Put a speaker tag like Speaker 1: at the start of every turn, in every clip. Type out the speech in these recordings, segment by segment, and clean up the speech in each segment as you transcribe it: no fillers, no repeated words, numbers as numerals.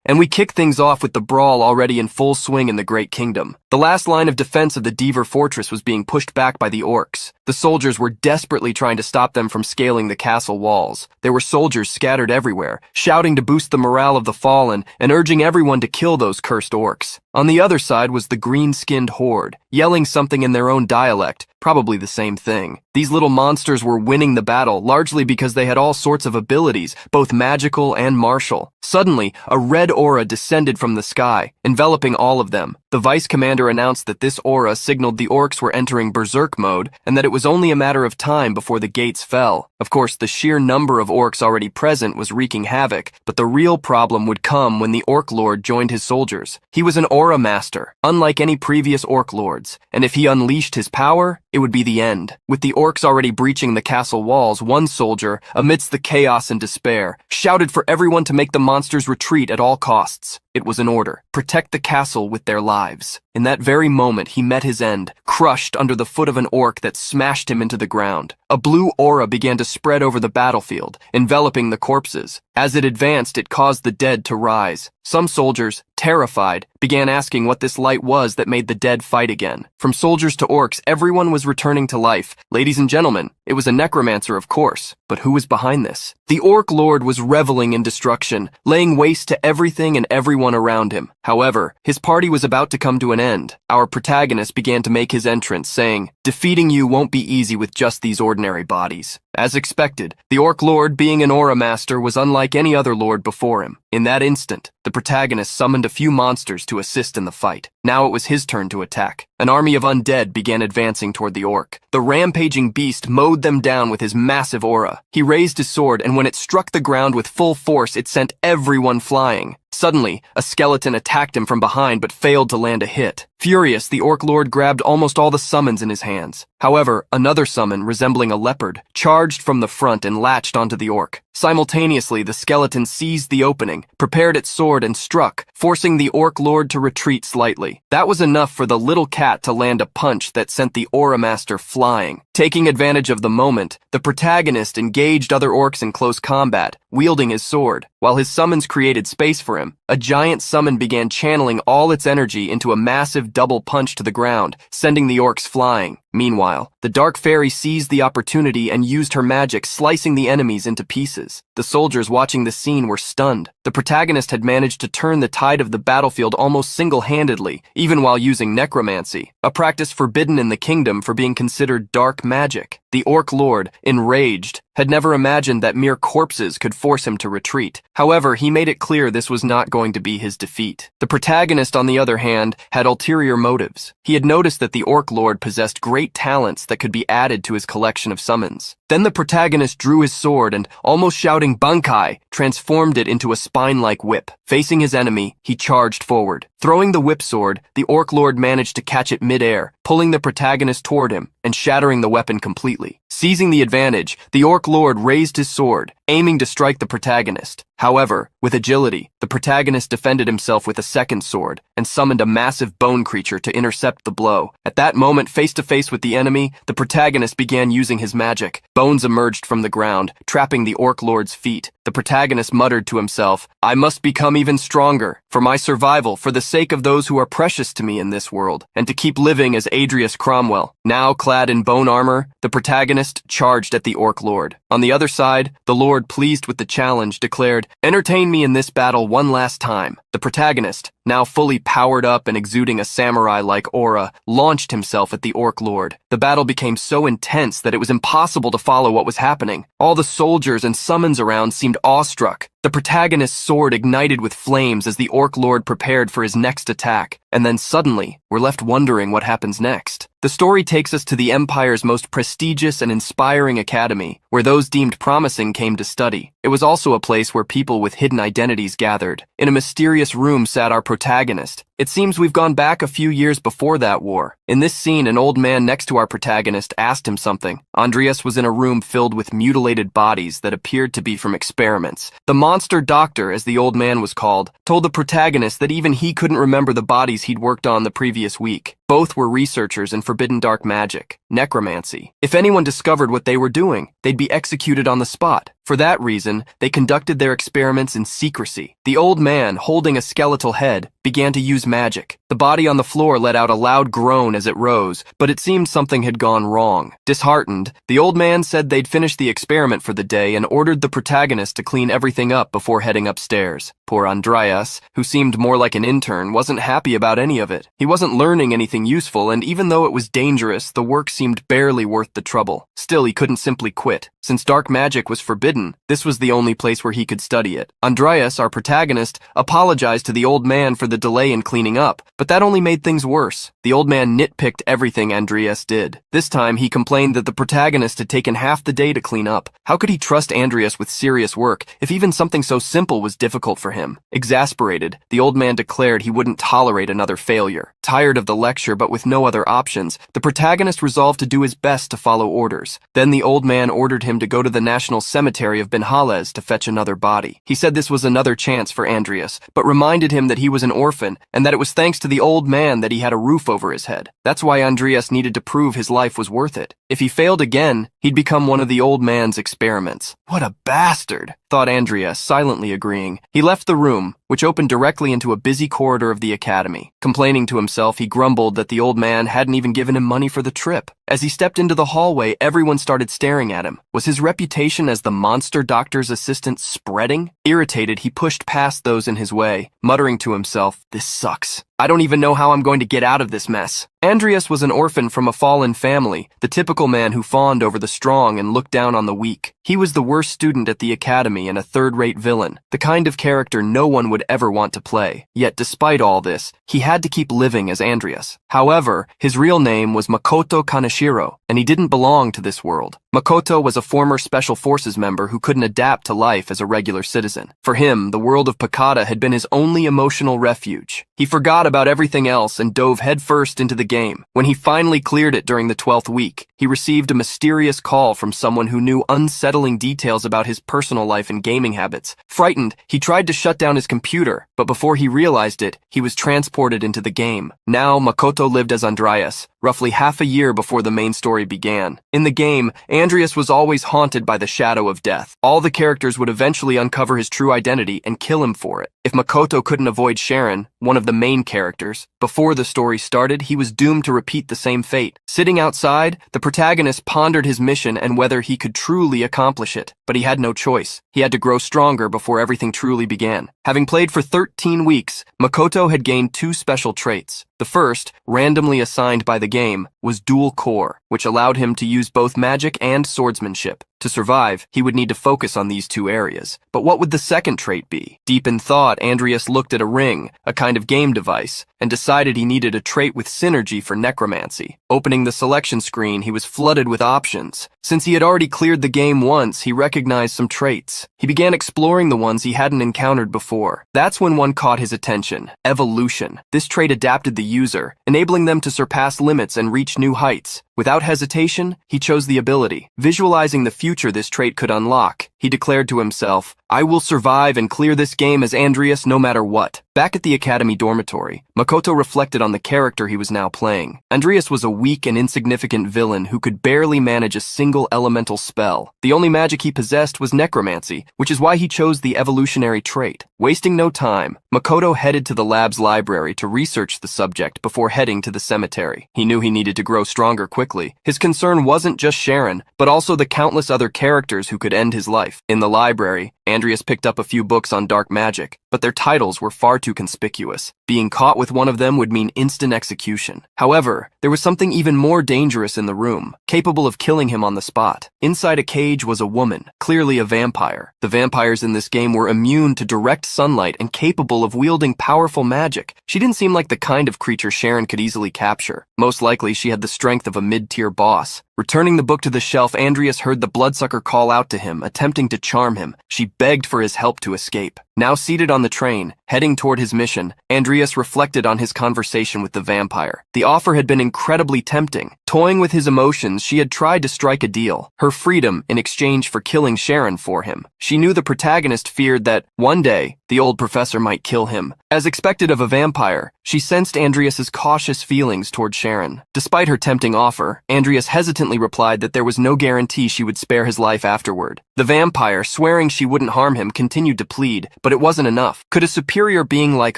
Speaker 1: And we kick things off with the brawl already in full swing in the Great Kingdom. The last line of defense of the Deaver Fortress was being pushed back by the orcs. The soldiers were desperately trying to stop them from scaling the castle walls. There were soldiers scattered everywhere, shouting to boost the morale of the fallen and urging everyone to kill those cursed orcs. On the other side was the green-skinned horde, yelling something in their own dialect, probably the same thing. These little monsters were winning the battle, largely because they had all sorts of abilities, both magical and martial. Suddenly, a red aura descended from the sky, enveloping all of them. The vice commander announced that this aura signaled the orcs were entering berserk mode, and that it was only a matter of time before the gates fell. Of course, the sheer number of orcs already present was wreaking havoc, but the real problem would come when the orc lord joined his soldiers. He was an aura master, unlike any previous orc lords, and if he unleashed his power, it would be the end. With the orcs already breaching the castle walls, one soldier, amidst the chaos and despair, shouted for everyone to make the monsters retreat at all costs. It was an order. Protect the castle with their lives. In that very moment, he met his end, crushed under the foot of an orc that smashed him into the ground. A blue aura began to spread over the battlefield, enveloping the corpses. As it advanced, it caused the dead to rise. Some soldiers, terrified, began asking what this light was that made the dead fight again. From soldiers to orcs, everyone was returning to life. Ladies and gentlemen, it was a necromancer, of course. But who was behind this? The orc lord was reveling in destruction, laying waste to everything and everyone around him. However, his party was about to come to an end. Our protagonist began to make his entrance, saying, "Defeating you won't be easy with just these ordinary bodies." As expected, the orc lord, being an aura master, was unlike any other lord before him. In that instant, the protagonist summoned a few monsters to assist in the fight. Now it was his turn to attack. An army of undead began advancing toward the orc. The rampaging beast mowed them down with his massive aura. He raised his sword, and when it struck the ground with full force, it sent everyone flying. Suddenly, a skeleton attacked him from behind but failed to land a hit. Furious, the orc lord grabbed almost all the summons in his hands. However, another summon, resembling a leopard, charged from the front and latched onto the orc. Simultaneously, the skeleton seized the opening, prepared its sword, and struck, forcing the orc lord to retreat slightly. That was enough for the little cat to land a punch that sent the aura master flying. Taking advantage of the moment, the protagonist engaged other orcs in close combat, wielding his sword. While his summons created space for him, a giant summon began channeling all its energy into a massive double punch to the ground, sending the orcs flying. Meanwhile, the dark fairy seized the opportunity and used her magic, slicing the enemies into pieces. The soldiers watching the scene were stunned. The protagonist had managed to turn the tide of the battlefield almost single-handedly, even while using necromancy, a practice forbidden in the kingdom for being considered dark magic. The orc lord, enraged, had never imagined that mere corpses could force him to retreat. However, he made it clear this was not going to be his defeat. The protagonist, on the other hand, had ulterior motives. He had noticed that the orc lord possessed great talents that could be added to his collection of summons. Then the protagonist drew his sword and, almost shouting "Bunkai," transformed it into a spine-like whip. Facing his enemy, he charged forward. Throwing the whip sword, the orc lord managed to catch it mid-air, pulling the protagonist toward him and shattering the weapon completely. Seizing the advantage, the orc lord raised his sword, aiming to strike the protagonist. However, with agility, the protagonist defended himself with a second sword and summoned a massive bone creature to intercept the blow. At that moment, face to face with the enemy, the protagonist began using his magic. Bones emerged from the ground, trapping the orc lord's feet. The protagonist muttered to himself, "I must become even stronger, for my survival, for the sake of those who are precious to me in this world, and to keep living as Andreas Cromwell." Now clad in bone armor, the protagonist charged at the orc lord. On the other side, the lord, pleased with the challenge, declared, "Entertain me in this battle one last time." The protagonist, now fully powered up and exuding a samurai-like aura, launched himself at the orc lord. The battle became so intense that it was impossible to follow what was happening. All the soldiers and summons around seemed awestruck. The protagonist's sword ignited with flames as the orc lord prepared for his next attack, and then suddenly, we're left wondering what happens next. The story takes us to the Empire's most prestigious and inspiring academy, where those deemed promising came to study. It was also a place where people with hidden identities gathered. In a mysterious room sat our protagonist. It seems we've gone back a few years before that war. In this scene, an old man next to our protagonist asked him something. Andreas was in a room filled with mutilated bodies that appeared to be from experiments. The monster doctor, as the old man was called, told the protagonist that even he couldn't remember the bodies he'd worked on the previous week. Both were researchers in forbidden dark magic, necromancy. If anyone discovered what they were doing, they'd be executed on the spot. For that reason, they conducted their experiments in secrecy. The old man, holding a skeletal head, began to use magic. The body on the floor let out a loud groan as it rose, but it seemed something had gone wrong. Disheartened, the old man said they'd finished the experiment for the day and ordered the protagonist to clean everything up before heading upstairs. Poor Andreas, who seemed more like an intern, wasn't happy about any of it. He wasn't learning anything useful, and even though it was dangerous, the work seemed barely worth the trouble. Still, he couldn't simply quit. Since dark magic was forbidden, this was the only place where he could study it. Andreas, our protagonist, apologized to the old man for the delay in cleaning up, but that only made things worse. The old man nitpicked everything Andreas did. This time, he complained that the protagonist had taken half the day to clean up. How could he trust Andreas with serious work if even something so simple was difficult for him? Exasperated, the old man declared he wouldn't tolerate another failure. Tired of the lecture but with no other options, the protagonist resolved to do his best to follow orders. Then the old man ordered him to go to the National Cemetery of Benhales to fetch another body. He said this was another chance for Andreas, but reminded him that he was an orphan and that it was thanks to the old man that he had a roof over his head. That's why Andreas needed to prove his life was worth it. If he failed again, he'd become one of the old man's experiments. What a bastard, thought Andreas, silently agreeing. He left the room, which opened directly into a busy corridor of the academy. Complaining to himself, he grumbled that the old man hadn't even given him money for the trip. As he stepped into the hallway, everyone started staring at him. Was his reputation as the monster doctor's assistant spreading? Irritated, he pushed past those in his way, muttering to himself, "This sucks. I don't even know how I'm going to get out of this mess." Andreas was an orphan from a fallen family, the typical man who fawned over the strong and looked down on the weak. He was the worst student at the academy and a third-rate villain, the kind of character no one would ever want to play. Yet despite all this, he had to keep living as Andreas. However, his real name was Makoto Kaneshiro, and he didn't belong to this world. Makoto was a former Special Forces member who couldn't adapt to life as a regular citizen. For him, the world of Pakata had been his only emotional refuge. He forgot about everything else and dove headfirst into the game. When he finally cleared it during the 12th week, he received a mysterious call from someone who knew unsettling details about his personal life and gaming habits. Frightened, he tried to shut down his computer, but before he realized it, he was transported into the game. Now, Makoto lived as Andreas, roughly half a year before the main story began. In the game, Andreas was always haunted by the shadow of death. All the characters would eventually uncover his true identity and kill him for it. If Makoto couldn't avoid Sharon, one of the main characters, before the story started, he was doomed to repeat the same fate. Sitting outside, the protagonist pondered his mission and whether he could truly accomplish it. But he had no choice. He had to grow stronger before everything truly began. Having played for 13 weeks, Makoto had gained 2 special traits. The first, randomly assigned by the game, was dual core, which allowed him to use both magic and swordsmanship. To survive, he would need to focus on these 2 areas. But what would the second trait be? Deep in thought, Andreas looked at a ring, a kind of game device, and decided he needed a trait with synergy for necromancy. Opening the selection screen, he was flooded with options. Since he had already cleared the game once, he recognized some traits. He began exploring the ones he hadn't encountered before. That's when one caught his attention: evolution. This trait adapted the user, enabling them to surpass limits and reach new heights. Without hesitation, he chose the ability. Visualizing the future this trait could unlock, he declared to himself, "I will survive and clear this game as Andreas no matter what." Back at the academy dormitory, Makoto reflected on the character he was now playing. Andreas was a weak and insignificant villain who could barely manage a single elemental spell. The only magic he possessed was necromancy, which is why he chose the evolutionary trait. Wasting no time, Makoto headed to the lab's library to research the subject before heading to the cemetery. He knew he needed to grow stronger quickly. His concern wasn't just Sharon, but also the countless other characters who could end his life. In the library, Andreas picked up a few books on dark magic, but their titles were far too conspicuous. Being caught with one of them would mean instant execution. However, there was something even more dangerous in the room, capable of killing him on the spot. Inside a cage was a woman, clearly a vampire. The vampires in this game were immune to direct sunlight and capable of wielding powerful magic. She didn't seem like the kind of creature Sharon could easily capture. Most likely, she had the strength of a mid-tier boss. Returning the book to the shelf, Andreas heard the bloodsucker call out to him, attempting to charm him. She begged for his help to escape. Now seated on the train, heading toward his mission, Andreas reflected on his conversation with the vampire. The offer had been incredibly tempting. Toying with his emotions, she had tried to strike a deal, her freedom in exchange for killing Sharon for him. She knew the protagonist feared that, one day, the old professor might kill him. As expected of a vampire, she sensed Andreas's cautious feelings toward Sharon. Despite her tempting offer, Andreas hesitantly replied that there was no guarantee she would spare his life afterward. The vampire, swearing she wouldn't harm him, continued to plead, but it wasn't enough. Could a superior being like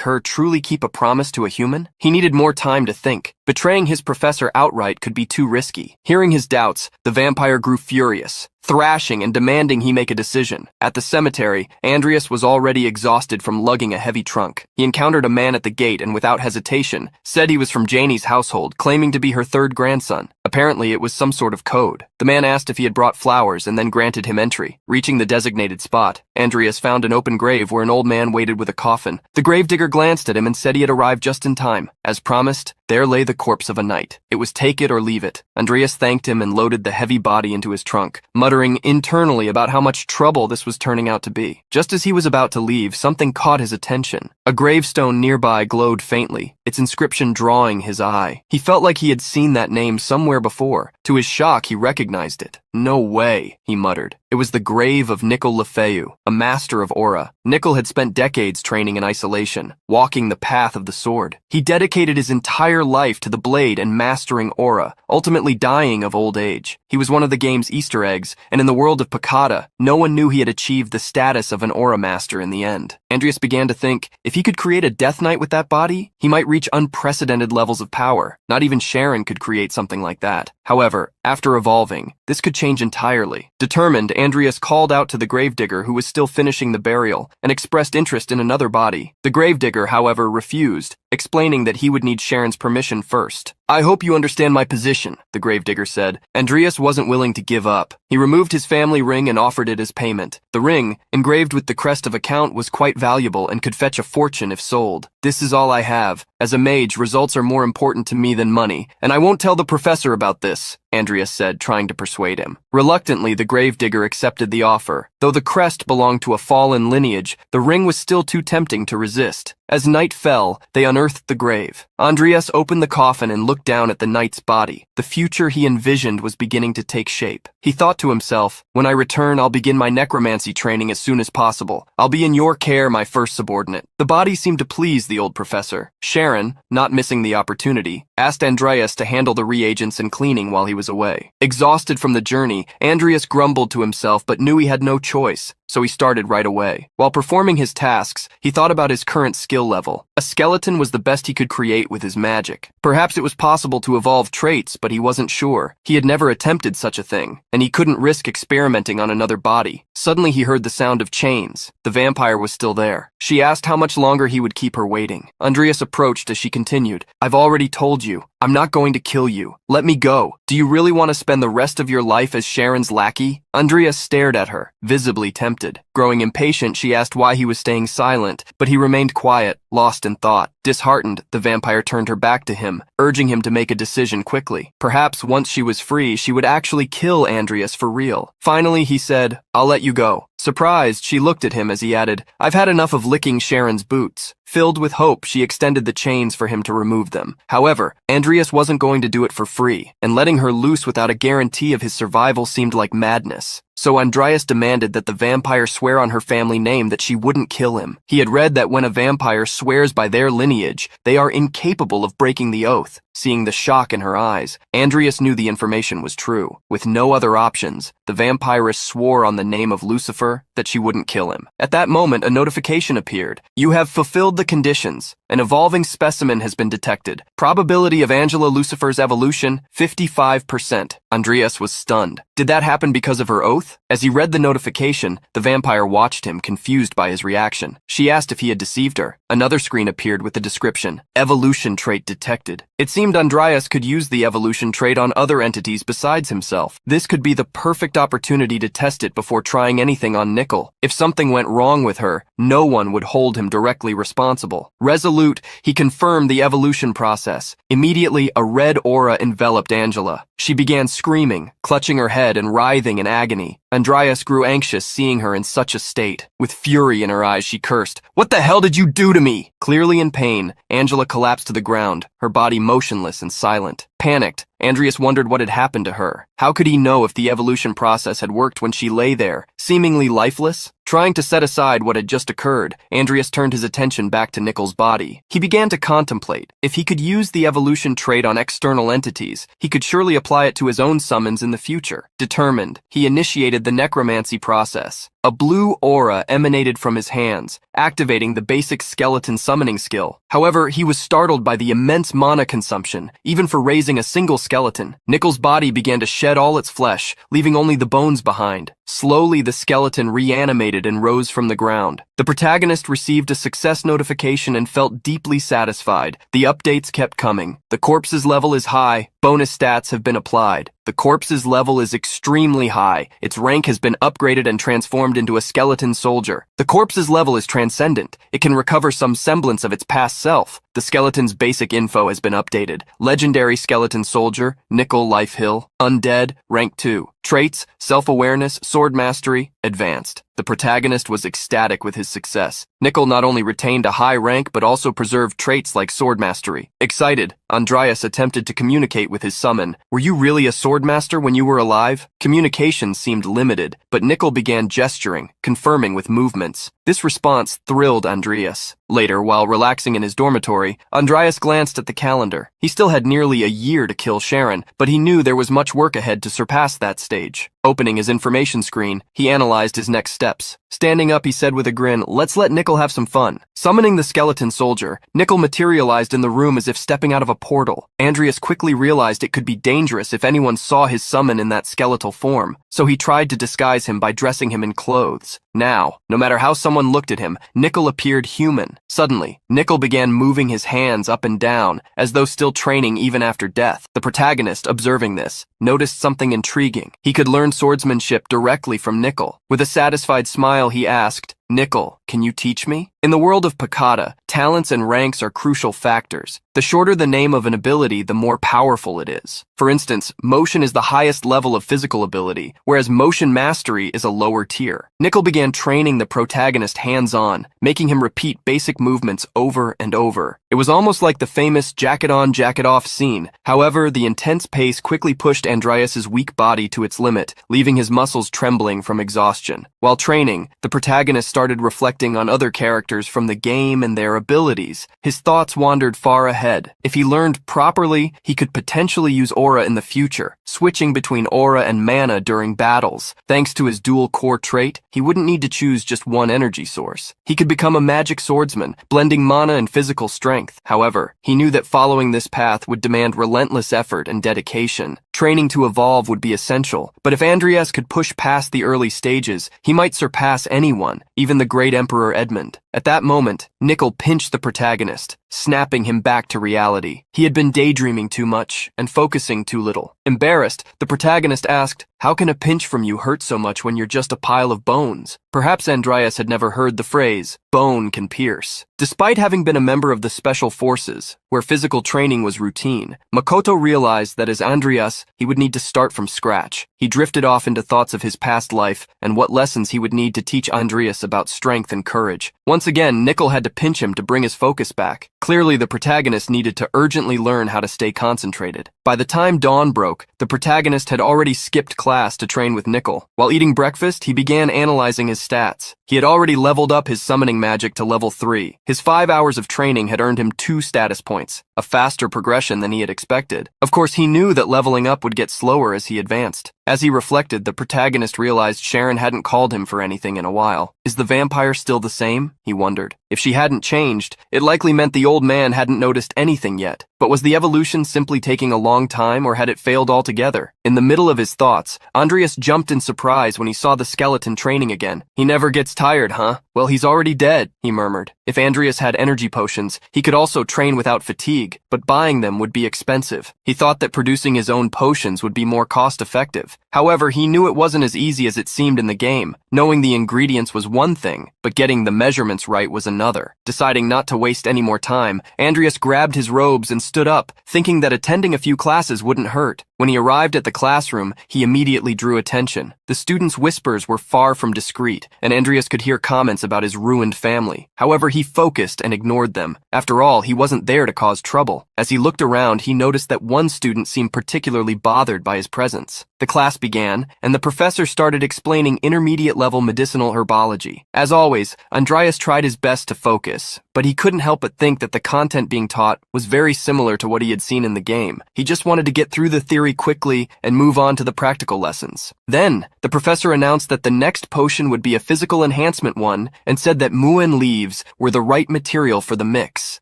Speaker 1: her truly keep a promise to a human? He needed more time to think. Betraying his professor outright could be too risky. Hearing his doubts, the vampire grew furious, thrashing and demanding he make a decision. At the cemetery, Andreas was already exhausted from lugging a heavy trunk. He encountered a man at the gate and without hesitation, said he was from Janie's household, claiming to be her third grandson. Apparently, it was some sort of code. The man asked if he had brought flowers and then granted him entry. Reaching the designated spot, Andreas found an open grave where an old man waited with a coffin. The gravedigger glanced at him and said he had arrived just in time. As promised, there lay the corpse of a knight. It was take it or leave it. Andreas thanked him and loaded the heavy body into his trunk, muttering internally about how much trouble this was turning out to be. Just as he was about to leave, something caught his attention. A gravestone nearby glowed faintly, its inscription drawing his eye. He felt like he had seen that name somewhere before. To his shock, he recognized it. "No way," he muttered. It was the grave of Nicol Lefeu, a master of aura. Nicol had spent decades training in isolation, walking the path of the sword. He dedicated his entire life to the blade and mastering aura, ultimately dying of old age. He was one of the game's Easter eggs, and in the world of Picata, no one knew he had achieved the status of an aura master in the end. Andreas began to think, if he could create a Death Knight with that body, he might reach unprecedented levels of power. Not even Sharon could create something like that. However, after evolving, this could change entirely. Determined, Andreas called out to the gravedigger who was still finishing the burial and expressed interest in another body. The gravedigger, however, refused, explaining that he would need Sharon's permission first. "I hope you understand my position," the gravedigger said. Andreas wasn't willing to give up. He removed his family ring and offered it as payment. The ring, engraved with the crest of a count, was quite valuable and could fetch a fortune if sold. "This is all I have. As a mage, results are more important to me than money, and I won't tell the professor about this," Andreas said, trying to persuade him. Reluctantly, the gravedigger accepted the offer. Though the crest belonged to a fallen lineage, the ring was still too tempting to resist. As night fell, they unearthed the grave. Andreas opened the coffin and looked down at the knight's body. The future he envisioned was beginning to take shape. He thought to himself, "When I return, I'll begin my necromancy training as soon as possible. I'll be in your care, my first subordinate." The body seemed to please the old professor. Sharon, not missing the opportunity, asked Andreas to handle the reagents and cleaning while he was away. Exhausted from the journey, Andreas grumbled to himself but knew he had no choice, so he started right away. While performing his tasks, he thought about his current skill level. A skeleton was the best he could create with his magic. Perhaps it was possible to evolve traits, but he wasn't sure. He had never attempted such a thing, and he couldn't risk experimenting on another body. Suddenly he heard the sound of chains. The vampire was still there. She asked how much longer he would keep her waiting. Andreas approached as she continued, "I've already told you. I'm not going to kill you. Let me go. Do you really want to spend the rest of your life as Sharon's lackey?" Andreas stared at her, visibly tempted. Growing impatient, she asked why he was staying silent, but he remained quiet, lost in thought. Disheartened, the vampire turned her back to him, urging him to make a decision quickly. Perhaps once she was free, she would actually kill Andreas for real. Finally, he said, "I'll let you go." Surprised, she looked at him as he added, "I've had enough of licking Sharon's boots." Filled with hope, she extended the chains for him to remove them. However, Andreas wasn't going to do it for free, and letting her loose without a guarantee of his survival seemed like madness. So Andreas demanded that the vampire swear on her family name that she wouldn't kill him. He had read that when a vampire swears by their lineage, they are incapable of breaking the oath. Seeing the shock in her eyes, Andreas knew the information was true. With no other options, the vampiress swore on the name of Lucifer that she wouldn't kill him. At that moment, a notification appeared. "You have fulfilled the conditions. An evolving specimen has been detected. Probability of Angela Lucifer's evolution, 55%. Andreas was stunned. Did that happen because of her oath? As he read the notification, the vampire watched him, confused by his reaction. She asked if he had deceived her. Another screen appeared with the description, "Evolution trait detected." It seemed Andreas could use the evolution trait on other entities besides himself. This could be the perfect opportunity to test it before trying anything on Nicol. If something went wrong with her, no one would hold him directly responsible. Resolute Resolute, he confirmed the evolution process. Immediately, a red aura enveloped Angela. She began screaming, clutching her head and writhing in agony. Andreas grew anxious seeing her in such a state. With fury in her eyes, she cursed, "What the hell did you do to me?" Clearly in pain, Angela collapsed to the ground, her body motionless and silent. Panicked, Andreas wondered what had happened to her. How could he know if the evolution process had worked when she lay there, seemingly lifeless? Trying to set aside what had just occurred, Andreas turned his attention back to Nickel's body. He began to contemplate. If he could use the evolution trait on external entities, he could surely apply it to his own summons in the future. Determined, he initiated the necromancy process. A blue aura emanated from his hands, activating the basic skeleton summoning skill. However, he was startled by the immense mana consumption, even for raising a single skeleton. Nickel's body began to shed all its flesh, leaving only the bones behind. Slowly, the skeleton reanimated and rose from the ground. The protagonist received a success notification and felt deeply satisfied. The updates kept coming. The corpse's level is high. Bonus stats have been applied. The corpse's level is extremely high. Its rank has been upgraded and transformed into a skeleton soldier. The corpse's level is transcendent. It can recover some semblance of its past self. The skeleton's basic info has been updated. Legendary skeleton soldier, Nickel Life Hill. Undead, rank 2. Traits, self-awareness, sword mastery, advanced. The protagonist was ecstatic with his success. Nickel not only retained a high rank but also preserved traits like sword mastery. Excited, Andreas attempted to communicate with his summon. "Were you really a swordmaster when you were alive?" Communication seemed limited, but Nickel began gesturing, confirming with movements. This response thrilled Andreas. Later, while relaxing in his dormitory, Andreas glanced at the calendar. He still had nearly a year to kill Sharon, but he knew there was much work ahead to surpass that stage. Opening his information screen, he analyzed his next steps. Standing up, he said with a grin, "Let's let Nickel have some fun." Summoning the skeleton soldier, Nickel materialized in the room as if stepping out of a portal. Andreas quickly realized it could be dangerous if anyone saw his summon in that skeletal form, so he tried to disguise him by dressing him in clothes. Now, no matter how someone looked at him, Nickel appeared human. Suddenly, Nickel began moving his hands up and down, as though still training even after death. The protagonist, observing this, noticed something intriguing. He could learn swordsmanship directly from Nickel. With a satisfied smile, he asked, "Nickel, can you teach me?" In the world of Picata, talents and ranks are crucial factors. The shorter the name of an ability, the more powerful it is. For instance, motion is the highest level of physical ability, whereas motion mastery is a lower tier. Nickel began training the protagonist hands-on, making him repeat basic movements over and over. It was almost like the famous jacket-on, jacket-off scene. However, the intense pace quickly pushed Andreas's weak body to its limit, leaving his muscles trembling from exhaustion. While training, the protagonist started reflecting on other characters from the game and their abilities. His thoughts wandered far ahead. If he learned properly, he could potentially use aura in the future, switching between aura and mana during battles. Thanks to his dual core trait, he wouldn't need to choose just one energy source. He could become a magic swordsman, blending mana and physical strength. However, he knew that following this path would demand relentless effort and dedication. Training to evolve would be essential, but if Andreas could push past the early stages, he might surpass anyone, even the great Emperor Edmund. At that moment, Nickel pinched the protagonist, snapping him back to reality. He had been daydreaming too much and focusing too little. Embarrassed, the protagonist asked, "How can a pinch from you hurt so much when you're just a pile of bones?" Perhaps Andreas had never heard the phrase, "bone can pierce." Despite having been a member of the Special Forces, where physical training was routine, Makoto realized that as Andreas, he would need to start from scratch. He drifted off into thoughts of his past life and what lessons he would need to teach Andreas about strength and courage. Once again, Nickel had to pinch him to bring his focus back. Clearly, the protagonist needed to urgently learn how to stay concentrated. By the time dawn broke, the protagonist had already skipped class to train with Nickel. While eating breakfast, he began analyzing his stats. He had already leveled up his summoning magic to level 3. His 5 hours of training had earned him 2 status points, a faster progression than he had expected. Of course, he knew that leveling up would get slower as he advanced. As he reflected, the protagonist realized Sharon hadn't called him for anything in a while. Is the vampire still the same? He wondered. If she hadn't changed, it likely meant the old man hadn't noticed anything yet. But was the evolution simply taking a long time, or had it failed altogether? In the middle of his thoughts, Andreas jumped in surprise when he saw the skeleton training again. He never gets tired, huh? Well, he's already dead, he murmured. If Andreas had energy potions, he could also train without fatigue, but buying them would be expensive. He thought that producing his own potions would be more cost-effective. However, he knew it wasn't as easy as it seemed in the game. Knowing the ingredients was one thing, but getting the measurements right was another. Deciding not to waste any more time, Andreas grabbed his robes and stood up, thinking that attending a few classes wouldn't hurt. When he arrived at the classroom, he immediately drew attention. The students' whispers were far from discreet, and Andreas could hear comments about his ruined family. However, he focused and ignored them. After all, he wasn't there to cause trouble. As he looked around, he noticed that one student seemed particularly bothered by his presence. The class began, and the professor started explaining intermediate-level medicinal herbology. As always, Andreas tried his best to focus, but he couldn't help but think that the content being taught was very similar to what he had seen in the game. He just wanted to get through the theory quickly and move on to the practical lessons. Then, the professor announced that the next potion would be a physical enhancement one and said that muan leaves were the right material for the mix.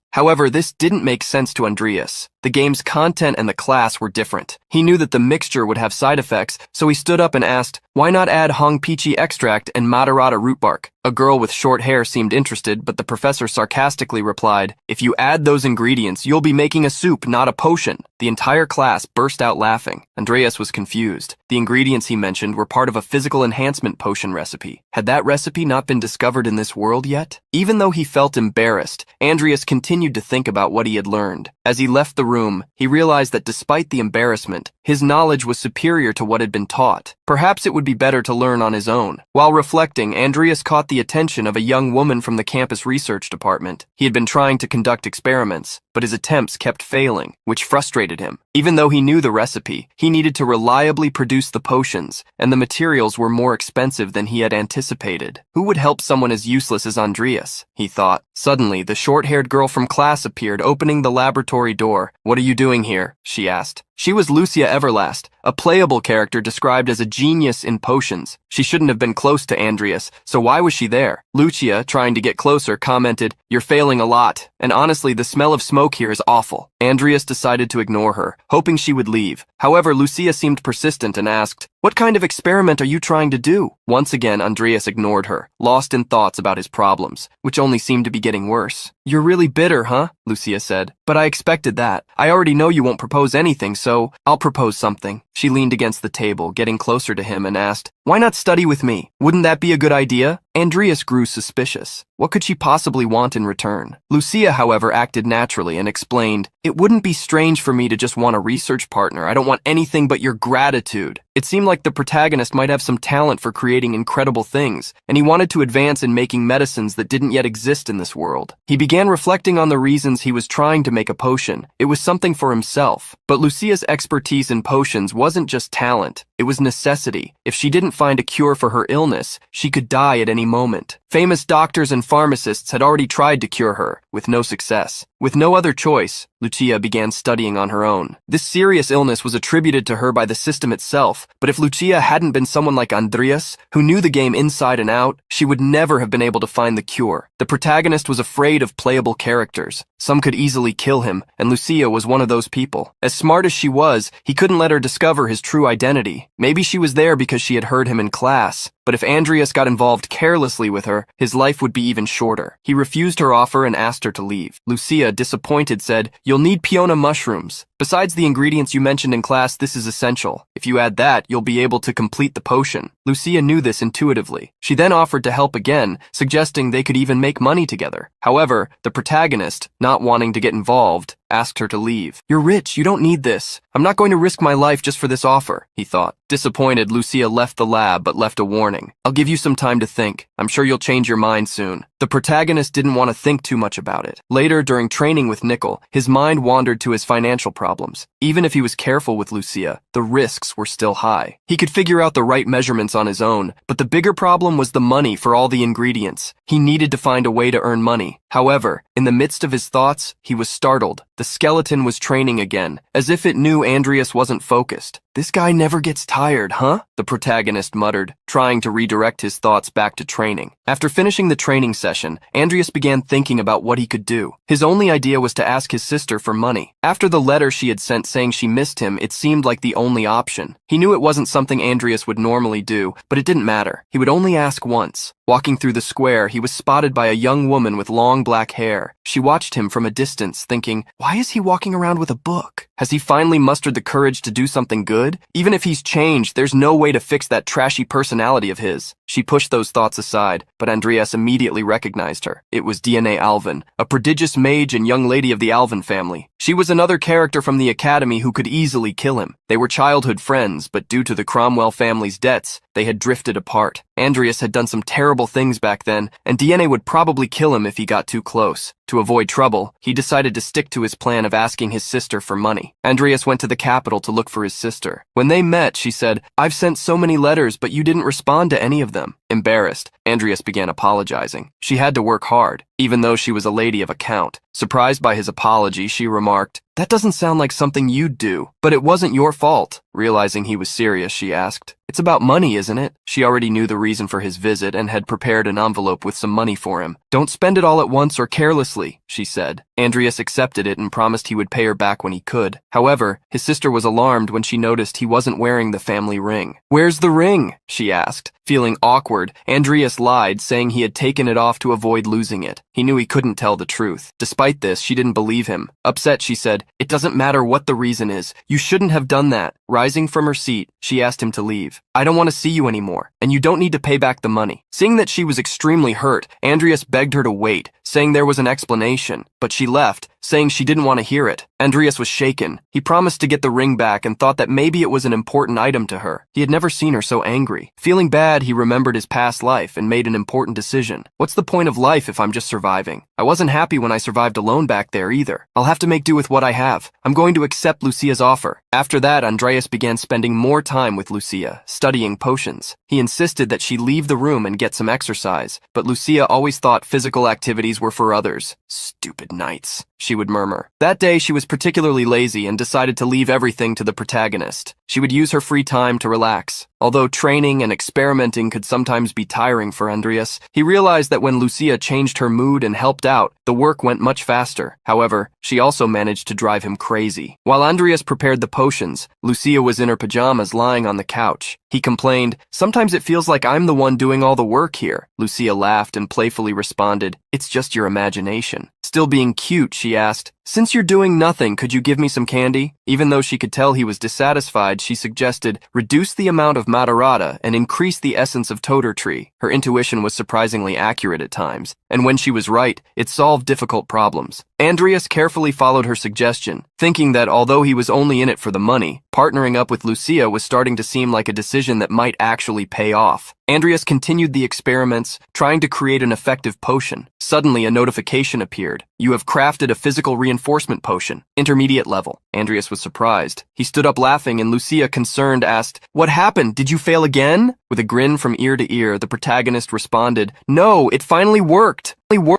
Speaker 1: However, this didn't make sense to Andreas. The game's content and the class were different. He knew that the mixture would have side effects, so he stood up and asked, "Why not add Hong Pichi extract and Madarata root bark?" A girl with short hair seemed interested, but the professor sarcastically replied, "If you add those ingredients, you'll be making a soup, not a potion." The entire class burst out laughing. Andreas was confused. The ingredients he mentioned were part of a physical enhancement potion recipe. Had that recipe not been discovered in this world yet? Even though he felt embarrassed, Andreas continued to think about what he had learned. As he left the room, he realized that despite the embarrassment, his knowledge was superior to what had been taught. Perhaps it would be better to learn on his own. While reflecting, Andreas caught the attention of a young woman from the campus research department. He had been trying to conduct experiments, but his attempts kept failing, which frustrated him. Even though he knew the recipe, he needed to reliably produce the potions, and the materials were more expensive than he had anticipated. Who would help someone as useless as Andreas? He thought. Suddenly, the short-haired girl from class appeared, opening the laboratory door. "What are you doing here?" she asked. She was Lucia Everlast, a playable character described as a genius in potions. She shouldn't have been close to Andreas, so why was she there? Lucia, trying to get closer, commented, "You're failing a lot, and honestly, the smell of smoke here is awful." Andreas decided to ignore her, hoping she would leave. However, Lucia seemed persistent and asked, "What kind of experiment are you trying to do?" Once again, Andreas ignored her, lost in thoughts about his problems, which only seemed to be getting worse. "You're really bitter, huh?" Lucia said. "But I expected that. I already know you won't propose anything, so I'll propose something." She leaned against the table, getting closer to him, and asked, "Why not study with me? Wouldn't that be a good idea?" Andreas grew suspicious. What could she possibly want in return? Lucia, however, acted naturally and explained, "It wouldn't be strange for me to just want a research partner. I don't want anything but your gratitude." It seemed like the protagonist might have some talent for creating incredible things, and he wanted to advance in making medicines that didn't yet exist in this world. He began reflecting on the reasons he was trying to make a potion. It was something for himself. But Lucia's expertise in potions wasn't just talent, it was necessity. If she didn't find a cure for her illness, she could die at any moment. Famous doctors and pharmacists had already tried to cure her, with no success. With no other choice, Lucia began studying on her own. This serious illness was attributed to her by the system itself, but if Lucia hadn't been someone like Andreas, who knew the game inside and out, she would never have been able to find the cure. The protagonist was afraid of playable characters. Some could easily kill him, and Lucia was one of those people. As smart as she was, he couldn't let her discover his true identity. Maybe she was there because she had heard him in class, but if Andreas got involved carelessly with her, his life would be even shorter. He refused her offer and asked her to leave. Lucia, disappointed, said, "You'll need peona mushrooms. Besides the ingredients you mentioned in class, this is essential. If you add that, you'll be able to complete the potion." Lucia knew this intuitively. She then offered to help again, suggesting they could even make money together. However, the protagonist, not wanting to get involved, asked her to leave. "You're rich, you don't need this. I'm not going to risk my life just for this offer," he thought. Disappointed, Lucia left the lab but left a warning. "I'll give you some time to think. I'm sure you'll change your mind soon." The protagonist didn't want to think too much about it. Later, during training with Nickel, his mind wandered to his financial problems. Even if he was careful with Lucia, the risks were still high. He could figure out the right measurements on his own, but the bigger problem was the money for all the ingredients. He needed to find a way to earn money. However, in the midst of his thoughts, he was startled. The skeleton was training again, as if it knew Andreas wasn't focused. This guy never gets tired, huh? The protagonist muttered, trying to redirect his thoughts back to training. After finishing the training session, Andreas began thinking about what he could do. His only idea was to ask his sister for money. After the letter she had sent saying she missed him, it seemed like the only option. He knew it wasn't something Andreas would normally do, but it didn't matter. He would only ask once. Walking through the square, he was spotted by a young woman with long black hair. She watched him from a distance, thinking, why is he walking around with a book? Has he finally mustered the courage to do something good? Even if he's changed, there's no way to fix that trashy personality of his. She pushed those thoughts aside, but Andreas immediately recognized her. It was DNA Alvin, a prodigious mage and young lady of the Alvin family. She was another character from the academy who could easily kill him. They were childhood friends, but due to the Cromwell family's debts, they had drifted apart. Andreas had done some terrible things back then, and DNA would probably kill him if he got too close. To avoid trouble, he decided to stick to his plan of asking his sister for money. Andreas went to the capital to look for his sister. When they met, she said, I've sent so many letters, but you didn't respond to any of them. Embarrassed, Andreas began apologizing. She had to work hard, even though she was a lady of account. Surprised by his apology, she remarked, that doesn't sound like something you'd do, but it wasn't your fault. Realizing he was serious, she asked, it's about money, isn't it? She already knew the reason for his visit and had prepared an envelope with some money for him. Don't spend it all at once or carelessly, she said. Andreas accepted it and promised he would pay her back when he could. However, his sister was alarmed when she noticed he wasn't wearing the family ring. Where's the ring? She asked. Feeling awkward, Andreas lied, saying he had taken it off to avoid losing it. He knew he couldn't tell the truth. Despite this, she didn't believe him. Upset, she said, it doesn't matter what the reason is. You shouldn't have done that. Rising from her seat, she asked him to leave. I don't want to see you anymore, and you don't need to pay back the money. Seeing that she was extremely hurt, Andreas begged her to wait, saying there was an explanation, but she left, saying she didn't want to hear it. Andreas was shaken. He promised to get the ring back and thought that maybe it was an important item to her. He had never seen her so angry. Feeling bad, he remembered his past life and made an important decision. What's the point of life if I'm just surviving? I wasn't happy when I survived alone back there either. I'll have to make do with what I have. I'm going to accept Lucia's offer. After that, Andreas began spending more time with Lucia, studying potions. He insisted that she leave the room and get some exercise, but Lucia always thought physical activities were for others. Stupid knights, she would murmur. That day, she was particularly lazy and decided to leave everything to the protagonist. She would use her free time to relax. Although training and experimenting could sometimes be tiring for Andreas, he realized that when Lucia changed her mood and helped out, the work went much faster. However, she also managed to drive him crazy. While Andreas prepared the potions, Lucia was in her pajamas lying on the couch. He complained, sometimes it feels like I'm the one doing all the work here. Lucia laughed and playfully responded, it's just your imagination. Still being cute, she asked, since you're doing nothing, could you give me some candy? Even though she could tell he was dissatisfied, she suggested, reduce the amount of matarata and increase the essence of toter tree. Her intuition was surprisingly accurate at times, and when she was right, it solved difficult problems. Andreas carefully followed her suggestion, thinking that although he was only in it for the money, partnering up with Lucia was starting to seem like a decision that might actually pay off. Andreas continued the experiments, trying to create an effective potion. Suddenly, a notification appeared. You have crafted a physical reinforcement potion, intermediate level. Andreas was surprised. He stood up laughing, and Lucia, concerned, asked, what happened? Did you fail again? With a grin from ear to ear, the protagonist responded, no, it finally worked.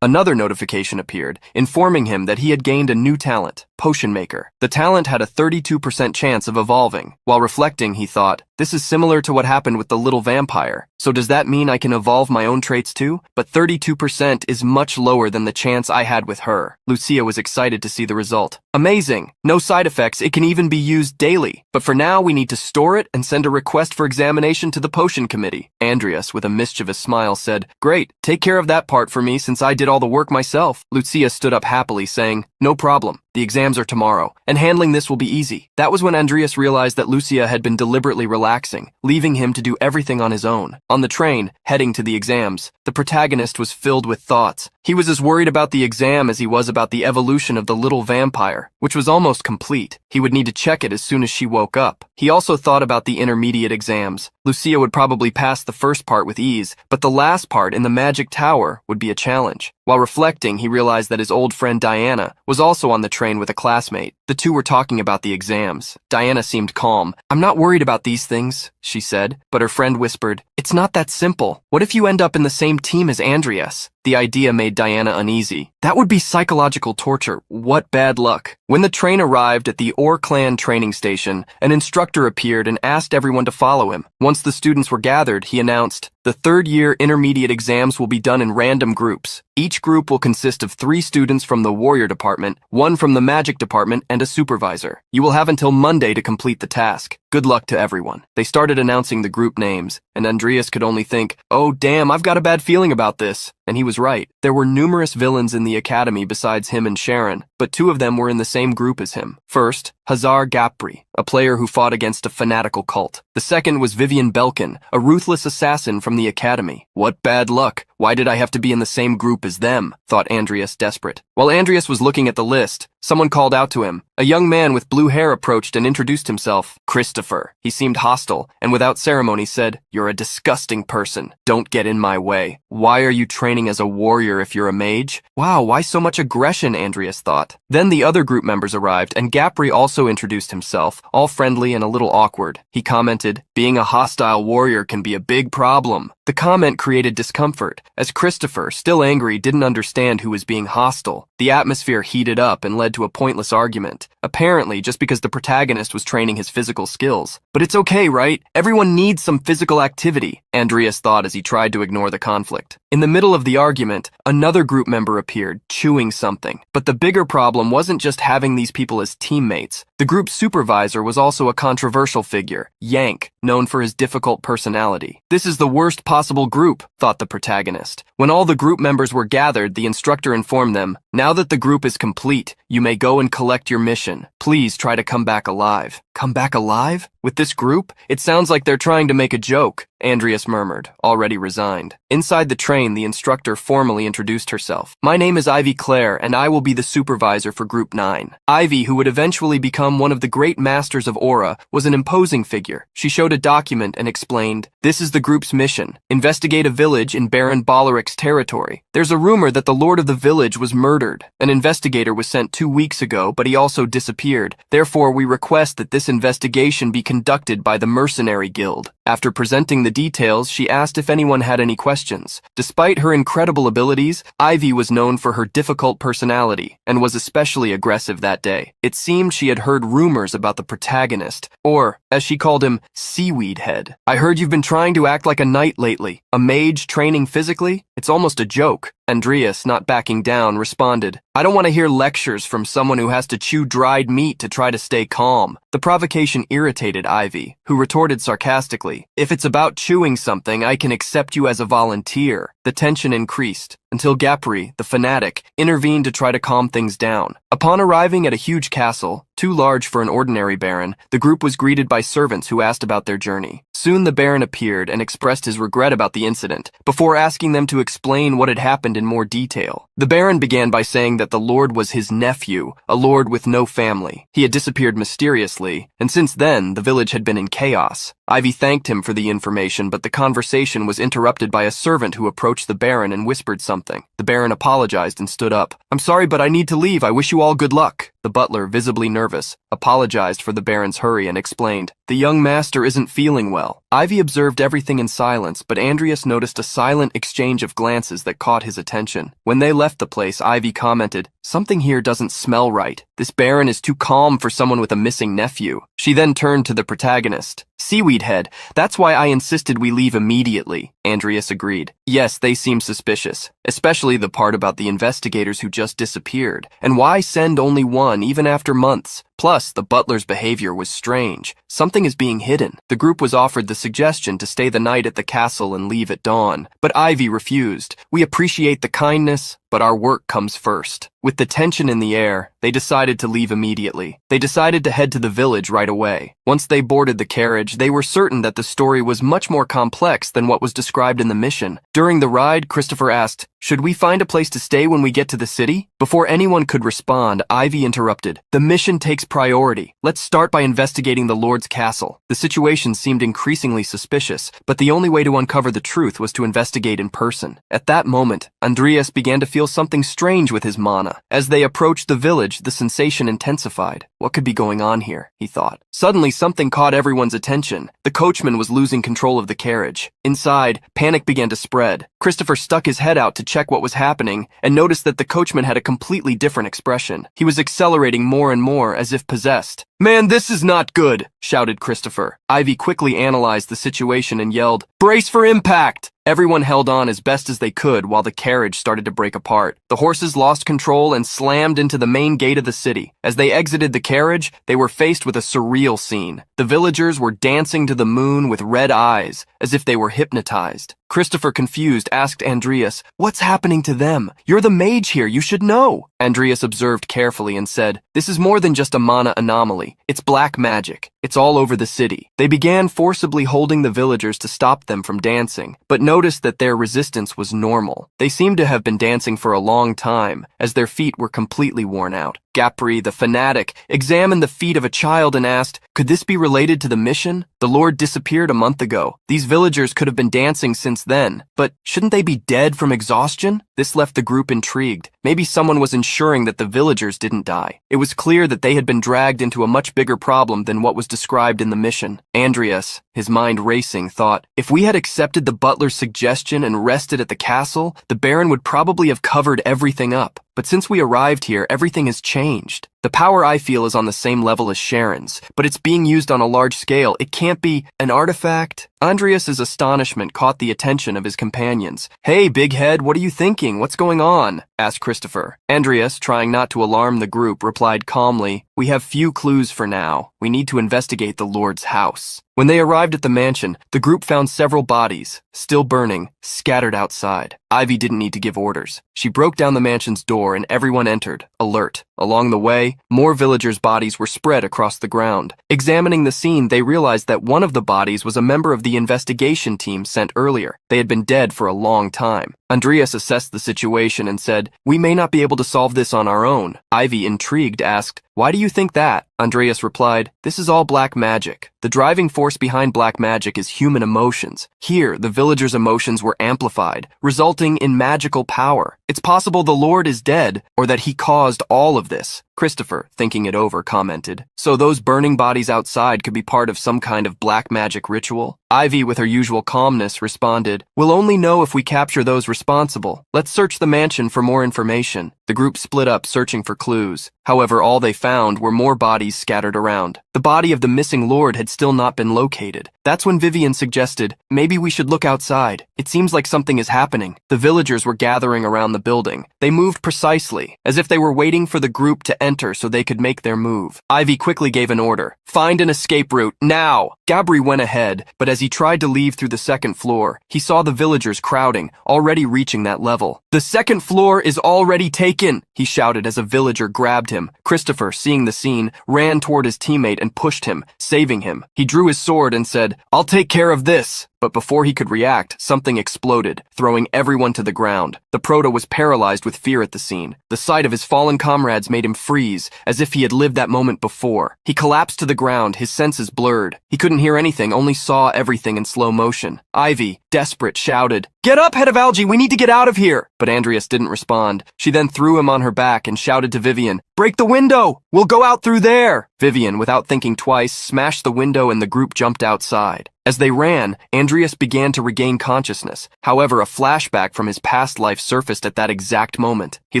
Speaker 1: Another notification appeared, informing him that he had gained a new talent, Potion Maker. The talent had a 32% chance of evolving. While reflecting, he thought, this is similar to what happened with the little vampire. So does that mean I can evolve my own traits too? But 32% is much lower than the chance I had with her. Lucia was excited to see the result. Amazing! No side effects, it can even be used daily. But for now, we need to store it and send a request for examination to the potion committee. Andreas, with a mischievous smile, said, great, take care of that part for me since I did all the work myself. Lucia stood up happily, saying, no problem. The exams are tomorrow, and handling this will be easy. That was when Andreas realized that Lucia had been deliberately relaxing, leaving him to do everything on his own. On the train, heading to the exams, the protagonist was filled with thoughts. He was as worried about the exam as he was about the evolution of the little vampire, which was almost complete. He would need to check it as soon as she woke up. He also thought about the intermediate exams. Lucia would probably pass the first part with ease, but the last part in the magic tower would be a challenge. While reflecting, he realized that his old friend Diana was also on the train with a classmate. The two were talking about the exams. Diana seemed calm. I'm not worried about these things, she said, but her friend whispered, It's not that simple. What if you end up in the same team as Andreas? The idea made Diana uneasy. That would be psychological torture. What bad luck. When the train arrived at the Orc clan training station, an instructor appeared and asked everyone to follow him. Once the students were gathered, he announced, "The third-year intermediate exams will be done in random groups. Each group will consist of 3 students from the warrior department, 1 from the magic department, and a supervisor. You will have until Monday to complete the task. Good luck to everyone." They started announcing the group names, and Andreas could only think, "Oh damn, I've got a bad feeling about this." And he was right. There were numerous villains in the academy besides him and Sharon, but 2 of them were in the same group as him. First, Hazar Gapri, a player who fought against a fanatical cult. The second was Vivien Belkin, a ruthless assassin from the academy. What bad luck. Why did I have to be in the same group as them? Thought Andreas, desperate. While Andreas was looking at the list, someone called out to him. A young man with blue hair approached and introduced himself. Christopher. He seemed hostile, and without ceremony said, "You're a disgusting person. Don't get in my way. Why are you training as a warrior if you're a mage?" Wow, why so much aggression, Andreas thought. Then the other group members arrived, and Gapri also introduced himself, all friendly and a little awkward. He commented, "Being a hostile warrior can be a big problem." The comment created discomfort, as Christopher, still angry, didn't understand who was being hostile. The atmosphere heated up and led to a pointless argument, apparently just because the protagonist was training his physical skills. But it's okay, right? Everyone needs some physical activity, Andreas thought as he tried to ignore the conflict. In the middle of the argument, another group member appeared, chewing something. But the bigger problem wasn't just having these people as teammates. The group's supervisor was also a controversial figure, Yank, known for his difficult personality. This is the worst possible group, thought the protagonist. When all the group members were gathered, the instructor informed them, "Now that the group is complete, you may go and collect your mission. Please try to come back alive." Come back alive? With this group? It sounds like they're trying to make a joke, Andreas murmured, already resigned. Inside the train, the instructor formally introduced herself. "My name is Ivy Clare, and I will be the supervisor for Group 9. Ivy, who would eventually become one of the great masters of Aura, was an imposing figure. She showed a document and explained, "This is the group's mission. Investigate a village in Baron Ballaric's territory. There's a rumor that the lord of the village was murdered. An investigator was sent 2 weeks ago, but he also disappeared. Therefore, we request that this investigation be conducted by the Mercenary Guild." After presenting the details, she asked if anyone had any questions. Despite her incredible abilities, Ivy was known for her difficult personality and was especially aggressive that day. It seemed she had heard rumors about the protagonist, or, as she called him, Seaweed Head. "I heard you've been trying to act like a knight lately. A mage training physically? It's almost a joke." Andreas, not backing down, responded, "I don't want to hear lectures from someone who has to chew dried meat to try to stay calm." The provocation irritated Ivy, who retorted sarcastically, "If it's about chewing something, I can accept you as a volunteer." The tension increased, until Gapri, the fanatic, intervened to try to calm things down. Upon arriving at a huge castle, too large for an ordinary baron, the group was greeted by servants who asked about their journey. Soon the baron appeared and expressed his regret about the incident, before asking them to explain what had happened in more detail. The baron began by saying that the lord was his nephew, a lord with no family. He had disappeared mysteriously, and since then, the village had been in chaos. Ivy thanked him for the information, but the conversation was interrupted by a servant who approached the baron and whispered something. The baron apologized and stood up. "I'm sorry, but I need to leave. I wish you all good luck." The butler, visibly nervous, apologized for the baron's hurry and explained, "The young master isn't feeling well." Ivy observed everything in silence, but Andreas noticed a silent exchange of glances that caught his attention. When they left the place, Ivy commented, "Something here doesn't smell right. This baron is too calm for someone with a missing nephew." She then turned to the protagonist. "Seaweed Head, that's why I insisted we leave immediately," Andreas agreed. "Yes, they seem suspicious, especially the part about the investigators who just disappeared. And why send only one, even after months? Plus, the butler's behavior was strange. Something is being hidden." The group was offered the suggestion to stay the night at the castle and leave at dawn, but Ivy refused. "We appreciate the kindness, but our work comes first." With the tension in the air, they decided to leave immediately. They decided to head to the village right away. Once they boarded the carriage, they were certain that the story was much more complex than what was described in the mission. During the ride, Christopher asked, "Should we find a place to stay when we get to the city?" Before anyone could respond, Ivy interrupted, "The mission takes priority. Let's start by investigating the Lord's castle." The situation seemed increasingly suspicious, but the only way to uncover the truth was to investigate in person. At that moment, Andreas began to feel something strange with his mana. As they approached the village, the sensation intensified. What could be going on here, he thought. Suddenly, something caught everyone's attention. The coachman was losing control of the carriage. Inside, panic began to spread. Christopher stuck his head out to check what was happening and noticed that the coachman had a completely different expression. He was accelerating more and more as if possessed. "Man, this is not good," shouted Christopher. Ivy quickly analyzed the situation and yelled, "Brace for impact!" Everyone held on as best as they could while the carriage started to break apart. The horses lost control and slammed into the main gate of the city. As they exited the carriage, they were faced with a surreal scene. The villagers were dancing to the moon with red eyes, as if they were hypnotized. Christopher, confused, asked Andreas, "What's happening to them? You're the mage here, you should know." Andreas observed carefully and said, "This is more than just a mana anomaly. It's black magic. It's all over the city." They began forcibly holding the villagers to stop them from dancing, but noticed that their resistance was normal. They seemed to have been dancing for a long time, as their feet were completely worn out. Gapri, the fanatic, examined the feet of a child and asked, "Could this be related to the mission? The Lord disappeared a month ago. These villagers could have been dancing since then, but shouldn't they be dead from exhaustion?" This left the group intrigued. Maybe someone was ensuring that the villagers didn't die. It was clear that they had been dragged into a much bigger problem than what was described in the mission. Andreas, his mind racing, thought, if we had accepted the butler's suggestion and rested at the castle, the Baron would probably have covered everything up. But since we arrived here, everything has changed. The power I feel is on the same level as Sharon's, but it's being used on a large scale. It can't be an artifact. Andreas's astonishment caught the attention of his companions. "Hey, big head, what are you thinking? What's going on?" asked Christopher. Andreas, trying not to alarm the group, replied calmly, "We have few clues for now. We need to investigate the Lord's house." When they arrived at the mansion, the group found several bodies, still burning, scattered outside. Ivy didn't need to give orders. She broke down the mansion's door and everyone entered, alert. Along the way, more villagers' bodies were spread across the ground. Examining the scene, they realized that one of the bodies was a member of the investigation team sent earlier. They had been dead for a long time. Andreas assessed the situation and said, "We may not be able to solve this on our own." Ivy, intrigued, asked, "Why do you think that?" Andreas replied, "This is all black magic. The driving force behind black magic is human emotions. Here, the villagers' emotions were amplified, resulting in magical power. It's possible the Lord is dead, or that he caused all of this." Christopher, thinking it over, commented, "So those burning bodies outside could be part of some kind of black magic ritual?" Ivy, with her usual calmness, responded, "We'll only know if we capture those responsible. Let's search the mansion for more information." The group split up, searching for clues. However, all they found were more bodies scattered around. The body of the missing lord had still not been located. That's when Vivien suggested, "Maybe we should look outside. It seems like something is happening." The villagers were gathering around the building. They moved precisely, as if they were waiting for the group to enter so they could make their move. Ivy quickly gave an order. "Find an escape route, now!" Gabri went ahead, but as he tried to leave through the second floor, he saw the villagers crowding, already reaching that level. "The second floor is already taken!" he shouted as a villager grabbed him. Christopher, seeing the scene, ran toward his teammate and pushed him, saving him. He drew his sword and said, "I'll take care of this." But before he could react, something exploded, throwing everyone to the ground. The Proto was paralyzed with fear at the scene. The sight of his fallen comrades made him freeze, as if he had lived that moment before. He collapsed to the ground, his senses blurred. He couldn't hear anything, only saw everything in slow motion. Ivy, desperate, shouted, "Get up, Head of Algae, we need to get out of here!" But Andreas didn't respond. She then threw him on her back and shouted to Vivien, "Break the window! We'll go out through there!" Vivien, without thinking twice, smashed the window and the group jumped outside. As they ran, Andreas began to regain consciousness. However, a flashback from his past life surfaced at that exact moment. He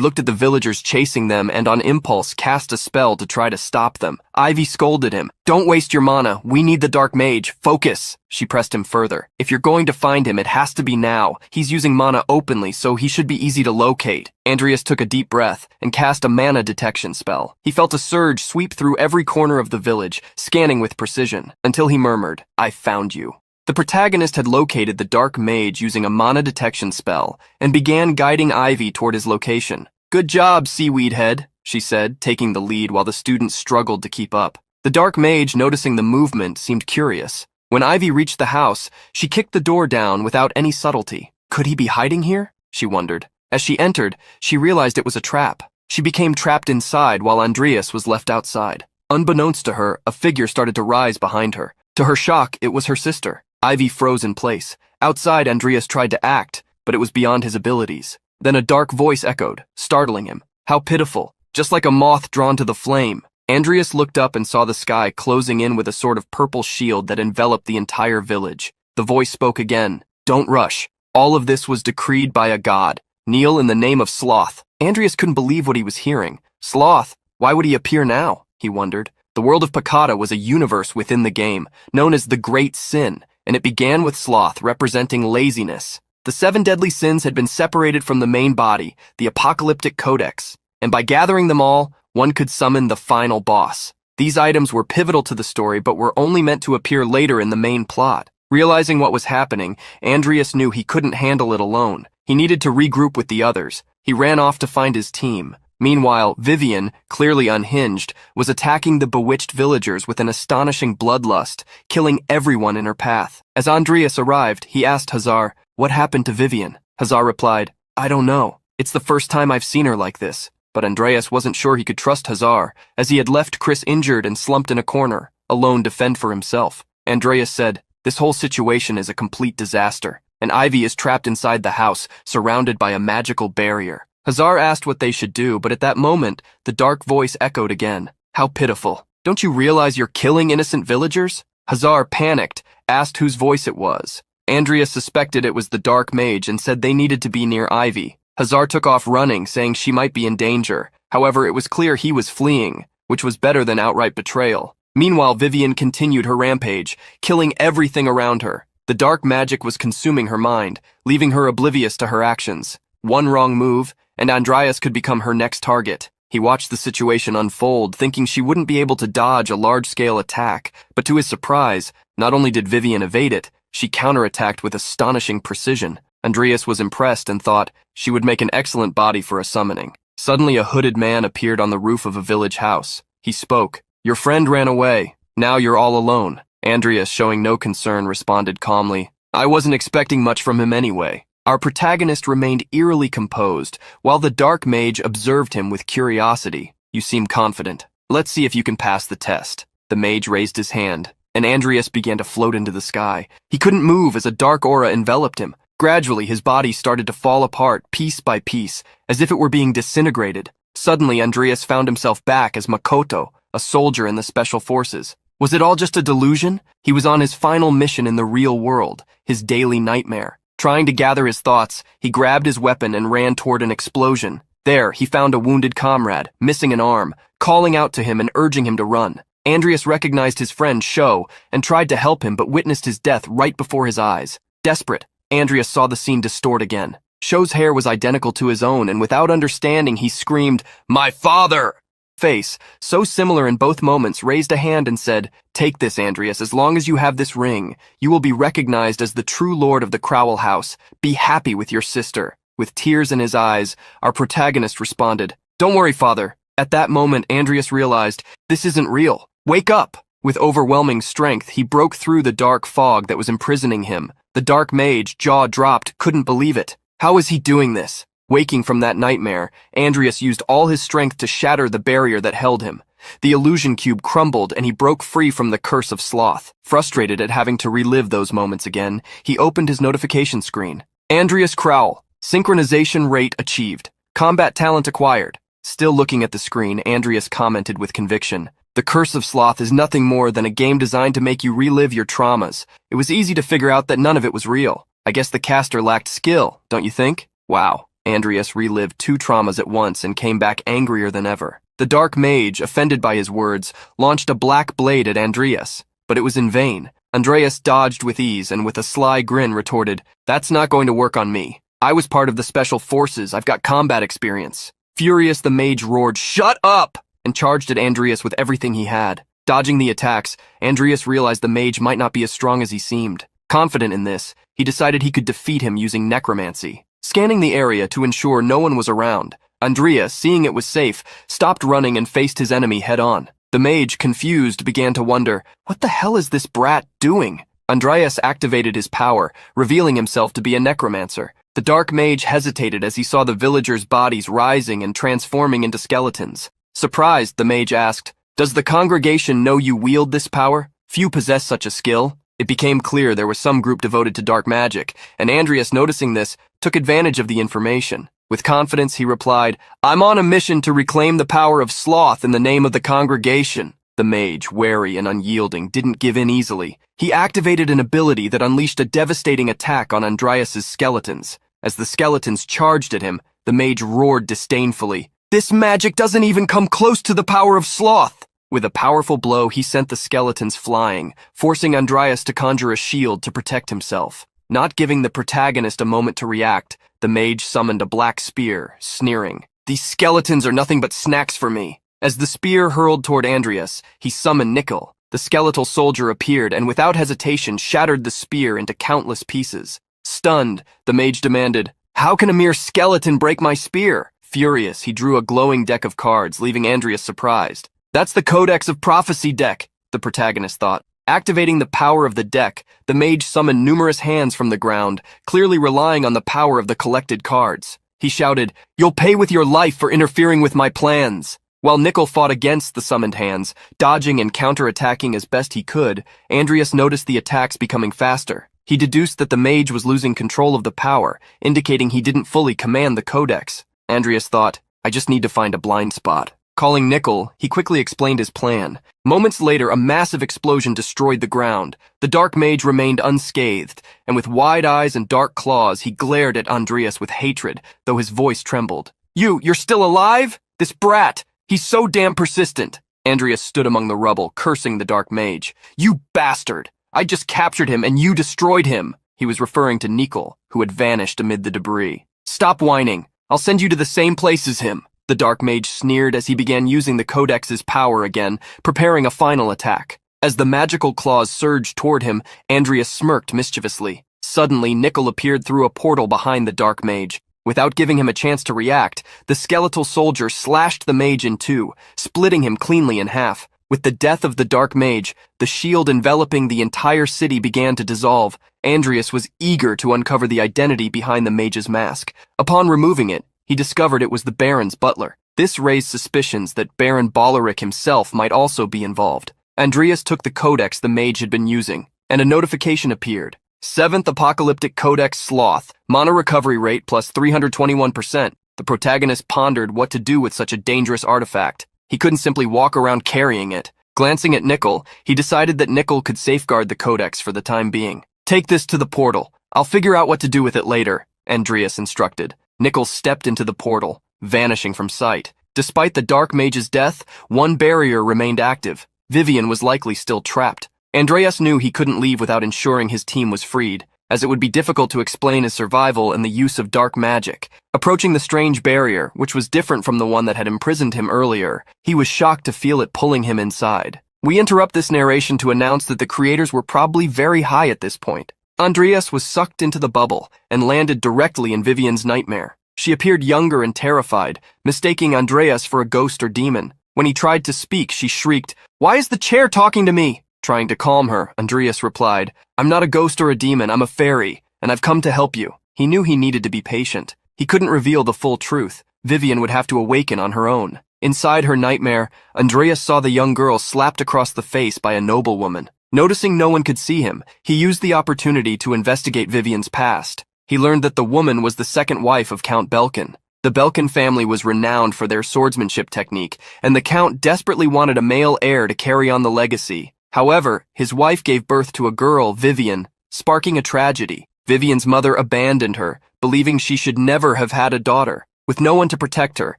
Speaker 1: looked at the villagers chasing them and on impulse cast a spell to try to stop them. Ivy scolded him, "Don't waste your mana. We need the Dark Mage. Focus!" She pressed him further. "If you're going to find him, it has to be now. He's using mana openly, so he should be easy to locate." Andreas took a deep breath and cast a mana detection spell. He felt a surge sweep through every corner of the village, scanning with precision, until he murmured, "I found you." The protagonist had located the Dark Mage using a mana detection spell and began guiding Ivy toward his location. "Good job, Seaweed Head," she said, taking the lead while the students struggled to keep up. The Dark Mage, noticing the movement, seemed curious. When Ivy reached the house, she kicked the door down without any subtlety. Could he be hiding here? She wondered. As she entered, she realized it was a trap. She became trapped inside while Andreas was left outside. Unbeknownst to her, a figure started to rise behind her. To her shock, it was her sister. Ivy froze in place. Outside, Andreas tried to act, but it was beyond his abilities. Then a dark voice echoed, startling him. How pitiful. Just like a moth drawn to the flame. Andreas looked up and saw the sky closing in with a sort of purple shield that enveloped the entire village. The voice spoke again. Don't rush. All of this was decreed by a god. Kneel in the name of Sloth. Andreas couldn't believe what he was hearing. Sloth? Why would he appear now? He wondered. The world of Contato was a universe within the game, known as the Great Sin, and it began with Sloth, representing laziness. The 7 deadly sins had been separated from the main body, the apocalyptic codex, and by gathering them all, one could summon the final boss. These items were pivotal to the story, but were only meant to appear later in the main plot. Realizing what was happening, Andreas knew he couldn't handle it alone. He needed to regroup with the others. He ran off to find his team. Meanwhile, Vivien, clearly unhinged, was attacking the bewitched villagers with an astonishing bloodlust, killing everyone in her path. As Andreas arrived, he asked Hazar, "What happened to Vivien?" Hazar replied, "I don't know. It's the first time I've seen her like this." But Andreas wasn't sure he could trust Hazar, as he had left Chris injured and slumped in a corner, alone to fend for himself. Andreas said, "This whole situation is a complete disaster, and Ivy is trapped inside the house, surrounded by a magical barrier." Hazar asked what they should do, but at that moment, the dark voice echoed again. "How pitiful. Don't you realize you're killing innocent villagers?" Hazar, panicked, asked whose voice it was. Andreas suspected it was the dark mage and said they needed to be near Ivy. Hazar took off running, saying she might be in danger. However, it was clear he was fleeing, which was better than outright betrayal. Meanwhile, Vivien continued her rampage, killing everything around her. The dark magic was consuming her mind, leaving her oblivious to her actions. One wrong move, and Andreas could become her next target. He watched the situation unfold, thinking she wouldn't be able to dodge a large-scale attack, but to his surprise, not only did Vivien evade it, she counterattacked with astonishing precision. Andreas was impressed and thought she would make an excellent body for a summoning. Suddenly a hooded man appeared on the roof of a village house. He spoke. "Your friend ran away. Now you're all alone." Andreas, showing no concern, responded calmly, "I wasn't expecting much from him anyway." Our protagonist remained eerily composed, while the dark mage observed him with curiosity. "You seem confident. Let's see if you can pass the test." The mage raised his hand, and Andreas began to float into the sky. He couldn't move as a dark aura enveloped him. Gradually, his body started to fall apart piece by piece, as if it were being disintegrated. Suddenly, Andreas found himself back as Makoto, a soldier in the special forces. Was it all just a delusion? He was on his final mission in the real world, his daily nightmare. Trying to gather his thoughts, he grabbed his weapon and ran toward an explosion. There, he found a wounded comrade, missing an arm, calling out to him and urging him to run. Andreas recognized his friend Sho and tried to help him but witnessed his death right before his eyes. Desperate, Andreas saw the scene distort again. Sho's hair was identical to his own, and without understanding, he screamed, "My father!" Face, so similar in both moments, raised a hand and said, "Take this, Andreas. As long as you have this ring, you will be recognized as the true lord of the Crowell House. Be happy with your sister." With tears in his eyes, our protagonist responded, "Don't worry, father." At that moment, Andreas realized, this isn't real. Wake up! With overwhelming strength, he broke through the dark fog that was imprisoning him. The dark mage, jaw dropped, couldn't believe it. How was he doing this? Waking from that nightmare, Andreas used all his strength to shatter the barrier that held him. The illusion cube crumbled and he broke free from the Curse of Sloth. Frustrated at having to relive those moments again, he opened his notification screen. Andreas Crowell. Synchronization rate achieved. Combat talent acquired. Still looking at the screen, Andreas commented with conviction. The Curse of Sloth is nothing more than a game designed to make you relive your traumas. It was easy to figure out that none of it was real. I guess the caster lacked skill, don't you think? Wow. Andreas relived 2 traumas at once and came back angrier than ever. The dark mage, offended by his words, launched a black blade at Andreas, but it was in vain. Andreas dodged with ease and with a sly grin retorted, "That's not going to work on me. I was part of the special forces. I've got combat experience." Furious, the mage roared, "Shut up!" and charged at Andreas with everything he had. Dodging the attacks, Andreas realized the mage might not be as strong as he seemed. Confident in this, he decided he could defeat him using necromancy. Scanning the area to ensure no one was around, Andreas, seeing it was safe, stopped running and faced his enemy head-on. The mage, confused, began to wonder, what the hell is this brat doing? Andreas activated his power, revealing himself to be a necromancer. The dark mage hesitated as he saw the villagers' bodies rising and transforming into skeletons. Surprised, the mage asked, "Does the congregation know you wield this power? Few possess such a skill." It became clear there was some group devoted to dark magic, and Andreas, noticing this, took advantage of the information. With confidence, he replied, "I'm on a mission to reclaim the power of sloth in the name of the congregation." The mage, wary and unyielding, didn't give in easily. He activated an ability that unleashed a devastating attack on Andreas's skeletons. As the skeletons charged at him, the mage roared disdainfully, "This magic doesn't even come close to the power of sloth!" With a powerful blow, he sent the skeletons flying, forcing Andreas to conjure a shield to protect himself. Not giving the protagonist a moment to react, the mage summoned a black spear, sneering, "These skeletons are nothing but snacks for me." As the spear hurled toward Andreas, he summoned Nickel. The skeletal soldier appeared and without hesitation shattered the spear into countless pieces. Stunned, the mage demanded, "How can a mere skeleton break my spear?" Furious, he drew a glowing deck of cards, leaving Andreas surprised. "That's the Codex of Prophecy deck," the protagonist thought. Activating the power of the deck, the mage summoned numerous hands from the ground, clearly relying on the power of the collected cards. He shouted, "You'll pay with your life for interfering with my plans." While Nickel fought against the summoned hands, dodging and counterattacking as best he could, Andreas noticed the attacks becoming faster. He deduced that the mage was losing control of the power, indicating he didn't fully command the codex. Andreas thought, "I just need to find a blind spot." Calling Nickel, he quickly explained his plan. Moments later, a massive explosion destroyed the ground. The dark mage remained unscathed, and with wide eyes and dark claws, he glared at Andreas with hatred, though his voice trembled. You're still alive? This brat! He's so damn persistent." Andreas stood among the rubble, cursing the dark mage. "You bastard! I just captured him and you destroyed him." He was referring to Nickel, who had vanished amid the debris. "Stop whining. I'll send you to the same place as him." The dark mage sneered as he began using the codex's power again, preparing a final attack. As the magical claws surged toward him, Andreas smirked mischievously. Suddenly, Nickel appeared through a portal behind the dark mage. Without giving him a chance to react, the skeletal soldier slashed the mage in two, splitting him cleanly in half. With the death of the dark mage, the shield enveloping the entire city began to dissolve. Andreas was eager to uncover the identity behind the mage's mask. Upon removing it, he discovered it was the Baron's butler. This raised suspicions that Baron Balleric himself might also be involved. Andreas took the codex the mage had been using, and a notification appeared. 7th Apocalyptic Codex Sloth, mana recovery rate plus 321%. The protagonist pondered what to do with such a dangerous artifact. He couldn't simply walk around carrying it. Glancing at Nickel, he decided that Nickel could safeguard the codex for the time being. "Take this to the portal. I'll figure out what to do with it later," Andreas instructed. Nickel stepped into the portal, vanishing from sight. Despite the dark mage's death, one barrier remained active. Vivien was likely still trapped. Andreas knew he couldn't leave without ensuring his team was freed, as it would be difficult to explain his survival and the use of dark magic. Approaching the strange barrier, which was different from the one that had imprisoned him earlier, he was shocked to feel it pulling him inside. We interrupt this narration to announce that the creators were probably very high at this point. Andreas was sucked into the bubble and landed directly in Vivien's nightmare. She appeared younger and terrified, mistaking Andreas for a ghost or demon. When he tried to speak, she shrieked, "Why is the chair talking to me?" Trying to calm her, Andreas replied, "I'm not a ghost or a demon, I'm a fairy, and I've come to help you." He knew he needed to be patient. He couldn't reveal the full truth. Vivien would have to awaken on her own. Inside her nightmare, Andreas saw the young girl slapped across the face by a noblewoman. Noticing no one could see him, he used the opportunity to investigate Vivien's past. He learned that the woman was the second wife of Count Belkin. The Belkin family was renowned for their swordsmanship technique, and the Count desperately wanted a male heir to carry on the legacy. However, his wife gave birth to a girl, Vivien, sparking a tragedy. Vivien's mother abandoned her, believing she should never have had a daughter. With no one to protect her,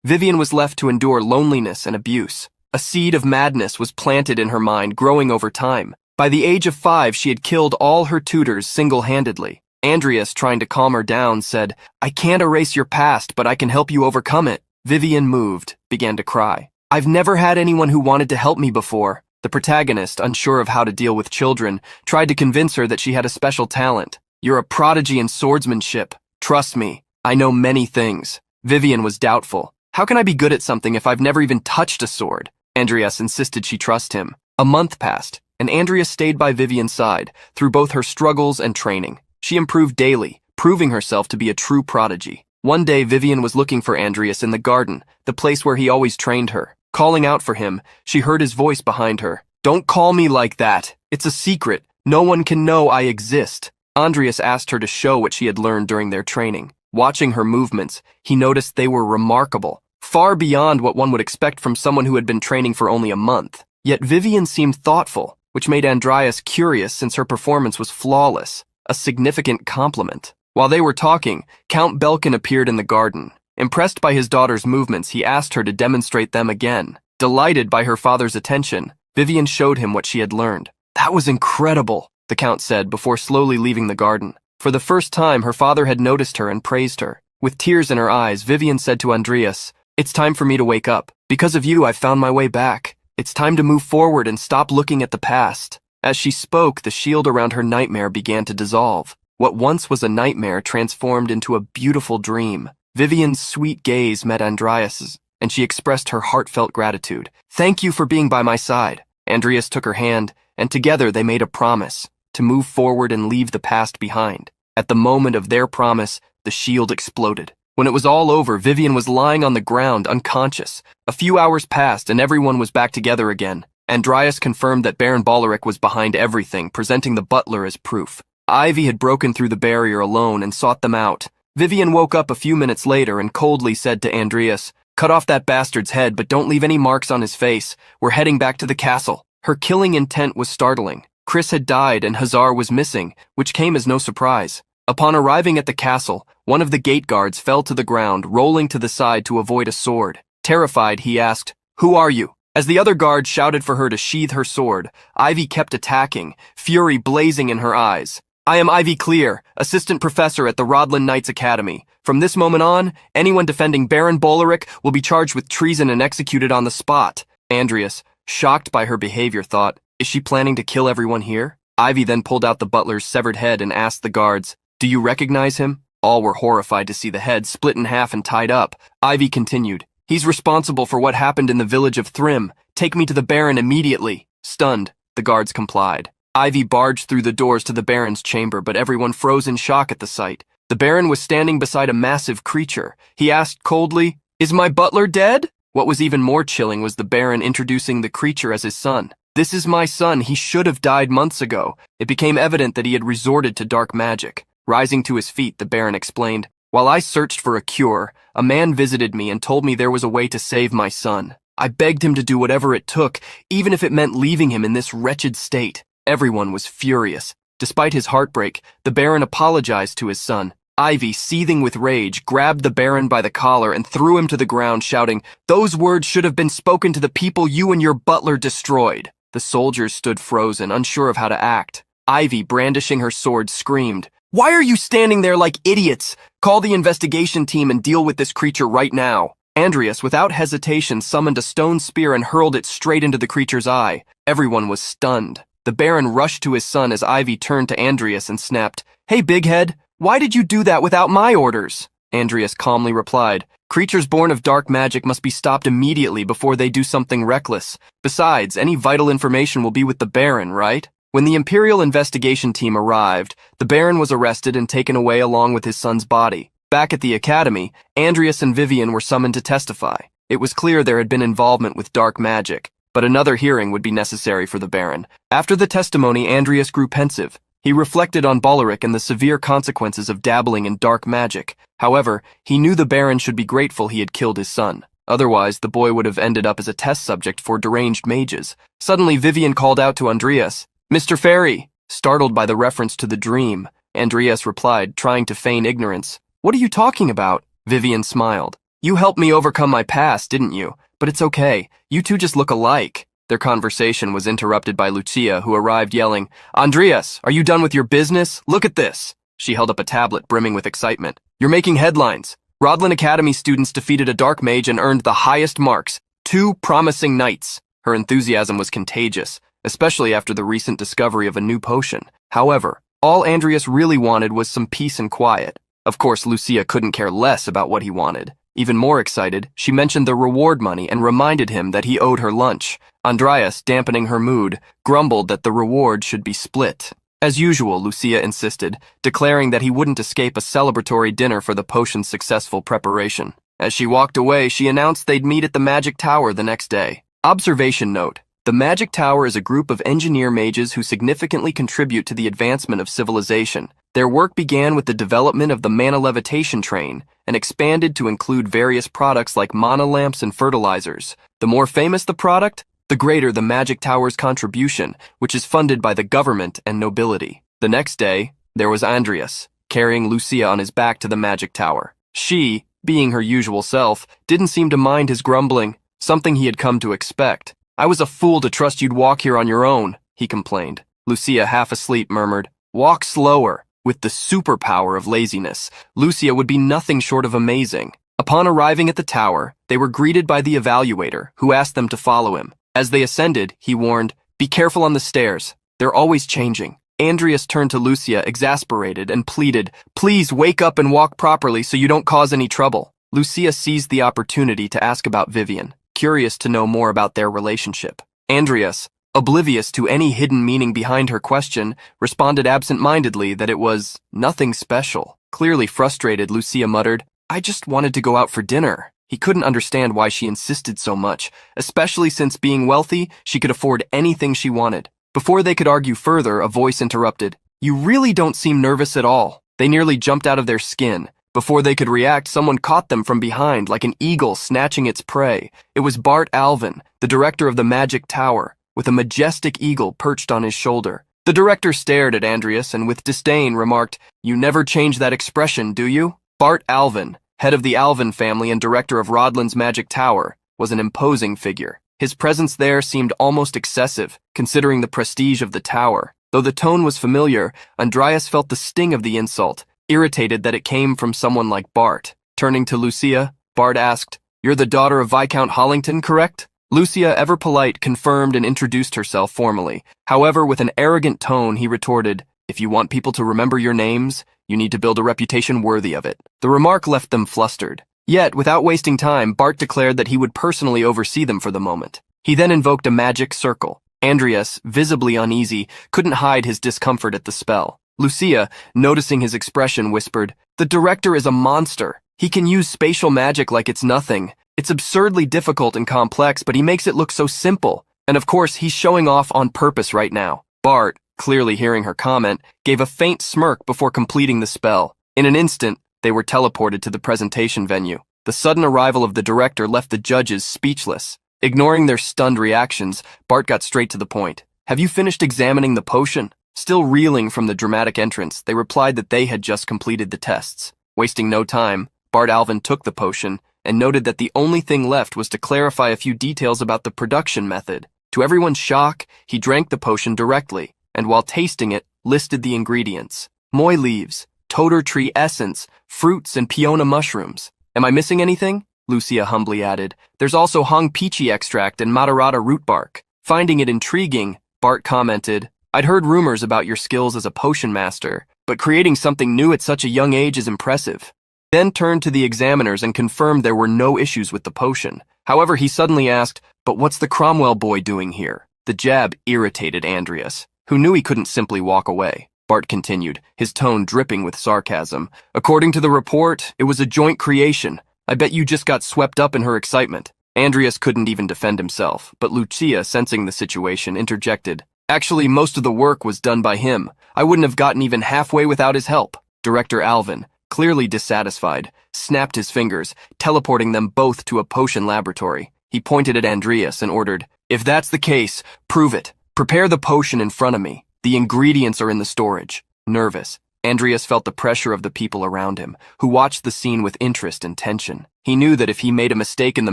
Speaker 1: Vivien was left to endure loneliness and abuse. A seed of madness was planted in her mind, growing over time. By the age of 5, she had killed all her tutors single-handedly. Andreas, trying to calm her down, said, "I can't erase your past, but I can help you overcome it." Vivien, moved, began to cry. "I've never had anyone who wanted to help me before." The protagonist, unsure of how to deal with children, tried to convince her that she had a special talent. "You're a prodigy in swordsmanship. Trust me, I know many things." Vivien was doubtful. "How can I be good at something if I've never even touched a sword?" Andreas insisted she trust him. A month passed, and Andreas stayed by Vivien's side through both her struggles and training. She improved daily, proving herself to be a true prodigy. One day, Vivien was looking for Andreas in the garden, the place where he always trained her. Calling out for him, she heard his voice behind her. "Don't call me like that. It's a secret. No one can know I exist." Andreas asked her to show what she had learned during their training. Watching her movements, he noticed they were remarkable, far beyond what one would expect from someone who had been training for only a month. Yet Vivien seemed thoughtful, which made Andreas curious since her performance was flawless, a significant compliment. While they were talking, Count Belkin appeared in the garden. Impressed by his daughter's movements, he asked her to demonstrate them again. Delighted by her father's attention, Vivien showed him what she had learned. "That was incredible," the Count said before slowly leaving the garden. For the first time, her father had noticed her and praised her. With tears in her eyes, Vivien said to Andreas, "It's time for me to wake up. Because of you, I've found my way back. It's time to move forward and stop looking at the past." As she spoke, the shield around her nightmare began to dissolve. What once was a nightmare transformed into a beautiful dream. Vivien's sweet gaze met Andreas's, and she expressed her heartfelt gratitude. "Thank you for being by my side." Andreas took her hand, and together they made a promise to move forward and leave the past behind. At the moment of their promise, the shield exploded. When it was all over, Vivien was lying on the ground, unconscious. A few hours passed, and everyone was back together again. Andreas confirmed that Baron Boleric was behind everything, presenting the butler as proof. Ivy had broken through the barrier alone and sought them out. Vivien woke up a few minutes later and coldly said to Andreas, "Cut off that bastard's head, but don't leave any marks on his face. We're heading back to the castle." Her killing intent was startling. Chris had died and Hazar was missing, which came as no surprise. Upon arriving at the castle, one of the gate guards fell to the ground, rolling to the side to avoid a sword. Terrified, he asked, "Who are you?" As the other guard shouted for her to sheathe her sword, Ivy kept attacking, fury blazing in her eyes. "I am Ivy Clear, assistant professor at the Rodland Knights Academy. From this moment on, anyone defending Baron Boleric will be charged with treason and executed on the spot." Andreas, shocked by her behavior, thought, "Is she planning to kill everyone here?" Ivy then pulled out the butler's severed head and asked the guards, "Do you recognize him?" All were horrified to see the head split in half and tied up. Ivy continued, "He's responsible for what happened in the village of Thrym. Take me to the Baron immediately." Stunned, the guards complied. Ivy barged through the doors to the Baron's chamber, but everyone froze in shock at the sight. The Baron was standing beside a massive creature. He asked coldly, "Is my butler dead?" What was even more chilling was the Baron introducing the creature as his son. "This is my son. He should have died months ago." It became evident that he had resorted to dark magic. Rising to his feet, the Baron explained, "While I searched for a cure, a man visited me and told me there was a way to save my son. I begged him to do whatever it took, even if it meant leaving him in this wretched state." Everyone was furious. Despite his heartbreak, the Baron apologized to his son. Ivy, seething with rage, grabbed the Baron by the collar and threw him to the ground, shouting, "Those words should have been spoken to the people you and your butler destroyed." The soldiers stood frozen, unsure of how to act. Ivy, brandishing her sword, screamed, "Why are you standing there like idiots? Call the investigation team and deal with this creature right now." Andreas, without hesitation, summoned a stone spear and hurled it straight into the creature's eye. Everyone was stunned. The Baron rushed to his son as Ivy turned to Andreas and snapped, "Hey, big head, why did you do that without my orders?" Andreas calmly replied, "Creatures born of dark magic must be stopped immediately before they do something reckless. Besides, any vital information will be with the Baron, right?" When the Imperial investigation team arrived, the Baron was arrested and taken away along with his son's body. Back at the academy, Andreas and Vivien were summoned to testify. It was clear there had been involvement with dark magic, but another hearing would be necessary for the Baron. After the testimony, Andreas grew pensive. He reflected on Boleric and the severe consequences of dabbling in dark magic. However, he knew the Baron should be grateful he had killed his son. Otherwise, the boy would have ended up as a test subject for deranged mages. Suddenly, Vivien called out to Andreas, "Mr. Fairy!" Startled by the reference to the dream, Andreas replied, trying to feign ignorance, "What are you talking about?" Vivien smiled. "You helped me overcome my past, didn't you? But it's okay. You two just look alike." Their conversation was interrupted by Lucia, who arrived yelling, "Andreas, are you done with your business? Look at this." She held up a tablet brimming with excitement. "You're making headlines. Rodland Academy students defeated a dark mage and earned the highest marks. 2 promising knights." Her enthusiasm was contagious, especially after the recent discovery of a new potion. However, all Andreas really wanted was some peace and quiet. Of course, Lucia couldn't care less about what he wanted. Even more excited, she mentioned the reward money and reminded him that he owed her lunch. Andreas, dampening her mood, grumbled that the reward should be split. As usual, Lucia insisted, declaring that he wouldn't escape a celebratory dinner for the potion's successful preparation. As she walked away, she announced they'd meet at the Magic Tower the next day. Observation note: The Magic Tower is a group of engineer mages who significantly contribute to the advancement of civilization. Their work began with the development of the mana levitation train and expanded to include various products like mana lamps and fertilizers. The more famous the product, the greater the Magic Tower's contribution, which is funded by the government and nobility. The next day, there was Andreas, carrying Lucia on his back to the Magic Tower. She, being her usual self, didn't seem to mind his grumbling, something he had come to expect. "I was a fool to trust you'd walk here on your own," he complained. Lucia, half asleep, murmured, "Walk slower." With the superpower of laziness, Lucia would be nothing short of amazing. Upon arriving at the tower, they were greeted by the evaluator, who asked them to follow him. As they ascended, he warned, "Be careful on the stairs. They're always changing." Andreas turned to Lucia, exasperated, and pleaded, "Please wake up and walk properly so you don't cause any trouble." Lucia seized the opportunity to ask about Vivien, curious to know more about their relationship. Andreas, oblivious to any hidden meaning behind her question, responded absent-mindedly that it was nothing special. Clearly frustrated, Lucia muttered, "I just wanted to go out for dinner." He couldn't understand why she insisted so much, especially since being wealthy, she could afford anything she wanted. Before they could argue further, a voice interrupted. "You really don't seem nervous at all." They nearly jumped out of their skin. Before they could react, someone caught them from behind like an eagle snatching its prey. It was Bart Alvin, the director of the Magic Tower, with a majestic eagle perched on his shoulder. The director stared at Andreas and with disdain remarked, "You never change that expression, do you?" Bart Alvin, head of the Alvin family and director of Rodland's Magic Tower, was an imposing figure. His presence there seemed almost excessive, considering the prestige of the tower. Though the tone was familiar, Andreas felt the sting of the insult, irritated that it came from someone like Bart. Turning to Lucia, Bart asked, "You're the daughter of Viscount Hollington, correct?" Lucia, ever polite, confirmed and introduced herself formally. However, with an arrogant tone, he retorted, "If you want people to remember your names, you need to build a reputation worthy of it." The remark left them flustered. Yet, without wasting time, Bart declared that he would personally oversee them for the moment. He then invoked a magic circle. Andreas, visibly uneasy, couldn't hide his discomfort at the spell. Lucia, noticing his expression, whispered, "The director is a monster. He can use spatial magic like it's nothing. It's absurdly difficult and complex, but he makes it look so simple. And of course, he's showing off on purpose right now." Bart, clearly hearing her comment, gave a faint smirk before completing the spell. In an instant, they were teleported to the presentation venue. The sudden arrival of the director left the judges speechless. Ignoring their stunned reactions, Bart got straight to the point. "Have you finished examining the potion?" Still reeling from the dramatic entrance, they replied that they had just completed the tests. Wasting no time, Bart Alvin took the potion and noted that the only thing left was to clarify a few details about the production method. To everyone's shock, he drank the potion directly, and while tasting it, listed the ingredients. Moi leaves, toter tree essence, fruits, and peona mushrooms. "Am I missing anything?" Lucia humbly added. "There's also hong peachy extract and matarata root bark." Finding it intriguing, Bart commented, "I'd heard rumors about your skills as a potion master, but creating something new at such a young age is impressive." Then turned to the examiners and confirmed there were no issues with the potion. However, he suddenly asked, "But what's the Cromwell boy doing here?" The jab irritated Andreas, who knew he couldn't simply walk away. Bart continued, his tone dripping with sarcasm. "According to the report, it was a joint creation. I bet you just got swept up in her excitement." Andreas couldn't even defend himself, but Lucia, sensing the situation, interjected, "Actually, most of the work was done by him. I wouldn't have gotten even halfway without his help." Director Alvin, clearly dissatisfied, snapped his fingers, teleporting them both to a potion laboratory. He pointed at Andreas and ordered, "If that's the case, prove it. Prepare the potion in front of me. The ingredients are in the storage." Nervous, Andreas felt the pressure of the people around him, who watched the scene with interest and tension. He knew that if he made a mistake in the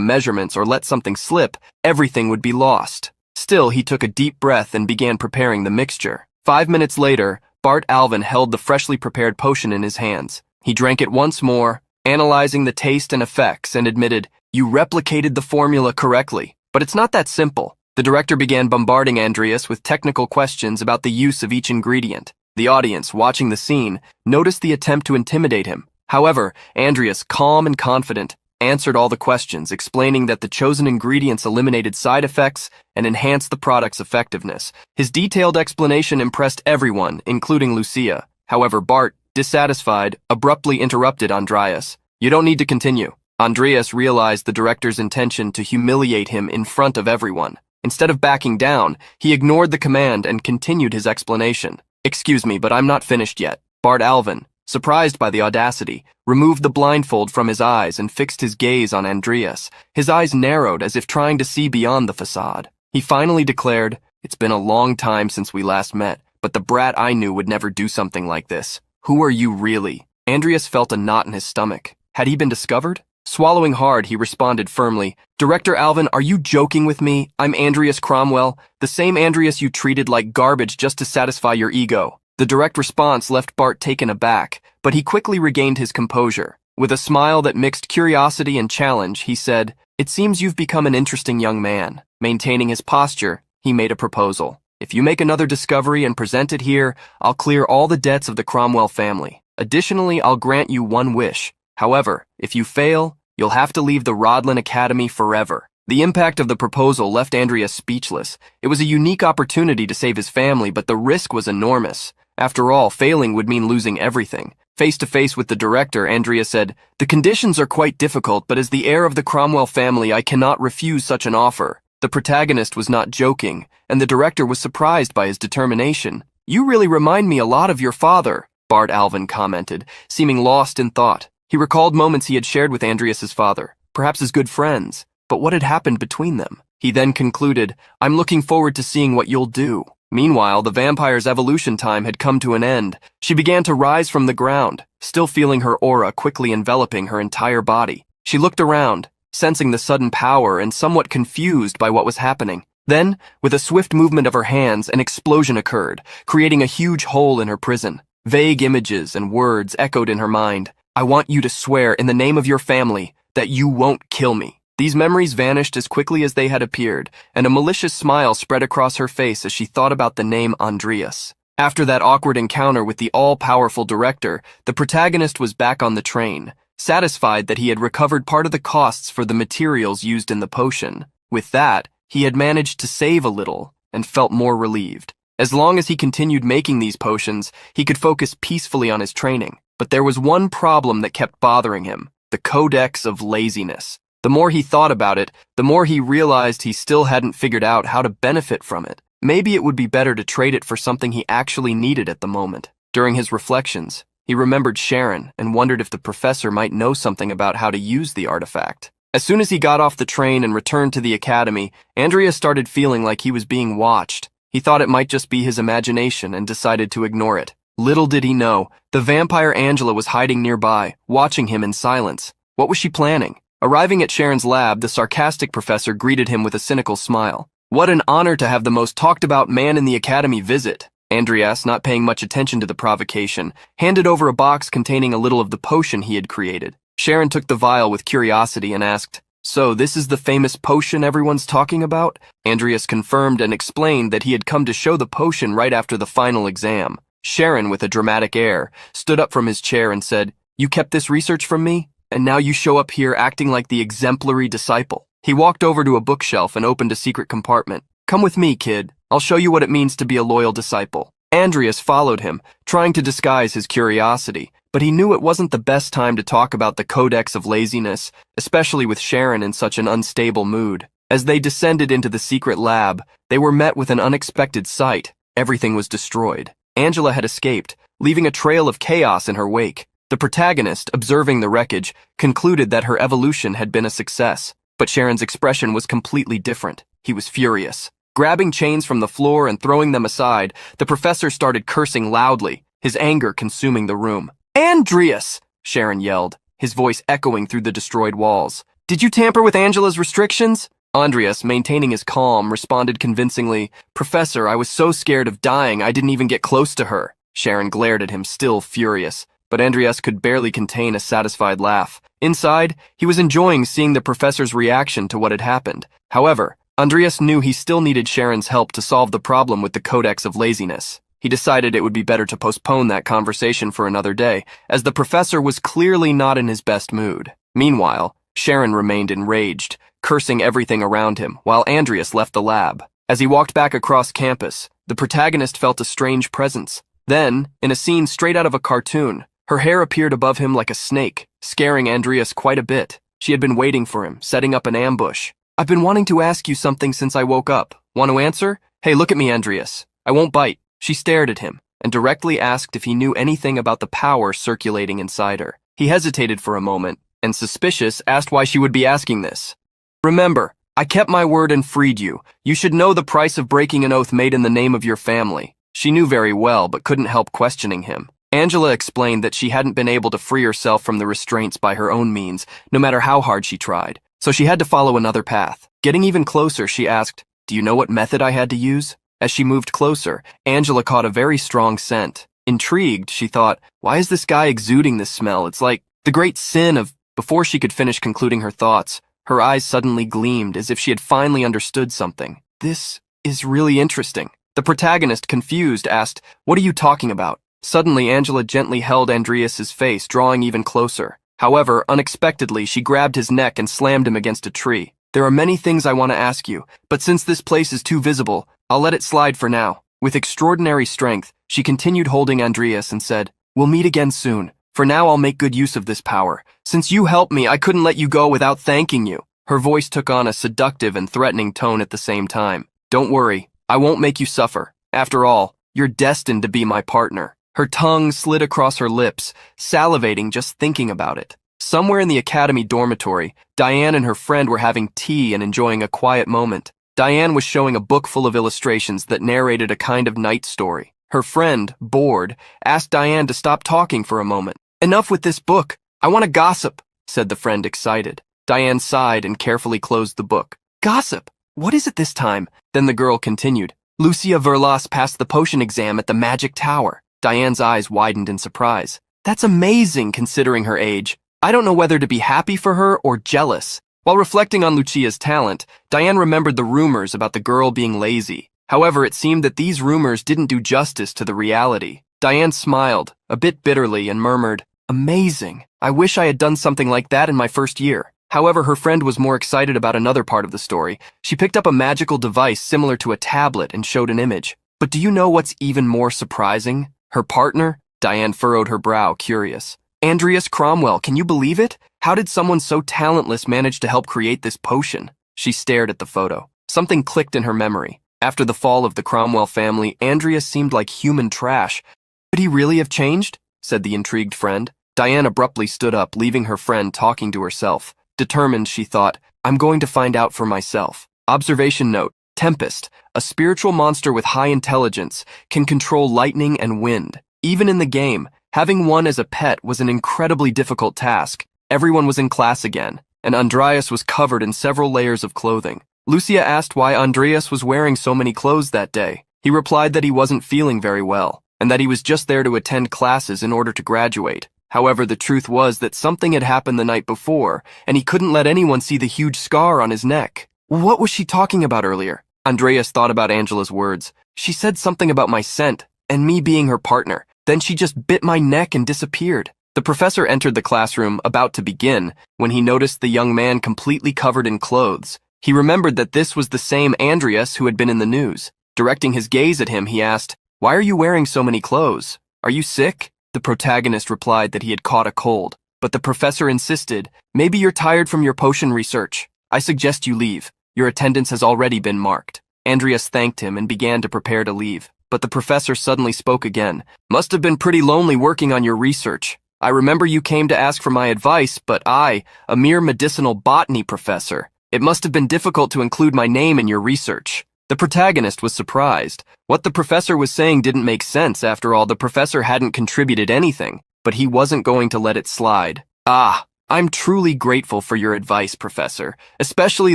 Speaker 1: measurements or let something slip, everything would be lost. Still, he took a deep breath and began preparing the mixture. 5 minutes later, Bart Alvin held the freshly prepared potion in his hands. He drank it once more, analyzing the taste and effects, and admitted, "You replicated the formula correctly, but it's not that simple." The director began bombarding Andreas with technical questions about the use of each ingredient. The audience, watching the scene, noticed the attempt to intimidate him. However, Andreas, calm and confident, answered all the questions, explaining that the chosen ingredients eliminated side effects and enhanced the product's effectiveness. His detailed explanation impressed everyone, including Lucia. However, Bart, dissatisfied, abruptly interrupted Andreas. "You don't need to continue." Andreas realized the director's intention to humiliate him in front of everyone. Instead of backing down, he ignored the command and continued his explanation. "Excuse me, but I'm not finished yet." Bard Alvin, surprised by the audacity, removed the blindfold from his eyes and fixed his gaze on Andreas. His eyes narrowed as if trying to see beyond the facade. He finally declared, "It's been a long time since we last met, but the brat I knew would never do something like this. Who are you really?" Andreas felt a knot in his stomach. Had he been discovered? Swallowing hard, he responded firmly, "Director Alvin, are you joking with me? I'm Andreas Cromwell, the same Andreas you treated like garbage just to satisfy your ego." The direct response left Bart taken aback, but he quickly regained his composure. With a smile that mixed curiosity and challenge, he said, "It seems you've become an interesting young man." Maintaining his posture, he made a proposal. "If you make another discovery and present it here, I'll clear all the debts of the Cromwell family. Additionally, I'll grant you one wish. However, if you fail, you'll have to leave the Rodlin Academy forever." The impact of the proposal left Andreas speechless. It was a unique opportunity to save his family, but the risk was enormous. After all, failing would mean losing everything. Face to face with the director, Andreas said, "The conditions are quite difficult, but as the heir of the Cromwell family, I cannot refuse such an offer." The protagonist was not joking, and the director was surprised by his determination. "You really remind me a lot of your father," Bard Alvin commented, seeming lost in thought. He recalled moments he had shared with Andreas's father, perhaps as good friends, but what had happened between them? He then concluded, "I'm looking forward to seeing what you'll do." Meanwhile, the vampire's evolution time had come to an end. She began to rise from the ground, still feeling her aura quickly enveloping her entire body. She looked around, sensing the sudden power and somewhat confused by what was happening. Then, with a swift movement of her hands, an explosion occurred, creating a huge hole in her prison. Vague images and words echoed in her mind. "I want you to swear in the name of your family that you won't kill me." These memories vanished as quickly as they had appeared, and a malicious smile spread across her face as she thought about the name Andreas. After that awkward encounter with the all-powerful director, the protagonist was back on the train, satisfied that he had recovered part of the costs for the materials used in the potion. With that, he had managed to save a little, and felt more relieved. As long as he continued making these potions, he could focus peacefully on his training. But there was one problem that kept bothering him, the codex of laziness. The more he thought about it, the more he realized he still hadn't figured out how to benefit from it. Maybe it would be better to trade it for something he actually needed at the moment. During his reflections, he remembered Sharon and wondered if the professor might know something about how to use the artifact. As soon as he got off the train and returned to the academy, Andreas started feeling like he was being watched. He thought it might just be his imagination and decided to ignore it. Little did he know, the vampire Angela was hiding nearby, watching him in silence. What was she planning? Arriving at Sharon's lab, the sarcastic professor greeted him with a cynical smile. "What an honor to have the most talked-about man in the academy visit." Andreas, not paying much attention to the provocation, handed over a box containing a little of the potion he had created. Sharon took the vial with curiosity and asked, "So this is the famous potion everyone's talking about?" Andreas confirmed and explained that he had come to show the potion right after the final exam. Sharon, with a dramatic air, stood up from his chair and said, "You kept this research from me? And now you show up here acting like the exemplary disciple." He walked over to a bookshelf and opened a secret compartment. "Come with me, kid. I'll show you what it means to be a loyal disciple." Andreas followed him, trying to disguise his curiosity, but he knew it wasn't the best time to talk about the codex of laziness, especially with Sharon in such an unstable mood. As they descended into the secret lab, they were met with an unexpected sight. Everything was destroyed. Angela had escaped, leaving a trail of chaos in her wake. The protagonist, observing the wreckage, concluded that her evolution had been a success, but Sharon's expression was completely different. He was furious. Grabbing chains from the floor and throwing them aside, the professor started cursing loudly, his anger consuming the room. "Andreas!" Sharon yelled, his voice echoing through the destroyed walls. "Did you tamper with Angela's restrictions?" Andreas, maintaining his calm, responded convincingly, "Professor, I was so scared of dying I didn't even get close to her." Sharon glared at him, still furious, but Andreas could barely contain a satisfied laugh. Inside, he was enjoying seeing the professor's reaction to what had happened. However, Andreas knew he still needed Sharon's help to solve the problem with the codex of laziness. He decided it would be better to postpone that conversation for another day, as the professor was clearly not in his best mood. Meanwhile, Sharon remained enraged, cursing everything around him, while Andreas left the lab. As he walked back across campus, the protagonist felt a strange presence. Then, in a scene straight out of a cartoon, her hair appeared above him like a snake, scaring Andreas quite a bit. She had been waiting for him, setting up an ambush. I've been wanting to ask you something since I woke up. Want to answer? Hey, look at me, Andreas. I won't bite. She stared at him and directly asked if he knew anything about the power circulating inside her. He hesitated for a moment and, suspicious, asked why she would be asking this. Remember, I kept my word and freed you. You should know the price of breaking an oath made in the name of your family. She knew very well, but couldn't help questioning him. Angela explained that she hadn't been able to free herself from the restraints by her own means, no matter how hard she tried, so she had to follow another path. Getting even closer, she asked, "Do you know what method I had to use?" As she moved closer, Angela caught a very strong scent. Intrigued, she thought, why is this guy exuding this smell? It's like the great sin of... Before she could finish concluding her thoughts, her eyes suddenly gleamed as if she had finally understood something. This is really interesting. The protagonist, confused, asked, "What are you talking about?" Suddenly, Angela gently held Andreas's face, drawing even closer. However, unexpectedly, she grabbed his neck and slammed him against a tree. "There are many things I want to ask you, but since this place is too visible, I'll let it slide for now." With extraordinary strength, she continued holding Andreas and said, "We'll meet again soon. For now, I'll make good use of this power. Since you helped me, I couldn't let you go without thanking you." Her voice took on a seductive and threatening tone at the same time. "Don't worry, I won't make you suffer. After all, you're destined to be my partner." Her tongue slid across her lips, salivating just thinking about it. Somewhere in the academy dormitory, Diane and her friend were having tea and enjoying a quiet moment. Diane was showing a book full of illustrations that narrated a kind of night story. Her friend, bored, asked Diane to stop talking for a moment. "Enough with this book. I want to gossip," said the friend, excited. Diane sighed and carefully closed the book. "Gossip? What is it this time?" Then the girl continued. "Lucia Verlas passed the potion exam at the Magic Tower." Diane's eyes widened in surprise. "That's amazing considering her age. I don't know whether to be happy for her or jealous." While reflecting on Lucia's talent, Diane remembered the rumors about the girl being lazy. However, it seemed that these rumors didn't do justice to the reality. Diane smiled, a bit bitterly, and murmured, "Amazing. I wish I had done something like that in my first year." However, her friend was more excited about another part of the story. She picked up a magical device similar to a tablet and showed an image. But do you know what's even more surprising? Her partner? Diane furrowed her brow, curious. "Andreas Cromwell, can you believe it? How did someone so talentless manage to help create this potion?" She stared at the photo. Something clicked in her memory. After the fall of the Cromwell family, Andreas seemed like human trash. "Could he really have changed?" said the intrigued friend. Diane abruptly stood up, leaving her friend talking to herself. Determined, she thought, "I'm going to find out for myself." Observation note: Tempest, a spiritual monster with high intelligence, can control lightning and wind. Even in the game, having one as a pet was an incredibly difficult task. Everyone was in class again, and Andreas was covered in several layers of clothing. Lucia asked why Andreas was wearing so many clothes that day. He replied that he wasn't feeling very well, and that he was just there to attend classes in order to graduate. However, the truth was that something had happened the night before, and he couldn't let anyone see the huge scar on his neck. What was she talking about earlier? Andreas thought about Angela's words. She said something about my scent, and me being her partner. Then she just bit my neck and disappeared. The professor entered the classroom, about to begin, when he noticed the young man completely covered in clothes. He remembered that this was the same Andreas who had been in the news. Directing his gaze at him, he asked, "Why are you wearing so many clothes? Are you sick?" The protagonist replied that he had caught a cold, but the professor insisted, "Maybe you're tired from your potion research. I suggest you leave. Your attendance has already been marked." Andreas thanked him and began to prepare to leave, but the professor suddenly spoke again. "Must have been pretty lonely working on your research. I remember you came to ask for my advice, but I, a mere medicinal botany professor, it must have been difficult to include my name in your research." The protagonist was surprised. What the professor was saying didn't make sense. After all, the professor hadn't contributed anything, but he wasn't going to let it slide. "Ah, I'm truly grateful for your advice, Professor, especially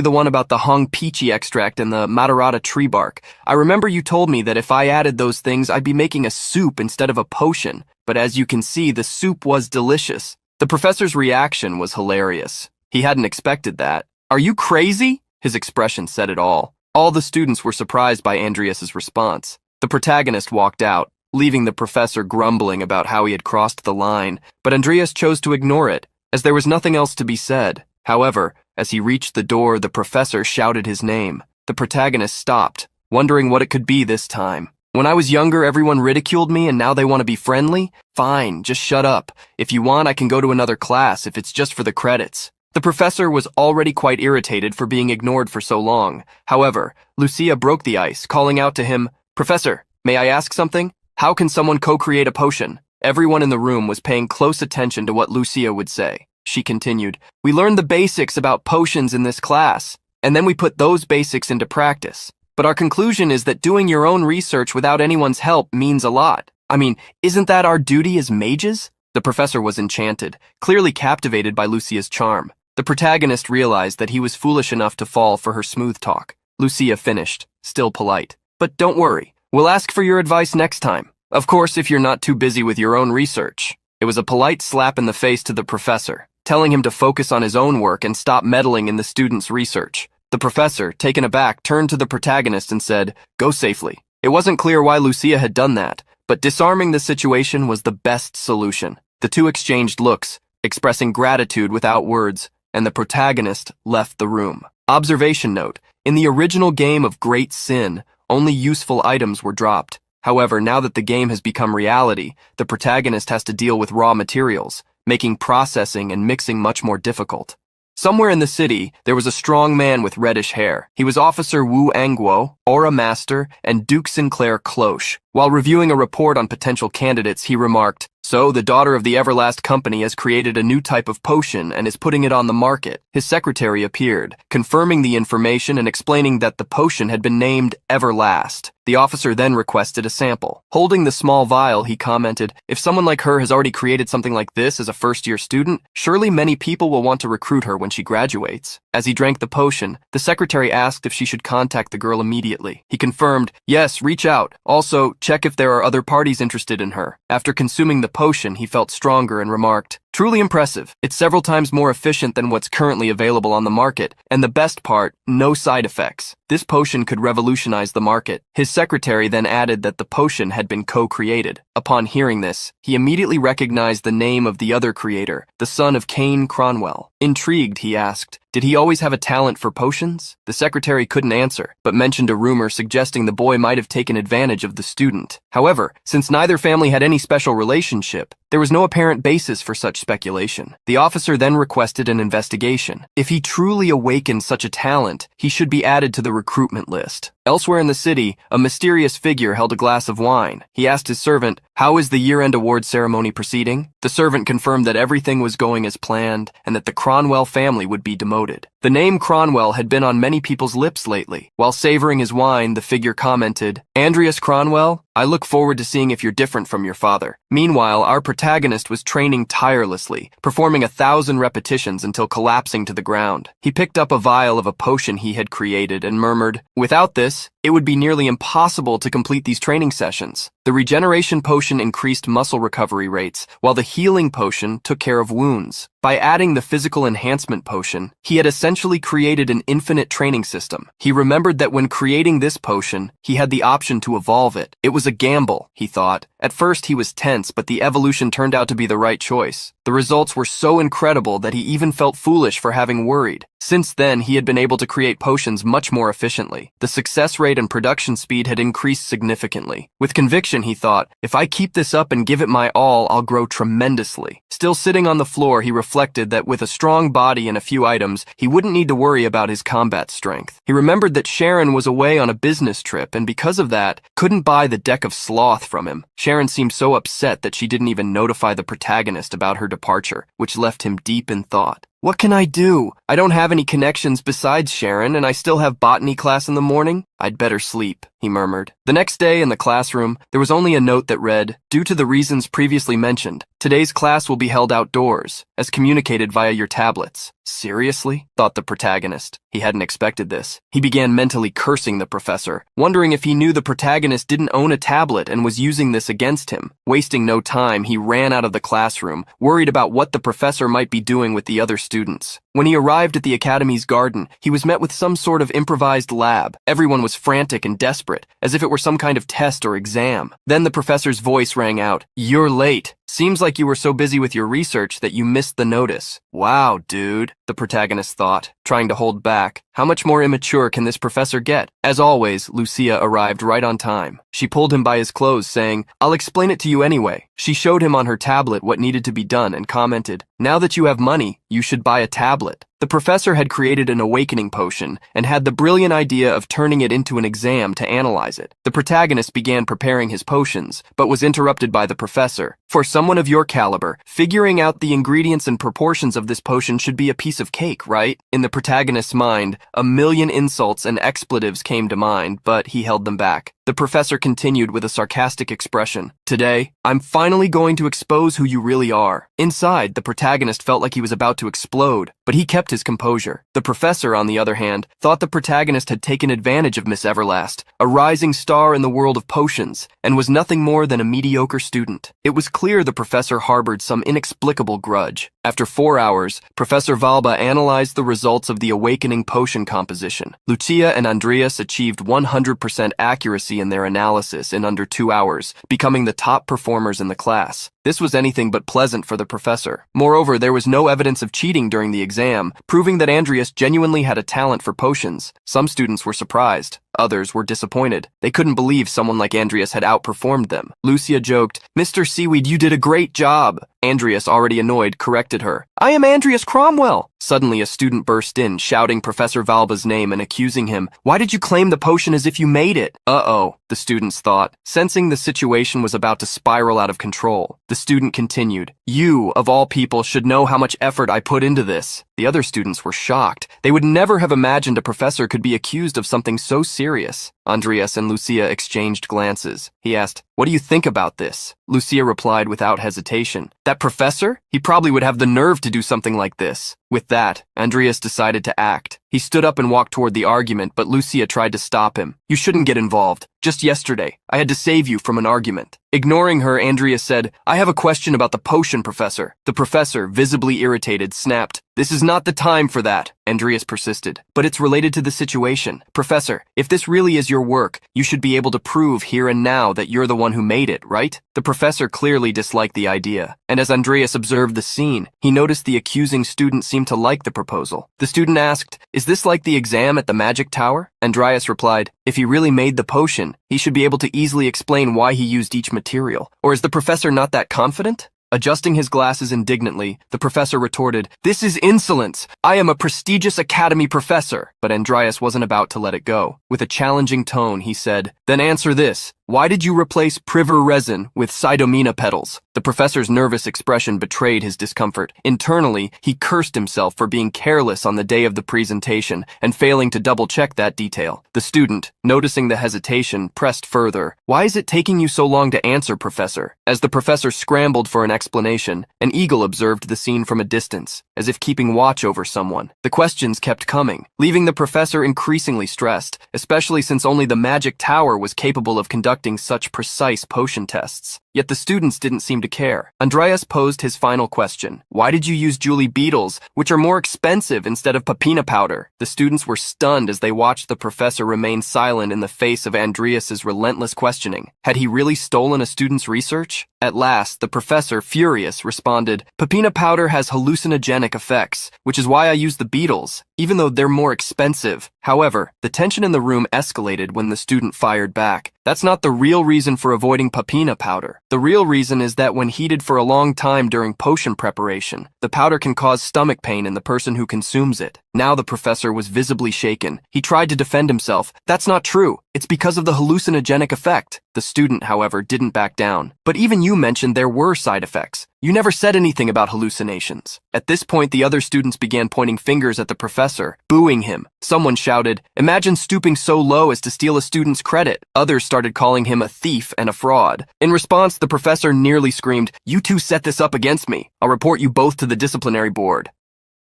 Speaker 1: the one about the Hong Peachy extract and the Matarata tree bark. I remember you told me that if I added those things, I'd be making a soup instead of a potion, but as you can see, the soup was delicious." The professor's reaction was hilarious. He hadn't expected that. "Are you crazy?" His expression said it all. All the students were surprised by Andreas's response. The protagonist walked out, leaving the professor grumbling about how he had crossed the line, but Andreas chose to ignore it, as there was nothing else to be said. However, as he reached the door, the professor shouted his name. The protagonist stopped, wondering what it could be this time. "When I was younger, everyone ridiculed me, and now they want to be friendly? Fine, just shut up. If you want, I can go to another class if it's just for the credits." The professor was already quite irritated for being ignored for so long. However, Lucia broke the ice, calling out to him, "Professor, may I ask something? How can someone co-create a potion?" Everyone in the room was paying close attention to what Lucia would say. She continued, "We learned the basics about potions in this class, and then we put those basics into practice. But our conclusion is that doing your own research without anyone's help means a lot. I mean, isn't that our duty as mages?" The professor was enchanted, clearly captivated by Lucia's charm. The protagonist realized that he was foolish enough to fall for her smooth talk. Lucia finished, still polite. "But don't worry, we'll ask for your advice next time. Of course, if you're not too busy with your own research." It was a polite slap in the face to the professor, telling him to focus on his own work and stop meddling in the student's research. The professor, taken aback, turned to the protagonist and said, "Go safely." It wasn't clear why Lucia had done that, but disarming the situation was the best solution. The two exchanged looks, expressing gratitude without words, and the protagonist left the room. Observation note: in the original game of Great Sin, only useful items were dropped. However, now that the game has become reality, the protagonist has to deal with raw materials, making processing and mixing much more difficult. Somewhere in the city, there was a strong man with reddish hair. He was Officer Wu Angguo, Aura Master, and Duke Sinclair Cloche. While reviewing a report on potential candidates, he remarked, "So, the daughter of the Everlast Company has created a new type of potion and is putting it on the market." His secretary appeared, confirming the information and explaining that the potion had been named Everlast. The officer then requested a sample. Holding the small vial, he commented, "If someone like her has already created something like this as a first-year student, surely many people will want to recruit her when she graduates." As he drank the potion, the secretary asked if she should contact the girl immediately. He confirmed, "Yes, reach out. Also, check if there are other parties interested in her." After consuming the potion, he felt stronger and remarked, "Truly impressive. It's several times more efficient than what's currently available on the market, and the best part, no side effects. This potion could revolutionize the market." His secretary then added that the potion had been co-created. Upon hearing this, he immediately recognized the name of the other creator, the son of Cain Cronwell. Intrigued, he asked, "Did he always have a talent for potions?" The secretary couldn't answer, but mentioned a rumor suggesting the boy might have taken advantage of the student. However, since neither family had any special relationship, there was no apparent basis for such speculation. The officer then requested an investigation. If he truly awakened such a talent, he should be added to the recruitment list. Elsewhere in the city, a mysterious figure held a glass of wine. He asked his servant, "How is the year-end award ceremony proceeding?" The servant confirmed that everything was going as planned and that the Cronwell family would be demoted. The name Cronwell had been on many people's lips lately. While savoring his wine, the figure commented, "Andreas Cronwell, I look forward to seeing if you're different from your father." Meanwhile, our protagonist was training tirelessly, performing 1,000 repetitions until collapsing to the ground. He picked up a vial of a potion he had created and murmured, "Without this, it would be nearly impossible to complete these training sessions." The regeneration potion increased muscle recovery rates, while the healing potion took care of wounds. By adding the physical enhancement potion, he had essentially created an infinite training system. He remembered that when creating this potion, he had the option to evolve it. It was a gamble, he thought. At first he was tense, but the evolution turned out to be the right choice. The results were so incredible that he even felt foolish for having worried. Since then, he had been able to create potions much more efficiently. The success rate and production speed had increased significantly. With conviction, he thought, "If I keep this up and give it my all, I'll grow tremendously." Still sitting on the floor, he reflected that with a strong body and a few items, he wouldn't need to worry about his combat strength. He remembered that Sharon was away on a business trip and because of that, couldn't buy the deck of Sloth from him. Sharon seemed so upset that she didn't even notify the protagonist about her departure, which left him deep in thought. What can I do? I don't have any connections besides Sharon, and I still have botany class in the morning. I'd better sleep, he murmured. The next day in the classroom, there was only a note that read, "Due to the reasons previously mentioned, today's class will be held outdoors, as communicated via your tablets." Seriously? Thought the protagonist. He hadn't expected this. He began mentally cursing the professor, wondering if he knew the protagonist didn't own a tablet and was using this against him. Wasting no time, he ran out of the classroom, worried about what the professor might be doing with the other students. When he arrived at the academy's garden, he was met with some sort of improvised lab. Everyone was frantic and desperate, as if it were some kind of test or exam. Then the professor's voice rang out, "You're late." Seems like you were so busy with your research that you missed the notice. Wow, dude, the protagonist thought, trying to hold back. How much more immature can this professor get? As always, Lucia arrived right on time. She pulled him by his clothes, saying, "I'll explain it to you anyway." She showed him on her tablet what needed to be done and commented, "Now that you have money, you should buy a tablet." The professor had created an awakening potion and had the brilliant idea of turning it into an exam to analyze it. The protagonist began preparing his potions, but was interrupted by the professor. "For someone of your caliber, figuring out the ingredients and proportions of this potion should be a piece of cake, right?" In the protagonist's mind, a million insults and expletives came to mind, but he held them back. The professor continued with a sarcastic expression. "Today, I'm finally going to expose who you really are." Inside, the protagonist felt like he was about to explode, but he kept his composure. The professor, on the other hand, thought the protagonist had taken advantage of Miss Everlast, a rising star in the world of potions, and was nothing more than a mediocre student. It was clear the professor harbored some inexplicable grudge. After 4 hours, Professor Valba analyzed the results of the awakening potion composition. Lucia and Andreas achieved 100% accuracy in their analysis in under 2 hours, becoming the top performers in the class. This was anything but pleasant for the professor. Moreover, there was no evidence of cheating during the exam, proving that Andreas genuinely had a talent for potions. Some students were surprised. Others were disappointed. They couldn't believe someone like Andreas had outperformed them. Lucia joked, "Mr. Seaweed, you did a great job." Andreas, already annoyed, corrected her. "I am Andreas Cromwell." Suddenly, a student burst in, shouting Professor Valba's name and accusing him. "Why did you claim the potion as if you made it?" "Uh-oh," the students thought, sensing the situation was about to spiral out of control. The student continued, "You, of all people, should know how much effort I put into this." The other students were shocked. They would never have imagined a professor could be accused of something so serious. Andreas and Lucia exchanged glances. He asked, "What do you think about this?" Lucia replied without hesitation, "That professor? He probably would have the nerve to do something like this." With that, Andreas decided to act. He stood up and walked toward the argument, but Lucia tried to stop him. "You shouldn't get involved. Just yesterday, I had to save you from an argument." Ignoring her, Andreas said, "I have a question about the potion, Professor." The professor, visibly irritated, snapped, "This is not the time for that." Andreas persisted, "But it's related to the situation. Professor, if this really is your work, you should be able to prove here and now that you're the one who made it, right?" The professor clearly disliked the idea, and as Andreas observed the scene, he noticed the accusing student seemed to like the proposal. The student asked, "Is this like the exam at the Magic Tower?" Andreas replied, "If he really made the potion, he should be able to easily explain why he used each material. Or is the professor not that confident?" Adjusting his glasses indignantly, the professor retorted, "This is insolence! I am a prestigious academy professor!" But Andreas wasn't about to let it go. With a challenging tone, he said, "Then answer this. Why did you replace Priver resin with Cydomina petals?" The professor's nervous expression betrayed his discomfort. Internally, he cursed himself for being careless on the day of the presentation and failing to double-check that detail. The student, noticing the hesitation, pressed further. "Why is it taking you so long to answer, Professor?" As the professor scrambled for an explanation, an eagle observed the scene from a distance, as if keeping watch over someone. The questions kept coming, leaving the professor increasingly stressed, especially since only the Magic Tower was capable of conducting such precise potion tests. Yet the students didn't seem to care. Andreas posed his final question. "Why did you use Julie beetles, which are more expensive, instead of papina powder?" The students were stunned as they watched the professor remain silent in the face of Andreas's relentless questioning. Had he really stolen a student's research? At last, the professor, furious, responded, "Papina powder has hallucinogenic effects, which is why I use the beetles, even though they're more expensive." However, the tension in the room escalated when the student fired back. "That's not the real reason for avoiding papina powder. The real reason is that when heated for a long time during potion preparation, the powder can cause stomach pain in the person who consumes it." Now the professor was visibly shaken. He tried to defend himself. "That's not true. It's because of the hallucinogenic effect." The student, however, didn't back down. "But even you mentioned there were side effects. You never said anything about hallucinations." At this point, the other students began pointing fingers at the professor, booing him. Someone shouted, "Imagine stooping so low as to steal a student's credit." Others started calling him a thief and a fraud. In response, the professor nearly screamed, "You two set this up against me. I'll report you both to the disciplinary board."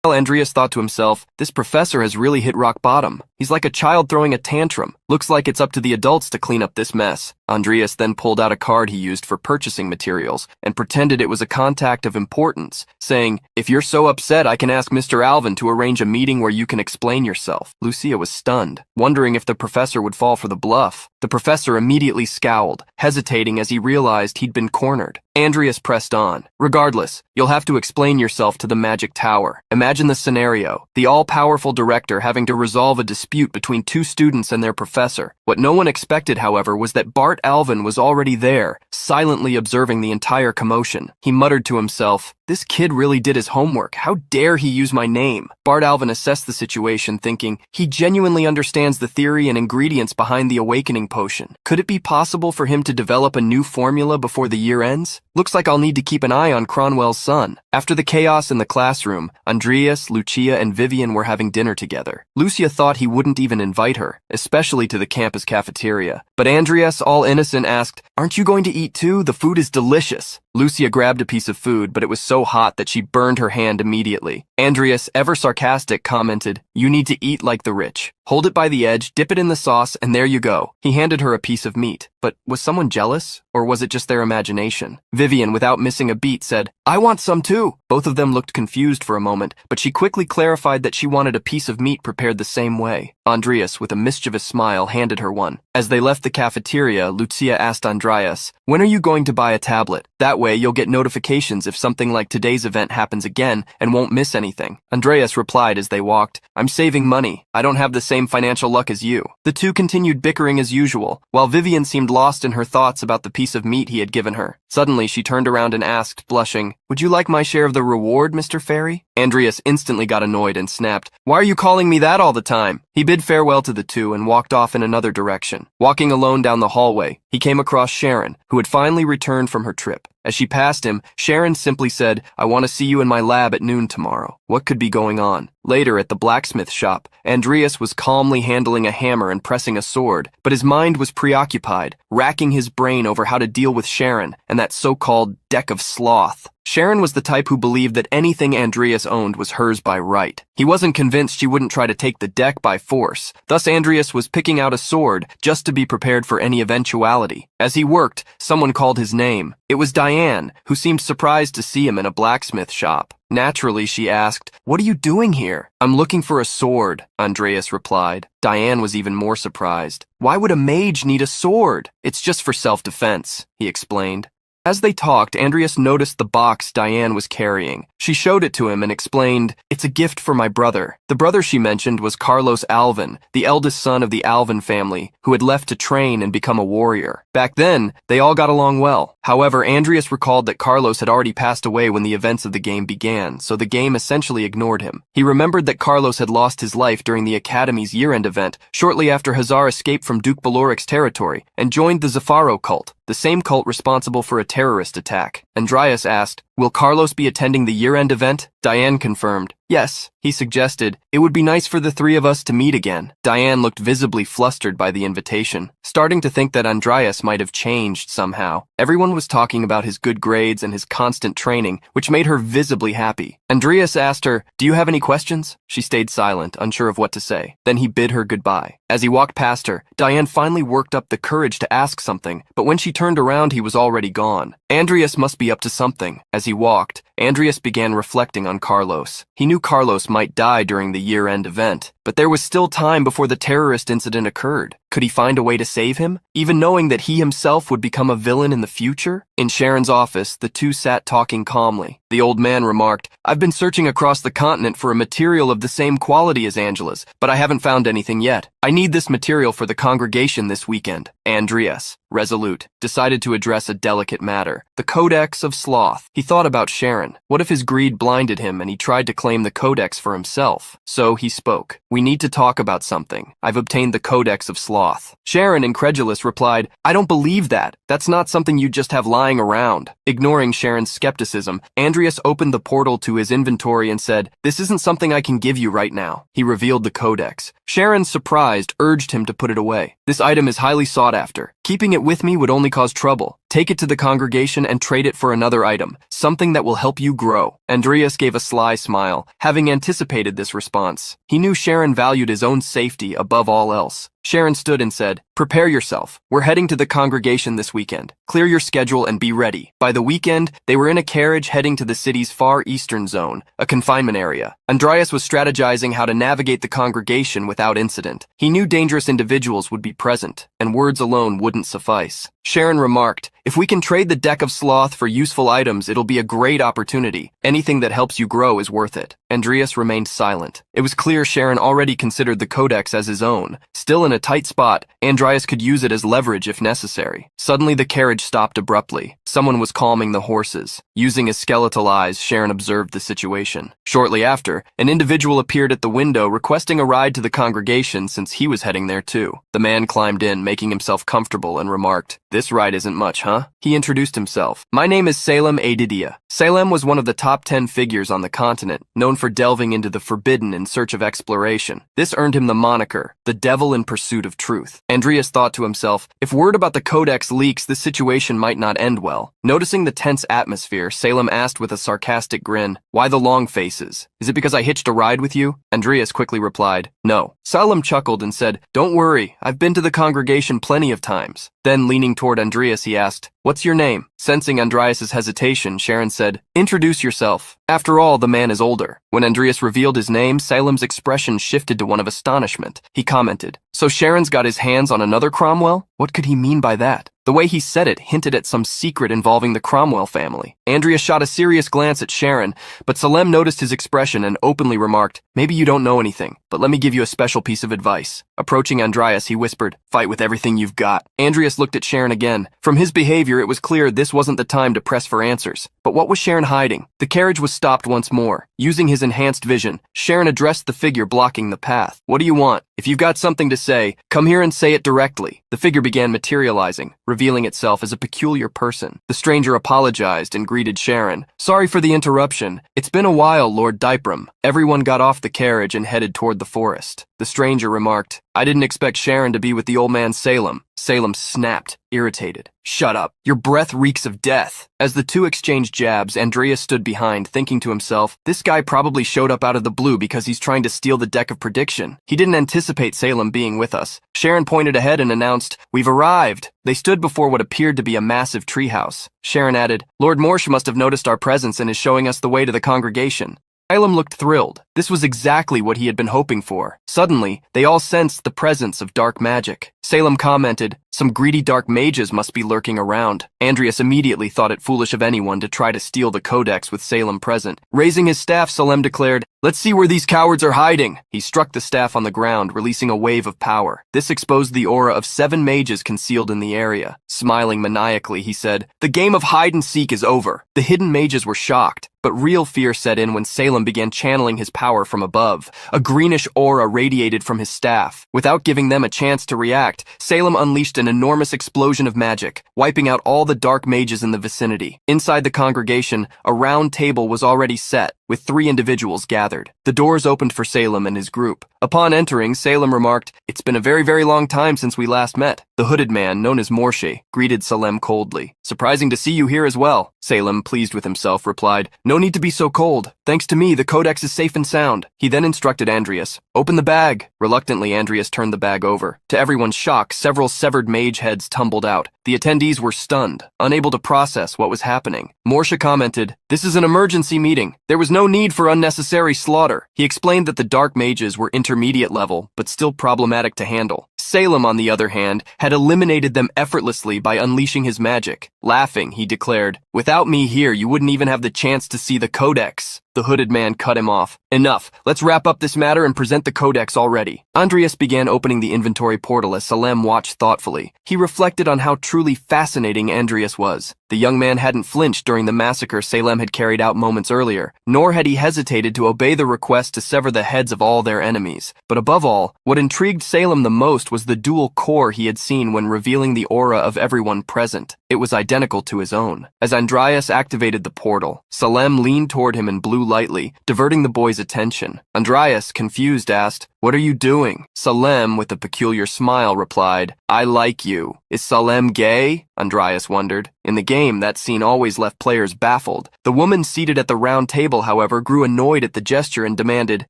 Speaker 1: Andreas thought to himself, "This professor has really hit rock bottom. He's like a child throwing a tantrum. Looks like it's up to the adults to clean up this mess. Andreas then pulled out a card he used for purchasing materials and pretended it was a contact of importance, saying, "If you're so upset, I can ask Mr. Alvin to arrange a meeting where you can explain yourself." Lucia was stunned, wondering if the professor would fall for the bluff. The professor immediately scowled, hesitating as he realized he'd been cornered. Andreas pressed on. "Regardless, you'll have to explain yourself to the magic tower. Imagine the scenario, the all-powerful director having to resolve a dispute between two students and their professor. What no one expected, however, was that Bart Alvin was already there, silently observing the entire commotion. He muttered to himself, "This kid really did his homework. How dare he use my name?" Bart Alvin assessed the situation, thinking, he genuinely understands the theory and ingredients behind the awakening potion. Could it be possible for him to develop a new formula before the year ends? Looks like I'll need to keep an eye on Cronwell's son. After the chaos in the classroom, Andreas, Lucia, and Vivien were having dinner together. Lucia thought he wouldn't even invite her, especially to the campus cafeteria. But Andreas, all innocent, asked, "Aren't you going to eat too? The food is delicious." Lucia grabbed a piece of food, but it was so hot that she burned her hand immediately. Andreas, ever sarcastic, commented, "You need to eat like the rich. Hold it by the edge, dip it in the sauce, and there you go." He handed her a piece of meat. But was someone jealous? Or was it just their imagination? Vivien, without missing a beat, said, "I want some too." Both of them looked confused for a moment, but she quickly clarified that she wanted a piece of meat prepared the same way. Andreas, with a mischievous smile, handed her one. As they left the cafeteria, Lucia asked Andreas, "When are you going to buy a tablet? That way you'll get notifications if something like today's event happens again and won't miss anything." Andreas replied as they walked, "I'm saving money. I don't have the same financial luck as you." The two continued bickering as usual, while Vivien seemed lost in her thoughts about the piece of meat he had given her. Suddenly, she turned around and asked, blushing, "Would you like my share of the reward, Mr. Fairy?" Andreas instantly got annoyed and snapped, "Why are you calling me that all the time?" He bid farewell to the two and walked off in another direction. Walking alone down the hallway, he came across Sharon, who had finally returned from her trip. As she passed him, Sharon simply said, "I want to see you in my lab at noon tomorrow." What could be going on? Later, at the blacksmith shop, Andreas was calmly handling a hammer and pressing a sword, but his mind was preoccupied, racking his brain over how to deal with Sharon and that so-called deck of sloth. Sharon was the type who believed that anything Andreas owned was hers by right. He wasn't convinced she wouldn't try to take the deck by force. Thus, Andreas was picking out a sword just to be prepared for any eventuality. As he worked, someone called his name. It was Diane, who seemed surprised to see him in a blacksmith shop. Naturally, she asked, "What are you doing here?" "I'm looking for a sword," Andreas replied. Diane was even more surprised. "Why would a mage need a sword?" "It's just for self-defense," he explained. As they talked, Andreas noticed the box Diane was carrying. She showed it to him and explained, "It's a gift for my brother." The brother she mentioned was Carlos Alvin, the eldest son of the Alvin family, who had left to train and become a warrior. Back then, they all got along well. However, Andreas recalled that Carlos had already passed away when the events of the game began, so the game essentially ignored him. He remembered that Carlos had lost his life during the Academy's year-end event, shortly after Hazar escaped from Duke Baloric's territory and joined the Zafaro cult, the same cult responsible for a terrorist attack. Andreas asked, "Will Carlos be attending the year-end event?" Diane confirmed. "Yes," he suggested. "It would be nice for the three of us to meet again." Diane looked visibly flustered by the invitation, starting to think that Andreas might have changed somehow. Everyone was talking about his good grades and his constant training, which made her visibly happy. Andreas asked her, "Do you have any questions?" She stayed silent, unsure of what to say. Then he bid her goodbye. As he walked past her, Diane finally worked up the courage to ask something, but when she turned around, he was already gone. Andreas must be up to something. As he walked, Andreas began reflecting on Carlos. He knew Carlos might die during the year-end event, but there was still time before the terrorist incident occurred. Could he find a way to save him, even knowing that he himself would become a villain in the future? In Sharon's office, the two sat talking calmly. The old man remarked, "I've been searching across the continent for a material of the same quality as Angela's, but I haven't found anything yet. I need this material for the congregation this weekend." Andreas, resolute, decided to address a delicate matter, the Codex of Sloth. He thought about Sharon. What if his greed blinded him and he tried to claim the Codex for himself? So he spoke. "We need to talk about something. I've obtained the Codex of Sloth." Sharon, incredulous, replied, "I don't believe that. That's not something you just have lying around." Ignoring Sharon's skepticism, Andreas opened the portal to his inventory and said, "This isn't something I can give you right now." He revealed the Codex. Sharon, surprised, urged him to put it away. "This item is highly sought after. Keeping it with me would only cause trouble. Take it to the congregation and trade it for another item, something that will help you grow." Andreas gave a sly smile, having anticipated this response. He knew Sharon valued his own safety above all else. Sharon stood and said, "Prepare yourself. We're heading to the congregation this weekend. Clear your schedule and be ready." By the weekend, they were in a carriage heading to the city's far eastern zone, a confinement area. Andreas was strategizing how to navigate the congregation without incident. He knew dangerous individuals would be present, and words alone wouldn't suffice. Sharon remarked, "If we can trade the deck of sloth for useful items, it'll be a great opportunity. Anything that helps you grow is worth it." Andreas remained silent. It was clear Sharon already considered the codex as his own. Still in a tight spot, Andreas could use it as leverage if necessary. Suddenly the carriage stopped abruptly. Someone was calming the horses. Using his skeletal eyes, Sharon observed the situation. Shortly after, an individual appeared at the window requesting a ride to the congregation since he was heading there too. The man climbed in, making himself comfortable, and remarked, "This ride isn't much, huh?" He introduced himself. "My name is Salem Adidia." Salem was one of the top 10 figures on the continent, known for delving into the forbidden in search of exploration. This earned him the moniker, the devil in pursuit of truth. Andreas thought to himself, if word about the codex leaks, this situation might not end well. Noticing the tense atmosphere, Salem asked with a sarcastic grin, "Why the long faces? Is it because I hitched a ride with you?" Andreas quickly replied, "No." Salem chuckled and said, "Don't worry, I've been to the congregation plenty of times." Then, leaning toward Andreas, he asked, "What's your name?" Sensing Andreas's hesitation, Sharon said, "Introduce yourself." After all, the man is older. When Andreas revealed his name, Salem's expression shifted to one of astonishment. He commented, "So Sharon's got his hands on another Cromwell? What could he mean by that?" The way he said it hinted at some secret involving the Cromwell family. Andreas shot a serious glance at Sharon, but Salem noticed his expression and openly remarked, "Maybe you don't know anything, but let me give you a special piece of advice." Approaching Andreas, he whispered, "Fight with everything you've got." Andreas looked at Sharon again. From his behavior, it was clear this wasn't the time to press for answers. But what was Sharon hiding? The carriage was stopped once more. Using his enhanced vision, Sharon addressed the figure blocking the path. "What do you want? If you've got something to say, come here and say it directly." The figure began materializing, revealing itself as a peculiar person. The stranger apologized and greeted Sharon. "Sorry for the interruption. It's been a while, Lord Dypram." Everyone got off the carriage and headed toward the forest. The stranger remarked, "I didn't expect Sharon to be with the old man Salem." Salem snapped, irritated. "Shut up. Your breath reeks of death." As the two exchanged jabs, Andreas stood behind, thinking to himself, this guy probably showed up out of the blue because he's trying to steal the deck of prediction. He didn't anticipate Salem being with us. Sharon pointed ahead and announced, "We've arrived." They stood before what appeared to be a massive treehouse. Sharon added, "Lord Morsh must have noticed our presence and is showing us the way to the congregation." Salem looked thrilled. This was exactly what he had been hoping for. Suddenly, they all sensed the presence of dark magic. Salem commented, "Some greedy dark mages must be lurking around." Andreas immediately thought it foolish of anyone to try to steal the codex with Salem present. Raising his staff, Salem declared, "Let's see where these cowards are hiding." He struck the staff on the ground, releasing a wave of power. This exposed the aura of 7 mages concealed in the area. Smiling maniacally, he said, "The game of hide and seek is over." The hidden mages were shocked, but real fear set in when Salem began channeling his power from above. A greenish aura radiated from his staff. Without giving them a chance to react, Salem unleashed an enormous explosion of magic, wiping out all the dark mages in the vicinity. Inside the congregation, a round table was already set, with 3 individuals gathered. The doors opened for Salem and his group. Upon entering, Salem remarked, "It's been a very, very long time since we last met." The hooded man, known as Morshe, greeted Salem coldly. "Surprising to see you here as well." Salem, pleased with himself, replied, "No need to be so cold. Thanks to me, the codex is safe and sound." He then instructed Andreas, "Open the bag." Reluctantly, Andreas turned the bag over. To everyone's shock, several severed mage heads tumbled out. The attendees were stunned, unable to process what was happening. Morshe commented, "This is an emergency meeting. There was no need for unnecessary slaughter." He explained that the dark mages were intermediate level, but still problematic to handle. Salem, on the other hand, had eliminated them effortlessly by unleashing his magic. Laughing, he declared, "Without me here, you wouldn't even have the chance to see the codex." The hooded man cut him off. "Enough. Let's wrap up this matter and present the codex already." Andreas began opening the inventory portal as Salem watched thoughtfully. He reflected on how truly fascinating Andreas was. The young man hadn't flinched during the massacre Salem had carried out moments earlier, nor had he hesitated to obey the request to sever the heads of all their enemies. But above all, what intrigued Salem the most was the dual core he had seen when revealing the aura of everyone present. It was identical to his own. As Andreas activated the portal, Salem leaned toward him and blew lightly, diverting the boy's attention. Andreas, confused, asked, "What are you doing?" Salem, with a peculiar smile, replied, "I like you." Is Salem gay? Andreas wondered. In the game, that scene always left players baffled. The woman seated at the round table, however, grew annoyed at the gesture and demanded,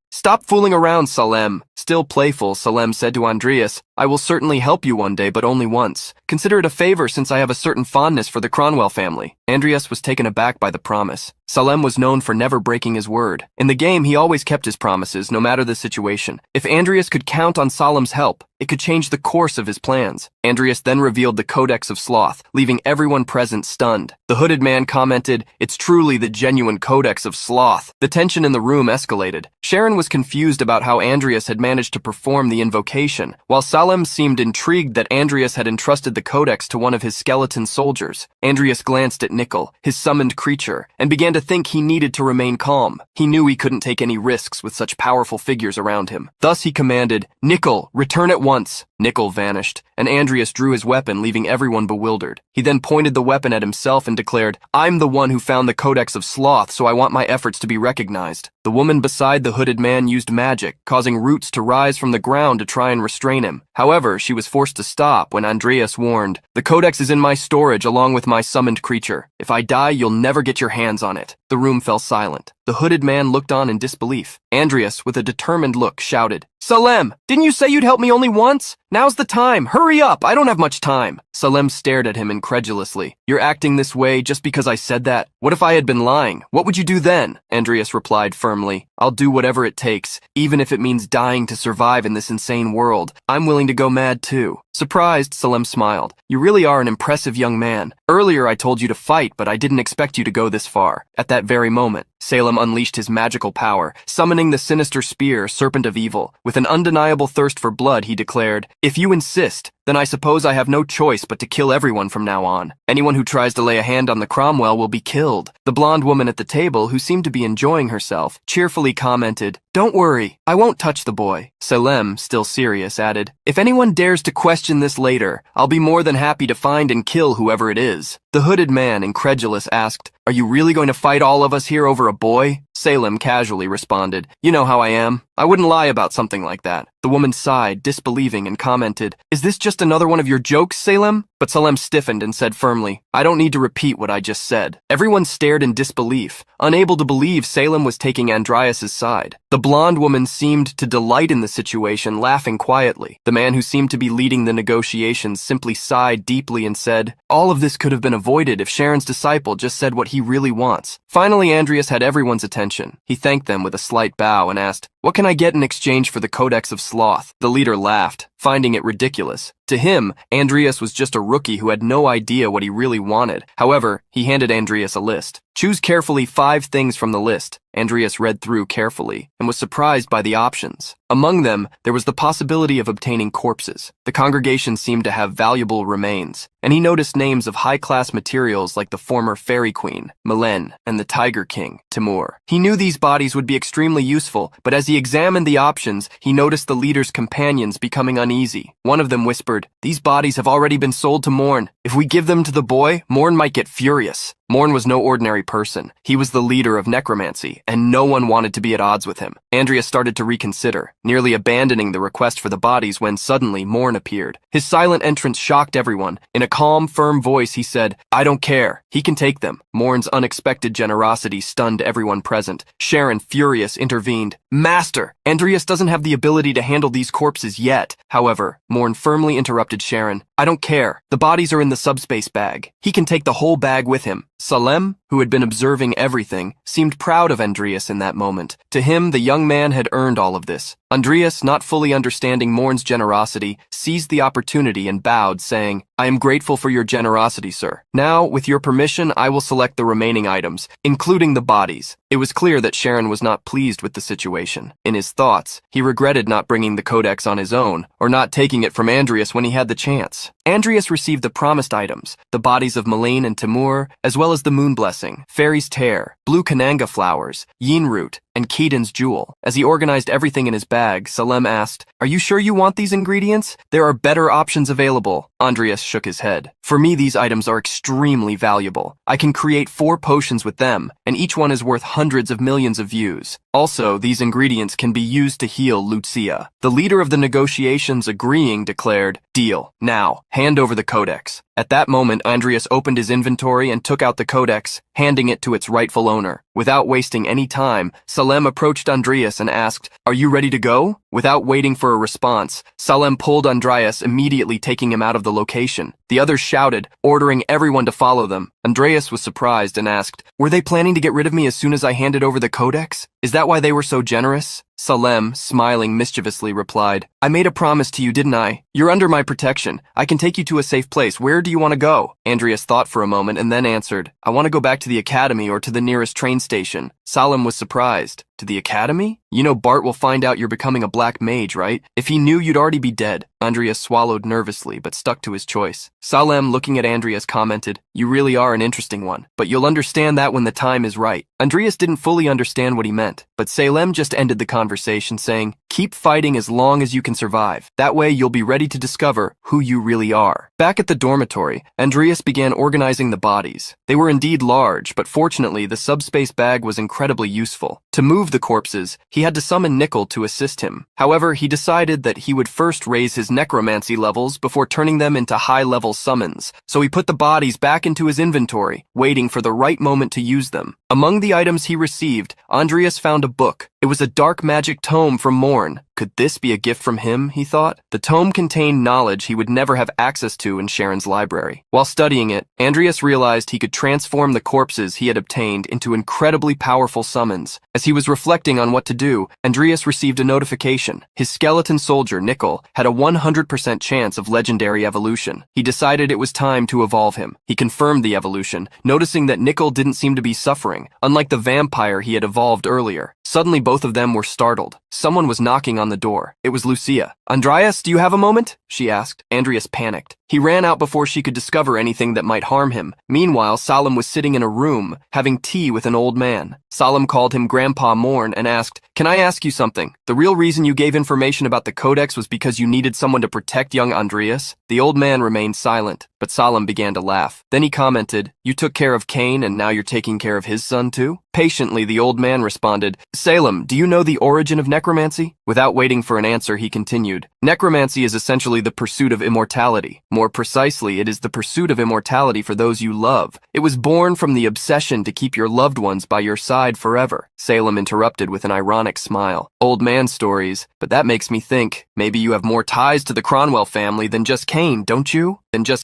Speaker 1: "Stop fooling around, Salem." Still playful, Salem said to Andreas, "I will certainly help you one day, but only once. Consider it a favor since I have a certain fondness for the Cronwell family." Andreas was taken aback by the promise. Salem was known for never breaking his word. In the game, he always kept his promises, no matter the situation. If Andreas could count on Salem's help, it could change the course of his plans. Andreas then revealed the Codex of Sloth, leaving everyone present stunned. The hooded man commented, "It's truly the genuine Codex of Sloth." The tension in the room escalated. Sharon was confused about how Andreas had managed to perform the invocation, while Salem seemed intrigued that Andreas had entrusted the Codex to one of his skeleton soldiers. Andreas glanced at Nickel, his summoned creature, and began to think he needed to remain calm. He knew he couldn't take any risks with such powerful figures around him. Thus he commanded, "Nickel, return at once." Nickel vanished, and Andreas drew his weapon, leaving everyone bewildered. He then pointed the weapon at himself and declared, "I'm the one who found the Codex of Sloth, so I want my efforts to be recognized." The woman beside the hooded man used magic, causing roots to rise from the ground to try and restrain him. However, she was forced to stop when Andreas warned, "The Codex is in my storage along with my summoned creature. If I die, you'll never get your hands on it." The room fell silent. The hooded man looked on in disbelief. Andreas, with a determined look, shouted, "Salem, didn't you say you'd help me only once? Now's the time. Hurry up. I don't have much time." Salem stared at him incredulously. "You're acting this way just because I said that? What if I had been lying? What would you do then?" Andreas replied firmly, "I'll do whatever it takes, even if it means dying to survive in this insane world. I'm willing to go mad too." Surprised, Salem smiled. "You really are an impressive young man. Earlier I told you to fight, but I didn't expect you to go this far." At that very moment, Salem unleashed his magical power, summoning the sinister spear, Serpent of Evil. With an undeniable thirst for blood, he declared, "If you insist, then I suppose I have no choice but to kill everyone from now on. Anyone who tries to lay a hand on the Cromwell will be killed." The blonde woman at the table, who seemed to be enjoying herself, cheerfully commented, "Don't worry, I won't touch the boy." Salem, still serious, added, "If anyone dares to question this later, I'll be more than happy to find and kill whoever it is." The hooded man, incredulous, asked, "Are you really going to fight all of us here over a boy?" Salem casually responded, "You know how I am. I wouldn't lie about something like that." The woman sighed, disbelieving, and commented, "Is this just another one of your jokes, Salem?" But Salem stiffened and said firmly, "I don't need to repeat what I just said." Everyone stared in disbelief, unable to believe Salem was taking Andreas's side. The blonde woman seemed to delight in the situation, laughing quietly. The man who seemed to be leading the negotiations simply sighed deeply and said, "All of this could have been avoided if Sharon's disciple just said what he really wants." Finally, Andreas had everyone's attention. He thanked them with a slight bow and asked, "What can I get in exchange for the Codex of Sloth?" The leader laughed, finding it ridiculous. To him, Andreas was just a rookie who had no idea what he really wanted. However, he handed Andreas a list. "Choose carefully 5 things from the list." Andreas read through carefully and was surprised by the options. Among them, there was the possibility of obtaining corpses. The congregation seemed to have valuable remains, and he noticed names of high-class materials like the former Fairy Queen, Melen, and the Tiger King, Timur. He knew these bodies would be extremely useful, but as he examined the options, he noticed the leader's companions becoming uneasy. One of them whispered, "These bodies have already been sold to Morn. If we give them to the boy, Morn might get furious." Morn was no ordinary person. He was the leader of necromancy, and no one wanted to be at odds with him. Andreas started to reconsider, nearly abandoning the request for the bodies when suddenly Morn appeared. His silent entrance shocked everyone. In a calm, firm voice, he said, "I don't care. He can take them." Morn's unexpected generosity stunned everyone present. Sharon, furious, intervened. "Master, Andreas doesn't have the ability to handle these corpses yet." However, Morn firmly interrupted Sharon. "I don't care. The bodies are in the subspace bag. He can take the whole bag with him." Salem, who had been observing everything, seemed proud of Andreas in that moment. To him, the young man had earned all of this. Andreas, not fully understanding Morn's generosity, seized the opportunity and bowed, saying, "I am grateful for your generosity, sir. Now, with your permission, I will select the remaining items, including the bodies." It was clear that Sharon was not pleased with the situation. In his thoughts, he regretted not bringing the codex on his own, or not taking it from Andreas when he had the chance. Andreas received the promised items, the bodies of Melaine and Timur, as well as the Moon Blessing, Fairy's Tear, Blue Kananga flowers, Yin Root, and Keaton's Jewel. As he organized everything in his bag, bag, Salem asked, "Are you sure you want these ingredients? There are better options available." Andreas shook his head. "For me, these items are extremely valuable. I can create 4 potions with them, and each one is worth hundreds of millions of views. Also, these ingredients can be used to heal Lucia." The leader of the negotiations, agreeing, declared, "Deal. Now, hand over the codex." At that moment, Andreas opened his inventory and took out the codex, handing it to its rightful owner. Without wasting any time, Salem approached Andreas and asked, "Are you ready to go?" Without waiting for a response, Salem pulled Andreas, immediately taking him out of the location. The others shouted, ordering everyone to follow them. Andreas was surprised and asked, "Were they planning to get rid of me as soon as I handed over the codex? Is that why they were so generous?" Salem, smiling mischievously, replied, "I made a promise to you, didn't I? You're under my protection. I can take you to a safe place. Where do you want to go?" Andreas thought for a moment and then answered, "I want to go back to the academy or to the nearest train station." Salem was surprised. "To the academy? You know Bart will find out you're becoming a black mage, right? If he knew, you'd already be dead." Andreas swallowed nervously, but stuck to his choice. Salem, looking at Andreas, commented, "You really are an interesting one, but you'll understand that when the time is right." Andreas didn't fully understand what he meant, but Salem just ended the conversation saying, "Keep fighting as long as you can survive. That way you'll be ready to discover who you really are." Back at the dormitory, Andreas began organizing the bodies. They were indeed large, but fortunately the subspace bag was incredibly useful. To move the corpses, he had to summon Nickel to assist him. However, he decided that he would first raise his necromancy levels before turning them into high-level summons, so he put the bodies back into his inventory, waiting for the right moment to use them. Among the items he received, Andreas found a book. It was a dark magic tome from Morn. Could this be a gift from him, he thought? The tome contained knowledge he would never have access to in Sharon's library. While studying it, Andreas realized he could transform the corpses he had obtained into incredibly powerful summons. As he was reflecting on what to do, Andreas received a notification. His skeleton soldier, Nickel, had a 100% chance of legendary evolution. He decided it was time to evolve him. He confirmed the evolution, noticing that Nickel didn't seem to be suffering, unlike the vampire he had evolved earlier. Suddenly, both of them were startled. Someone was knocking on the door. It was Lucia. "Andreas, do you have a moment?" she asked. Andreas panicked. He ran out before she could discover anything that might harm him. Meanwhile, Salem was sitting in a room, having tea with an old man. Salem called him Grandpa Morn and asked, "Can I ask you something? The real reason you gave information about the codex was because you needed someone to protect young Andreas?" The old man remained silent, but Salem began to laugh. Then he commented, "You took care of Cain and now you're taking care of his son too?" Patiently, the old man responded, "Salem, do you know the origin of necromancy?" Without waiting for an answer, he continued, "Necromancy is essentially the pursuit of immortality. More precisely, it is the pursuit of immortality for those you love. It was born from the obsession to keep your loved ones by your side forever." Salem interrupted with an ironic smile. "Old man stories, but that makes me think, maybe you have more ties to the Cronwell family than just Cain, don't you?"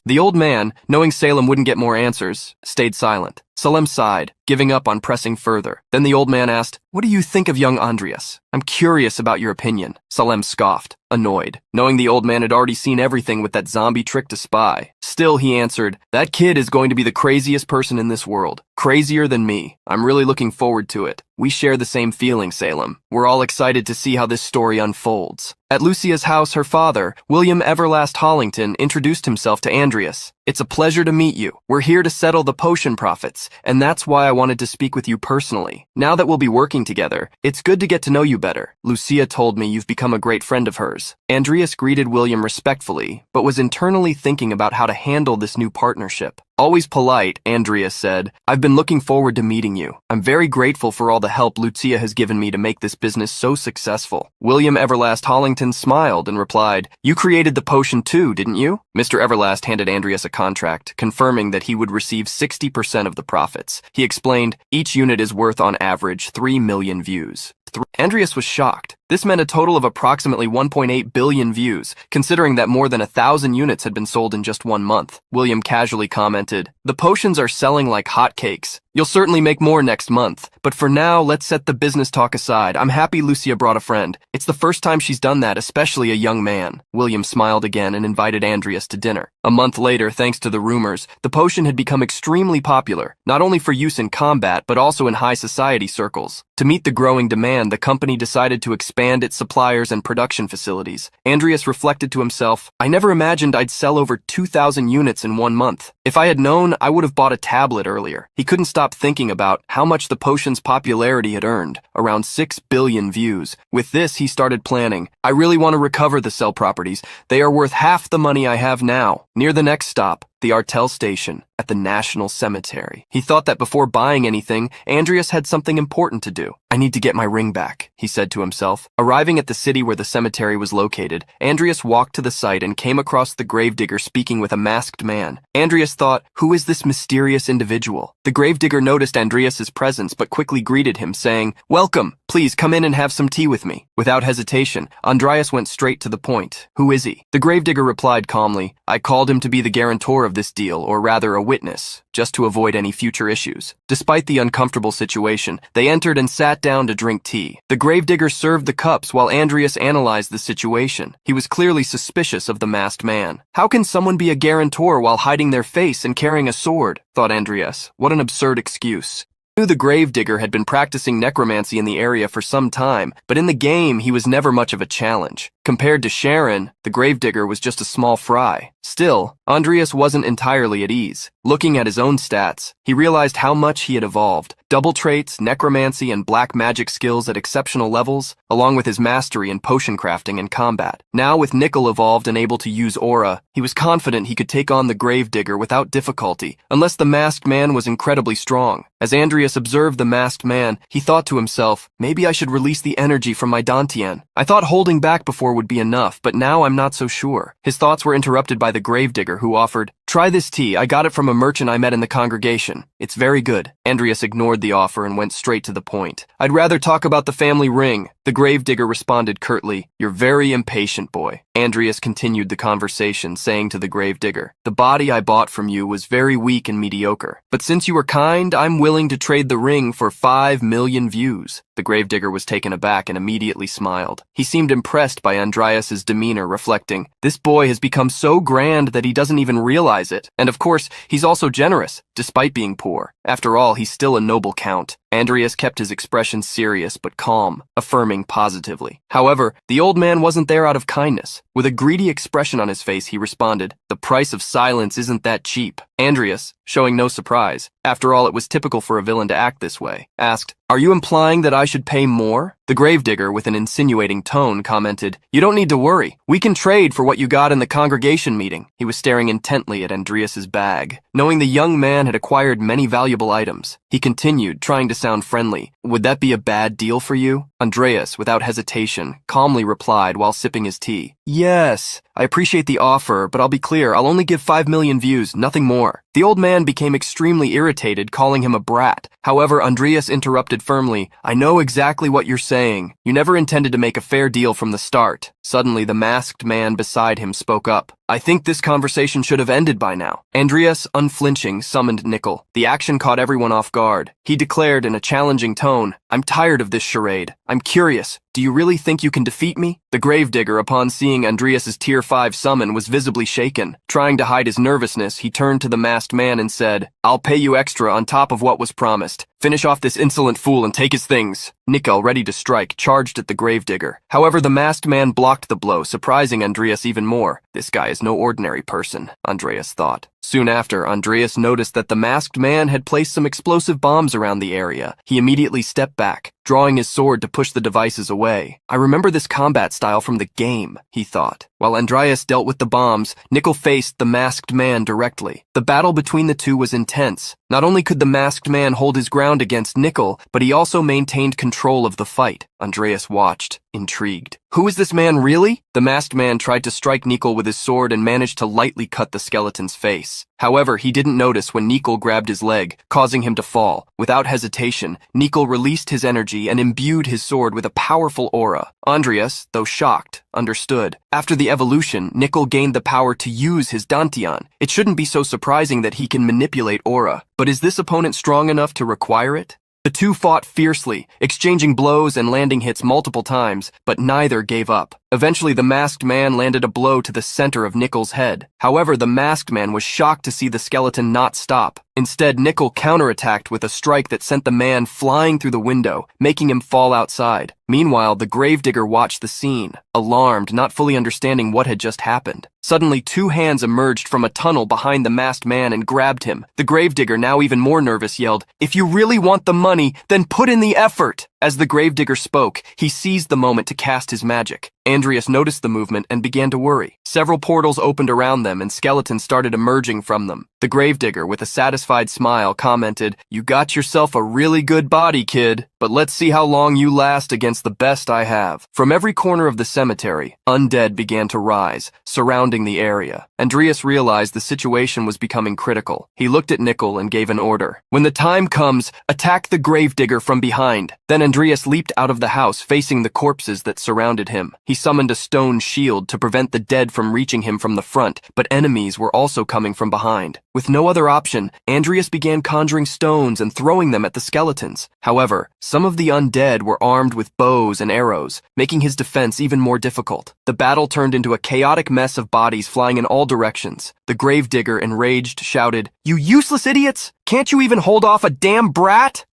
Speaker 1: The old man, knowing Salem wouldn't get more answers, stayed silent. Salem sighed, giving up on pressing further. Then the old man asked, "What do you think of young Andreas? I'm curious about your opinion." Salem scoffed, annoyed, knowing the old man had already seen everything with that zombie trick to spy. Still, he answered, "That kid is going to be the craziest person in this world. Crazier than me. I'm really looking forward to it." "We share the same feeling, Salem. We're all excited to see how this story unfolds." At Lucia's house, her father, William Everlast Hollington, introduced himself to Andreas. "It's a pleasure to meet you. We're here to settle the potion profits, and that's why I wanted to speak with you personally. Now that we'll be working together, it's good to get to know you better. Lucia told me you've become a great friend of hers." Andreas greeted William respectfully, but was internally thinking about how to handle this new partnership. Always polite, Andreas said, "I've been looking forward to meeting you. I'm very grateful for all the help Lucia has given me to make this business so successful." William Everlast Hollington smiled and replied, "You created the potion too, didn't you?" Mr. Everlast handed Andreas a contract, confirming that he would receive 60% of the profits. He explained, "Each unit is worth on average 3 million views." Andreas was shocked. This meant a total of approximately 1.8 billion views, considering that more than 1,000 units had been sold in just 1 month. William casually commented, "The potions are selling like hotcakes. You'll certainly make more next month. But for now, let's set the business talk aside. I'm happy Lucia brought a friend. It's the first time she's done that, especially a young man." William smiled again and invited Andreas to dinner. A month later, thanks to the rumors, the potion had become extremely popular, not only for use in combat, but also in high society circles. To meet the growing demand, the company decided to expand its suppliers and production facilities. Andreas reflected to himself, "I never imagined I'd sell over 2,000 units in 1 month. If I had known, I would have bought a tablet earlier. He couldn't stop thinking about how much the potion's popularity had earned, around 6 billion views. With this, he started planning. I really want to recover the cell properties. They are worth half the money I have now. Near the next stop, the Artel station, at the National Cemetery. He thought that before buying anything, Andreas had something important to do. I need to get my ring back, he said to himself. Arriving at the city where the cemetery was located, Andreas walked to the site and came across the gravedigger speaking with a masked man. Andreas thought, who is this mysterious individual? The gravedigger noticed Andreas's presence but quickly greeted him, saying, "Welcome, please come in and have some tea with me." Without hesitation, Andreas went straight to the point. Who is he? The gravedigger replied calmly, "I called him to be the guarantor of this deal, or rather a witness, just to avoid any future issues." Despite the uncomfortable situation, they entered and sat down to drink tea. The gravedigger served the cups while Andreas analyzed the situation. He was clearly suspicious of the masked man. How can someone be a guarantor while hiding their face and carrying a sword? Thought Andreas. What an absurd excuse. He knew the gravedigger had been practicing necromancy in the area for some time, but in the game he was never much of a challenge. Compared to Sharon, the gravedigger was just a small fry. Still, Andreas wasn't entirely at ease. Looking at his own stats, he realized how much he had evolved. Double traits, necromancy, and black magic skills at exceptional levels, along with his mastery in potion crafting and combat. Now with Nickel evolved and able to use aura, he was confident he could take on the gravedigger without difficulty, unless the masked man was incredibly strong. As Andreas observed the masked man, he thought to himself, maybe I should release the energy from my Dantian. I thought holding back before would be enough, but now I'm not so sure. His thoughts were interrupted by the gravedigger, who offered, "Try this tea. I got it from a merchant I met in the congregation. It's very good." Andreas ignored the offer and went straight to the point. "I'd rather talk about the family ring." The gravedigger responded curtly, "You're very impatient, boy." Andreas continued the conversation, saying to the gravedigger, "The body I bought from you was very weak and mediocre, but since you were kind, I'm willing to trade the ring for 5 million views." The gravedigger was taken aback and immediately smiled. He seemed impressed by Andreas's demeanor, reflecting, "This boy has become so grand that he doesn't even realize it. And of course, he's also generous, despite being poor. After all, he's still a noble count." Andreas kept his expression serious but calm, affirming positively. However, the old man wasn't there out of kindness. With a greedy expression on his face, he responded, "The price of silence isn't that cheap." Andreas, showing no surprise, after all it was typical for a villain to act this way, asked, "Are you implying that I should pay more?" The gravedigger, with an insinuating tone, commented, "You don't need to worry. We can trade for what you got in the congregation meeting." He was staring intently at Andreas's bag. Knowing the young man had acquired many valuable items, he continued, trying to sound friendly, "Would that be a bad deal for you?" Andreas, without hesitation, calmly replied while sipping his tea, "Yes, I appreciate the offer, but I'll be clear, I'll only give 5 million views, nothing more." The old man became extremely irritated, calling him a brat. However, Andreas interrupted firmly, "I know exactly what you're saying. You never intended to make a fair deal from the start." Suddenly, the masked man beside him spoke up. "I think this conversation should have ended by now." Andreas, unflinching, summoned Nickel. The action caught everyone off guard. He declared in a challenging tone, "I'm tired of this charade. I'm curious. Do you really think you can defeat me?" The gravedigger, upon seeing Andreas's Tier 5 summon, was visibly shaken. Trying to hide his nervousness, he turned to the masked man and said, "I'll pay you extra on top of what was promised. Finish off this insolent fool and take his things." Nickel, ready to strike, charged at the gravedigger. However, the masked man blocked the blow, surprising Andreas even more. This guy is no ordinary person, Andreas thought. Soon after, Andreas noticed that the masked man had placed some explosive bombs around the area. He immediately stepped back, drawing his sword to push the devices away. "I remember this combat style from the game," he thought. While Andreas dealt with the bombs, Nickel faced the masked man directly. The battle between the two was intense. Not only could the masked man hold his ground against Nickel, but he also maintained control of the fight. Andreas watched, intrigued. "Who is this man really?" The masked man tried to strike Nickel with his sword and managed to lightly cut the skeleton's face. However, he didn't notice when Nickel grabbed his leg, causing him to fall. Without hesitation, Nickel released his energy and imbued his sword with a powerful aura. Andreas, though shocked, understood. After the evolution, Nickel gained the power to use his Dantian. It shouldn't be so surprising that he can manipulate aura. But is this opponent strong enough to require it? The two fought fiercely, exchanging blows and landing hits multiple times, but neither gave up. Eventually, the masked man landed a blow to the center of Nickel's head. However, the masked man was shocked to see the skeleton not stop. Instead, Nickel counterattacked with a strike that sent the man flying through the window, making him fall outside. Meanwhile, the gravedigger watched the scene, alarmed, not fully understanding what had just happened. Suddenly, two hands emerged from a tunnel behind the masked man and grabbed him. The gravedigger, now even more nervous, yelled, "If you really want the money, then put in the effort!" As the gravedigger spoke, he seized the moment to cast his magic. Andreas noticed the movement and began to worry. Several portals opened around them and skeletons started emerging from them. The gravedigger, with a satisfied smile, commented, "You got yourself a really good body, kid, but let's see how long you last against the best I have." From every corner of the cemetery, undead began to rise, surrounding the area. Andreas realized the situation was becoming critical. He looked at Nickel and gave an order. "When the time comes, attack the gravedigger from behind." Then Andreas leaped out of the house, facing the corpses that surrounded him. He summoned a stone shield to prevent the dead from reaching him from the front, but enemies were also coming from behind. With no other option, Andreas began conjuring stones and throwing them at the skeletons. However, some of the undead were armed with bows and arrows, making his defense even more difficult. The battle turned into a chaotic mess of bodies flying in all directions. The gravedigger, enraged, shouted, "You useless idiots! Can't you even hold off a damn brat?"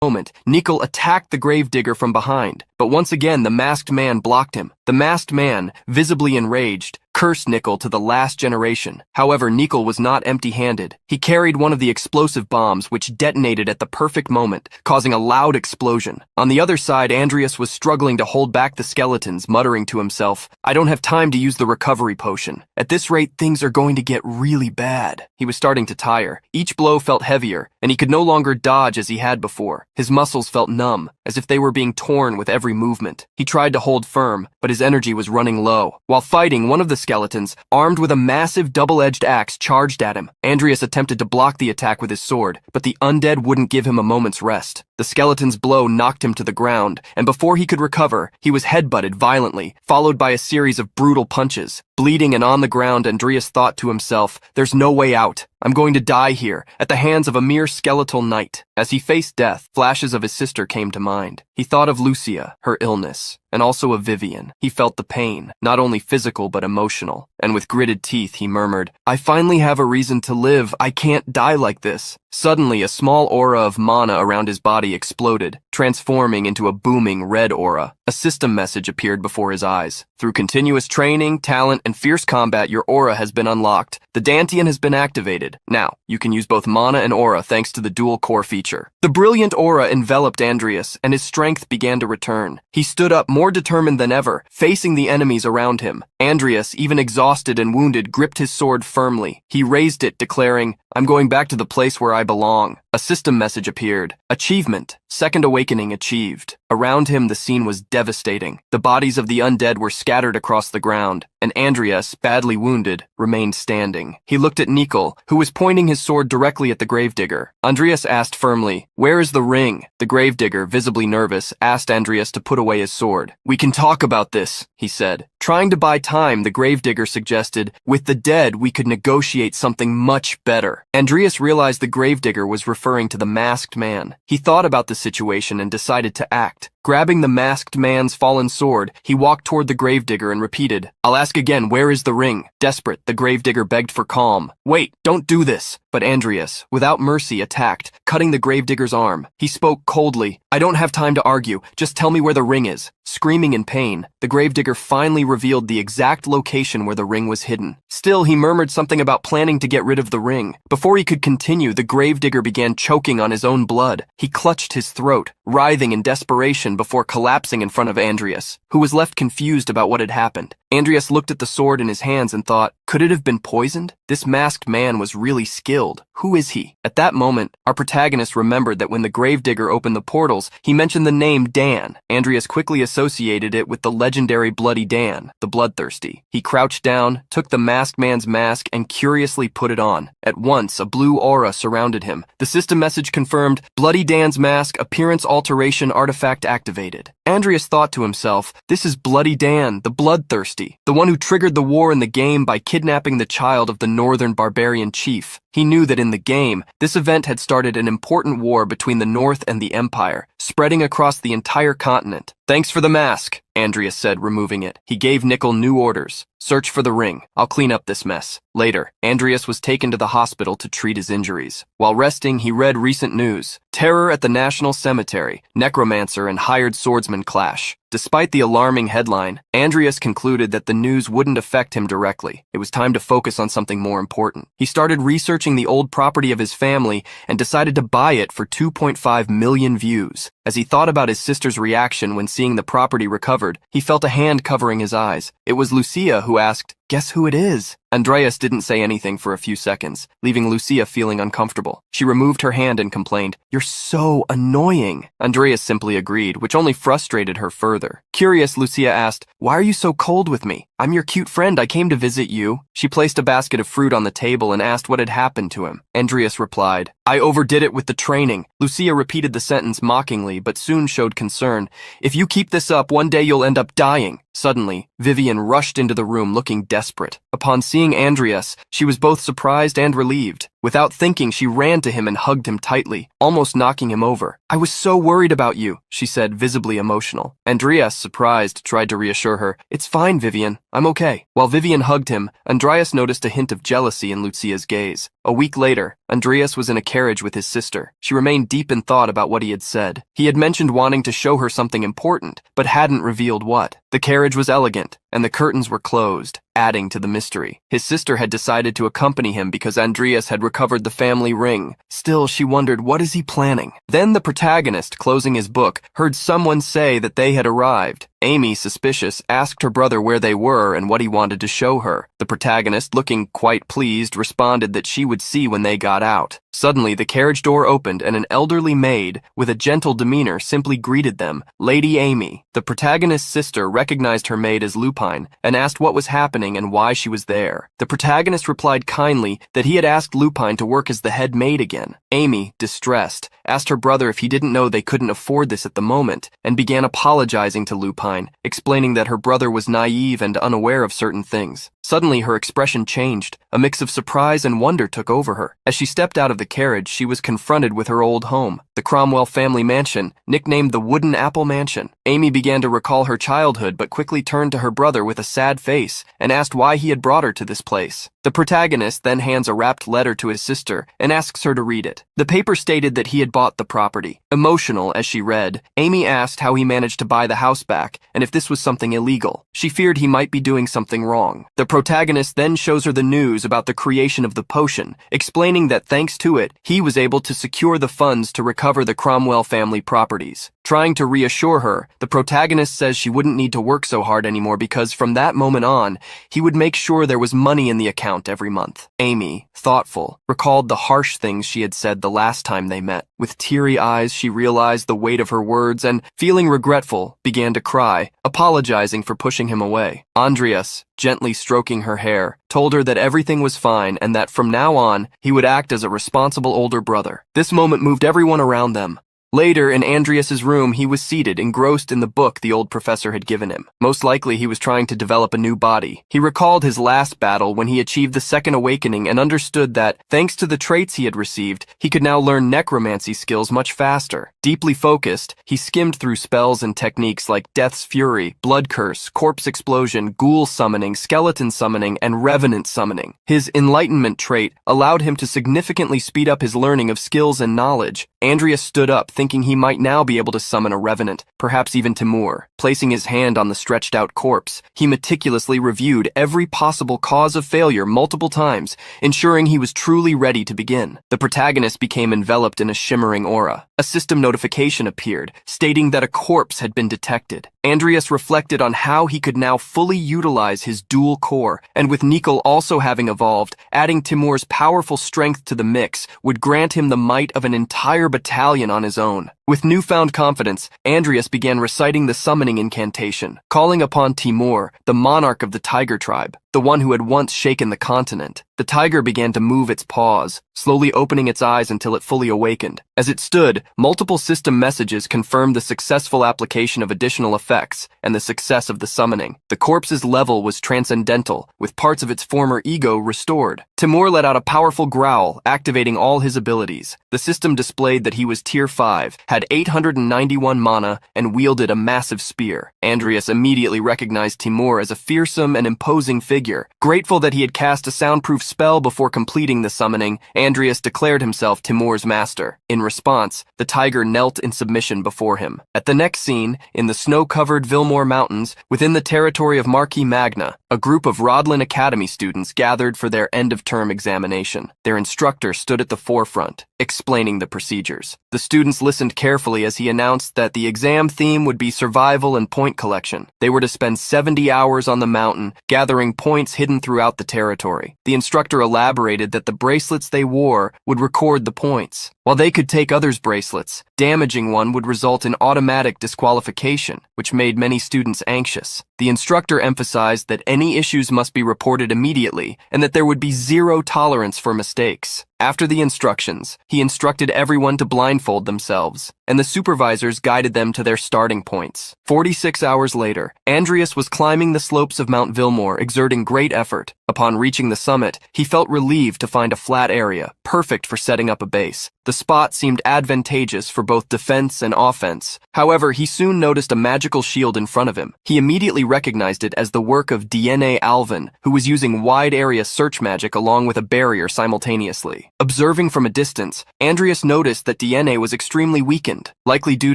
Speaker 1: Moment, Nickel attacked the gravedigger from behind, but once again the masked man blocked him. The masked man, visibly enraged, cursed Nickel to the last generation. However, Nickel was not empty-handed. He carried one of the explosive bombs, which detonated at the perfect moment, causing a loud explosion. On the other side, Andreas was struggling to hold back the skeletons, muttering to himself, "I don't have time to use the recovery potion. At this rate, things are going to get really bad." He was starting to tire. Each blow felt heavier, and he could no longer dodge as he had before. His muscles felt numb, as if they were being torn with every movement. He tried to hold firm, but his energy was running low. While fighting, one of the skeletons, armed with a massive double-edged axe, charged at him. Andreas attempted to block the attack with his sword, but the undead wouldn't give him a moment's rest. The skeleton's blow knocked him to the ground, and before he could recover, he was headbutted violently, followed by a series of brutal punches. Bleeding and on the ground, Andreas thought to himself, "There's no way out. I'm going to die here, at the hands of a mere skeletal knight." As he faced death, flashes of his sister came to mind. He thought of Lucia, her illness, and also of Vivien. He felt the pain, not only physical but emotional, and with gritted teeth he murmured, "I finally have a reason to live. I can't die like this." Suddenly, a small aura of mana around his body exploded, transforming into a booming red aura. A system message appeared before his eyes. "Through continuous training, talent, and fierce combat, your aura has been unlocked. The Dantian has been activated. Now, you can use both mana and aura thanks to the dual core feature." The brilliant aura enveloped Andreas, and his strength began to return. He stood up more determined than ever, facing the enemies around him. Andreas, even exhausted and wounded, gripped his sword firmly. He raised it, declaring, "I'm going back to the place where I belong." A system message appeared. Achievement. Second awakening achieved. Around him, the scene was devastating. The bodies of the undead were scattered across the ground, and Andreas, badly wounded, remained standing. He looked at Nickel, who was pointing his sword directly at the gravedigger. Andreas asked firmly, "Where is the ring?" The gravedigger, visibly nervous, asked Andreas to put away his sword. "We can talk about this," he said. Trying to buy time, the gravedigger suggested, "With the dead, we could negotiate something much better." Andreas realized the gravedigger was referring to the masked man. He thought about the situation and decided to act. Grabbing the masked man's fallen sword, he walked toward the gravedigger and repeated, "I'll ask again, where is the ring?" Desperate, the gravedigger begged for calm. "Wait, don't do this." But Andreas, without mercy, attacked, cutting the gravedigger's arm. He spoke coldly, "I don't have time to argue, just tell me where the ring is." Screaming in pain, the gravedigger finally revealed the exact location where the ring was hidden. Still, he murmured something about planning to get rid of the ring. Before he could continue, the gravedigger began choking on his own blood. He clutched his throat, writhing in desperation before collapsing in front of Andreas, who was left confused about what had happened. Andreas looked at the sword in his hands and thought, could it have been poisoned? This masked man was really skilled. Who is he? At that moment, our protagonist remembered that when the gravedigger opened the portals, he mentioned the name Dan. Andreas quickly associated it with the legendary Bloody Dan, the Bloodthirsty. He crouched down, took the masked man's mask, and curiously put it on. At once, a blue aura surrounded him. The system message confirmed, Bloody Dan's mask, appearance alteration artifact activated. Andreas thought to himself, this is Bloody Dan, the Bloodthirsty, the one who triggered the war in the game by kidnapping the child of the northern barbarian chief. He knew that in the game, this event had started an important war between the North and the Empire, spreading across the entire continent. "Thanks for the mask," Andreas said, removing it. He gave Nickel new orders. Search for the ring. I'll clean up this mess. Later, Andreas was taken to the hospital to treat his injuries. While resting, he read recent news. Terror at the National Cemetery. Necromancer and hired swordsman clash. Despite the alarming headline, Andreas concluded that the news wouldn't affect him directly. It was time to focus on something more important. He started researching the old property of his family and decided to buy it for 2.5 million views. As he thought about his sister's reaction when seeing the property recovered, he felt a hand covering his eyes. It was Lucia who asked, "Guess who it is?" Andreas didn't say anything for a few seconds, leaving Lucia feeling uncomfortable. She removed her hand and complained, "You're so annoying." Andreas simply agreed, which only frustrated her further. Curious, Lucia asked, "Why are you so cold with me? I'm your cute friend. I came to visit you." She placed a basket of fruit on the table and asked what had happened to him. Andreas replied, "I overdid it with the training." Lucia repeated the sentence mockingly, but soon showed concern. "If you keep this up, one day you'll end up dying." Suddenly, Vivien rushed into the room looking desperate. Upon seeing Andreas, she was both surprised and relieved. Without thinking, she ran to him and hugged him tightly, almost knocking him over. "I was so worried about you," she said, visibly emotional. Andreas, surprised, tried to reassure her. "It's fine, Vivien. I'm okay." While Vivien hugged him, Andreas noticed a hint of jealousy in Lucia's gaze. A week later, Andreas was in a carriage with his sister. She remained deep in thought about what he had said. He had mentioned wanting to show her something important, but hadn't revealed what. The carriage was elegant, and the curtains were closed, adding to the mystery. His sister had decided to accompany him because Andreas had recovered the family ring. Still, she wondered, what is he planning? Then the protagonist, closing his book, heard someone say that they had arrived. Amy, suspicious, asked her brother where they were and what he wanted to show her. The protagonist, looking quite pleased, responded that she would see when they got out. Suddenly, the carriage door opened and an elderly maid, with a gentle demeanor, simply greeted them, "Lady Amy." The protagonist's sister recognized her maid as Lupine and asked what was happening and why she was there. The protagonist replied kindly that he had asked Lupine to work as the head maid again. Amy, distressed, asked her brother if he didn't know they couldn't afford this at the moment, and began apologizing to Lupine, explaining that her brother was naive and unaware of certain things. Suddenly, her expression changed. A mix of surprise and wonder took over her. As she stepped out of the carriage, she was confronted with her old home, the Cromwell family mansion, nicknamed the Wooden Apple Mansion. Amy began to recall her childhood, but quickly turned to her brother with a sad face and asked why he had brought her to this place. The protagonist then hands a wrapped letter to his sister and asks her to read it. The paper stated that he had bought the property. Emotional as she read, Amy asked how he managed to buy the house back and if this was something illegal. She feared he might be doing something wrong. The protagonist then shows her the news about the creation of the potion, explaining that thanks to it, he was able to secure the funds to recover the Cromwell family properties. Trying to reassure her, the protagonist says she wouldn't need to work so hard anymore because from that moment on, he would make sure there was money in the account every month. Amy, thoughtful, recalled the harsh things she had said the last time they met. With teary eyes, she realized the weight of her words and, feeling regretful, began to cry, apologizing for pushing him away. Andreas, gently stroking her hair, told her that everything was fine and that from now on, he would act as a responsible older brother. This moment moved everyone around them. Later, in Andreas's room, he was seated, engrossed in the book the old professor had given him. Most likely, he was trying to develop a new body. He recalled his last battle when he achieved the second awakening and understood that, thanks to the traits he had received, he could now learn necromancy skills much faster. Deeply focused, he skimmed through spells and techniques like Death's Fury, Blood Curse, Corpse Explosion, Ghoul Summoning, Skeleton Summoning, and Revenant Summoning. His Enlightenment trait allowed him to significantly speed up his learning of skills and knowledge. Andreas stood up, thinking he might now be able to summon a revenant, perhaps even Timur. Placing his hand on the stretched-out corpse, he meticulously reviewed every possible cause of failure multiple times, ensuring he was truly ready to begin. The protagonist became enveloped in a shimmering aura. A system notification appeared, stating that a corpse had been detected. Andreas reflected on how he could now fully utilize his dual core, and with Nickel also having evolved, adding Timur's powerful strength to the mix would grant him the might of an entire battalion on his own. With newfound confidence, Andreas began reciting the summoning incantation, calling upon Timur, the monarch of the Tiger tribe. the one who had once shaken the continent. The tiger began to move its paws, slowly opening its eyes until it fully awakened. As it stood, multiple system messages confirmed the successful application of additional effects and the success of the summoning. The corpse's level was transcendental, with parts of its former ego restored. Timur let out a powerful growl, activating all his abilities. The system displayed that he was Tier 5, had 891 mana, and wielded a massive spear. Andreas immediately recognized Timur as a fearsome and imposing figure. Grateful that he had cast a soundproof spell before completing the summoning, Andreas declared himself Timur's master. In response, the tiger knelt in submission before him. At the next scene, in the snow-covered Vilmore Mountains, within the territory of Marquis Magna, a group of Rodlin Academy students gathered for their end-of-term examination. Their instructor stood at the forefront, explaining the procedures. The students listened carefully as he announced that the exam theme would be survival and point collection. They were to spend 70 hours on the mountain, gathering points hidden throughout the territory. The instructor elaborated that the bracelets they wore would record the points. While they could take others' bracelets, damaging one would result in automatic disqualification, which made many students anxious. The instructor emphasized that any issues must be reported immediately and that there would be zero tolerance for mistakes. After the instructions, he instructed everyone to blindfold themselves, and the supervisors guided them to their starting points. 46 hours later, Andreas was climbing the slopes of Mount Vilmore, exerting great effort. Upon reaching the summit, he felt relieved to find a flat area, perfect for setting up a base. The spot seemed advantageous for both defense and offense. However, he soon noticed a magical shield in front of him. He immediately recognized it as the work of DNA Alvin, who was using wide-area search magic along with a barrier simultaneously. Observing from a distance, Andreas noticed that DNA was extremely weakened, likely due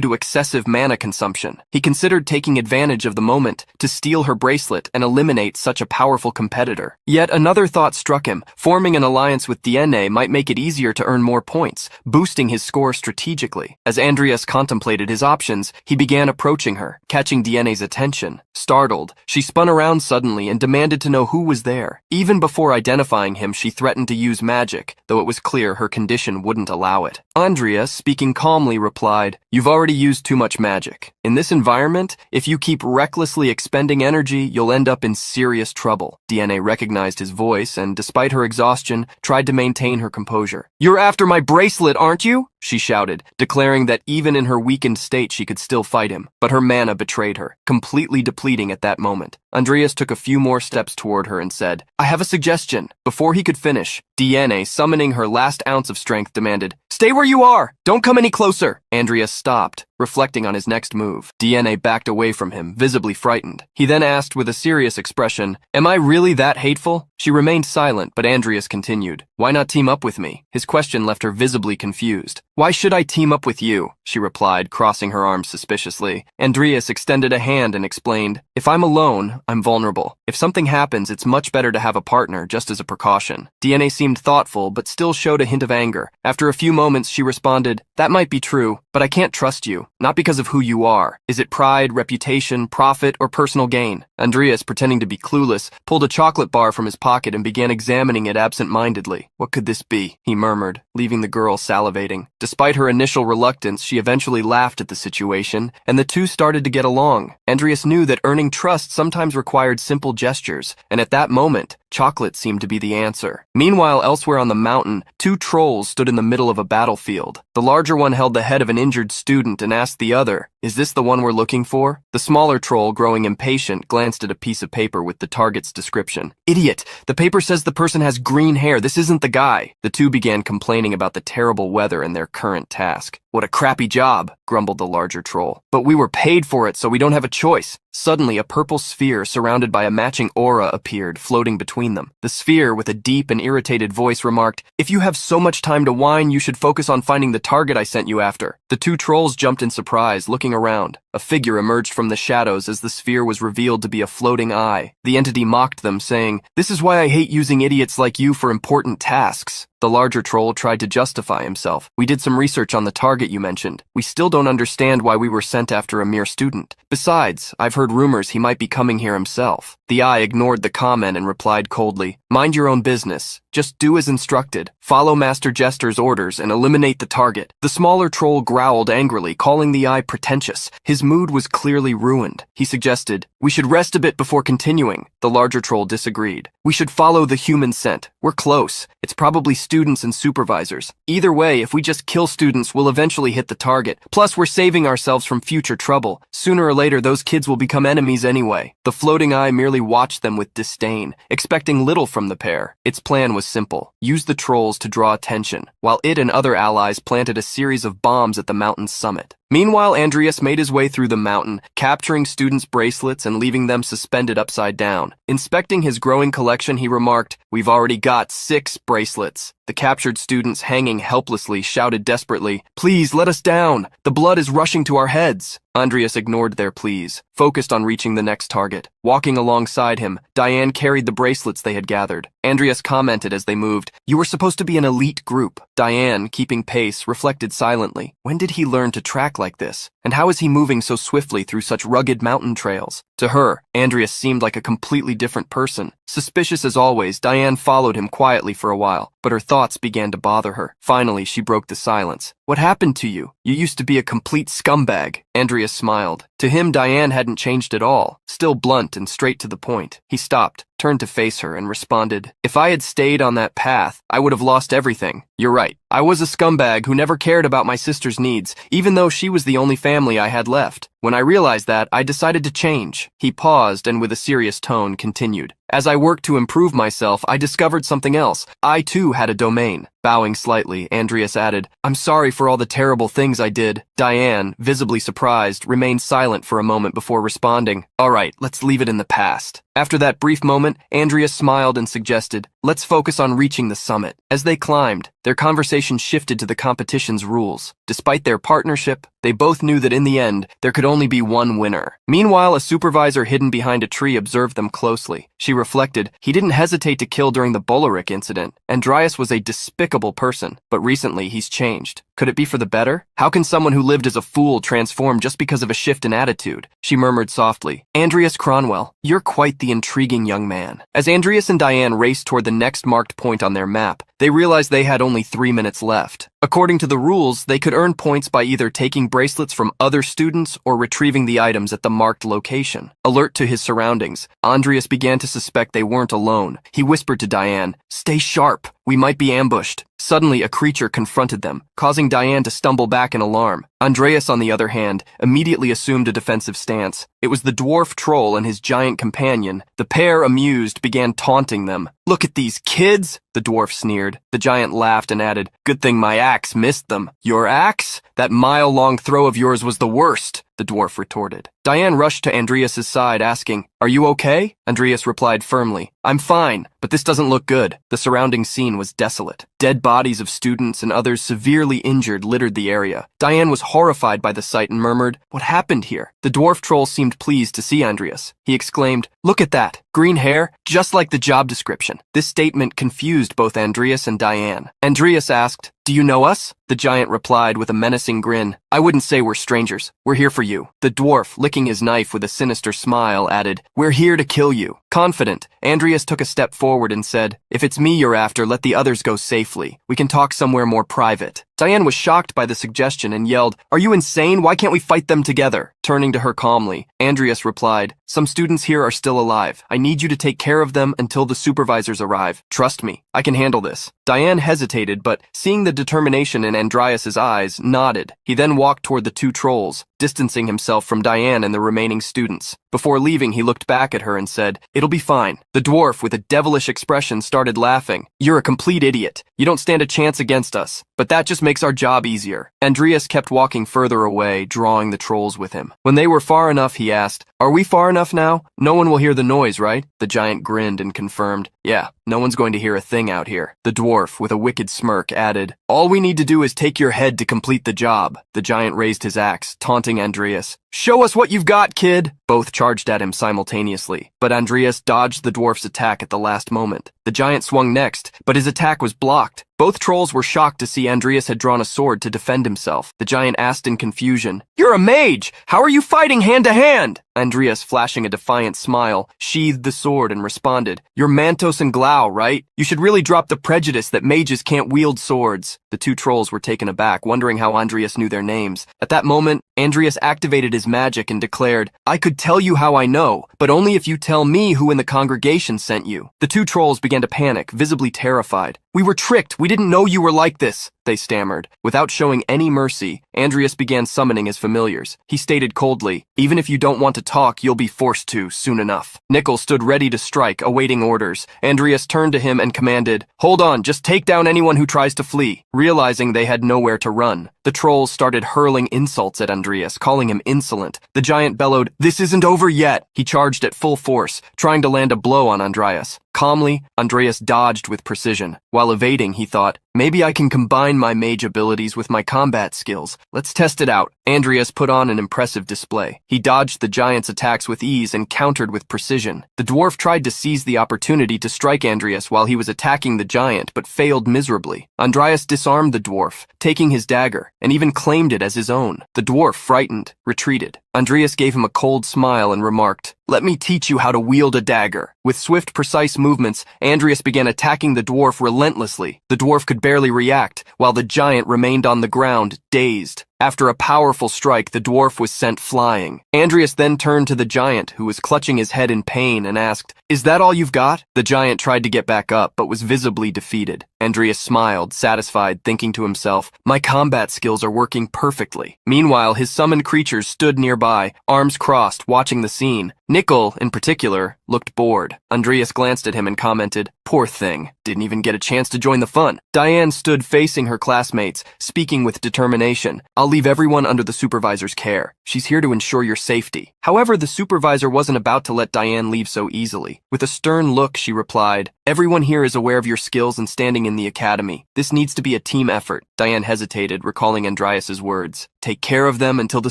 Speaker 1: to excessive mana consumption. He considered taking advantage of the moment to steal her bracelet and eliminate such a powerful competitor. Yet another thought struck him. Forming an alliance with DNA might make it easier to earn more points, boosting his score strategically. As Andreas contemplated his options, he began approaching her, catching DNA's attention. Startled, she spun around suddenly and demanded to know who was there. Even before identifying him, she threatened to use magic, though it was clear her condition wouldn't allow it. Andreas, speaking calmly, replied, "You've already used too much magic. In this environment, if you keep recklessly expending energy, you'll end up in serious trouble." DNA recognized his voice and, despite her exhaustion, tried to maintain her composure. "You're after my bracelet, aren't you?" she shouted, declaring that even in her weakened state she could still fight him. But her mana betrayed her, completely depleting at that moment. Andreas took a few more steps toward her and said, "I have a suggestion." Before he could finish, DNA, summoning her last ounce of strength, demanded, "Stay where you are! Don't come any closer!" Andreas stopped, reflecting on his next move. DNA backed away from him, visibly frightened. He then asked with a serious expression, "Am I really that hateful?" She remained silent, but Andreas continued, "Why not team up with me?" His question left her visibly confused. "Why should I team up with you?" she replied, crossing her arms suspiciously. Andreas extended a hand and explained, "If I'm alone, I'm vulnerable. If something happens, it's much better to have a partner, just as a precaution." DNA seemed thoughtful, but still showed a hint of anger. After a few moments, she responded, "That might be true, but I can't trust you. Not because of who you are. Is it pride, reputation, profit, or personal gain?" Andreas, pretending to be clueless, pulled a chocolate bar from his pocket and began examining it absent-mindedly. "What could this be?" he murmured, leaving the girl salivating. Despite her initial reluctance, she eventually laughed at the situation, and the two started to get along. Andreas knew that earning trust sometimes required simple gestures, and at that moment, chocolate seemed to be the answer. Meanwhile, elsewhere on the mountain, two trolls stood in the middle of a battlefield. The larger one held the head of an injured student and asked the other, "Is this the one we're looking for?" The smaller troll, growing impatient, glanced at a piece of paper with the target's description. "Idiot! The paper says the person has green hair. This isn't the guy." The two began complaining about the terrible weather and their current task. "What a crappy job," grumbled the larger troll. "But we were paid for it, so we don't have a choice." Suddenly, a purple sphere surrounded by a matching aura appeared, floating between them. The sphere, with a deep and irritated voice, remarked, "If you have so much time to whine, you should focus on finding the target I sent you after." The two trolls jumped in surprise, looking around. A figure emerged from the shadows as the sphere was revealed to be a floating eye. The entity mocked them, saying, "This is why I hate using idiots like you for important tasks." The larger troll tried to justify himself. "We did some research on the target you mentioned. We still don't understand why we were sent after a mere student. Besides, I've heard rumors he might be coming here himself." The eye ignored the comment and replied coldly, "Mind your own business. Just do as instructed. Follow Master Jester's orders and eliminate the target. The smaller troll growled angrily, calling the eye pretentious. His mood was clearly ruined. He suggested, "We should rest a bit before continuing." The larger troll disagreed. "We should follow the human scent. We're close. It's probably students and supervisors. Either way, if we just kill students, we'll eventually hit the target. Plus, we're saving ourselves from future trouble. Sooner or later, those kids will become enemies anyway." The floating eye merely watched them with disdain, expecting little from the pair. Its plan was simple. Use the trolls to draw attention, while it and other allies planted a series of bombs at the mountain's summit. Meanwhile, Andreas made his way through the mountain, capturing students' bracelets and leaving them suspended upside down. Inspecting his growing collection, he remarked, "We've already got 6 bracelets." The captured students, hanging helplessly, shouted desperately, "Please, let us down! The blood is rushing to our heads!" Andreas ignored their pleas, focused on reaching the next target. Walking alongside him, Diane carried the bracelets they had gathered. Andreas commented as they moved, "You were supposed to be an elite group." Diane, keeping pace, reflected silently. When did he learn to track like this? And how is he moving so swiftly through such rugged mountain trails? To her, Andreas seemed like a completely different person. Suspicious as always, Diane followed him quietly for a while, but her thoughts began to bother her. Finally, she broke the silence. "What happened to you? You used to be a complete scumbag." Andreas smiled. To him, Diane hadn't changed at all, still blunt and straight to the point. He stopped, turned to face her, and responded, "If I had stayed on that path, I would have lost everything. You're right. I was a scumbag who never cared about my sister's needs, even though she was the only family I had left. When I realized that, I decided to change." He paused and with a serious tone continued, "As I worked to improve myself, I discovered something else. I too had a domain." Bowing slightly, Andreas added, "I'm sorry for all the terrible things I did." Diane, visibly surprised, remained silent for a moment before responding, "All right, let's leave it in the past." After that brief moment, Andreas smiled and suggested, "Let's focus on reaching the summit." As they climbed, their conversation shifted to the competition's rules. Despite their partnership, they both knew that in the end, there could only be one winner. Meanwhile, a supervisor hidden behind a tree observed them closely. She reflected, he didn't hesitate to kill during the Boleric incident. Andreas was a despicable person, but recently he's changed. Could it be for the better? How can someone who lived as a fool transform just because of a shift in attitude? She murmured softly, "Andreas Cronwell, you're quite the intriguing young man." As Andreas and Diane raced toward the next marked point on their map, they realized they had only 3 minutes left. According to the rules, they could earn points by either taking bracelets from other students or retrieving the items at the marked location. Alert to his surroundings, Andreas began to suspect they weren't alone. He whispered to Diane, "Stay sharp. We might be ambushed." Suddenly, a creature confronted them, causing Diane to stumble back in alarm. Andreas, on the other hand, immediately assumed a defensive stance. It was the dwarf troll and his giant companion. The pair, amused, began taunting them. "Look at these kids!" the dwarf sneered. The giant laughed and added, "Good thing my axe missed them." "Your axe? That mile-long throw of yours was the worst," the dwarf retorted. Diane rushed to Andreas's side, asking, "Are you okay?" Andreas replied firmly, "I'm fine, but this doesn't look good." The surrounding scene was desolate. Dead bodies of students and others severely injured littered the area. Diane was horrified by the sight and murmured, "What happened here?" The dwarf troll seemed pleased to see Andreas. He exclaimed, "Look at that! Green hair, just like the job description." This statement confused both Andreas and Diane. Andreas asked, "Do you know us?" The giant replied with a menacing grin, "I wouldn't say we're strangers. We're here for you." The dwarf, licking his knife with a sinister smile, added, "We're here to kill you." Confident, Andreas took a step forward and said, "If it's me you're after, let the others go safely. We can talk somewhere more private." Diane was shocked by the suggestion and yelled, "Are you insane? Why can't we fight them together?" Turning to her calmly, Andreas replied, "Some students here are still alive. I need you to take care of them until the supervisors arrive. Trust me, I can handle this." Diane hesitated, but seeing the determination in Andreas's eyes, nodded. He then walked toward the 2 trolls, distancing himself from Diane and the remaining students. Before leaving, he looked back at her and said, "It'll be fine." The dwarf, with a devilish expression, started laughing. "You're a complete idiot. You don't stand a chance against us. But that just makes our job easier." Andreas kept walking further away, drawing the trolls with him. When they were far enough, he asked, "Are we far enough now? No one will hear the noise, right?" The giant grinned and confirmed, "Yeah, no one's going to hear a thing out here." The dwarf, with a wicked smirk, added, "All we need to do is take your head to complete the job." The giant raised his axe, taunting Andreas, Show us what you've got, kid! Both charged at him simultaneously, but Andreas dodged the dwarf's attack at the last moment. The giant swung next, but his attack was blocked. Both trolls were shocked to see Andreas had drawn a sword to defend himself. The giant asked in confusion, "You're a mage! How are you fighting hand-to-hand?" Andreas, flashing a defiant smile, sheathed the sword and responded, "You're Mantos and Glau, right? You should really drop the prejudice that mages can't wield swords." The two trolls were taken aback, wondering how Andreas knew their names. At that moment, Andreas activated his magic and declared, "I could tell you how I know, but only if you tell me who in the congregation sent you." The two trolls began to panic, visibly terrified. "We were tricked. We didn't know you were like this," they stammered. Without showing any mercy, Andreas began summoning his familiars. He stated coldly, "Even if you don't want to talk, you'll be forced to soon enough." Nickel stood ready to strike, awaiting orders. Andreas turned to him and commanded, "Hold on, just take down anyone who tries to flee." Realizing they had nowhere to run, the trolls started hurling insults at Andreas, calling him insolent. The giant bellowed, "This isn't over yet." He charged at full force, trying to land a blow on Andreas. Calmly, Andreas dodged with precision. While evading, he thought, "Maybe I can combine my mage abilities with my combat skills. Let's test it out." Andreas put on an impressive display. He dodged the giant's attacks with ease and countered with precision. The dwarf tried to seize the opportunity to strike Andreas while he was attacking the giant, but failed miserably. Andreas disarmed the dwarf, taking his dagger, and even claimed it as his own. The dwarf, frightened, retreated. Andreas gave him a cold smile and remarked, "Let me teach you how to wield a dagger." With swift, precise movements, Andreas began attacking the dwarf relentlessly. The dwarf could barely react, while the giant remained on the ground, dazed. After a powerful strike, the dwarf was sent flying. Andreas then turned to the giant, who was clutching his head in pain, and asked, "Is that all you've got?" The giant tried to get back up, but was visibly defeated. Andreas smiled, satisfied, thinking to himself, "My combat skills are working perfectly." Meanwhile, his summoned creatures stood nearby, arms crossed, watching the scene. Nickel, in particular, looked bored. Andreas glanced at him and commented, "Poor thing, didn't even get a chance to join the fun." Diane stood facing her classmates, speaking with determination. "I'll leave everyone under the supervisor's care. She's here to ensure your safety." However, the supervisor wasn't about to let Diane leave so easily. With a stern look, she replied, "Everyone here is aware of your skills and standing in the academy. This needs to be a team effort." Diane hesitated, recalling Andreas's words, "Take care of them until the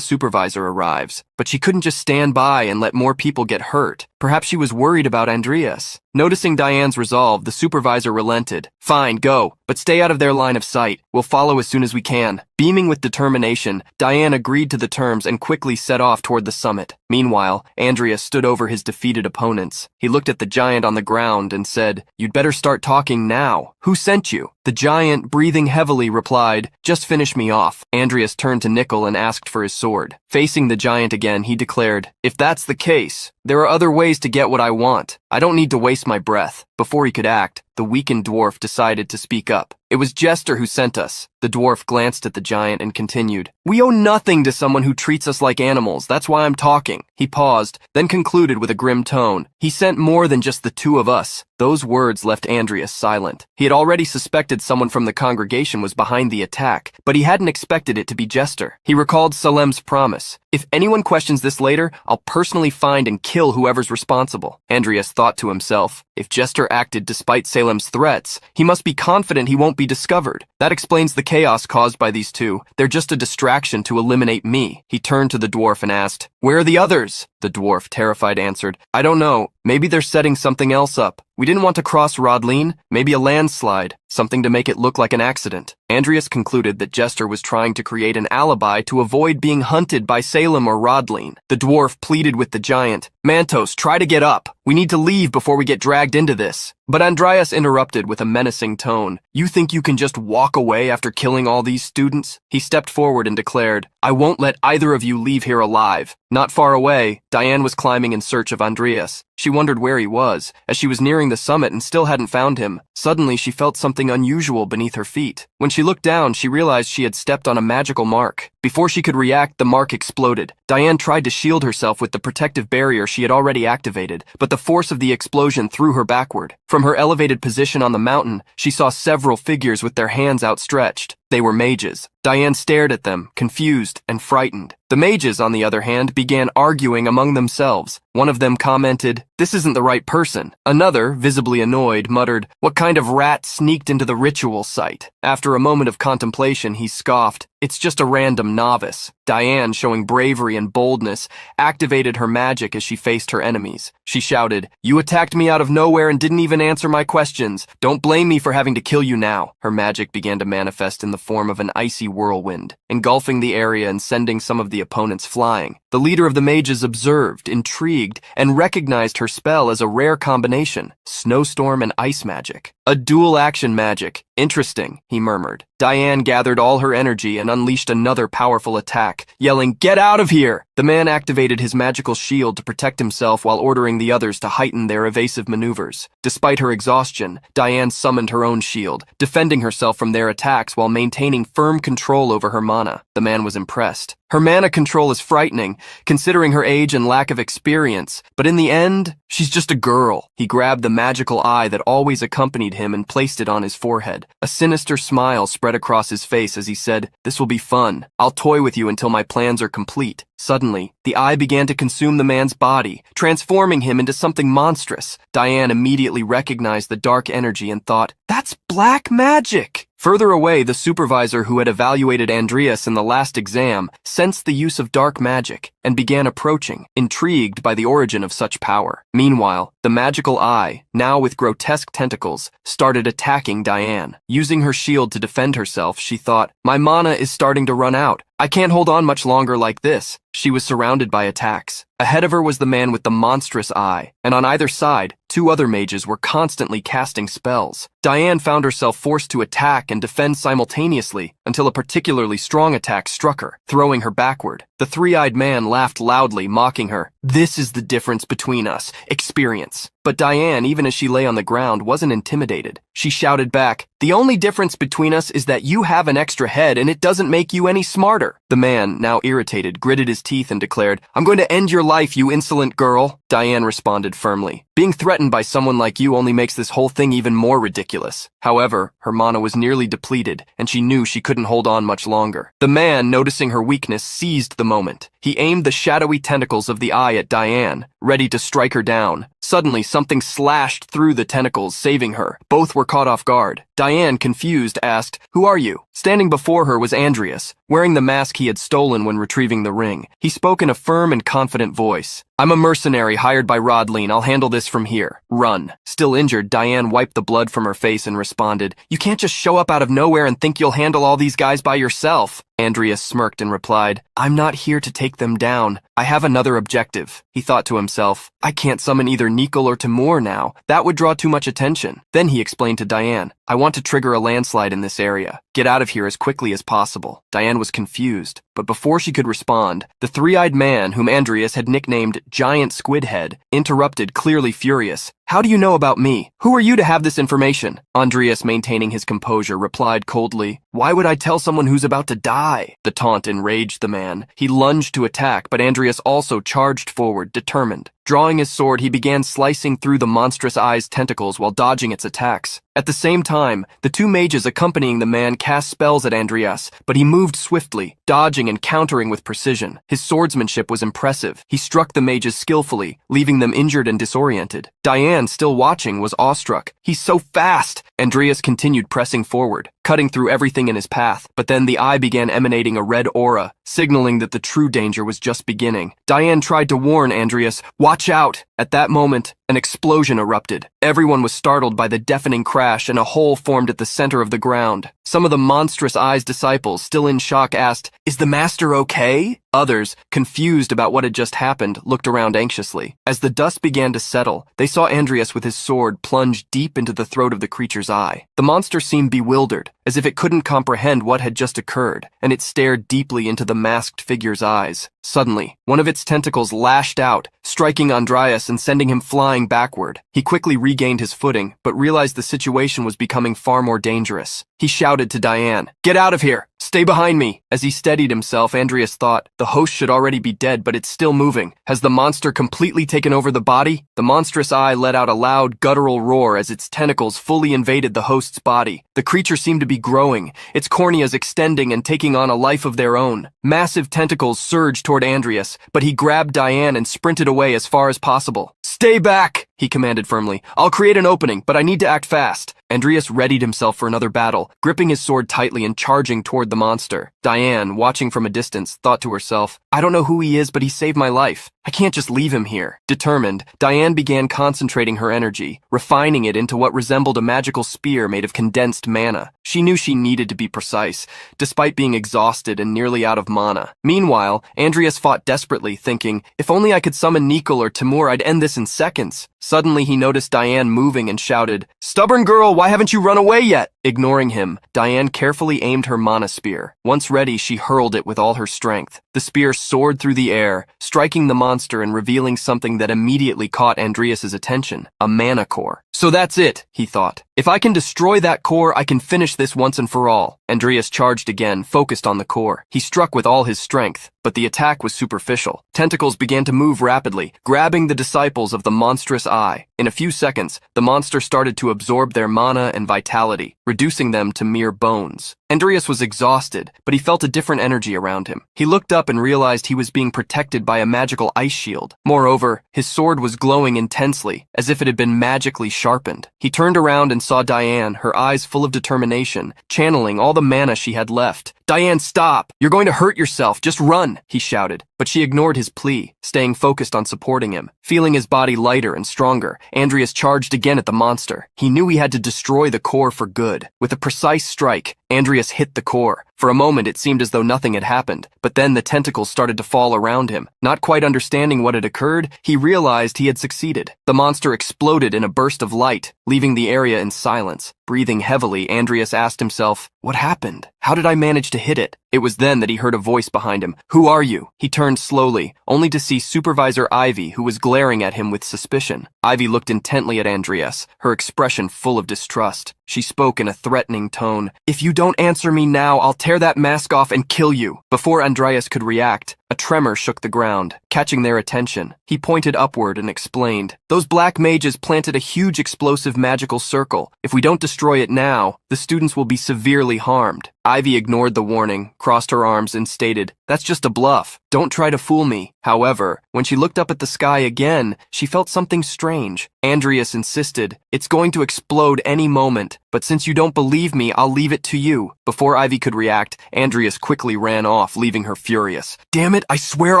Speaker 1: supervisor arrives." But she couldn't just stand by and let more people get hurt. Perhaps she was worried about Andreas. Noticing Diane's resolve, the supervisor relented. "Fine, go, but stay out of their line of sight. We'll follow as soon as we can." Beaming with determination, Diane agreed to the terms and quickly set off toward the summit. Meanwhile, Andreas stood over his defeated opponents. He looked at the giant on the ground and said, "You'd better start talking now. Who sent you?" The giant, breathing heavily, replied, "Just finish me off." Andreas turned to Nickel and asked for his sword. Facing the giant again, he declared, "If that's the case, there are other ways to get what I want. I don't need to waste my breath." Before he could act, the weakened dwarf decided to speak up. "It was Jester who sent us." The dwarf glanced at the giant and continued, "We owe nothing to someone who treats us like animals. That's why I'm talking." He paused, then concluded with a grim tone, "He sent more than just the two of us." Those words left Andreas silent. He had already suspected someone from the congregation was behind the attack, but he hadn't expected it to be Jester. He recalled Salem's promise. "If anyone questions this later, I'll personally find and kill whoever's responsible." Andreas thought to himself, if Jester acted despite Salem's threats, he must be confident he won't be discovered. That explains the chaos caused by these two. They're just a distraction to eliminate me. He turned to the dwarf and asked, "Where are the others?" The dwarf, terrified, answered, "I don't know. Maybe they're setting something else up. We didn't want to cross Rodleen. Maybe a landslide. Something to make it look like an accident." Andreas concluded that Jester was trying to create an alibi to avoid being hunted by Salem or Rodleen. The dwarf pleaded with the giant, "Mantos, try to get up. We need to leave before we get dragged into this." But Andreas interrupted with a menacing tone. "You think you can just walk away after killing all these students?" He stepped forward and declared, "I won't let either of you leave here alive." Not far away, Diane was climbing in search of Andreas. She wondered where he was, as she was nearing the summit and still hadn't found him. Suddenly, she felt something unusual beneath her feet. When she looked down, she realized she had stepped on a magical mark. Before she could react, the mark exploded. Diane tried to shield herself with the protective barrier she had already activated, but the force of the explosion threw her backward. From her elevated position on the mountain, she saw several figures with their hands outstretched. They were mages. Diane stared at them, confused and frightened. The mages, on the other hand, began arguing among themselves. One of them commented, "This isn't the right person." Another, visibly annoyed, muttered, "What kind of rat sneaked into the ritual site?" After a moment of contemplation, he scoffed, "It's just a random novice." Diane, showing bravery and boldness, activated her magic as she faced her enemies. She shouted, "You attacked me out of nowhere and didn't even answer my questions. Don't blame me for having to kill you now." Her magic began to manifest in the form of an icy whirlwind, engulfing the area and sending some of the opponents flying. The leader of the mages observed, intrigued, and recognized her spell as a rare combination, snowstorm and ice magic. "A dual-action magic. Interesting," he murmured. Diane gathered all her energy and unleashed another powerful attack, yelling, "Get out of here!" The man activated his magical shield to protect himself while ordering the others to heighten their evasive maneuvers. Despite her exhaustion, Diane summoned her own shield, defending herself from their attacks while maintaining firm control over her mana. The man was impressed. Her mana control is frightening, considering her age and lack of experience, but in the end, she's just a girl. He grabbed the magical eye that always accompanied him and placed it on his forehead. A sinister smile spread across his face as he said, "This will be fun. I'll toy with you until my plans are complete." Suddenly, the eye began to consume the man's body, transforming him into something monstrous. Diane immediately recognized the dark energy and thought, "That's black magic!" Further away, the supervisor who had evaluated Andreas in the last exam sensed the use of dark magic and began approaching, intrigued by the origin of such power. Meanwhile, the magical eye, now with grotesque tentacles, started attacking Diane. Using her shield to defend herself, she thought, "My mana is starting to run out. I can't hold on much longer like this." She was surrounded by attacks. Ahead of her was the man with the monstrous eye, and on either side, two other mages were constantly casting spells. Diane found herself forced to attack and defend simultaneously until a particularly strong attack struck her, throwing her backward. The three-eyed man laughed loudly, mocking her. "This is the difference between us, experience." But Diane, even as she lay on the ground, wasn't intimidated. She shouted back, "The only difference between us is that you have an extra head and it doesn't make you any smarter." The man, now irritated, gritted his teeth and declared, "I'm going to end your life, you insolent girl." Diane responded firmly, "Being threatened by someone like you only makes this whole thing even more ridiculous." However, her mana was nearly depleted, and she knew she couldn't hold on much longer. The man, noticing her weakness, seized the moment. He aimed the shadowy tentacles of the eye at Diane, ready to strike her down. Suddenly, something slashed through the tentacles, saving her. Both were caught off guard. Diane, confused, asked, "Who are you?" Standing before her was Andreas, wearing the mask he had stolen when retrieving the ring. He spoke in a firm and confident voice. "I'm a mercenary hired by Rodleen. I'll handle this from here. Run." Still injured, Diane wiped the blood from her face and responded, "You can't just show up out of nowhere and think you'll handle all these guys by yourself." Andreas smirked and replied, "I'm not here to take them down. I have another objective." He thought to himself, "I can't summon either Nikol or Timur now. That would draw too much attention." Then he explained to Diane, "I want to trigger a landslide in this area. Get out of here as quickly as possible." Diane was confused, but before she could respond, the three-eyed man, whom Andreas had nicknamed Giant Squidhead, interrupted, clearly furious. "How do you know about me? Who are you to have this information?" Andreas, maintaining his composure, replied coldly, "Why would I tell someone who's about to die?" The taunt enraged the man. He lunged to attack, but Andreas also charged forward, determined. Drawing his sword, he began slicing through the monstrous eye's tentacles while dodging its attacks. At the same time, the two mages accompanying the man cast spells at Andreas, but he moved swiftly, dodging and countering with precision. His swordsmanship was impressive. He struck the mages skillfully, leaving them injured and disoriented. Diane, still watching, was awestruck. "He's so fast!" Andreas continued pressing forward, cutting through everything in his path, but then the eye began emanating a red aura, signaling that the true danger was just beginning. Diane tried to warn Andreas, "Watch out!" At that moment, an explosion erupted. Everyone was startled by the deafening crash, and a hole formed at the center of the ground. Some of the monstrous eye's disciples, still in shock, asked, "Is the master okay?" Others, confused about what had just happened, looked around anxiously. As the dust began to settle, they saw Andreas with his sword plunge deep into the throat of the creature's eye. The monster seemed bewildered, as if it couldn't comprehend what had just occurred, and it stared deeply into the masked figure's eyes. Suddenly, one of its tentacles lashed out, striking Andreas and sending him flying backward. He quickly regained his footing, but realized the situation was becoming far more dangerous. He shouted to Diane, "Get out of here! Stay behind me!" As he steadied himself, Andreas thought, the host should already be dead, but it's still moving. Has the monster completely taken over the body? The monstrous eye let out a loud, guttural roar as its tentacles fully invaded the host's body. The creature seemed to be be growing, its corneas extending and taking on a life of their own. Massive tentacles surged toward Andreas, but he grabbed Diane and sprinted away as far as possible. "Stay back!" he commanded firmly. "I'll create an opening, but I need to act fast." Andreas readied himself for another battle, gripping his sword tightly and charging toward the monster. Diane, watching from a distance, thought to herself, "I don't know who he is, but he saved my life. I can't just leave him here." Determined, Diane began concentrating her energy, refining it into what resembled a magical spear made of condensed mana. She knew she needed to be precise, despite being exhausted and nearly out of mana. Meanwhile, Andreas fought desperately, thinking, if only I could summon Nikol or Timur, I'd end this in seconds. Suddenly, he noticed Diane moving and shouted, "Stubborn girl, why haven't you run away yet?" Ignoring him, Diane carefully aimed her mana spear. Once ready, she hurled it with all her strength. The spear soared through the air, striking the monster and revealing something that immediately caught Andreas's attention, a mana core. So that's it, he thought. If I can destroy that core, I can finish this once and for all. Andreas charged again, focused on the core. He struck with all his strength, but the attack was superficial. Tentacles began to move rapidly, grabbing the disciples of the monstrous eye. In a few seconds, the monster started to absorb their mana and vitality, reducing them to mere bones. Andreas was exhausted, but he felt a different energy around him. He looked up and realized he was being protected by a magical ice shield. Moreover, his sword was glowing intensely, as if it had been magically sharpened. He turned around and saw Diane, her eyes full of determination, channeling all the mana she had left. "Diane, stop! You're going to hurt yourself. Just run!" he shouted. But she ignored his plea, staying focused on supporting him. Feeling his body lighter and stronger, Andreas charged again at the monster. He knew he had to destroy the core for good. With a precise strike, Andreas hit the core. For a moment, it seemed as though nothing had happened, but then the tentacles started to fall around him. Not quite understanding what had occurred, he realized he had succeeded. The monster exploded in a burst of light, leaving the area in silence. Breathing heavily, Andreas asked himself, "What happened? How did I manage to hit it?" It was then that he heard a voice behind him. "Who are you?" He turned slowly, only to see Supervisor Ivy, who was glaring at him with suspicion. Ivy looked intently at Andreas, her expression full of distrust. She spoke in a threatening tone. "If you don't answer me now, I'll tear that mask off and kill you." Before Andreas could react, a tremor shook the ground, catching their attention. He pointed upward and explained, "Those black mages planted a huge explosive magical circle. If we don't destroy it now, the students will be severely harmed." Ivy ignored the warning, crossed her arms, and stated, "That's just a bluff. Don't try to fool me." However, when she looked up at the sky again, she felt something strange. Andreas insisted, "It's going to explode any moment, but since you don't believe me, I'll leave it to you." Before Ivy could react, Andreas quickly ran off, leaving her furious. "Damn it, I swear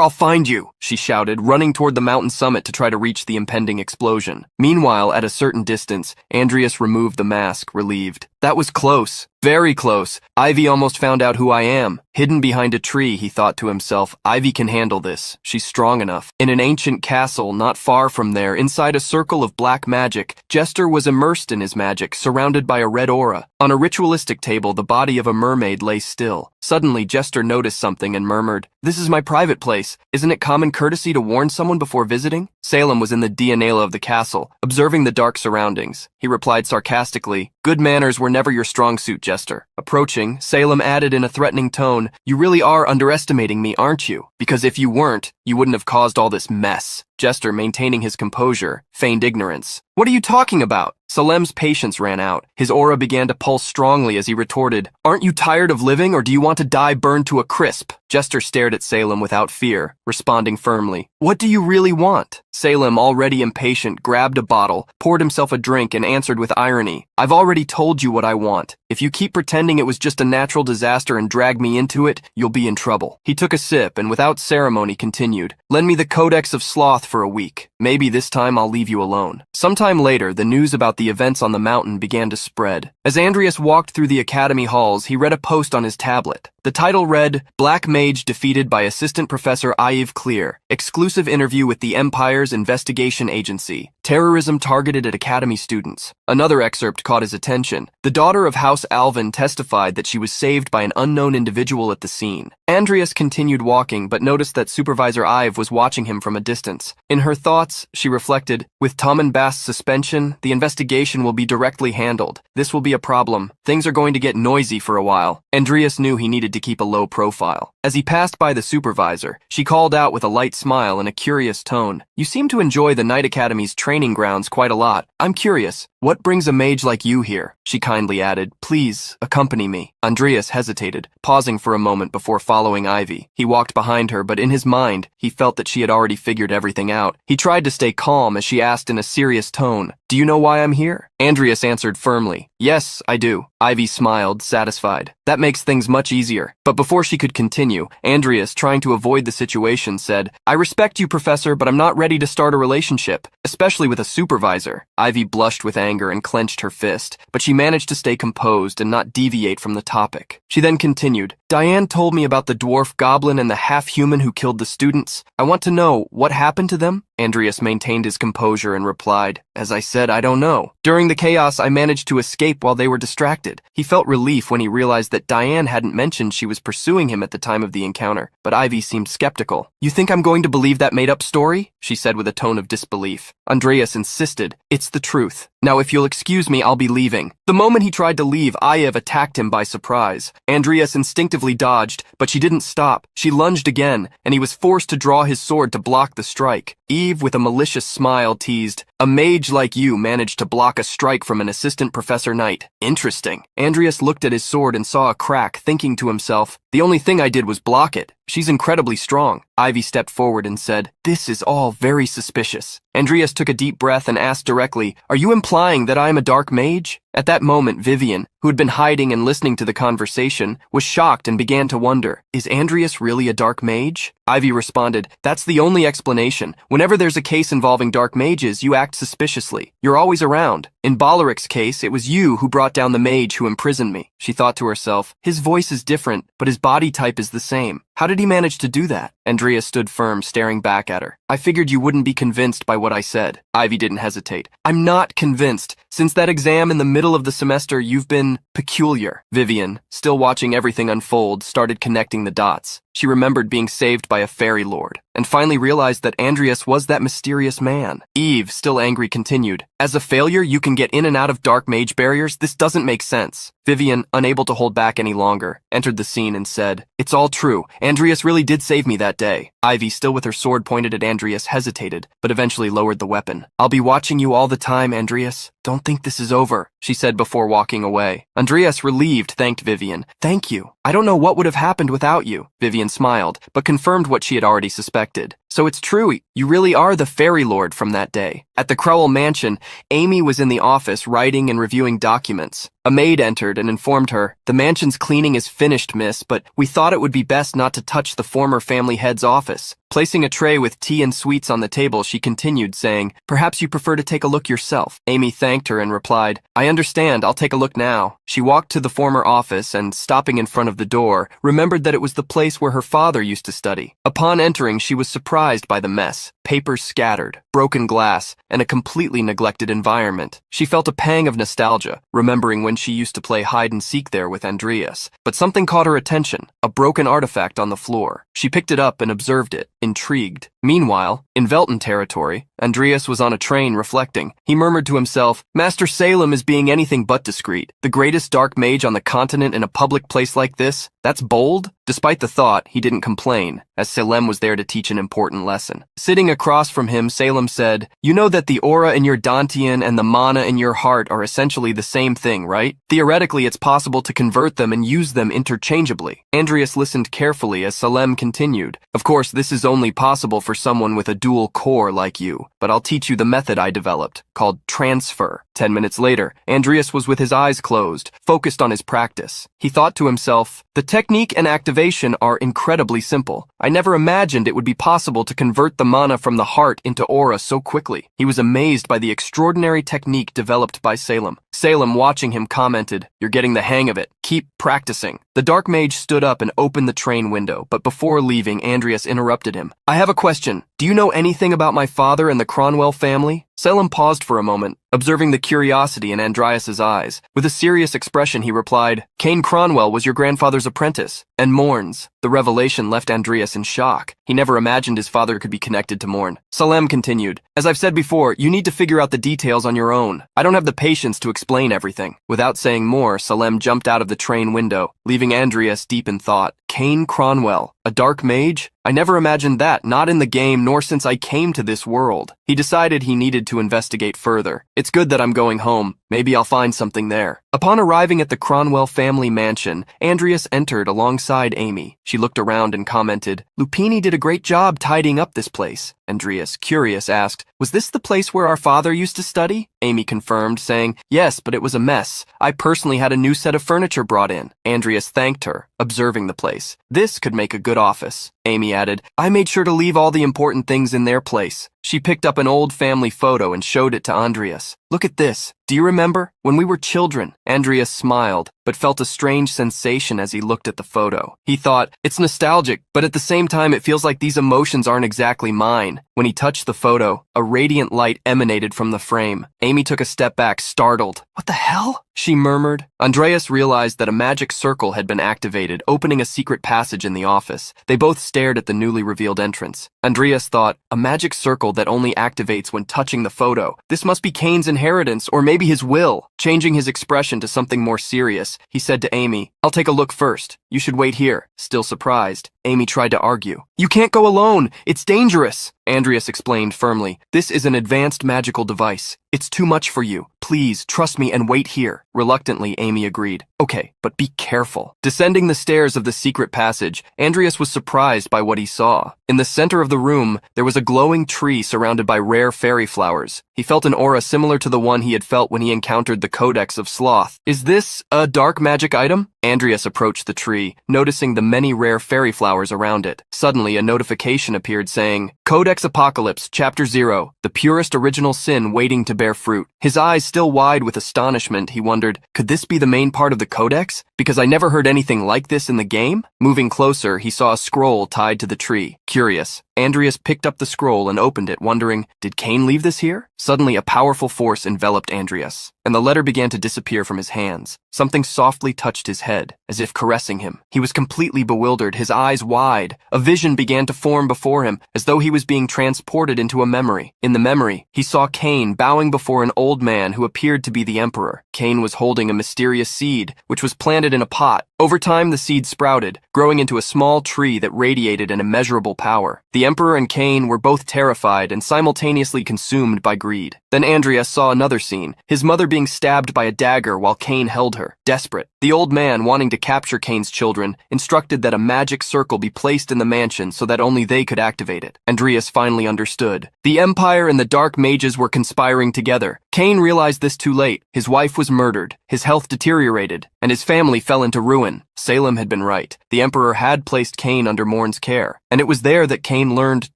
Speaker 1: I'll find you," she shouted, running toward the mountain summit to try to reach the impending explosion. Meanwhile, at a certain distance, Andreas removed the mask, relieved. "That was close. Very close. Ivy almost found out who I am." Hidden behind a tree, he thought to himself, "Ivy can handle this. She's strong enough." In an ancient castle not far from there, inside a circle of black magic, Jester was immersed in his magic, surrounded by a red aura. On a ritualistic table, the body of a mermaid lay still. Suddenly, Jester noticed something and murmured, "This is my private place. Isn't it common courtesy to warn someone before visiting?" Salem was in the dianela of the castle, observing the dark surroundings. He replied sarcastically, "Good manners were never your strong suit, Jester." Approaching, Salem added in a threatening tone, "You really are underestimating me, aren't you? Because if you weren't, you wouldn't have caused all this mess." Jester, maintaining his composure, feigned ignorance. "What are you talking about?" Salem's patience ran out. His aura began to pulse strongly as he retorted, "Aren't you tired of living, or do you want to die burned to a crisp?" Jester stared at Salem without fear, responding firmly, "What do you really want?" Salem, already impatient, grabbed a bottle, poured himself a drink, and answered with irony, "I've already told you what I want. If you keep pretending it was just a natural disaster and drag me into it, you'll be in trouble." He took a sip and without ceremony continued, "Lend me the Codex of Sloth for a week. Maybe this time I'll leave you alone." Sometime later, the news about the events on the mountain began to spread. As Andreas walked through the academy halls, he read a post on his tablet. The title read, "Black Mage defeated by Assistant Professor Yves Clear. Exclusive interview with the Empire's investigation agency. Terrorism targeted at academy students." Another excerpt caught his attention. The daughter of House Alvin testified that she was saved by an unknown individual at the scene. Andreas continued walking, but noticed that Supervisor Ive was watching him from a distance. In her thoughts, she reflected, "With Tom and Bast's suspension, the investigation will be directly handled. This will be a problem. Things are going to get noisy for a while." Andreas knew he needed to keep a low profile. As he passed by the supervisor, she called out with a light smile and a curious tone, "You seem to enjoy the Knight Academy's training grounds quite a lot. I'm curious, what brings a mage like you here?" She kindly added, "Please, accompany me." Andreas hesitated, pausing for a moment before following Ivy. He walked behind her, but in his mind, he felt that she had already figured everything out. He tried to stay calm as she asked in a serious tone, "Do you know why I'm here?" Andreas answered firmly, "Yes, I do." Ivy smiled, satisfied. That makes things much easier. But before she could continue, Andreas, trying to avoid the situation, said, "I respect you, Professor, but I'm not ready to start a relationship, especially with a supervisor." Ivy blushed with anger and clenched her fist, but she managed to stay composed and not deviate from the topic. She then continued, "Diane told me about the dwarf goblin and the half-human who killed the students. I want to know, what happened to them?" Andreas maintained his composure and replied, "As I said, I don't know. During the chaos, I managed to escape while they were distracted." He felt relief when he realized that Diane hadn't mentioned she was pursuing him at the time of the encounter, but Ivy seemed skeptical. "You think I'm going to believe that made-up story?" she said with a tone of disbelief. Andreas insisted, "It's the truth. Now, if you'll excuse me, I'll be leaving." The moment he tried to leave, Iev attacked him by surprise. Andreas instinctively dodged, but she didn't stop. She lunged again, and he was forced to draw his sword to block the strike. Eve, with a malicious smile, teased, "A mage like you managed to block a strike from an assistant Professor Knight. Interesting." Andreas looked at his sword and saw a crack, thinking to himself, "The only thing I did was block it. She's incredibly strong." Ivy stepped forward and said, "This is all very suspicious." Andreas took a deep breath and asked directly, "Are you implying that I am a dark mage?" At that moment, Vivien, who had been hiding and listening to the conversation, was shocked and began to wonder, "Is Andreas really a dark mage?" Ivy responded, "That's the only explanation. Whenever there's a case involving dark mages, you act suspiciously. You're always around. In Balaric's case, it was you who brought down the mage who imprisoned me." She thought to herself, "His voice is different, but his body type is the same. How did he manage to do that?" Andreas stood firm, staring back at her. "I figured you wouldn't be convinced by what I said." Ivy didn't hesitate. "I'm not convinced. Since that exam in the middle of the semester, you've been peculiar." Vivien, still watching everything unfold, started connecting the dots. She remembered being saved by a fairy lord, and finally realized that Andreas was that mysterious man. Eve, still angry, continued, "As a failure, you can get in and out of dark mage barriers? This doesn't make sense." Vivien, unable to hold back any longer, entered the scene and said, "It's all true. Andreas really did save me that day." Ivy, still with her sword pointed at Andreas, hesitated, but eventually lowered the weapon. "I'll be watching you all the time, Andreas. Don't think this is over," she said before walking away. Andreas, relieved, thanked Vivien. "Thank you. I don't know what would have happened without you." Vivien smiled, but confirmed what she had already suspected. "So it's true, you really are the fairy lord from that day." At the Crowell mansion, Amy was in the office writing and reviewing documents. A maid entered and informed her, "The mansion's cleaning is finished, miss, but we thought it would be best not to touch the former family head's office." Placing a tray with tea and sweets on the table, she continued, saying, "Perhaps you prefer to take a look yourself." Amy thanked her and replied, "I understand, I'll take a look now." She walked to the former office and, stopping in front of the door, remembered that it was the place where her father used to study. Upon entering, she was surprised by the mess. Papers scattered, broken glass, and a completely neglected environment. She felt a pang of nostalgia, remembering when she used to play hide-and-seek there with Andreas. But something caught her attention, a broken artifact on the floor. She picked it up and observed it, intrigued. Meanwhile, in Velton territory, Andreas was on a train reflecting. He murmured to himself, "Master Salem is being anything but discreet. The greatest dark mage on the continent in a public place like this? That's bold?" Despite the thought, he didn't complain, as Salem was there to teach an important lesson. Sitting across from him, Salem said, "You know that the aura in your Dantian and the mana in your heart are essentially the same thing, right? Theoretically, it's possible to convert them and use them interchangeably." Andreas listened carefully as Salem continued, "Of course, this is only possible for someone with a dual core like you, but I'll teach you the method I developed, called transfer." 10 minutes later, Andreas was with his eyes closed, focused on his practice. He thought to himself, "The technique and activation are incredibly simple. I never imagined it would be possible to convert the mana from the heart into aura so quickly." He was amazed by the extraordinary technique developed by Salem. Salem, watching him, commented, "You're getting the hang of it. Keep practicing." The dark mage stood up and opened the train window, but before leaving, Andreas interrupted him. "I have a question. Do you know anything about my father and the Cronwell family?" Salem paused for a moment, observing the curiosity in Andreas's eyes. With a serious expression, he replied, "Cain Cronwell was your grandfather's apprentice, and mourns." The revelation left Andreas in shock. He never imagined his father could be connected to Morn. Salem continued, "As I've said before, you need to figure out the details on your own. I don't have the patience to explain everything." Without saying more, Salem jumped out of the train window, leaving Andreas deep in thought. Cain Cronwell, A dark mage? I never imagined that, not in the game nor since I came to this world. He decided he needed to investigate further. It's good that I'm going home. Maybe I'll find something there. Upon arriving at the Cronwell family mansion, Andreas entered alongside Amy. She looked around and commented, "Lupini did a great job tidying up this place." Andreas, curious, asked, "Was this the place where our father used to study?" Amy confirmed, saying, "Yes, but it was a mess. I personally had a new set of furniture brought in." Andreas thanked her, observing the place. "This could make a good office." Amy added, "I made sure to leave all the important things in their place." She picked up an old family photo and showed it to Andreas. "Look at this. Do you remember? When we were children." Andreas smiled, but felt a strange sensation as he looked at the photo. He thought, it's nostalgic, but at the same time it feels like these emotions aren't exactly mine. When he touched the photo, a radiant light emanated from the frame. Amy took a step back, startled. "What the hell?" she murmured. Andreas realized that a magic circle had been activated, opening a secret passage in the office. They both stared at the newly revealed entrance. Andreas thought, a magic circle that only activates when touching the photo. This must be Kane's inheritance, or maybe his will. Changing his expression to something more serious, he said to Amy, "I'll take a look first. You should wait here." Still surprised, Amy tried to argue. "You can't go alone. It's dangerous." Andreas explained firmly, "This is an advanced magical device. It's too much for you. Please, trust me and wait here." Reluctantly, Amy agreed. "Okay, but be careful." Descending the stairs of the secret passage, Andreas was surprised by what he saw. In the center of the room, there was a glowing tree surrounded by rare fairy flowers. He felt an aura similar to the one he had felt when he encountered the Codex of Sloth. "Is this a dark magic item?" Andreas approached the tree, noticing the many rare fairy flowers around it. Suddenly, a notification appeared saying, "Codex Apocalypse, Chapter 0, the purest original sin waiting to bear fruit." His eyes still wide with astonishment, he wondered, could this be the main part of the Codex? Because I never heard anything like this in the game? Moving closer, he saw a scroll tied to the tree. Curious, Andreas picked up the scroll and opened it, wondering, did Kane leave this here? Suddenly, a powerful force enveloped Andreas, and the letter began to disappear from his hands. Something softly touched his head, as if caressing him. He was completely bewildered, his eyes wide. A vision began to form before him, as though he was being transported into a memory. In the memory, he saw Kane bowing before an old man who appeared to be the Emperor. Kane was holding a mysterious seed, which was planted in a pot. Over time, the seed sprouted, growing into a small tree that radiated an immeasurable power. The Emperor and Kane were both terrified and simultaneously consumed by greed. Then Andreas saw another scene, his mother being stabbed by a dagger while Kane held her. Desperate, the old man, wanting to capture Kane's children, instructed that a magic circle be placed in the mansion so that only they could activate it. Andreas finally understood. The Empire and the Dark Mages were conspiring together. Kane realized this too late. His wife was murdered, his health deteriorated, and his family fell into ruin. Salem had been right. The Emperor had placed Kane under Morn's care, and it was there that Kane learned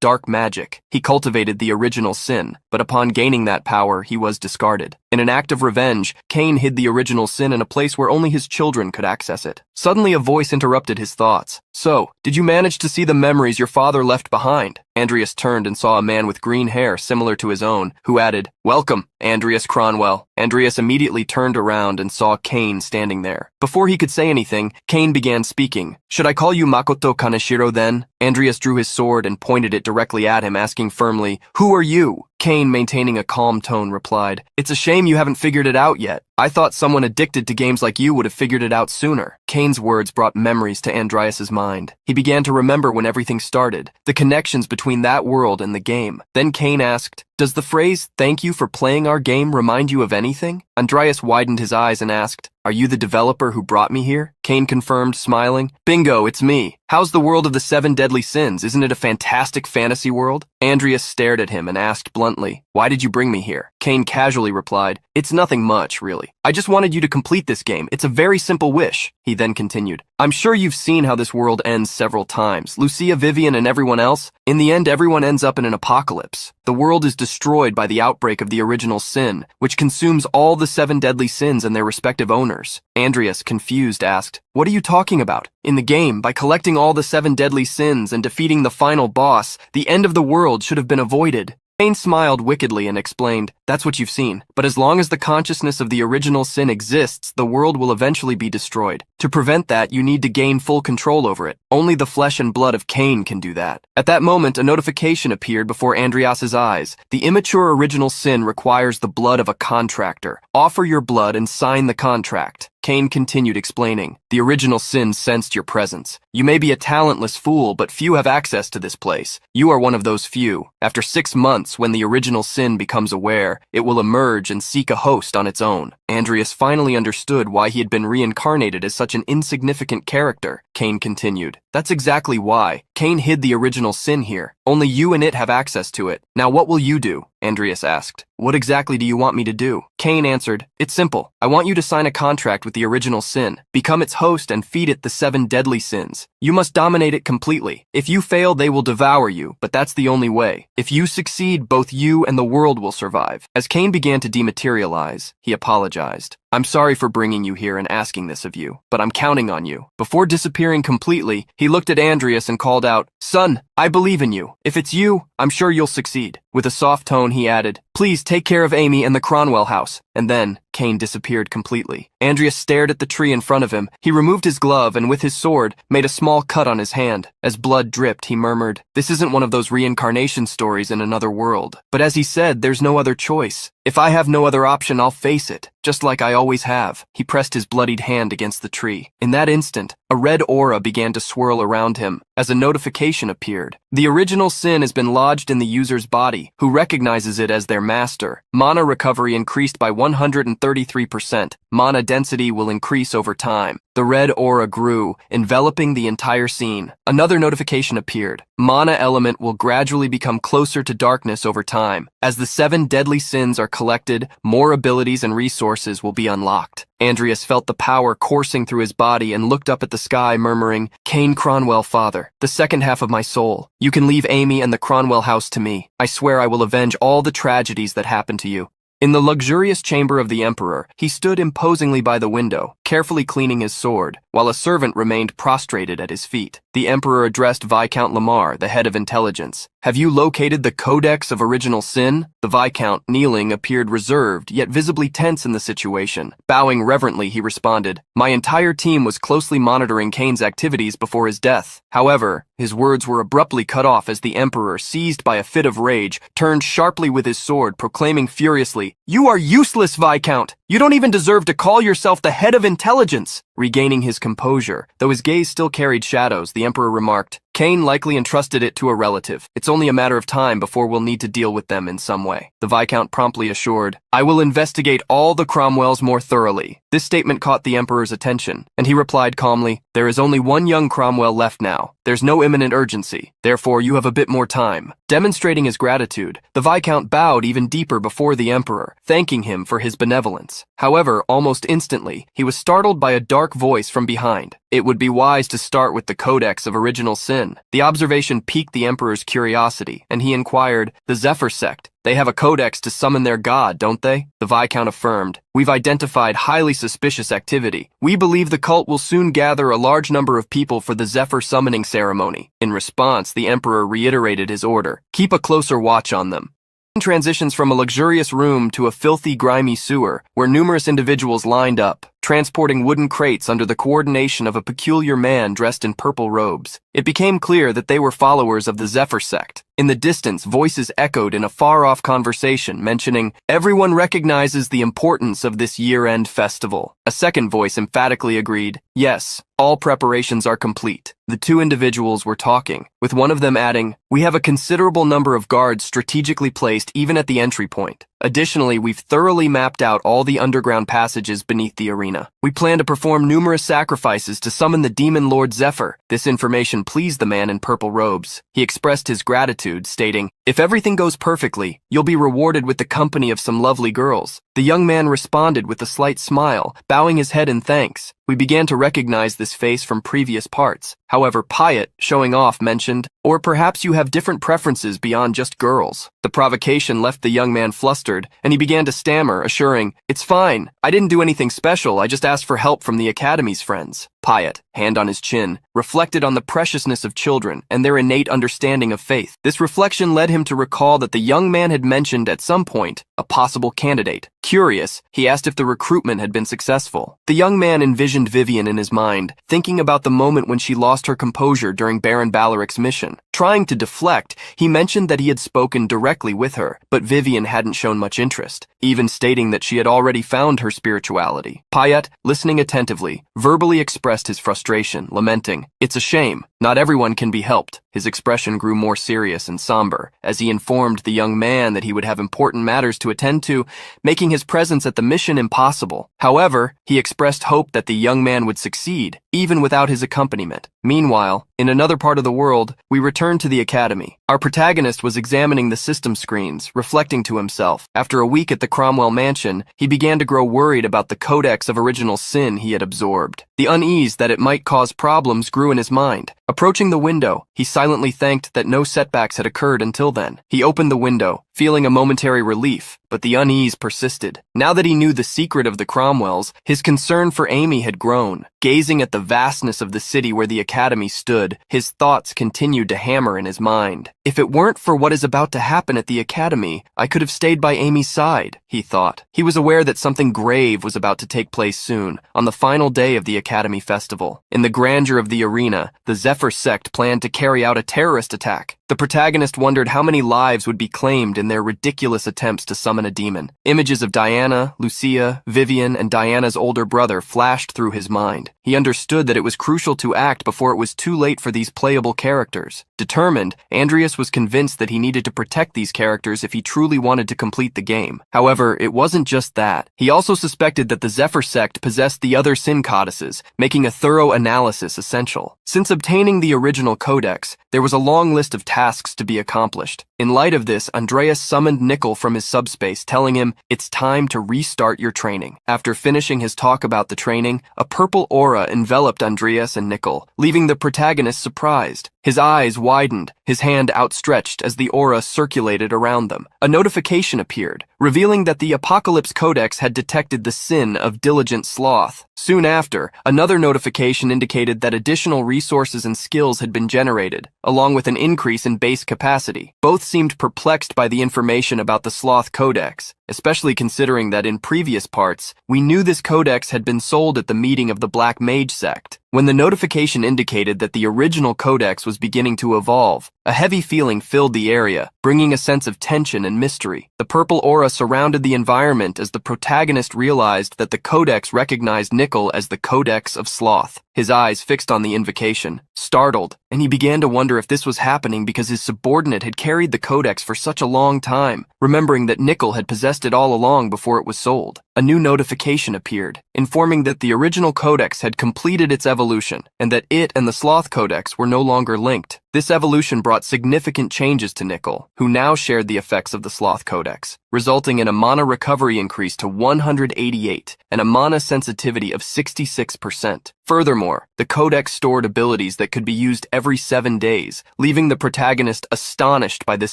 Speaker 1: dark magic. He cultivated the original sin, but upon gaining that power, he was discarded. In an act of revenge, Kane hid the original sin in a place where only his children could access it. Suddenly, a voice interrupted his thoughts. "So, did you manage to see the memories your father left behind?" Andreas turned and saw a man with green hair similar to his own, who added, "Welcome, Andreas Cronwell." Andreas immediately turned around and saw Kane standing there. Before he could say anything, Kane began speaking. "Should I call you Makoto Kaneshiro then?" Andreas drew his sword and pointed it directly at him, asking firmly, "Who are you?" Kane, maintaining a calm tone, replied, "It's a shame you haven't figured it out yet. I thought someone addicted to games like you would have figured it out sooner." Kane's words brought memories to Andreas's mind. He began to remember when everything started, the connections between that world and the game. Then Kane asked, "Does the phrase, 'thank you for playing our game,' remind you of anything?" Andreas widened his eyes and asked, "Are you the developer who brought me here?" Kane confirmed, smiling. "Bingo, it's me. How's the world of the 7 deadly sins? Isn't it a fantastic fantasy world?" Andreas stared at him and asked bluntly, "Why did you bring me here?" Kane casually replied, "It's nothing much, really. I just wanted you to complete this game. It's a very simple wish." He then continued, "I'm sure you've seen how this world ends several times. Lucia, Vivien, and everyone else. In the end, everyone ends up in an apocalypse. The world is destroyed by the outbreak of the original sin, which consumes all the 7 deadly sins and their respective owners." Andreas, confused, asked, "What are you talking about? In the game, by collecting all the 7 deadly sins and defeating the final boss, the end of the world should have been avoided." Kane smiled wickedly and explained, "That's what you've seen. But as long as the consciousness of the original sin exists, the world will eventually be destroyed. To prevent that, you need to gain full control over it. Only the flesh and blood of Kane can do that." At that moment, a notification appeared before Andreas's eyes. "The immature original sin requires the blood of a contractor. Offer your blood and sign the contract." Cain continued explaining. The original sin sensed your presence. You may be a talentless fool, but few have access to this place. You are one of those few. After 6 months, when the original sin becomes aware, it will emerge and seek a host on its own. Andreas finally understood why he had been reincarnated as such an insignificant character. Cain continued. That's exactly why. Cain hid the original sin here. Only you and it have access to it. Now what will you do? Andreas asked. What exactly do you want me to do? Cain answered. It's simple. I want you to sign a contract with the original sin, become its host and feed it the 7 deadly sins. You must dominate it completely. If you fail, they will devour you, but that's the only way. If you succeed, both you and the world will survive. As Cain began to dematerialize, he apologized. I'm sorry for bringing you here and asking this of you, but I'm counting on you. Before disappearing completely, he looked at Andreas and called out, Son, I believe in you. If it's you, I'm sure you'll succeed. With a soft tone, he added, Please take care of Amy and the Cronwell house. And then, Cain disappeared completely. Andreas stared at the tree in front of him. He removed his glove and with his sword, made a small cut on his hand. As blood dripped, he murmured, This isn't one of those reincarnation stories in another world. But as he said, there's no other choice. If I have no other option, I'll face it, just like I always have. He pressed his bloodied hand against the tree. In that instant, a red aura began to swirl around him as a notification appeared. The original sin has been lodged in the user's body, who recognizes it as their master. Mana recovery increased by 133%. Mana density will increase over time. The red aura grew, enveloping the entire scene. Another notification appeared. Mana element will gradually become closer to darkness over time. As the 7 deadly sins are collected, more abilities and resources will be unlocked. Andreas felt the power coursing through his body and looked up at the sky, murmuring, Cain Cronwell, father, the second half of my soul. You can leave Amy and the Cronwell house to me. I swear I will avenge all the tragedies that happened to you. In the luxurious chamber of the Emperor, he stood imposingly by the window, carefully cleaning his sword, while a servant remained prostrated at his feet. The Emperor addressed Viscount Lamar, the head of intelligence. Have you located the Codex of Original Sin? The Viscount, kneeling, appeared reserved, yet visibly tense in the situation. Bowing reverently, he responded, My entire team was closely monitoring Cain's activities before his death. However, his words were abruptly cut off as the Emperor, seized by a fit of rage, turned sharply with his sword, proclaiming furiously, You are useless, Viscount! You don't even deserve to call yourself the head of intelligence! Regaining his composure, though his gaze still carried shadows, the Emperor remarked, Cain likely entrusted it to a relative. It's only a matter of time before we'll need to deal with them in some way. The Viscount promptly assured, I will investigate all the Cromwells more thoroughly. This statement caught the Emperor's attention, and he replied calmly, There is only one young Cromwell left now. There's no imminent urgency. Therefore, you have a bit more time. Demonstrating his gratitude, the Viscount bowed even deeper before the Emperor, thanking him for his benevolence. However, almost instantly, he was startled by a dark voice from behind. It would be wise to start with the Codex of Original Sin. The observation piqued the Emperor's curiosity, and he inquired, The Zephyr sect. They have a codex to summon their god, don't they? The Viscount affirmed. We've identified highly suspicious activity. We believe the cult will soon gather a large number of people for the Zephyr summoning ceremony. In response, the Emperor reiterated his order. Keep a closer watch on them. Transitions from a luxurious room to a filthy, grimy sewer, where numerous individuals lined up, transporting wooden crates under the coordination of a peculiar man dressed in purple robes. It became clear that they were followers of the Zephyr sect. In the distance, voices echoed in a far-off conversation, mentioning, Everyone recognizes the importance of this year-end festival. A second voice emphatically agreed, Yes, all preparations are complete. The two individuals were talking, with one of them adding, We have a considerable number of guards strategically placed even at the entry point. Additionally, we've thoroughly mapped out all the underground passages beneath the arena. We plan to perform numerous sacrifices to summon the demon Lord Zephyr. This information pleased the man in purple robes. He expressed his gratitude, stating, If everything goes perfectly, you'll be rewarded with the company of some lovely girls. The young man responded with a slight smile, bowing his head in thanks. We began to recognize this face from previous parts. However, Pyatt, showing off, mentioned, Or perhaps you have different preferences beyond just girls. The provocation left the young man flustered, and he began to stammer, assuring, It's fine. I didn't do anything special. I just asked for help from the Academy's friends. Piet, hand on his chin, reflected on the preciousness of children and their innate understanding of faith. This reflection led him to recall that the young man had mentioned at some point a possible candidate. Curious, he asked if the recruitment had been successful. The young man envisioned Vivien in his mind, thinking about the moment when she lost her composure during Baron Balaric's mission. Trying to deflect, he mentioned that he had spoken directly with her, but Vivien hadn't shown much interest, even stating that she had already found her spirituality. Piet, listening attentively, verbally expressed his frustration, lamenting, "It's a shame. Not everyone can be helped." His expression grew more serious and somber as he informed the young man that he would have important matters to attend to, making his presence at the mission impossible. However, he expressed hope that the young man would succeed, even without his accompaniment. Meanwhile, in another part of the world, we return to the academy. Our protagonist was examining the system screens, reflecting to himself. After a week at the Cromwell mansion, he began to grow worried about the codex of original sin he had absorbed. The unease that it might cause problems grew in his mind. Approaching the window, he silently thanked that no setbacks had occurred until then. He opened the window, feeling a momentary relief, but the unease persisted. Now that he knew the secret of the Cromwells, his concern for Amy had grown. Gazing at the vastness of the city where the academy stood, his thoughts continued to hammer in his mind. If it weren't for what is about to happen at the academy, I could have stayed by Amy's side, he thought. He was aware that something grave was about to take place soon, on the final day of the academy festival. In the grandeur of the arena, the Zephyr sect planned to carry out a terrorist attack. The protagonist wondered how many lives would be claimed in their ridiculous attempts to summon a demon. Images of Diana, Lucia, Vivien, and Diana's older brother flashed through his mind. He understood that it was crucial to act before it was too late for these playable characters. Determined, Andreas was convinced that he needed to protect these characters if he truly wanted to complete the game. However, it wasn't just that. He also suspected that the Zephyr sect possessed the other sin codices, making a thorough analysis essential. Since obtaining the original codex, there was a long list of tasks to be accomplished. In light of this, Andreas summoned Nickel from his subspace, telling him, "It's time to restart your training." After finishing his talk about the training, a purple aura enveloped Andreas and Nickel, leaving the protagonist surprised. His eyes widened, his hand outstretched as the aura circulated around them. A notification appeared, revealing that the Apocalypse Codex had detected the sin of diligent sloth. Soon after, another notification indicated that additional resources and skills had been generated, along with an increase in base capacity. Both seemed perplexed by the information about the Sloth Codex, especially considering that in previous parts, we knew this codex had been sold at the meeting of the Black Mage sect. When the notification indicated that the original codex was beginning to evolve, a heavy feeling filled the area, bringing a sense of tension and mystery. The purple aura surrounded the environment as the protagonist realized that the codex recognized Nickel as the Codex of Sloth. His eyes fixed on the invocation, startled, and he began to wonder if this was happening because his subordinate had carried the codex for such a long time, remembering that Nickel had possessed it all along before it was sold. A new notification appeared, informing that the original codex had completed its evolution, and that it and the Sloth Codex were no longer linked. This evolution brought significant changes to Nickel, who now shared the effects of the Sloth Codex, resulting in a mana recovery increase to 188 and a mana sensitivity of 66%. Furthermore, the codex stored abilities that could be used every 7 days, leaving the protagonist astonished by this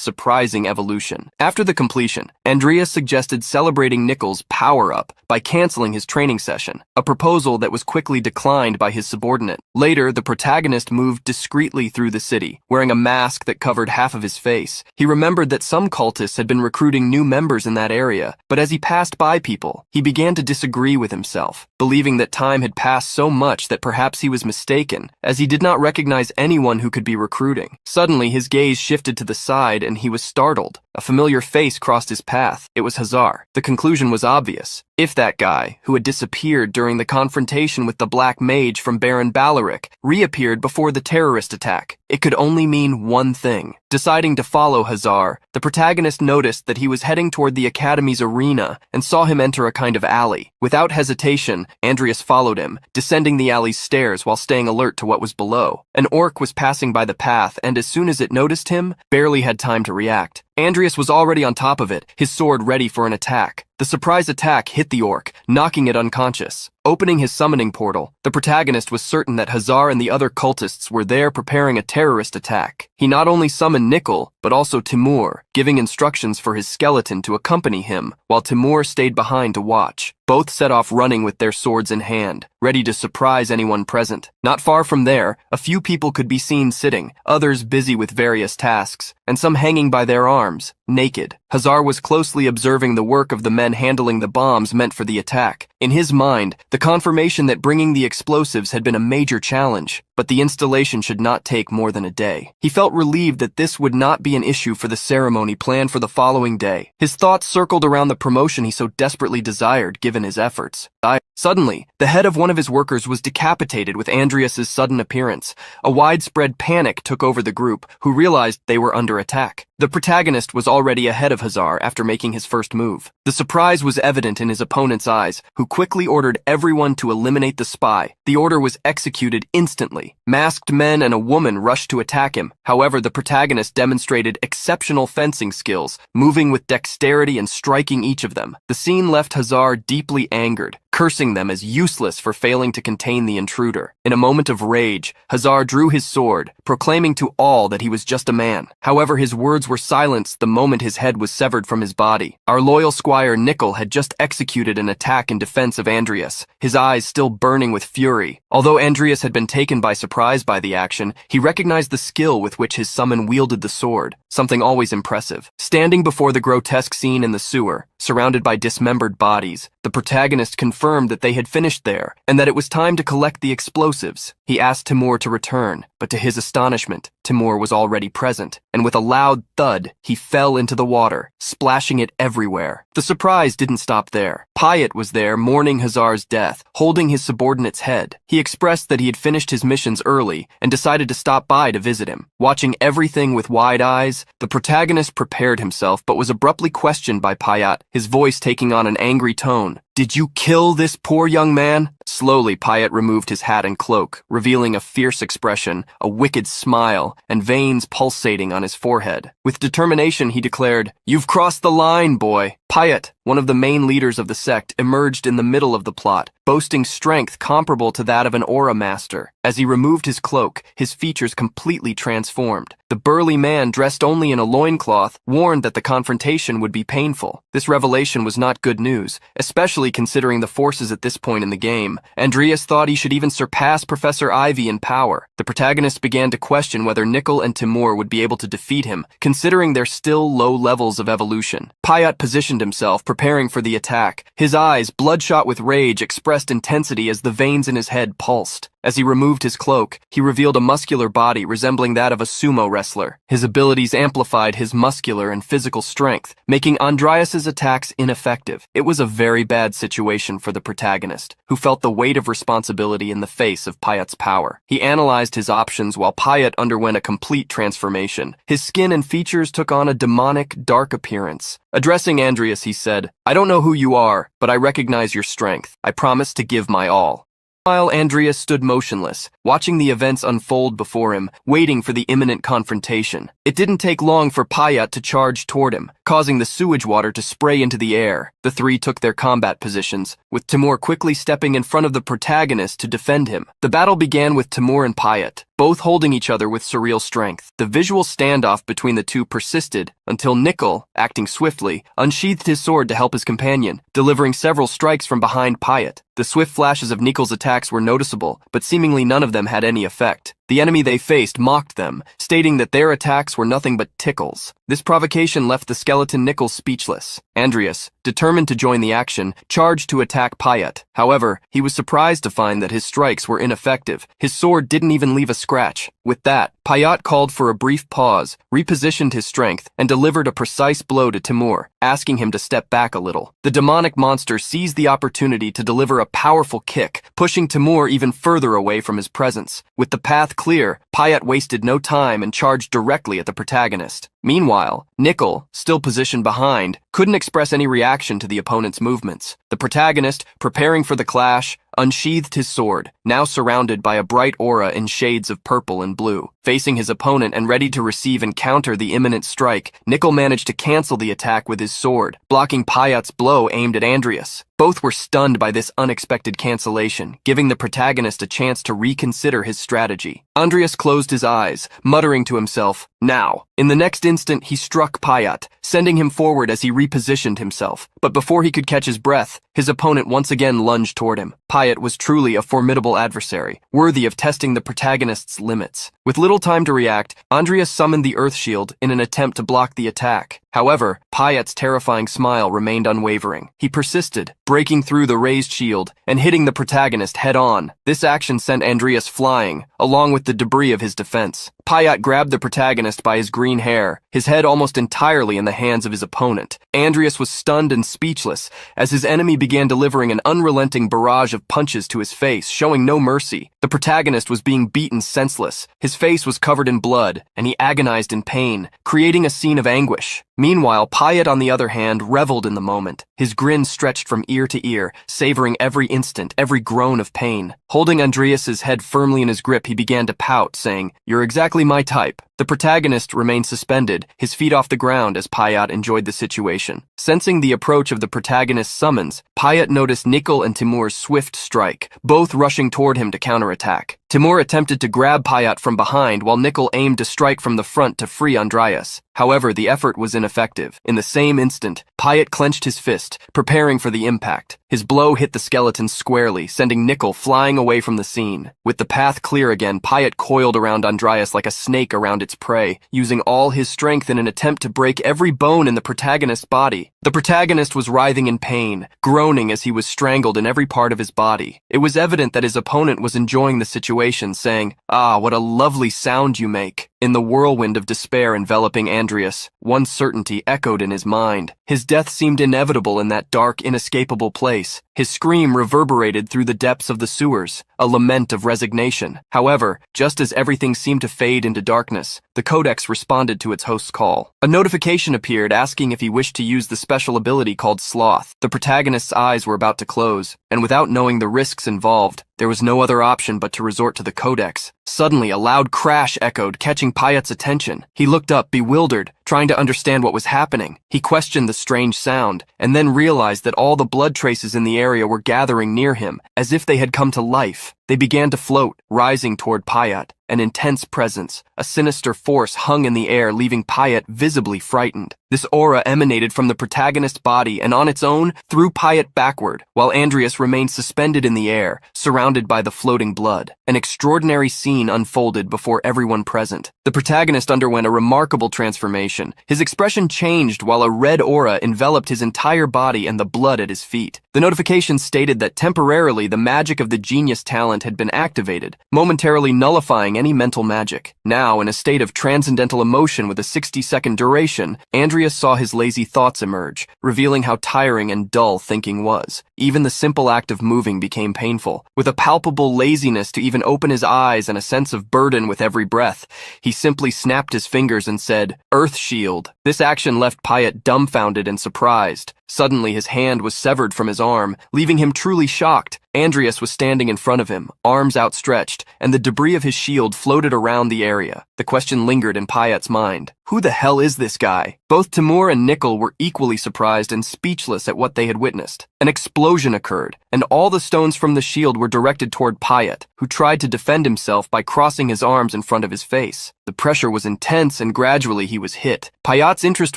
Speaker 1: surprising evolution. After the completion, Andreas suggested celebrating Nickel's power-up by canceling his training session, a proposal that was quickly declined by his subordinate. Later, the protagonist moved discreetly through the city, wearing a mask that covered half of his face. He remembered that some cultists had been recruiting new members in that area, but as he passed by people, he began to disagree with himself, believing that time had passed so much that perhaps he was mistaken, as he did not recognize anyone who could be recruiting. Suddenly, his gaze shifted to the side and he was startled. A familiar face crossed his path. It was Hazar. The conclusion was obvious. If that guy, who had disappeared during the confrontation with the Black Mage from Baron Balaric, reappeared before the terrorist attack, it could only mean one thing. Deciding to follow Hazar, the protagonist noticed that he was heading toward the Academy's arena and saw him enter a kind of alley. Without hesitation, Andreas followed him, descending the alley's stairs while staying alert to what was below. An orc was passing by the path, and as soon as it noticed him, barely had time to react. Andreas was already on top of it, his sword ready for an attack. The surprise attack hit the orc, knocking it unconscious. Opening his summoning portal, the protagonist was certain that Hazar and the other cultists were there preparing a terrorist attack. He not only summoned Nickel, but also Timur, giving instructions for his skeleton to accompany him, while Timur stayed behind to watch. Both set off running with their swords in hand, ready to surprise anyone present. Not far from there, a few people could be seen sitting, others busy with various tasks, and some hanging by their arms, naked. Hazar was closely observing the work of the men handling the bombs meant for the attack. In his mind, the confirmation that bringing the explosives had been a major challenge, but the installation should not take more than a day. He felt relieved that this would not be an issue for the ceremony planned for the following day. His thoughts circled around the promotion he so desperately desired given his efforts. Suddenly, the head of one of his workers was decapitated with Andreas's sudden appearance. A widespread panic took over the group, who realized they were under attack. The protagonist was already ahead of Hazar after making his first move. The surprise was evident in his opponent's eyes, who quickly ordered everyone to eliminate the spy. The order was executed instantly. Masked men and a woman rushed to attack him. However, the protagonist demonstrated exceptional fencing skills, moving with dexterity and striking each of them. The scene left Hazar deeply angered, cursing them as useless for failing to contain the intruder. In a moment of rage, Hazar drew his sword, proclaiming to all that he was just a man. However, his words were silenced the moment his head was severed from his body. Our loyal squire Nickel had just executed an attack in defense of Andreas, his eyes still burning with fury. Although Andreas had been taken by surprise by the action, he recognized the skill with which his summon wielded the sword, something always impressive. Standing before the grotesque scene in the sewer, surrounded by dismembered bodies, the protagonist confirmed that they had finished there, and that it was time to collect the explosives. He asked Timur to return, but to his astonishment, Timur was already present, and with a loud thud, he fell into the water, splashing it everywhere. The surprise didn't stop there. Payat was there, mourning Hazar's death, holding his subordinate's head. He expressed that he had finished his missions early, and decided to stop by to visit him. Watching everything with wide eyes, the protagonist prepared himself, but was abruptly questioned by Payat, his voice taking on an angry tone. "Did you kill this poor young man?" Slowly, Payat removed his hat and cloak, revealing a fierce expression, a wicked smile, and veins pulsating on his forehead. With determination, he declared, "You've crossed the line, boy." Payat, one of the main leaders of the sect, emerged in the middle of the plot, boasting strength comparable to that of an aura master. As he removed his cloak, his features completely transformed. The burly man, dressed only in a loincloth, warned that the confrontation would be painful. This revelation was not good news, especially considering the forces at this point in the game. Andreas thought he should even surpass Professor Ivy in power. The protagonist began to question whether Nickel and Timur would be able to defeat him, considering their still low levels of evolution. Payat positioned himself, preparing for the attack. His eyes, bloodshot with rage, expressed intensity as the veins in his head pulsed. As he removed his cloak, he revealed a muscular body resembling that of a sumo wrestler. His abilities amplified his muscular and physical strength, making Andreas's attacks ineffective. It was a very bad situation for the protagonist, who felt the weight of responsibility in the face of Payat's power. He analyzed his options while Payat underwent a complete transformation. His skin and features took on a demonic, dark appearance. Addressing Andreas, he said, "I don't know who you are, but I recognize your strength. I promise to give my all." While Andreas stood motionless, watching the events unfold before him, waiting for the imminent confrontation. It didn't take long for Payat to charge toward him, causing the sewage water to spray into the air. The three took their combat positions, with Timur quickly stepping in front of the protagonist to defend him. The battle began with Timur and Payat, both holding each other with surreal strength. The visual standoff between the two persisted until Nickel, acting swiftly, unsheathed his sword to help his companion, delivering several strikes from behind Payat. The swift flashes of Nickel's attacks were noticeable, but seemingly none of them had any effect. The enemy they faced mocked them, stating that their attacks were nothing but tickles. This provocation left the skeleton Nickel speechless. Andreas, determined to join the action, charged to attack Payat. However, he was surprised to find that his strikes were ineffective. His sword didn't even leave a scratch. With that, Payat called for a brief pause, repositioned his strength, and delivered a precise blow to Timur, asking him to step back a little. The demonic monster seized the opportunity to deliver a powerful kick, pushing Timur even further away from his presence. With the path clear, Payat wasted no time and charged directly at the protagonist. Meanwhile, Nickel, still positioned behind, couldn't express any reaction to the opponent's movements. The protagonist, preparing for the clash, unsheathed his sword, now surrounded by a bright aura in shades of purple and blue. Facing his opponent and ready to receive and counter the imminent strike, Nickel managed to cancel the attack with his sword, blocking Payat's blow aimed at Andreas. Both were stunned by this unexpected cancellation, giving the protagonist a chance to reconsider his strategy. Andreas closed his eyes, muttering to himself, "Now." In the next instant, he struck Payat, sending him forward as he repositioned himself. But before he could catch his breath, his opponent once again lunged toward him. Payat was truly a formidable adversary, worthy of testing the protagonist's limits. With little time to react, Andreas summoned the Earth Shield in an attempt to block the attack. However, Payat's terrifying smile remained unwavering. He persisted, breaking through the raised shield and hitting the protagonist head-on. This action sent Andreas flying, along with the debris of his defense. Payat grabbed the protagonist by his green hair, his head almost entirely in the hands of his opponent. Andreas was stunned and speechless as his enemy began delivering an unrelenting barrage of punches to his face, showing no mercy. The protagonist was being beaten senseless. His face was covered in blood, and he agonized in pain, creating a scene of anguish. Meanwhile, Payat, on the other hand, reveled in the moment. His grin stretched from ear to ear, savoring every instant, every groan of pain. Holding Andreas's head firmly in his grip, he began to pout, saying, "You're exactly my type." The protagonist remained suspended, his feet off the ground as Payat enjoyed the situation. Sensing the approach of the protagonist's summons, Payat noticed Nickel and Timur's swift strike, both rushing toward him to counterattack. Timur attempted to grab Payat from behind while Nickel aimed to strike from the front to free Andreas. However, the effort was ineffective. In the same instant, Payat clenched his fist, preparing for the impact. His blow hit the skeleton squarely, sending Nickel flying away from the scene. With the path clear again, Payat coiled around Andreas like a snake around its prey, using all his strength in an attempt to break every bone in the protagonist's body. The protagonist was writhing in pain, groaning as he was strangled in every part of his body. It was evident that his opponent was enjoying the situation, saying, "Ah, what a lovely sound you make." In the whirlwind of despair enveloping Andreas, one certainty echoed in his mind. His death seemed inevitable in that dark, inescapable place. His scream reverberated through the depths of the sewers, a lament of resignation. However, just as everything seemed to fade into darkness, the codex responded to its host's call. A notification appeared asking if he wished to use the special ability called Sloth. The protagonist's eyes were about to close, and without knowing the risks involved, there was no other option but to resort to the codex. Suddenly, a loud crash echoed, catching Payat's attention. He looked up, bewildered, trying to understand what was happening. He questioned the strange sound, and then realized that all the blood traces in the area were gathering near him, as if they had come to life. They began to float, rising toward Payat. An intense presence, a sinister force hung in the air, leaving Payat visibly frightened. This aura emanated from the protagonist's body and on its own threw Payat backward, while Andreas remained suspended in the air, surrounded by the floating blood. An extraordinary scene unfolded before everyone present. The protagonist underwent a remarkable transformation. His expression changed while a red aura enveloped his entire body and the blood at his feet. The notification stated that temporarily the magic of the genius talent had been activated, momentarily nullifying any mental magic. Now, in a state of transcendental emotion with a 60-second duration, Andreas saw his lazy thoughts emerge, revealing how tiring and dull thinking was. Even the simple act of moving became painful. With a palpable laziness to even open his eyes and a sense of burden with every breath, he simply snapped his fingers and said, "Earth Shield." This action left Payat dumbfounded and surprised. Suddenly, his hand was severed from his arm, leaving him truly shocked. Andreas was standing in front of him, arms outstretched, and the debris of his shield floated around the area. The question lingered in Payat's mind. Who the hell is this guy? Both Timur and Nickel were equally surprised and speechless at what they had witnessed. An explosion occurred, and all the stones from the shield were directed toward Payat, who tried to defend himself by crossing his arms in front of his face. The pressure was intense, and gradually he was hit. Payat's interest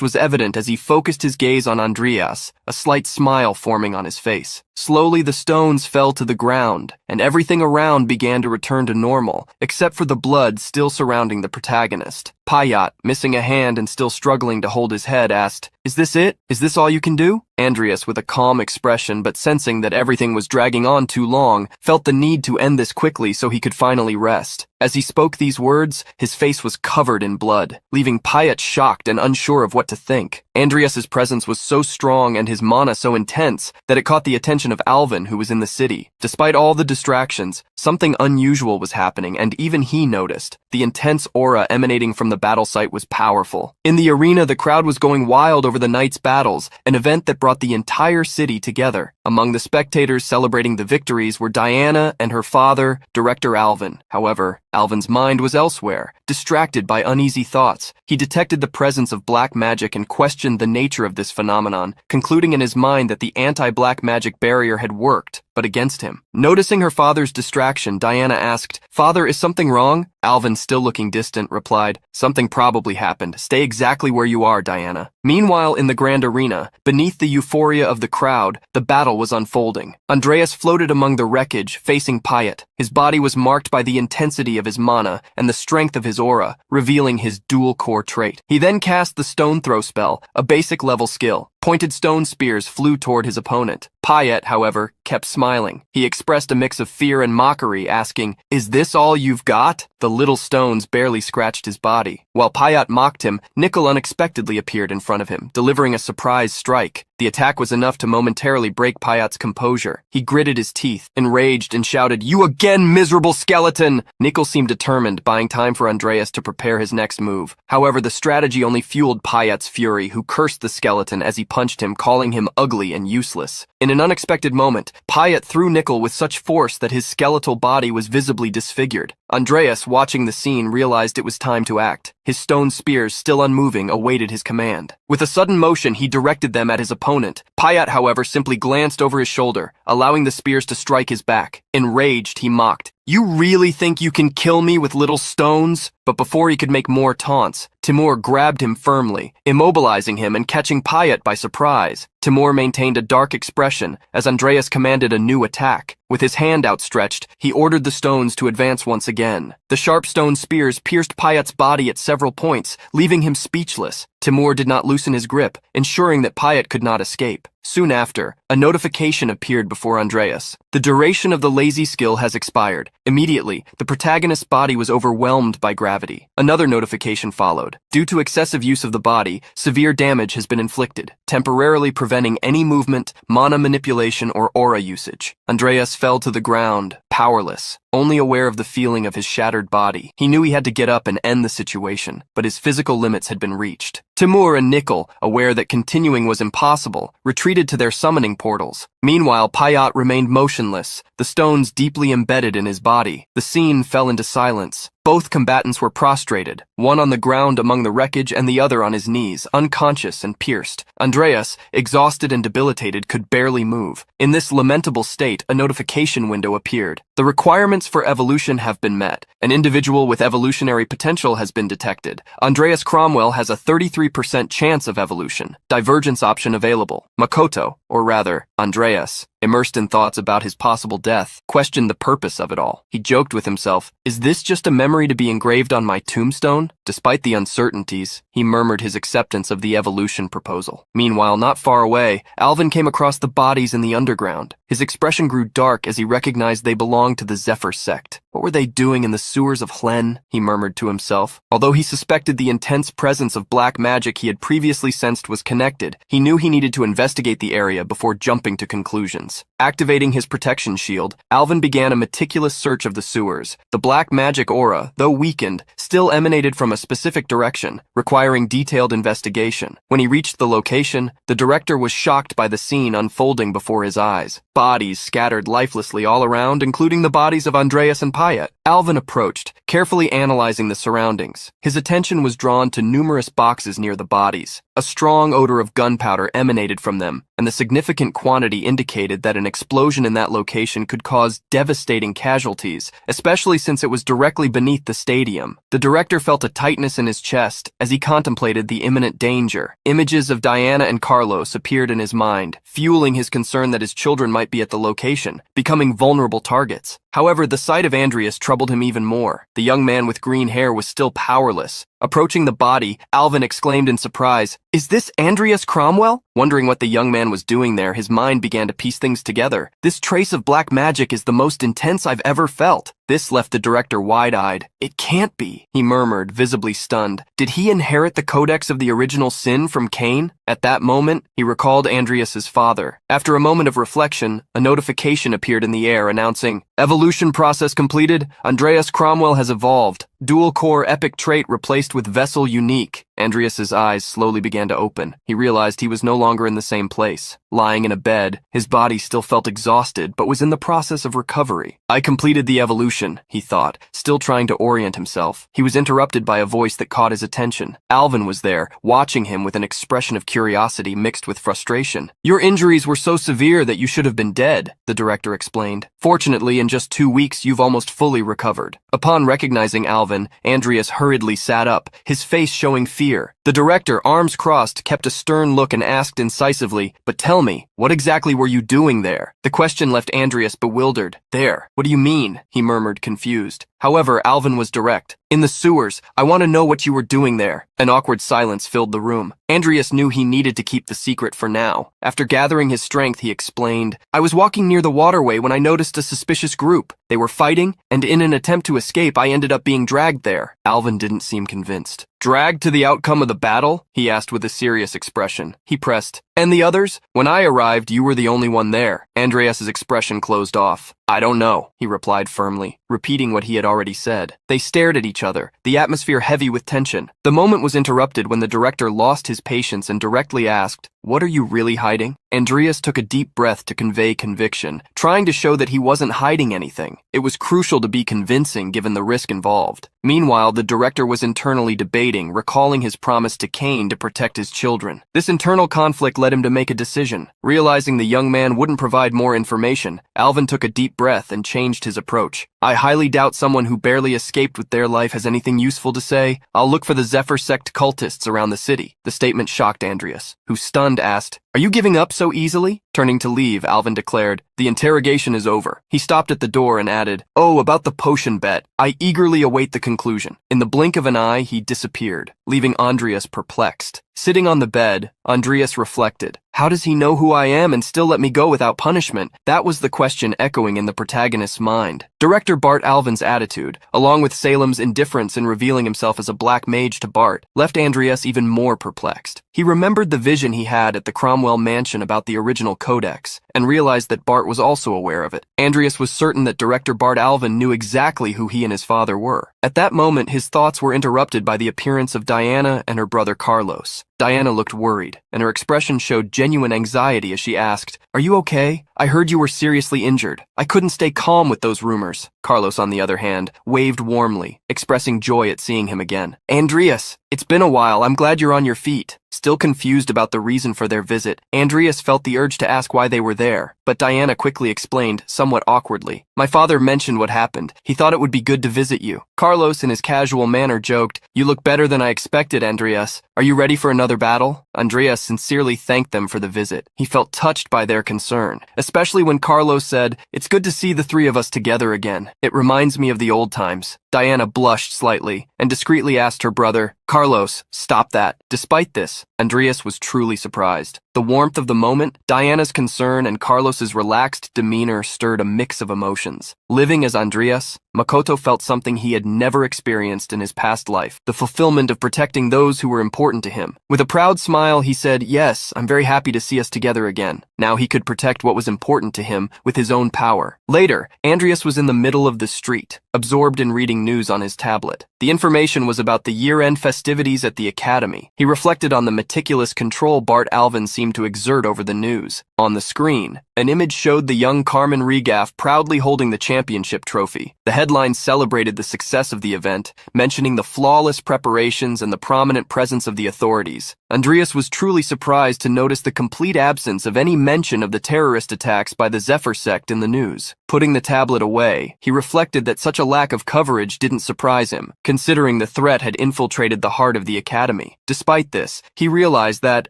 Speaker 1: was evident as he focused his gaze on Andreas, a slight smile forming on his face. Slowly the stones fell to the ground, and everything around began to return to normal, except for the blood still surrounding the protagonist. Payat, missing a hand and still struggling to hold his head, asked, "Is this it? Is this all you can do?" Andreas, with a calm expression but sensing that everything was dragging on too long, felt the need to end this quickly so he could finally rest. As he spoke these words, his face was covered in blood, leaving Payat shocked and unsure of what to think. Andreas's presence was so strong and his mana so intense that it caught the attention of Alvin, who was in the city. Despite all the distractions, something unusual was happening, and even he noticed. The intense aura emanating from the battle site was powerful. In the arena, the crowd was going wild over the night's battles, an event that brought the entire city together. Among the spectators celebrating the victories were Diana and her father, Director Alvin. However, Alvin's mind was elsewhere, distracted by uneasy thoughts. He detected the presence of black magic and questioned the nature of this phenomenon, concluding in his mind that the anti-black magic barrier had worked, but against him. Noticing her father's distraction, Diana asked, "Father, is something wrong?" Alvin, still looking distant, replied, "Something probably happened. Stay exactly where you are, Diana." Meanwhile, in the grand arena, beneath the euphoria of the crowd, the battle was unfolding. Andreas floated among the wreckage, facing Payat. His body was marked by the intensity of his mana and the strength of his aura, revealing his dual-core trait. He then cast the Stone Throw spell, a basic-level skill. Pointed stone spears flew toward his opponent. Payat, however, kept smiling. He expressed a mix of fear and mockery, asking, "Is this all you've got?" The little stones barely scratched his body. While Payat mocked him, Nickel unexpectedly appeared in front of him, delivering a surprise strike. The attack was enough to momentarily break Payat's composure. He gritted his teeth, enraged, and shouted, "You again, miserable skeleton!" Nickel seemed determined, buying time for Andreas to prepare his next move. However, the strategy only fueled Payat's fury, who cursed the skeleton as he punched him, calling him ugly and useless. In an unexpected moment, Payat threw Nickel with such force that his skeletal body was visibly disfigured. Andreas, watching the scene, realized it was time to act. His stone spears, still unmoving, awaited his command. With a sudden motion, he directed them at his opponent. Payat, however, simply glanced over his shoulder, allowing the spears to strike his back. Enraged, he mocked, "You really think you can kill me with little stones?" But before he could make more taunts, Timur grabbed him firmly, immobilizing him and catching Payat by surprise. Timur maintained a dark expression as Andreas commanded a new attack. With his hand outstretched, he ordered the stones to advance once again. The sharp stone spears pierced Payat's body at several points, leaving him speechless. Timur did not loosen his grip, ensuring that Payat could not escape. Soon after, a notification appeared before Andreas. The duration of the lazy skill has expired. Immediately, the protagonist's body was overwhelmed by gravity. Another notification followed. Due to excessive use of the body, severe damage has been inflicted, temporarily preventing any movement, mana manipulation, or aura usage. Andreas fell to the ground, powerless, only aware of the feeling of his shattered body. He knew he had to get up and end the situation, but his physical limits had been reached. Timur and Nickel, aware that continuing was impossible, retreated to their summoning portals. Meanwhile, Payat remained motionless, the stones deeply embedded in his body. The scene fell into silence. Both combatants were prostrated, one on the ground among the wreckage and the other on his knees, unconscious and pierced. Andreas, exhausted and debilitated, could barely move. In this lamentable state, a notification window appeared. The requirements for evolution have been met. An individual with evolutionary potential has been detected. Andreas Cromwell has a 33% chance of evolution. Divergence option available. Makoto, or rather, Andreas, immersed in thoughts about his possible death, questioned the purpose of it all. He joked with himself, "Is this just a memory to be engraved on my tombstone?" Despite the uncertainties, he murmured his acceptance of the evolution proposal. Meanwhile, not far away, Alvin came across the bodies in the underground. His expression grew dark as he recognized they belonged to the Zephyr sect. What were they doing in the sewers of Hlen? He murmured to himself. Although he suspected the intense presence of black magic he had previously sensed was connected, he knew he needed to investigate the area before jumping to conclusions. Activating his protection shield, Alvin began a meticulous search of the sewers. The black magic aura, though weakened, still emanated from a specific direction, requiring detailed investigation. When he reached the location, the director was shocked by the scene unfolding before his eyes. Bodies scattered lifelessly all around, including the bodies of Andreas and Payat. Alvin approached, carefully analyzing the surroundings. His attention was drawn to numerous boxes near the bodies. A strong odor of gunpowder emanated from them, and the significant quantity indicated that an explosion in that location could cause devastating casualties, especially since it was directly beneath the stadium. The director felt a tightness in his chest as he contemplated the imminent danger. Images of Diana and Carlos appeared in his mind, fueling his concern that his children might be at the location, becoming vulnerable targets. However, the sight of Andreas troubled him even more. The young man with green hair was still powerless. Approaching the body, Alvin exclaimed in surprise, "Is this Andreas Cromwell?" Wondering what the young man was doing there, his mind began to piece things together. This trace of black magic is the most intense I've ever felt. This left the director wide-eyed. "It can't be," he murmured, visibly stunned. Did he inherit the codex of the original sin from Cain? At that moment, he recalled Andreas's father. After a moment of reflection, a notification appeared in the air announcing, "Evolution process completed. Andreas Cromwell has evolved. Dual-core epic trait replaced with vessel unique. Andreas's eyes slowly began to open. He realized he was no longer in the same place. Lying in a bed, his body still felt exhausted, but was in the process of recovery. I completed the evolution, he thought, still trying to orient himself. He was interrupted by a voice that caught his attention. Alvin was there, watching him with an expression of curiosity mixed with frustration. Your injuries were so severe that you should have been dead, the director explained. Fortunately, in just 2 weeks, you've almost fully recovered. Upon recognizing Alvin, Andreas hurriedly sat up, his face showing fear. The director, arms crossed, kept a stern look and asked incisively, "But tell me, what exactly were you doing there?" The question left Andreas bewildered. "There? What do you mean?" he murmured, confused. However, Alvin was direct. "In the sewers. I want to know what you were doing there." An awkward silence filled the room. Andreas knew he needed to keep the secret for now. After gathering his strength, he explained, "I was walking near the waterway when I noticed a suspicious group. They were fighting, and in an attempt to escape, I ended up being dragged there." Alvin didn't seem convinced. "Dragged to the outcome of the battle?" he asked with a serious expression. He pressed, "And the others? When I arrived, you were the only one there." Andreas's expression closed off. "I don't know," he replied firmly, repeating what he had already said. They stared at each other, the atmosphere heavy with tension. The moment was interrupted when the director lost his patience and directly asked, "What are you really hiding?" Andreas took a deep breath to convey conviction, trying to show that he wasn't hiding anything. It was crucial to be convincing given the risk involved. Meanwhile, the director was internally debating, recalling his promise to Cain to protect his children. This internal conflict led him to make a decision. Realizing the young man wouldn't provide more information, Alvin took a deep breath and changed his approach. "I highly doubt someone who barely escaped with their life has anything useful to say. I'll look for the Zephyr sect cultists around the city." The statement shocked Andreas, who, stunned, asked, "Are you giving up so easily?" Turning to leave, Alvin declared, "The interrogation is over." He stopped at the door and added, "Oh, about the potion bet. I eagerly await the conclusion." In the blink of an eye, he disappeared, leaving Andreas perplexed. Sitting on the bed, Andreas reflected, "How does he know who I am and still let me go without punishment?" That was the question echoing in the protagonist's mind. Director Bart Alvin's attitude, along with Salem's indifference in revealing himself as a black mage to Bart, left Andreas even more perplexed. He remembered the vision he had at the Cromwell mansion about the original codex, and realized that Bart was also aware of it. Andreas was certain that Director Bart Alvin knew exactly who he and his father were. At that moment, his thoughts were interrupted by the appearance of Diana and her brother Carlos. Diana looked worried, and her expression showed genuine anxiety as she asked, "Are you okay? I heard you were seriously injured. I couldn't stay calm with those rumors." Carlos, on the other hand, waved warmly, expressing joy at seeing him again. "Andreas, it's been a while. I'm glad you're on your feet." Still confused about the reason for their visit, Andreas felt the urge to ask why they were there, but Diana quickly explained, somewhat awkwardly, "My father mentioned what happened. He thought it would be good to visit you." Carlos, in his casual manner, joked, "You look better than I expected, Andreas. Are you ready for another battle?" Andreas sincerely thanked them for the visit. He felt touched by their concern, especially when Carlos said, "It's good to see the three of us together again. It reminds me of the old times." Diana blushed slightly and discreetly asked her brother, "Carlos, stop that." Despite this, Andreas was truly surprised. The warmth of the moment, Diana's concern, and Carlos's relaxed demeanor stirred a mix of emotions. Living as Andreas, Makoto felt something he had never experienced in his past life, the fulfillment of protecting those who were important to him. With a proud smile, he said, "Yes, I'm very happy to see us together again." Now he could protect what was important to him with his own power. Later, Andreas was in the middle of the street, absorbed in reading news on his tablet. The information was about the year-end festivities at the academy. He reflected on the meticulous control Bart Alvin seemed to exert over the news. On the screen, an image showed the young Carmen Regaff proudly holding the championship trophy. The headline celebrated the success of the event, mentioning the flawless preparations and the prominent presence of the authorities. Andreas was truly surprised to notice the complete absence of any mention of the terrorist attacks by the Zephyr sect in the news. Putting the tablet away, he reflected that such a lack of coverage didn't surprise him, considering the threat had infiltrated the heart of the academy. Despite this, he realized that,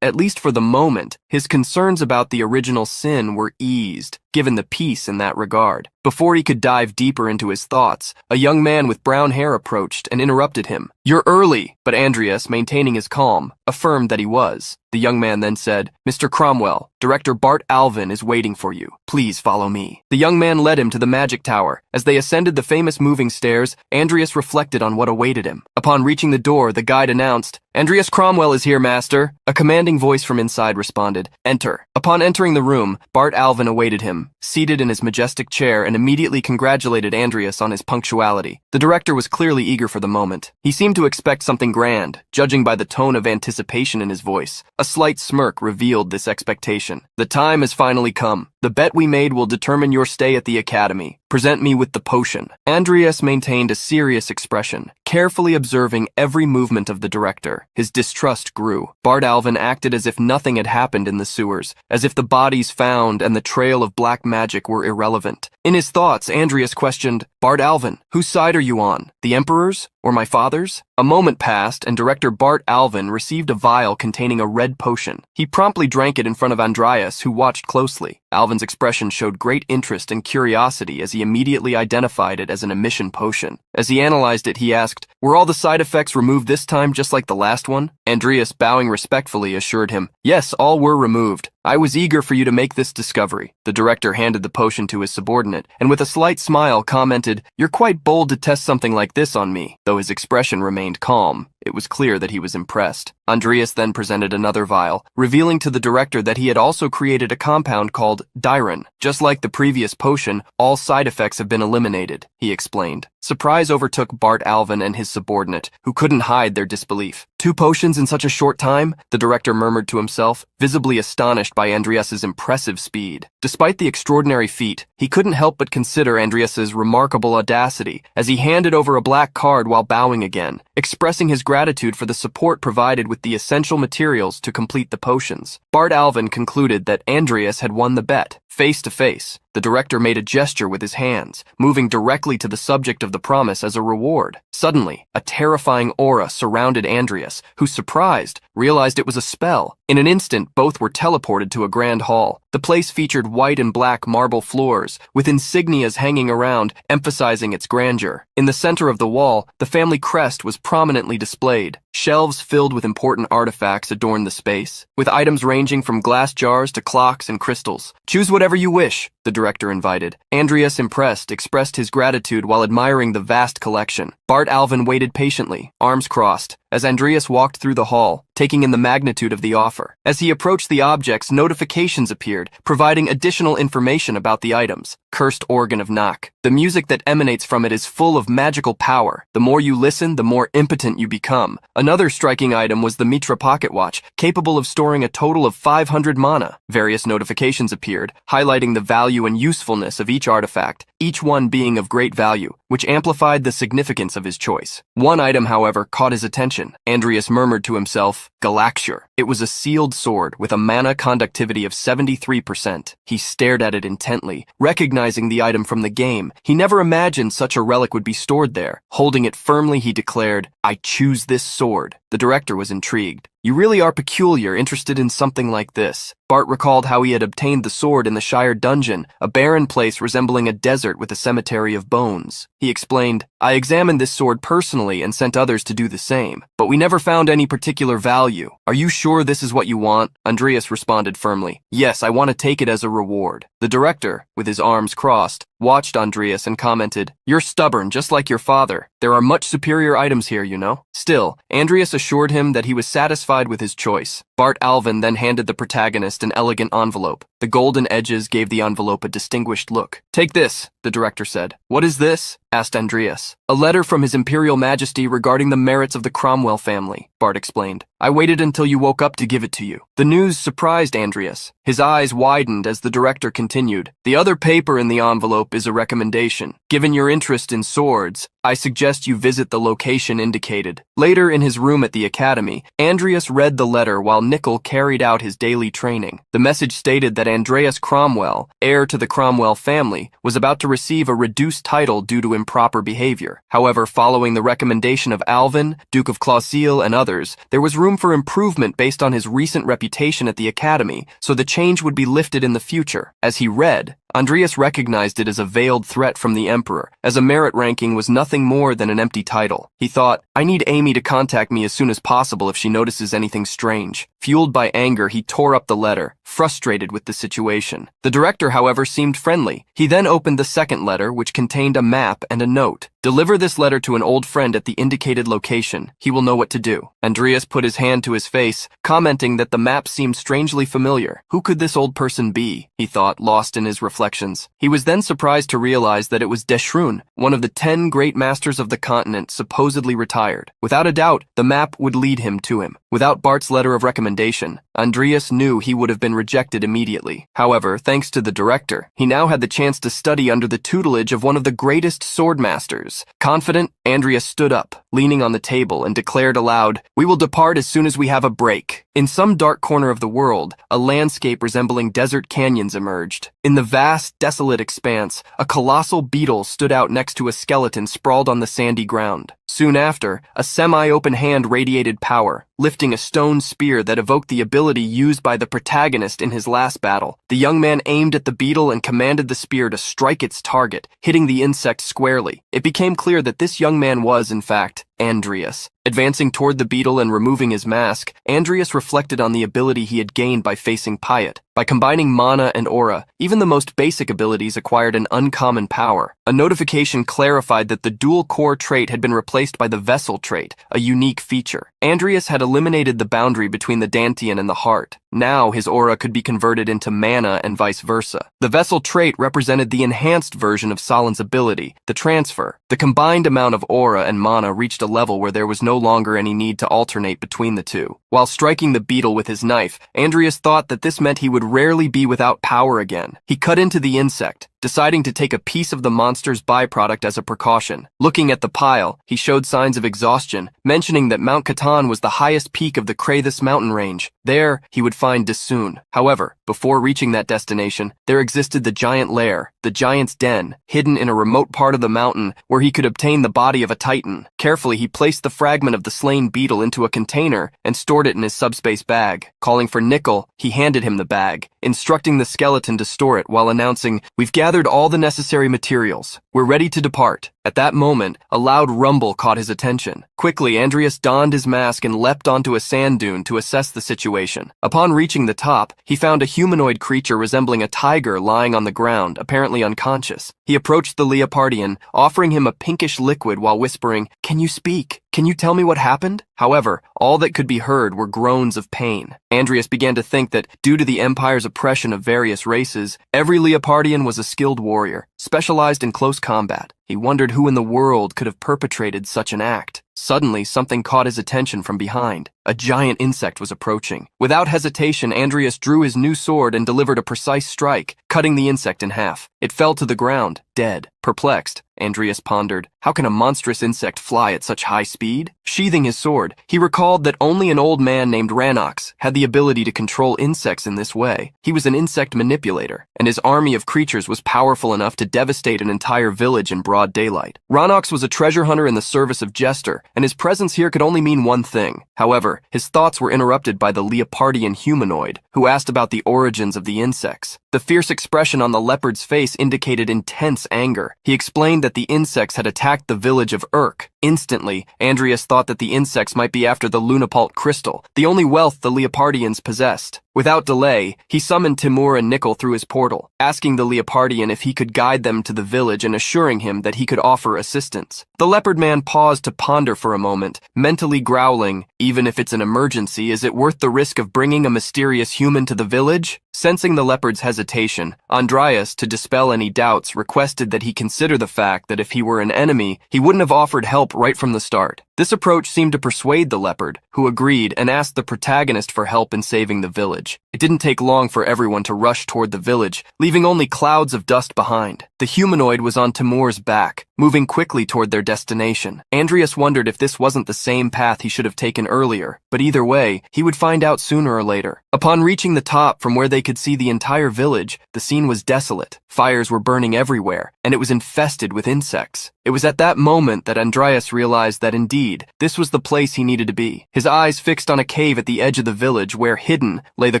Speaker 1: at least for the moment, his concerns about the original sin were eased, given the peace in that regard. Before he could dive deeper into his thoughts, a young man with brown hair approached and interrupted him. "You're early," but Andreas, maintaining his calm, affirmed that he was. The young man then said, "Mr. Cromwell, Director Bart Alvin is waiting for you. Please follow me." The young man led him to the magic tower. As they ascended the famous moving stairs, Andreas reflected on what awaited him. Upon reaching the door, the guide announced, "Andreas Cromwell is here, master." A commanding voice from inside responded, "Enter." Upon entering the room, Bart Alvin awaited him, him, seated in his majestic chair, and immediately congratulated Andreas on his punctuality. The director was clearly eager for the moment. He seemed to expect something grand, judging by the tone of anticipation in his voice. A slight smirk revealed this expectation. The time has finally come. The bet we made will determine your stay at the academy. Present me with the potion. Andreas maintained a serious expression, carefully observing every movement of the director. His distrust grew. Bart Alvin acted as if nothing had happened in the sewers, as if the bodies found and the trail of black magic were irrelevant. In his thoughts, Andreas questioned, Bart Alvin, whose side are you on? The Emperor's? Or my father's? A moment passed, and director Bart Alvin received a vial containing a red potion. He promptly drank it in front of Andreas, who watched closely. Alvin's expression showed great interest and curiosity as he immediately identified it as an emission potion. As he analyzed it, he asked, were all the side effects removed this time just like the last one? Andreas, bowing respectfully, assured him, yes, all were removed. I was eager for you to make this discovery. The director handed the potion to his subordinate, and with a slight smile commented, you're quite bold to test something like this on me. Though his expression remained calm, it was clear that he was impressed. Andreas then presented another vial, revealing to the director that he had also created a compound called Dyron. Just like the previous potion, all side effects have been eliminated, he explained. Surprise overtook Bart Alvin and his subordinate, who couldn't hide their disbelief. 2 potions in such a short time? The director murmured to himself, visibly astonished by Andreas's impressive speed. Despite the extraordinary feat, he couldn't help but consider Andreas's remarkable audacity as he handed over a black card while bowing again, expressing his gratitude for the support provided with the essential materials to complete the potions. Bart Alvin concluded that Andreas had won the bet. Face to face, the director made a gesture with his hands, moving directly to the subject of the promise as a reward. Suddenly, a terrifying aura surrounded Andreas, who, surprised, realized it was a spell. In an instant, both were teleported to a grand hall. The place featured white and black marble floors, with insignias hanging around, emphasizing its grandeur. In the center of the wall, the family crest was prominently displayed. Shelves filled with important artifacts adorned the space, with items ranging from glass jars to clocks and crystals. Choose whatever you wish, the director invited. Andreas, impressed, expressed his gratitude while admiring the vast collection. Bart Alvin waited patiently, arms crossed, as Andreas walked through the hall, taking in the magnitude of the offer. As he approached the objects, notifications appeared, providing additional information about the items. Cursed Organ of Nak. The music that emanates from it is full of magical power. The more you listen, the more impotent you become. Another striking item was the Mitra pocket watch, capable of storing a total of 500 mana. Various notifications appeared, highlighting the value and usefulness of each artifact, each one being of great value, which amplified the significance of his choice. One item, however, caught his attention. Andreas murmured to himself, Galaxure. It was a sealed sword with a mana conductivity of 73%. He stared at it intently, recognizing the item from the game. He never imagined such a relic would be stored there. Holding it firmly, he declared, I choose this sword. The director was intrigued. You really are peculiar, interested in something like this. Bart recalled how he had obtained the sword in the Shire dungeon, a barren place resembling a desert with a cemetery of bones. He explained, I examined this sword personally and sent others to do the same, but we never found any particular value. Are you sure this is what you want? Andreas responded firmly. Yes, I want to take it as a reward. The director, with his arms crossed, watched Andreas and commented, You're stubborn, just like your father. There are much superior items here, you know. Still, Andreas assured him that he was satisfied with his choice. Bart Alvin then handed the protagonist an elegant envelope. The golden edges gave the envelope a distinguished look. Take this, the director said. What is this? Asked Andreas. A letter from His Imperial Majesty regarding the merits of the Cromwell family, Bart explained. I waited until you woke up to give it to you. The news surprised Andreas. His eyes widened as the director continued. The other paper in the envelope is a recommendation. Given your interest in swords, I suggest you visit the location indicated. Later in his room at the academy, Andreas read the letter while Nickel carried out his daily training. The message stated that Andreas Cromwell, heir to the Cromwell family, was about to receive a reduced title due to improper behavior. However, following the recommendation of Alvin, Duke of Clauseal, and others, there was room for improvement based on his recent reputation at the academy, so the change would be lifted in the future. As he read, Andreas recognized it as a veiled threat from the Emperor, as a merit ranking was nothing more than an empty title. He thought, I need Amy to contact me as soon as possible if she notices anything strange. Fueled by anger, he tore up the letter, frustrated with the situation. The director, however, seemed friendly. He then opened the second letter, which contained a map and a note. Deliver this letter to an old friend at the indicated location. He will know what to do. Andreas put his hand to his face, commenting that the map seemed strangely familiar. Who could this old person be? He thought, lost in his reflections. reflections. He was then surprised to realize that it was Deshrun, one of the 10 great masters of the continent, supposedly retired. Without a doubt, the map would lead him to him. Without Bart's letter of recommendation, Andreas knew he would have been rejected immediately. However, thanks to the director, he now had the chance to study under the tutelage of one of the greatest sword masters. Confident, Andreas stood up, leaning on the table, and declared aloud, "We will depart as soon as we have a break." In some dark corner of the world, a landscape resembling desert canyons emerged. In the vast, desolate expanse, a colossal beetle stood out next to a skeleton sprawled on the sandy ground. Soon after, a semi-open hand radiated power, lifting a stone spear that evoked the ability used by the protagonist in his last battle. The young man aimed at the beetle and commanded the spear to strike its target, hitting the insect squarely. It became clear that this young man was, in fact, Andreas. Advancing toward the beetle and removing his mask, Andreas reflected on the ability he had gained by facing Pyat. By combining mana and aura, even the most basic abilities acquired an uncommon power. A notification clarified that the dual core trait had been replaced by the vessel trait, a unique feature. Andreas had eliminated the boundary between the Dantian and the heart. Now his aura could be converted into mana and vice versa. The vessel trait represented the enhanced version of Salen's ability, the transfer. The combined amount of aura and mana reached a level where there was no longer any need to alternate between the two. While striking the beetle with his knife, Andreas thought that this meant he would rarely be without power again. He cut into the insect, deciding to take a piece of the monster's byproduct as a precaution. Looking at the pile, he showed signs of exhaustion, mentioning that Mount Catan was the highest peak of the Krathus mountain range. There, he would find Dissoon. However, before reaching that destination, there existed the giant lair, the giant's den, hidden in a remote part of the mountain where he could obtain the body of a titan. Carefully, he placed the fragment of the slain beetle into a container and stored it in his subspace bag. Calling for Nickel, he handed him the bag, instructing the skeleton to store it while announcing, "We've gathered all the necessary materials. We're ready to depart." At that moment, a loud rumble caught his attention. Quickly, Andreas donned his mask and leapt onto a sand dune to assess the situation. Upon reaching the top, he found a humanoid creature resembling a tiger lying on the ground, apparently unconscious. He approached the Leopardian, offering him a pinkish liquid while whispering, "Can you speak? Can you tell me what happened?" However, all that could be heard were groans of pain. Andreas began to think that, due to the Empire's oppression of various races, every Leopardian was a skilled warrior, specialized in close combat. He wondered who in the world could have perpetrated such an act. Suddenly, something caught his attention from behind. A giant insect was approaching. Without hesitation, Andreas drew his new sword and delivered a precise strike, cutting the insect in half. It fell to the ground, dead. Perplexed, Andreas pondered, how can a monstrous insect fly at such high speed? Sheathing his sword, he recalled that only an old man named Ranox had the ability to control insects in this way. He was an insect manipulator, and his army of creatures was powerful enough to devastate an entire village in broad daylight. Ranox was a treasure hunter in the service of Jester, and his presence here could only mean one thing. However, his thoughts were interrupted by the Leopardian humanoid, who asked about the origins of the insects. The fierce expression on the leopard's face indicated intense anger. He explained that the insects had attacked the village of Urk. Instantly, Andreas thought that the insects might be after the Lunapult crystal, the only wealth the Leopardians possessed. Without delay, he summoned Timur and Nickel through his portal, asking the Leopardian if he could guide them to the village and assuring him that he could offer assistance. The leopard man paused to ponder for a moment, mentally growling, "Even if it's an emergency, is it worth the risk of bringing a mysterious human to the village?" Sensing the leopard's hesitation, Andreas, to dispel any doubts, requested that he consider the fact that if he were an enemy, he wouldn't have offered help right from the start. This approach seemed to persuade the leopard, who agreed and asked the protagonist for help in saving the village. It didn't take long for everyone to rush toward the village, leaving only clouds of dust behind. The humanoid was on Timur's back, moving quickly toward their destination. Andreas wondered if this wasn't the same path he should have taken earlier, but either way, he would find out sooner or later. Upon reaching the top from where they could see the entire village, the scene was desolate. Fires were burning everywhere, and it was infested with insects. It was at that moment that Andreas realized that indeed, this was the place he needed to be. His eyes fixed on a cave at the edge of the village where, hidden, lay the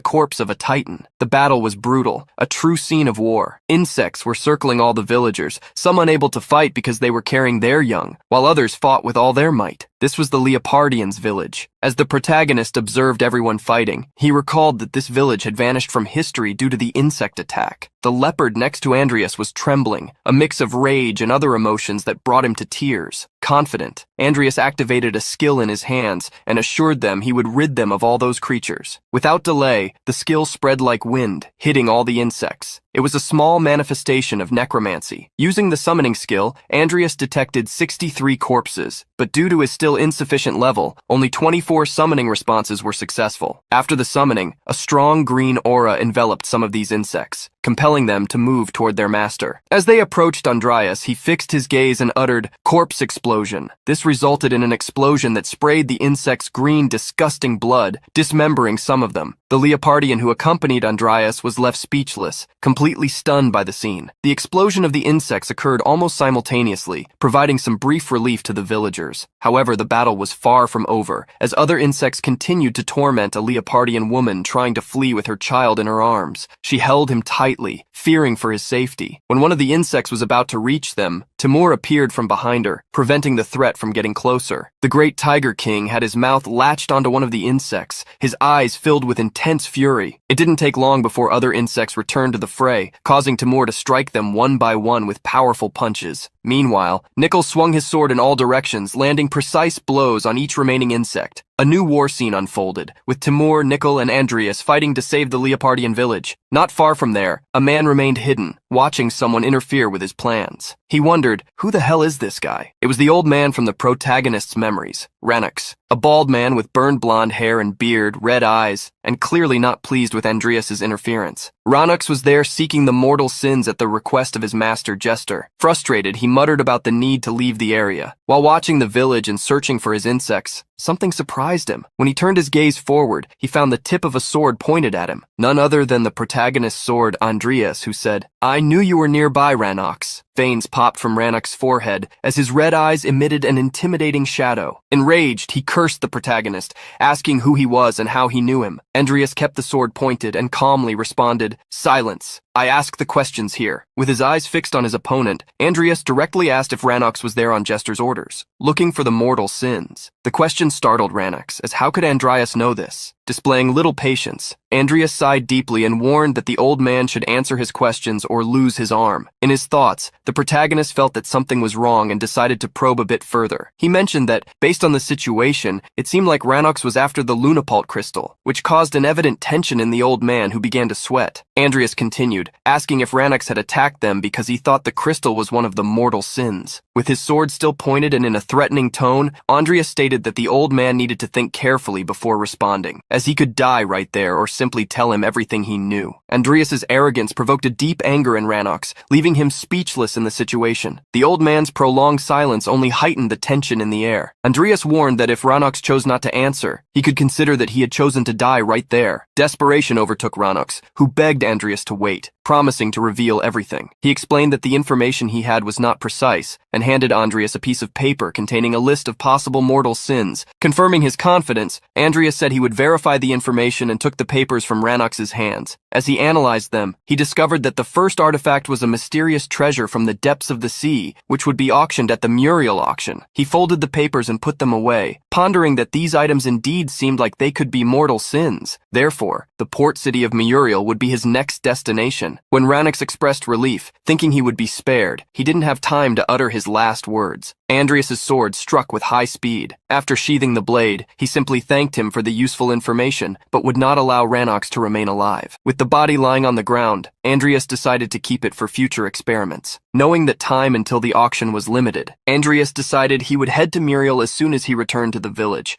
Speaker 1: corpse of a titan. The battle was brutal, a true scene of war. Insects were circling all the villagers, some unable to fight because they were carrying their young, while others fought with all their might. This was the Leopardians' village. As the protagonist observed everyone fighting, he recalled that this village had vanished from history due to the insect attack. The leopard next to Andreas was trembling, a mix of rage and other emotions that brought him to tears. Confident, Andreas activated a skill in his hands and assured them he would rid them of all those creatures. Without delay, the skill spread like wind, hitting all the insects. It was a small manifestation of necromancy. Using the summoning skill, Andreas detected 63 corpses, but due to his still insufficient level, only 24 summoning responses were successful. After the summoning, a strong green aura enveloped some of these insects, compelling them to move toward their master. As they approached Andreas, he fixed his gaze and uttered, "Corpse explosion." This resulted in an explosion that sprayed the insects' green, disgusting blood, dismembering some of them. The Leopardian who accompanied Andreas was left speechless, completely stunned by the scene. The explosion of the insects occurred almost simultaneously, providing some brief relief to the villagers. However, the battle was far from over, as other insects continued to torment a Leopardian woman trying to flee with her child in her arms. She held him tightly, fearing for his safety. When one of the insects was about to reach them, Timur appeared from behind her, preventing the threat from getting closer. The great Tiger King had his mouth latched onto one of the insects, his eyes filled with intense fury. It didn't take long before other insects returned to the fray, causing Timur to strike them one by one with powerful punches. Meanwhile, Nickel swung his sword in all directions, landing precise blows on each remaining insect. A new war scene unfolded, with Timur, Nickel, and Andreas fighting to save the Leopardian village. Not far from there, a man remained hidden, watching someone interfere with his plans. He wondered, who the hell is this guy? It was the old man from the protagonist's memories, Rannox, a bald man with burned blonde hair and beard, red eyes, and clearly not pleased with Andreas's interference. Rannox was there seeking the mortal sins at the request of his master Jester. Frustrated, he muttered about the need to leave the area. While watching the village and searching for his insects, something surprised him. When he turned his gaze forward, he found the tip of a sword pointed at him. None other than the protagonist's sword, Andreas, who said, "I knew you were nearby, Rannox." Veins popped from Rannox's forehead as his red eyes emitted an intimidating shadow. Enraged, he cursed the protagonist, asking who he was and how he knew him. Andreas kept the sword pointed and calmly responded, "Silence. I ask the questions here." With his eyes fixed on his opponent, Andreas directly asked if Rannox was there on Jester's orders, looking for the mortal sins. The question startled Rannox, as how could Andreas know this? Displaying little patience, Andreas sighed deeply and warned that the old man should answer his questions or lose his arm. In his thoughts, the protagonist felt that something was wrong and decided to probe a bit further. He mentioned that, based on the situation, it seemed like Rannox was after the Lunapult crystal, which caused an evident tension in the old man, who began to sweat. Andreas continued, asking if Rannox had attacked them because he thought the crystal was one of the mortal sins. With his sword still pointed and in a threatening tone, Andreas stated that the old man needed to think carefully before responding, as he could die right there or simply tell him everything he knew. Andreas's arrogance provoked a deep anger in Rannox, leaving him speechless in the situation. The old man's prolonged silence only heightened the tension in the air. Andreas warned that if Rannox chose not to answer, he could consider that he had chosen to die right there. Desperation overtook Rannox, who begged Andreas to wait, promising to reveal everything. He explained that the information he had was not precise, and handed Andreas a piece of paper containing a list of possible mortal sins. Confirming his confidence, Andreas said he would verify the information and took the papers from Rannox's hands. As he analyzed them, he discovered that the first artifact was a mysterious treasure from the depths of the sea, which would be auctioned at the Muriel auction. He folded the papers and put them away, pondering that these items indeed seemed like they could be mortal sins. Therefore, the port city of Muriel would be his next destination. When Rannox expressed relief, thinking he would be spared, he didn't have time to utter his last words. Andreas's sword struck with high speed. After sheathing the blade, he simply thanked him for the useful information, but would not allow Rannox to remain alive. With the body lying on the ground, Andreas decided to keep it for future experiments. Knowing that time until the auction was limited, Andreas decided he would head to Muriel as soon as he returned to the village.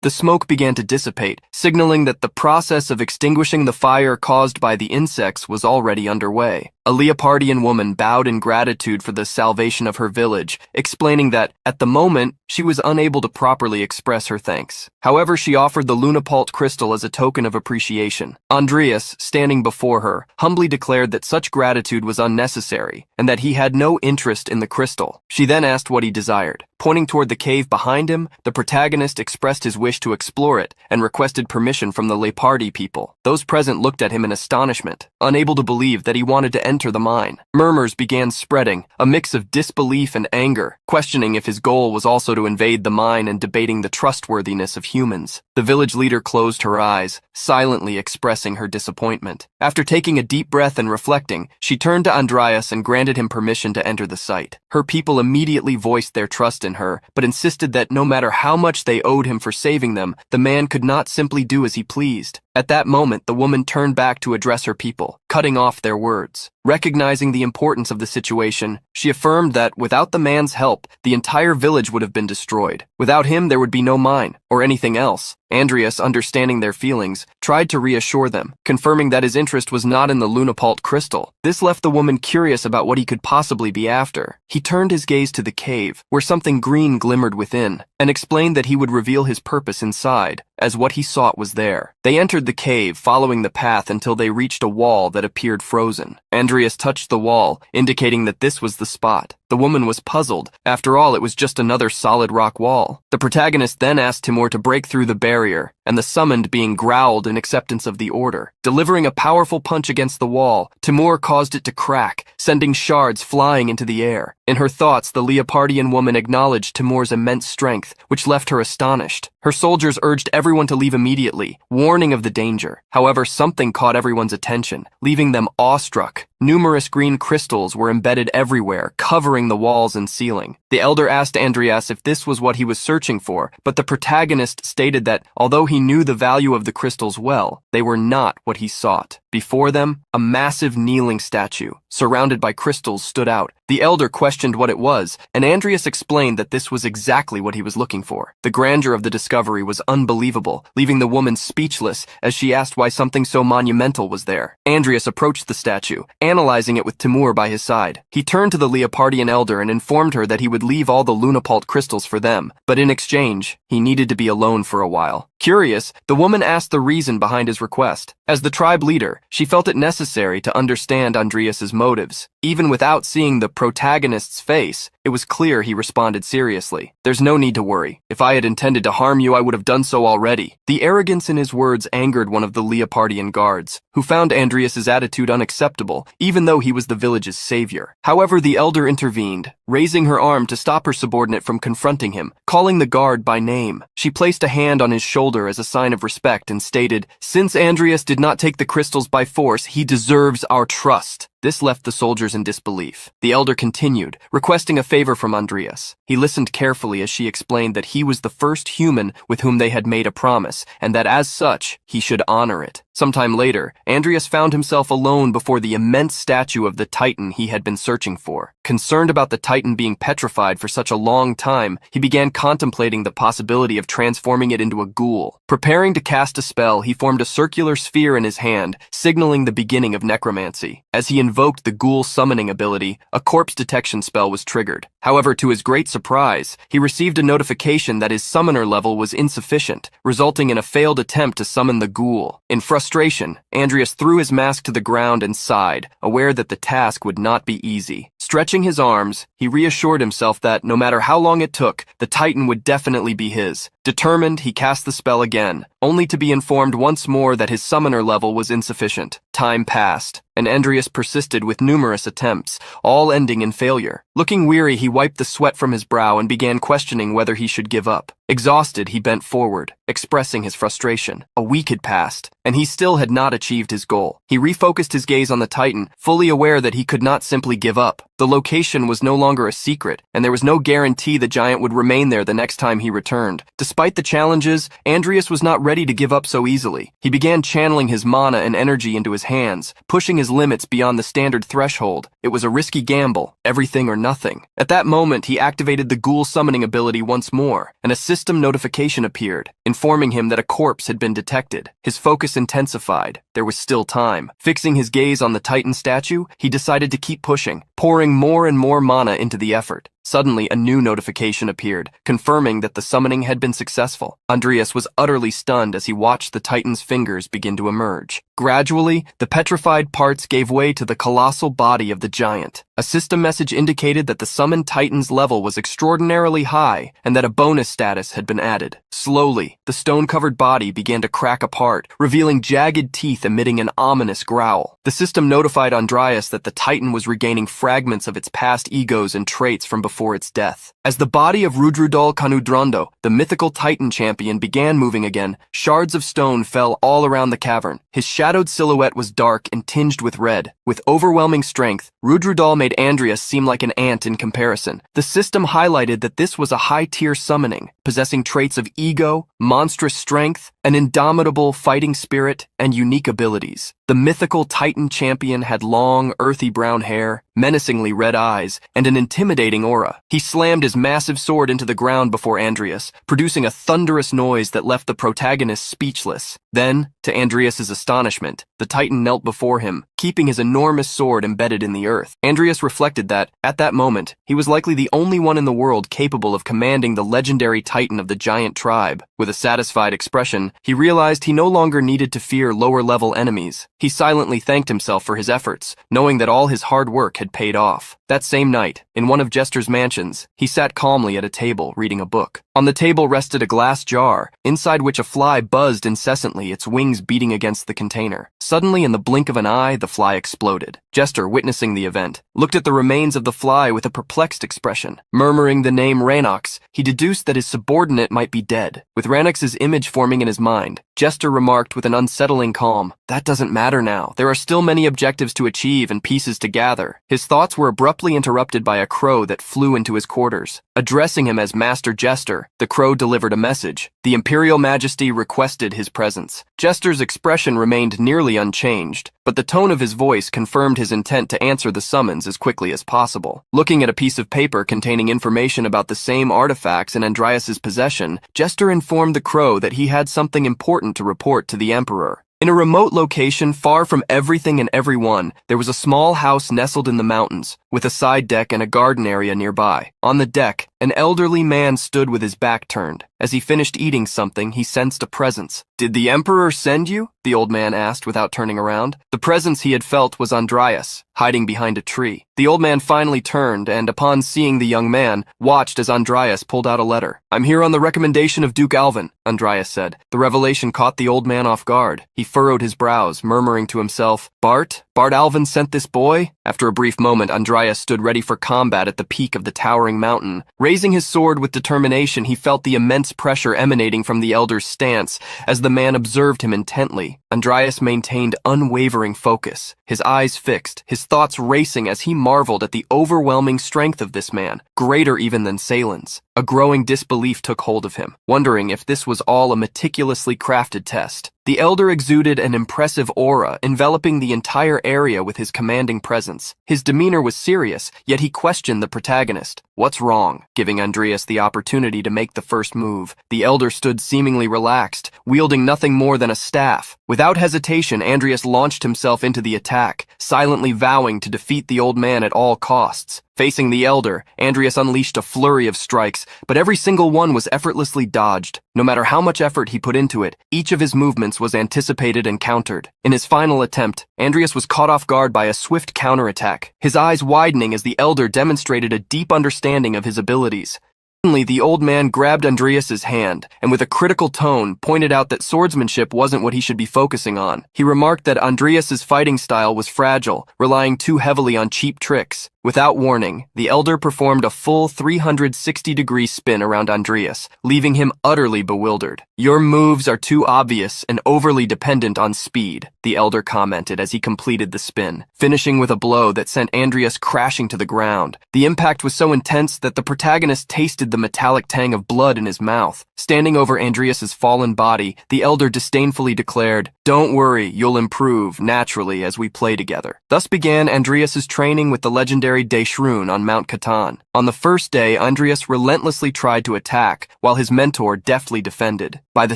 Speaker 1: The smoke began to dissipate, signaling that the process of extinguishing the fire caused by the insects was already underway. A Leopardian woman bowed in gratitude for the salvation of her village, explaining that, at the moment, she was unable to properly express her thanks. However, she offered the Lunapult crystal as a token of appreciation. Andreas, standing before her, humbly declared that such gratitude was unnecessary, and that he had no interest in the crystal. She then asked what he desired. Pointing toward the cave behind him, the protagonist expressed his wish to explore it and requested permission from the Leopardi people. Those present looked at him in astonishment, unable to believe that he wanted to enter the mine. Murmurs began spreading, a mix of disbelief and anger, questioning if his goal was also to invade the mine and debating the trustworthiness of humans. The village leader closed her eyes, silently expressing her disappointment. After taking a deep breath and reflecting, she turned to Andreas and granted him permission to enter the site. Her people immediately voiced their trust in her, but insisted that no matter how much they owed him for saving them, the man could not simply do as he pleased. At that moment, the woman turned back to address her people, cutting off their words. Recognizing the importance of the situation, she affirmed that without the man's help, the entire village would have been destroyed. Without him, there would be no mine, or anything else. Andreas, understanding their feelings, tried to reassure them, confirming that his interest was not in the Lunapult crystal. This left the woman curious about what he could possibly be after. He turned his gaze to the cave, where something green glimmered within, and explained that he would reveal his purpose inside, as what he sought was there. They entered the cave, following the path until they reached a wall that appeared frozen. Andreas touched the wall, indicating that this was the spot. The woman was puzzled. After all, it was just another solid rock wall. The protagonist then asked Timur to break through the barrier, and the summoned being growled in acceptance of the order. Delivering a powerful punch against the wall, Timur caused it to crack, sending shards flying into the air. In her thoughts, the Leopardian woman acknowledged Timur's immense strength, which left her astonished. Her soldiers urged everyone to leave immediately, warning of the danger. However, something caught everyone's attention, leaving them awestruck. Numerous green crystals were embedded everywhere, covering the walls and ceiling. The elder asked Andreas if this was what he was searching for, but the protagonist stated that, although he knew the value of the crystals well, they were not what he sought. Before them, a massive kneeling statue, surrounded by crystals, stood out. The elder questioned what it was, and Andreas explained that this was exactly what he was looking for. The grandeur of the discovery was unbelievable, leaving the woman speechless as she asked why something so monumental was there. Andreas approached the statue, analyzing it with Timur by his side. He turned to the Leopardian elder and informed her that he would leave all the Lunapult crystals for them, but in exchange, he needed to be alone for a while. Curious, the woman asked the reason behind his request. As the tribe leader, she felt it necessary to understand Andreas's motives. Even without seeing the protagonist's face, it was clear he responded seriously. "There's no need to worry. If I had intended to harm you, I would have done so already." The arrogance in his words angered one of the Leopardian guards, who found Andreas's attitude unacceptable, even though he was the village's savior. However, the elder intervened, raising her arm to stop her subordinate from confronting him, calling the guard by name. She placed a hand on his shoulder as a sign of respect and stated, "Since Andreas did not take the crystals by force, he deserves our trust." This left the soldiers in disbelief. The elder continued, requesting a favor from Andreas. He listened carefully as she explained that he was the first human with whom they had made a promise, and that as such, he should honor it. Sometime later, Andreas found himself alone before the immense statue of the Titan he had been searching for. Concerned about the Titan being petrified for such a long time, he began contemplating the possibility of transforming it into a ghoul. Preparing to cast a spell, he formed a circular sphere in his hand, signaling the beginning of necromancy. As he invoked the ghoul summoning ability, a corpse detection spell was triggered. However, to his great surprise, he received a notification that his summoner level was insufficient, resulting in a failed attempt to summon the ghoul. In frustration, Andreas threw his mask to the ground and sighed, aware that the task would not be easy. Stretching his arms, he reassured himself that, no matter how long it took, the Titan would definitely be his. Determined, he cast the spell again, only to be informed once more that his summoner level was insufficient. Time passed, and Andreas persisted with numerous attempts, all ending in failure. Looking weary, he wiped the sweat from his brow and began questioning whether he should give up. Exhausted, he bent forward, expressing his frustration. A week had passed, and he still had not achieved his goal. He refocused his gaze on the Titan, fully aware that he could not simply give up. The location was no longer a secret, and there was no guarantee the giant would remain there the next time he returned. Despite the challenges, Andreas was not ready to give up so easily. He began channeling his mana and energy into his hands, pushing his limits beyond the standard threshold. It was a risky gamble, everything or nothing. At that moment, he activated the ghoul summoning ability once more, and a system notification appeared, informing him that a corpse had been detected. His focus intensified. There was still time. Fixing his gaze on the Titan statue, he decided to keep pushing, pouring more and more mana into the effort. Suddenly, a new notification appeared, confirming that the summoning had been successful. Andreas was utterly stunned as he watched the Titan's fingers begin to emerge. Gradually, the petrified parts gave way to the colossal body of the giant. A system message indicated that the summoned Titan's level was extraordinarily high and that a bonus status had been added. Slowly, the stone-covered body began to crack apart, revealing jagged teeth emitting an ominous growl. The system notified Andreas that the Titan was regaining fragments of its past egos and traits from before its death. As the body of Rudrudal Kanudrondo, the mythical Titan champion, began moving again, shards of stone fell all around the cavern. His shadowed silhouette was dark and tinged with red. With overwhelming strength, Rudrudal made Andreas seem like an ant in comparison. The system highlighted that this was a high-tier summoning, possessing traits of ego, monstrous strength, an indomitable fighting spirit, and unique abilities. The mythical Titan champion had long, earthy brown hair, menacingly red eyes, and an intimidating aura. He slammed his massive sword into the ground before Andreas, producing a thunderous noise that left the protagonist speechless. Then, to Andreas's astonishment, the Titan knelt before him, keeping his enormous sword embedded in the earth. Andreas reflected that, at that moment, he was likely the only one in the world capable of commanding the legendary Titan of the giant tribe. With a satisfied expression, he realized he no longer needed to fear lower-level enemies. He silently thanked himself for his efforts, knowing that all his hard work had paid off. That same night, in one of Jester's mansions, he sat calmly at a table, reading a book. On the table rested a glass jar, inside which a fly buzzed incessantly, its wings beating against the container. Suddenly, in the blink of an eye, the fly exploded. Jester, witnessing the event, looked at the remains of the fly with a perplexed expression. Murmuring the name Ranox, he deduced that his subordinate might be dead. With Ranox's image forming in his mind, Jester remarked with an unsettling calm, "That doesn't matter now. There are still many objectives to achieve and pieces to gather." His thoughts were abruptly interrupted by a crow that flew into his quarters. Addressing him as Master Jester, the crow delivered a message. The Imperial Majesty requested his presence. Jester's expression remained nearly unchanged, but the tone of his voice confirmed his intent to answer the summons as quickly as possible. Looking at a piece of paper containing information about the same artifacts in Andreas's possession, Jester informed the crow that he had something important to report to the Emperor. In a remote location far from everything and everyone, there was a small house nestled in the mountains, with a side deck and a garden area nearby. On the deck, an elderly man stood with his back turned. As he finished eating something, he sensed a presence. "Did the Emperor send you?" the old man asked without turning around. The presence he had felt was Andreas, hiding behind a tree. The old man finally turned and, upon seeing the young man, watched as Andreas pulled out a letter. "I'm here on the recommendation of Duke Alvin," Andreas said. The revelation caught the old man off guard. He furrowed his brows, murmuring to himself, Bart Alvin sent this boy?" After a brief moment, Andreas stood ready for combat at the peak of the towering mountain. Raising his sword with determination, he felt the immense pressure emanating from the elder's stance as the man observed him intently. Andreas maintained unwavering focus, his eyes fixed, his thoughts racing as he marveled at the overwhelming strength of this man, greater even than Salen's. A growing disbelief took hold of him, wondering if this was all a meticulously crafted test. The elder exuded an impressive aura, enveloping the entire area with his commanding presence. His demeanor was serious, yet he questioned the protagonist. "What's wrong?" Giving Andreas the opportunity to make the first move. The elder stood seemingly relaxed, wielding nothing more than a staff. Without hesitation, Andreas launched himself into the attack, silently vowing to defeat the old man at all costs. Facing the elder, Andreas unleashed a flurry of strikes, but every single one was effortlessly dodged. No matter how much effort he put into it, each of his movements was anticipated and countered. In his final attempt, Andreas was caught off guard by a swift counterattack, his eyes widening as the elder demonstrated a deep understanding of his abilities. Suddenly, the old man grabbed Andreas's hand and with a critical tone pointed out that swordsmanship wasn't what he should be focusing on. He remarked that Andreas's fighting style was fragile, relying too heavily on cheap tricks. Without warning, the elder performed a full 360-degree spin around Andreas, leaving him utterly bewildered. "Your moves are too obvious and overly dependent on speed," the elder commented as he completed the spin, finishing with a blow that sent Andreas crashing to the ground. The impact was so intense that the protagonist tasted the metallic tang of blood in his mouth. Standing over Andreas's fallen body, the elder disdainfully declared, "Don't worry, you'll improve naturally as we play together." Thus began Andreas's training with the legendary Daeshroon on Mount Catan. On the first day, Andreas relentlessly tried to attack, while his mentor deftly defended. By the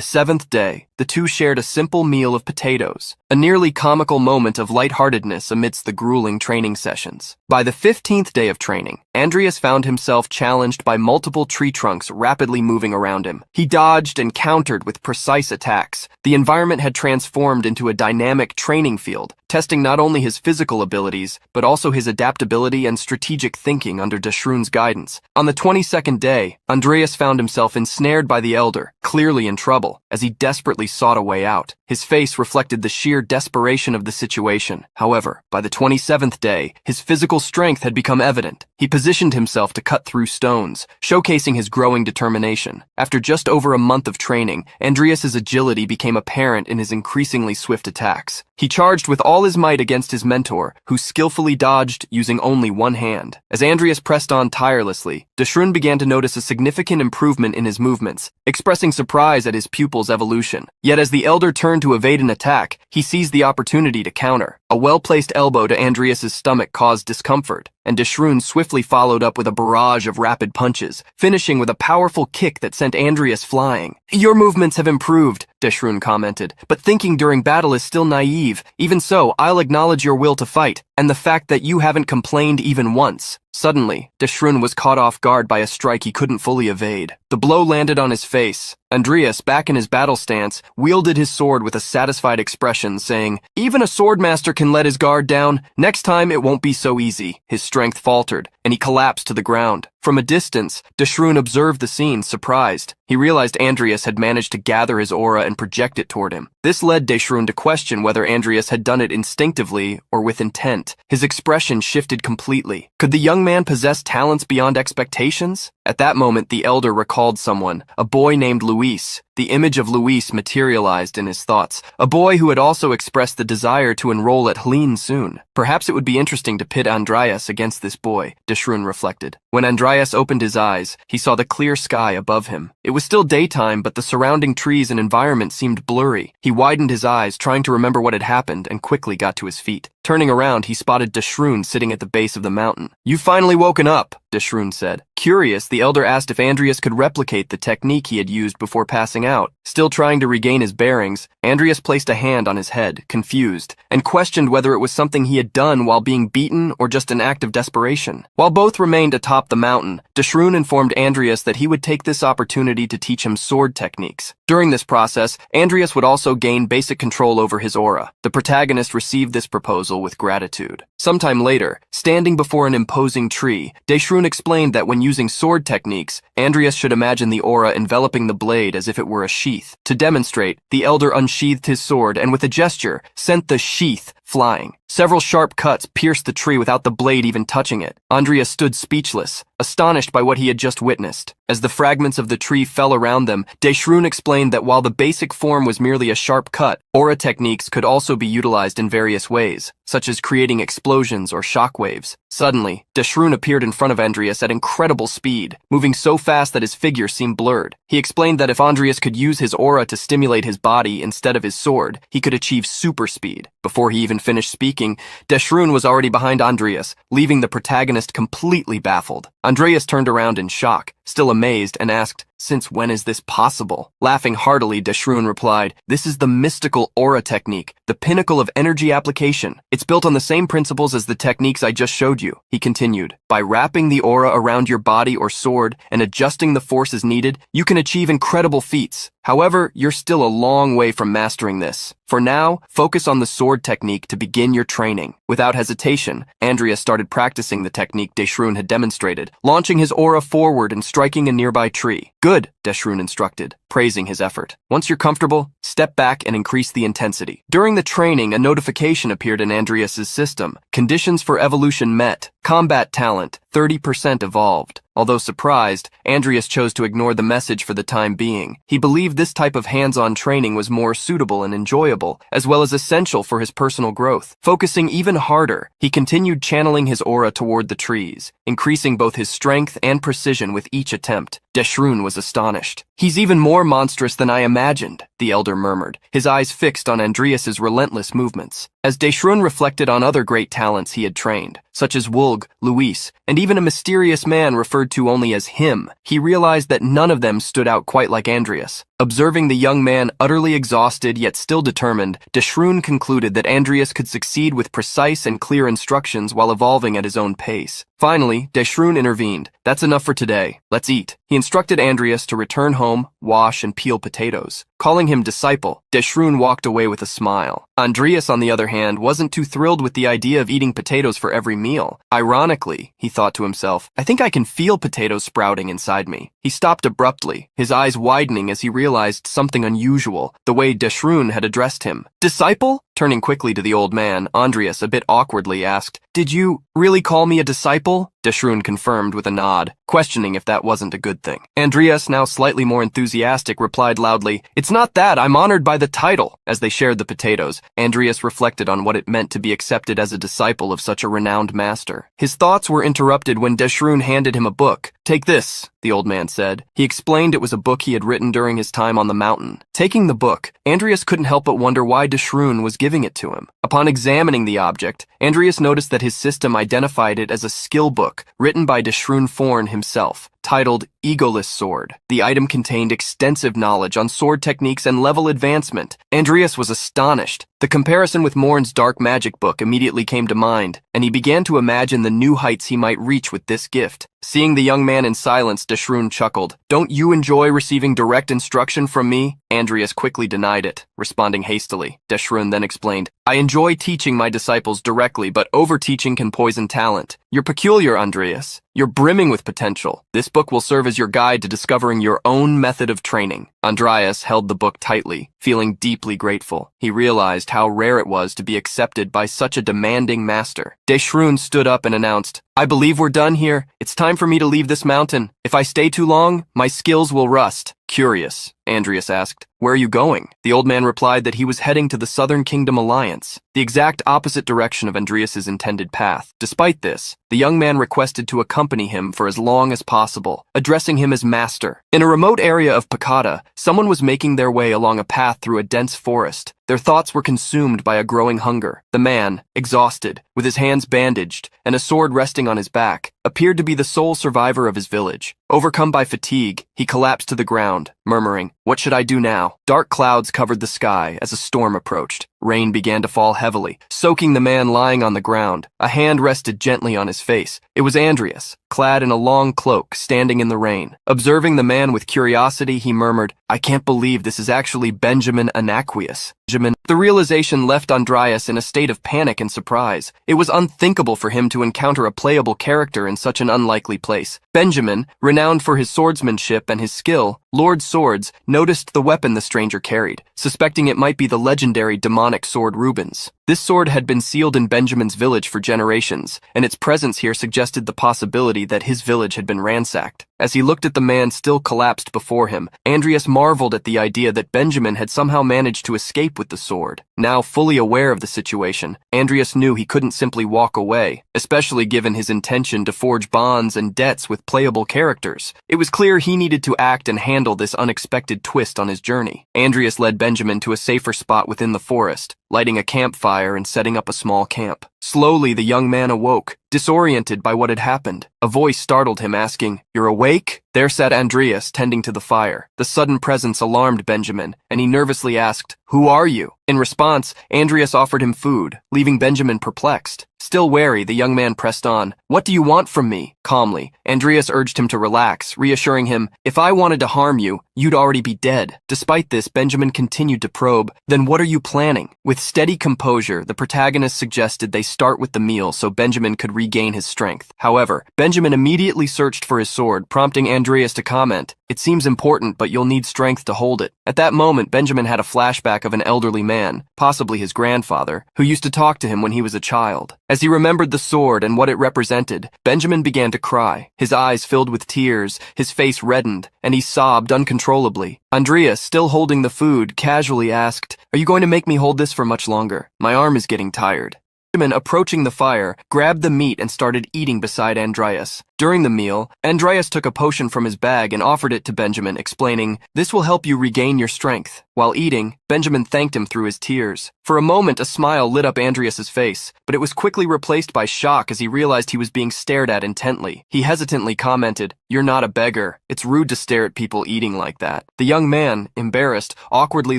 Speaker 1: 7th day, the two shared a simple meal of potatoes, a nearly comical moment of lightheartedness amidst the grueling training sessions. By the 15th day of training, Andreas found himself challenged by multiple tree trunks rapidly moving around him. He dodged and countered with precise attacks. The environment had transformed into a dynamic training field, testing not only his physical abilities, but also his adaptability and strategic thinking under Daeshroon's guidance. On the 22nd day, Andreas found himself ensnared by the elder, clearly in trouble, as he desperately sought a way out. His face reflected the sheer desperation of the situation. However, by the 27th day, his physical strength had become evident. He positioned himself to cut through stones, showcasing his growing determination. After just over a month of training, Andreas's agility became apparent in his increasingly swift attacks. He charged with all all his might against his mentor, who skillfully dodged using only one hand. As Andreas pressed on tirelessly, Deshrun began to notice a significant improvement in his movements, expressing surprise at his pupil's evolution. Yet as the elder turned to evade an attack, he seized the opportunity to counter. A well-placed elbow to Andreas's stomach caused discomfort, and Deshrun swiftly followed up with a barrage of rapid punches, finishing with a powerful kick that sent Andreas flying. "Your movements have improved," Deshrun commented, "but thinking during battle is still naive. Even so, I'll acknowledge your will to fight, and the fact that you haven't complained even once." Suddenly, Deshrun was caught off guard by a strike he couldn't fully evade. The blow landed on his face. Andreas, back in his battle stance, wielded his sword with a satisfied expression, saying, "Even a swordmaster can let his guard down. Next time it won't be so easy." His strength faltered, and he collapsed to the ground. From a distance, Deshrun observed the scene, surprised. He realized Andreas had managed to gather his aura and project it toward him. This led Deshrun to question whether Andreas had done it instinctively or with intent. His expression shifted completely. Could the young man possess talents beyond expectations? At that moment, the elder recalled someone, a boy named Luis. The image of Luis materialized in his thoughts, a boy who had also expressed the desire to enroll at Helene soon. Perhaps it would be interesting to pit Andreas against this boy, Deshrun reflected. When Andreas opened his eyes, he saw the clear sky above him. It was still daytime, but the surrounding trees and environment seemed blurry. He widened his eyes, trying to remember what had happened, and quickly got to his feet. Turning around, he spotted Deshrun sitting at the base of the mountain. "You've finally woken up," Deshrun said. Curious, the elder asked if Andreas could replicate the technique he had used before passing out. Still trying to regain his bearings, Andreas placed a hand on his head, confused, and questioned whether it was something he had done while being beaten or just an act of desperation. While both remained atop the mountain, Deshrun informed Andreas that he would take this opportunity to teach him sword techniques. During this process, Andreas would also gain basic control over his aura. The protagonist received this proposal with gratitude. Sometime later, standing before an imposing tree, Deshrun explained that when using sword techniques, Andreas should imagine the aura enveloping the blade as if it were a sheath. To demonstrate, the elder unsheathed his sword and with a gesture, sent the sheath flying. Several sharp cuts pierced the tree without the blade even touching it. Andreas stood speechless, astonished by what he had just witnessed. As the fragments of the tree fell around them, Deshrun explained that while the basic form was merely a sharp cut, aura techniques could also be utilized in various ways, such as creating explosions or shockwaves. Suddenly, Deshrun appeared in front of Andreas at incredible speed, moving so fast that his figure seemed blurred. He explained that if Andreas could use his aura to stimulate his body instead of his sword, he could achieve super speed. Before he even finished speaking, Deshrun was already behind Andreas, leaving the protagonist completely baffled. Andreas turned around in shock, still amazed, and asked, "Since when is this possible?" Laughing heartily, Deshrun replied, "This is the mystical aura technique, the pinnacle of energy application. It's built on the same principles as the techniques I just showed you." He continued, "By wrapping the aura around your body or sword and adjusting the forces needed, you can achieve incredible feats. However, you're still a long way from mastering this. For now, focus on the sword technique to begin your training." Without hesitation, Andreas started practicing the technique Deshrun had demonstrated, launching his aura forward and striking a nearby tree. "Good," Deshrun instructed, praising his effort. "Once you're comfortable, step back and increase the intensity." During the training, a notification appeared in Andreas's system. Conditions for evolution met. Combat talent, 30% evolved. Although surprised, Andreas chose to ignore the message for the time being. He believed this type of hands-on training was more suitable and enjoyable, as well as essential for his personal growth. Focusing even harder, he continued channeling his aura toward the trees, increasing both his strength and precision with each attempt. Deshrun was astonished. "He's even more monstrous than I imagined," the elder murmured, his eyes fixed on Andreas's relentless movements. As Deshrun reflected on other great talents he had trained, such as Wulg, Luis, and even a mysterious man referred to only as him, he realized that none of them stood out quite like Andreas. Observing the young man utterly exhausted yet still determined, Deshrun concluded that Andreas could succeed with precise and clear instructions while evolving at his own pace. Finally, Deshrun intervened. "That's enough for today. Let's eat." He instructed Andreas to return home, wash, and peel potatoes. Calling him disciple, Deshrun walked away with a smile. Andreas, on the other hand, wasn't too thrilled with the idea of eating potatoes for every meal. Ironically, he thought to himself, "I think I can feel potatoes sprouting inside me." He stopped abruptly, his eyes widening as he realized something unusual, the way Deshrun had addressed him. "Disciple?" Turning quickly to the old man, Andreas, a bit awkwardly, asked, "Did you really call me a disciple?" Deshrun confirmed with a nod, questioning if that wasn't a good thing. Andreas, now slightly more enthusiastic, replied loudly, "It's not that, I'm honored by the title." As they shared the potatoes, Andreas reflected on what it meant to be accepted as a disciple of such a renowned master. His thoughts were interrupted when Deshrun handed him a book. "Take this," the old man said. He explained it was a book he had written during his time on the mountain. Taking the book, Andreas couldn't help but wonder why Deshrun was giving it to him. Upon examining the object, Andreas noticed that his system identified it as a skill book written by Deshrun Forn himself, titled Egoless Sword. The item contained extensive knowledge on sword techniques and level advancement. Andreas was astonished. The comparison with Morn's dark magic book immediately came to mind, and he began to imagine the new heights he might reach with this gift. Seeing the young man in silence, Deshrun chuckled. "Don't you enjoy receiving direct instruction from me?" Andreas quickly denied it, responding hastily. Deshrun then explained, "I enjoy teaching my disciples directly, but overteaching can poison talent. You're peculiar, Andreas. You're brimming with potential. This book will serve as your guide to discovering your own method of training." Andreas held the book tightly, feeling deeply grateful. He realized how rare it was to be accepted by such a demanding master. Deshrun stood up and announced, "I believe we're done here. It's time for me to leave this mountain. If I stay too long, my skills will rust." "Curious," Andreas asked. "Where are you going?" The old man replied that he was heading to the Southern Kingdom Alliance, the exact opposite direction of Andreas's intended path. Despite this, the young man requested to accompany him for as long as possible, addressing him as master. In a remote area of Pakata, someone was making their way along a path through a dense forest. Their thoughts were consumed by a growing hunger. The man, exhausted, with his hands bandaged and a sword resting on his back, appeared to be the sole survivor of his village. Overcome by fatigue, he collapsed to the ground, murmuring, "What should I do now?" Dark clouds covered the sky as a storm approached. Rain began to fall heavily, soaking the man lying on the ground. A hand rested gently on his face. It was Andreas, clad in a long cloak, standing in the rain. Observing the man with curiosity, he murmured, "I can't believe this is actually Benjamin Anaquius." The realization left Andreas in a state of panic and surprise. It was unthinkable for him to encounter a playable character in such an unlikely place. Benjamin, renowned for his swordsmanship and his skill, Lord Swords, noticed the weapon the stranger carried, suspecting it might be the legendary demonic sword Rubens. This sword had been sealed in Benjamin's village for generations, and its presence here suggested the possibility that his village had been ransacked. As he looked at the man still collapsed before him, Andreas marveled at the idea that Benjamin had somehow managed to escape with the sword. Now fully aware of the situation, Andreas knew he couldn't simply walk away, especially given his intention to forge bonds and debts with playable characters. It was clear he needed to act and handle this unexpected twist on his journey. Andreas led Benjamin to a safer spot within the forest, lighting a campfire and setting up a small camp. Slowly, the young man awoke, disoriented by what had happened. A voice startled him, asking, "You're awake?" There sat Andreas, tending to the fire. The sudden presence alarmed Benjamin, and he nervously asked, "Who are you?" In response, Andreas offered him food, leaving Benjamin perplexed. Still wary, the young man pressed on. "What do you want from me?" Calmly, Andreas urged him to relax, reassuring him, "If I wanted to harm you, you'd already be dead." Despite this, Benjamin continued to probe. "Then what are you planning?" With steady composure, the protagonist suggested they start with the meal so Benjamin could regain his strength. However, Benjamin immediately searched for his sword, prompting Andreas to comment, "It seems important, but you'll need strength to hold it." At that moment, Benjamin had a flashback of an elderly man, possibly his grandfather, who used to talk to him when he was a child. As he remembered the sword and what it represented, Benjamin began to cry. His eyes filled with tears, his face reddened, and he sobbed uncontrollably. Andreas, still holding the food, casually asked, "Are you going to make me hold this for much longer? My arm is getting tired." Benjamin, approaching the fire, grabbed the meat and started eating beside Andreas. During the meal, Andreas took a potion from his bag and offered it to Benjamin, explaining, "This will help you regain your strength." While eating, Benjamin thanked him through his tears. For a moment, a smile lit up Andreas's face, but it was quickly replaced by shock as he realized he was being stared at intently. He hesitantly commented, "You're not a beggar. It's rude to stare at people eating like that." The young man, embarrassed, awkwardly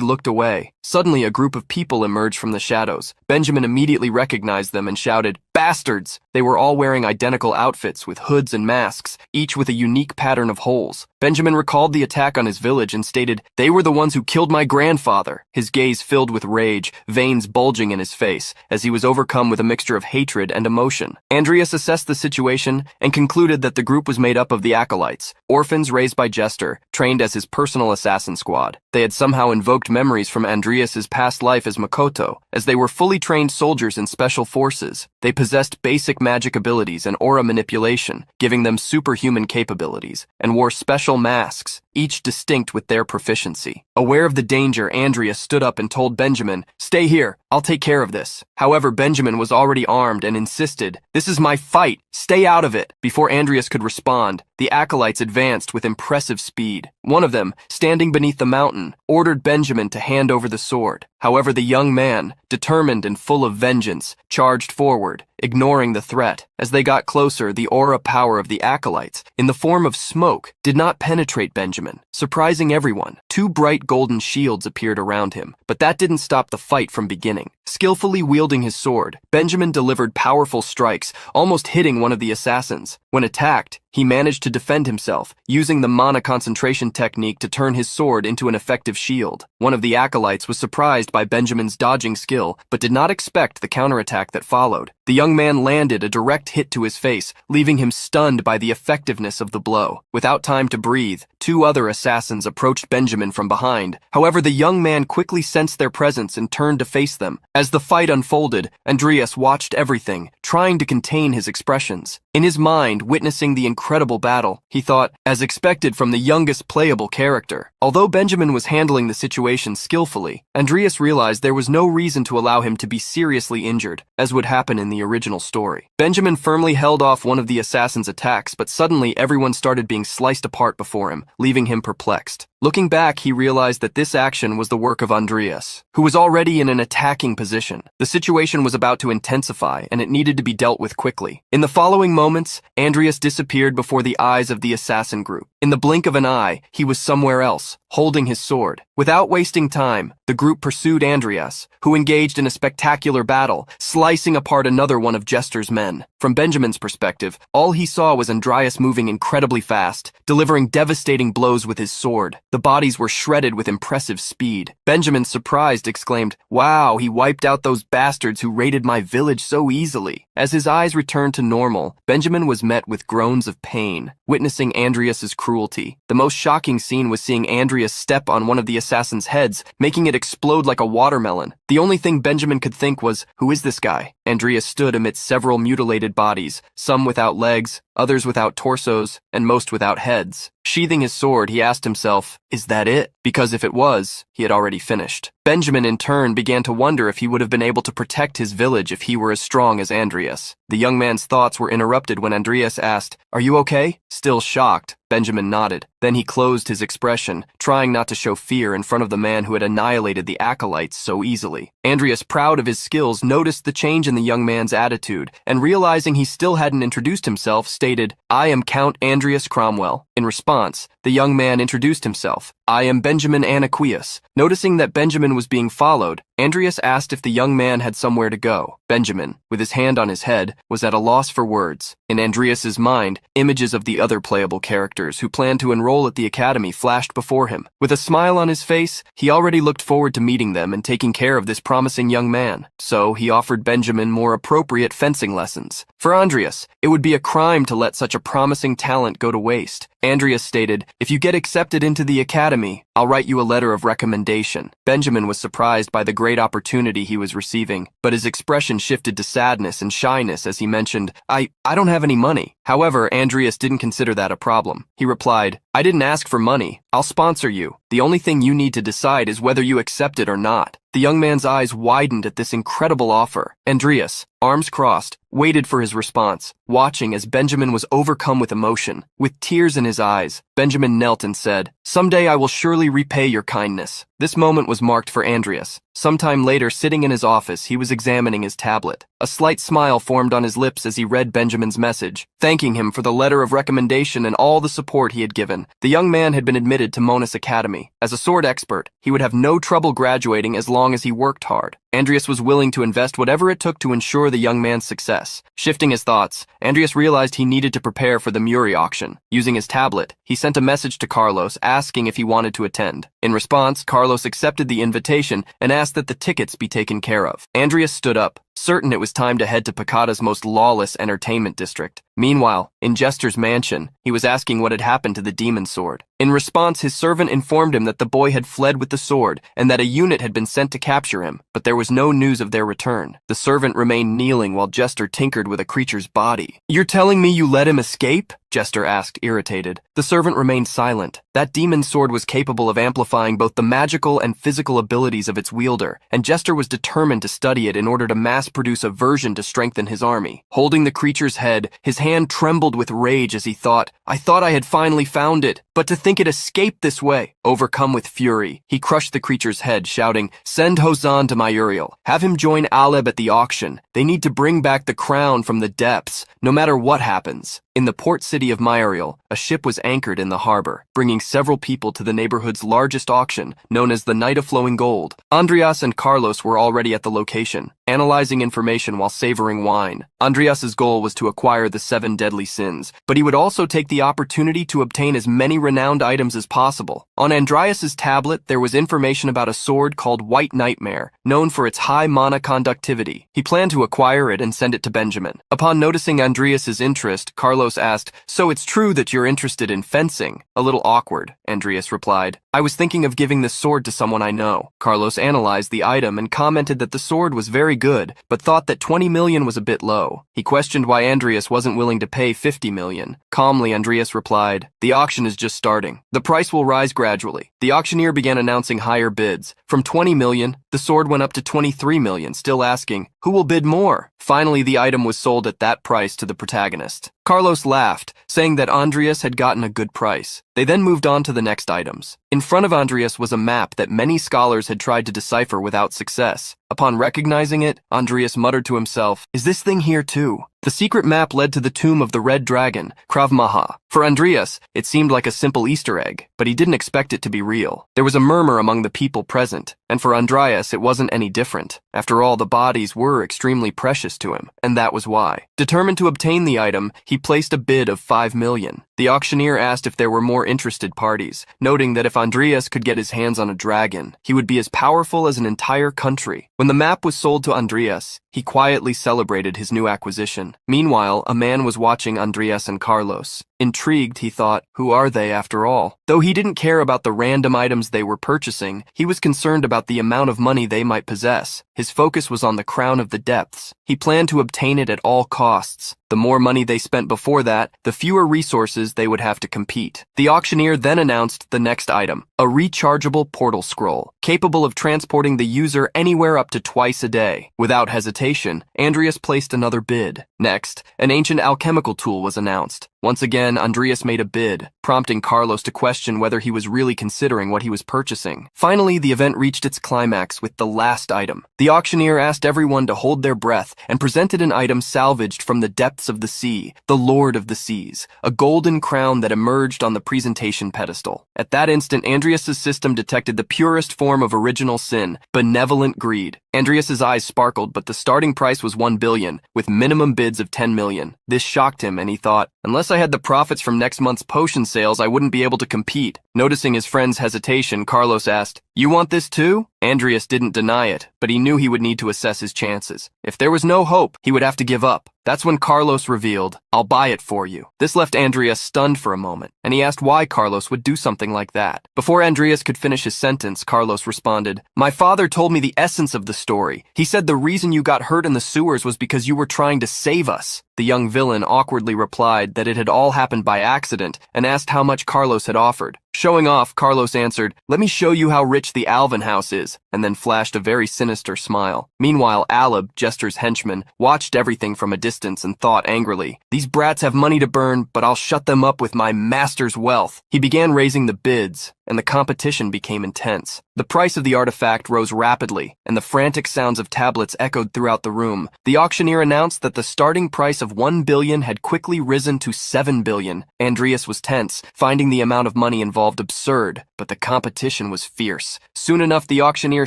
Speaker 1: looked away. Suddenly, a group of people emerged from the shadows. Benjamin immediately recognized them and shouted, "Bastards!" They were all wearing identical outfits with hoods and masks, each with a unique pattern of holes. Benjamin recalled the attack on his village and stated, "They were the ones who killed my grandfather." His gaze filled with rage, veins bulging in his face, as he was overcome with a mixture of hatred and emotion. Andreas assessed the situation and concluded that the group was made up of the acolytes, orphans raised by Jester, trained as his personal assassin squad. They had somehow invoked memories from Andreas's past life as Makoto, as they were fully trained soldiers in special forces. They possessed possessed basic magic abilities and aura manipulation, giving them superhuman capabilities, and wore special masks, each distinct with their proficiency. Aware of the danger, Andreas stood up and told Benjamin, "Stay here, I'll take care of this." However, Benjamin was already armed and insisted, "This is my fight, stay out of it." Before Andreas could respond, the acolytes advanced with impressive speed. One of them, standing beneath the mountain, ordered Benjamin to hand over the sword. However, the young man, determined and full of vengeance, charged forward, ignoring the threat. As they got closer, the aura power of the acolytes, in the form of smoke, did not penetrate Benjamin, surprising everyone. Two bright golden shields appeared around him, but that didn't stop the fight from beginning. Skillfully wielding his sword, Benjamin delivered powerful strikes, almost hitting one of the assassins. When attacked, he managed to defend himself, using the mana concentration technique to turn his sword into an effective shield. One of the acolytes was surprised by Benjamin's dodging skill, but did not expect the counterattack that followed. The young man landed a direct hit to his face, leaving him stunned by the effectiveness of the blow. Without time to breathe, two other assassins approached Benjamin from behind. However, the young man quickly sensed their presence and turned to face them. As the fight unfolded, Andreas watched everything, trying to contain his expressions. In his mind, witnessing the incredible battle, he thought, as expected from the youngest playable character. Although Benjamin was handling the situation skillfully, Andreas realized there was no reason to allow him to be seriously injured, as would happen in the original story. Benjamin firmly held off one of the assassin's attacks, but suddenly everyone started being sliced apart before him, leaving him perplexed. Looking back, he realized that this action was the work of Andreas, who was already in an attacking position. The situation was about to intensify, and it needed to be dealt with quickly. In the following moments, Andreas disappeared before the eyes of the assassin group. In the blink of an eye, he was somewhere else, holding his sword. Without wasting time, the group pursued Andreas, who engaged in a spectacular battle, slicing apart another one of Jester's men. From Benjamin's perspective, all he saw was Andreas moving incredibly fast, delivering devastating blows with his sword. The bodies were shredded with impressive speed. Benjamin, surprised, exclaimed, "Wow, he wiped out those bastards who raided my village so easily." As his eyes returned to normal, Benjamin was met with groans of pain, witnessing Andreas's cruelty. The most shocking scene was seeing Andreas step on one of the assassin's heads, making it explode like a watermelon. The only thing Benjamin could think was, who is this guy? Andreas stood amidst several mutilated bodies, some without legs, others without torsos, and most without heads. Sheathing his sword, he asked himself, is that it? Because if it was, he had already finished. Benjamin, in turn, began to wonder if he would have been able to protect his village if he were as strong as Andreas. The young man's thoughts were interrupted when Andreas asked, "Are you okay?" Still shocked, Benjamin nodded. Then he closed his expression, trying not to show fear in front of the man who had annihilated the acolytes so easily. Andreas, proud of his skills, noticed the change in the young man's attitude, and realizing he still hadn't introduced himself, stated, "I am Count Andreas Cromwell." In response, the young man introduced himself, "I am Benjamin Anaquius." Noticing that Benjamin was being followed, Andreas asked if the young man had somewhere to go. Benjamin, with his hand on his head, was at a loss for words. In Andreas's mind, images of the other playable characters who planned to enroll at the academy flashed before him. With a smile on his face, he already looked forward to meeting them and taking care of this promising young man. So he offered Benjamin more appropriate fencing lessons. For Andreas, it would be a crime to let such a promising talent go to waste. Andreas stated, "If you get accepted into the academy, I'll write you a letter of recommendation." Benjamin was surprised by the great opportunity he was receiving, but his expression shifted to sadness and shyness as he mentioned, I don't have any money." However, Andreas didn't consider that a problem. He replied, "I didn't ask for money. I'll sponsor you. The only thing you need to decide is whether you accept it or not." The young man's eyes widened at this incredible offer. Andreas, arms crossed, waited for his response, watching as Benjamin was overcome with emotion. With tears in his eyes, Benjamin knelt and said, "Someday I will surely repay your kindness." This moment was marked for Andreas. Sometime later, sitting in his office, he was examining his tablet. A slight smile formed on his lips as he read Benjamin's message, thanking him for the letter of recommendation and all the support he had given. The young man had been admitted to Monas Academy. As a sword expert, he would have no trouble graduating as long as he worked hard. Andreas was willing to invest whatever it took to ensure the young man's success. Shifting his thoughts, Andreas realized he needed to prepare for the Muri auction. Using his tablet, he sent a message to Carlos asking if he wanted to attend. In response, Carlos accepted the invitation and asked that the tickets be taken care of. Andreas stood up, certain it was time to head to Picata's most lawless entertainment district. Meanwhile, in Jester's mansion, he was asking what had happened to the demon sword. In response, his servant informed him that the boy had fled with the sword and that a unit had been sent to capture him, but there was no news of their return. The servant remained kneeling while Jester tinkered with a creature's body. "You're telling me you let him escape?" Jester asked, irritated. The servant remained silent. That demon sword was capable of amplifying both the magical and physical abilities of its wielder, and Jester was determined to study it in order to mass-produce a version to strengthen his army. Holding the creature's head, his hand trembled with rage as he thought, "I thought I had finally found it, but to think it escaped this way." Overcome with fury, he crushed the creature's head, shouting, "Send Hosan to my Uriel. Have him join Aleb at the auction. They need to bring back the crown from the depths, no matter what happens." In the port city of Myriel, a ship was anchored in the harbor, bringing several people to the neighborhood's largest auction, known as the Night of Flowing Gold. Andreas and Carlos were already at the location, analyzing information while savoring wine. Andreas's goal was to acquire the 7 deadly sins, but he would also take the opportunity to obtain as many renowned items as possible. On Andreas's tablet, there was information about a sword called White Nightmare, known for its high mana conductivity. He planned to acquire it and send it to Benjamin. Upon noticing Andreas's interest, Carlos asked, "So it's true that you're interested in fencing?" "A little awkward," Andreas replied. "I was thinking of giving this sword to someone I know." Carlos analyzed the item and commented that the sword was very good, but thought that 20 million was a bit low. He questioned why Andreas wasn't willing to pay 50 million. Calmly, Andreas replied, "The auction is just starting. The price will rise gradually." The auctioneer began announcing higher bids. From 20 million, the sword went up to 23 million, still asking, "Who will bid more?" Finally, the item was sold at that price to the protagonist. Carlos laughed, saying that Andreas had gotten a good price. They then moved on to the next items. In front of Andreas was a map that many scholars had tried to decipher without success. Upon recognizing it, Andreas muttered to himself, "Is this thing here too?" The secret map led to the tomb of the Red Dragon, Krav Maga. For Andreas, it seemed like a simple Easter egg, but he didn't expect it to be real. There was a murmur among the people present, and for Andreas, it wasn't any different. After all, the bodies were extremely precious to him, and that was why. Determined to obtain the item, he placed a bid of 5 million. The auctioneer asked if there were more interested parties, noting that if Andreas could get his hands on a dragon, he would be as powerful as an entire country. When the map was sold to Andreas, he quietly celebrated his new acquisition. Meanwhile, a man was watching Andreas and Carlos. Intrigued, he thought, who are they after all? Though he didn't care about the random items they were purchasing, he was concerned about the amount of money they might possess. His focus was on the crown of the depths. He planned to obtain it at all costs. The more money they spent before that, the fewer resources they would have to compete. The auctioneer then announced the next item, a rechargeable portal scroll, capable of transporting the user anywhere up to twice a day. Without hesitation, Andreas placed another bid. Next, an ancient alchemical tool was announced. Once again, Andreas made a bid, prompting Carlos to question whether he was really considering what he was purchasing. Finally, the event reached its climax with the last item. The auctioneer asked everyone to hold their breath and presented an item salvaged from the depths of the sea, the Lord of the Seas, a golden crown that emerged on the presentation pedestal. At that instant, Andreas's system detected the purest form of original sin, benevolent greed. Andreas's eyes sparkled, but the starting price was 1 billion, with minimum bids of 10 million. This shocked him, and he thought, unless I had the profits from next month's potion sales, I wouldn't be able to compete. Noticing his friend's hesitation, Carlos asked, "You want this too?" Andreas didn't deny it, but he knew he would need to assess his chances. If there was no hope, he would have to give up. That's when Carlos revealed, "I'll buy it for you." This left Andreas stunned for a moment, and he asked why Carlos would do something like that. Before Andreas could finish his sentence, Carlos responded, "My father told me the essence of the story. He said the reason you got hurt in the sewers was because you were trying to save us." The young villain awkwardly replied that it had all happened by accident and asked how much Carlos had offered. Showing off, Carlos answered, "Let me show you how rich the Alvin house is," and then flashed a very sinister smile. Meanwhile, Aleb, Jester's henchman, watched everything from a distance and thought angrily, "These brats have money to burn, but I'll shut them up with my master's wealth." He began raising the bids, and the competition became intense. The price of the artifact rose rapidly, and the frantic sounds of tablets echoed throughout the room. The auctioneer announced that the starting price of 1 billion had quickly risen to 7 billion. Andreas was tense, finding the amount of money involved absurd, but the competition was fierce. Soon enough, the auctioneer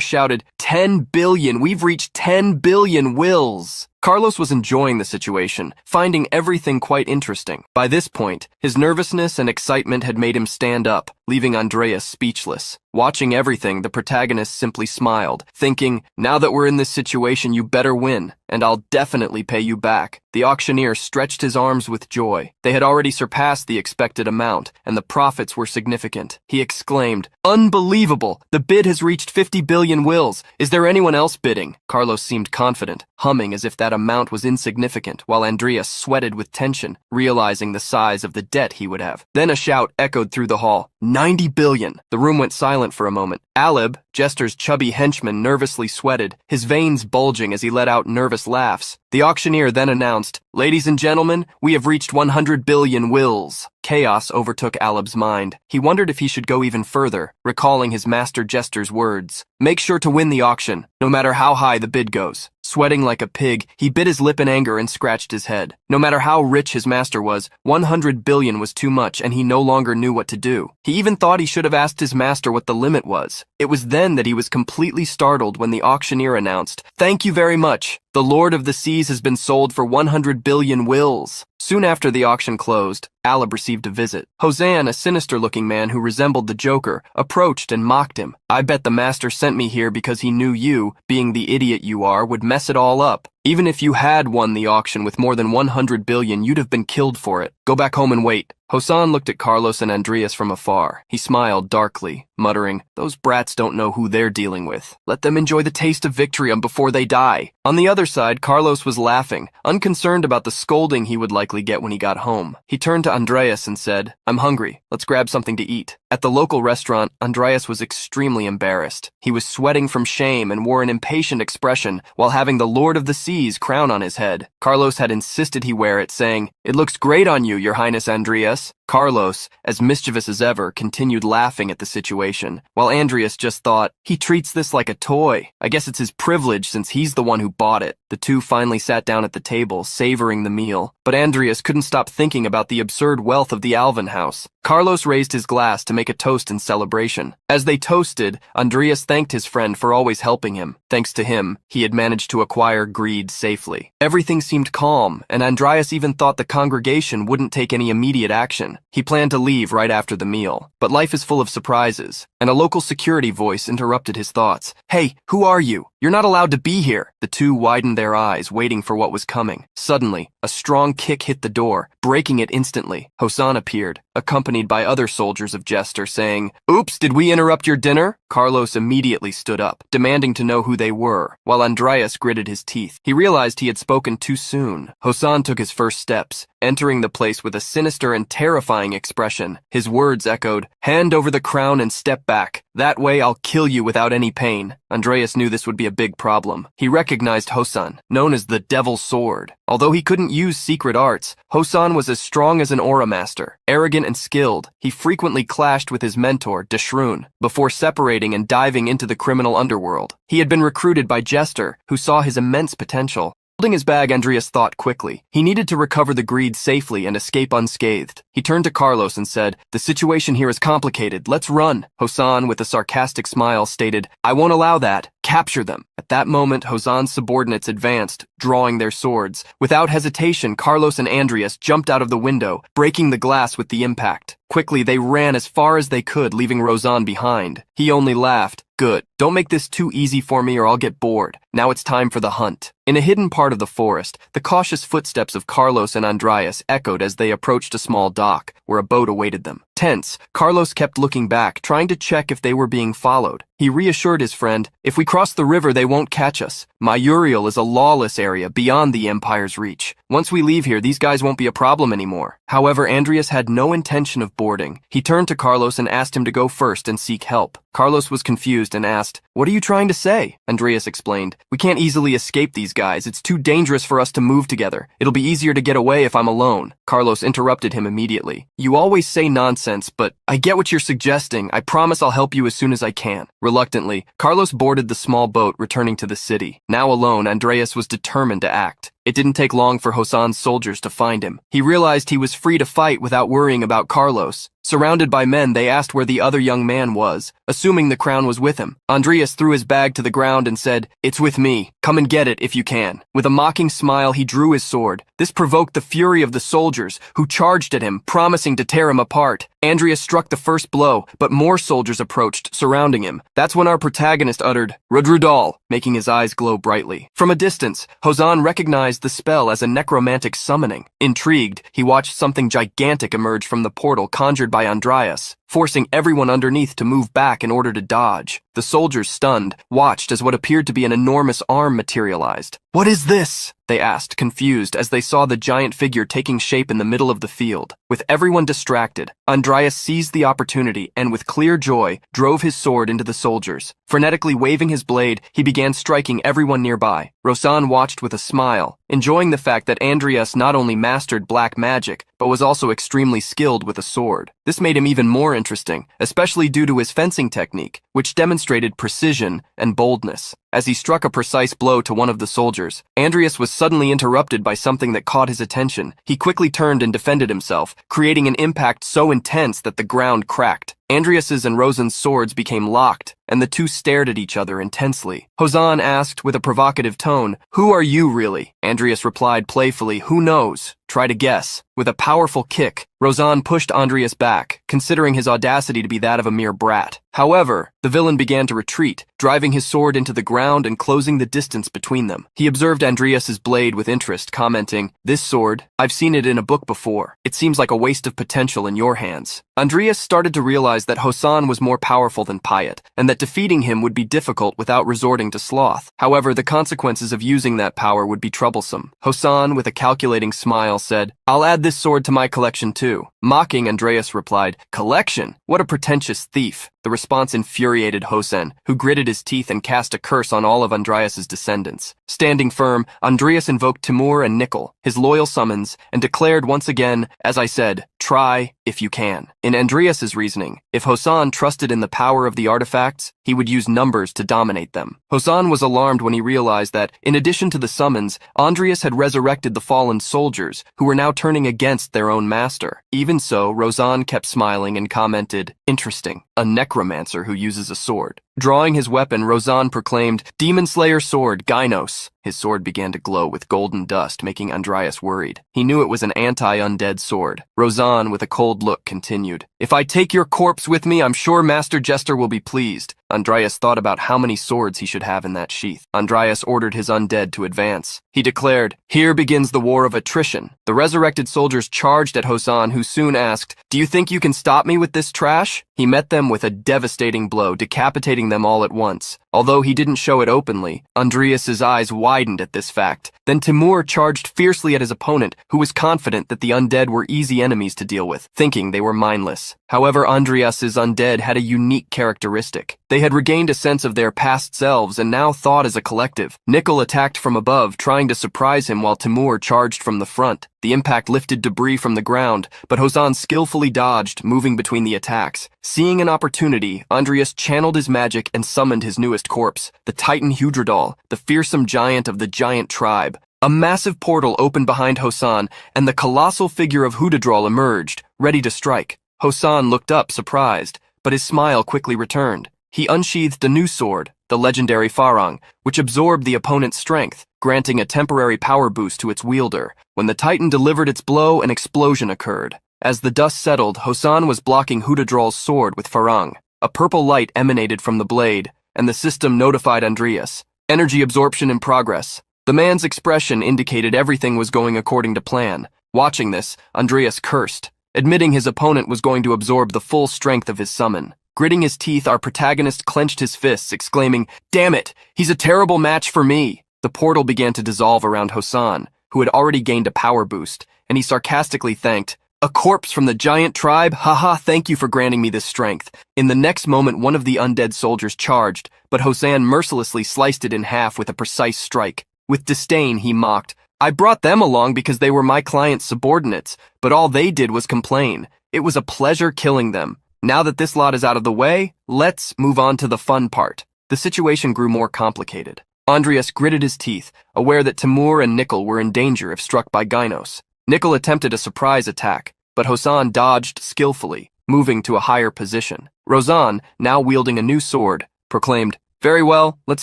Speaker 1: shouted, 10 billion! We've reached 10 billion wills! Carlos was enjoying the situation, finding everything quite interesting. By this point, his nervousness and excitement had made him stand up, leaving Andreas speechless. Watching everything, the protagonist simply smiled, thinking, now that we're in this situation, you better win, and I'll definitely pay you back. The auctioneer stretched his arms with joy. They had already surpassed the expected amount, and the profits were significant. He exclaimed, "Unbelievable! The bid has reached 50 billion wills. Is there anyone else bidding?" Carlos seemed confident, humming as if that amount was insignificant, while Andreas sweated with tension, realizing the size of the debt he would have. Then a shout echoed through the hall, 90 billion! The room went silent for a moment. Aleb, Jester's chubby henchman, nervously sweated, his veins bulging as he let out nervous laughs. The auctioneer then announced, "Ladies and gentlemen, we have reached 100 billion wills." Chaos overtook Aleb's mind. He wondered if he should go even further, recalling his master Jester's words. Make sure to win the auction, no matter how high the bid goes. Sweating like a pig, he bit his lip in anger and scratched his head. No matter how rich his master was, 100 billion was too much, and he no longer knew what to do. He even thought he should have asked his master what the limit was. It was then that he was completely startled when the auctioneer announced, "Thank you very much. The Lord of the Seas has been sold for 100 billion wills." Soon after the auction closed, Aleb received a visit. Hosann, a sinister-looking man who resembled the Joker, approached and mocked him. "I bet the master sent me here because he knew you, being the idiot you are, would mess it all up. Even if you had won the auction with more than 100 billion, you'd have been killed for it. Go back home and wait." Hosann looked at Carlos and Andreas from afar. He smiled darkly, muttering, "Those brats don't know who they're dealing with. Let them enjoy the taste of victory before they die." On the other side, Carlos was laughing, unconcerned about the scolding he would likely get when he got home. He turned to Andreas and said, "I'm hungry. Let's grab something to eat." At the local restaurant, Andreas was extremely embarrassed. He was sweating from shame and wore an impatient expression while having the Lord of the Seas crown on his head. Carlos had insisted he wear it, saying, "It looks great on you, Your Highness Andreas." Carlos, as mischievous as ever, continued laughing at the situation, while Andreas just thought, he treats this like a toy. I guess it's his privilege since he's the one who bought it. The two finally sat down at the table, savoring the meal, but Andreas couldn't stop thinking about the absurd wealth of the Alvin house. Carlos raised his glass to make a toast in celebration. As they toasted, Andreas thanked his friend for always helping him. Thanks to him, he had managed to acquire greed safely. Everything seemed calm, and Andreas even thought the congregation wouldn't take any immediate action. He planned to leave right after the meal, but life is full of surprises, and a local security voice interrupted his thoughts. "Hey, who are you? You're not allowed to be here." The two widened their eyes, waiting for what was coming. Suddenly, a strong kick hit the door, breaking it instantly. Hosann appeared, accompanied by other soldiers of Jester, saying, "Oops, did we interrupt your dinner?" Carlos immediately stood up, demanding to know who they were, while Andreas gritted his teeth. He realized he had spoken too soon. Hosann took his first steps, entering the place with a sinister and terrifying expression. His words echoed, "Hand over the crown and step back. That way I'll kill you without any pain." Andreas knew this would be a big problem. He recognized Hosann, known as the Devil's Sword. Although he couldn't use secret arts, Hosann was as strong as an aura master, arrogant and skilled. He frequently clashed with his mentor, Deshrun, before separating and diving into the criminal underworld. He had been recruited by Jester, who saw his immense potential. Holding his bag, Andreas thought quickly. He needed to recover the greed safely and escape unscathed. He turned to Carlos and said, "The situation here is complicated. Let's run." Hosann, with a sarcastic smile, stated, "I won't allow that. Capture them." At that moment, Hosann's subordinates advanced, drawing their swords. Without hesitation, Carlos and Andreas jumped out of the window, breaking the glass with the impact. Quickly, they ran as far as they could, leaving Hosann behind. He only laughed. "Good. Don't make this too easy for me or I'll get bored. Now it's time for the hunt." In a hidden part of the forest, the cautious footsteps of Carlos and Andreas echoed as they approached a small dock, where a boat awaited them. Tense, Carlos kept looking back, trying to check if they were being followed. He reassured his friend, "If we cross the river, they won't catch us. Myuriel is a lawless area beyond the Empire's reach. Once we leave here, these guys won't be a problem anymore." However, Andreas had no intention of boarding. He turned to Carlos and asked him to go first and seek help. Carlos was confused and asked, "What are you trying to say?" Andreas explained, "We can't easily escape these guys. It's too dangerous for us to move together. It'll be easier to get away if I'm alone." Carlos interrupted him immediately. "You always say nonsense, but I get what you're suggesting. I promise I'll help you as soon as I can." Reluctantly, Carlos boarded the small boat, returning to the city. Now alone, Andreas was determined to act. It didn't take long for Hosann's soldiers to find him. He realized he was free to fight without worrying about Carlos. Surrounded by men, they asked where the other young man was, assuming the crown was with him. Andreas threw his bag to the ground and said, "It's with me. Come and get it if you can." With a mocking smile, he drew his sword. This provoked the fury of the soldiers, who charged at him, promising to tear him apart. Andreas struck the first blow, but more soldiers approached, surrounding him. That's when our protagonist uttered, "Rudrudal," making his eyes glow brightly. From a distance, Hosan recognized the spell as a necromantic summoning. Intrigued, he watched something gigantic emerge from the portal conjured by Andreas, forcing everyone underneath to move back in order to dodge. The soldiers, stunned, watched as what appeared to be an enormous arm materialized. "What is this?" they asked, confused, as they saw the giant figure taking shape in the middle of the field. With everyone distracted, Andreas seized the opportunity and, with clear joy, drove his sword into the soldiers. Frenetically waving his blade, he began striking everyone nearby. Hosan watched with a smile, enjoying the fact that Andreas not only mastered black magic, but was also extremely skilled with a sword. This made him even more interesting, especially due to his fencing technique, which demonstrated precision and boldness. As he struck a precise blow to one of the soldiers, Andreas was suddenly interrupted by something that caught his attention. He quickly turned and defended himself, creating an impact so intense that the ground cracked. Andreas's and Rosan's swords became locked, and the two stared at each other intensely. Hosan asked with a provocative tone, "Who are you really?" Andreas replied playfully, "Who knows? Try to guess." With a powerful kick, Hosan pushed Andreas back, considering his audacity to be that of a mere brat. However, the villain began to retreat, driving his sword into the ground and closing the distance between them. He observed Andreas's blade with interest, commenting, "This sword, I've seen it in a book before. It seems like a waste of potential in your hands." Andreas started to realize that Hosan was more powerful than Pyatt, and that defeating him would be difficult without resorting to sloth. However, the consequences of using that power would be troublesome. Hosan, with a calculating smile, said, "I'll add this sword to my collection too." Mocking, Andreas replied, "Collection? What a pretentious thief." The response infuriated Hosan, who gritted his teeth and cast a curse on all of Andreas's descendants. Standing firm, Andreas invoked Timur and Nickel, his loyal summons, and declared once again, "As I said, try if you can." In Andreas's reasoning, if Hosan trusted in the power of the artifacts, he would use numbers to dominate them. Hosan was alarmed when he realized that, in addition to the summons, Andreas had resurrected the fallen soldiers, who were now turning against their own master. Even so, Hosan kept smiling and commented, "Interesting. A necromancer who uses a sword." Drawing his weapon, Hosan proclaimed, "Demon Slayer sword, Gynos." His sword began to glow with golden dust, making Andreas worried. He knew it was an anti-undead sword. Hosan, with a cold look, continued, "If I take your corpse with me, I'm sure Master Jester will be pleased." Andreas thought about how many swords he should have in that sheath. Andreas ordered his undead to advance. He declared, "Here begins the war of attrition." The resurrected soldiers charged at Hosan, who soon asked, "Do you think you can stop me with this trash?" He met them with a devastating blow, decapitating them all at once. Although he didn't show it openly, Andreas's eyes widened at this fact. Then Timur charged fiercely at his opponent, who was confident that the undead were easy enemies to deal with, thinking they were mindless. However, Andreas's undead had a unique characteristic. They had regained a sense of their past selves and now thought as a collective. Nickel attacked from above, trying to surprise him while Timur charged from the front. The impact lifted debris from the ground, but Hosan skillfully dodged, moving between the attacks. Seeing an opportunity, Andreas channeled his magic and summoned his newest corpse, the Titan Hudradal, the fearsome giant of the giant tribe. A massive portal opened behind Hosan, and the colossal figure of Hudradal emerged, ready to strike. Hosan looked up, surprised, but his smile quickly returned. He unsheathed a new sword, the legendary Farang, which absorbed the opponent's strength, granting a temporary power boost to its wielder. When the Titan delivered its blow, an explosion occurred. As the dust settled, Hosan was blocking Hudadral's sword with Farang. A purple light emanated from the blade, and the system notified Andreas. Energy absorption in progress. The man's expression indicated everything was going according to plan. Watching this, Andreas cursed, admitting his opponent was going to absorb the full strength of his summon. Gritting his teeth, our protagonist clenched his fists, exclaiming, "Damn it! He's a terrible match for me!" The portal began to dissolve around Hosan, who had already gained a power boost, and he sarcastically thanked, "A corpse from the giant tribe? Haha, thank you for granting me this strength." In the next moment, one of the undead soldiers charged, but Hosan mercilessly sliced it in half with a precise strike. With disdain, he mocked, "I brought them along because they were my client's subordinates, but all they did was complain. It was a pleasure killing them. Now that this lot is out of the way, let's move on to the fun part." The situation grew more complicated. Andreas gritted his teeth, aware that Timur and Nickel were in danger if struck by Gynos. Nickel attempted a surprise attack, but Hosan dodged skillfully. moving to a higher position. Rozan, now wielding a new sword, proclaimed, "Very well, let's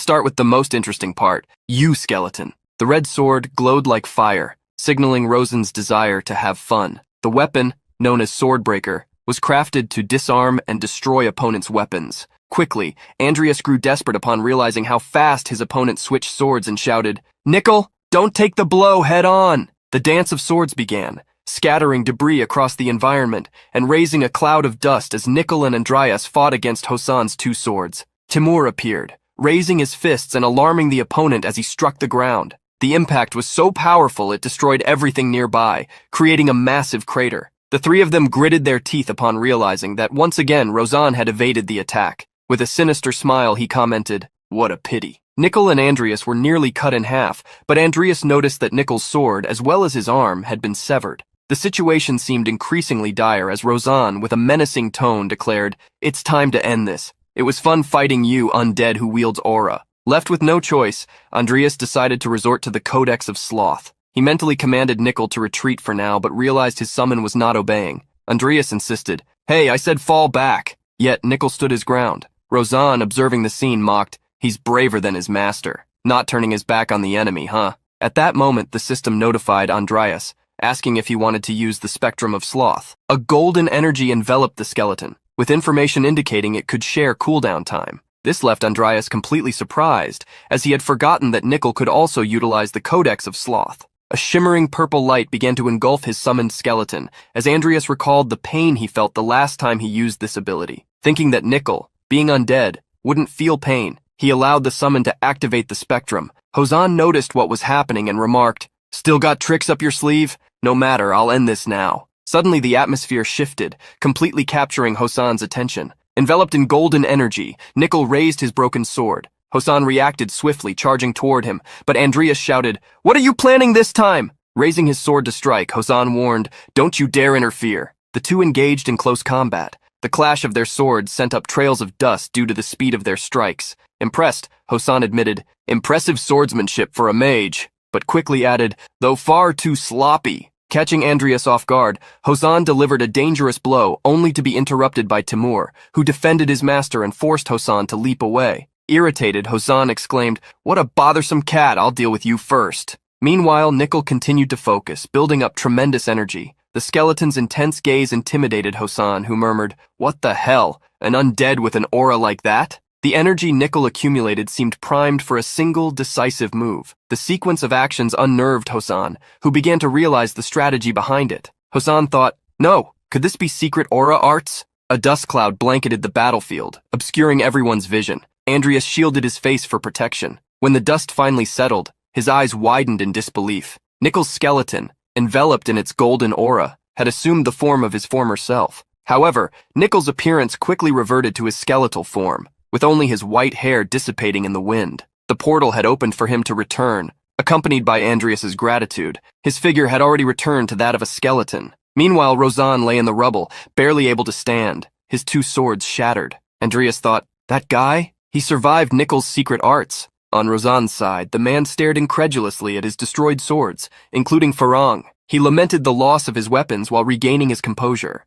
Speaker 1: start with the most interesting part. You, skeleton." The red sword glowed like fire, signaling Rozan's desire to have fun. The weapon, known as Swordbreaker, was crafted to disarm and destroy opponents' weapons. Quickly, Andreas grew desperate upon realizing how fast his opponent switched swords and shouted, "Nickel, don't take the blow head on!" The dance of swords began, scattering debris across the environment and raising a cloud of dust as Nickel and Andreas fought against Hosan's two swords. Timur appeared, raising his fists and alarming the opponent as he struck the ground. The impact was so powerful it destroyed everything nearby, creating a massive crater. The three of them gritted their teeth upon realizing that once again Rozan had evaded the attack. With a sinister smile, he commented, "What a pity." Nickel and Andreas were nearly cut in half, but Andreas noticed that Nickel's sword, as well as his arm, had been severed. The situation seemed increasingly dire as Rozan, with a menacing tone, declared, "It's time to end this. It was fun fighting you, undead who wields aura." Left with no choice, Andreas decided to resort to the Codex of Sloth. He mentally commanded Nickel to retreat for now, but realized his summon was not obeying. Andreas insisted, "Hey, I said fall back." Yet Nickel stood his ground. Rozan, observing the scene, mocked, "He's braver than his master. Not turning his back on the enemy, huh?" At that moment, the system notified Andreas, asking if he wanted to use the Spectrum of Sloth. A golden energy enveloped the skeleton, with information indicating it could share cooldown time. This left Andreas completely surprised, as he had forgotten that Nickel could also utilize the Codex of Sloth. A shimmering purple light began to engulf his summoned skeleton, as Andreas recalled the pain he felt the last time he used this ability. Thinking that Nickel, being undead, wouldn't feel pain, he allowed the summon to activate the spectrum. Hosan noticed what was happening and remarked, "Still got tricks up your sleeve? No matter, I'll end this now." Suddenly the atmosphere shifted, completely capturing Hosan's attention. Enveloped in golden energy, Nickel raised his broken sword. Hosan reacted swiftly, charging toward him, but Andreas shouted, "What are you planning this time?" Raising his sword to strike, Hosan warned, "Don't you dare interfere." The two engaged in close combat. The clash of their swords sent up trails of dust due to the speed of their strikes. Impressed, Hosan admitted, "Impressive swordsmanship for a mage," but quickly added, "though far too sloppy." Catching Andreas off guard, Hosan delivered a dangerous blow, only to be interrupted by Timur, who defended his master and forced Hosan to leap away. Irritated, Hosan exclaimed, "What a bothersome cat, I'll deal with you first." Meanwhile, Nickel continued to focus, building up tremendous energy. The skeleton's intense gaze intimidated Hosan, who murmured, "What the hell? An undead with an aura like that?" The energy Nickel accumulated seemed primed for a single, decisive move. The sequence of actions unnerved Hosan, who began to realize the strategy behind it. Hosan thought, "No, could this be secret aura arts?" A dust cloud blanketed the battlefield, obscuring everyone's vision. Andreas shielded his face for protection. When the dust finally settled, his eyes widened in disbelief. Nickel's skeleton, enveloped in its golden aura, had assumed the form of his former self. However, Nickel's appearance quickly reverted to his skeletal form, with only his white hair dissipating in the wind. The portal had opened for him to return, accompanied by Andreas's gratitude. His figure had already returned to that of a skeleton. Meanwhile, Rozan lay in the rubble, barely able to stand, his two swords shattered. Andreas thought, "That guy? He survived Nickel's secret arts." On Rozan's side, the man stared incredulously at his destroyed swords, including Farang. He lamented the loss of his weapons while regaining his composure.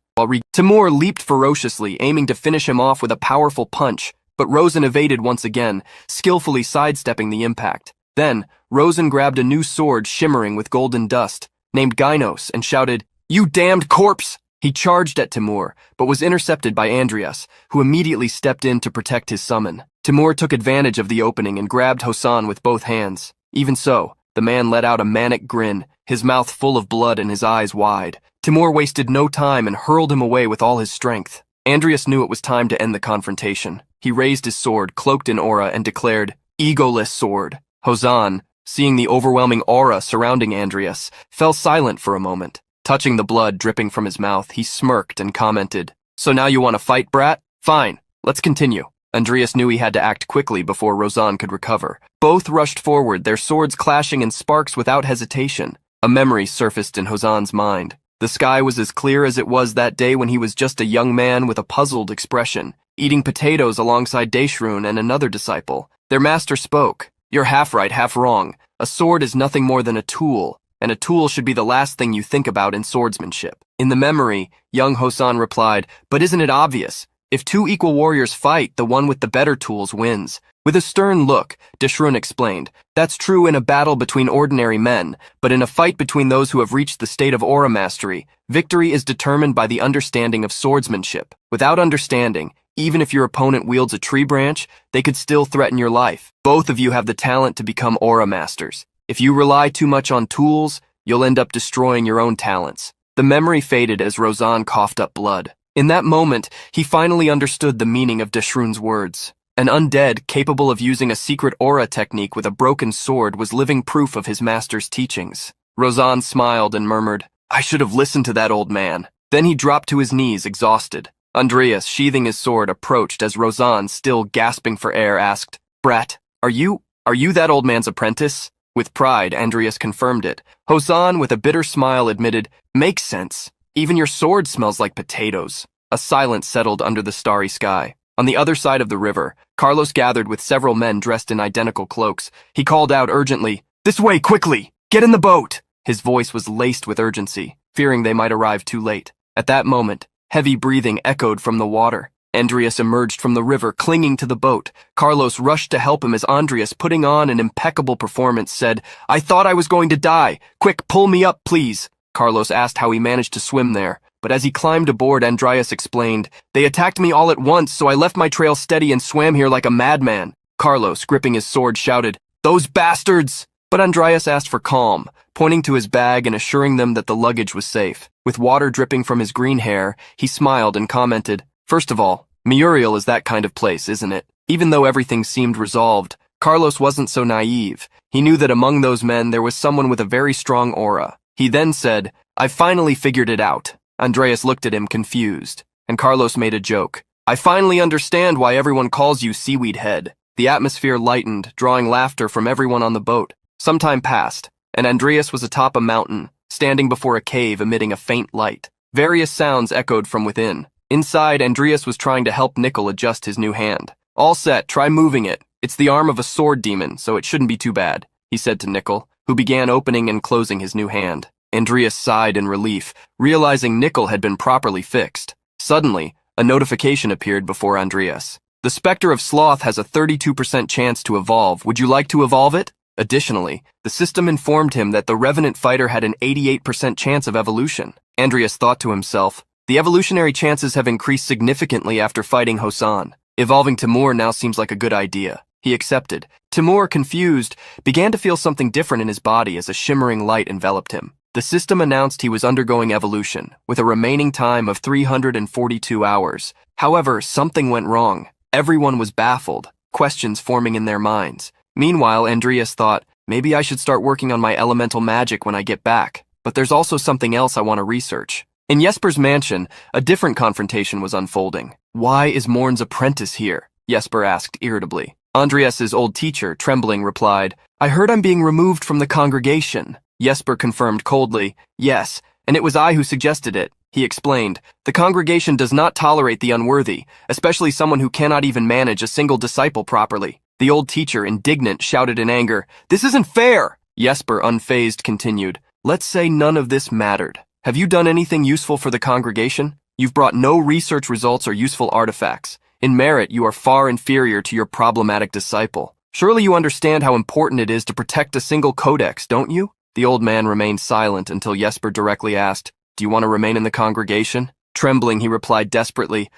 Speaker 1: Timur leaped ferociously, aiming to finish him off with a powerful punch, but Rozan evaded once again, skillfully sidestepping the impact. Then, Rozan grabbed a new sword shimmering with golden dust, named Gynos, and shouted, "You damned corpse!" He charged at Timur, but was intercepted by Andreas, who immediately stepped in to protect his summon. Timur took advantage of the opening and grabbed Hosan with both hands. Even so, the man let out a manic grin, his mouth full of blood and his eyes wide. Timur wasted no time and hurled him away with all his strength. Andreas knew it was time to end the confrontation. He raised his sword, cloaked in aura, and declared, "Egoless sword." Hosan, seeing the overwhelming aura surrounding Andreas, fell silent for a moment. Touching the blood dripping from his mouth, he smirked and commented, "So now you want to fight, brat? Fine, let's continue." Andreas knew he had to act quickly before Rozan could recover. Both rushed forward, their swords clashing in sparks without hesitation. A memory surfaced in Hosan's mind. The sky was as clear as it was that day when he was just a young man with a puzzled expression, eating potatoes alongside Daishrun and another disciple. Their master spoke, "You're half right, half wrong. A sword is nothing more than a tool, and a tool should be the last thing you think about in swordsmanship." In the memory, young Hosan replied, "But isn't it obvious? If two equal warriors fight, the one with the better tools wins." With a stern look, Deshrun explained, "That's true in a battle between ordinary men, but in a fight between those who have reached the state of aura mastery, victory is determined by the understanding of swordsmanship. Without understanding, even if your opponent wields a tree branch, they could still threaten your life. Both of you have the talent to become aura masters. If you rely too much on tools, you'll end up destroying your own talents." The memory faded as Rozan coughed up blood. In that moment, he finally understood the meaning of Deshrun's words. An undead capable of using a secret aura technique with a broken sword was living proof of his master's teachings. Rozan smiled and murmured, "I should have listened to that old man." Then he dropped to his knees, exhausted. Andreas, sheathing his sword, approached as Rozan, still gasping for air, asked, "Brat, are you that old man's apprentice?" With pride, Andreas confirmed it. Hosan, with a bitter smile, admitted, "Makes sense. Even your sword smells like potatoes." A silence settled under the starry sky. On the other side of the river, Carlos gathered with several men dressed in identical cloaks. He called out urgently, "This way, quickly! Get in the boat!" His voice was laced with urgency, fearing they might arrive too late. At that moment, heavy breathing echoed from the water. Andreas emerged from the river, clinging to the boat. Carlos rushed to help him as Andreas, putting on an impeccable performance, said, "I thought I was going to die. Quick, pull me up, please." Carlos asked how he managed to swim there, but as he climbed aboard, Andreas explained, "They attacked me all at once, so I left my trail steady and swam here like a madman." Carlos, gripping his sword, shouted, "Those bastards!" But Andreas asked for calm, pointing to his bag and assuring them that the luggage was safe. With water dripping from his green hair, he smiled and commented, "First of all, Muriel is that kind of place, isn't it?" Even though everything seemed resolved, Carlos wasn't so naive. He knew that among those men there was someone with a very strong aura. He then said, "I've finally figured it out." Andreas looked at him confused, and Carlos made a joke. "I finally understand why everyone calls you Seaweed Head." The atmosphere lightened, drawing laughter from everyone on the boat. Some time passed, and Andreas was atop a mountain, standing before a cave emitting a faint light. Various sounds echoed from within. Inside, Andreas was trying to help Nickel adjust his new hand. "All set, try moving it. It's the arm of a sword demon, so it shouldn't be too bad," he said to Nickel, who began opening and closing his new hand. Andreas sighed in relief, realizing Nickel had been properly fixed. Suddenly, a notification appeared before Andreas. "The Spectre of Sloth has a 32% chance to evolve. Would you like to evolve it?" Additionally, the system informed him that the Revenant fighter had an 88% chance of evolution. Andreas thought to himself, "The evolutionary chances have increased significantly after fighting Hosan. Evolving Timur now seems like a good idea." He accepted. Timur, confused, began to feel something different in his body as a shimmering light enveloped him. The system announced he was undergoing evolution, with a remaining time of 342 hours. However, something went wrong. Everyone was baffled, questions forming in their minds. Meanwhile, Andreas thought, maybe I should start working on my elemental magic when I get back. But there's also something else I want to research. In Jesper's mansion, a different confrontation was unfolding. "Why is Morn's apprentice here?" Jesper asked irritably. Andreas's old teacher, trembling, replied, "I heard I'm being removed from the congregation." Jesper confirmed coldly, "Yes, and it was I who suggested it." He explained, "The congregation does not tolerate the unworthy, especially someone who cannot even manage a single disciple properly." The old teacher, indignant, shouted in anger, "This isn't fair!" Jesper, unfazed, continued, "Let's say none of this mattered. Have you done anything useful for the congregation? You've brought no research results or useful artifacts. In merit, you are far inferior to your problematic disciple. Surely you understand how important it is to protect a single codex, don't you?" The old man remained silent until Jesper directly asked, "Do you want to remain in the congregation?" Trembling, he replied desperately,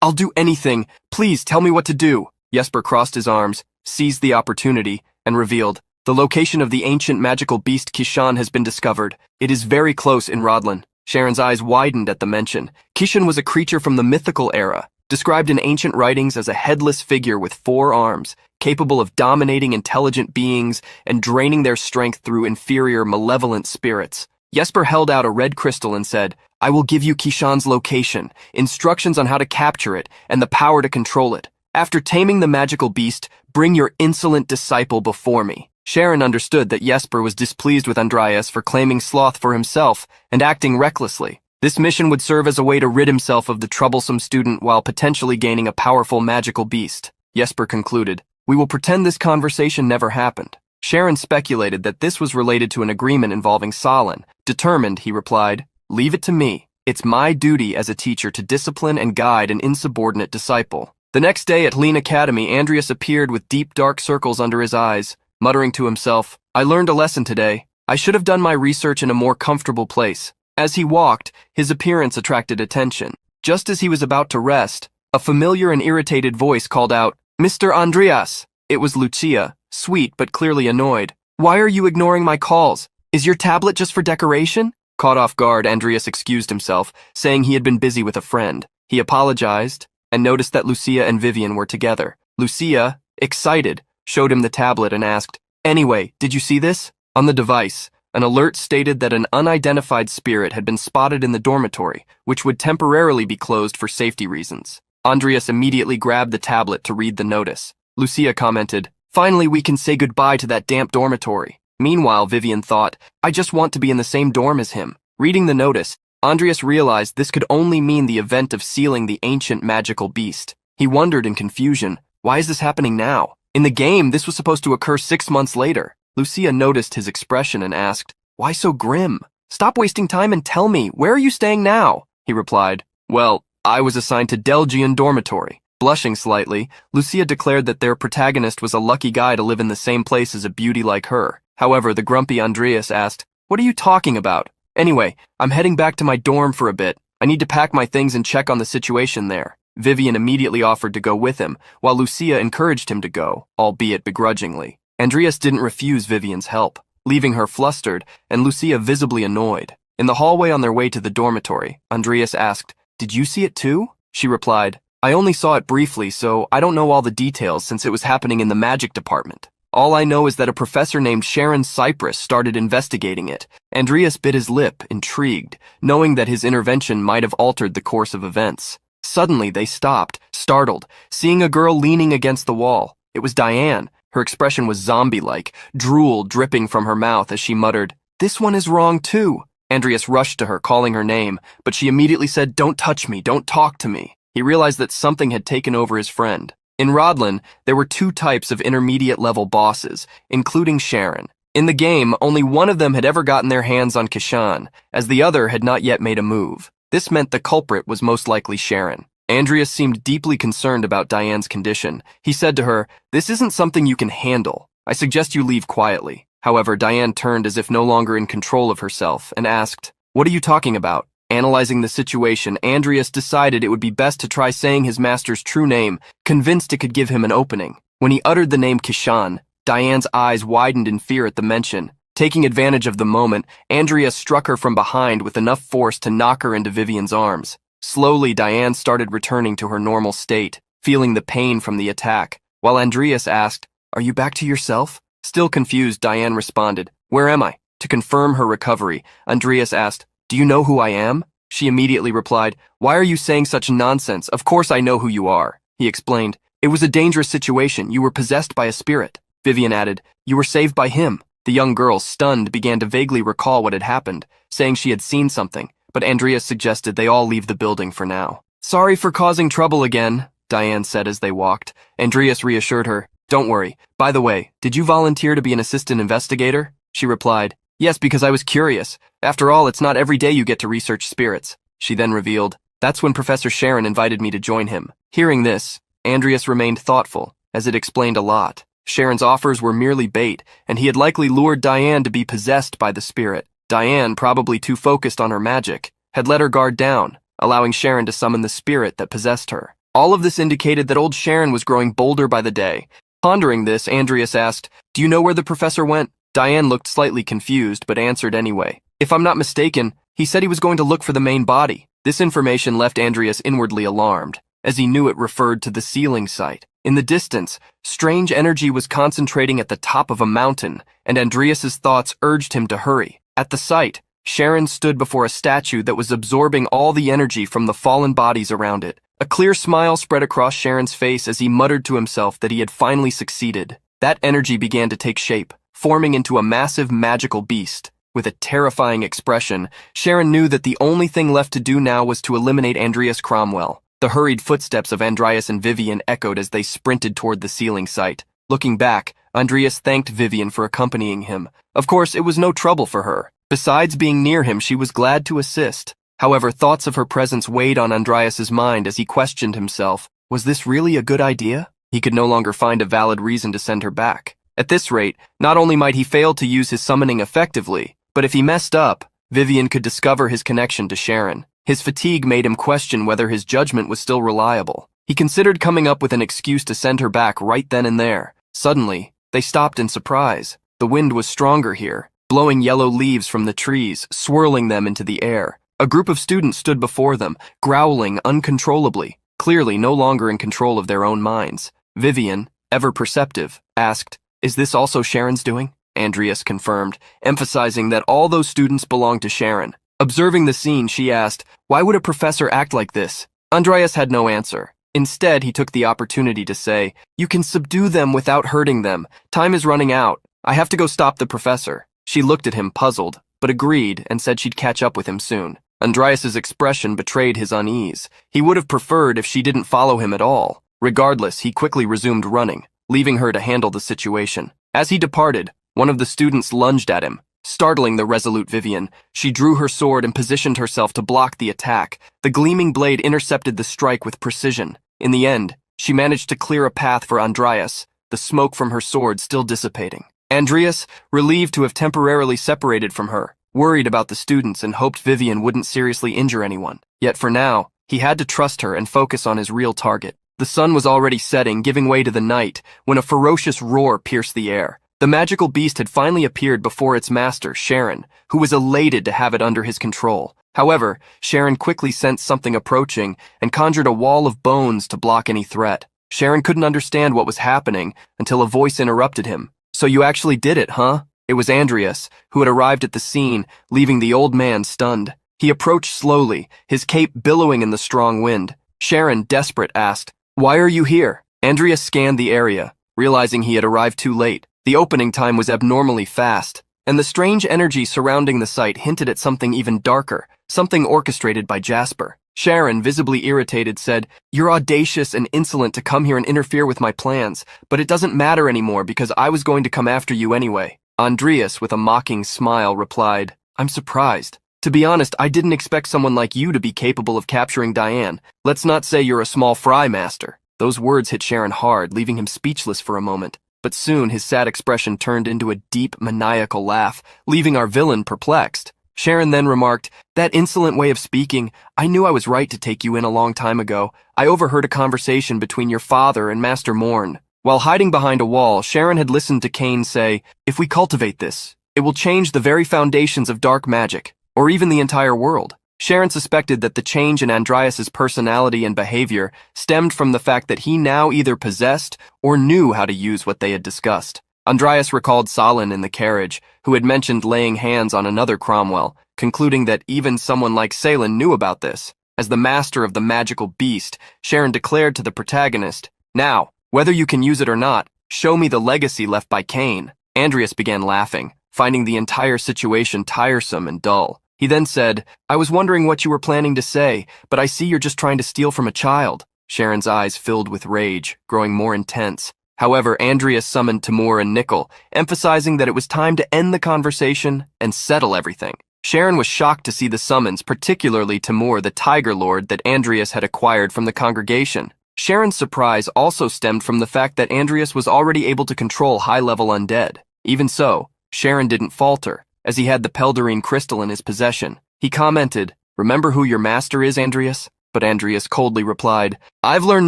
Speaker 1: I'll do anything. Please tell me what to do." Jesper crossed his arms, seized the opportunity, and revealed, "The location of the ancient magical beast Kishan has been discovered. It is very close in Rodlan." Sharon's eyes widened at the mention. Kishan was a creature from the mythical era, described in ancient writings as a headless figure with 4 arms, capable of dominating intelligent beings and draining their strength through inferior, malevolent spirits. Jesper held out a red crystal and said, "I will give you Kishan's location, instructions on how to capture it, and the power to control it. After taming the magical beast, bring your insolent disciple before me." Sharon understood that Jesper was displeased with Andreas for claiming sloth for himself and acting recklessly. This mission would serve as a way to rid himself of the troublesome student while potentially gaining a powerful magical beast. Jesper concluded, "We will pretend this conversation never happened." Sharon speculated that this was related to an agreement involving Salin. Determined, he replied, "Leave it to me." It's my duty as a teacher to discipline and guide an insubordinate disciple. The next day at Lean Academy, Andreas appeared with deep dark circles under his eyes, muttering to himself, I learned a lesson today. I should have done my research in a more comfortable place. As he walked, his appearance attracted attention. Just as he was about to rest, a familiar and irritated voice called out, Mr. Andreas. It was Lucia, sweet but clearly annoyed. Why are you ignoring my calls? Is your tablet just for decoration? Caught off guard, Andreas excused himself, saying he had been busy with a friend. He apologized and noticed that Lucia and Vivien were together. Lucia, excited, showed him the tablet and asked, Anyway, did you see this? On the device, an alert stated that an unidentified spirit had been spotted in the dormitory, which would temporarily be closed for safety reasons. Andreas immediately grabbed the tablet to read the notice. Lucia commented, Finally, we can say goodbye to that damp dormitory. Meanwhile, Vivien thought, I just want to be in the same dorm as him. Reading the notice, Andreas realized this could only mean the event of sealing the ancient magical beast. He wondered in confusion, why is this happening now? In the game, this was supposed to occur 6 months later. Lucia noticed his expression and asked, Why so grim? Stop wasting time and tell me, where are you staying now? He replied, Well, I was assigned to Delgian Dormitory. Blushing slightly, Lucia declared that their protagonist was a lucky guy to live in the same place as a beauty like her. However, the grumpy Andreas asked, What are you talking about? Anyway, I'm heading back to my dorm for a bit. I need to pack my things and check on the situation there. Vivien immediately offered to go with him, while Lucia encouraged him to go, albeit begrudgingly. Andreas didn't refuse Vivien's help, leaving her flustered and Lucia visibly annoyed. In the hallway on their way to the dormitory, Andreas asked, Did you see it too? She replied, I only saw it briefly, so I don't know all the details since it was happening in the magic department. All I know is that a professor named Sharon Cypress started investigating it. Andreas bit his lip, intrigued, knowing that his intervention might have altered the course of events. Suddenly, they stopped, startled, seeing a girl leaning against the wall. It was Diane. Her expression was zombie-like, drool dripping from her mouth as she muttered, This one is wrong too. Andreas rushed to her, calling her name, but she immediately said, Don't touch me, don't talk to me. He realized that something had taken over his friend. In Rodlin, there were 2 types of intermediate-level bosses, including Sharon. In the game, only one of them had ever gotten their hands on Kishan, as the other had not yet made a move. This meant the culprit was most likely Sharon. Andreas seemed deeply concerned about Diane's condition. He said to her, This isn't something you can handle. I suggest you leave quietly. However, Diane turned as if no longer in control of herself and asked, What are you talking about? Analyzing the situation, Andreas decided it would be best to try saying his master's true name, convinced it could give him an opening. When he uttered the name Kishan, Diane's eyes widened in fear at the mention. Taking advantage of the moment, Andreas struck her from behind with enough force to knock her into Vivien's arms. Slowly, Diane started returning to her normal state, feeling the pain from the attack, while Andreas asked, Are you back to yourself? Still confused, Diane responded, Where am I? To confirm her recovery, Andreas asked, Do you know who I am? She immediately replied, Why are you saying such nonsense? Of course I know who you are. He explained, It was a dangerous situation. You were possessed by a spirit. Vivien added, You were saved by him. The young girl, stunned, began to vaguely recall what had happened, saying she had seen something, but Andreas suggested they all leave the building for now. Sorry for causing trouble again, Diane said as they walked. Andreas reassured her, Don't worry. By the way, did you volunteer to be an assistant investigator? She replied, Yes, because I was curious. After all, it's not every day you get to research spirits. She then revealed, That's when Professor Sharon invited me to join him. Hearing this, Andreas remained thoughtful, as it explained a lot. Sharon's offers were merely bait, and he had likely lured Diane to be possessed by the spirit. Diane, probably too focused on her magic, had let her guard down, allowing Sharon to summon the spirit that possessed her. All of this indicated that old Sharon was growing bolder by the day. Pondering this, Andreas asked, Do you know where the professor went? Diane looked slightly confused, but answered anyway. If I'm not mistaken, he said he was going to look for the main body. This information left Andreas inwardly alarmed, as he knew it referred to the sealing site. In the distance, strange energy was concentrating at the top of a mountain, and Andreas's thoughts urged him to hurry. At the site, Sharon stood before a statue that was absorbing all the energy from the fallen bodies around it. A clear smile spread across Sharon's face as he muttered to himself that he had finally succeeded. That energy began to take shape, forming into a massive magical beast. With a terrifying expression, Sharon knew that the only thing left to do now was to eliminate Andreas Cromwell. The hurried footsteps of Andreas and Vivien echoed as they sprinted toward the sealing site. Looking back, Andreas thanked Vivien for accompanying him. Of course, it was no trouble for her. Besides being near him, she was glad to assist. However, thoughts of her presence weighed on Andreas's mind as he questioned himself. Was this really a good idea? He could no longer find a valid reason to send her back. At this rate, not only might he fail to use his summoning effectively, but if he messed up, Vivien could discover his connection to Sharon. His fatigue made him question whether his judgment was still reliable. He considered coming up with an excuse to send her back right then and there. Suddenly, they stopped in surprise. The wind was stronger here, blowing yellow leaves from the trees, swirling them into the air. A group of students stood before them, growling uncontrollably, clearly no longer in control of their own minds. Vivien, ever perceptive, asked, "Is this also Sharon's doing?" Andreas confirmed, emphasizing that all those students belonged to Sharon. Observing the scene, she asked, "Why would a professor act like this?" Andreas had no answer. Instead, he took the opportunity to say, "You can subdue them without hurting them. Time is running out. I have to go stop the professor." She looked at him puzzled, but agreed and said she'd catch up with him soon. Andreas's expression betrayed his unease. He would have preferred if she didn't follow him at all. Regardless, he quickly resumed running, leaving her to handle the situation. As he departed, one of the students lunged at him. Startling the resolute Vivien, she drew her sword and positioned herself to block the attack. The gleaming blade intercepted the strike with precision. In the end, she managed to clear a path for Andreas, the smoke from her sword still dissipating. Andreas, relieved to have temporarily separated from her, worried about the students and hoped Vivien wouldn't seriously injure anyone. Yet for now, he had to trust her and focus on his real target. The sun was already setting, giving way to the night, when a ferocious roar pierced the air. The magical beast had finally appeared before its master, Sharon, who was elated to have it under his control. However, Sharon quickly sensed something approaching and conjured a wall of bones to block any threat. Sharon couldn't understand what was happening until a voice interrupted him. "So you actually did it, huh?" It was Andreas, who had arrived at the scene, leaving the old man stunned. He approached slowly, his cape billowing in the strong wind. Sharon, desperate, asked, "Why are you here?" Andreas scanned the area, realizing he had arrived too late. The opening time was abnormally fast, and the strange energy surrounding the site hinted at something even darker, something orchestrated by Jasper. Sharon, visibly irritated, said, "You're audacious and insolent to come here and interfere with my plans, but it doesn't matter anymore because I was going to come after you anyway." Andreas, with a mocking smile, replied, "I'm surprised. To be honest, I didn't expect someone like you to be capable of capturing Diane. Let's not say you're a small fry, master." Those words hit Sharon hard, leaving him speechless for a moment. But soon his sad expression turned into a deep, maniacal laugh, leaving our villain perplexed. Sharon then remarked, "That insolent way of speaking, I knew I was right to take you in a long time ago. I overheard a conversation between your father and Master Morn." While hiding behind a wall, Sharon had listened to Cain say, "If we cultivate this, it will change the very foundations of dark magic, or even the entire world." Sharon suspected that the change in Andreas's personality and behavior stemmed from the fact that he now either possessed or knew how to use what they had discussed. Andreas recalled Salin in the carriage, who had mentioned laying hands on another Cromwell, concluding that even someone like Salin knew about this. As the master of the magical beast, Sharon declared to the protagonist, "Now, whether you can use it or not, show me the legacy left by Cain." Andreas began laughing, finding the entire situation tiresome and dull. He then said, "I was wondering what you were planning to say, but I see you're just trying to steal from a child." Sharon's eyes filled with rage, growing more intense. However, Andreas summoned Timur and Nickel, emphasizing that it was time to end the conversation and settle everything. Sharon was shocked to see the summons, particularly Timur, the Tiger Lord that Andreas had acquired from the congregation. Sharon's surprise also stemmed from the fact that Andreas was already able to control high-level undead. Even so, Sharon didn't falter, as he had the Peldarine crystal in his possession. He commented, "Remember who your master is, Andreas?" But Andreas coldly replied, "I've learned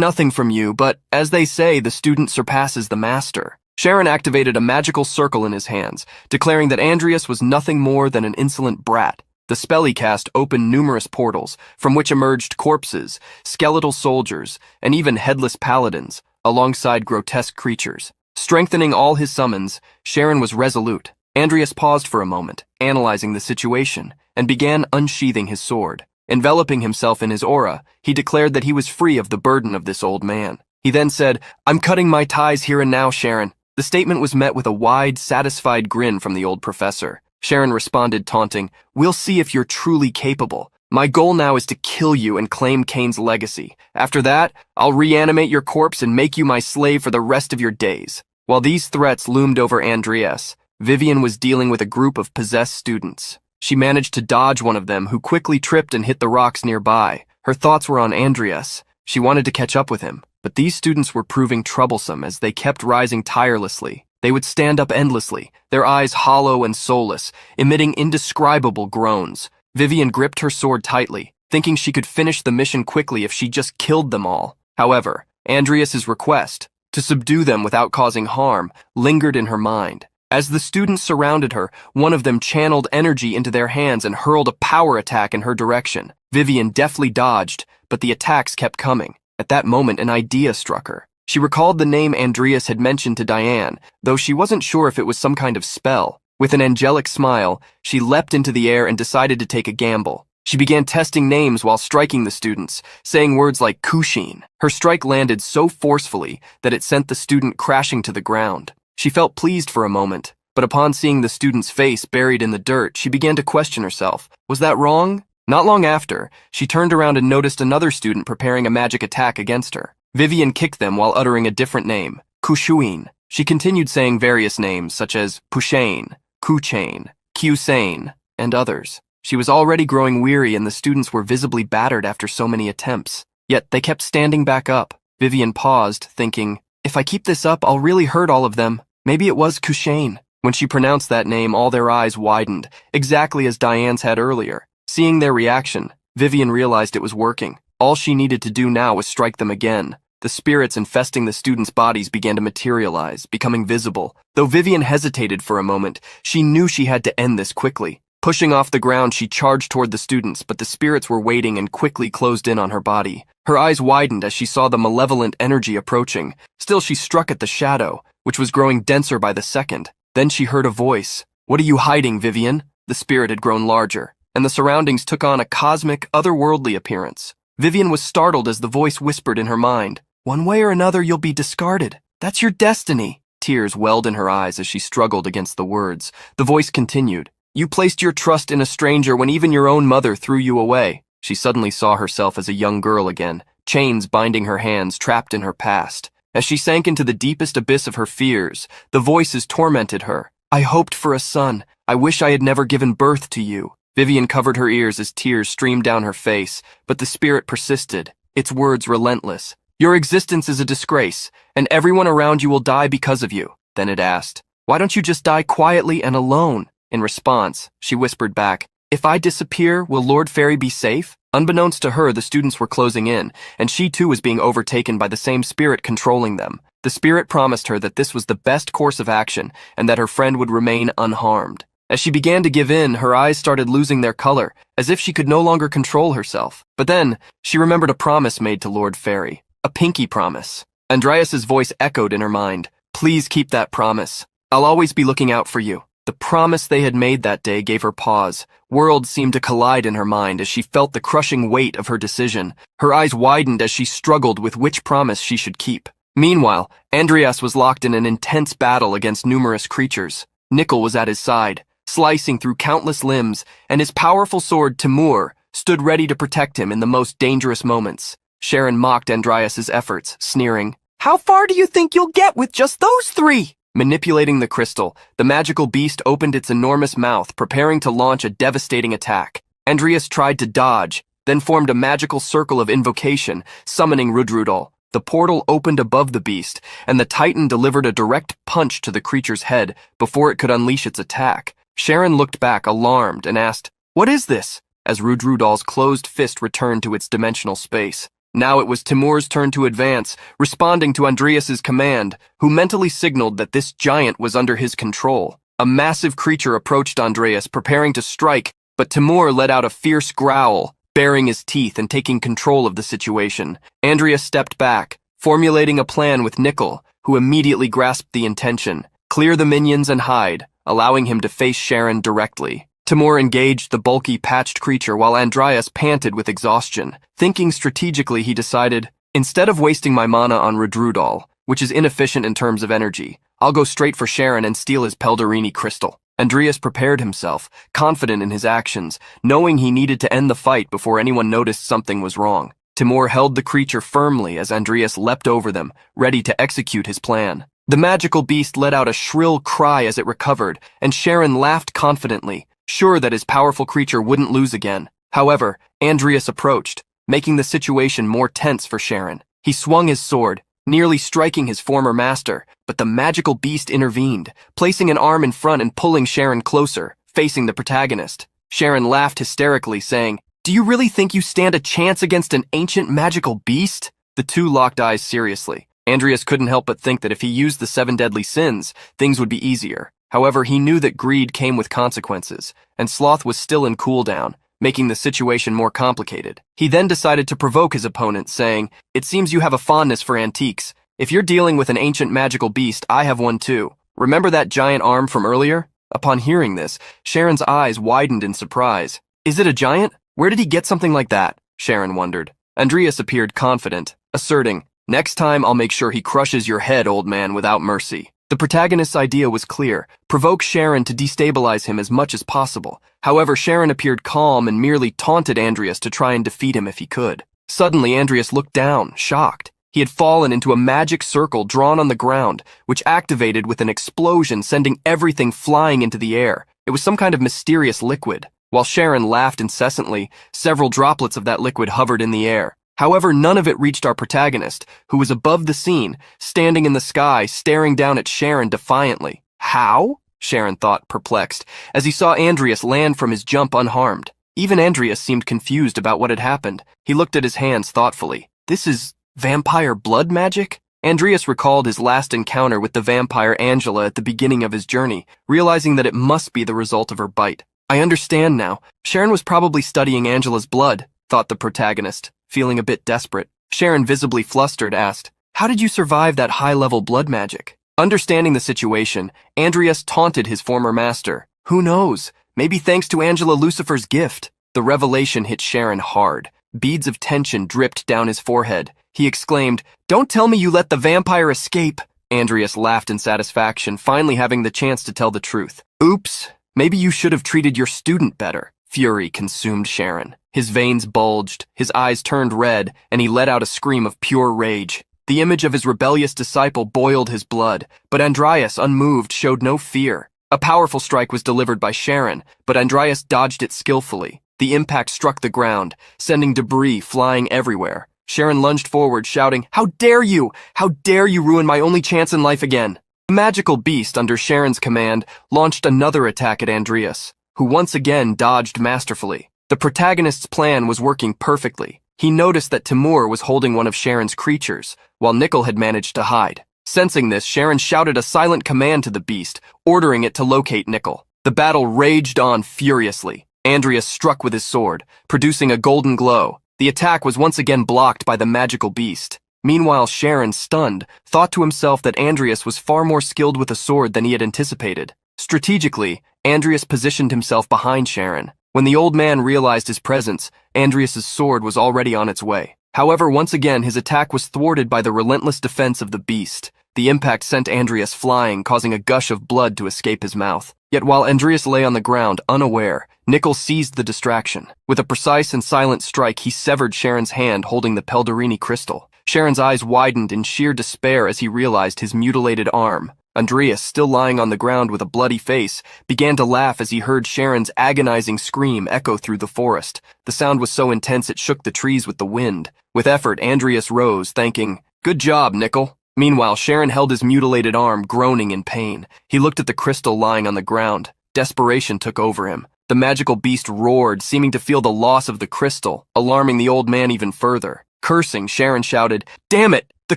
Speaker 1: nothing from you, but, as they say, the student surpasses the master." Sharon activated a magical circle in his hands, declaring that Andreas was nothing more than an insolent brat. The spell he cast opened numerous portals, from which emerged corpses, skeletal soldiers, and even headless paladins, alongside grotesque creatures. Strengthening all his summons, Sharon was resolute. Andreas paused for a moment, analyzing the situation, and began unsheathing his sword. Enveloping himself in his aura, he declared that he was free of the burden of this old man. He then said, "I'm cutting my ties here and now, Sharon." The statement was met with a wide, satisfied grin from the old professor. Sharon responded, taunting, "We'll see if you're truly capable. My goal now is to kill you and claim Cain's legacy. After that, I'll reanimate your corpse and make you my slave for the rest of your days." While these threats loomed over Andreas, Vivien was dealing with a group of possessed students. She managed to dodge one of them, who quickly tripped and hit the rocks nearby. Her thoughts were on Andreas. She wanted to catch up with him, but these students were proving troublesome as they kept rising tirelessly. They would stand up endlessly, their eyes hollow and soulless, emitting indescribable groans. Vivien gripped her sword tightly, thinking she could finish the mission quickly if she just killed them all. However, Andreas's request, to subdue them without causing harm, lingered in her mind. As the students surrounded her, one of them channeled energy into their hands and hurled a power attack in her direction. Vivien deftly dodged, but the attacks kept coming. At that moment, an idea struck her. She recalled the name Andreas had mentioned to Diane, though she wasn't sure if it was some kind of spell. With an angelic smile, she leapt into the air and decided to take a gamble. She began testing names while striking the students, saying words like Kushin. Her strike landed so forcefully that it sent the student crashing to the ground. She felt pleased for a moment, but upon seeing the student's face buried in the dirt, she began to question herself. Was that wrong? Not long after, she turned around and noticed another student preparing a magic attack against her. Vivien kicked them while uttering a different name, Kushuin. She continued saying various names such as Pushain, Kuchain, Qsain, and others. She was already growing weary and the students were visibly battered after so many attempts. Yet they kept standing back up. Vivien paused, thinking, if I keep this up, I'll really hurt all of them. Maybe it was Kushain. When she pronounced that name, all their eyes widened, exactly as Diane's had earlier. Seeing their reaction, Vivien realized it was working. All she needed to do now was strike them again. The spirits infesting the students' bodies began to materialize, becoming visible. Though Vivien hesitated for a moment, she knew she had to end this quickly. Pushing off the ground, she charged toward the students, but the spirits were waiting and quickly closed in on her body. Her eyes widened as she saw the malevolent energy approaching. Still, she struck at the shadow, which was growing denser by the second. Then she heard a voice. What are you hiding, Vivien? The spirit had grown larger, and the surroundings took on a cosmic, otherworldly appearance. Vivien was startled as the voice whispered in her mind, one way or another you'll be discarded. That's your destiny. Tears welled in her eyes as she struggled against the words. The voice continued, you placed your trust in a stranger when even your own mother threw you away. She suddenly saw herself as a young girl again, chains binding her hands, trapped in her past. As she sank into the deepest abyss of her fears, the voices tormented her. I hoped for a son. I wish I had never given birth to you. Vivien covered her ears as tears streamed down her face, but the spirit persisted, its words relentless. Your existence is a disgrace, and everyone around you will die because of you. Then it asked, why don't you just die quietly and alone? In response, she whispered back, if I disappear, will Lord Fairy be safe? Unbeknownst to her, the students were closing in, and she too was being overtaken by the same spirit controlling them. The spirit promised her that this was the best course of action, and that her friend would remain unharmed. As she began to give in, her eyes started losing their color, as if she could no longer control herself. But then, she remembered a promise made to Lord Fairy. A pinky promise. Andreas's voice echoed in her mind. Please keep that promise. I'll always be looking out for you. The promise they had made that day gave her pause. Worlds seemed to collide in her mind as she felt the crushing weight of her decision. Her eyes widened as she struggled with which promise she should keep. Meanwhile, Andreas was locked in an intense battle against numerous creatures. Nickel was at his side, slicing through countless limbs, and his powerful sword, Timur, stood ready to protect him in the most dangerous moments. Sharon mocked Andreas's efforts, sneering, how far do you think you'll get with just those three? Manipulating the crystal, the magical beast opened its enormous mouth, preparing to launch a devastating attack. Andreas tried to dodge, then formed a magical circle of invocation, summoning Rudrudal. The portal opened above the beast, and the titan delivered a direct punch to the creature's head before it could unleash its attack. Sharon looked back, alarmed, and asked, what is this? As Rudrudal's closed fist returned to its dimensional space. Now it was Timur's turn to advance, responding to Andreas's command, who mentally signaled that this giant was under his control. A massive creature approached Andreas, preparing to strike, but Timur let out a fierce growl, baring his teeth and taking control of the situation. Andreas stepped back, formulating a plan with Nickel, who immediately grasped the intention. Clear the minions and hide, allowing him to face Sharon directly. Timur engaged the bulky, patched creature while Andreas panted with exhaustion. Thinking strategically, he decided, instead of wasting my mana on Rudrudal, which is inefficient in terms of energy, I'll go straight for Sharon and steal his Pelderini crystal. Andreas prepared himself, confident in his actions, knowing he needed to end the fight before anyone noticed something was wrong. Timur held the creature firmly as Andreas leapt over them, ready to execute his plan. The magical beast let out a shrill cry as it recovered, and Sharon laughed confidently. sure that his powerful creature wouldn't lose again. However, Andreas approached, making the situation more tense for Sharon. He swung his sword, nearly striking his former master, but the magical beast intervened, placing an arm in front and pulling Sharon closer, facing the protagonist. Sharon laughed hysterically, saying, "Do you really think you stand a chance against an ancient magical beast?" The two locked eyes seriously. Andreas couldn't help but think that if he used the 7 deadly sins, things would be easier. However, he knew that greed came with consequences, and sloth was still in cooldown, making the situation more complicated. He then decided to provoke his opponent, saying, "It seems you have a fondness for antiques. If you're dealing with an ancient magical beast, I have one too. Remember that giant arm from earlier?" Upon hearing this, Sharon's eyes widened in surprise. "Is it a giant? Where did he get something like that?" Sharon wondered. Andreas appeared confident, asserting, "Next time I'll make sure he crushes your head, old man, without mercy." The protagonist's idea was clear: provoke Sharon to destabilize him as much as possible. However, Sharon appeared calm and merely taunted Andreas to try and defeat him if he could. Suddenly, Andreas looked down, shocked. He had fallen into a magic circle drawn on the ground, which activated with an explosion, sending everything flying into the air. It was some kind of mysterious liquid. While Sharon laughed incessantly, several droplets of that liquid hovered in the air. However, none of it reached our protagonist, who was above the scene, standing in the sky, staring down at Sharon defiantly. How? Sharon thought, perplexed, as he saw Andreas land from his jump unharmed. Even Andreas seemed confused about what had happened. He looked at his hands thoughtfully. "This is vampire blood magic?" Andreas recalled his last encounter with the vampire Angela at the beginning of his journey, realizing that it must be the result of her bite. "I understand now. Sharon was probably studying Angela's blood," thought the protagonist, feeling a bit desperate. Sharon, visibly flustered, asked, "How did you survive that high-level blood magic?" Understanding the situation, Andreas taunted his former master. "Who knows? Maybe thanks to Angela Lucifer's gift." The revelation hit Sharon hard. Beads of tension dripped down his forehead. He exclaimed, "Don't tell me you let the vampire escape." Andreas laughed in satisfaction, finally having the chance to tell the truth. "Oops, maybe you should have treated your student better." Fury consumed Sharon. His veins bulged, his eyes turned red, and he let out a scream of pure rage. The image of his rebellious disciple boiled his blood, but Andreas, unmoved, showed no fear. A powerful strike was delivered by Sharon, but Andreas dodged it skillfully. The impact struck the ground, sending debris flying everywhere. Sharon lunged forward, shouting, "How dare you! How dare you ruin my only chance in life again!" The magical beast, under Sharon's command, launched another attack at Andreas, who once again dodged masterfully. The protagonist's plan was working perfectly. He noticed that Timur was holding one of Sharon's creatures, while Nickel had managed to hide. Sensing this, Sharon shouted a silent command to the beast, ordering it to locate Nickel. The battle raged on furiously. Andreas struck with his sword, producing a golden glow. The attack was once again blocked by the magical beast. Meanwhile, Sharon, stunned, thought to himself that Andreas was far more skilled with a sword than he had anticipated. Strategically, Andreas positioned himself behind Sharon. When the old man realized his presence, Andreas's sword was already on its way. However, once again, his attack was thwarted by the relentless defense of the beast. The impact sent Andreas flying, causing a gush of blood to escape his mouth. Yet while Andreas lay on the ground, unaware, Nickel seized the distraction. With a precise and silent strike, he severed Sharon's hand holding the Pelderini crystal. Sharon's eyes widened in sheer despair as he realized his mutilated arm. Andreas, still lying on the ground with a bloody face, began to laugh as he heard Sharon's agonizing scream echo through the forest. The sound was so intense it shook the trees with the wind. With effort, Andreas rose, thanking, "Good job, Nickel." Meanwhile, Sharon held his mutilated arm, groaning in pain. He looked at the crystal lying on the ground. Desperation took over him. The magical beast roared, seeming to feel the loss of the crystal, alarming the old man even further. Cursing, Sharon shouted, "Damn it! The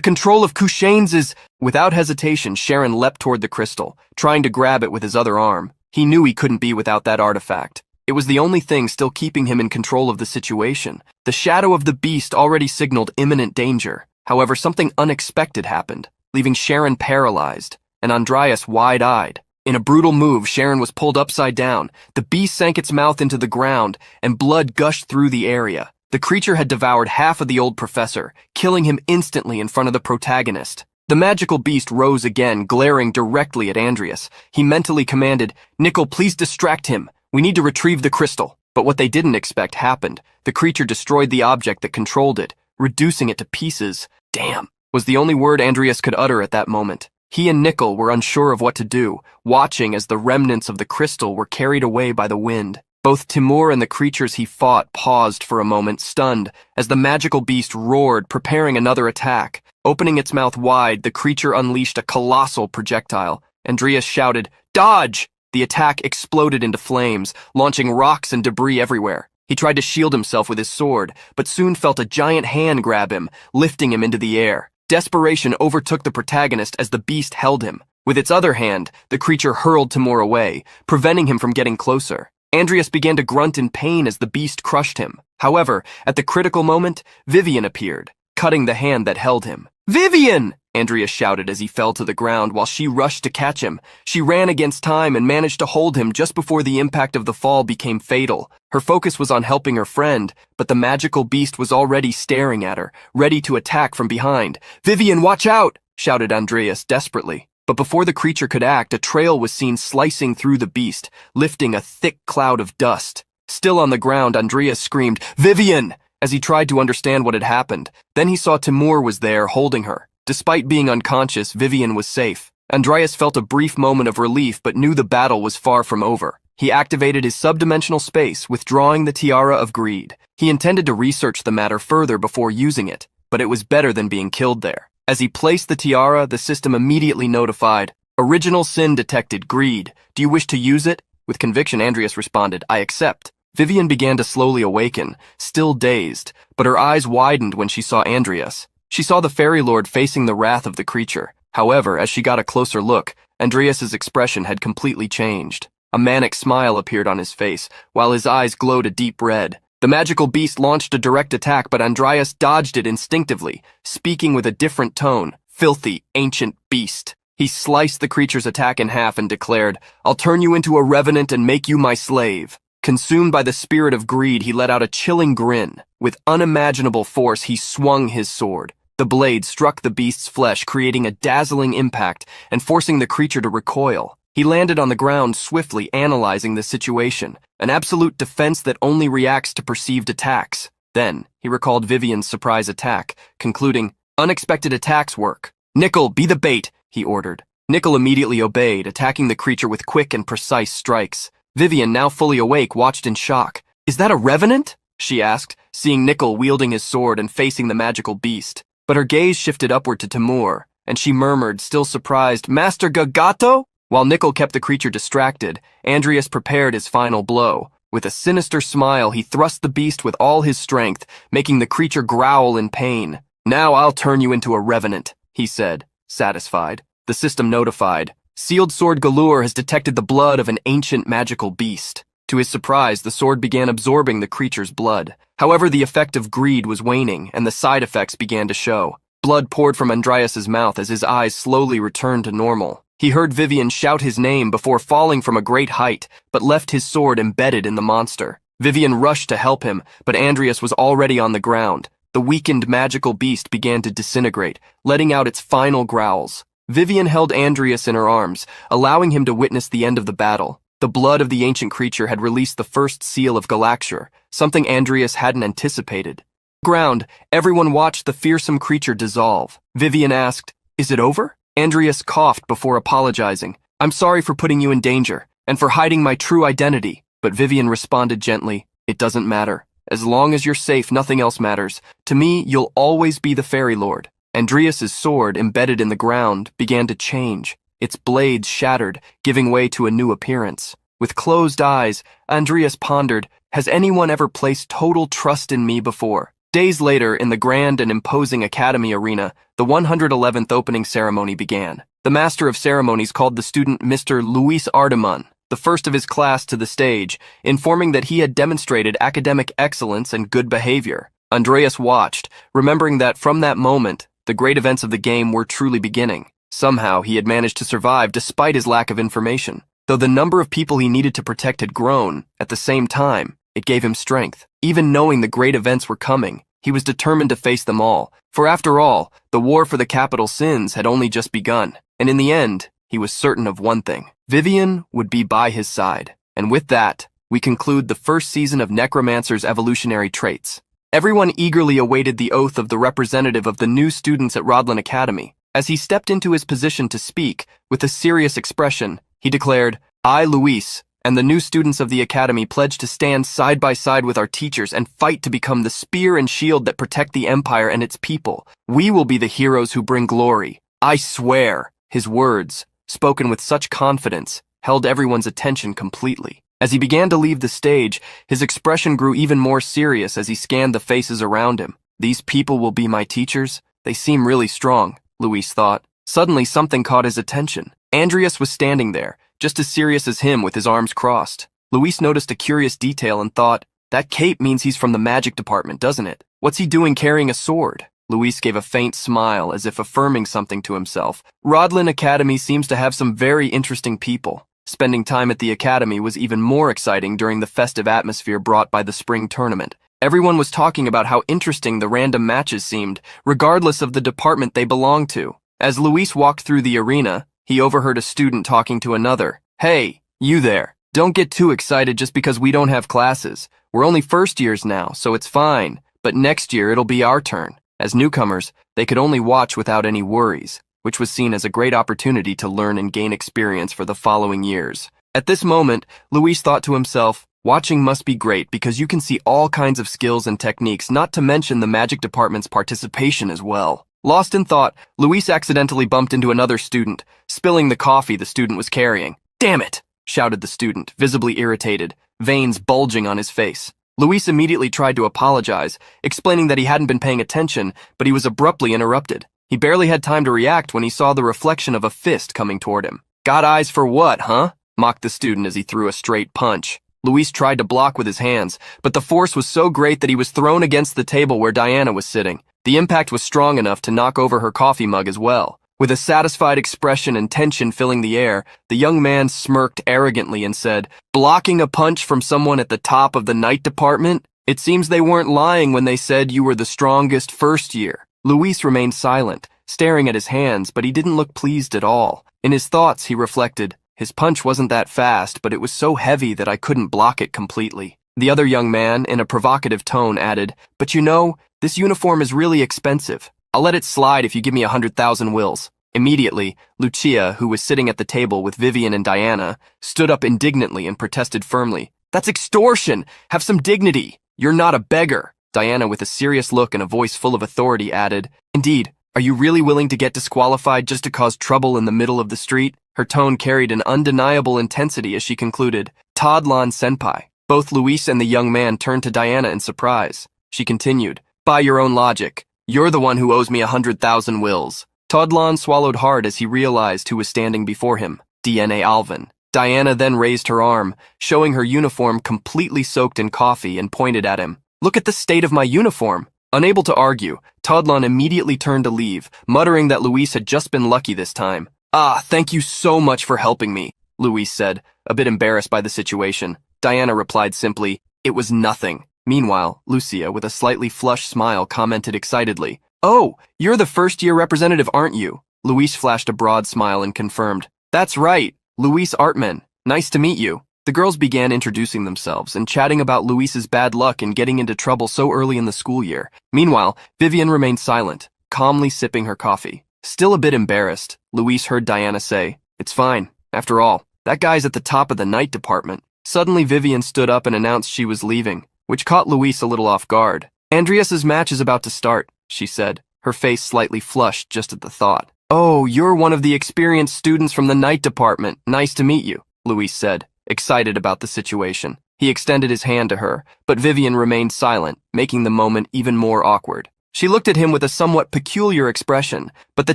Speaker 1: control of Kushane's is—" Without hesitation, Sharon leapt toward the crystal, trying to grab it with his other arm. He knew he couldn't be without that artifact. It was the only thing still keeping him in control of the situation. The shadow of the beast already signaled imminent danger. However, something unexpected happened, leaving Sharon paralyzed, and Andreas wide-eyed. In a brutal move, Sharon was pulled upside down. The beast sank its mouth into the ground, and blood gushed through the area. The creature had devoured half of the old professor, killing him instantly in front of the protagonist. The magical beast rose again, glaring directly at Andreas. He mentally commanded, "Nickel, please distract him. We need to retrieve the crystal." But what they didn't expect happened. The creature destroyed the object that controlled it, reducing it to pieces. "Damn," was the only word Andreas could utter at that moment. He and Nickel were unsure of what to do, watching as the remnants of the crystal were carried away by the wind. Both Timur and the creatures he fought paused for a moment, stunned, as the magical beast roared, preparing another attack. Opening its mouth wide, the creature unleashed a colossal projectile. Andreas shouted, "Dodge!" The attack exploded into flames, launching rocks and debris everywhere. He tried to shield himself with his sword, but soon felt a giant hand grab him, lifting him into the air. Desperation overtook the protagonist as the beast held him. With its other hand, the creature hurled Timur away, preventing him from getting closer. Andreas began to grunt in pain as the beast crushed him. However, at the critical moment, Vivien appeared, cutting the hand that held him. "Vivien!" Andreas shouted as he fell to the ground while she rushed to catch him. She ran against time and managed to hold him just before the impact of the fall became fatal. Her focus was on helping her friend, but the magical beast was already staring at her, ready to attack from behind. "Vivien, watch out!" shouted Andreas desperately. But before the creature could act, a trail was seen slicing through the beast, lifting a thick cloud of dust. Still on the ground, Andreas screamed, "Vivien!" as he tried to understand what had happened. Then he saw Timur was there, holding her. Despite being unconscious, Vivien was safe. Andreas felt a brief moment of relief but knew the battle was far from over. He activated his subdimensional space, withdrawing the Tiara of Greed. He intended to research the matter further before using it, but it was better than being killed there. As he placed the tiara, the system immediately notified, "Original sin detected, Greed. Do you wish to use it?" With conviction, Andreas responded, "I accept." Vivien began to slowly awaken, still dazed, but her eyes widened when she saw Andreas. She saw the fairy lord facing the wrath of the creature. However, as she got a closer look, Andreas's expression had completely changed. A manic smile appeared on his face, while his eyes glowed a deep red. The magical beast launched a direct attack, but Andreas dodged it instinctively, speaking with a different tone. "Filthy, ancient beast." He sliced the creature's attack in half and declared, "I'll turn you into a revenant and make you my slave." Consumed by the spirit of greed, he let out a chilling grin. With unimaginable force, he swung his sword. The blade struck the beast's flesh, creating a dazzling impact and forcing the creature to recoil. He landed on the ground swiftly, analyzing the situation, an absolute defense that only reacts to perceived attacks. Then, he recalled Vivien's surprise attack, concluding, "Unexpected attacks work." "Nickel, be the bait," he ordered. Nickel immediately obeyed, attacking the creature with quick and precise strikes. Vivien, now fully awake, watched in shock. "Is that a revenant?" she asked, seeing Nickel wielding his sword and facing the magical beast. But her gaze shifted upward to Timur, and she murmured, still surprised, "Master Gagato?" While Nickel kept the creature distracted, Andreas prepared his final blow. With a sinister smile, he thrust the beast with all his strength, making the creature growl in pain. "Now I'll turn you into a revenant," he said, satisfied. The system notified, "Sealed sword Galure has detected the blood of an ancient magical beast." To his surprise, the sword began absorbing the creature's blood. However, the effect of greed was waning, and the side effects began to show. Blood poured from Andreas's mouth as his eyes slowly returned to normal. He heard Vivien shout his name before falling from a great height, but left his sword embedded in the monster. Vivien rushed to help him, but Andreas was already on the ground. The weakened magical beast began to disintegrate, letting out its final growls. Vivien held Andreas in her arms, allowing him to witness the end of the battle. The blood of the ancient creature had released the first seal of Galaxure, something Andreas hadn't anticipated. Ground, everyone watched the fearsome creature dissolve. Vivien asked, "Is it over?" Andreas coughed before apologizing. "I'm sorry for putting you in danger, and for hiding my true identity." But Vivien responded gently, "It doesn't matter. As long as you're safe, nothing else matters. To me, you'll always be the fairy lord." Andreas's sword, embedded in the ground, began to change. Its blades shattered, giving way to a new appearance. With closed eyes, Andreas pondered, "Has anyone ever placed total trust in me before?" Days later, in the grand and imposing academy arena, the 111th opening ceremony began. The master of ceremonies called the student Mr. Luis Ardemon, the first of his class, to the stage, informing that he had demonstrated academic excellence and good behavior. Andreas watched, remembering that from that moment, the great events of the game were truly beginning. Somehow, he had managed to survive despite his lack of information. Though the number of people he needed to protect had grown, at the same time, it gave him strength. Even knowing the great events were coming, he was determined to face them all. For after all, the war for the capital sins had only just begun. And in the end, he was certain of one thing. Vivien would be by his side. And with that, we conclude the first season of Necromancer's evolutionary traits. Everyone eagerly awaited the oath of the representative of the new students at Rodlin Academy. As he stepped into his position to speak, with a serious expression, he declared, "I, Luis, and the new students of the Academy pledge to stand side by side with our teachers and fight to become the spear and shield that protect the Empire and its people. We will be the heroes who bring glory. I swear." His words, spoken with such confidence, held everyone's attention completely. As he began to leave the stage, his expression grew even more serious as he scanned the faces around him. These people will be my teachers? They seem really strong, Luis thought. Suddenly something caught his attention. Andreas was standing there, just as serious as him with his arms crossed. Luis noticed a curious detail and thought, that cape means he's from the magic department, doesn't it? What's he doing carrying a sword? Luis gave a faint smile as if affirming something to himself. Rodlin Academy seems to have some very interesting people. Spending time at the Academy was even more exciting during the festive atmosphere brought by the spring tournament. Everyone was talking about how interesting the random matches seemed, regardless of the department they belonged to. As Luis walked through the arena, he overheard a student talking to another. "Hey, you there. Don't get too excited just because we don't have classes. We're only first years now, so it's fine. But next year it'll be our turn." As newcomers, they could only watch without any worries, which was seen as a great opportunity to learn and gain experience for the following years. At this moment, Luis thought to himself, watching must be great because you can see all kinds of skills and techniques, not to mention the magic department's participation as well. Lost in thought, Luis accidentally bumped into another student, spilling the coffee the student was carrying. "Damn it!" shouted the student, visibly irritated, veins bulging on his face. Luis immediately tried to apologize, explaining that he hadn't been paying attention, but he was abruptly interrupted. He barely had time to react when he saw the reflection of a fist coming toward him. "Got eyes for what, huh?" mocked the student as he threw a straight punch. Luis tried to block with his hands, but the force was so great that he was thrown against the table where Diana was sitting. The impact was strong enough to knock over her coffee mug as well. With a satisfied expression and tension filling the air, the young man smirked arrogantly and said, "Blocking a punch from someone at the top of the night department? It seems they weren't lying when they said you were the strongest first year." Luis remained silent, staring at his hands, but he didn't look pleased at all. In his thoughts, he reflected, his punch wasn't that fast, but it was so heavy that I couldn't block it completely. The other young man, in a provocative tone, added, "But you know, this uniform is really expensive. I'll let it slide if you give me 100,000 wills." Immediately, Lucia, who was sitting at the table with Vivien and Diana, stood up indignantly and protested firmly. "That's extortion! Have some dignity! You're not a beggar!" Diana, with a serious look and a voice full of authority, added, "Indeed, are you really willing to get disqualified just to cause trouble in the middle of the street?" Her tone carried an undeniable intensity as she concluded, "Todlon senpai." Both Luis and the young man turned to Diana in surprise. She continued, "By your own logic, you're the one who owes me 100,000 wills." Todlon swallowed hard as he realized who was standing before him, DNA Alvin. Diana then raised her arm, showing her uniform completely soaked in coffee, and pointed at him. "Look at the state of my uniform." Unable to argue, Todlon immediately turned to leave, muttering that Luis had just been lucky this time. "Ah, thank you so much for helping me," Luis said, a bit embarrassed by the situation. Diana replied simply, "It was nothing." Meanwhile, Lucia, with a slightly flushed smile, commented excitedly, "Oh, you're the first-year representative, aren't you?" Luis flashed a broad smile and confirmed, "That's right, Luis Artman. Nice to meet you." The girls began introducing themselves and chatting about Luis's bad luck in getting into trouble so early in the school year. Meanwhile, Vivien remained silent, calmly sipping her coffee. Still a bit embarrassed, Luis heard Diana say, "It's fine. After all, that guy's at the top of the night department." Suddenly, Vivien stood up and announced she was leaving, which caught Luis a little off guard. "Andreas's match is about to start," she said, her face slightly flushed just at the thought. "Oh, you're one of the experienced students from the night department. Nice to meet you," Luis said, excited about the situation. He extended his hand to her, but Vivien remained silent, making the moment even more awkward. She looked at him with a somewhat peculiar expression, but the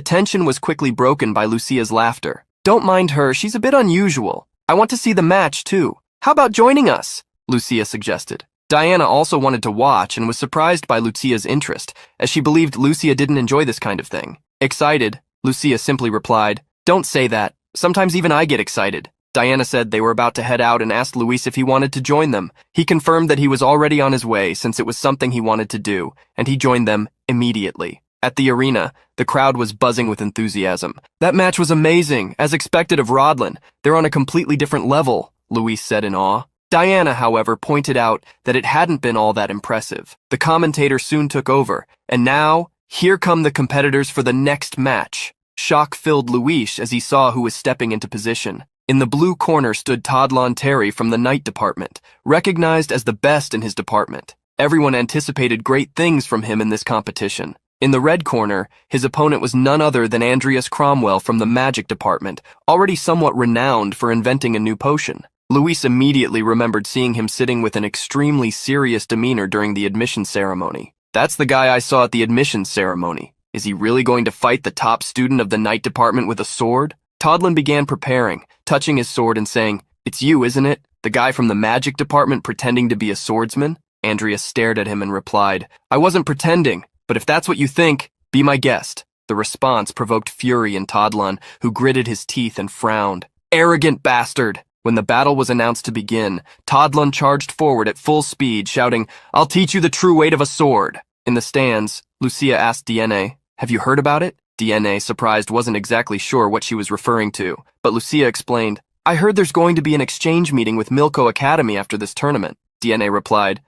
Speaker 1: tension was quickly broken by Lucia's laughter. "Don't mind her, she's a bit unusual. I want to see the match, too. How about joining us?" Lucia suggested. Diana also wanted to watch and was surprised by Lucia's interest, as she believed Lucia didn't enjoy this kind of thing. Excited, Lucia simply replied, "Don't say that. Sometimes even I get excited." Diana said they were about to head out and asked Luis if he wanted to join them. He confirmed that he was already on his way since it was something he wanted to do, and he joined them immediately. At the arena, the crowd was buzzing with enthusiasm. "That match was amazing, as expected of Rodlin. They're on a completely different level," Luis said in awe. Diana, however, pointed out that it hadn't been all that impressive. The commentator soon took over, and now, here come the competitors for the next match. Shock filled Luis as he saw who was stepping into position. In the blue corner stood Tadlon Terry from the Night Department, recognized as the best in his department. Everyone anticipated great things from him in this competition. In the red corner, his opponent was none other than Andreas Cromwell from the Magic Department, already somewhat renowned for inventing a new potion. Luis immediately remembered seeing him sitting with an extremely serious demeanor during the admission ceremony. That's the guy I saw at the admissions ceremony. Is he really going to fight the top student of the Night Department with a sword? Tadlon began preparing, touching his sword and saying, "It's you, isn't it? The guy from the Magic Department pretending to be a swordsman?" Andreas stared at him and replied, "I wasn't pretending, but if that's what you think, be my guest." The response provoked fury in Tadlon, who gritted his teeth and frowned. "Arrogant bastard!" When the battle was announced to begin, Tadlon charged forward at full speed, shouting, "I'll teach you the true weight of a sword." In the stands, Lucia asked DNA, "Have you heard about it?" DNA, surprised, wasn't exactly sure what she was referring to, but Lucia explained, "I heard there's going to be an exchange meeting with Milko Academy after this tournament." DNA replied,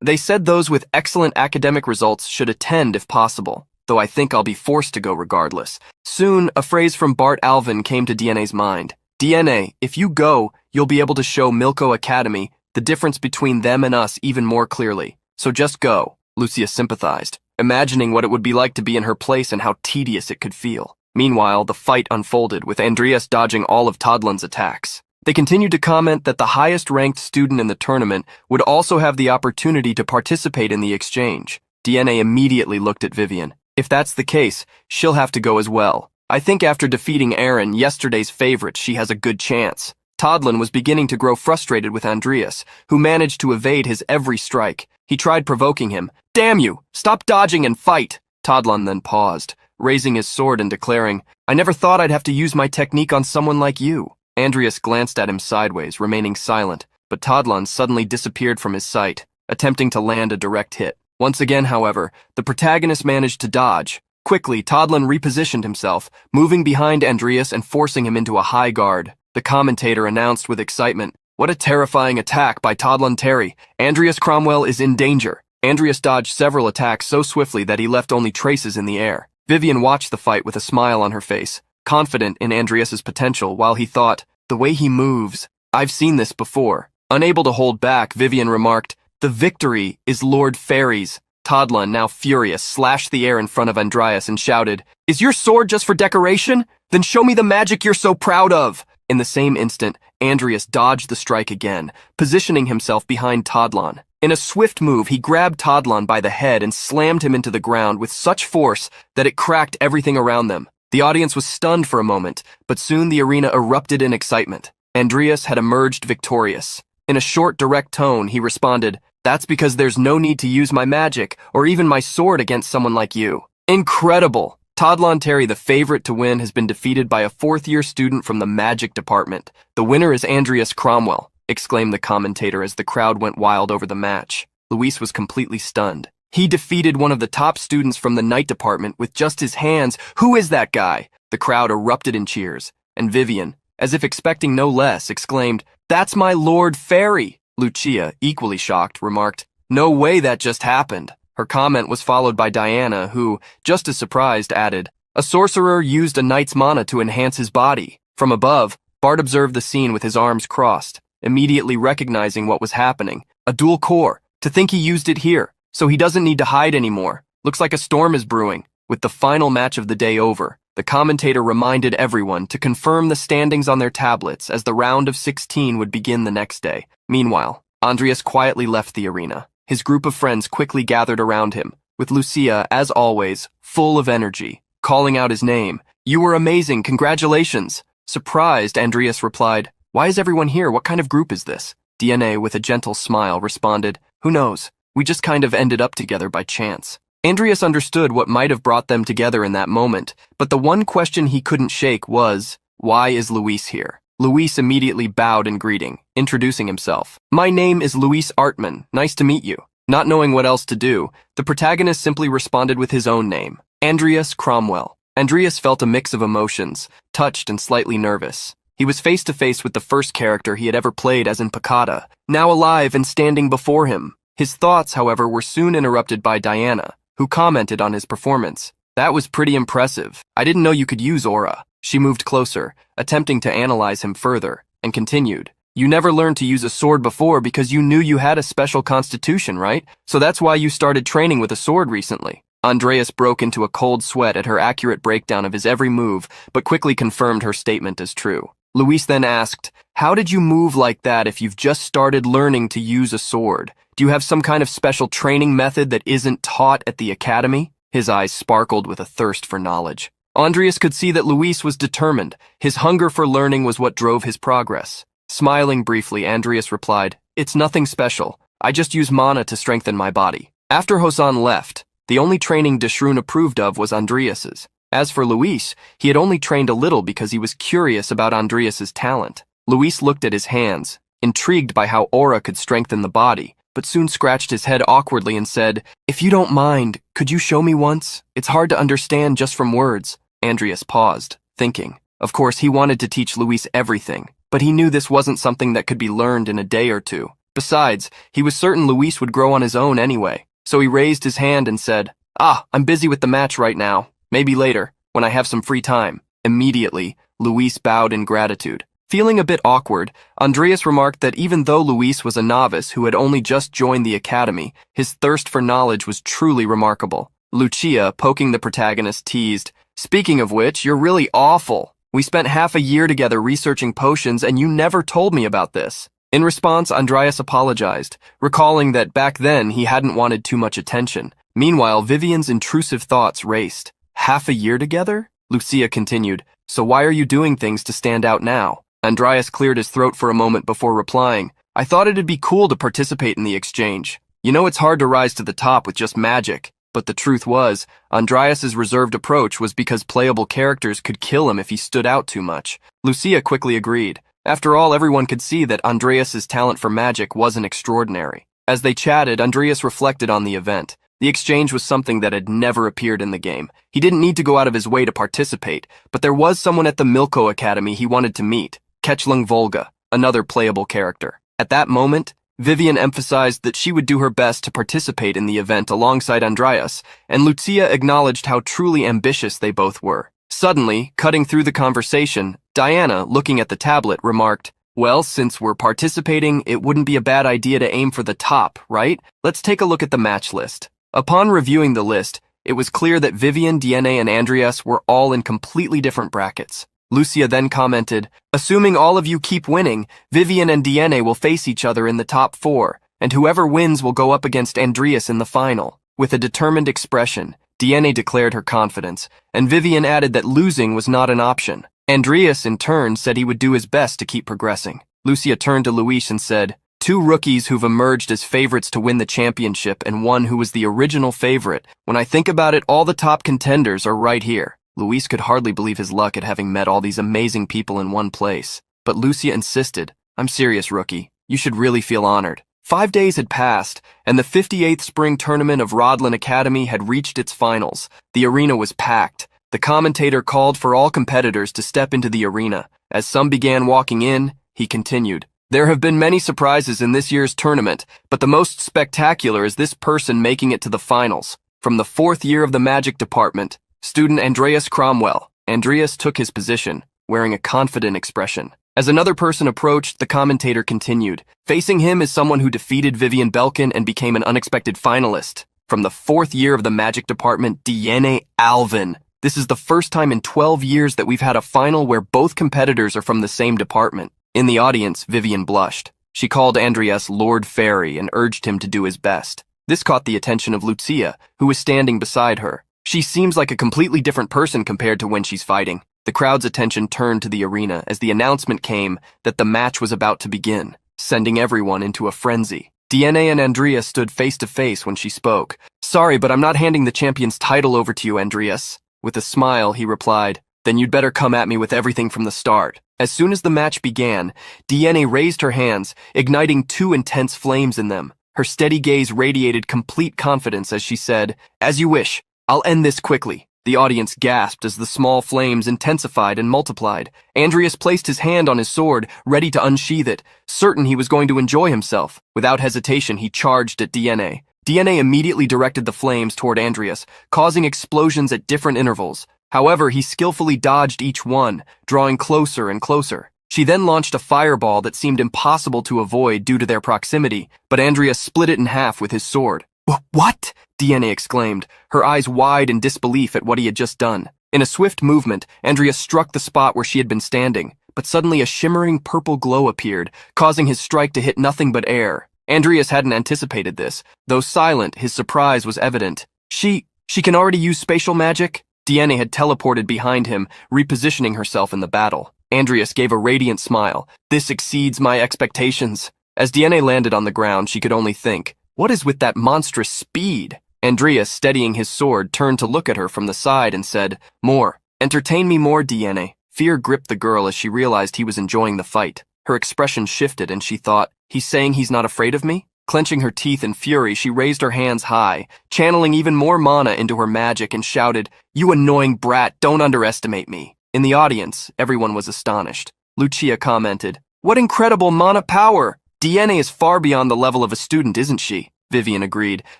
Speaker 1: They said those with excellent academic results should attend if possible, though I think I'll be forced to go regardless." Soon, a phrase from Bart Alvin came to DNA's mind. "DNA, if you go, you'll be able to show Milko Academy the difference between them and us even more clearly. So just go." Lucia sympathized, imagining what it would be like to be in her place and how tedious it could feel. Meanwhile, the fight unfolded, with Andreas dodging all of Tadlon's attacks. They continued to comment that the highest-ranked student in the tournament would also have the opportunity to participate in the exchange. DNA immediately looked at Vivien. If that's the case, she'll have to go as well. I think after defeating Aaron, yesterday's favorite, she has a good chance. Tadlon was beginning to grow frustrated with Andreas, who managed to evade his every strike. He tried provoking him. "Damn you! Stop dodging and fight!" Tadlon then paused, raising his sword and declaring, "I never thought I'd have to use my technique on someone like you." Andreas glanced at him sideways, remaining silent, but Tadlon suddenly disappeared from his sight, attempting to land a direct hit. Once again, however, the protagonist managed to dodge. Quickly, Tadlon repositioned himself, moving behind Andreas and forcing him into a high guard. The commentator announced with excitement, "What a terrifying attack by Tadlon Terry. Andreas Cromwell is in danger." Andreas dodged several attacks so swiftly that he left only traces in the air. Vivien watched the fight with a smile on her face, confident in Andreas's potential, while he thought, "The way he moves, I've seen this before." Unable to hold back, Vivien remarked, "The victory is Lord Fairy's." Tadlon, now furious, slashed the air in front of Andreas and shouted, "Is your sword just for decoration? Then show me the magic you're so proud of." In the same instant, Andreas dodged the strike again, positioning himself behind Tadlon. In a swift move, he grabbed Tadlon by the head and slammed him into the ground with such force that it cracked everything around them. The audience was stunned for a moment, but soon the arena erupted in excitement. Andreas had emerged victorious. In a short, direct tone, he responded, "That's because there's no need to use my magic or even my sword against someone like you." Incredible! Tadlon Terry, the favorite to win, has been defeated by a fourth-year student from the Magic Department. "The winner is Andreas Cromwell," exclaimed the commentator as the crowd went wild over the match. Luis was completely stunned. He defeated one of the top students from the Night Department with just his hands. "Who is that guy?" The crowd erupted in cheers, and Vivien, as if expecting no less, exclaimed, "That's my Lord Fairy." Lucia, equally shocked, remarked, "No way that just happened." Her comment was followed by Diana, who, just as surprised, added, "A sorcerer used a knight's mana to enhance his body." From above, Bart observed the scene with his arms crossed, immediately recognizing what was happening. A dual core. To think he used it here, so he doesn't need to hide anymore. Looks like a storm is brewing. With the final match of the day over, the commentator reminded everyone to confirm the standings on their tablets as the round of 16 would begin the next day. Meanwhile, Andreas quietly left the arena. His group of friends quickly gathered around him, with Lucia, as always, full of energy, calling out his name. "You were amazing, congratulations." Surprised, Andreas replied, "Why is everyone here? What kind of group is this?" DNA, with a gentle smile, responded, "Who knows? We just kind of ended up together by chance." Andreas understood what might have brought them together in that moment, but the one question he couldn't shake was, why is Luis here? Luis immediately bowed in greeting, introducing himself. "My name is Luis Artman. Nice to meet you." Not knowing what else to do, the protagonist simply responded with his own name, Andreas Cromwell. Andreas felt a mix of emotions, touched and slightly nervous. He was face to face with the first character he had ever played as in Picata, now alive and standing before him. His thoughts, however, were soon interrupted by Diana, who commented on his performance. That was pretty impressive. I didn't know you could use aura. She moved closer, attempting to analyze him further, and continued. You never learned to use a sword before because you knew you had a special constitution, right? So that's why you started training with a sword recently. Andreas broke into a cold sweat at her accurate breakdown of his every move, but quickly confirmed her statement as true. Luis then asked, how did you move like that if you've just started learning to use a sword? Do you have some kind of special training method that isn't taught at the academy? His eyes sparkled with a thirst for knowledge. Andreas could see that Luis was determined. His hunger for learning was what drove his progress. Smiling briefly, Andreas replied, it's nothing special. I just use mana to strengthen my body. After Hosan left, the only training Deshrun approved of was Andreas's. As for Luis, he had only trained a little because he was curious about Andreas's talent. Luis looked at his hands, intrigued by how aura could strengthen the body, but soon scratched his head awkwardly and said, if you don't mind, could you show me once? It's hard to understand just from words. Andreas paused, thinking. Of course, he wanted to teach Luis everything, but he knew this wasn't something that could be learned in a day or two. Besides, he was certain Luis would grow on his own anyway, so he raised his hand and said, I'm busy with the match right now. Maybe later, when I have some free time. Immediately, Luis bowed in gratitude. Feeling a bit awkward, Andreas remarked that even though Luis was a novice who had only just joined the academy, his thirst for knowledge was truly remarkable. Lucia, poking the protagonist, teased, speaking of which, you're really awful. We spent half a year together researching potions and you never told me about this. In response, Andreas apologized, recalling that back then he hadn't wanted too much attention. Meanwhile, Vivien's intrusive thoughts raced. Half a year together? Lucia continued, so why are you doing things to stand out now? Andreas cleared his throat for a moment before replying, I thought it'd be cool to participate in the exchange. You know it's hard to rise to the top with just magic. But the truth was, Andreas's reserved approach was because playable characters could kill him if he stood out too much. Lucia quickly agreed. After all, everyone could see that Andreas's talent for magic wasn't extraordinary. As they chatted, Andreas reflected on the event. The exchange was something that had never appeared in the game. He didn't need to go out of his way to participate, but there was someone at the Milko Academy he wanted to meet, Ketchlung Volga, another playable character. At that moment, Vivien emphasized that she would do her best to participate in the event alongside Andreas, and Lucia acknowledged how truly ambitious they both were. Suddenly, cutting through the conversation, Diana, looking at the tablet, remarked, well, since we're participating, it wouldn't be a bad idea to aim for the top, right? Let's take a look at the match list. Upon reviewing the list, it was clear that Vivien, DNA, and Andreas were all in completely different brackets. Lucia then commented, assuming all of you keep winning, Vivien and DNA will face each other in the top 4, and whoever wins will go up against Andreas in the final. With a determined expression, DNA declared her confidence, and Vivien added that losing was not an option. Andreas, in turn, said he would do his best to keep progressing. Lucia turned to Luis and said, 2 rookies who've emerged as favorites to win the championship and one who was the original favorite. When I think about it, all the top contenders are right here. Luis could hardly believe his luck at having met all these amazing people in one place. But Lucia insisted, I'm serious, rookie. You should really feel honored. 5 days had passed, and the 58th spring tournament of Rodlin Academy had reached its finals. The arena was packed. The commentator called for all competitors to step into the arena. As some began walking in, he continued, there have been many surprises in this year's tournament, but the most spectacular is this person making it to the finals. From the 4th year of the magic department, student Andreas Cromwell. Andreas took his position, wearing a confident expression. As another person approached, the commentator continued. Facing him is someone who defeated Vivien Belkin and became an unexpected finalist. From the 4th year of the magic department, DNA Alvin. This is the first time in 12 years that we've had a final where both competitors are from the same department. In the audience, Vivien blushed. She called Andreas Lord Fairy and urged him to do his best. This caught the attention of Lucia, who was standing beside her. She seems like a completely different person compared to when she's fighting. The crowd's attention turned to the arena as the announcement came that the match was about to begin, sending everyone into a frenzy. DNA and Andreas stood face to face when she spoke. Sorry, but I'm not handing the champion's title over to you, Andreas. With a smile, he replied, then you'd better come at me with everything from the start. As soon as the match began, DNA raised her hands, igniting 2 intense flames in them. Her steady gaze radiated complete confidence as she said, as you wish. I'll end this quickly. The audience gasped as the small flames intensified and multiplied. Andreas placed his hand on his sword, ready to unsheath it, certain he was going to enjoy himself. Without hesitation, he charged at DNA. DNA immediately directed the flames toward Andreas, causing explosions at different intervals. However, he skillfully dodged each one, drawing closer and closer. She then launched a fireball that seemed impossible to avoid due to their proximity, but Andreas split it in half with his sword. What? DNA exclaimed, her eyes wide in disbelief at what he had just done. In a swift movement, Andreas struck the spot where she had been standing, but suddenly a shimmering purple glow appeared, causing his strike to hit nothing but air. Andreas hadn't anticipated this. Though silent, his surprise was evident. She can already use spatial magic? DNA had teleported behind him, repositioning herself in the battle. Andreas gave a radiant smile. This exceeds my expectations. As DNA landed on the ground, she could only think, what is with that monstrous speed? Andreas, steadying his sword, turned to look at her from the side and said, More. Entertain me more, DNA. Fear gripped the girl as she realized he was enjoying the fight. Her expression shifted and she thought, he's saying he's not afraid of me? Clenching her teeth in fury, she raised her hands high, channeling even more mana into her magic and shouted, You annoying brat, don't underestimate me. In the audience, everyone was astonished. Lucia commented, What incredible mana power! DNA is far beyond the level of a student, isn't she? Vivien agreed,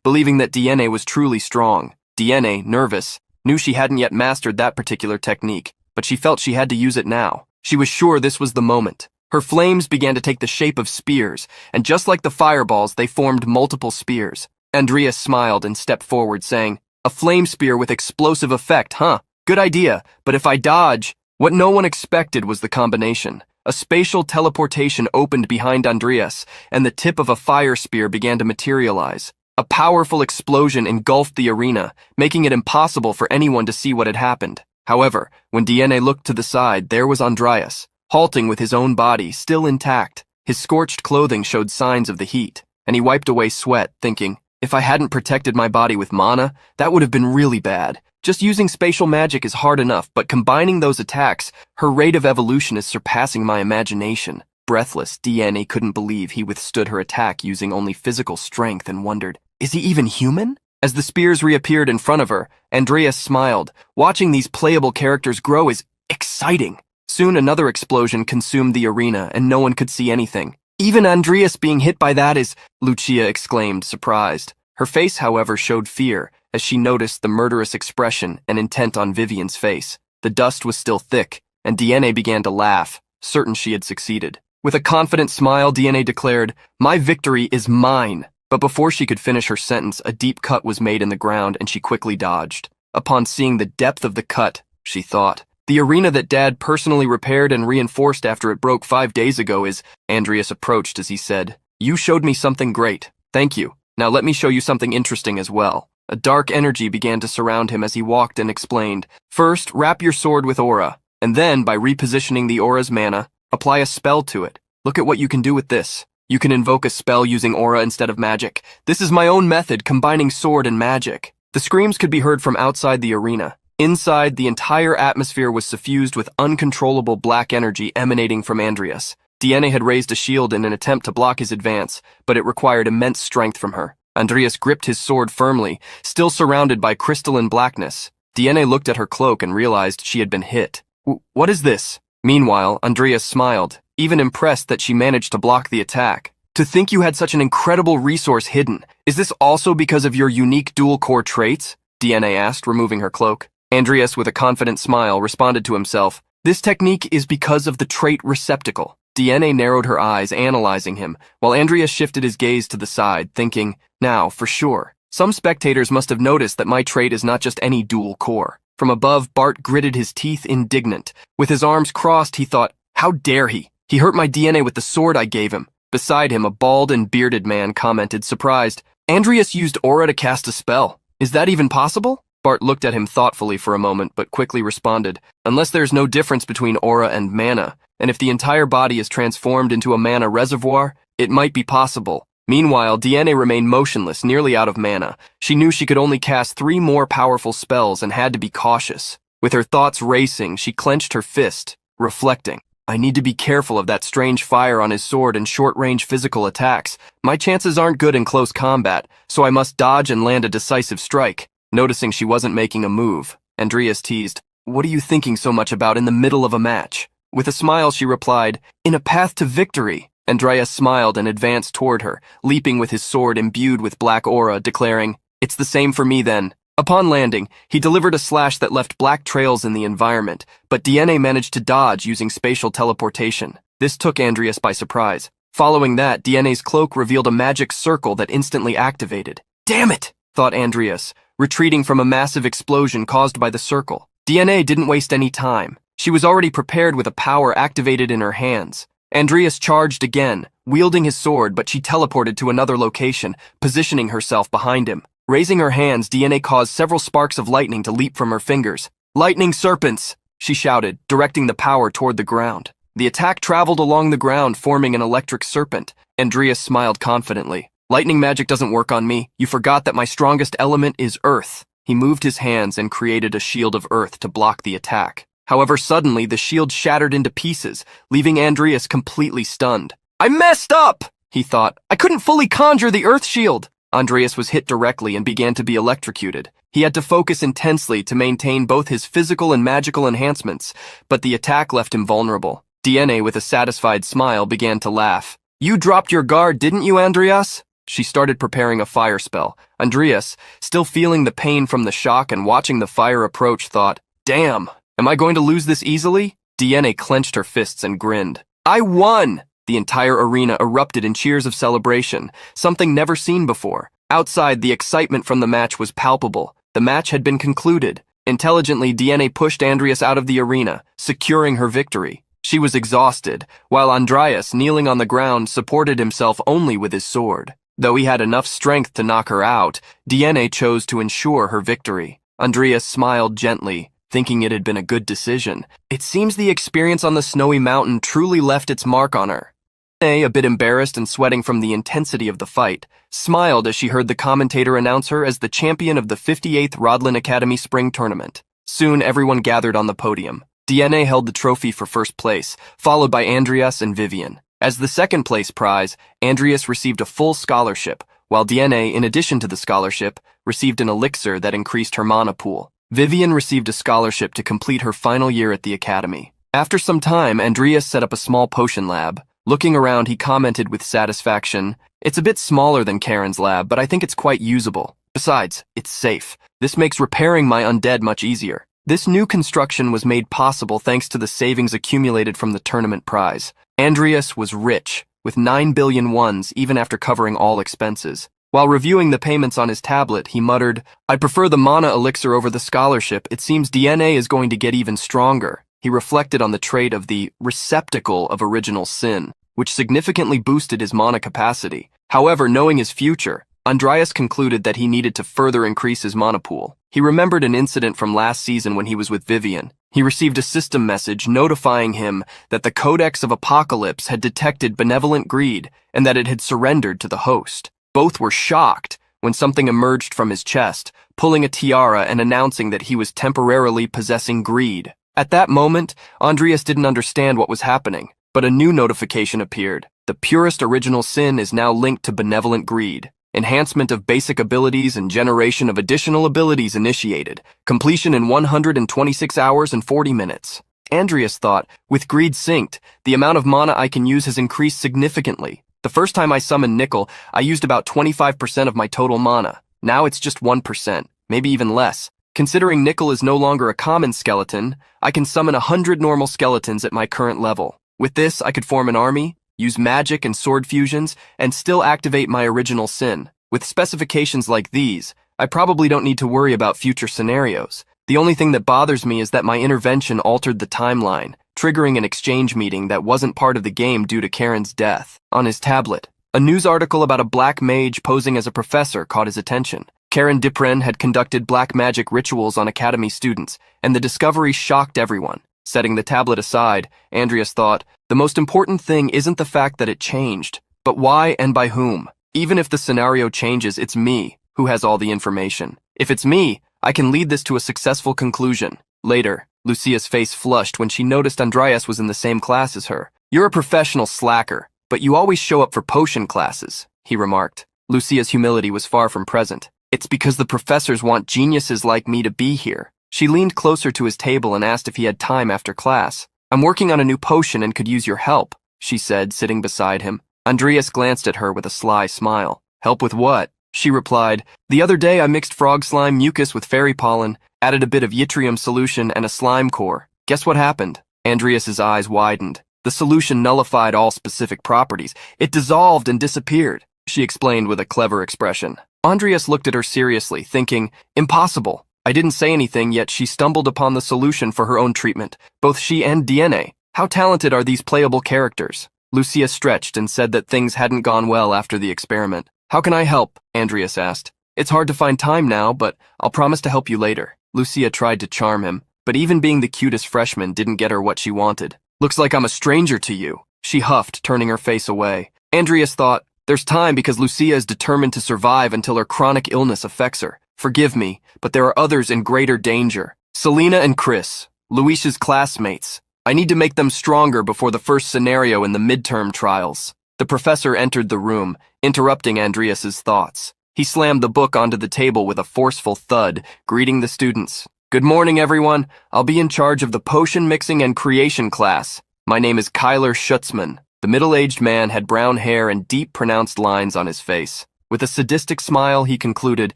Speaker 1: believing that DNA was truly strong. DNA, nervous, knew she hadn't yet mastered that particular technique, but she felt she had to use it now. She was sure this was the moment. Her flames began to take the shape of spears, and just like the fireballs, they formed multiple spears. Andreas smiled and stepped forward, saying, A flame spear with explosive effect, huh? Good idea, but if I dodge... What no one expected was the combination. A spatial teleportation opened behind Andreas, and the tip of a fire spear began to materialize. A powerful explosion engulfed the arena, making it impossible for anyone to see what had happened. However, when DNA looked to the side, there was Andreas, halting with his own body still intact. His scorched clothing showed signs of the heat, and he wiped away sweat, thinking, if I hadn't protected my body with mana, that would have been really bad. Just using spatial magic is hard enough, but combining those attacks, her rate of evolution is surpassing my imagination. Breathless, DNA couldn't believe he withstood her attack using only physical strength and wondered, is he even human? As the spears reappeared in front of her, Andreas smiled. Watching these playable characters grow is exciting. Soon another explosion consumed the arena and no one could see anything. Even Andreas being hit by that is, Lucia exclaimed, surprised. Her face, however, showed fear as she noticed the murderous expression and intent on Vivien's face. The dust was still thick, and DNA began to laugh, certain she had succeeded. With a confident smile, DNA declared, My victory is mine. But before she could finish her sentence, a deep cut was made in the ground and she quickly dodged. Upon seeing the depth of the cut, she thought, the arena that Dad personally repaired and reinforced after it broke 5 days ago is... Andreas approached as he said, You showed me something great. Thank you. Now let me show you something interesting as well. A dark energy began to surround him as he walked and explained, First, wrap your sword with aura, and then, by repositioning the aura's mana, apply a spell to it. Look at what you can do with this. You can invoke a spell using aura instead of magic. This is my own method, combining sword and magic. The screams could be heard from outside the arena. Inside, the entire atmosphere was suffused with uncontrollable black energy emanating from Andreas. DNA had raised a shield in an attempt to block his advance, but it required immense strength from her. Andreas gripped his sword firmly, still surrounded by crystalline blackness. DNA looked at her cloak and realized she had been hit. What is this? Meanwhile, Andreas smiled, even impressed that she managed to block the attack. To think you had such an incredible resource hidden. Is this also because of your unique dual-core traits? DNA asked, removing her cloak. Andreas, with a confident smile, responded to himself, This technique is because of the trait receptacle. DNA narrowed her eyes, analyzing him, while Andreas shifted his gaze to the side, thinking, Now, for sure. Some spectators must have noticed that my trait is not just any dual core. From above, Bart gritted his teeth indignant. With his arms crossed, he thought, How dare he? He hurt my DNA with the sword I gave him. Beside him, a bald and bearded man commented, surprised, Andreas used aura to cast a spell. Is that even possible? Bart looked at him thoughtfully for a moment, but quickly responded, Unless there's no difference between aura and mana, and if the entire body is transformed into a mana reservoir, it might be possible. Meanwhile, DNA remained motionless, nearly out of mana. She knew she could only cast 3 more powerful spells and had to be cautious. With her thoughts racing, she clenched her fist, reflecting, I need to be careful of that strange fire on his sword and short-range physical attacks. My chances aren't good in close combat, so I must dodge and land a decisive strike. Noticing she wasn't making a move, Andreas teased, What are you thinking so much about in the middle of a match? With a smile, she replied, In a path to victory. Andreas smiled and advanced toward her, leaping with his sword imbued with black aura, declaring, "It's the same for me then." Upon landing, he delivered a slash that left black trails in the environment, but DNA managed to dodge using spatial teleportation. This took Andreas by surprise. Following that, DNA's cloak revealed a magic circle that instantly activated. "Damn it!" thought Andreas, retreating from a massive explosion caused by the circle. DNA didn't waste any time. She was already prepared with a power activated in her hands. Andreas charged again, wielding his sword, but she teleported to another location, positioning herself behind him. Raising her hands, DNA caused several sparks of lightning to leap from her fingers. "Lightning serpents!" she shouted, directing the power toward the ground. The attack traveled along the ground, forming an electric serpent. Andreas smiled confidently. "Lightning magic doesn't work on me. You forgot that my strongest element is earth." He moved his hands and created a shield of earth to block the attack. However, suddenly the shield shattered into pieces, leaving Andreas completely stunned. "I messed up!" he thought. "I couldn't fully conjure the earth shield." Andreas was hit directly and began to be electrocuted. He had to focus intensely to maintain both his physical and magical enhancements, but the attack left him vulnerable. DNA, with a satisfied smile, began to laugh. "You dropped your guard, didn't you, Andreas?" She started preparing a fire spell. Andreas, still feeling the pain from the shock and watching the fire approach, thought, "Damn, am I going to lose this easily?" DNA clenched her fists and grinned. "I won!" The entire arena erupted in cheers of celebration, something never seen before. Outside, the excitement from the match was palpable. The match had been concluded. Intelligently, DNA pushed Andreas out of the arena, securing her victory. She was exhausted, while Andreas, kneeling on the ground, supported himself only with his sword. Though he had enough strength to knock her out, DNA chose to ensure her victory. Andreas smiled gently, thinking it had been a good decision. It seems the experience on the snowy mountain truly left its mark on her. DNA, a bit embarrassed and sweating from the intensity of the fight, smiled as she heard the commentator announce her as the champion of the 58th Rodlin Academy Spring Tournament. Soon, everyone gathered on the podium. DNA held the trophy for first place, followed by Andreas and Vivien. As the second place prize, Andreas received a full scholarship, while DNA, in addition to the scholarship, received an elixir that increased her mana pool. Vivien received a scholarship to complete her final year at the academy. After some time, Andreas set up a small potion lab. Looking around, he commented with satisfaction, "It's a bit smaller than Karen's lab, but I think it's quite usable. Besides, it's safe. This makes repairing my undead much easier." This new construction was made possible thanks to the savings accumulated from the tournament prize. Andreas was rich, with 9 billion ones even after covering all expenses. While reviewing the payments on his tablet, he muttered, "I prefer the mana elixir over the scholarship. It seems DNA is going to get even stronger." He reflected on the trait of the receptacle of original sin, which significantly boosted his mana capacity. However, knowing his future, Andreas concluded that he needed to further increase his mana pool. He remembered an incident from last season when he was with Vivien. He received a system message notifying him that the Codex of Apocalypse had detected benevolent greed and that it had surrendered to the host. Both were shocked when something emerged from his chest, pulling a tiara and announcing that he was temporarily possessing greed. At that moment, Andreas didn't understand what was happening, but a new notification appeared. The purest original sin is now linked to benevolent greed. Enhancement of basic abilities and generation of additional abilities initiated. Completion in 126 hours and 40 minutes. Andreas thought, with greed synced, the amount of mana I can use has increased significantly. The first time I summoned Nickel, I used about 25% of my total mana. Now it's just 1%, maybe even less. Considering Nickel is no longer a common skeleton, I can summon 100 normal skeletons at my current level. With this, I could form an army, use magic and sword fusions, and still activate my original sin. With specifications like these, I probably don't need to worry about future scenarios. The only thing that bothers me is that my intervention altered the timeline, triggering an exchange meeting that wasn't part of the game due to Karen's death. On his tablet, a news article about a black mage posing as a professor caught his attention. Karen Dipren had conducted black magic rituals on academy students, and the discovery shocked everyone. Setting the tablet aside, Andreas thought, the most important thing isn't the fact that it changed, but why and by whom. Even if the scenario changes, it's me who has all the information. If it's me, I can lead this to a successful conclusion. Later, Lucia's face flushed when she noticed Andreas was in the same class as her. "You're a professional slacker, but you always show up for potion classes," he remarked. Lucia's humility was far from present. "It's because the professors want geniuses like me to be here." She leaned closer to his table and asked if he had time after class. "I'm working on a new potion and could use your help." she said, sitting beside him. Andreas glanced at her with a sly smile. Help with what? She replied, the other day I mixed frog slime mucus with fairy pollen, added a bit of yttrium solution and a slime core. Guess what happened? Andreas's eyes widened. The solution nullified all specific properties. It dissolved and disappeared, she explained with a clever expression. Andreas looked at her seriously, thinking, impossible. I didn't say anything, yet she stumbled upon the solution for her own treatment. Both she and DNA. How talented are these playable characters? Lucia stretched and said that things hadn't gone well after the experiment. How can I help? Andreas asked. It's hard to find time now, but I'll promise to help you later. Lucia tried to charm him, but even being the cutest freshman didn't get her what she wanted. Looks like I'm a stranger to you, she huffed, turning her face away. Andreas thought, there's time because Lucia is determined to survive until her chronic illness affects her. Forgive me, but there are others in greater danger. Selena and Chris, Luis's classmates. I need to make them stronger before the first scenario in the midterm trials. The professor entered the room, interrupting Andreas's thoughts. He slammed the book onto the table with a forceful thud, greeting the students. Good morning, everyone. I'll be in charge of the potion mixing and creation class. My name is Kyler Schutzman. The middle-aged man had brown hair and deep, pronounced lines on his face. With a sadistic smile, he concluded,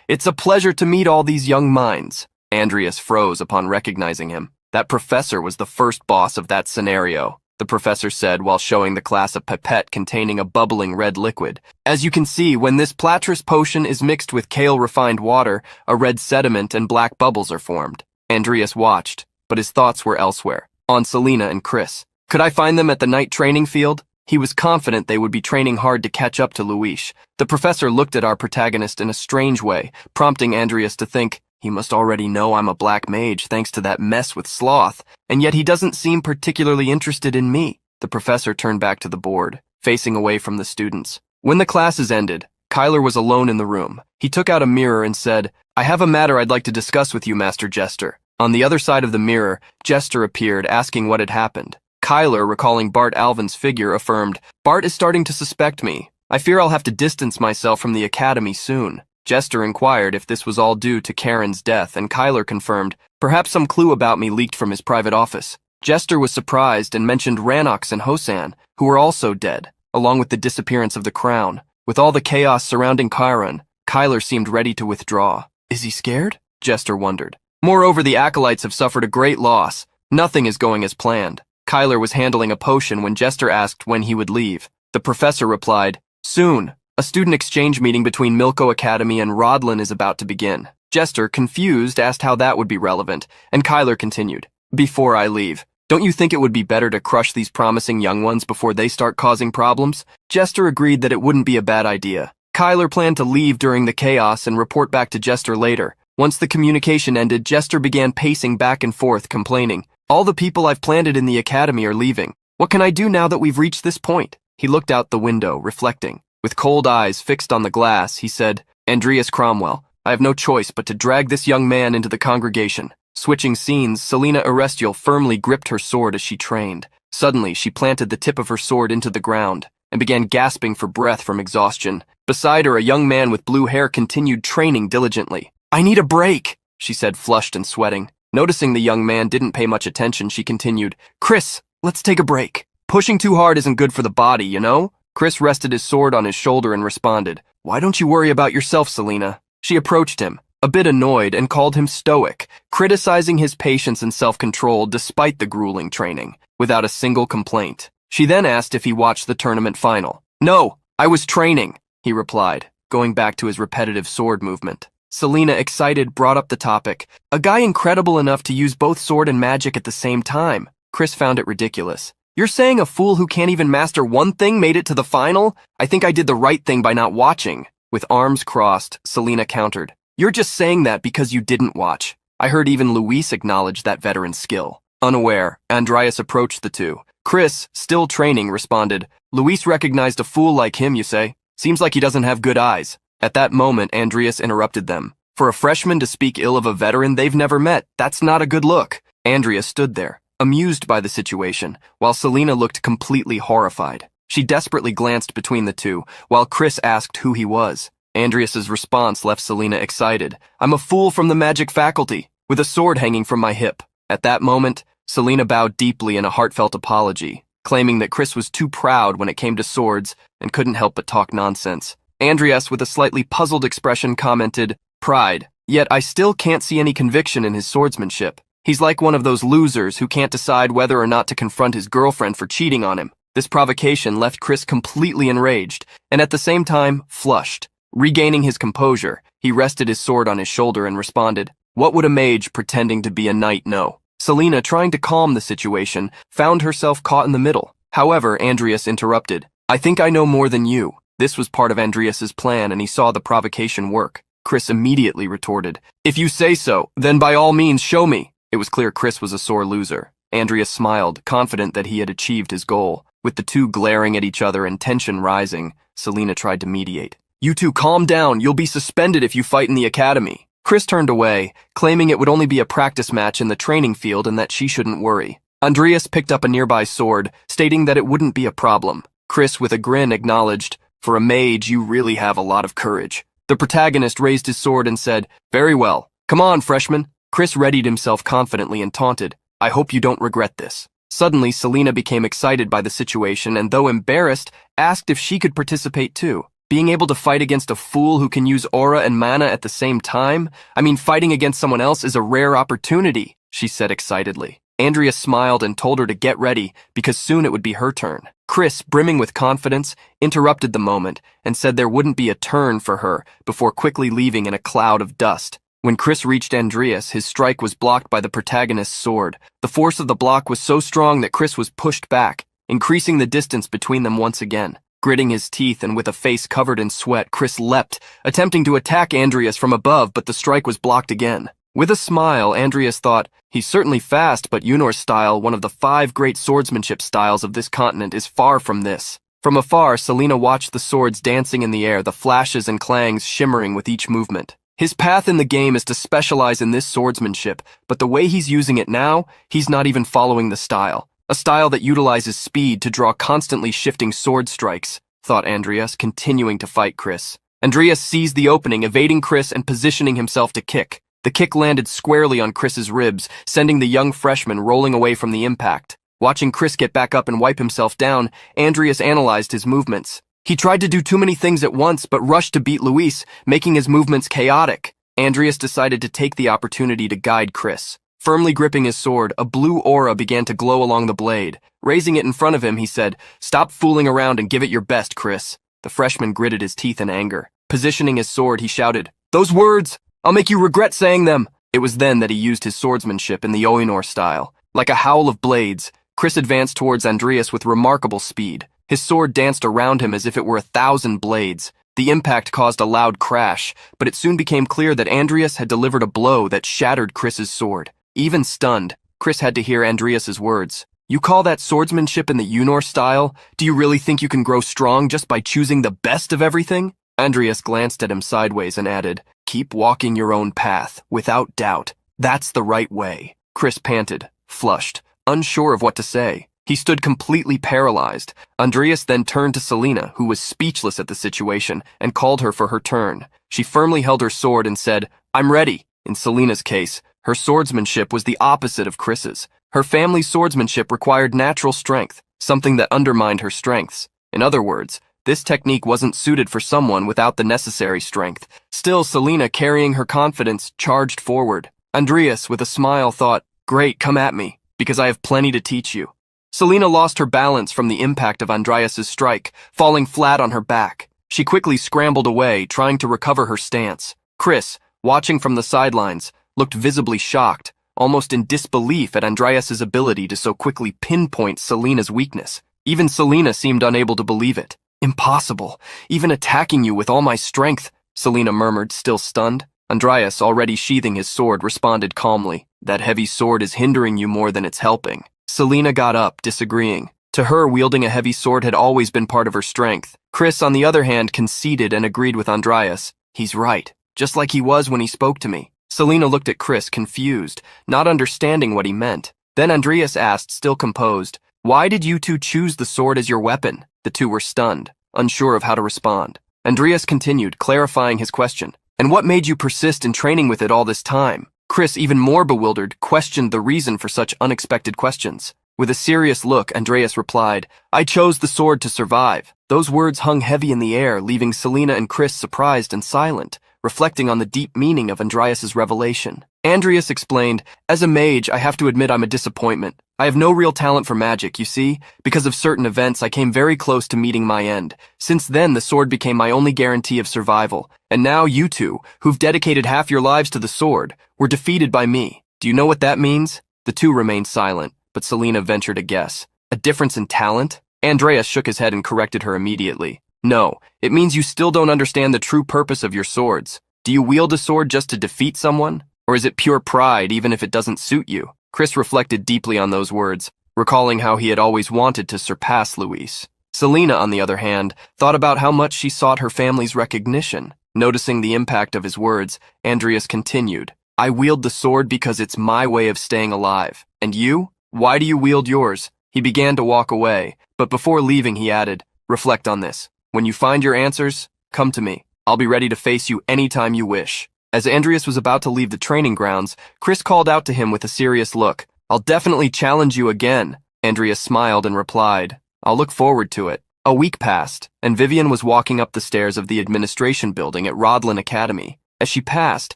Speaker 1: it's a pleasure to meet all these young minds. Andreas froze upon recognizing him. That professor was the first boss of that scenario, the professor said while showing the class a pipette containing a bubbling red liquid. As you can see, when this Platris potion is mixed with kale refined water, a red sediment and black bubbles are formed. Andreas watched, but his thoughts were elsewhere, on Selena and Chris. Could I find them at the night training field? He was confident they would be training hard to catch up to Luis. The professor looked at our protagonist in a strange way, prompting Andreas to think, he must already know I'm a black mage thanks to that mess with Sloth, and yet he doesn't seem particularly interested in me. The professor turned back to the board, facing away from the students. When the classes ended, Kyler was alone in the room. He took out a mirror and said, I have a matter I'd like to discuss with you, Master Jester. On the other side of the mirror, Jester appeared, asking what had happened. Kyler, recalling Bart Alvin's figure, affirmed, Bart is starting to suspect me. I fear I'll have to distance myself from the academy soon. Jester inquired if this was all due to Karen's death, and Kyler confirmed, perhaps some clue about me leaked from his private office. Jester was surprised and mentioned Ranox and Hosan, who were also dead, along with the disappearance of the crown. With all the chaos surrounding Chiron, Kyler seemed ready to withdraw. Is he scared? Jester wondered. Moreover, the acolytes have suffered a great loss. Nothing is going as planned. Kyler was handling a potion when Jester asked when he would leave. The professor replied, soon. A student exchange meeting between Milko Academy and Rodlin is about to begin. Jester, confused, asked how that would be relevant, and Kyler continued, before I leave, don't you think it would be better to crush these promising young ones before they start causing problems? Jester agreed that it wouldn't be a bad idea. Kyler planned to leave during the chaos and report back to Jester later. Once the communication ended, Jester began pacing back and forth, complaining, all the people I've planted in the academy are leaving. What can I do now that we've reached this point? He looked out the window, reflecting. With cold eyes fixed on the glass, he said, Andreas Cromwell, I have no choice but to drag this young man into the congregation. Switching scenes, Selena Erestial firmly gripped her sword as she trained. Suddenly, she planted the tip of her sword into the ground and began gasping for breath from exhaustion. Beside her, a young man with blue hair continued training diligently. I need a break, she said, flushed and sweating. Noticing the young man didn't pay much attention, she continued, Chris, let's take a break. Pushing too hard isn't good for the body, you know? Chris rested his sword on his shoulder and responded, why don't you worry about yourself, Selena? She approached him, a bit annoyed, and called him stoic, criticizing his patience and self-control despite the grueling training, without a single complaint. She then asked if he watched the tournament final. No, I was training, he replied, going back to his repetitive sword movement. Selena, excited, brought up the topic. A guy incredible enough to use both sword and magic at the same time. Chris found it ridiculous. You're saying a fool who can't even master one thing made it to the final? I think I did the right thing by not watching. With arms crossed, Selena countered. You're just saying that because you didn't watch. I heard even Luis acknowledge that veteran skill. Unaware, Andreas approached the two. Chris, still training, responded, Luis recognized a fool like him, you say? Seems like he doesn't have good eyes. At that moment, Andreas interrupted them. For a freshman to speak ill of a veteran they've never met, that's not a good look. Andreas stood there, amused by the situation, while Selena looked completely horrified. She desperately glanced between the two, while Chris asked who he was. Andreas's response left Selena excited. I'm a fool from the magic faculty, with a sword hanging from my hip. At that moment, Selena bowed deeply in a heartfelt apology. claiming that Chris was too proud when it came to swords and couldn't help but talk nonsense. Andreas, with a slightly puzzled expression, commented, "Pride. Yet I still can't see any conviction in his swordsmanship. He's like one of those losers who can't decide whether or not to confront his girlfriend for cheating on him." This provocation left Chris completely enraged, and at the same time, flushed. Regaining his composure, he rested his sword on his shoulder and responded, "What would a mage pretending to be a knight know?" Selena, trying to calm the situation, found herself caught in the middle. However, Andreas interrupted, "I think I know more than you." This was part of Andreas's plan, and he saw the provocation work. Chris immediately retorted, "If you say so, then by all means show me." It was clear Chris was a sore loser. Andreas smiled, confident that he had achieved his goal. With the two glaring at each other and tension rising, Selena tried to mediate. "You two calm down, you'll be suspended if you fight in the academy." Chris turned away, claiming it would only be a practice match in the training field and that she shouldn't worry. Andreas picked up a nearby sword, stating that it wouldn't be a problem. Chris, with a grin, acknowledged, "For a mage, you really have a lot of courage." The protagonist raised his sword and said, "Very well. Come on, freshman." Chris readied himself confidently and taunted, "I hope you don't regret this." Suddenly, Selena became excited by the situation and, though embarrassed, asked if she could participate too. Being able to fight against a fool who can use aura and mana at the same time? Fighting against someone else is a rare opportunity, she said excitedly. Andreas smiled and told her to get ready because soon it would be her turn. Chris, brimming with confidence, interrupted the moment and said there wouldn't be a turn for her before quickly leaving in a cloud of dust. When Chris reached Andreas, his strike was blocked by the protagonist's sword. The force of the block was so strong that Chris was pushed back, increasing the distance between them once again. Gritting his teeth and with a face covered in sweat, Chris leapt, attempting to attack Andreas from above, but the strike was blocked again. With a smile, Andreas thought, "He's certainly fast, but Yunor's style, one of the 5 great swordsmanship styles of this continent, is far from this." From afar, Selena watched the swords dancing in the air, the flashes and clangs shimmering with each movement. His path in the game is to specialize in this swordsmanship, but the way he's using it now, he's not even following the style. A style that utilizes speed to draw constantly shifting sword strikes, thought Andreas, continuing to fight Chris. Andreas seized the opening, evading Chris and positioning himself to kick. The kick landed squarely on Chris's ribs, sending the young freshman rolling away from the impact. Watching Chris get back up and wipe himself down, Andreas analyzed his movements. He tried to do too many things at once, but rushed to beat Luis, making his movements chaotic. Andreas decided to take the opportunity to guide Chris. Firmly gripping his sword, a blue aura began to glow along the blade. Raising it in front of him, he said, "Stop fooling around and give it your best, Chris." The freshman gritted his teeth in anger. Positioning his sword, he shouted, "Those words! I'll make you regret saying them." It was then that he used his swordsmanship in the Oinor style. Like a howl of blades, Chris advanced towards Andreas with remarkable speed. His sword danced around him as if it were 1,000 blades. The impact caused a loud crash, but it soon became clear that Andreas had delivered a blow that shattered Chris's sword. Even stunned, Chris had to hear Andreas's words. "You call that swordsmanship in the Yunor style? Do you really think you can grow strong just by choosing the best of everything?" Andreas glanced at him sideways and added, "Keep walking your own path, without doubt. That's the right way." Chris panted, flushed, unsure of what to say. He stood completely paralyzed. Andreas then turned to Selena, who was speechless at the situation, and called her for her turn. She firmly held her sword and said, "I'm ready." In Selena's case, her swordsmanship was the opposite of Chris's. Her family's swordsmanship required natural strength, something that undermined her strengths. In other words, this technique wasn't suited for someone without the necessary strength. Still, Selena, carrying her confidence, charged forward. Andreas, with a smile, thought, "Great, come at me, because I have plenty to teach you." Selena lost her balance from the impact of Andreas's strike, falling flat on her back. She quickly scrambled away, trying to recover her stance. Chris, watching from the sidelines, looked visibly shocked, almost in disbelief at Andreas's ability to so quickly pinpoint Selena's weakness. Even Selena seemed unable to believe it. "Impossible, even attacking you with all my strength," Selena murmured, still stunned. Andreas, already sheathing his sword, responded calmly, "That heavy sword is hindering you more than it's helping." Selena got up, disagreeing. To her, wielding a heavy sword had always been part of her strength. Chris, on the other hand, conceded and agreed with Andreas. "He's right, just like he was when he spoke to me." Selena looked at Chris, confused, not understanding what he meant. Then Andreas asked, still composed, "Why did you two choose the sword as your weapon?" The two were stunned, unsure of how to respond. Andreas continued, clarifying his question. "And what made you persist in training with it all this time?" Chris, even more bewildered, questioned the reason for such unexpected questions. With a serious look, Andreas replied, I chose the sword to survive. Those words hung heavy in the air, leaving Selena and Chris surprised and silent, reflecting on the deep meaning of Andreas's revelation. Andreas explained, as a mage, I have to admit I'm a disappointment. I have no real talent for magic, you see. Because of certain events, I came very close to meeting my end. Since then, the sword became my only guarantee of survival. And now you two, who've dedicated half your lives to the sword, were defeated by me. Do you know what that means? The two remained silent, but Selena ventured a guess. A difference in talent? Andreas shook his head and corrected her immediately. No, it means you still don't understand the true purpose of your swords. Do you wield a sword just to defeat someone? Or is it pure pride even if it doesn't suit you? Chris reflected deeply on those words, recalling how he had always wanted to surpass Luis. Selena, on the other hand, thought about how much she sought her family's recognition. Noticing the impact of his words, Andreas continued, I wield the sword because it's my way of staying alive. And you? Why do you wield yours? He began to walk away, but before leaving he added, reflect on this. When you find your answers, come to me. I'll be ready to face you anytime you wish. As Andreas was about to leave the training grounds, Chris called out to him with a serious look. I'll definitely challenge you again. Andreas smiled and replied, I'll look forward to it. A week passed, and Vivien was walking up the stairs of the administration building at Rodlin Academy. As she passed,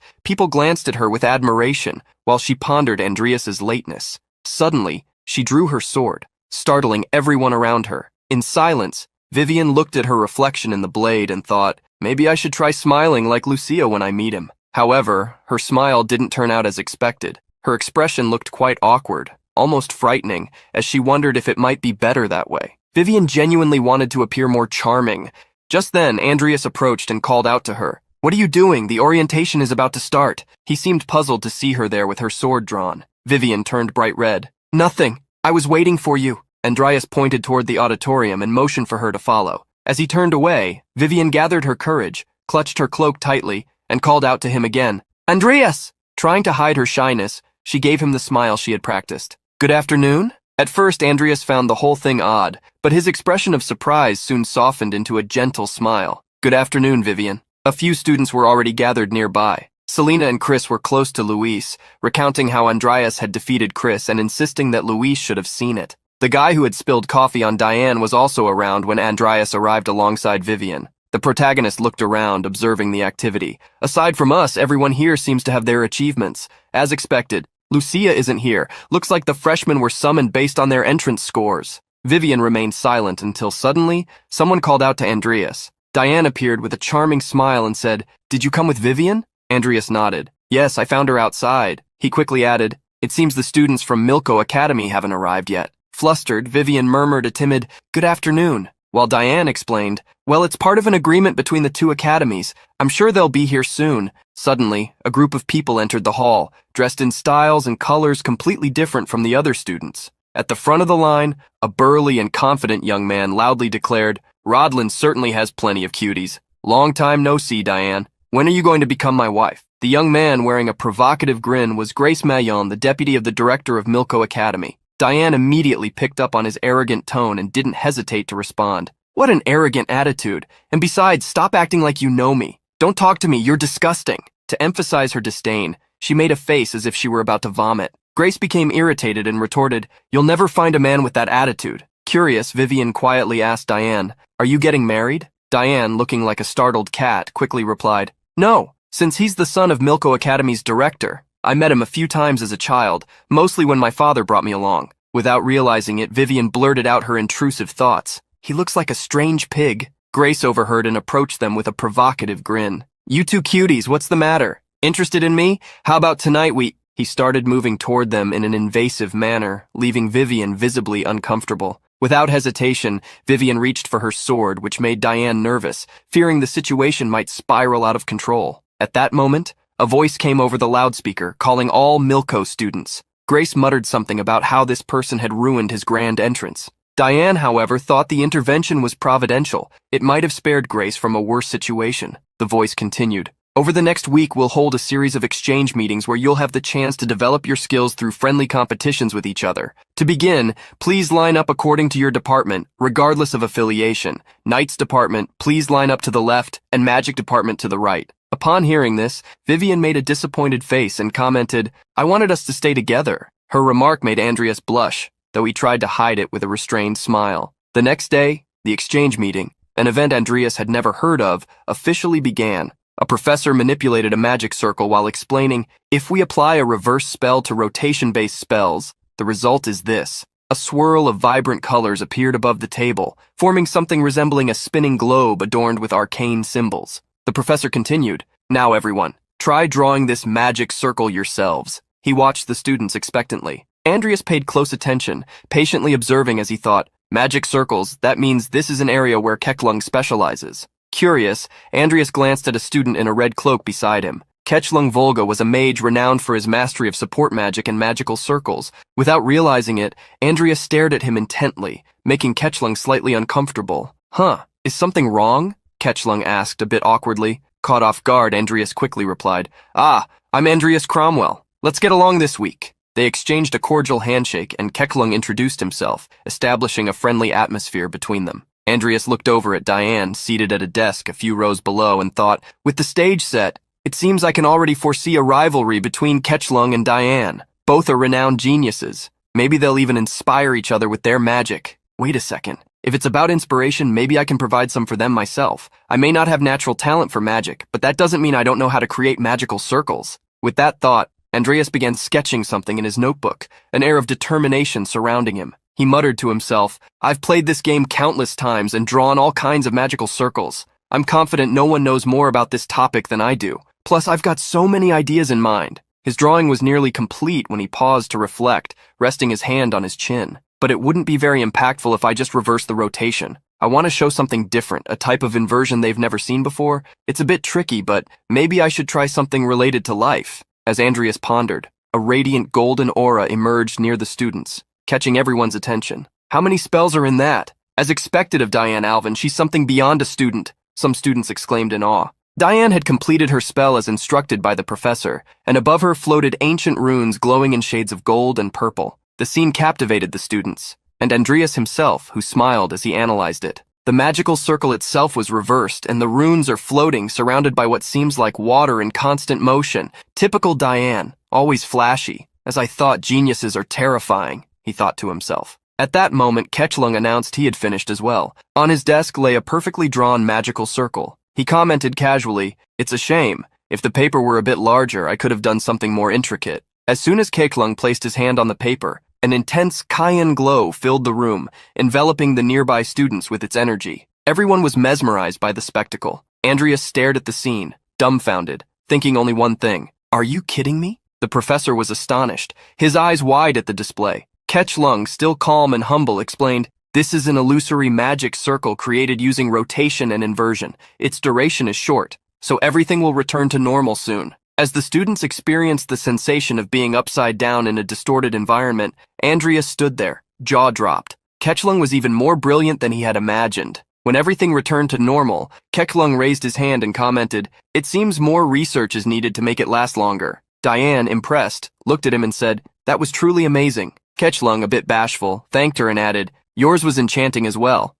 Speaker 1: people glanced at her with admiration, while she pondered Andreas's lateness. Suddenly, she drew her sword, startling everyone around her. In silence, Vivien looked at her reflection in the blade and thought, maybe I should try smiling like Lucia when I meet him. However, her smile didn't turn out as expected. Her expression looked quite awkward, almost frightening, as she wondered if it might be better that way. Vivien genuinely wanted to appear more charming. Just then, Andreas approached and called out to her. What are you doing? The orientation is about to start. He seemed puzzled to see her there with her sword drawn. Vivien turned bright red. Nothing. I was waiting for you. Andreas pointed toward the auditorium and motioned for her to follow. As he turned away, Vivien gathered her courage, clutched her cloak tightly, and called out to him again. Andreas! Trying to hide her shyness, she gave him the smile she had practiced. Good afternoon? At first, Andreas found the whole thing odd, but his expression of surprise soon softened into a gentle smile. Good afternoon, Vivien. A few students were already gathered nearby. Selena and Chris were close to Luis, recounting how Andreas had defeated Chris and insisting that Luis should have seen it. The guy who had spilled coffee on Diane was also around when Andreas arrived alongside Vivien. The protagonist looked around, observing the activity. Aside from us, everyone here seems to have their achievements. As expected, Lucia isn't here. Looks like the freshmen were summoned based on their entrance scores. Vivien remained silent until suddenly, someone called out to Andreas. Diane appeared with a charming smile and said, Did you come with Vivien? Andreas nodded. Yes, I found her outside. He quickly added, It seems the students from Milko Academy haven't arrived yet. Flustered, Vivien murmured a timid, Good afternoon, while Diane explained, Well, it's part of an agreement between the two academies. I'm sure they'll be here soon. Suddenly, a group of people entered the hall, dressed in styles and colors completely different from the other students. At the front of the line, a burly and confident young man loudly declared, Rodlin certainly has plenty of cuties. Long time no see, Diane. When are you going to become my wife? The young man wearing a provocative grin was Grace Maillon, the deputy of the director of Milko Academy. Diane immediately picked up on his arrogant tone and didn't hesitate to respond. What an arrogant attitude. And besides, stop acting like you know me. Don't talk to me, you're disgusting. To emphasize her disdain, she made a face as if she were about to vomit. Grace became irritated and retorted, You'll never find a man with that attitude. Curious, Vivien quietly asked Diane, Are you getting married? Diane, looking like a startled cat, quickly replied, No, since he's the son of Milko Academy's director. I met him a few times as a child, mostly when my father brought me along. Without realizing it, Vivien blurted out her intrusive thoughts. He looks like a strange pig. Grace overheard and approached them with a provocative grin. You two cuties, what's the matter? Interested in me? How about tonight He started moving toward them in an invasive manner, leaving Vivien visibly uncomfortable. Without hesitation, Vivien reached for her sword, which made Diane nervous, fearing the situation might spiral out of control. At that moment, a voice came over the loudspeaker, calling all Milko students. Grace muttered something about how this person had ruined his grand entrance. Diane, however, thought the intervention was providential. It might have spared Grace from a worse situation. The voice continued. Over the next week, we'll hold a series of exchange meetings where you'll have the chance to develop your skills through friendly competitions with each other. To begin, please line up according to your department, regardless of affiliation. Knights department, please line up to the left, and magic department to the right. Upon hearing this, Vivien made a disappointed face and commented, I wanted us to stay together. Her remark made Andreas blush. though he tried to hide it with a restrained smile. The next day, the exchange meeting, an event Andreas had never heard of, officially began. A professor manipulated a magic circle while explaining, if we apply a reverse spell to rotation-based spells, the result is this. A swirl of vibrant colors appeared above the table, forming something resembling a spinning globe adorned with arcane symbols. The professor continued, now everyone, try drawing this magic circle yourselves. He watched the students expectantly. Andreas paid close attention, patiently observing as he thought, magic circles, that means this is an area where Kechlung specializes. Curious, Andreas glanced at a student in a red cloak beside him. Kechlung Volga was a mage renowned for his mastery of support magic and magical circles. Without realizing it, Andreas stared at him intently, making Kechlung slightly uncomfortable. Huh, is something wrong? Kechlung asked a bit awkwardly. Caught off guard, Andreas quickly replied, I'm Andreas Cromwell. Let's get along this week. They exchanged a cordial handshake and Kechlung introduced himself, establishing a friendly atmosphere between them. Andreas looked over at Diane, seated at a desk a few rows below, and thought, with the stage set, it seems I can already foresee a rivalry between Kechlung and Diane. Both are renowned geniuses. Maybe they'll even inspire each other with their magic. Wait a second. If it's about inspiration, maybe I can provide some for them myself. I may not have natural talent for magic, but that doesn't mean I don't know how to create magical circles. With that thought, Andreas began sketching something in his notebook, an air of determination surrounding him. He muttered to himself, I've played this game countless times and drawn all kinds of magical circles. I'm confident no one knows more about this topic than I do. Plus, I've got so many ideas in mind. His drawing was nearly complete when he paused to reflect, resting his hand on his chin. But it wouldn't be very impactful if I just reversed the rotation. I want to show something different, a type of inversion they've never seen before. It's a bit tricky, but maybe I should try something related to life. As Andreas pondered, a radiant golden aura emerged near the students, catching everyone's attention. How many spells are in that? As expected of Diane Alvin, she's something beyond a student, some students exclaimed in awe. Diane had completed her spell as instructed by the professor, and above her floated ancient runes glowing in shades of gold and purple. The scene captivated the students, and Andreas himself, who smiled as he analyzed it. The magical circle itself was reversed, and the runes are floating, surrounded by what seems like water in constant motion. Typical Diane, always flashy. As I thought, geniuses are terrifying, he thought to himself. At that moment, Kechlung announced he had finished as well. On his desk lay a perfectly drawn magical circle. He commented casually, it's a shame. If the paper were a bit larger, I could have done something more intricate. As soon as Kechlung placed his hand on the paper, an intense cayenne glow filled the room, enveloping the nearby students with its energy. Everyone was mesmerized by the spectacle. Andreas stared at the scene, dumbfounded, thinking only one thing. Are you kidding me? The professor was astonished, his eyes wide at the display. Kechlung, still calm and humble, explained, this is an illusory magic circle created using rotation and inversion. Its duration is short, so everything will return to normal soon. As the students experienced the sensation of being upside down in a distorted environment, Andreas stood there, jaw dropped. Kechlung was even more brilliant than he had imagined. When everything returned to normal, Kechlung raised his hand and commented, it seems more research is needed to make it last longer. Diane, impressed, looked at him and said, that was truly amazing. Kechlung, a bit bashful, thanked her and added, yours was enchanting as well.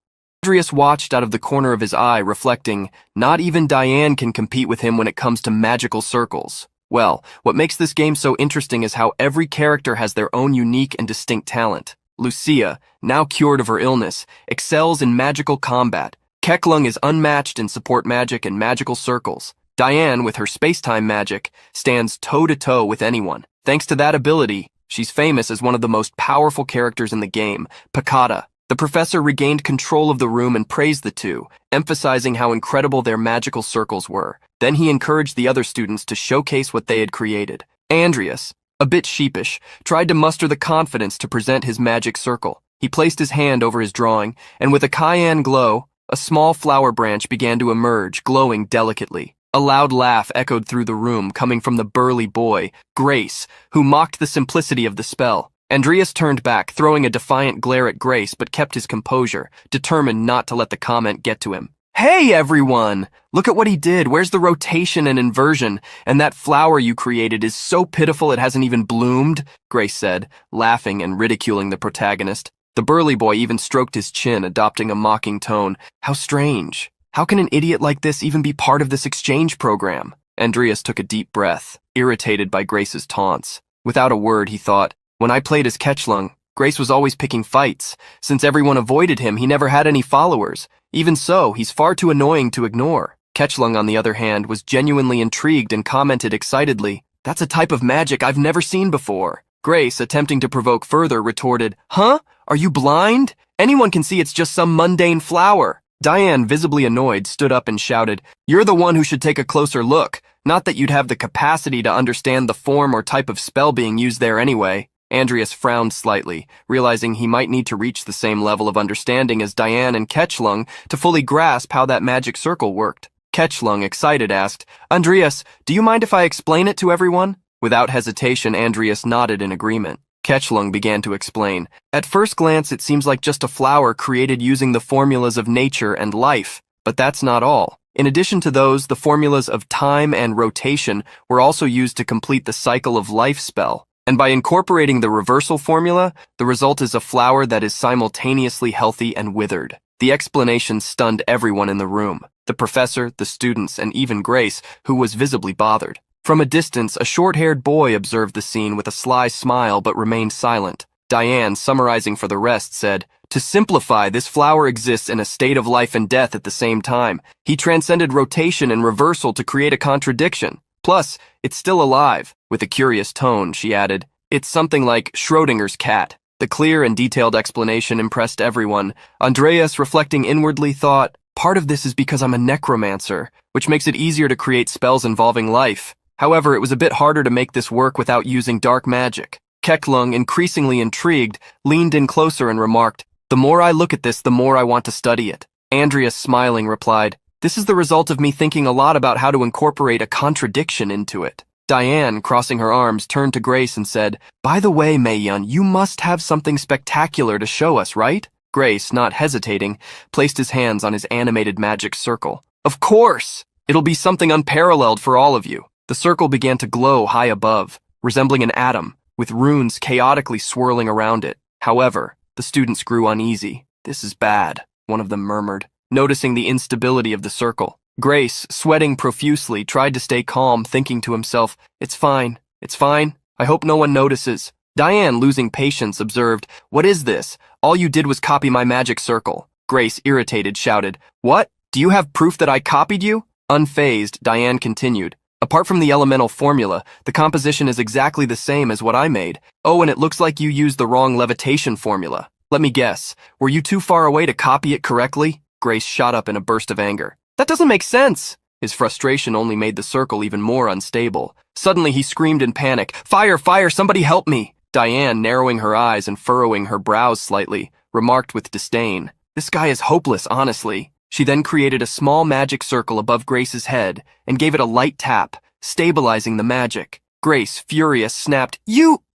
Speaker 1: Andreas watched out of the corner of his eye, reflecting, not even Diane can compete with him when it comes to magical circles. Well, what makes this game so interesting is how every character has their own unique and distinct talent. Lucia, now cured of her illness, excels in magical combat. Kechlung is unmatched in support magic and magical circles. Diane, with her space-time magic, stands toe-to-toe with anyone. Thanks to that ability, she's famous as one of the most powerful characters in the game, Picata. The professor regained control of the room and praised the two, emphasizing how incredible their magical circles were. Then he encouraged the other students to showcase what they had created. Andreas, a bit sheepish, tried to muster the confidence to present his magic circle. He placed his hand over his drawing, and with a cayenne glow, a small flower branch began to emerge, glowing delicately. A loud laugh echoed through the room, coming from the burly boy, Grace, who mocked the simplicity of the spell. Andreas turned back, throwing a defiant glare at Grace, but kept his composure, determined not to let the comment get to him. Hey, everyone! Look at what he did. Where's the rotation and inversion? And that flower you created is so pitiful it hasn't even bloomed, Grace said, laughing and ridiculing the protagonist. The burly boy even stroked his chin, adopting a mocking tone. How strange. How can an idiot like this even be part of this exchange program? Andreas took a deep breath, irritated by Grace's taunts. Without a word, he thought, when I played as Kechlung, Grace was always picking fights. Since everyone avoided him, he never had any followers. Even so, he's far too annoying to ignore. Ketchlung, on the other hand, was genuinely intrigued and commented excitedly, "That's a type of magic I've never seen before." Grace, attempting to provoke further, retorted, "Huh? Are you blind? Anyone can see it's just some mundane flower." Diane, visibly annoyed, stood up and shouted, "You're the one who should take a closer look. Not that you'd have the capacity to understand the form or type of spell being used there anyway." Andreas frowned slightly, realizing he might need to reach the same level of understanding as Diane and Ketchlung to fully grasp how that magic circle worked. Ketchlung, excited, asked, "Andreas, do you mind if I explain it to everyone?" Without hesitation, Andreas nodded in agreement. Ketchlung began to explain. "At first glance, it seems like just a flower created using the formulas of nature and life, but that's not all. In addition to those, the formulas of time and rotation were also used to complete the cycle of life spell. And by incorporating the reversal formula, the result is a flower that is simultaneously healthy and withered." The explanation stunned everyone in the room. The professor, the students, and even Grace, who was visibly bothered. From a distance, a short-haired boy observed the scene with a sly smile but remained silent. Diane, summarizing for the rest, said, "To simplify, this flower exists in a state of life and death at the same time. He transcended rotation and reversal to create a contradiction. Plus, it's still alive." With a curious tone, she added, "It's something like Schrodinger's cat." The clear and detailed explanation impressed everyone. Andreas, reflecting inwardly, thought, "Part of this is because I'm a necromancer, which makes it easier to create spells involving life. However, it was a bit harder to make this work without using dark magic." Ketchlung, increasingly intrigued, leaned in closer and remarked, "The more I look at this, the more I want to study it." Andreas, smiling, replied, "This is the result of me thinking a lot about how to incorporate a contradiction into it." Diane, crossing her arms, turned to Grace and said, "By the way, Maeyun, you must have something spectacular to show us, right?" Grace, not hesitating, placed his hands on his animated magic circle. "Of course! It'll be something unparalleled for all of you." The circle began to glow high above, resembling an atom, with runes chaotically swirling around it. However, the students grew uneasy. "This is bad," one of them murmured, noticing the instability of the circle. Grace, sweating profusely, tried to stay calm, thinking to himself, "It's fine. It's fine. I hope no one notices." Diane, losing patience, observed, "What is this? All you did was copy my magic circle." Grace, irritated, shouted, "What? Do you have proof that I copied you?" Unfazed, Diane continued, "Apart from the elemental formula, the composition is exactly the same as what I made. Oh, and it looks like you used the wrong levitation formula. Let me guess, were you too far away to copy it correctly?" Grace shot up in a burst of anger. "That doesn't make sense!" His frustration only made the circle even more unstable. Suddenly he screamed in panic, "Fire, fire, somebody help me!" Diane, narrowing her eyes and furrowing her brows slightly, remarked with disdain, "This guy is hopeless, honestly." She then created a small magic circle above Grace's head and gave it a light tap, stabilizing the magic. Grace, furious, snapped,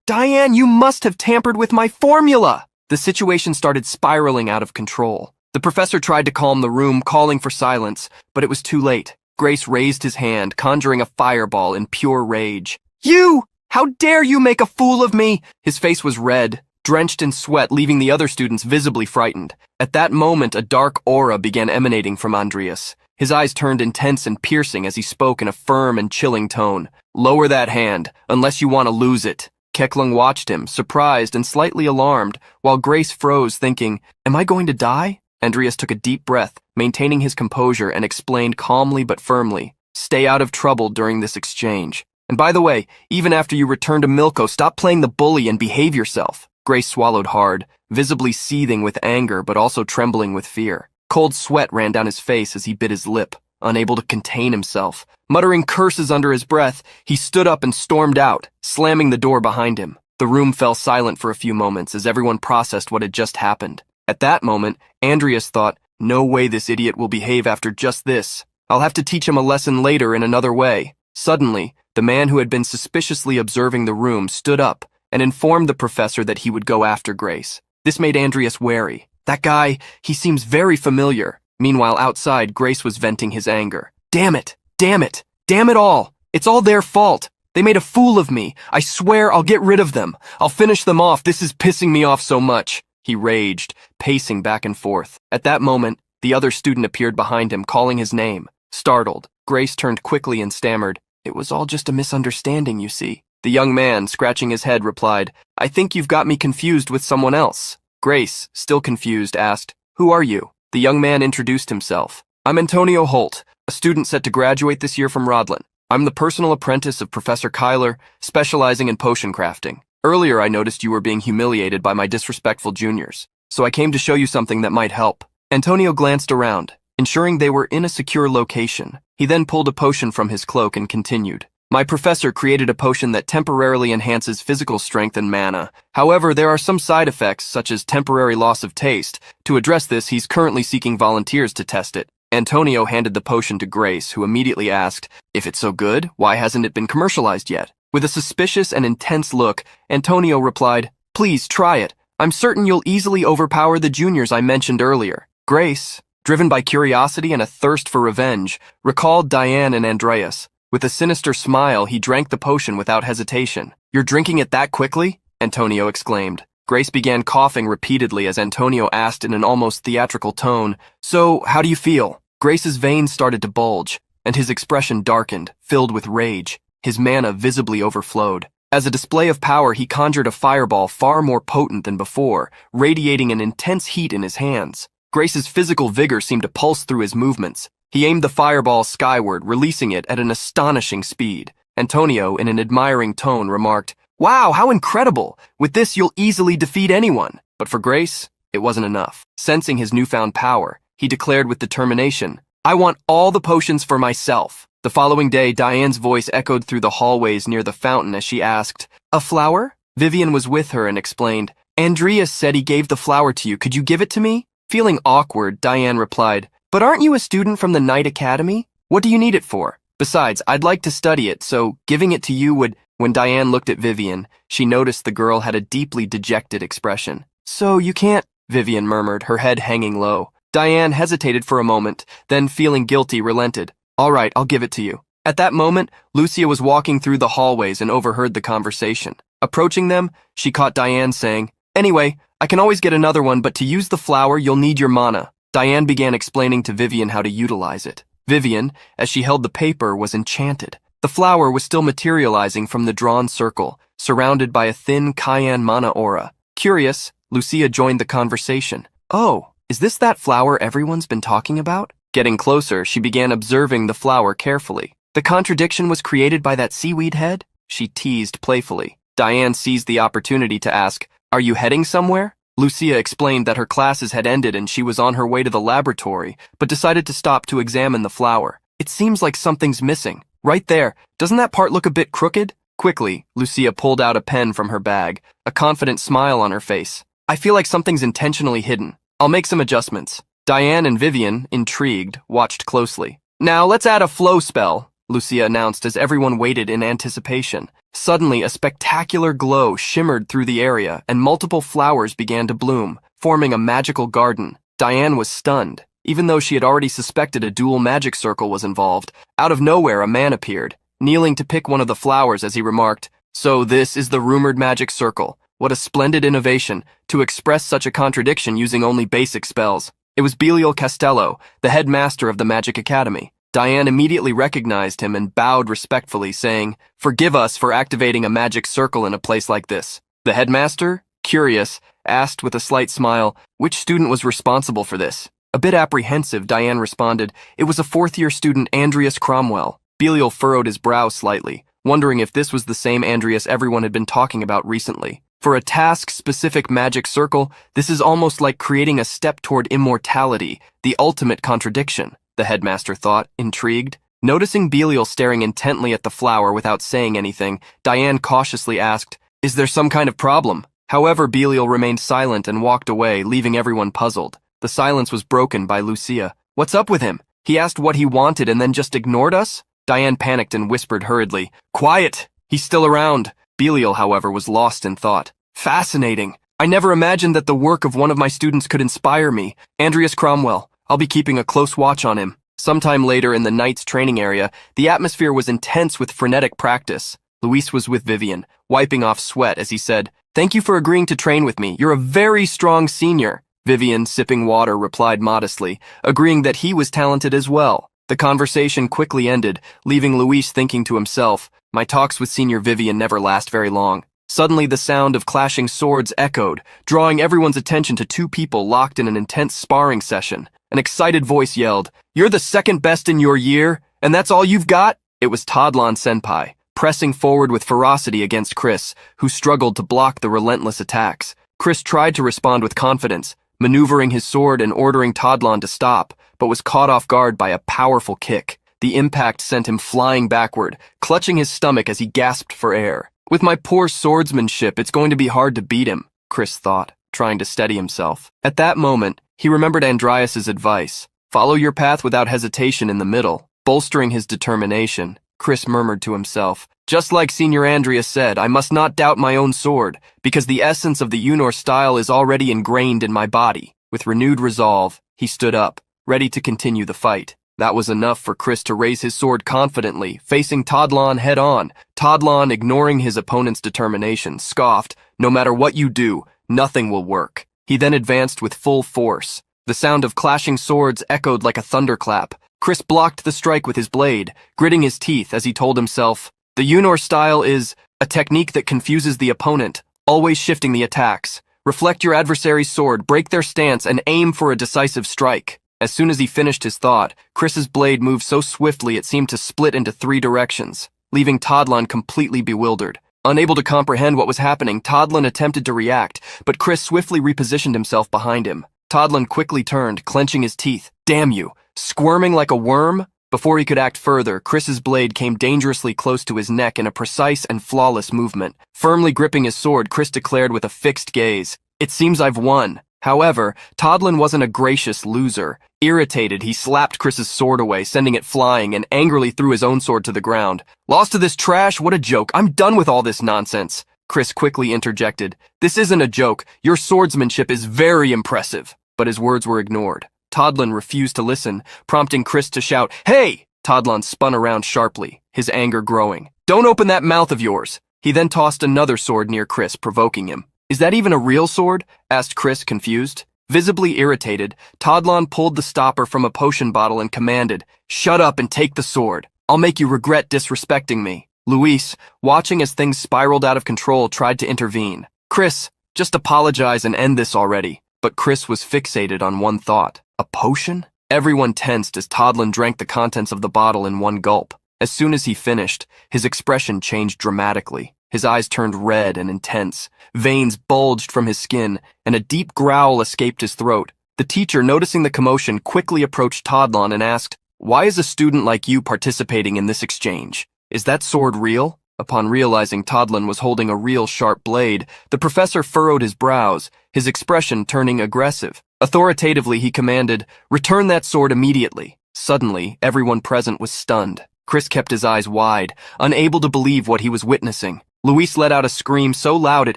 Speaker 1: Diane, you must have tampered with my formula!" The situation started spiraling out of control. The professor tried to calm the room, calling for silence, but it was too late. Grace raised his hand, conjuring a fireball in pure rage. "You! How dare you make a fool of me!" His face was red, drenched in sweat, leaving the other students visibly frightened. At that moment, a dark aura began emanating from Andreas. His eyes turned intense and piercing as he spoke in a firm and chilling tone. "Lower that hand, unless you want to lose it." Ketchlung watched him, surprised and slightly alarmed, while Grace froze, thinking, "Am I going to die?" Andreas took a deep breath, maintaining his composure, and explained calmly but firmly, "Stay out of trouble during this exchange. And by the way, even after you return to Milko, stop playing the bully and behave yourself." Grace swallowed hard, visibly seething with anger but also trembling with fear. Cold sweat ran down his face as he bit his lip, unable to contain himself. Muttering curses under his breath, he stood up and stormed out, slamming the door behind him. The room fell silent for a few moments as everyone processed what had just happened. At that moment, Andreas thought, "No way this idiot will behave after just this. I'll have to teach him a lesson later in another way." Suddenly, the man who had been suspiciously observing the room stood up and informed the professor that he would go after Grace. This made Andreas wary. "That guy, he seems very familiar." Meanwhile, outside, Grace was venting his anger. "Damn it! Damn it! Damn it all! It's all their fault! They made a fool of me! I swear I'll get rid of them! I'll finish them off! This is pissing me off so much!" He raged, pacing back and forth. At that moment, the other student appeared behind him, calling his name. Startled, Grace turned quickly and stammered, "It was all just a misunderstanding, you see." The young man, scratching his head, replied, I think you've got me confused with someone else. Grace, still confused, asked, Who are you? The young man introduced himself. I'm Antonio Holt, a student set to graduate this year from Rodlin. I'm the personal apprentice of Professor Kyler, specializing in potion crafting. Earlier I noticed you were being humiliated by my disrespectful juniors, so I came to show you something that might help. Antonio glanced around, ensuring they were in a secure location. He then pulled a potion from his cloak and continued. My professor created a potion that temporarily enhances physical strength and mana. However, there are some side effects, such as temporary loss of taste. To address this, he's currently seeking volunteers to test it. Antonio handed the potion to Grace, who immediately asked, If it's so good, why hasn't it been commercialized yet? With a suspicious and intense look, Antonio replied, Please try it. I'm certain you'll easily overpower the juniors I mentioned earlier. Grace, driven by curiosity and a thirst for revenge, recalled Diane and Andreas. With a sinister smile, he drank the potion without hesitation. You're drinking it that quickly? Antonio exclaimed. Grace began coughing repeatedly as Antonio asked in an almost theatrical tone, So, how do you feel? Grace's veins started to bulge, and his expression darkened, filled with rage. His mana visibly overflowed. As a display of power, he conjured a fireball far more potent than before, radiating an intense heat in his hands. Grace's physical vigor seemed to pulse through his movements. He aimed the fireball skyward, releasing it at an astonishing speed. Antonio, in an admiring tone, remarked, Wow, how incredible! With this, you'll easily defeat anyone. But for Grace, it wasn't enough. Sensing his newfound power, he declared with determination, I want all the potions for myself. The following day, Diane's voice echoed through the hallways near the fountain as she asked, A flower? Vivien was with her and explained, Andreas said he gave the flower to you. Could you give it to me? Feeling awkward, Diane replied, But aren't you a student from the Knight Academy? What do you need it for? Besides, I'd like to study it, so giving it to you would... When Diane looked at Vivien, she noticed the girl had a deeply dejected expression. So you can't, Vivien murmured, her head hanging low. Diane hesitated for a moment, then feeling guilty, relented. All right, I'll give it to you. At that moment, Lucia was walking through the hallways and overheard the conversation. Approaching them, she caught Diane saying, Anyway, I can always get another one, but to use the flower, you'll need your mana. Diane began explaining to Vivien how to utilize it. Vivien, as she held the paper, was enchanted. The flower was still materializing from the drawn circle, surrounded by a thin cayenne mana aura. Curious, Lucia joined the conversation. Oh, is this that flower everyone's been talking about? Getting closer, she began observing the flower carefully. The contradiction was created by that seaweed head? She teased playfully. Diane seized the opportunity to ask, Are you heading somewhere? Lucia explained that her classes had ended and she was on her way to the laboratory, but decided to stop to examine the flower. It seems like something's missing. Right there. Doesn't that part look a bit crooked? Quickly, Lucia pulled out a pen from her bag, a confident smile on her face. I feel like something's intentionally hidden. I'll make some adjustments. Diane and Vivien, intrigued, watched closely. Now let's add a flow spell, Lucia announced as everyone waited in anticipation. Suddenly, a spectacular glow shimmered through the area and multiple flowers began to bloom, forming a magical garden. Diane was stunned. Even though she had already suspected a dual magic circle was involved, out of nowhere a man appeared, kneeling to pick one of the flowers as he remarked, So this is the rumored magic circle. What a splendid innovation, to express such a contradiction using only basic spells. It was Belial Castello, the headmaster of the Magic Academy. Diane immediately recognized him and bowed respectfully, saying, Forgive us for activating a magic circle in a place like this. The headmaster, curious, asked with a slight smile, which student was responsible for this? A bit apprehensive, Diane responded, It was a fourth-year student, Andreas Cromwell. Belial furrowed his brow slightly, wondering if this was the same Andreas everyone had been talking about recently. For a task-specific magic circle, this is almost like creating a step toward immortality, the ultimate contradiction, the headmaster thought, intrigued. Noticing Belial staring intently at the flower without saying anything, Diane cautiously asked, Is there some kind of problem? However, Belial remained silent and walked away, leaving everyone puzzled. The silence was broken by Lucia. What's up with him? He asked what he wanted and then just ignored us? Diane panicked and whispered hurriedly, Quiet! He's still around. Belial, however, was lost in thought. Fascinating. I never imagined that the work of one of my students could inspire me. Andreas Cromwell. I'll be keeping a close watch on him. Sometime later in the Knight's training area, the atmosphere was intense with frenetic practice. Luis was with Vivien, wiping off sweat as he said, Thank you for agreeing to train with me. You're a very strong senior. Vivien, sipping water, replied modestly, agreeing that he was talented as well. The conversation quickly ended, leaving Luis thinking to himself, my talks with Senior Vivien never last very long. Suddenly the sound of clashing swords echoed, drawing everyone's attention to two people locked in an intense sparring session. An excited voice yelled, "You're the second best in your year, and that's all you've got?" It was Tadlan Senpai, pressing forward with ferocity against Chris, who struggled to block the relentless attacks. Chris tried to respond with confidence, maneuvering his sword and ordering Tadlan to stop, but was caught off guard by a powerful kick. The impact sent him flying backward, clutching his stomach as he gasped for air. With my poor swordsmanship, it's going to be hard to beat him, Chris thought, trying to steady himself. At that moment, he remembered Andreas's advice. Follow your path without hesitation in the middle. Bolstering his determination, Chris murmured to himself, just like Senior Andreas said, I must not doubt my own sword, because the essence of the Unor style is already ingrained in my body. With renewed resolve, he stood up, ready to continue the fight. That was enough for Chris to raise his sword confidently, facing Tadlan head-on. Tadlan, ignoring his opponent's determination, scoffed, no matter what you do, nothing will work. He then advanced with full force. The sound of clashing swords echoed like a thunderclap. Chris blocked the strike with his blade, gritting his teeth as he told himself, the Unor style is a technique that confuses the opponent, always shifting the attacks. Reflect your adversary's sword, break their stance, and aim for a decisive strike. As soon as he finished his thought, Chris's blade moved so swiftly it seemed to split into 3 directions, leaving Tadlan completely bewildered. Unable to comprehend what was happening, Tadlan attempted to react, but Chris swiftly repositioned himself behind him. Tadlan quickly turned, clenching his teeth. Damn you! Squirming like a worm? Before he could act further, Chris's blade came dangerously close to his neck in a precise and flawless movement. Firmly gripping his sword, Chris declared with a fixed gaze, "It seems I've won." However, Tadlan wasn't a gracious loser. Irritated, he slapped Chris's sword away, sending it flying, and angrily threw his own sword to the ground. "Lost to this trash? What a joke. I'm done with all this nonsense." Chris quickly interjected, "This isn't a joke. Your swordsmanship is very impressive." But his words were ignored. Tadlan refused to listen, prompting Chris to shout, "Hey!" Tadlan spun around sharply, his anger growing. "Don't open that mouth of yours." He then tossed another sword near Chris, provoking him. "Is that even a real sword?" asked Chris, confused. Visibly irritated, Tadlan pulled the stopper from a potion bottle and commanded, "Shut up and take the sword. I'll make you regret disrespecting me." Luis, watching as things spiraled out of control, tried to intervene. "Chris, just apologize and end this already." But Chris was fixated on one thought. A potion? Everyone tensed as Tadlan drank the contents of the bottle in one gulp. As soon as he finished, his expression changed dramatically. His eyes turned red and intense. Veins bulged from his skin, and a deep growl escaped his throat. The teacher, noticing the commotion, quickly approached Tadlan and asked, "Why is a student like you participating in this exchange? Is that sword real?" Upon realizing Tadlan was holding a real sharp blade, the professor furrowed his brows, his expression turning aggressive. Authoritatively, he commanded, "Return that sword immediately." Suddenly, everyone present was stunned. Chris kept his eyes wide, unable to believe what he was witnessing. Luis let out a scream so loud it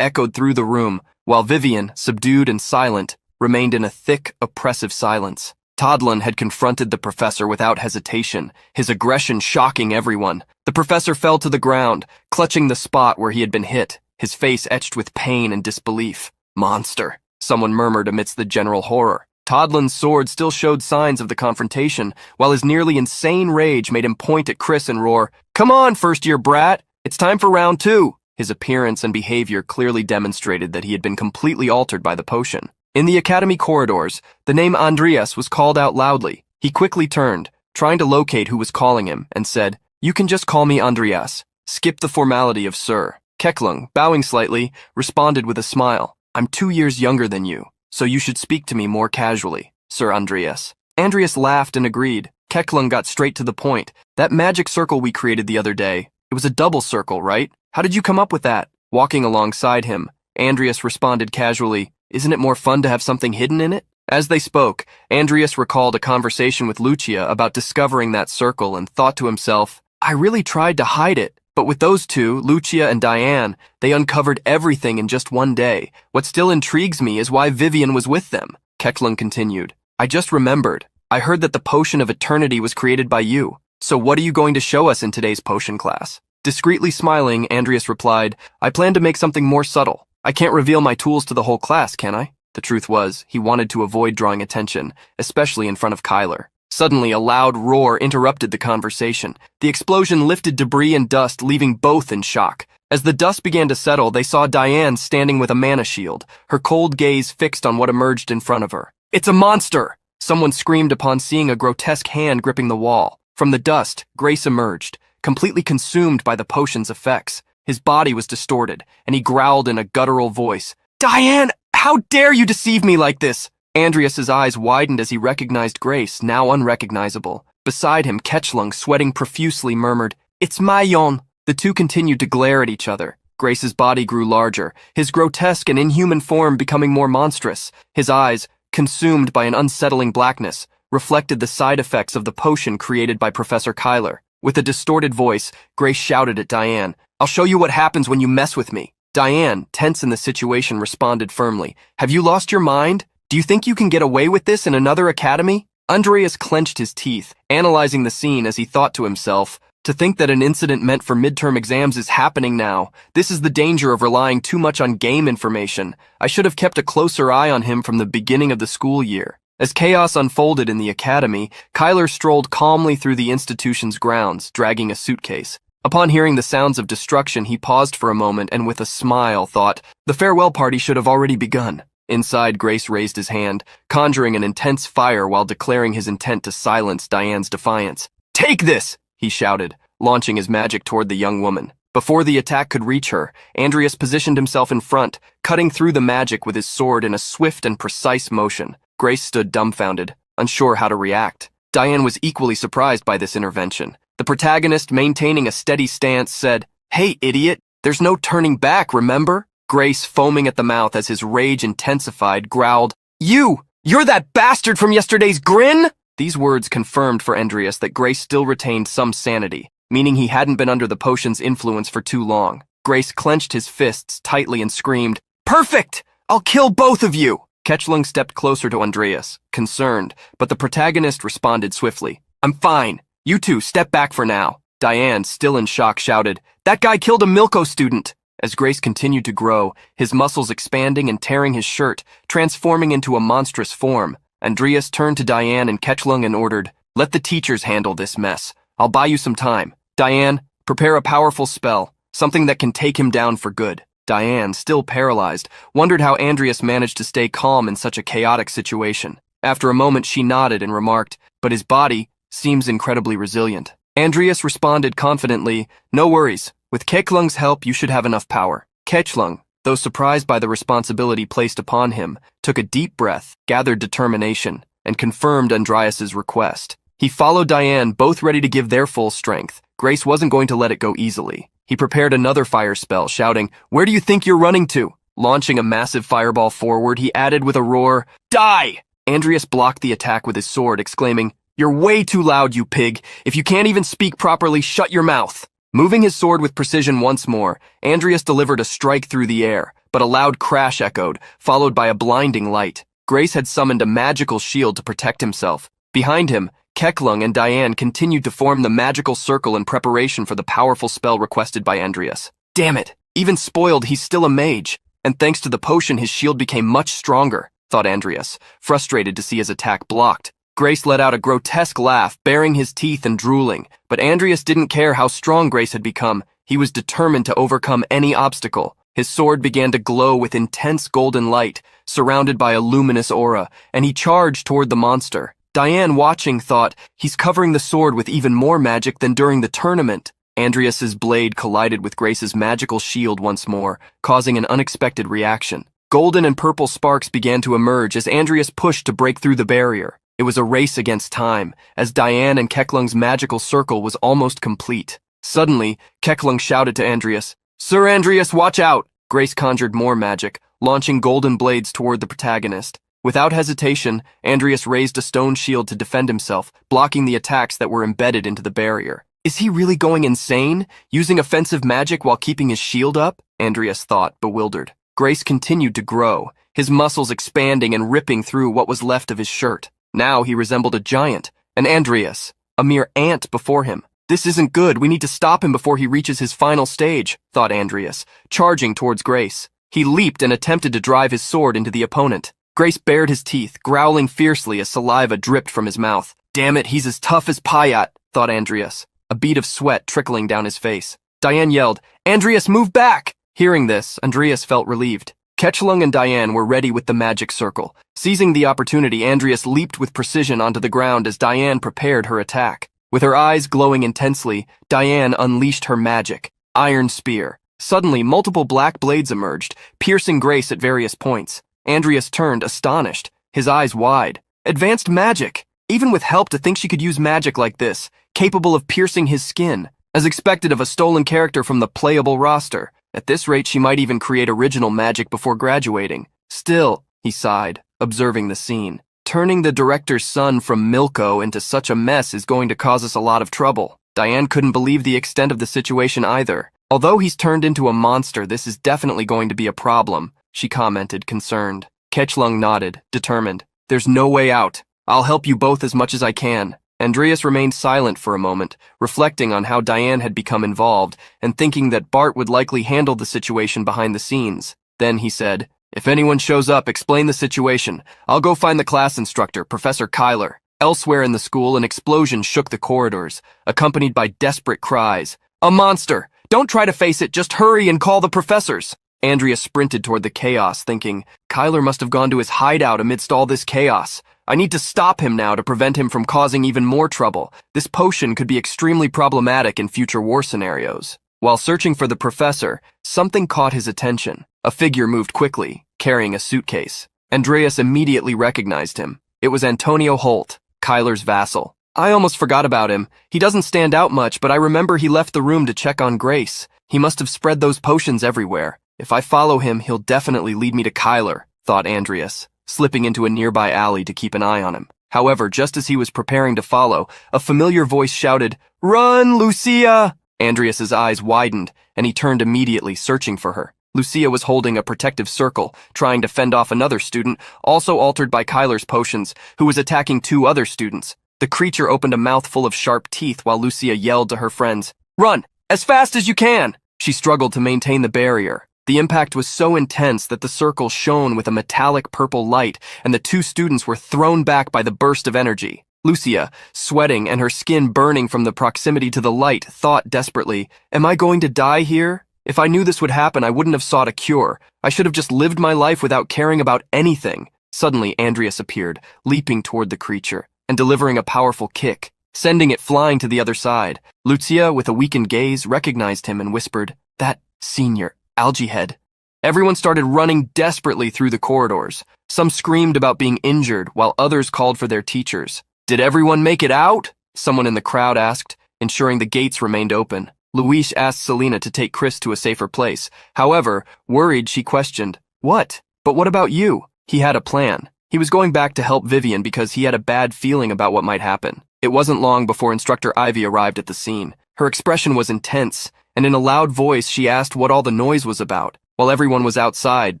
Speaker 1: echoed through the room, while Vivien, subdued and silent, remained in a thick, oppressive silence. Tadlan had confronted the professor without hesitation, his aggression shocking everyone. The professor fell to the ground, clutching the spot where he had been hit, his face etched with pain and disbelief. "Monster," someone murmured amidst the general horror. Tadlan's sword still showed signs of the confrontation, while his nearly insane rage made him point at Chris and roar, "Come on, first-year brat! It's time for round 2. His appearance and behavior clearly demonstrated that he had been completely altered by the potion. In the academy corridors, the name Andreas was called out loudly. He quickly turned, trying to locate who was calling him, and said, "You can just call me Andreas. Skip the formality of sir." Keklung, bowing slightly, responded with a smile. "I'm 2 years younger than you, so you should speak to me more casually, Sir Andreas." Andreas laughed and agreed. Keklung got straight to the point. "That magic circle we created the other day, it was a double circle, right? How did you come up with that?" Walking alongside him, Andreas responded casually, "Isn't it more fun to have something hidden in it?" As they spoke, Andreas recalled a conversation with Lucia about discovering that circle and thought to himself, "I really tried to hide it, but with those two, Lucia and Diane, they uncovered everything in just one day. What still intrigues me is why Vivien was with them." Keklung continued, "I just remembered. I heard that the potion of eternity was created by you. So what are you going to show us in today's potion class?" Discreetly smiling, Andreas replied, "I plan to make something more subtle. I can't reveal my tools to the whole class, can I?" The truth was, he wanted to avoid drawing attention, especially in front of Kyler. Suddenly, a loud roar interrupted the conversation. The explosion lifted debris and dust, leaving both in shock. As the dust began to settle, they saw Diane standing with a mana shield, her cold gaze fixed on what emerged in front of her. "It's a monster!" Someone screamed upon seeing a grotesque hand gripping the wall. From the dust, Grace emerged, completely consumed by the potion's effects. His body was distorted, and he growled in a guttural voice. "Diane, how dare you deceive me like this?" Andreas's eyes widened as he recognized Grace, now unrecognizable. Beside him, Ketchlung, sweating profusely, murmured, "It's Mayon." The two continued to glare at each other. Grace's body grew larger, his grotesque and inhuman form becoming more monstrous. His eyes, consumed by an unsettling blackness, reflected the side effects of the potion created by Professor Kyler. With a distorted voice, Grace shouted at Diane, "I'll show you what happens when you mess with me." Diane, tense in the situation, responded firmly, "Have you lost your mind? Do you think you can get away with this in another academy?" Andreas clenched his teeth, analyzing the scene as he thought to himself, "To think that an incident meant for midterm exams is happening now. This is the danger of relying too much on game information. I should have kept a closer eye on him from the beginning of the school year." As chaos unfolded in the academy, Kyler strolled calmly through the institution's grounds, dragging a suitcase. Upon hearing the sounds of destruction, he paused for a moment and with a smile thought, "The farewell party should have already begun." Inside, Grace raised his hand, conjuring an intense fire while declaring his intent to silence Diane's defiance. "Take this!" he shouted, launching his magic toward the young woman. Before the attack could reach her, Andreas positioned himself in front, cutting through the magic with his sword in a swift and precise motion. Grace stood dumbfounded, unsure how to react. Diane was equally surprised by this intervention. The protagonist, maintaining a steady stance, said, "Hey, idiot, there's no turning back, remember?" Grace, foaming at the mouth as his rage intensified, growled, You're that bastard from yesterday's grin?" These words confirmed for Andreas that Grace still retained some sanity, meaning he hadn't been under the potion's influence for too long. Grace clenched his fists tightly and screamed, "Perfect! I'll kill both of you!" Ketchlung stepped closer to Andreas, concerned, but the protagonist responded swiftly, "I'm fine. You two, step back for now." Diane, still in shock, shouted, "That guy killed a Milko student!" As Grace continued to grow, his muscles expanding and tearing his shirt, transforming into a monstrous form, Andreas turned to Diane and Ketchlung and ordered, "Let the teachers handle this mess. I'll buy you some time. Diane, prepare a powerful spell, something that can take him down for good." Diane, still paralyzed, wondered how Andreas managed to stay calm in such a chaotic situation. After a moment, she nodded and remarked, "But his body seems incredibly resilient." Andreas responded confidently, "No worries. With Ketchlung's help, you should have enough power." Ketchlung, though surprised by the responsibility placed upon him, took a deep breath, gathered determination, and confirmed Andreas's request. He followed Diane, both ready to give their full strength. Grace wasn't going to let it go easily. He prepared another fire spell, shouting, "Where do you think you're running to?" Launching a massive fireball forward, he added with a roar, "Die!" Andreas blocked the attack with his sword, exclaiming, "You're way too loud, you pig. If you can't even speak properly, shut your mouth." Moving his sword with precision once more, Andreas delivered a strike through the air, but a loud crash echoed, followed by a blinding light. Grace had summoned a magical shield to protect himself. Behind him, Ketchlung and Diane continued to form the magical circle in preparation for the powerful spell requested by Andreas. Damn it, even spoiled, he's still a mage, and thanks to the potion his shield became much stronger, thought Andreas, frustrated to see his attack blocked. Grace let out a grotesque laugh, baring his teeth and drooling, but Andreas didn't care how strong Grace had become. He was determined to overcome any obstacle. His sword began to glow with intense golden light, surrounded by a luminous aura, and he charged toward the monster. Diane, watching, thought, "He's covering the sword with even more magic than during the tournament." Andreas's blade collided with Grace's magical shield once more, causing an unexpected reaction. Golden and purple sparks began to emerge as Andreas pushed to break through the barrier. It was a race against time, as Diane and Ketchlung's magical circle was almost complete. Suddenly, Ketchlung shouted to Andreas, "Sir Andreas, watch out!" Grace conjured more magic, launching golden blades toward the protagonist. Without hesitation, Andreas raised a stone shield to defend himself, blocking the attacks that were embedded into the barrier. Is he really going insane, using offensive magic while keeping his shield up? Andreas thought, bewildered. Grace continued to grow, his muscles expanding and ripping through what was left of his shirt. Now he resembled a giant, and Andreas, a mere ant before him. This isn't good, we need to stop him before he reaches his final stage, thought Andreas, charging towards Grace. He leaped and attempted to drive his sword into the opponent. Grace bared his teeth, growling fiercely as saliva dripped from his mouth. Damn it, he's as tough as Payat, thought Andreas, a bead of sweat trickling down his face. Diane yelled, Andreas, move back! Hearing this, Andreas felt relieved. Ketchlung and Diane were ready with the magic circle. Seizing the opportunity, Andreas leaped with precision onto the ground as Diane prepared her attack. With her eyes glowing intensely, Diane unleashed her magic, Iron Spear. Suddenly, multiple black blades emerged, piercing Grace at various points. Andreas turned, astonished, his eyes wide. Advanced magic! Even with help, to think she could use magic like this, capable of piercing his skin, as expected of a stolen character from the playable roster. At this rate, she might even create original magic before graduating. Still, he sighed, observing the scene. Turning the director's son from Milko into such a mess is going to cause us a lot of trouble. Diane couldn't believe the extent of the situation either. Although he's turned into a monster, this is definitely going to be a problem, she commented, concerned. Ketchlung nodded, determined. There's no way out. I'll help you both as much as I can. Andreas remained silent for a moment, reflecting on how Diane had become involved and thinking that Bart would likely handle the situation behind the scenes. Then he said, If anyone shows up, explain the situation. I'll go find the class instructor, Professor Kyler. Elsewhere in the school, an explosion shook the corridors, accompanied by desperate cries. A monster! Don't try to face it, just hurry and call the professors! Andreas sprinted toward the chaos, thinking, Kyler must have gone to his hideout amidst all this chaos. I need to stop him now to prevent him from causing even more trouble. This potion could be extremely problematic in future war scenarios. While searching for the professor, something caught his attention. A figure moved quickly, carrying a suitcase. Andreas immediately recognized him. It was Antonio Holt, Kyler's vassal. I almost forgot about him. He doesn't stand out much, but I remember he left the room to check on Grace. He must have spread those potions everywhere. If I follow him, he'll definitely lead me to Kyler, thought Andreas, slipping into a nearby alley to keep an eye on him. However, just as he was preparing to follow, a familiar voice shouted, Run, Lucia! Andreas's eyes widened, and he turned immediately, searching for her. Lucia was holding a protective circle, trying to fend off another student, also altered by Kyler's potions, who was attacking two other students. The creature opened a mouth full of sharp teeth while Lucia yelled to her friends, Run! As fast as you can! She struggled to maintain the barrier. The impact was so intense that the circle shone with a metallic purple light, and the two students were thrown back by the burst of energy. Lucia, sweating and her skin burning from the proximity to the light, thought desperately, Am I going to die here? If I knew this would happen, I wouldn't have sought a cure. I should have just lived my life without caring about anything. Suddenly, Andreas appeared, leaping toward the creature, and delivering a powerful kick, sending it flying to the other side. Lucia, with a weakened gaze, recognized him and whispered, That senior algae head. Everyone started running desperately through the corridors. Some screamed about being injured, while others called for their teachers. Did everyone make it out? Someone in the crowd asked, ensuring the gates remained open. Luis asked Selena to take Chris to a safer place. However, worried, she questioned, What? But what about you? He had a plan. He was going back to help Vivien because he had a bad feeling about what might happen. It wasn't long before Instructor Ivy arrived at the scene. Her expression was intense, and in a loud voice she asked what all the noise was about. While everyone was outside,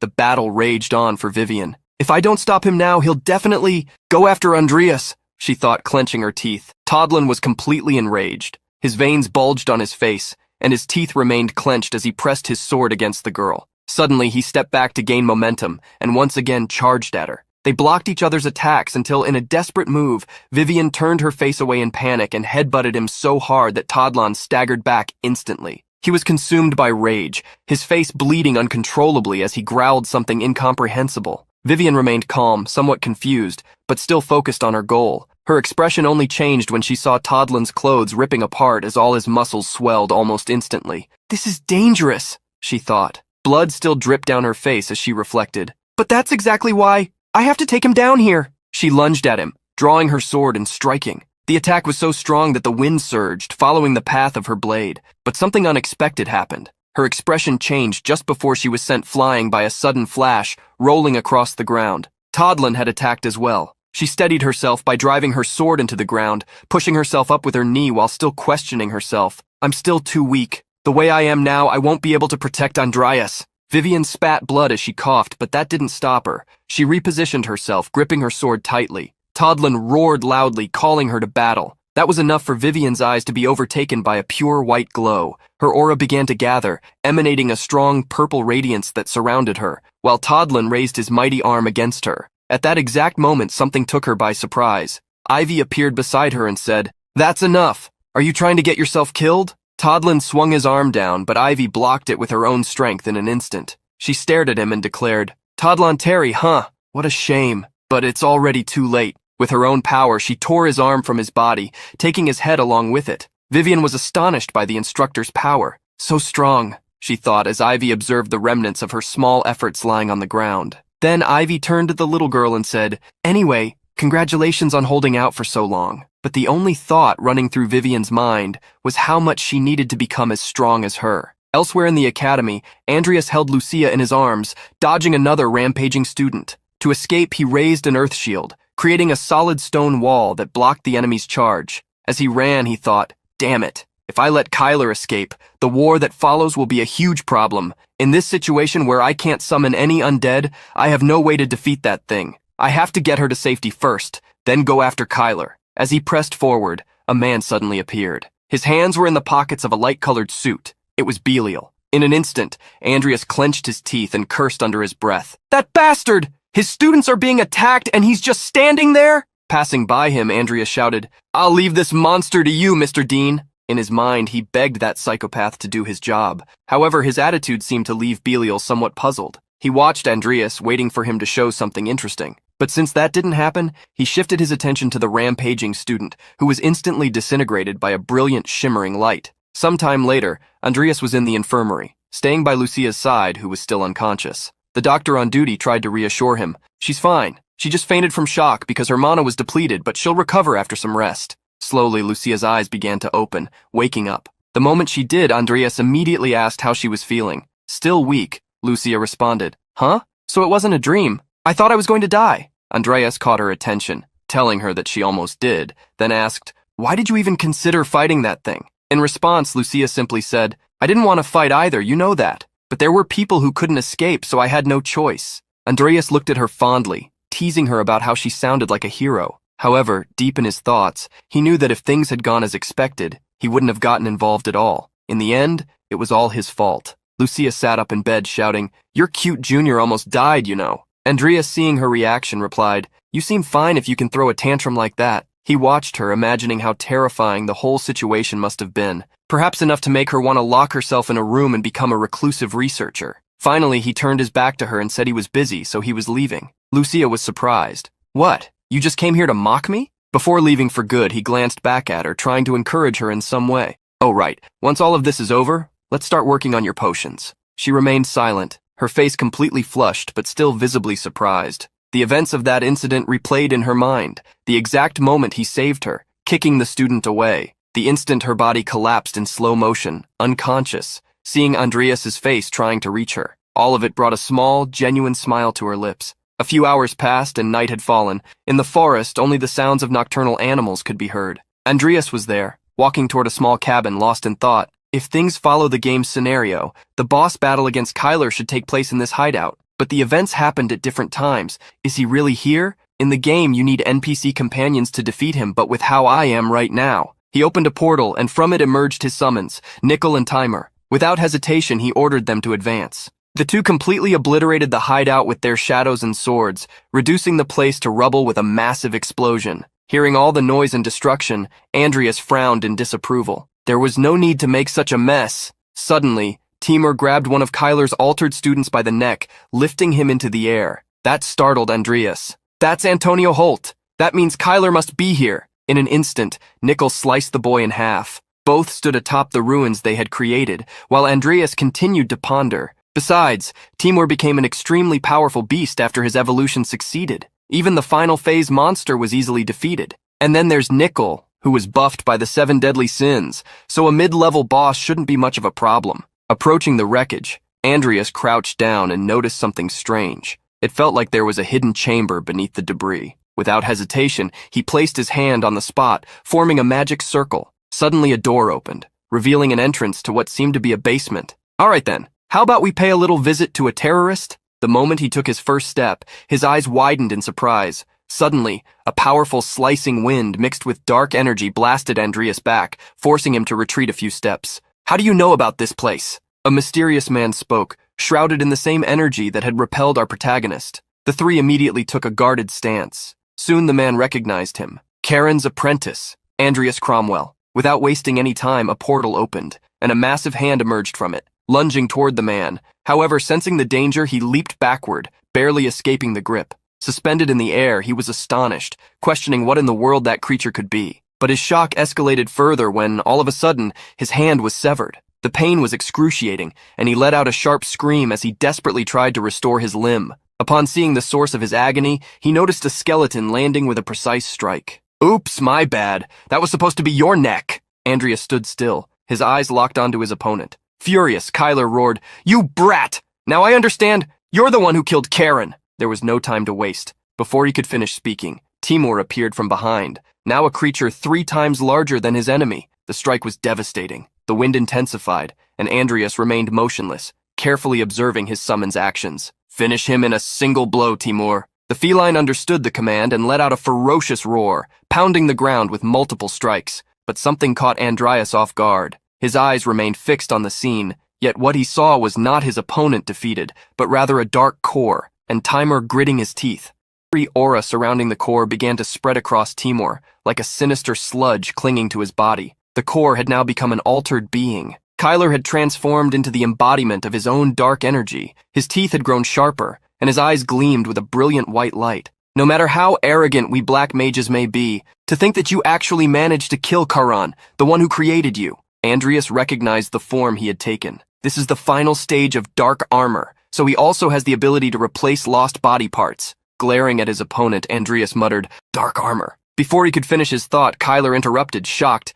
Speaker 1: the battle raged on for Vivien. If I don't stop him now, he'll definitely go after Andreas, she thought, clenching her teeth. Todlin was completely enraged. His veins bulged on his face, and his teeth remained clenched as he pressed his sword against the girl. Suddenly, he stepped back to gain momentum, and once again charged at her. They blocked each other's attacks until, in a desperate move, Vivien turned her face away in panic and headbutted him so hard that Todlon staggered back instantly. He was consumed by rage, his face bleeding uncontrollably as he growled something incomprehensible. Vivien remained calm, somewhat confused, but still focused on her goal. Her expression only changed when she saw Todlin's clothes ripping apart as all his muscles swelled almost instantly. This is dangerous, she thought. Blood still dripped down her face as she reflected. But that's exactly why I have to take him down here. She lunged at him, drawing her sword and striking. The attack was so strong that the wind surged, following the path of her blade. But something unexpected happened. Her expression changed just before she was sent flying by a sudden flash, rolling across the ground. Todlin had attacked as well. She steadied herself by driving her sword into the ground, pushing herself up with her knee while still questioning herself. I'm still too weak. The way I am now, I won't be able to protect Andreas. Vivien spat blood as she coughed, but that didn't stop her. She repositioned herself, gripping her sword tightly. Todlin roared loudly, calling her to battle. That was enough for Vivien's eyes to be overtaken by a pure white glow. Her aura began to gather, emanating a strong purple radiance that surrounded her, while Todlin raised his mighty arm against her. At that exact moment, something took her by surprise. Ivy appeared beside her and said, "That's enough. Are you trying to get yourself killed?" Todlin swung his arm down, but Ivy blocked it with her own strength in an instant. She stared at him and declared, "Todlon Terry, huh? What a shame. But it's already too late." With her own power, she tore his arm from his body, taking his head along with it. Vivien was astonished by the instructor's power. So strong, she thought as Ivy observed the remnants of her small efforts lying on the ground. Then Ivy turned to the little girl and said, "Anyway, congratulations on holding out for so long." But the only thought running through Vivien's mind was how much she needed to become as strong as her. Elsewhere in the academy, Andreas held Lucia in his arms, dodging another rampaging student. To escape, he raised an earth shield, creating a solid stone wall that blocked the enemy's charge. As he ran, he thought, "Damn it. If I let Kyler escape, the war that follows will be a huge problem. In this situation where I can't summon any undead, I have no way to defeat that thing. I have to get her to safety first, then go after Kyler." As he pressed forward, a man suddenly appeared. His hands were in the pockets of a light-colored suit. It was Belial. In an instant, Andreas clenched his teeth and cursed under his breath. "That bastard! His students are being attacked and he's just standing there?" Passing by him, Andreas shouted, "I'll leave this monster to you, Mr. Dean." In his mind, he begged that psychopath to do his job. However, his attitude seemed to leave Belial somewhat puzzled. He watched Andreas, waiting for him to show something interesting. But since that didn't happen, he shifted his attention to the rampaging student, who was instantly disintegrated by a brilliant, shimmering light. Sometime later, Andreas was in the infirmary, staying by Lucia's side, who was still unconscious. The doctor on duty tried to reassure him. "She's fine. She just fainted from shock because her mana was depleted, but she'll recover after some rest." Slowly, Lucia's eyes began to open, waking up. The moment she did, Andreas immediately asked how she was feeling. "Still weak," Lucia responded. "Huh? So it wasn't a dream? I thought I was going to die." Andreas caught her attention, telling her that she almost did, then asked, "Why did you even consider fighting that thing?" In response, Lucia simply said, "I didn't want to fight either, you know that. But there were people who couldn't escape, so I had no choice." Andreas looked at her fondly, teasing her about how she sounded like a hero. However, deep in his thoughts, he knew that if things had gone as expected, he wouldn't have gotten involved at all. In the end, it was all his fault. Lucia sat up in bed shouting, "Your cute junior almost died, you know." Andreas, seeing her reaction, replied, "You seem fine if you can throw a tantrum like that." He watched her, imagining how terrifying the whole situation must have been, perhaps enough to make her want to lock herself in a room and become a reclusive researcher. Finally, he turned his back to her and said he was busy, so he was leaving. Lucia was surprised. "What? You just came here to mock me?" Before leaving for good, he glanced back at her, trying to encourage her in some way. "Oh, right. Once all of this is over, let's start working on your potions." She remained silent, her face completely flushed but still visibly surprised. The events of that incident replayed in her mind, the exact moment he saved her, kicking the student away. The instant her body collapsed in slow motion, unconscious, seeing Andreas's face trying to reach her. All of it brought a small, genuine smile to her lips. A few hours passed and night had fallen. In the forest, only the sounds of nocturnal animals could be heard. Andreas was there, walking toward a small cabin, lost in thought. If things follow the game's scenario, the boss battle against Kyler should take place in this hideout. But the events happened at different times. Is he really here? In the game, you need NPC companions to defeat him, but with how I am right now. He opened a portal, and from it emerged his summons, Nickel and Timer. Without hesitation, he ordered them to advance. The two completely obliterated the hideout with their shadows and swords, reducing the place to rubble with a massive explosion. Hearing all the noise and destruction, Andreas frowned in disapproval. There was no need to make such a mess. Suddenly, Timur grabbed one of Kyler's altered students by the neck, lifting him into the air. That startled Andreas. "That's Antonio Holt. That means Kyler must be here." In an instant, Nickel sliced the boy in half. Both stood atop the ruins they had created, while Andreas continued to ponder. Besides, Timur became an extremely powerful beast after his evolution succeeded. Even the final phase monster was easily defeated. And then there's Nickel, who was buffed by the 7 deadly sins, so a mid-level boss shouldn't be much of a problem. Approaching the wreckage, Andreas crouched down and noticed something strange. It felt like there was a hidden chamber beneath the debris. Without hesitation, he placed his hand on the spot, forming a magic circle. Suddenly a door opened, revealing an entrance to what seemed to be a basement. "All right then, how about we pay a little visit to a terrorist?" The moment he took his first step, his eyes widened in surprise. Suddenly, a powerful slicing wind mixed with dark energy blasted Andreas back, forcing him to retreat a few steps. "How do you know about this place?" A mysterious man spoke, shrouded in the same energy that had repelled our protagonist. The three immediately took a guarded stance. Soon the man recognized him. Karen's apprentice, Andreas Cromwell. Without wasting any time, a portal opened, and a massive hand emerged from it, lunging toward the man. However, sensing the danger, he leaped backward, barely escaping the grip. Suspended in the air, he was astonished, questioning what in the world that creature could be. But his shock escalated further when, all of a sudden, his hand was severed. The pain was excruciating, and he let out a sharp scream as he desperately tried to restore his limb. Upon seeing the source of his agony, he noticed a skeleton landing with a precise strike. "Oops, my bad. That was supposed to be your neck." Andreas stood still, his eyes locked onto his opponent. Furious, Kyler roared, "You brat! Now I understand. You're the one who killed Karen." There was no time to waste. Before he could finish speaking, Timur appeared from behind, now a creature 3 times larger than his enemy. The strike was devastating. The wind intensified, and Andreas remained motionless, carefully observing his summon's actions. "Finish him in a single blow, Timur." The feline understood the command and let out a ferocious roar, pounding the ground with multiple strikes. But something caught Andreas off guard. His eyes remained fixed on the scene, yet what he saw was not his opponent defeated, but rather a dark core, and Timur gritting his teeth. Every aura surrounding the core began to spread across Timur, like a sinister sludge clinging to his body. The core had now become an altered being. Kyler had transformed into the embodiment of his own dark energy. His teeth had grown sharper, and his eyes gleamed with a brilliant white light. "No matter how arrogant we black mages may be, to think that you actually managed to kill Karan, the one who created you." Andreas recognized the form he had taken. This is the final stage of dark armor, so he also has the ability to replace lost body parts. Glaring at his opponent, Andreas muttered, "Dark armor." Before he could finish his thought, Kyler interrupted, shocked.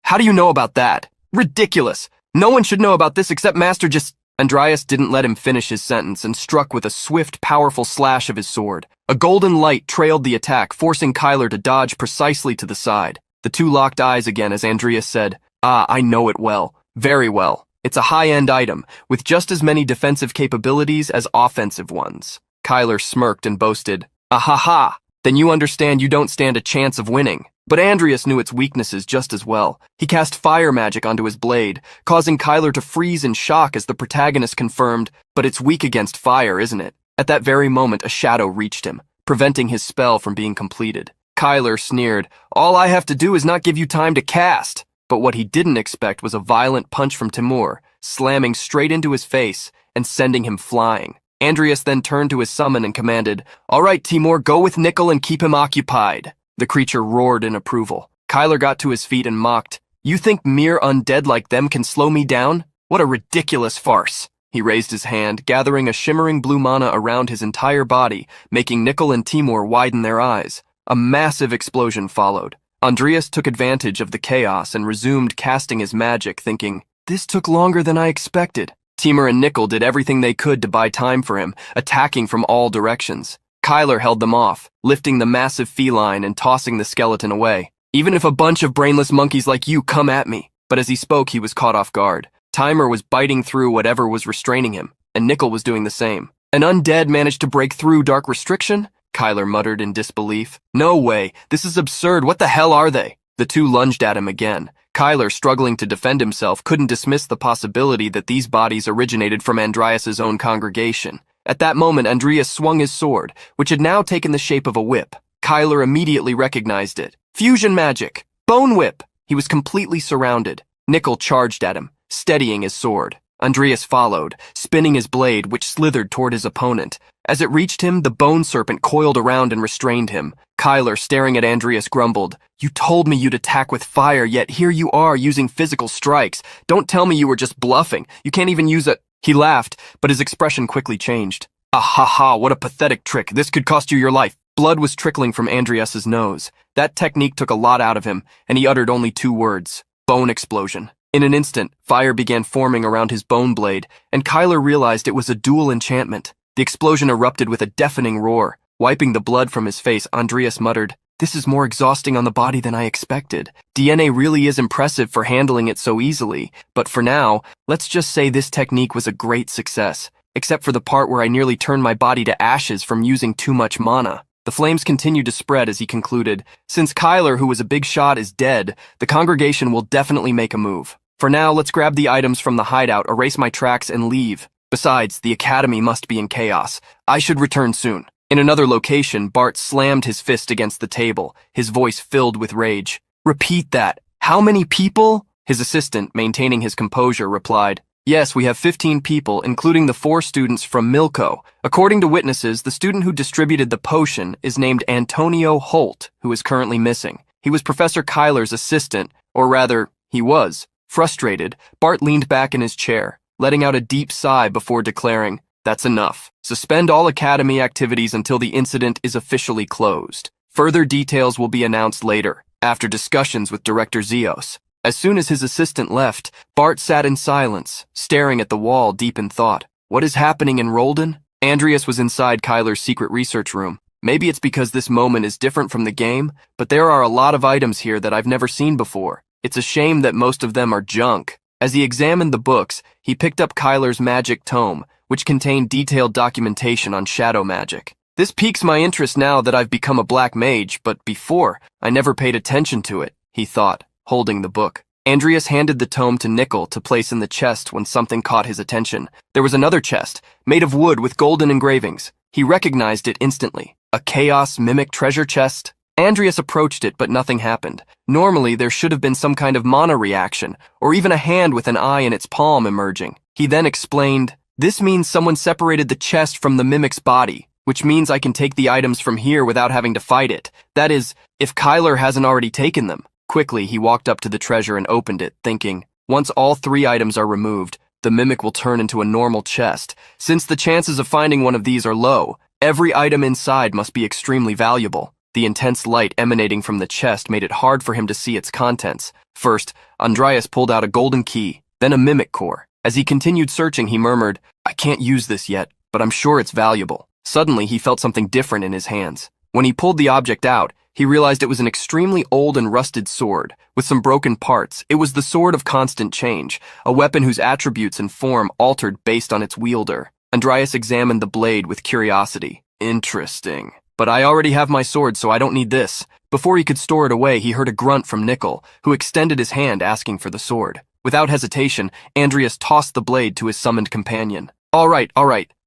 Speaker 1: How do you know about that? Ridiculous. No one should know about this except Master just..." Andreas didn't let him finish his sentence and struck with a swift, powerful slash of his sword. A golden light trailed the attack, forcing Kyler to dodge precisely to the side. The two locked eyes again as Andreas said, "Ah, I know it well. Very well. It's a high-end item, with just as many defensive capabilities as offensive ones." Kyler smirked and boasted, "Ahaha, then you understand you don't stand a chance of winning." But Andreas knew its weaknesses just as well. He cast fire magic onto his blade, causing Kyler to freeze in shock as the protagonist confirmed, "But it's weak against fire, isn't it?" At that very moment, a shadow reached him, preventing his spell from being completed. Kyler sneered, "All I have to do is not give you time to cast." But what he didn't expect was a violent punch from Timur, slamming straight into his face and sending him flying. Andreas then turned to his summon and commanded, "All right, Timur, go with Nickel and keep him occupied." The creature roared in approval. Kyler got to his feet and mocked, "You think mere undead like them can slow me down? What a ridiculous farce." He raised his hand, gathering a shimmering blue mana around his entire body, making Nickel and Timur widen their eyes. A massive explosion followed. Andreas took advantage of the chaos and resumed casting his magic, thinking, "This took longer than I expected." Timur and Nickel did everything they could to buy time for him, attacking from all directions. Kyler held them off, lifting the massive feline and tossing the skeleton away. "Even if a bunch of brainless monkeys like you come at me." But as he spoke, he was caught off guard. Timur was biting through whatever was restraining him, and Nickel was doing the same. "An undead managed to break through dark restriction?" Kyler muttered in disbelief. "No way, this is absurd, what the hell are they?" The two lunged at him again. Kyler, struggling to defend himself, couldn't dismiss the possibility that these bodies originated from Andreas's own congregation. At that moment, Andreas swung his sword, which had now taken the shape of a whip. Kyler immediately recognized it. Fusion magic! Bone whip! He was completely surrounded. Nickel charged at him, steadying his sword. Andreas followed, spinning his blade, which slithered toward his opponent. As it reached him, the bone serpent coiled around and restrained him. Kyler, staring at Andreas, grumbled, "You told me you'd attack with fire, yet here you are using physical strikes. Don't tell me you were just bluffing. You can't even use a..." He laughed, but his expression quickly changed. "Ah-ha-ha, what a pathetic trick. This could cost you your life." Blood was trickling from Andreas's nose. That technique took a lot out of him, and he uttered only 2 words. Bone explosion. In an instant, fire began forming around his bone blade, and Kyler realized it was a dual enchantment. The explosion erupted with a deafening roar. Wiping the blood from his face, Andreas muttered, "This is more exhausting on the body than I expected. DNA really is impressive for handling it so easily, but for now, let's just say this technique was a great success, except for the part where I nearly turned my body to ashes from using too much mana." The flames continued to spread as he concluded, "Since Kyler, who was a big shot, is dead, the congregation will definitely make a move. For now, let's grab the items from the hideout, erase my tracks, and leave. Besides, the academy must be in chaos. I should return soon." In another location, Bart slammed his fist against the table, his voice filled with rage. "Repeat that. How many people?" His assistant, maintaining his composure, replied, "Yes, we have 15 people, including the 4 students from Milko. According to witnesses, the student who distributed the potion is named Antonio Holt, who is currently missing. He was Professor Kyler's assistant, or rather, he was." Frustrated, Bart leaned back in his chair, letting out a deep sigh before declaring, "That's enough. Suspend all academy activities until the incident is officially closed. Further details will be announced later, after discussions with Director Zeos." As soon as his assistant left, Bart sat in silence, staring at the wall deep in thought. What is happening in Roldan? Andreas was inside Kyler's secret research room. Maybe it's because this moment is different from the game, but there are a lot of items here that I've never seen before. It's a shame that most of them are junk. As he examined the books, he picked up Kyler's magic tome, which contained detailed documentation on shadow magic. This piques my interest now that I've become a black mage, but before, I never paid attention to it, he thought, holding the book. Andreas handed the tome to Nickel to place in the chest when something caught his attention. There was another chest, made of wood with golden engravings. He recognized it instantly. A chaos mimic treasure chest? Andreas approached it, but nothing happened. Normally, there should have been some kind of mana reaction, or even a hand with an eye in its palm emerging. He then explained, "This means someone separated the chest from the mimic's body, which means I can take the items from here without having to fight it. That is, if Kyler hasn't already taken them." Quickly, he walked up to the treasure and opened it, thinking, once all 3 items are removed, the mimic will turn into a normal chest. Since the chances of finding one of these are low, every item inside must be extremely valuable. The intense light emanating from the chest made it hard for him to see its contents. First, Andreas pulled out a golden key, then a mimic core. As he continued searching, he murmured, "I can't use this yet, but I'm sure it's valuable." Suddenly, he felt something different in his hands. When he pulled the object out, he realized it was an extremely old and rusted sword, with some broken parts. It was the Sword of Constant Change, a weapon whose attributes and form altered based on its wielder. Andreas examined the blade with curiosity. "Interesting. But I already have my sword, so I don't need this." Before he could store it away, he heard a grunt from Nickel, who extended his hand asking for the sword. Without hesitation, Andreas tossed the blade to his summoned companion. All right.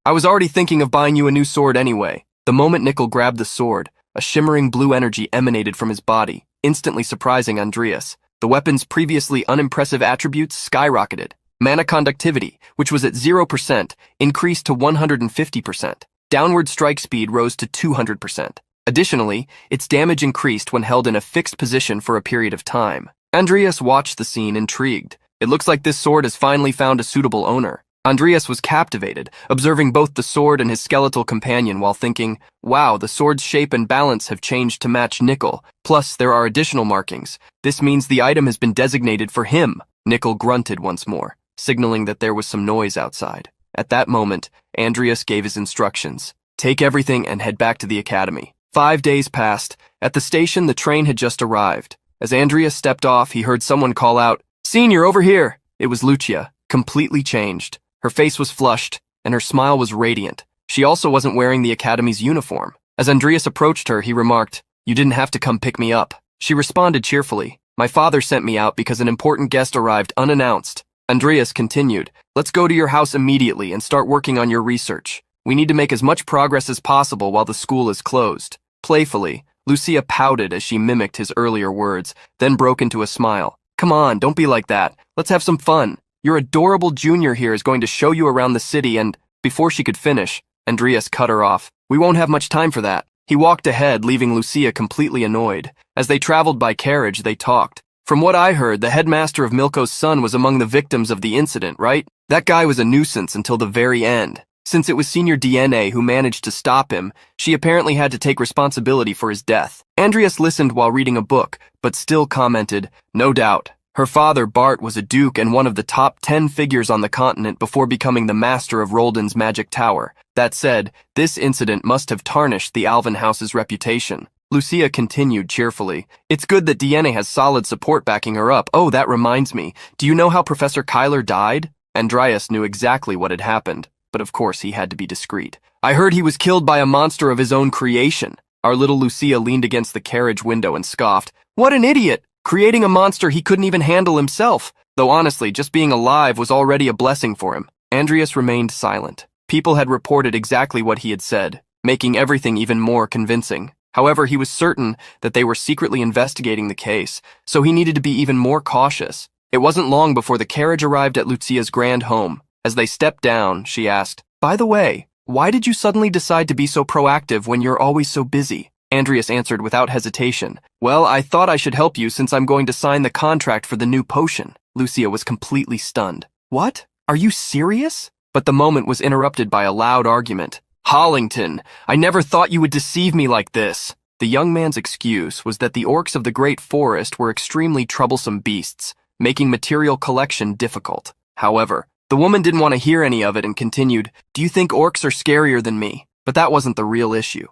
Speaker 1: I was already thinking of buying you a new sword anyway." The moment Nickel grabbed the sword, a shimmering blue energy emanated from his body, instantly surprising Andreas. The weapon's previously unimpressive attributes skyrocketed. Mana conductivity, which was at 0%, increased to 150%. Downward strike speed rose to 200%. Additionally, its damage increased when held in a fixed position for a period of time. Andreas watched the scene, intrigued. It looks like this sword has finally found a suitable owner. Andreas was captivated, observing both the sword and his skeletal companion while thinking, wow, the sword's shape and balance have changed to match Nickel. Plus, there are additional markings. This means the item has been designated for him. Nickel grunted once more, signaling that there was some noise outside. At that moment, Andreas gave his instructions. Take everything and head back to the academy. 5 days passed. At the station, the train had just arrived. As Andreas stepped off, he heard someone call out, "Senior, over here!" It was Lucia, completely changed. Her face was flushed, and her smile was radiant. She also wasn't wearing the academy's uniform. As Andreas approached her, he remarked, "You didn't have to come pick me up." She responded cheerfully, "My father sent me out because an important guest arrived unannounced." Andreas continued, "Let's go to your house immediately and start working on your research. We need to make as much progress as possible while the school is closed." Playfully, Lucia pouted as she mimicked his earlier words, then broke into a smile. "Come on, don't be like that. Let's have some fun. Your adorable junior here is going to show you around the city and—" Before she could finish, Andreas cut her off. "We won't have much time for that." He walked ahead, leaving Lucia completely annoyed. As they traveled by carriage, they talked. "From what I heard, the headmaster of Milko's son was among the victims of the incident, right? That guy was a nuisance until the very end. Since it was Senior DNA who managed to stop him, she apparently had to take responsibility for his death." Andreas listened while reading a book, but still commented, "No doubt. Her father, Bart, was a duke and one of the top 10 figures on the continent before becoming the master of Roldan's magic tower. That said, this incident must have tarnished the Alvin house's reputation." Lucia continued cheerfully, "It's good that DNA has solid support backing her up. Oh, that reminds me. Do you know how Professor Kyler died?" Andreas knew exactly what had happened, but of course he had to be discreet. "I heard he was killed by a monster of his own creation." Our little Lucia leaned against the carriage window and scoffed. "What an idiot! Creating a monster he couldn't even handle himself." Though honestly, just being alive was already a blessing for him. Andreas remained silent. People had reported exactly what he had said. making everything even more convincing. However, he was certain that they were secretly investigating the case, so he needed to be even more cautious. It wasn't long before the carriage arrived at Lucia's grand home. As they stepped down, she asked, "By the way, why did you suddenly decide to be so proactive when you're always so busy?" Andreas answered without hesitation, "Well, I thought I should help you since I'm going to sign the contract for the new potion." Lucia was completely stunned. "What? Are you serious?" But the moment was interrupted by a loud argument. "Hollington, I never thought you would deceive me like this." The young man's excuse was that the orcs of the Great Forest were extremely troublesome beasts, making material collection difficult. However, the woman didn't want to hear any of it and continued, "Do you think orcs are scarier than me?" But that wasn't the real issue.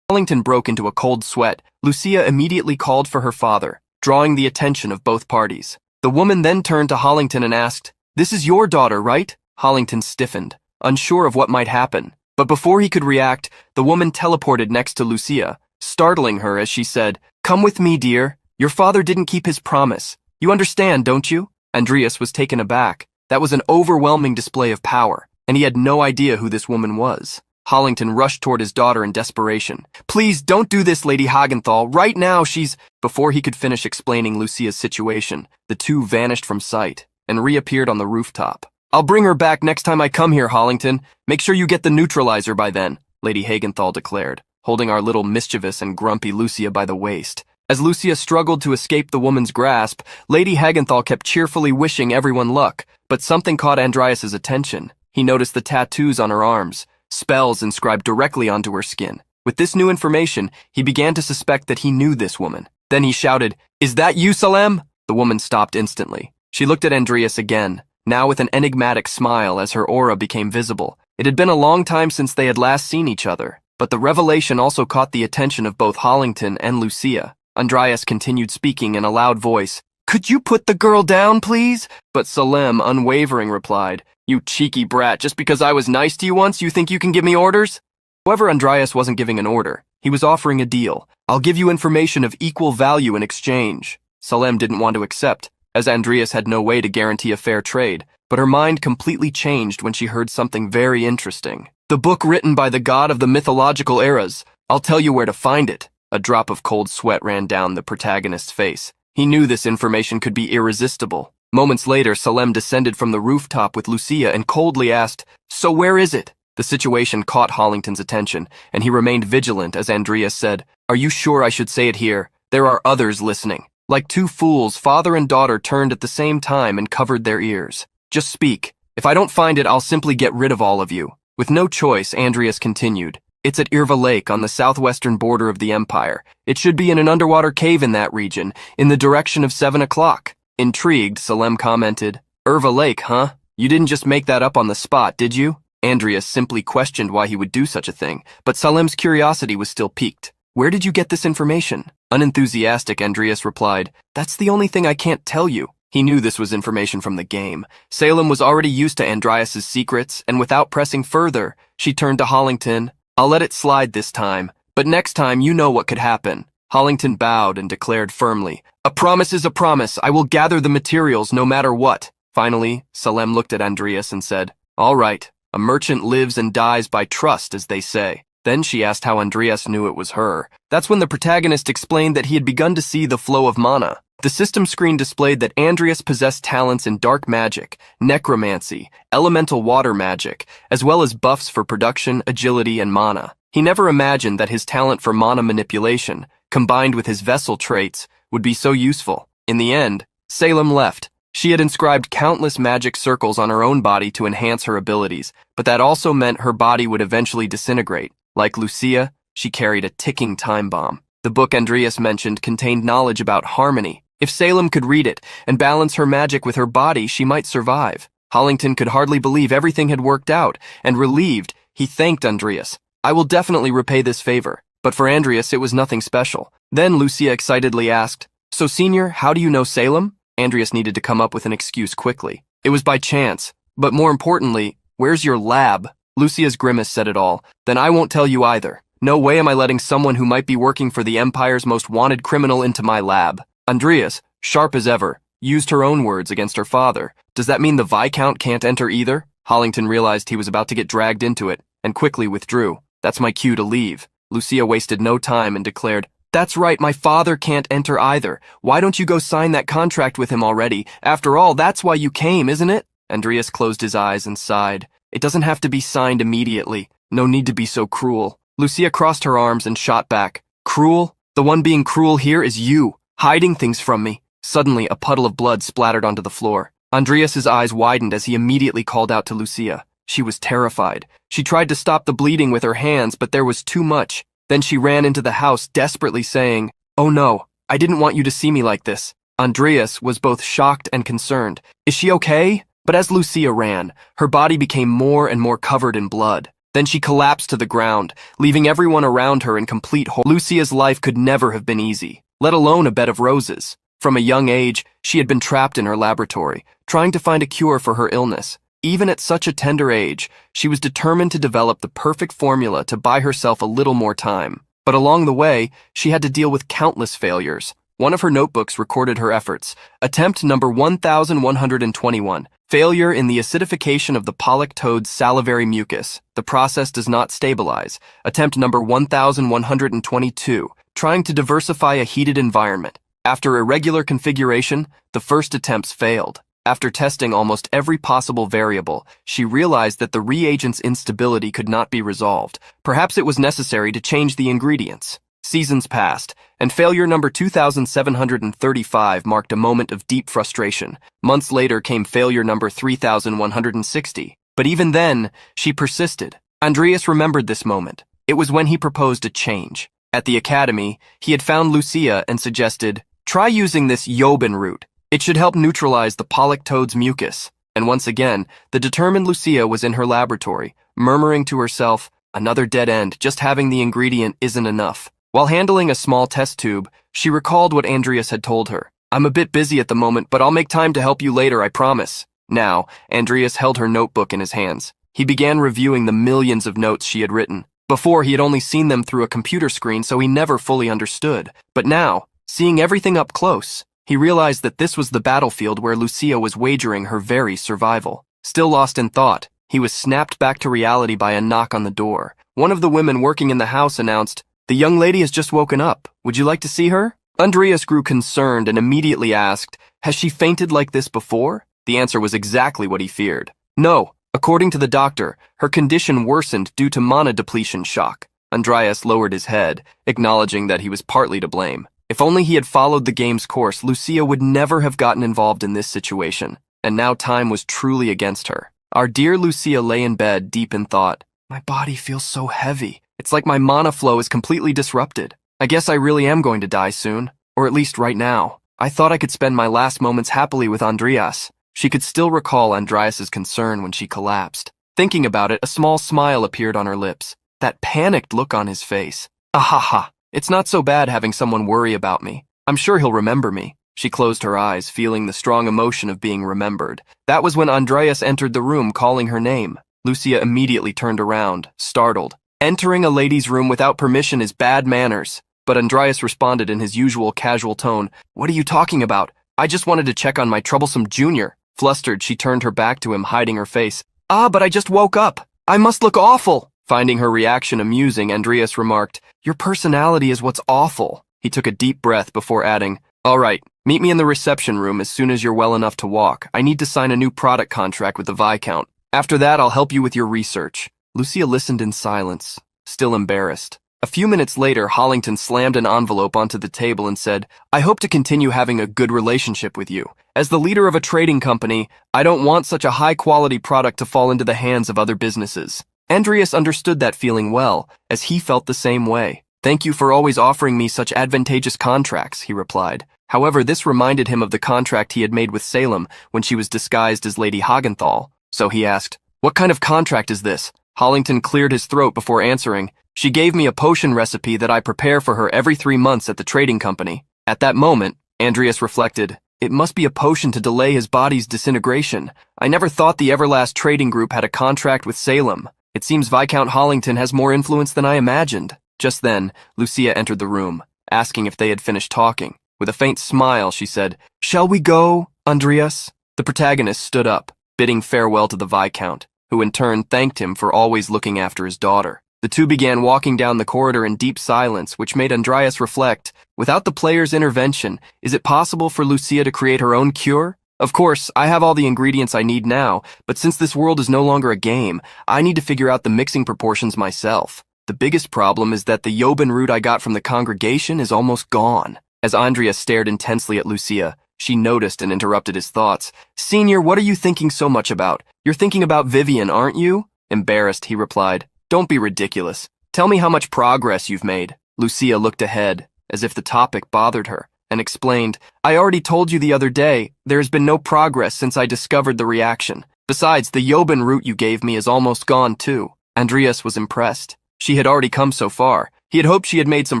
Speaker 1: Hollington broke into a cold sweat. Lucia immediately called for her father, drawing the attention of both parties. The woman then turned to Hollington and asked, "This is your daughter, right?" Hollington stiffened, unsure of what might happen. But before he could react, the woman teleported next to Lucia, startling her as she said, "Come with me, dear. Your father didn't keep his promise. You understand, don't you?" Andreas was taken aback. That was an overwhelming display of power, and he had no idea who this woman was. Hollington rushed toward his daughter in desperation. "Please don't do this, Lady Hagenthal. Right now she's—" Before he could finish explaining Lucia's situation, the two vanished from sight and reappeared on the rooftop. "I'll bring her back next time I come here, Hollington. Make sure you get the neutralizer by then," Lady Hagenthal declared, holding our little mischievous and grumpy Lucia by the waist. As Lucia struggled to escape the woman's grasp, Lady Hagenthal kept cheerfully wishing everyone luck, but something caught Andreas's attention. He noticed the tattoos on her arms, spells inscribed directly onto her skin. With this new information, he began to suspect that he knew this woman. Then he shouted, "Is that you, Salem?" The woman stopped instantly. She looked at Andreas again, now with an enigmatic smile as her aura became visible. It had been a long time since they had last seen each other, but the revelation also caught the attention of both Hollington and Lucia. Andreas continued speaking in a loud voice, "Could you put the girl down, please?" But Salem, unwavering, replied, "You cheeky brat, just because I was nice to you once, you think you can give me orders?" However, Andreas wasn't giving an order. He was offering a deal. "I'll give you information of equal value in exchange." Salem didn't want to accept, as Andreas had no way to guarantee a fair trade, but her mind completely changed when she heard something very interesting. "The book written by the god of the mythological eras. I'll tell you where to find it." A drop of cold sweat ran down the protagonist's face. He knew this information could be irresistible. Moments later, Salem descended from the rooftop with Lucia and coldly asked, "So where is it?" The situation caught Hollington's attention, and he remained vigilant as Andreas said, "Are you sure I should say it here? There are others listening." Like two fools, father and daughter turned at the same time and covered their ears. "Just speak. If I don't find it, I'll simply get rid of all of you." With no choice, Andreas continued, "It's at Irva Lake on the southwestern border of the Empire. It should be in an underwater cave in that region, in the direction of 7 o'clock. Intrigued, Salem commented, "Irva Lake, huh? You didn't just make that up on the spot, did you?" Andreas simply questioned why he would do such a thing, but Salem's curiosity was still piqued. "Where did you get this information?" Unenthusiastic, Andreas replied, "That's the only thing I can't tell you." He knew this was information from the game. Salem was already used to Andreas's secrets, and without pressing further, she turned to Hollington. "I'll let it slide this time, but next time you know what could happen." Hollington bowed and declared firmly, "A promise is a promise. I will gather the materials no matter what." Finally, Salem looked at Andreas and said, "All right, a merchant lives and dies by trust, as they say." Then she asked how Andreas knew it was her. That's when the protagonist explained that he had begun to see the flow of mana. The system screen displayed that Andreas possessed talents in dark magic, necromancy, elemental water magic, as well as buffs for production, agility, and mana. He never imagined that his talent for mana manipulation, combined with his vessel traits, would be so useful. In the end, Salem left. She had inscribed countless magic circles on her own body to enhance her abilities, but that also meant her body would eventually disintegrate. Like Lucia, she carried a ticking time bomb. The book Andreas mentioned contained knowledge about harmony. If Salem could read it and balance her magic with her body, she might survive. Hollington could hardly believe everything had worked out, and relieved, he thanked Andreas. "I will definitely repay this favor." But for Andreas, it was nothing special. Then Lucia excitedly asked, "So, Senior, how do you know Salem?" Andreas needed to come up with an excuse quickly. "It was by chance. But more importantly, where's your lab?" Lucia's grimace said it all. "Then I won't tell you either. No way am I letting someone who might be working for the Empire's most wanted criminal into my lab." Andreas, sharp as ever, used her own words against her father. "Does that mean the Viscount can't enter either?" Hollington realized he was about to get dragged into it, and quickly withdrew. That's my cue to leave. Lucia wasted no time and declared, "That's right, my father can't enter either. Why don't you go sign that contract with him already? After all, that's why you came, isn't it?" Andreas closed his eyes and sighed. "It doesn't have to be signed immediately. No need to be so cruel." Lucia crossed her arms and shot back. "Cruel? The one being cruel here is you, hiding things from me." Suddenly, a puddle of blood splattered onto the floor. Andreas's eyes widened as he immediately called out to Lucia. She was terrified. She tried to stop the bleeding with her hands, but there was too much. Then she ran into the house, desperately saying, "Oh no, I didn't want you to see me like this." Andreas was both shocked and concerned. "Is she okay?" But as Lucia ran, her body became more and more covered in blood. Then she collapsed to the ground, leaving everyone around her in complete horror. Lucia's life could never have been easy, let alone a bed of roses. From a young age, she had been trapped in her laboratory, trying to find a cure for her illness. Even at such a tender age, she was determined to develop the perfect formula to buy herself a little more time. But along the way, she had to deal with countless failures. One of her notebooks recorded her efforts. Attempt number 1121. Failure in the acidification of the pollock toad's salivary mucus. The process does not stabilize. Attempt number 1122. Trying to diversify a heated environment. After irregular configuration, the first attempts failed. After testing almost every possible variable, she realized that the reagent's instability could not be resolved. Perhaps it was necessary to change the ingredients. Seasons passed, and failure number 2735 marked a moment of deep frustration. Months later came failure number 3160. But even then, she persisted. Andreas remembered this moment. It was when he proposed a change. At the academy, he had found Lucia and suggested, "Try using this Yoban root. It should help neutralize the pollock toad's mucus." And once again, the determined Lucia was in her laboratory, murmuring to herself, "Another dead end, just having the ingredient isn't enough." While handling a small test tube, she recalled what Andreas had told her. "I'm a bit busy at the moment, but I'll make time to help you later, I promise." Now, Andreas held her notebook in his hands. He began reviewing the millions of notes she had written. Before, he had only seen them through a computer screen, so he never fully understood. But now, seeing everything up close, he realized that this was the battlefield where Lucia was wagering her very survival. Still lost in thought, he was snapped back to reality by a knock on the door. One of the women working in the house announced, "The young lady has just woken up. Would you like to see her?" Andreas grew concerned and immediately asked, "Has she fainted like this before?" The answer was exactly what he feared. No, according to the doctor, her condition worsened due to mana depletion shock. Andreas lowered his head, acknowledging that he was partly to blame. If only he had followed the game's course, Lucia would never have gotten involved in this situation. And now time was truly against her. Our dear Lucia lay in bed, deep in thought. "My body feels so heavy. It's like my mana flow is completely disrupted. I guess I really am going to die soon, or at least right now. I thought I could spend my last moments happily with Andreas." She could still recall Andreas's concern when she collapsed. Thinking about it, a small smile appeared on her lips. That panicked look on his face. "Ahaha, it's not so bad having someone worry about me. I'm sure he'll remember me." She closed her eyes, feeling the strong emotion of being remembered. That was when Andreas entered the room, calling her name. Lucia immediately turned around, startled. Entering a lady's room without permission is bad manners. But Andreas responded in his usual casual tone, "What are you talking about? I just wanted to check on my troublesome junior." Flustered, she turned her back to him, hiding her face. "Ah, but I just woke up. I must look awful." Finding her reaction amusing, Andreas remarked, "Your personality is what's awful." He took a deep breath before adding, "All right, meet me in the reception room as soon as you're well enough to walk. I need to sign a new product contract with the Viscount. After that, I'll help you with your research." Lucia listened in silence, still embarrassed. A few minutes later, Hollington slammed an envelope onto the table and said, "I hope to continue having a good relationship with you. As the leader of a trading company, I don't want such a high-quality product to fall into the hands of other businesses." Andreas understood that feeling well, as he felt the same way. "Thank you for always offering me such advantageous contracts," he replied. However, this reminded him of the contract he had made with Salem when she was disguised as Lady Hagenthal. So he asked, "What kind of contract is this?" Hollington cleared his throat before answering, "She gave me a potion recipe that I prepare for her every 3 months at the trading company." At that moment, Andreas reflected, "It must be a potion to delay his body's disintegration. I never thought the Everlast Trading Group had a contract with Salem. It seems Viscount Hollington has more influence than I imagined." Just then, Lucia entered the room, asking if they had finished talking. With a faint smile, she said, "Shall we go, Andreas?" The protagonist stood up, bidding farewell to the Viscount, who in turn thanked him for always looking after his daughter. The two began walking down the corridor in deep silence, which made Andreas reflect, without the player's intervention, is it possible for Lucia to create her own cure? Of course, I have all the ingredients I need now, but since this world is no longer a game, I need to figure out the mixing proportions myself. The biggest problem is that the Yoban root I got from the congregation is almost gone. As Andreas stared intensely at Lucia, she noticed and interrupted his thoughts. Senior, what are you thinking so much about? You're thinking about Vivien, aren't you? Embarrassed, he replied. Don't be ridiculous. Tell me how much progress you've made. Lucia looked ahead, as if the topic bothered her, and explained, I already told you the other day, there has been no progress since I discovered the reaction. Besides, the Yoban root you gave me is almost gone too. Andreas was impressed. She had already come so far. He had hoped she had made some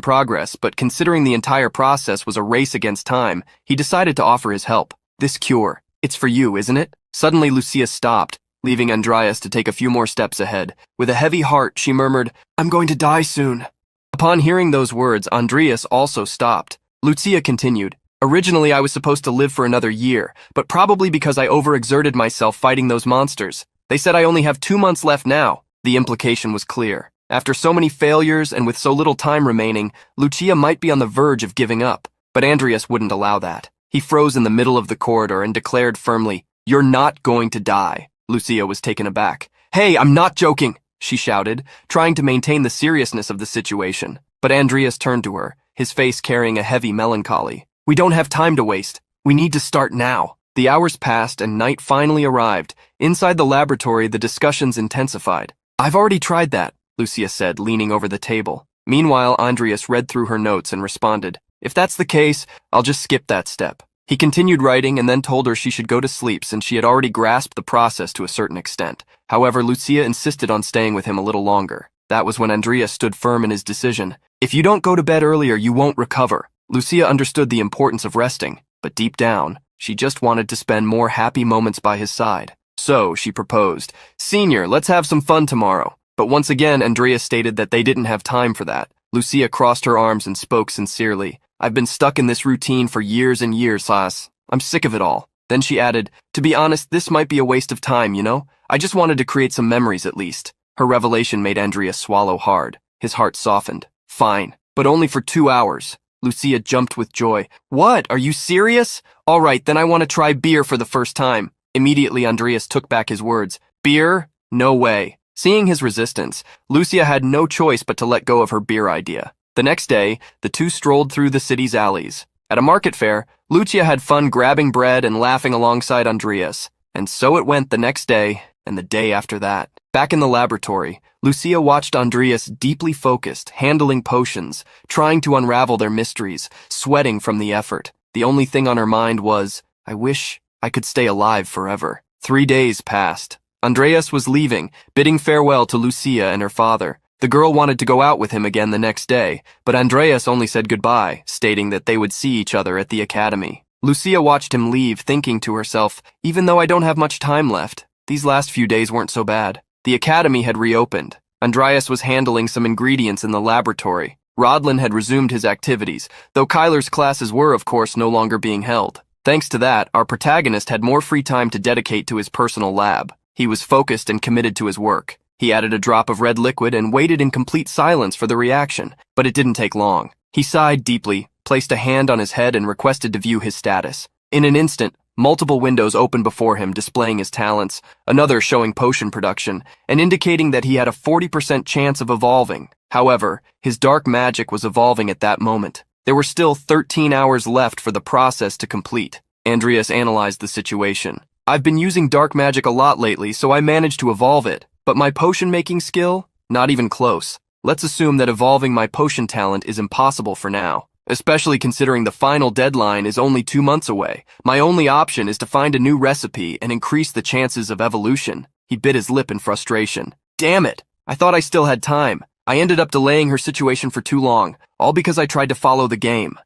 Speaker 1: progress, but considering the entire process was a race against time, he decided to offer his help. This cure, it's for you, isn't it? Suddenly Lucia stopped, leaving Andreas to take a few more steps ahead. With a heavy heart, she murmured, I'm going to die soon. Upon hearing those words, Andreas also stopped. Lucia continued, Originally I was supposed to live for another year, but probably because I overexerted myself fighting those monsters. They said I only have 2 months left now. The implication was clear. After so many failures and with so little time remaining, Lucia might be on the verge of giving up. But Andreas wouldn't allow that. He froze in the middle of the corridor and declared firmly, You're not going to die. Lucia was taken aback. Hey, I'm not joking, she shouted, trying to maintain the seriousness of the situation. But Andreas turned to her, his face carrying a heavy melancholy. We don't have time to waste. We need to start now. The hours passed and night finally arrived. Inside the laboratory, the discussions intensified. I've already tried that, Lucia said, leaning over the table. Meanwhile, Andreas read through her notes and responded, If that's the case, I'll just skip that step. He continued writing and then told her she should go to sleep since she had already grasped the process to a certain extent. However, Lucia insisted on staying with him a little longer. That was when Andreas stood firm in his decision. If you don't go to bed earlier, you won't recover. Lucia understood the importance of resting, but deep down, she just wanted to spend more happy moments by his side. So, she proposed, Senior, let's have some fun tomorrow. But once again, Andreas stated that they didn't have time for that. Lucia crossed her arms and spoke sincerely. I've been stuck in this routine for years and years, Sas. I'm sick of it all. Then she added, To be honest, this might be a waste of time, you know? I just wanted to create some memories at least. Her revelation made Andreas swallow hard. His heart softened. Fine, but only for 2 hours. Lucia jumped with joy. What? Are you serious? All right, then I want to try beer for the first time. Immediately, Andreas took back his words. Beer? No way. Seeing his resistance, Lucia had no choice but to let go of her beer idea. The next day, the two strolled through the city's alleys. At a market fair, Lucia had fun grabbing bread and laughing alongside Andreas. And so it went the next day, and the day after that. Back in the laboratory, Lucia watched Andreas deeply focused, handling potions, trying to unravel their mysteries, sweating from the effort. The only thing on her mind was, I wish I could stay alive forever. 3 days passed. Andreas was leaving, bidding farewell to Lucia and her father. The girl wanted to go out with him again the next day, but Andreas only said goodbye, stating that they would see each other at the academy. Lucia watched him leave, thinking to herself, even though I don't have much time left, these last few days weren't so bad. The academy had reopened. Andreas was handling some ingredients in the laboratory. Rodlin had resumed his activities, though Kyler's classes were, of course, no longer being held. Thanks to that, our protagonist had more free time to dedicate to his personal lab. He was focused and committed to his work. He added a drop of red liquid and waited in complete silence for the reaction, but it didn't take long. He sighed deeply, placed a hand on his head and requested to view his status. In an instant, multiple windows opened before him displaying his talents, another showing potion production, and indicating that he had a 40% chance of evolving. However, his dark magic was evolving at that moment. There were still 13 hours left for the process to complete. Andreas analyzed the situation. I've been using dark magic a lot lately, so I managed to evolve it. But my potion-making skill? Not even close. Let's assume that evolving my potion talent is impossible for now, especially considering the final deadline is only 2 months away. My only option is to find a new recipe and increase the chances of evolution. He bit his lip in frustration. Damn it! I thought I still had time. I ended up delaying her situation for too long, all because I tried to follow the game.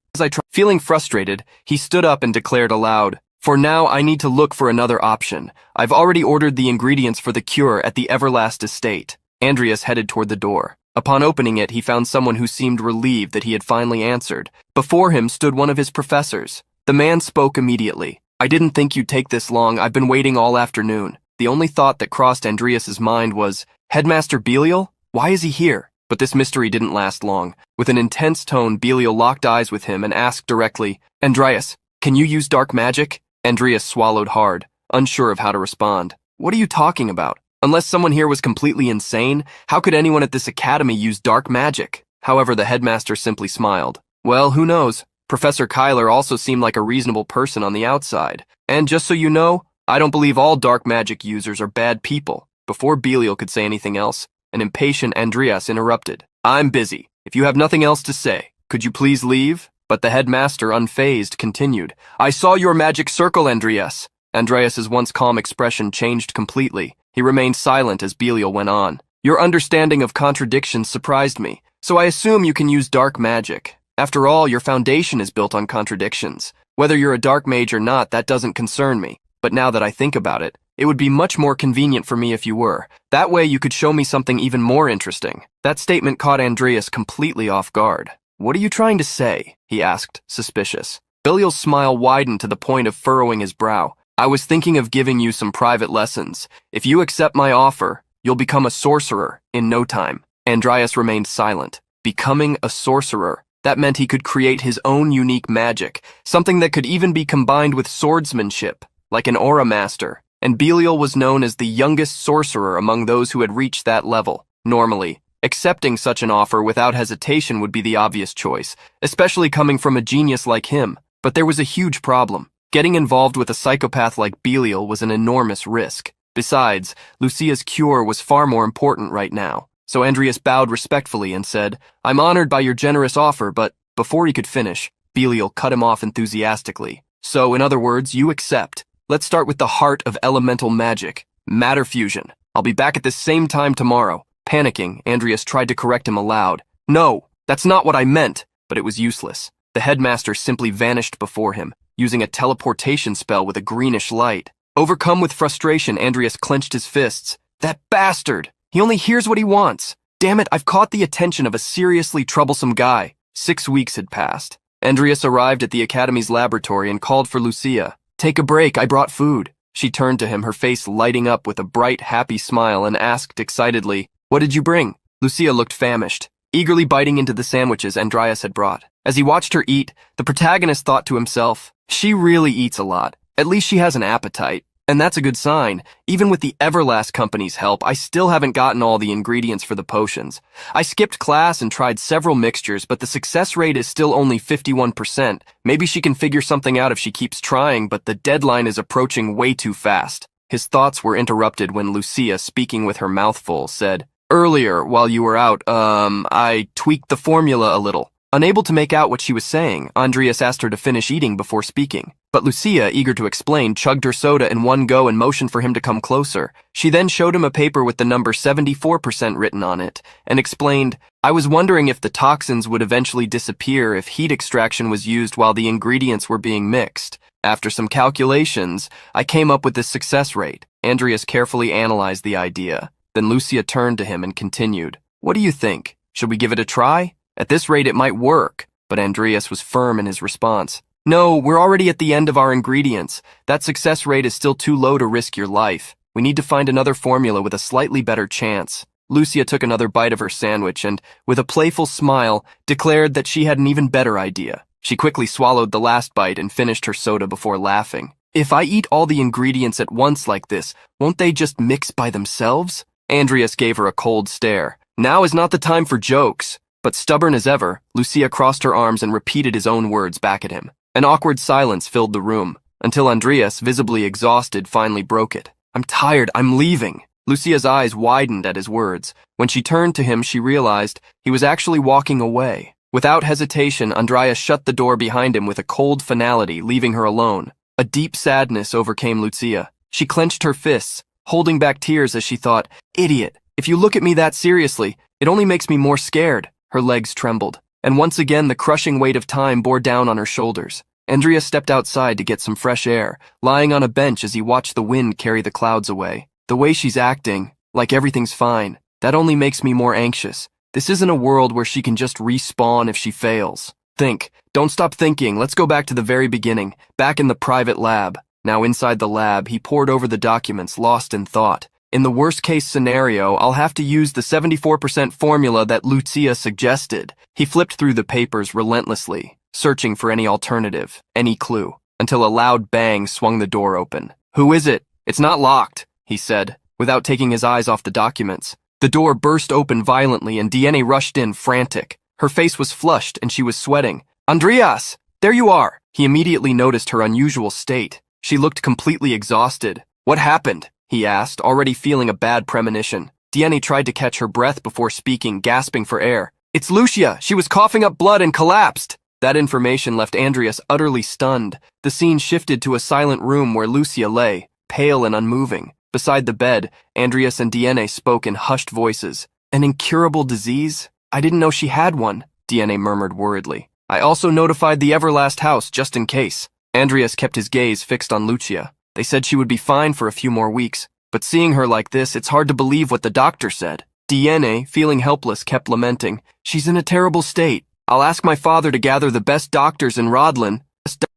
Speaker 1: Feeling frustrated, he stood up and declared aloud, For now, I need to look for another option. I've already ordered the ingredients for the cure at the Everlast estate. Andreas headed toward the door. Upon opening it, he found someone who seemed relieved that he had finally answered. Before him stood one of his professors. The man spoke immediately. I didn't think you'd take this long. I've been waiting all afternoon. The only thought that crossed Andreas's mind was, Headmaster Belial? Why is he here? But this mystery didn't last long. With an intense tone, Belial locked eyes with him and asked directly, Andreas, can you use dark magic? Andreas swallowed hard, unsure of how to respond. What are you talking about? Unless someone here was completely insane, how could anyone at this academy use dark magic? However, the headmaster simply smiled. Well, who knows? Professor Kyler also seemed like a reasonable person on the outside. And just so you know, I don't believe all dark magic users are bad people. Before Belial could say anything else, an impatient Andreas interrupted. I'm busy. If you have nothing else to say, could you please leave? But the headmaster, unfazed, continued. I saw your magic circle, Andreas. Andreas's once calm expression changed completely. He remained silent as Belial went on. Your understanding of contradictions surprised me, so I assume you can use dark magic. After all, your foundation is built on contradictions. Whether you're a dark mage or not, that doesn't concern me. But now that I think about it, it would be much more convenient for me if you were. That way you could show me something even more interesting. That statement caught Andreas completely off guard. What are you trying to say? He asked, suspicious. Belial's smile widened to the point of furrowing his brow. I was thinking of giving you some private lessons. If you accept my offer, you'll become a sorcerer in no time. Andreas remained silent. Becoming a sorcerer. That meant he could create his own unique magic, something that could even be combined with swordsmanship, like an aura master. And Belial was known as the youngest sorcerer among those who had reached that level. Normally, accepting such an offer without hesitation would be the obvious choice, especially coming from a genius like him. But there was a huge problem. Getting involved with a psychopath like Belial was an enormous risk. Besides, Lucia's cure was far more important right now. So Andreas bowed respectfully and said, I'm honored by your generous offer, but before he could finish, Belial cut him off enthusiastically. So, in other words, you accept. Let's start with the heart of elemental magic, matter fusion. I'll be back at this same time tomorrow. Panicking, Andreas tried to correct him aloud. No, that's not what I meant, but it was useless. The headmaster simply vanished before him, using a teleportation spell with a greenish light. Overcome with frustration, Andreas clenched his fists. That bastard! He only hears what he wants. Damn it, I've caught the attention of a seriously troublesome guy. 6 weeks had passed. Andreas arrived at the academy's laboratory and called for Lucia. Take a break, I brought food. She turned to him, her face lighting up with a bright, happy smile, and asked excitedly, What did you bring? Lucia looked famished, eagerly biting into the sandwiches Andreas had brought. As he watched her eat, the protagonist thought to himself, she really eats a lot. At least she has an appetite. And that's a good sign. Even with the Everlast company's help, I still haven't gotten all the ingredients for the potions. I skipped class and tried several mixtures, but the success rate is still only 51%. Maybe she can figure something out if she keeps trying, but the deadline is approaching way too fast. His thoughts were interrupted when Lucia, speaking with her mouth full, said, Earlier, while you were out, I tweaked the formula a little. Unable to make out what she was saying, Andreas asked her to finish eating before speaking. But Lucia, eager to explain, chugged her soda in one go and motioned for him to come closer. She then showed him a paper with the number 74% written on it, and explained, I was wondering if the toxins would eventually disappear if heat extraction was used while the ingredients were being mixed. After some calculations, I came up with this success rate. Andreas carefully analyzed the idea. Then Lucia turned to him and continued, What do you think? Should we give it a try? At this rate, it might work. But Andreas was firm in his response. No, we're already at the end of our ingredients. That success rate is still too low to risk your life. We need to find another formula with a slightly better chance. Lucia took another bite of her sandwich and, with a playful smile, declared that she had an even better idea. She quickly swallowed the last bite and finished her soda before laughing. If I eat all the ingredients at once like this, won't they just mix by themselves? Andreas gave her a cold stare. Now is not the time for jokes. But stubborn as ever, Lucia crossed her arms and repeated his own words back at him. An awkward silence filled the room, until Andreas, visibly exhausted, finally broke it. I'm tired, I'm leaving. Lucia's eyes widened at his words. When she turned to him, she realized he was actually walking away. Without hesitation, Andreas shut the door behind him with a cold finality, leaving her alone. A deep sadness overcame Lucia. She clenched her fists, holding back tears as she thought, Idiot, if you look at me that seriously, it only makes me more scared. Her legs trembled, and once again the crushing weight of time bore down on her shoulders. Andreas stepped outside to get some fresh air, lying on a bench as he watched the wind carry the clouds away. The way she's acting, like everything's fine, that only makes me more anxious. This isn't a world where she can just respawn if she fails. Think. Don't stop thinking. Let's go back to the very beginning, back in the private lab. Now inside the lab, he pored over the documents, lost in thought. In the worst-case scenario, I'll have to use the 74% formula that Lucia suggested. He flipped through the papers relentlessly, searching for any alternative, any clue, until a loud bang swung the door open. "Who is it? It's not locked," he said, without taking his eyes off the documents. The door burst open violently and Diene rushed in, frantic. Her face was flushed and she was sweating. "Andreas! There you are!" He immediately noticed her unusual state. She looked completely exhausted. "What happened?" he asked, already feeling a bad premonition. Diene tried to catch her breath before speaking, gasping for air. "It's Lucia! She was coughing up blood and collapsed!" That information left Andreas utterly stunned. The scene shifted to a silent room where Lucia lay, pale and unmoving. Beside the bed, Andreas and Diene spoke in hushed voices. "An incurable disease? I didn't know she had one," Diene murmured worriedly. "I also notified the Everlast house just in case." Andreas kept his gaze fixed on Lucia. They said she would be fine for a few more weeks, but seeing her like this, it's hard to believe what the doctor said. Diene, feeling helpless, kept lamenting. "She's in a terrible state. I'll ask my father to gather the best doctors in Rodlin."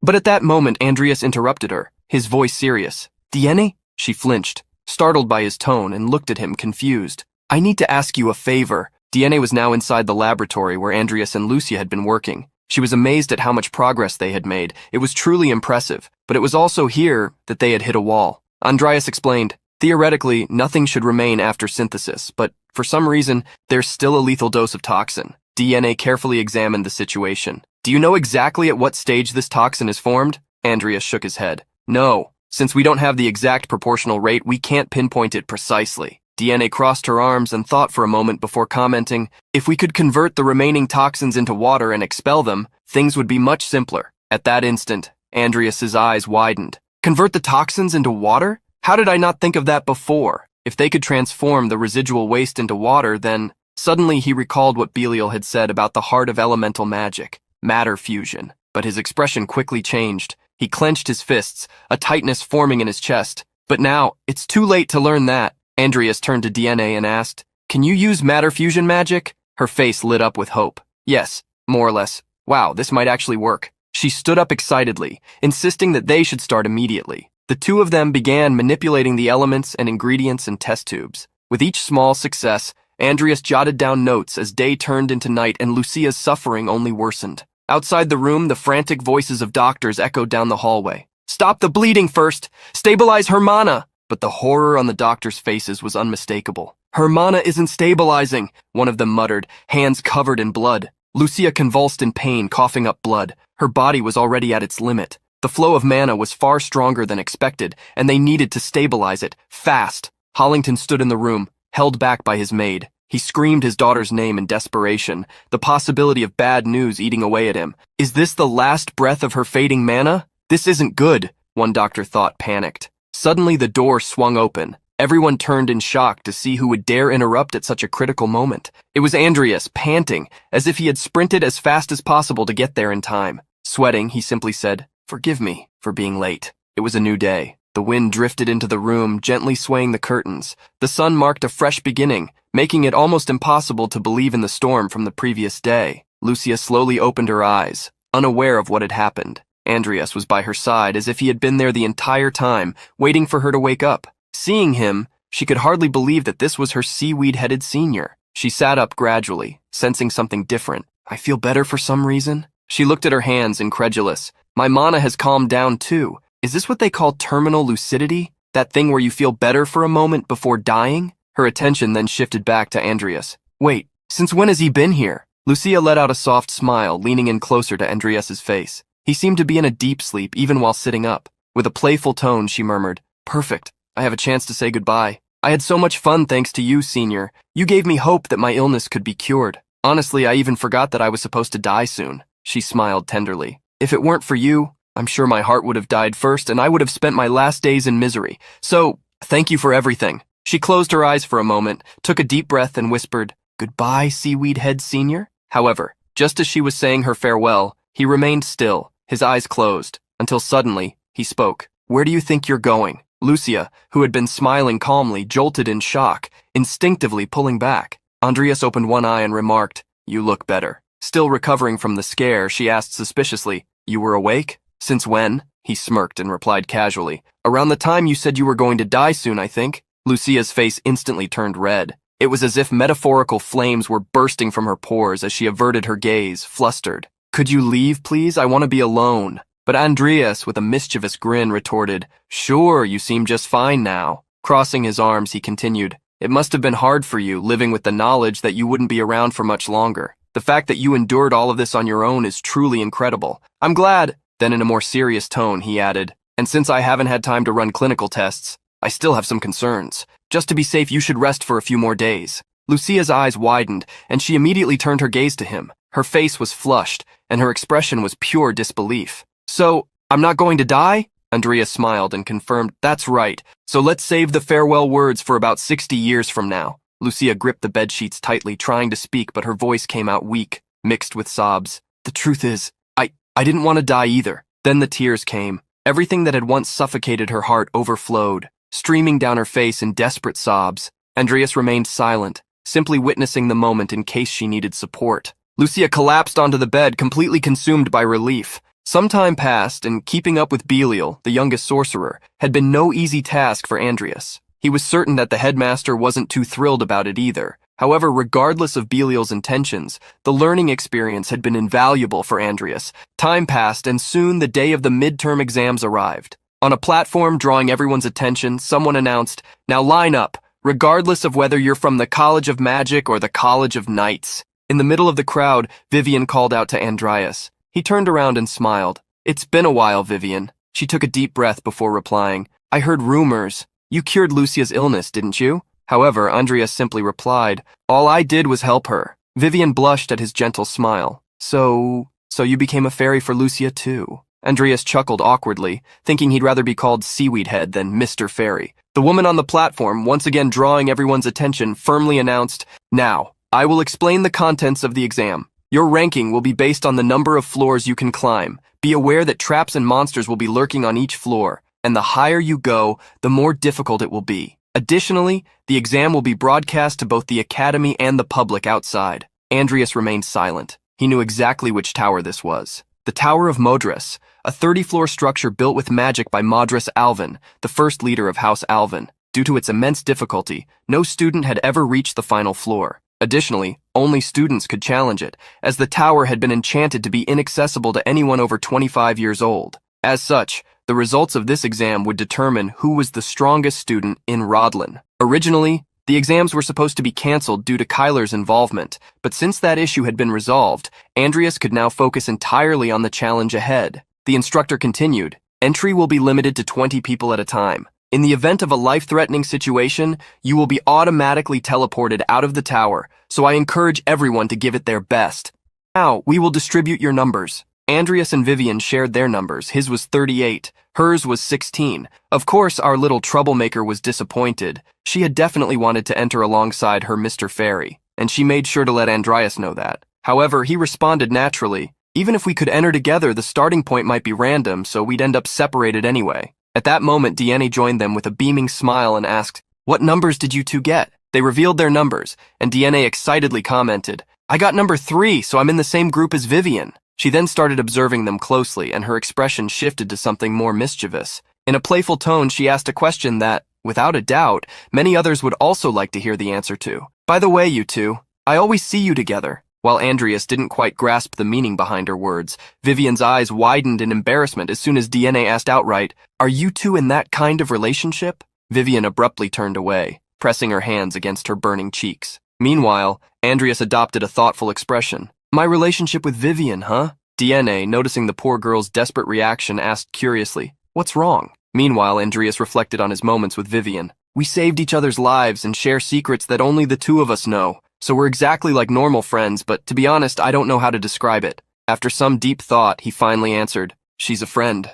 Speaker 1: But at that moment, Andreas interrupted her, his voice serious. "Diene?" She flinched, startled by his tone, and looked at him, confused. "I need to ask you a favor." Diene was now inside the laboratory where Andreas and Lucia had been working. She was amazed at how much progress they had made. It was truly impressive, but it was also here that they had hit a wall. Andreas explained, "Theoretically, nothing should remain after synthesis, but for some reason, there's still a lethal dose of toxin." Diene carefully examined the situation. "Do you know exactly at what stage this toxin is formed?" Andreas shook his head. "No. Since we don't have the exact proportional rate, we can't pinpoint it precisely." Diene crossed her arms and thought for a moment before commenting, "If we could convert the remaining toxins into water and expel them, things would be much simpler." At that instant, Andreas's eyes widened. "Convert the toxins into water? How did I not think of that before? If they could transform the residual waste into water, then..." Suddenly he recalled what Belial had said about the heart of elemental magic, matter fusion, but his expression quickly changed. He clenched his fists, a tightness forming in his chest. "But now, it's too late to learn that." Andreas turned to Diene and asked, "Can you use matter fusion magic?" Her face lit up with hope. "Yes, more or less. Wow, this might actually work." She stood up excitedly, insisting that they should start immediately. The two of them began manipulating the elements and ingredients in test tubes. With each small success, Andreas jotted down notes as day turned into night and Lucia's suffering only worsened. Outside the room, the frantic voices of doctors echoed down the hallway. "Stop the bleeding first! Stabilize her mana!" But the horror on the doctors' faces was unmistakable. "Her mana isn't stabilizing," one of them muttered, hands covered in blood. Lucia convulsed in pain, coughing up blood. Her body was already at its limit. The flow of mana was far stronger than expected, and they needed to stabilize it, fast. Hollington stood in the room, held back by his maid. He screamed his daughter's name in desperation, the possibility of bad news eating away at him. "Is this the last breath of her fading mana? This isn't good," one doctor thought, panicked. Suddenly the door swung open. Everyone turned in shock to see who would dare interrupt at such a critical moment. It was Andreas, panting, as if he had sprinted as fast as possible to get there in time. Sweating, he simply said, "Forgive me for being late." It was a new day. The wind drifted into the room, gently swaying the curtains. The sun marked a fresh beginning, making it almost impossible to believe in the storm from the previous day. Lucia slowly opened her eyes, unaware of what had happened. Andreas was by her side as if he had been there the entire time, waiting for her to wake up. Seeing him, she could hardly believe that this was her seaweed-headed senior. She sat up gradually, sensing something different. "I feel better for some reason." She looked at her hands, incredulous. "My mana has calmed down too. Is this what they call terminal lucidity? That thing where you feel better for a moment before dying?" Her attention then shifted back to Andreas. "Wait, since when has he been here?" Lucia let out a soft smile, leaning in closer to Andreas's face. He seemed to be in a deep sleep even while sitting up. With a playful tone, she murmured, "Perfect. I have a chance to say goodbye. I had so much fun thanks to you, Senior. You gave me hope that my illness could be cured. Honestly, I even forgot that I was supposed to die soon." She smiled tenderly. "If it weren't for you, I'm sure my heart would have died first and I would have spent my last days in misery. So, thank you for everything." She closed her eyes for a moment, took a deep breath and whispered, "Goodbye, Seaweed Head Senior." However, just as she was saying her farewell, he remained still, his eyes closed, until suddenly, he spoke. "Where do you think you're going?" Lucia, who had been smiling calmly, jolted in shock, instinctively pulling back. Andreas opened one eye and remarked, "You look better." Still recovering from the scare, she asked suspiciously, "You were awake? Since when?" He smirked and replied casually, "Around the time you said you were going to die soon, I think." Lucia's face instantly turned red. It was as if metaphorical flames were bursting from her pores as she averted her gaze, flustered. "Could you leave, please? I want to be alone." But Andreas, with a mischievous grin, retorted, "Sure, you seem just fine now." Crossing his arms, he continued, "It must have been hard for you, living with the knowledge that you wouldn't be around for much longer. The fact that you endured all of this on your own is truly incredible. I'm glad." Then in a more serious tone, he added, "And since I haven't had time to run clinical tests, I still have some concerns. Just to be safe, you should rest for a few more days." Lucia's eyes widened, and she immediately turned her gaze to him. Her face was flushed, and her expression was pure disbelief. "So, I'm not going to die?" Andreas smiled and confirmed, "That's right. So let's save the farewell words for about 60 years from now." Lucia gripped the bedsheets tightly, trying to speak, but her voice came out weak, mixed with sobs. "The truth is, I didn't want to die either." Then the tears came. Everything that had once suffocated her heart overflowed, streaming down her face in desperate sobs. Andreas remained silent, simply witnessing the moment in case she needed support. Lucia collapsed onto the bed, completely consumed by relief. Some time passed, and keeping up with Belial, the youngest sorcerer, had been no easy task for Andreas. He was certain that the headmaster wasn't too thrilled about it either. However, regardless of Belial's intentions, the learning experience had been invaluable for Andreas. Time passed, and soon the day of the midterm exams arrived. On a platform drawing everyone's attention, someone announced, "Now line up, regardless of whether you're from the College of Magic or the College of Knights." In the middle of the crowd, Vivien called out to Andreas. He turned around and smiled. "It's been a while, Vivien." She took a deep breath before replying, "I heard rumors. You cured Lucia's illness, didn't you?" However, Andreas simply replied, "All I did was help her." Vivien blushed at his gentle smile. So you became a fairy for Lucia too." Andreas chuckled awkwardly, thinking he'd rather be called Seaweed Head than Mr. Fairy. The woman on the platform, once again drawing everyone's attention, firmly announced, "Now, I will explain the contents of the exam. Your ranking will be based on the number of floors you can climb. Be aware that traps and monsters will be lurking on each floor, and the higher you go, the more difficult it will be. Additionally, the exam will be broadcast to both the academy and the public outside." Andreas remained silent. He knew exactly which tower this was. The Tower of Modres, a 30-floor structure built with magic by Modres Alvin, the first leader of House Alvin. Due to its immense difficulty, no student had ever reached the final floor. Additionally, only students could challenge it, as the tower had been enchanted to be inaccessible to anyone over 25 years old. As such, the results of this exam would determine who was the strongest student in Rodlin. Originally, the exams were supposed to be cancelled due to Kyler's involvement, but since that issue had been resolved, Andreas could now focus entirely on the challenge ahead. The instructor continued, "Entry will be limited to 20 people at a time. In the event of a life-threatening situation, you will be automatically teleported out of the tower, so I encourage everyone to give it their best. Now, we will distribute your numbers." Andreas and Vivien shared their numbers. His was 38. Hers was 16. Of course, our little troublemaker was disappointed. She had definitely wanted to enter alongside her Mr. Fairy, and she made sure to let Andreas know that. However, he responded naturally. "Even if we could enter together, the starting point might be random, so we'd end up separated anyway." At that moment, Deanne joined them with a beaming smile and asked, "What numbers did you two get?" They revealed their numbers, and Deanne excitedly commented, "I got number 3, so I'm in the same group as Vivien." She then started observing them closely, and her expression shifted to something more mischievous. In a playful tone, she asked a question that, without a doubt, many others would also like to hear the answer to. "By the way, you two, I always see you together." While Andreas didn't quite grasp the meaning behind her words, Vivien's eyes widened in embarrassment as soon as Deanne asked outright, "Are you two in that kind of relationship?" Vivien abruptly turned away, pressing her hands against her burning cheeks. Meanwhile, Andreas adopted a thoughtful expression. "My relationship with Vivien, huh?" Deanne, noticing the poor girl's desperate reaction, asked curiously, "What's wrong?" Meanwhile, Andreas reflected on his moments with Vivien. "We saved each other's lives and share secrets that only the two of us know. So we're exactly like normal friends, but to be honest, I don't know how to describe it." After some deep thought, he finally answered, "She's a friend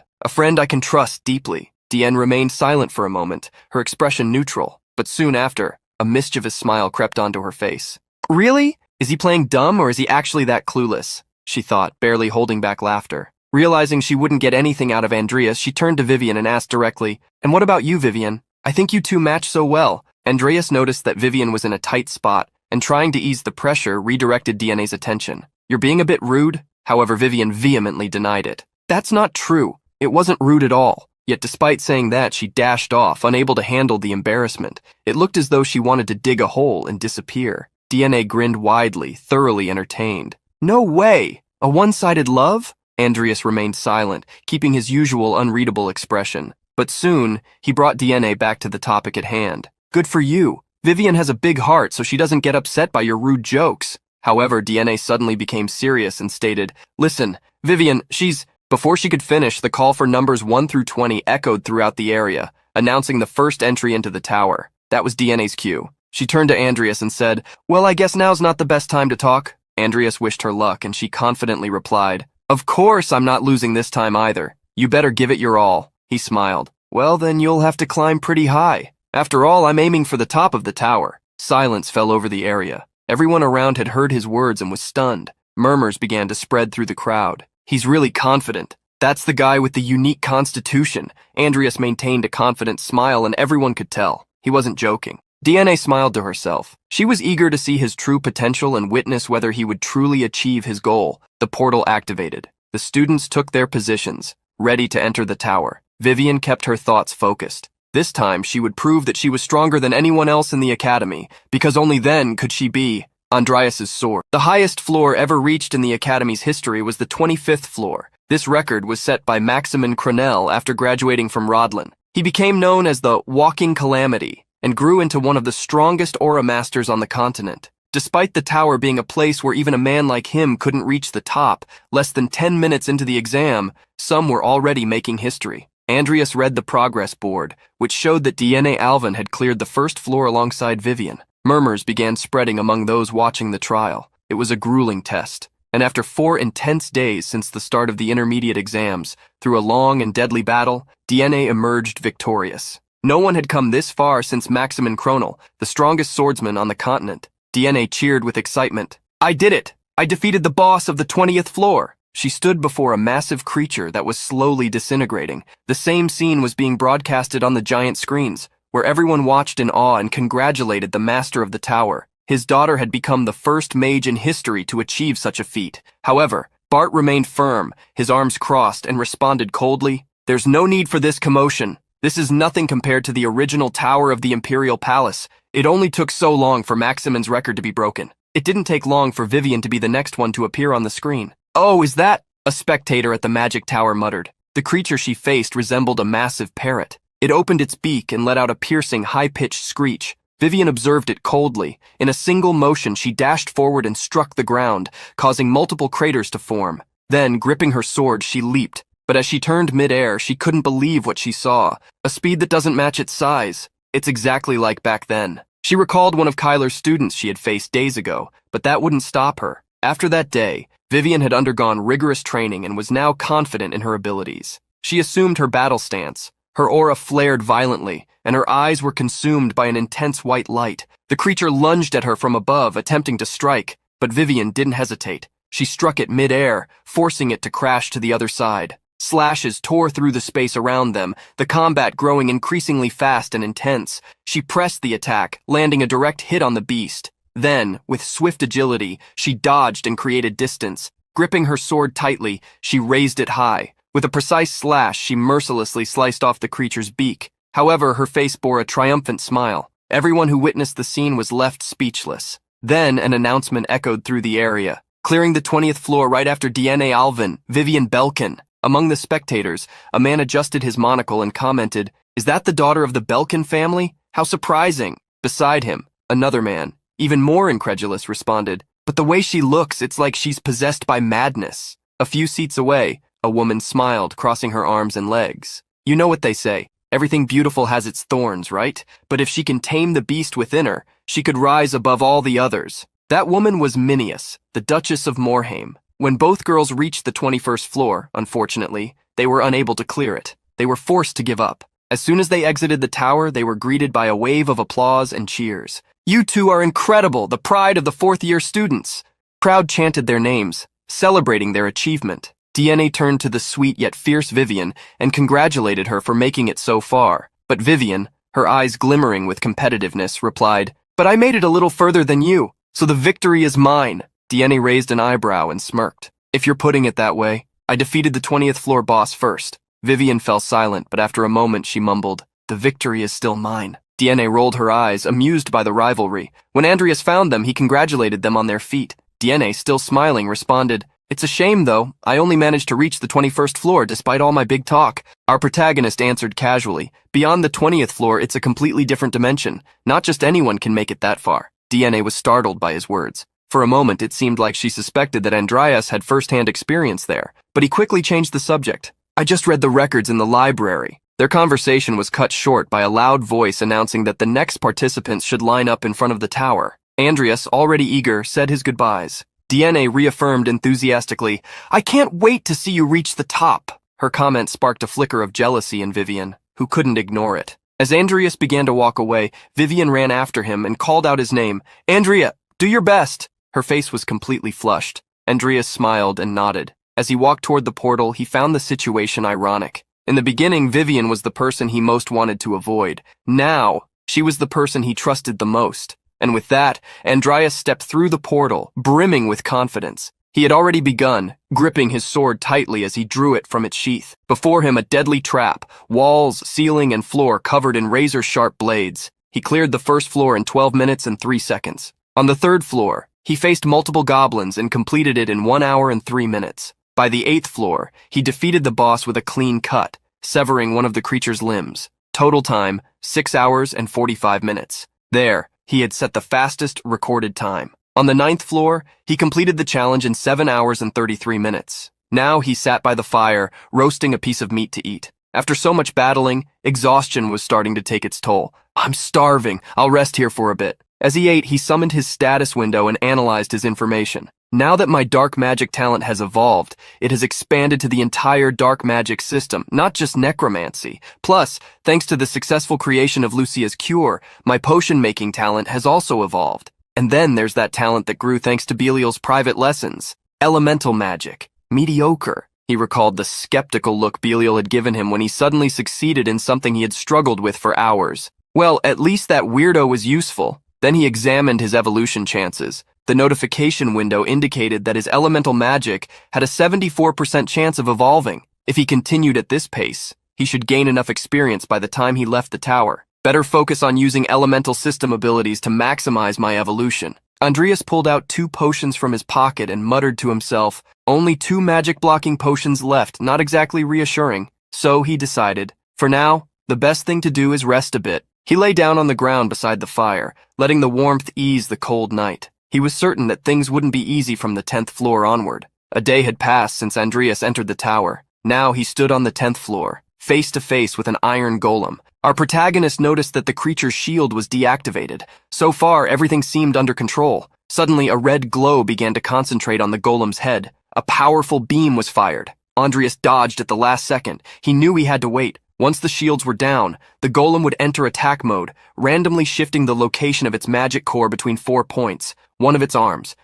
Speaker 1: I can trust deeply." Deanne remained silent for a moment, her expression neutral, but soon after, a mischievous smile crept onto her face. "Really? Is he playing dumb or is he actually that clueless?" she thought, barely holding back laughter. Realizing she wouldn't get anything out of Andreas, she turned to Vivien and asked directly, "And what about you, Vivien? I think you two match so well." Andreas noticed that Vivien was in a tight spot, and trying to ease the pressure, redirected Deanne's attention. "You're being a bit rude." However, Vivien vehemently denied it. "That's not true. It wasn't rude at all." Yet despite saying that, she dashed off, unable to handle the embarrassment. It looked as though she wanted to dig a hole and disappear. DNA grinned widely, thoroughly entertained. No way! A one-sided love? Andreas remained silent, keeping his usual unreadable expression. But soon, he brought DNA back to the topic at hand. Good for you. Vivien has a big heart, so she doesn't get upset by your rude jokes. However, DNA suddenly became serious and stated, Listen, Vivien, she's... Before she could finish, the call for numbers 1 through 20 echoed throughout the area, announcing the first entry into the tower. That was DNA's cue. She turned to Andreas and said, Well, I guess now's not the best time to talk. Andreas wished her luck, and she confidently replied, Of course I'm not losing this time either. You better give it your all. He smiled. Well, then you'll have to climb pretty high. After all, I'm aiming for the top of the tower. Silence fell over the area. Everyone around had heard his words and was stunned. Murmurs began to spread through the crowd. He's really confident. That's the guy with the unique constitution. Andreas maintained a confident smile and everyone could tell. He wasn't joking. DNA smiled to herself. She was eager to see his true potential and witness whether he would truly achieve his goal. The portal activated. The students took their positions, ready to enter the tower. Vivien kept her thoughts focused. This time, she would prove that she was stronger than anyone else in the academy, because only then could she be Andreas's sword. The highest floor ever reached in the Academy's history was the 25th floor. This record was set by Maximin Cronell after graduating from Rodlin. He became known as the Walking Calamity and grew into one of the strongest aura masters on the continent. Despite the tower being a place where even a man like him couldn't reach the top, less than 10 minutes into the exam, some were already making history. Andreas read the progress board, which showed that DNA Alvin had cleared the first floor alongside Vivien. Murmurs began spreading among those watching the trial. It was a grueling test, and after 4 intense days since the start of the intermediate exams, through a long and deadly battle, DNA emerged victorious. No one had come this far since Maximin Cronell, the strongest swordsman on the continent. DNA cheered with excitement. I did it! I defeated the boss of the 20th floor! She stood before a massive creature that was slowly disintegrating. The same scene was being broadcasted on the giant screens, where everyone watched in awe and congratulated the master of the tower. His daughter had become the first mage in history to achieve such a feat. However, Bart remained firm, his arms crossed, and responded coldly, There's no need for this commotion. This is nothing compared to the original tower of the Imperial Palace. It only took so long for Maximin's record to be broken. It didn't take long for Vivien to be the next one to appear on the screen. Oh, is that? A spectator at the magic tower muttered. The creature she faced resembled a massive parrot. It opened its beak and let out a piercing, high-pitched screech. Vivien observed it coldly. In a single motion, she dashed forward and struck the ground, causing multiple craters to form. Then, gripping her sword, she leaped. But as she turned mid-air, she couldn't believe what she saw. A speed that doesn't match its size. It's exactly like back then. She recalled one of Kyler's students she had faced days ago, but that wouldn't stop her. After that day, Vivien had undergone rigorous training and was now confident in her abilities. She assumed her battle stance. Her aura flared violently, and her eyes were consumed by an intense white light. The creature lunged at her from above, attempting to strike, but Vivien didn't hesitate. She struck it mid-air, forcing it to crash to the other side. Slashes tore through the space around them, the combat growing increasingly fast and intense. She pressed the attack, landing a direct hit on the beast. Then, with swift agility, she dodged and created distance. Gripping her sword tightly, she raised it high. With a precise slash, she mercilessly sliced off the creature's beak. However, her face bore a triumphant smile. Everyone who witnessed the scene was left speechless. Then, an announcement echoed through the area. Clearing the 20th floor right after DNA Alvin, Vivien Belkin. Among the spectators, a man adjusted his monocle and commented, Is that the daughter of the Belkin family? How surprising! Beside him, another man, even more incredulous, responded, But the way she looks, it's like she's possessed by madness. A few seats away, a woman smiled, crossing her arms and legs. You know what they say, everything beautiful has its thorns, right? But if she can tame the beast within her, she could rise above all the others. That woman was Minius, the Duchess of Morhaime. When both girls reached the 21st floor, unfortunately, they were unable to clear it. They were forced to give up. As soon as they exited the tower, they were greeted by a wave of applause and cheers. You two are incredible, the pride of the fourth-year students. Crowd chanted their names, celebrating their achievement. DNA turned to the sweet yet fierce Vivien and congratulated her for making it so far. But Vivien, her eyes glimmering with competitiveness, replied, But I made it a little further than you, so the victory is mine. DNA raised an eyebrow and smirked. If you're putting it that way, I defeated the 20th floor boss first. Vivien fell silent, but after a moment she mumbled, "The victory is still mine." DNA rolled her eyes, amused by the rivalry. When Andreas found them, he congratulated them on their feat. DNA, still smiling, responded, "It's a shame, though. I only managed to reach the 21st floor despite all my big talk." Our protagonist answered casually, "Beyond the 20th floor, it's a completely different dimension. Not just anyone can make it that far." DNA was startled by his words. For a moment, it seemed like she suspected that Andreas had first-hand experience there, but he quickly changed the subject. "I just read the records in the library." Their conversation was cut short by a loud voice announcing that the next participants should line up in front of the tower. Andreas, already eager, said his goodbyes. DNA reaffirmed enthusiastically, "I can't wait to see you reach the top." Her comment sparked a flicker of jealousy in Vivien, who couldn't ignore it. As Andreas began to walk away, Vivien ran after him and called out his name. "Andrea, do your best!" Her face was completely flushed. Andreas smiled and nodded. As he walked toward the portal, he found the situation ironic. In the beginning, Vivien was the person he most wanted to avoid. Now, she was the person he trusted the most. And with that, Andreas stepped through the portal, brimming with confidence. He had already begun, gripping his sword tightly as he drew it from its sheath. Before him, a deadly trap, walls, ceiling, and floor covered in razor-sharp blades. He cleared the first floor in 12 minutes and 3 seconds. On the third floor, he faced multiple goblins and completed it in 1 hour and 3 minutes. By the 8th floor, he defeated the boss with a clean cut, severing one of the creature's limbs. Total time, 6 hours and 45 minutes. There, he had set the fastest recorded time. On the 9th floor, he completed the challenge in 7 hours and 33 minutes. Now he sat by the fire, roasting a piece of meat to eat. After so much battling, exhaustion was starting to take its toll. "I'm starving. I'll rest here for a bit." As he ate, he summoned his status window and analyzed his information. "Now that my dark magic talent has evolved, it has expanded to the entire dark magic system, not just necromancy. Plus, thanks to the successful creation of Lucia's cure, my potion-making talent has also evolved. And then there's that talent that grew thanks to Belial's private lessons. Elemental magic. Mediocre." He recalled the skeptical look Belial had given him when he suddenly succeeded in something he had struggled with for hours. Well, at least that weirdo was useful. Then he examined his evolution chances. The notification window indicated that his elemental magic had a 74% chance of evolving. If he continued at this pace, he should gain enough experience by the time he left the tower. Better focus on using elemental system abilities to maximize my evolution. Andreas pulled out 2 potions from his pocket and muttered to himself, "Only 2 magic-blocking potions left, not exactly reassuring." So he decided, for now, the best thing to do is rest a bit. He lay down on the ground beside the fire, letting the warmth ease the cold night. He was certain that things wouldn't be easy from the 10th floor onward. A day had passed since Andreas entered the tower. Now he stood on the 10th floor, face to face with an iron golem. Our protagonist noticed that the creature's shield was deactivated. So far, everything seemed under control. Suddenly, a red glow began to concentrate on the golem's head. A powerful beam was fired. Andreas dodged at the last second. He knew he had to wait. Once the shields were down, the golem would enter attack mode, randomly shifting the location of its magic core between 4 points. One of its arms,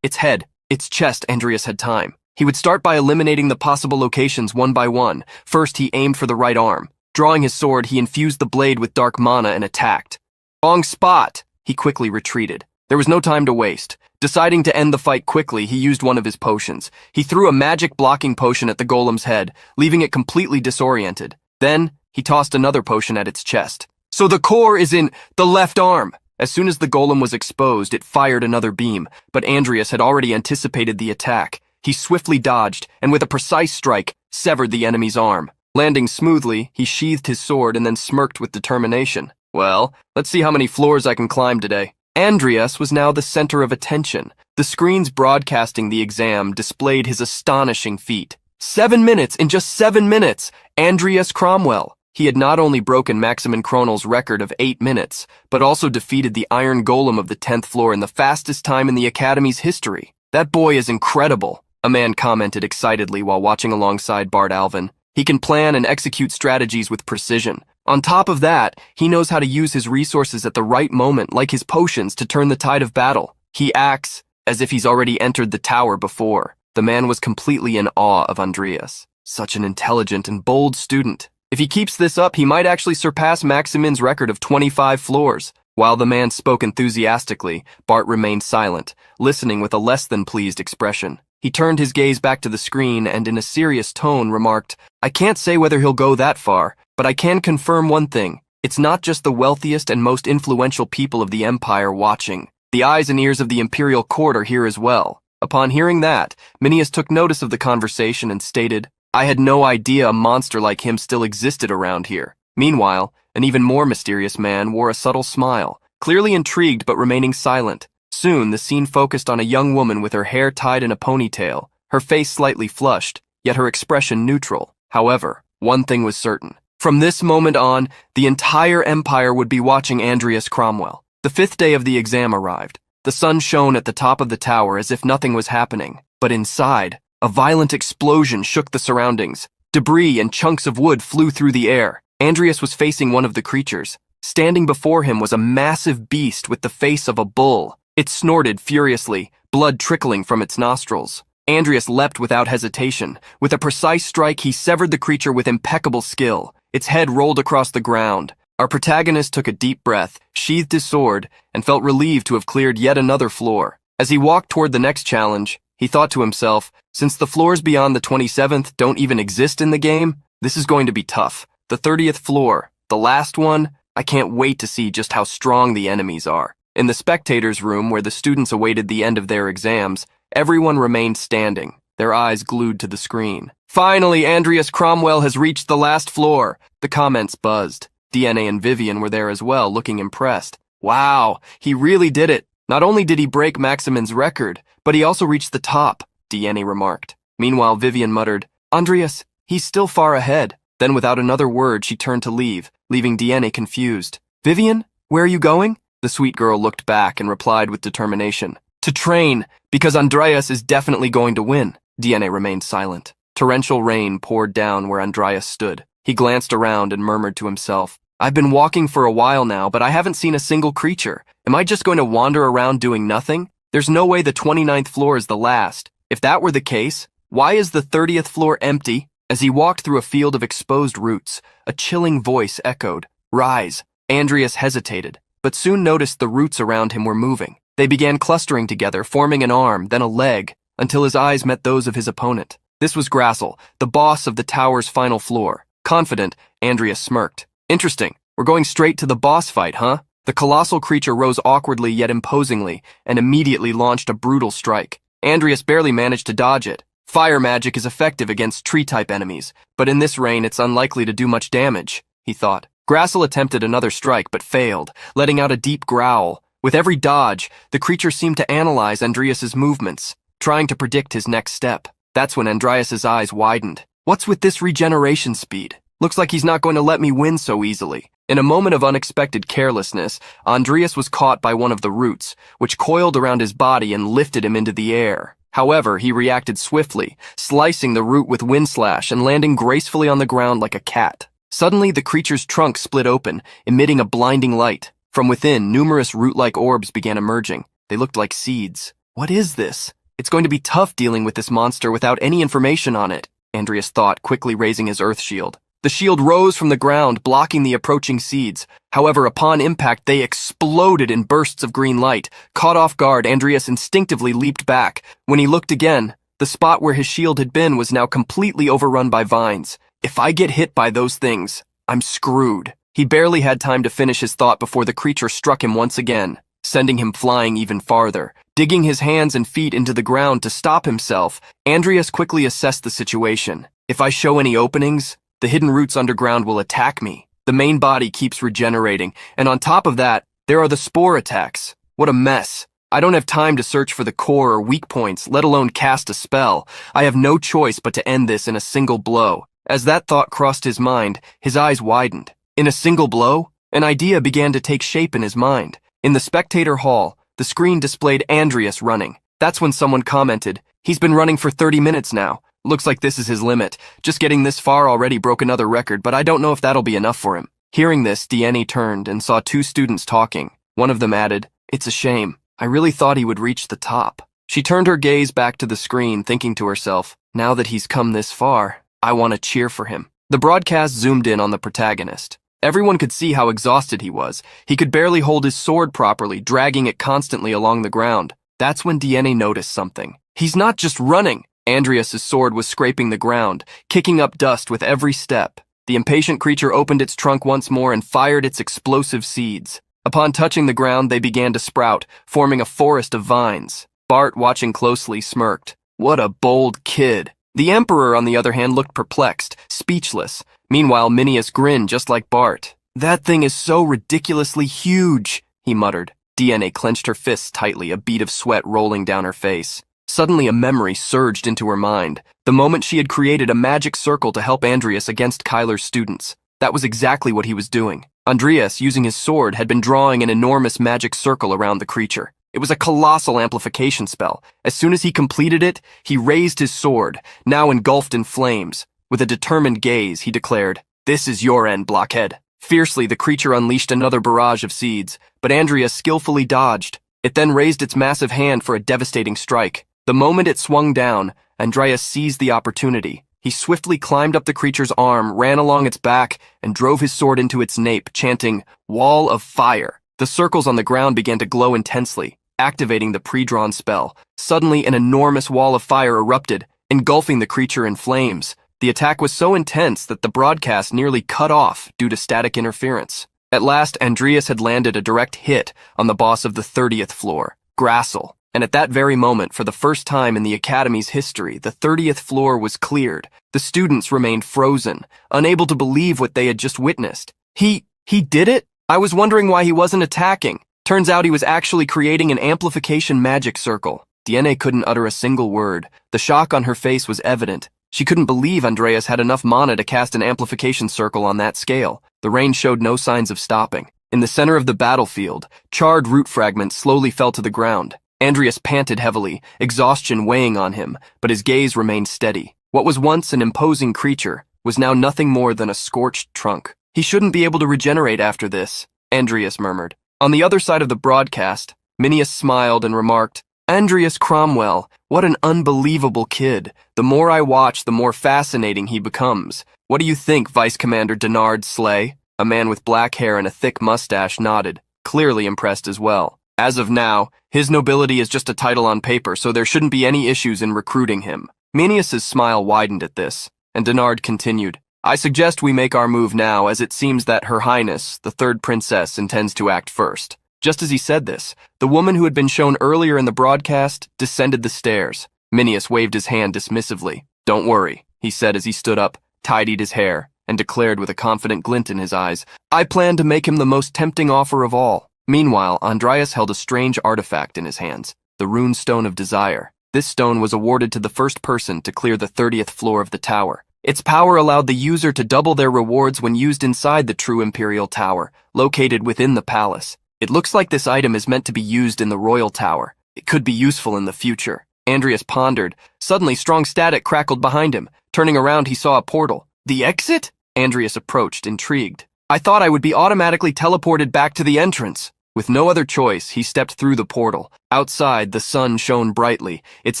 Speaker 1: its head, its chest. Andreas had time. He would start by eliminating the possible locations one by one. First, he aimed for the right arm. Drawing his sword, he infused the blade with dark mana and attacked. Wrong spot! He quickly retreated. There was no time to waste. Deciding to end the fight quickly, he used one of his potions. He threw a magic blocking potion at the golem's head, leaving it completely disoriented. Then, he tossed another potion at its chest. "So the core is in the left arm!" As soon as the golem was exposed, it fired another beam, but Andreas had already anticipated the attack. He swiftly dodged, and with a precise strike, severed the enemy's arm. Landing smoothly, he sheathed his sword and then smirked with determination. "Well, let's see how many floors I can climb today." Andreas was now the center of attention. The screens broadcasting the exam displayed his astonishing feat. 7 minutes in just 7 minutes! Andreas Cromwell. He had not only broken Maximin Kronel's record of 8 minutes, but also defeated the Iron Golem of the 10th floor in the fastest time in the Academy's history. "That boy is incredible," a man commented excitedly while watching alongside Bart Alvin. "He can plan and execute strategies with precision. On top of that, he knows how to use his resources at the right moment, like his potions, to turn the tide of battle. He acts as if he's already entered the tower before." The man was completely in awe of Andreas. Such an intelligent and bold student. If he keeps this up, he might actually surpass Maximin's record of 25 floors. While the man spoke enthusiastically, Bart remained silent, listening with a less than pleased expression. He turned his gaze back to the screen and in a serious tone remarked, "I can't say whether he'll go that far, but I can confirm one thing. It's not just the wealthiest and most influential people of the Empire watching. The eyes and ears of the Imperial Court are here as well." Upon hearing that, Minius took notice of the conversation and stated, "I had no idea a monster like him still existed around here." Meanwhile, an even more mysterious man wore a subtle smile, clearly intrigued but remaining silent. Soon, the scene focused on a young woman with her hair tied in a ponytail, her face slightly flushed, yet her expression neutral. However, one thing was certain. From this moment on, the entire Empire would be watching Andreas Cromwell. The 5th day of the exam arrived. The sun shone at the top of the tower as if nothing was happening. But inside, a violent explosion shook the surroundings. Debris and chunks of wood flew through the air. Andreas was facing one of the creatures. Standing before him was a massive beast with the face of a bull. It snorted furiously, blood trickling from its nostrils. Andreas leapt without hesitation. With a precise strike, he severed the creature with impeccable skill. Its head rolled across the ground. Our protagonist took a deep breath, sheathed his sword, and felt relieved to have cleared yet another floor. As he walked toward the next challenge, he thought to himself, since the floors beyond the 27th don't even exist in the game, this is going to be tough. The 30th floor, the last one, I can't wait to see just how strong the enemies are. In the spectators' room where the students awaited the end of their exams, everyone remained standing, their eyes glued to the screen. "Finally, Andreas Cromwell has reached the last floor." The comments buzzed. DNA and Vivien were there as well, looking impressed. "Wow, he really did it. Not only did he break Maximin's record, but he also reached the top," DNA remarked. Meanwhile, Vivien muttered, "Andreas, he's still far ahead." Then without another word, she turned to leave, leaving DNA confused. "Vivien, where are you going?" The sweet girl looked back and replied with determination, "To train, because Andreas is definitely going to win." DNA remained silent. Torrential rain poured down where Andreas stood. He glanced around and murmured to himself, "I've been walking for a while now, but I haven't seen a single creature. Am I just going to wander around doing nothing? There's no way the 29th floor is the last. If that were the case, why is the 30th floor empty?" As he walked through a field of exposed roots, a chilling voice echoed, "Rise." Andreas hesitated, but soon noticed the roots around him were moving. They began clustering together, forming an arm, then a leg, until his eyes met those of his opponent. This was Grassel, the boss of the tower's final floor. Confident, Andreas smirked. "Interesting. We're going straight to the boss fight, huh?" The colossal creature rose awkwardly yet imposingly and immediately launched a brutal strike. Andreas barely managed to dodge it. Fire magic is effective against tree-type enemies, but in this rain it's unlikely to do much damage, he thought. Grassel attempted another strike but failed, letting out a deep growl. With every dodge, the creature seemed to analyze Andreas's movements, trying to predict his next step. That's when Andreas's eyes widened. "What's with this regeneration speed? Looks like he's not going to let me win so easily." In a moment of unexpected carelessness, Andreas was caught by one of the roots, which coiled around his body and lifted him into the air. However, he reacted swiftly, slicing the root with Windslash and landing gracefully on the ground like a cat. Suddenly, the creature's trunk split open, emitting a blinding light. From within, numerous root-like orbs began emerging. They looked like seeds. "What is this? It's going to be tough dealing with this monster without any information on it," Andreas thought, quickly raising his earth shield. The shield rose from the ground, blocking the approaching seeds. However, upon impact, they exploded in bursts of green light. Caught off guard, Andreas instinctively leaped back. When he looked again, the spot where his shield had been was now completely overrun by vines. "If I get hit by those things, I'm screwed." He barely had time to finish his thought before the creature struck him once again, sending him flying even farther. Digging his hands and feet into the ground to stop himself, Andreas quickly assessed the situation. "If I show any openings, the hidden roots underground will attack me. The main body keeps regenerating, and on top of that, there are the spore attacks. What a mess. I don't have time to search for the core or weak points, let alone cast a spell. I have no choice but to end this in a single blow." As that thought crossed his mind, his eyes widened. In a single blow? An idea began to take shape in his mind. In the spectator hall, the screen displayed Andreas running. That's when someone commented, "He's been running for 30 minutes now. Looks like this is his limit. Just getting this far already broke another record, but I don't know if that'll be enough for him." Hearing this, Deanne turned and saw two students talking. One of them added, "It's a shame. I really thought he would reach the top." She turned her gaze back to the screen, thinking to herself, "Now that he's come this far, I want to cheer for him." The broadcast zoomed in on the protagonist. Everyone could see how exhausted he was. He could barely hold his sword properly, dragging it constantly along the ground. That's when Deanne noticed something. He's not just running. Andreas's sword was scraping the ground, kicking up dust with every step. The impatient creature opened its trunk once more and fired its explosive seeds. Upon touching the ground, they began to sprout, forming a forest of vines. Bart, watching closely, smirked. What a bold kid. The Emperor, on the other hand, looked perplexed, speechless. Meanwhile, Minius grinned just like Bart. That thing is so ridiculously huge, he muttered. DNA clenched her fists tightly, a bead of sweat rolling down her face. Suddenly a memory surged into her mind, the moment she had created a magic circle to help Andreas against Kyler's students. That was exactly what he was doing. Andreas, using his sword, had been drawing an enormous magic circle around the creature. It was a colossal amplification spell. As soon as he completed it, he raised his sword, now engulfed in flames. With a determined gaze, he declared, "This is your end, blockhead." Fiercely, the creature unleashed another barrage of seeds, but Andreas skillfully dodged. It then raised its massive hand for a devastating strike. The moment it swung down, Andreas seized the opportunity. He swiftly climbed up the creature's arm, ran along its back, and drove his sword into its nape, chanting, "Wall of Fire." The circles on the ground began to glow intensely, activating the pre-drawn spell. Suddenly, an enormous wall of fire erupted, engulfing the creature in flames. The attack was so intense that the broadcast nearly cut off due to static interference. At last, Andreas had landed a direct hit on the boss of the 30th floor, Grassel. And at that very moment, for the first time in the Academy's history, the 30th floor was cleared. The students remained frozen, unable to believe what they had just witnessed. He did it? I was wondering why he wasn't attacking. Turns out he was actually creating an amplification magic circle. DNA couldn't utter a single word. The shock on her face was evident. She couldn't believe Andreas had enough mana to cast an amplification circle on that scale. The rain showed no signs of stopping. In the center of the battlefield, charred root fragments slowly fell to the ground. Andreas panted heavily, exhaustion weighing on him, but his gaze remained steady. What was once an imposing creature was now nothing more than a scorched trunk. He shouldn't be able to regenerate after this, Andreas murmured. On the other side of the broadcast, Minius smiled and remarked, "Andreas Cromwell, what an unbelievable kid. The more I watch, the more fascinating he becomes. What do you think, Vice Commander Denard Slay?" A man with black hair and a thick mustache nodded, clearly impressed as well. As of now, his nobility is just a title on paper, so there shouldn't be any issues in recruiting him. Minius's smile widened at this, and Denard continued, "I suggest we make our move now, as it seems that Her Highness, the third princess, intends to act first." Just as he said this, the woman who had been shown earlier in the broadcast descended the stairs. Minius waved his hand dismissively. "Don't worry," he said as he stood up, tidied his hair, and declared with a confident glint in his eyes, "I plan to make him the most tempting offer of all." Meanwhile, Andreas held a strange artifact in his hands, the Rune Stone of Desire. This stone was awarded to the first person to clear the 30th floor of the tower. Its power allowed the user to double their rewards when used inside the true Imperial Tower, located within the palace. It looks like this item is meant to be used in the Royal Tower. It could be useful in the future. Andreas pondered. Suddenly, strong static crackled behind him. Turning around, he saw a portal. The exit? Andreas approached, intrigued. "I thought I would be automatically teleported back to the entrance." With no other choice, he stepped through the portal. Outside, the sun shone brightly, its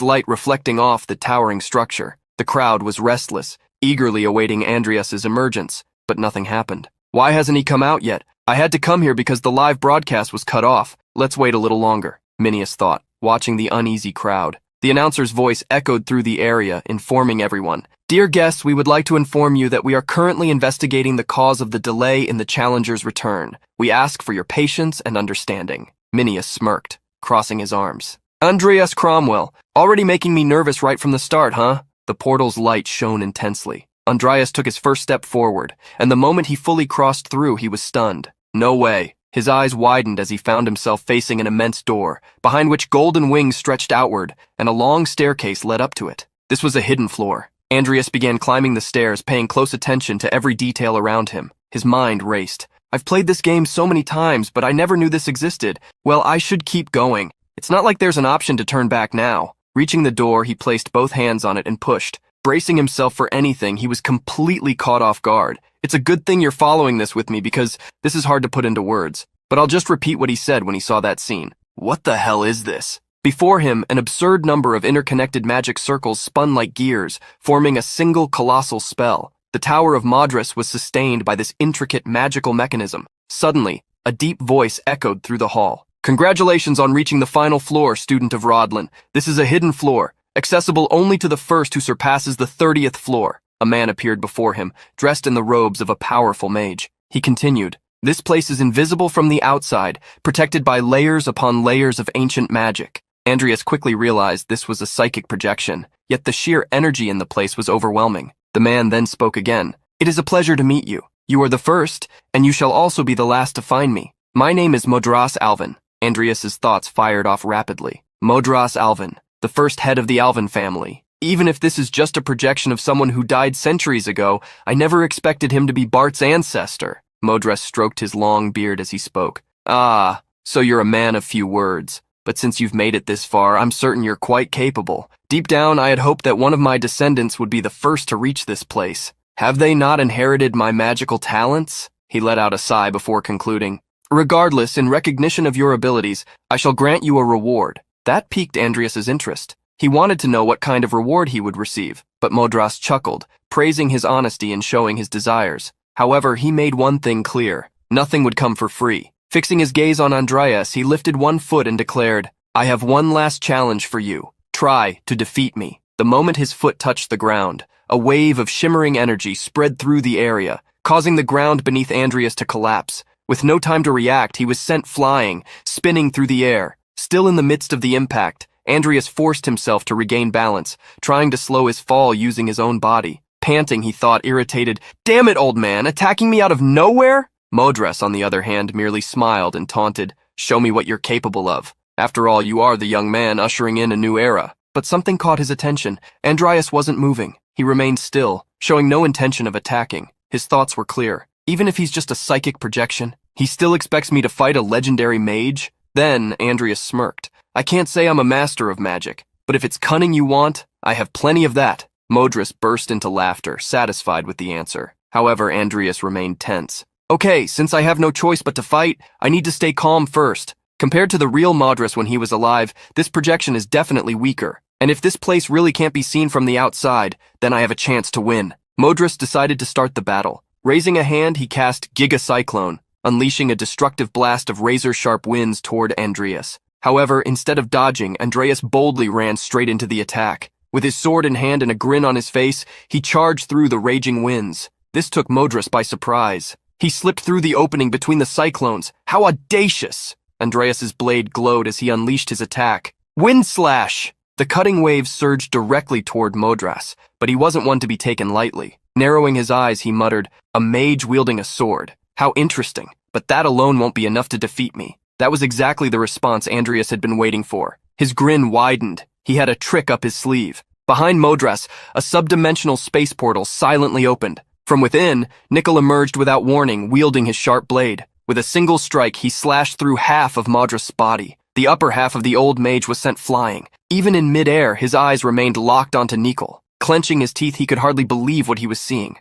Speaker 1: light reflecting off the towering structure. The crowd was restless, eagerly awaiting Andreas's emergence, but nothing happened. Why hasn't he come out yet? I had to come here because the live broadcast was cut off. Let's wait a little longer, Minius thought, watching the uneasy crowd. The announcer's voice echoed through the area, informing everyone. "Dear guests, we would like to inform you that we are currently investigating the cause of the delay in the challenger's return. We ask for your patience and understanding." Minius smirked, crossing his arms. "Andreas Cromwell, already making me nervous right from the start, huh?" The portal's light shone intensely. Andreas took his first step forward, and the moment he fully crossed through, he was stunned. No way. His eyes widened as he found himself facing an immense door, behind which golden wings stretched outward, and a long staircase led up to it. This was a hidden floor. Andreas began climbing the stairs, paying close attention to every detail around him. His mind raced. "I've played this game so many times, but I never knew this existed. Well, I should keep going. It's not like there's an option to turn back now." Reaching the door, he placed both hands on it and pushed. Bracing himself for anything, he was completely caught off guard. "It's a good thing you're following this with me because this is hard to put into words. But I'll just repeat what he said when he saw that scene. What the hell is this?" Before him, an absurd number of interconnected magic circles spun like gears, forming a single colossal spell. The Tower of Madras was sustained by this intricate magical mechanism. Suddenly, a deep voice echoed through the hall. "Congratulations on reaching the final floor, student of Rodlin. This is a hidden floor, accessible only to the first who surpasses the 30th floor. A man appeared before him, dressed in the robes of a powerful mage. He continued, "This place is invisible from the outside, protected by layers upon layers of ancient magic." Andreas quickly realized this was a psychic projection, yet the sheer energy in the place was overwhelming. The man then spoke again. "It is a pleasure to meet you. You are the first, and you shall also be the last to find me. My name is Modras Alvin." Andreas's thoughts fired off rapidly. Modras Alvin, the first head of the Alvin family. Even if this is just a projection of someone who died centuries ago, I never expected him to be Bart's ancestor. Modras stroked his long beard as he spoke. "Ah, so you're a man of few words. But since you've made it this far, I'm certain you're quite capable. Deep down, I had hoped that one of my descendants would be the first to reach this place. Have they not inherited my magical talents?" He let out a sigh before concluding. "Regardless, in recognition of your abilities, I shall grant you a reward." That piqued Andreas's interest. He wanted to know what kind of reward he would receive, but Modras chuckled, praising his honesty and showing his desires. However, he made one thing clear. Nothing would come for free. Fixing his gaze on Andreas, he lifted one foot and declared, "I have one last challenge for you. Try to defeat me." The moment his foot touched the ground, a wave of shimmering energy spread through the area, causing the ground beneath Andreas to collapse. With no time to react, he was sent flying, spinning through the air. Still in the midst of the impact, Andreas forced himself to regain balance, trying to slow his fall using his own body. Panting, he thought, irritated, "Damn it, old man, attacking me out of nowhere?" Modras, on the other hand, merely smiled and taunted, "Show me what you're capable of. After all, you are the young man ushering in a new era." But something caught his attention. Andreas wasn't moving. He remained still, showing no intention of attacking. His thoughts were clear. Even if he's just a psychic projection, he still expects me to fight a legendary mage? Then Andreas smirked. "I can't say I'm a master of magic, but if it's cunning you want, I have plenty of that." Modras burst into laughter, satisfied with the answer. However, Andreas remained tense. "Okay, since I have no choice but to fight, I need to stay calm first. Compared to the real Modras when he was alive, this projection is definitely weaker. And if this place really can't be seen from the outside, then I have a chance to win." Modras decided to start the battle. Raising a hand, he cast Giga Cyclone, unleashing a destructive blast of razor-sharp winds toward Andreas. However, instead of dodging, Andreas boldly ran straight into the attack. With his sword in hand and a grin on his face, he charged through the raging winds. This took Modras by surprise. He slipped through the opening between the cyclones. How audacious! Andreas's blade glowed as he unleashed his attack. Wind Slash! The cutting waves surged directly toward Modras, but he wasn't one to be taken lightly. Narrowing his eyes, he muttered, "A mage wielding a sword. How interesting, but that alone won't be enough to defeat me." That was exactly the response Andreas had been waiting for. His grin widened. He had a trick up his sleeve. Behind Modras, a subdimensional space portal silently opened. From within, Nickel emerged without warning, wielding his sharp blade. With a single strike, he slashed through half of Modras' body. The upper half of the old mage was sent flying. Even in midair, his eyes remained locked onto Nickel. Clenching his teeth, he could hardly believe what he was seeing.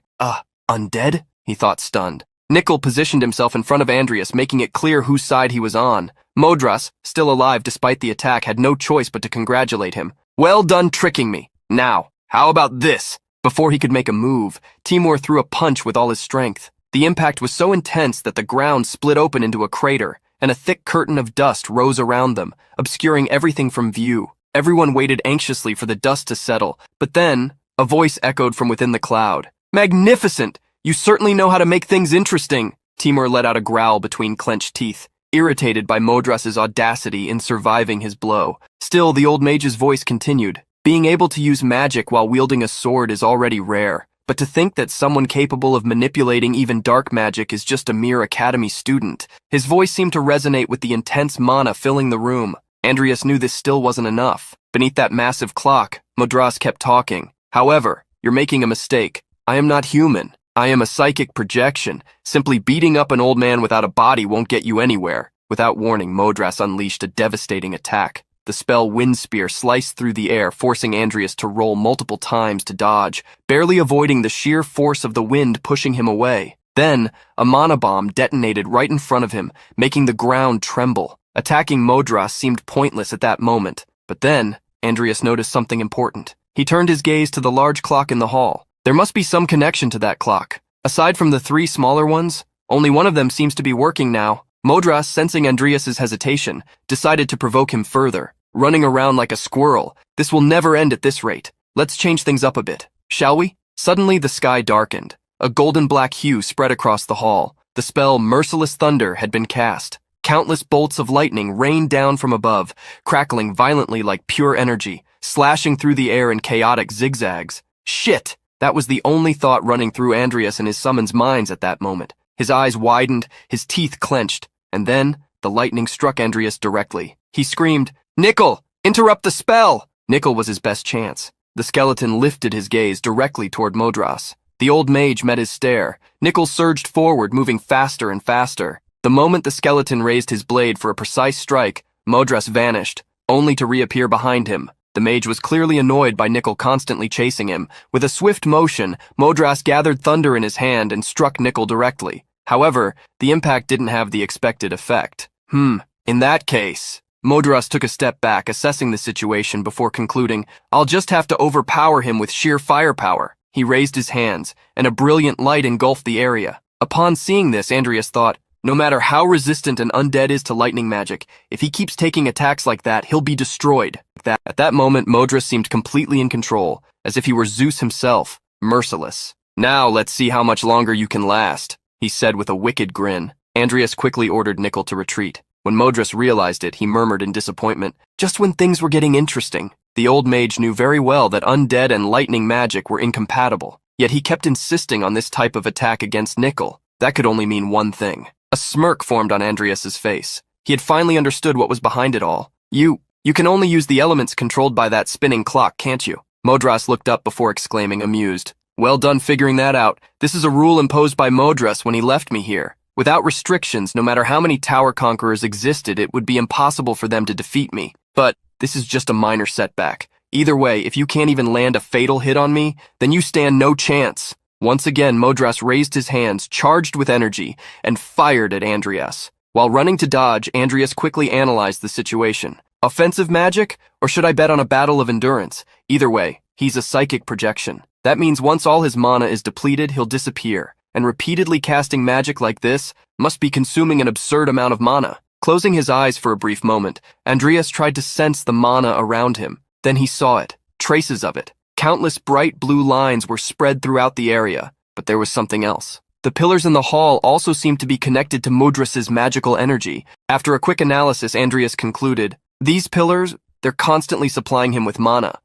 Speaker 1: Undead? He thought, stunned. Nickel positioned himself in front of Andreas, making it clear whose side he was on. Modras, still alive despite the attack, had no choice but to congratulate him. "Well done tricking me. Now, how about this?" Before he could make a move, Timur threw a punch with all his strength. The impact was so intense that the ground split open into a crater, and a thick curtain of dust rose around them, obscuring everything from view. Everyone waited anxiously for the dust to settle, but then, a voice echoed from within the cloud. "Magnificent! You certainly know how to make things interesting." Timur let out a growl between clenched teeth, irritated by Modras's audacity in surviving his blow. Still, the old mage's voice continued. "Being able to use magic while wielding a sword is already rare, but to think that someone capable of manipulating even dark magic is just a mere academy student." His voice seemed to resonate with the intense mana filling the room. Andreas knew this still wasn't enough. Beneath that massive clock, Modras kept talking. "However, you're making a mistake. I am not human. I am a psychic projection. Simply beating up an old man without a body won't get you anywhere." Without warning, Modras unleashed a devastating attack. The spell Wind Spear sliced through the air, forcing Andreas to roll multiple times to dodge, barely avoiding the sheer force of the wind pushing him away. Then, a mana bomb detonated right in front of him, making the ground tremble. Attacking Modras seemed pointless at that moment. But then, Andreas noticed something important. He turned his gaze to the large clock in the hall. There must be some connection to that clock. Aside from the three smaller ones, only one of them seems to be working now. Modras, sensing Andreas's hesitation, decided to provoke him further. Running around like a squirrel, This will never end at this rate. Let's change things up a bit, shall we? Suddenly the sky darkened. A golden-black hue spread across the hall. The spell Merciless Thunder had been cast. Countless bolts of lightning rained down from above, crackling violently like pure energy, slashing through the air in chaotic zigzags. Shit! That was the only thought running through Andreas and his summon's minds at that moment. His eyes widened, his teeth clenched, and then the lightning struck Andreas directly. He screamed, "Nickel! Interrupt the spell!" Nickel was his best chance. The skeleton lifted his gaze directly toward Modras. The old mage met his stare. Nickel surged forward, moving faster and faster. The moment the skeleton raised his blade for a precise strike, Modras vanished, only to reappear behind him. The mage was clearly annoyed by Nickel constantly chasing him. With a swift motion, Modras gathered thunder in his hand and struck Nickel directly. However, the impact didn't have the expected effect. In that case, Modras took a step back, assessing the situation before concluding, "I'll just have to overpower him with sheer firepower." He raised his hands, and a brilliant light engulfed the area. Upon seeing this, Andreas thought, no matter how resistant an undead is to lightning magic, if he keeps taking attacks like that, he'll be destroyed. At that moment, Modras seemed completely in control, as if he were Zeus himself, merciless. "Now let's see how much longer you can last," he said with a wicked grin. Andreas quickly ordered Nickel to retreat. When Modras realized it, he murmured in disappointment, "Just when things were getting interesting." The old mage knew very well that undead and lightning magic were incompatible, yet he kept insisting on this type of attack against Nickel. That could only mean one thing. A smirk formed on Andreas's face. He had finally understood what was behind it all. You can only use the elements controlled by that spinning clock, can't you?" Modras looked up before exclaiming, amused. "Well done figuring that out. This is a rule imposed by Modras when he left me here. Without restrictions, no matter how many tower conquerors existed, it would be impossible for them to defeat me. But this is just a minor setback. Either way, if you can't even land a fatal hit on me, then you stand no chance." Once again, Modras raised his hands, charged with energy, and fired at Andreas. While running to dodge, Andreas quickly analyzed the situation. Offensive magic, or should I bet on a battle of endurance? Either way, he's a psychic projection. That means once all his mana is depleted, he'll disappear, and repeatedly casting magic like this must be consuming an absurd amount of mana. Closing his eyes for a brief moment, Andreas tried to sense the mana around him. Then he saw it, traces of it. Countless bright blue lines were spread throughout the area, but there was something else. The pillars in the hall also seemed to be connected to Modras's magical energy. After a quick analysis, Andreas concluded, these pillars, they're constantly supplying him with mana.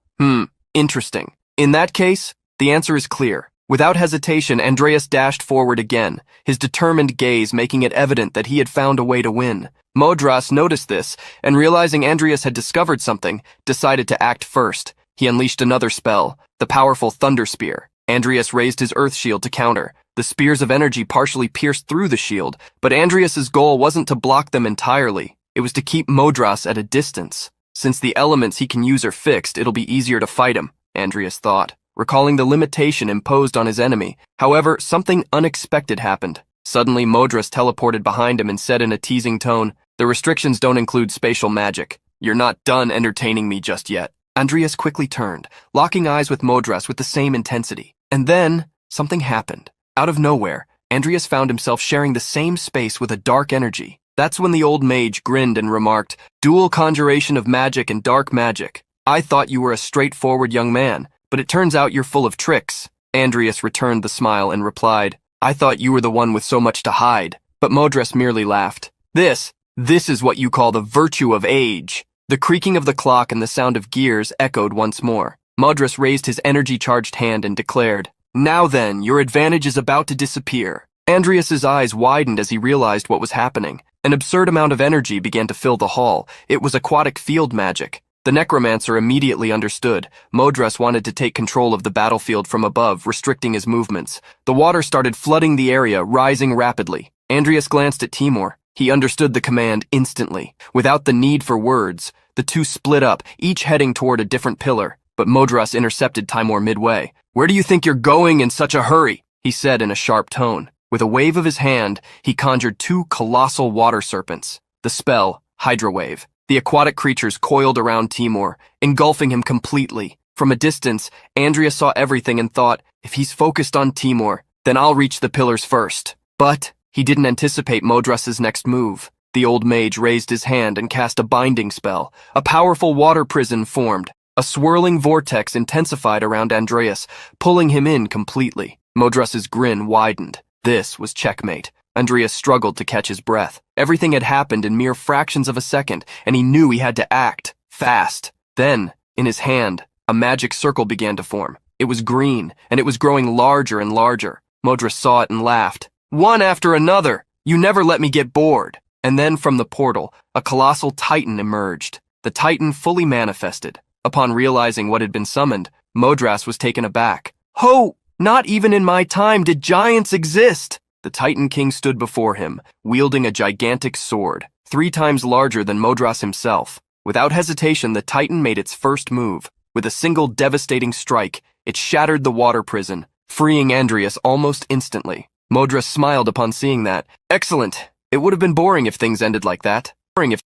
Speaker 1: Interesting. In that case, the answer is clear. Without hesitation, Andreas dashed forward again, his determined gaze making it evident that he had found a way to win. Modras noticed this, and realizing Andreas had discovered something, decided to act first. He unleashed another spell, the powerful Thunder Spear. Andreas raised his earth shield to counter. The spears of energy partially pierced through the shield, but Andreas's goal wasn't to block them entirely. It was to keep Modras at a distance. Since the elements he can use are fixed, it'll be easier to fight him, Andreas thought, recalling the limitation imposed on his enemy. However, something unexpected happened. Suddenly, Modras teleported behind him and said in a teasing tone, "The restrictions don't include spatial magic. You're not done entertaining me just yet." Andreas quickly turned, locking eyes with Modras with the same intensity. And then, something happened. Out of nowhere, Andreas found himself sharing the same space with a dark energy. That's when the old mage grinned and remarked, "Dual conjuration of magic and dark magic. I thought you were a straightforward young man, but it turns out you're full of tricks." Andreas returned the smile and replied, "I thought you were the one with so much to hide." But Modras merely laughed. This is what you call the virtue of age." The creaking of the clock and the sound of gears echoed once more. Modras raised his energy-charged hand and declared, "Now then, your advantage is about to disappear." Andreas's eyes widened as he realized what was happening. An absurd amount of energy began to fill the hall. It was aquatic field magic. The Necromancer immediately understood. Modras wanted to take control of the battlefield from above, restricting his movements. The water started flooding the area, rising rapidly. Andreas glanced at Timur. He understood the command instantly. Without the need for words, the two split up, each heading toward a different pillar. But Modras intercepted Timur midway. "Where do you think you're going in such a hurry?" he said in a sharp tone. With a wave of his hand, he conjured two colossal water serpents. The spell, Hydra Wave. The aquatic creatures coiled around Timur, engulfing him completely. From a distance, Andreas saw everything and thought, if he's focused on Timur, then I'll reach the pillars first. But he didn't anticipate Modras's next move. The old mage raised his hand and cast a binding spell. A powerful water prison formed. A swirling vortex intensified around Andreas, pulling him in completely. Modras's grin widened. This was checkmate. Andreas struggled to catch his breath. Everything had happened in mere fractions of a second, and he knew he had to act fast. Then, in his hand, a magic circle began to form. It was green, and it was growing larger and larger. Modras saw it and laughed. One after another! You never let me get bored! And then from the portal, a colossal titan emerged. The titan fully manifested. Upon realizing what had been summoned, Modras was taken aback. Ho! Not even in my time did giants exist! The Titan King stood before him, wielding a gigantic sword, 3 times larger than Modras himself. Without hesitation, the Titan made its first move. With a single devastating strike, it shattered the water prison, freeing Andreas almost instantly. Modras smiled upon seeing that. Excellent! It would have been boring if things ended like that.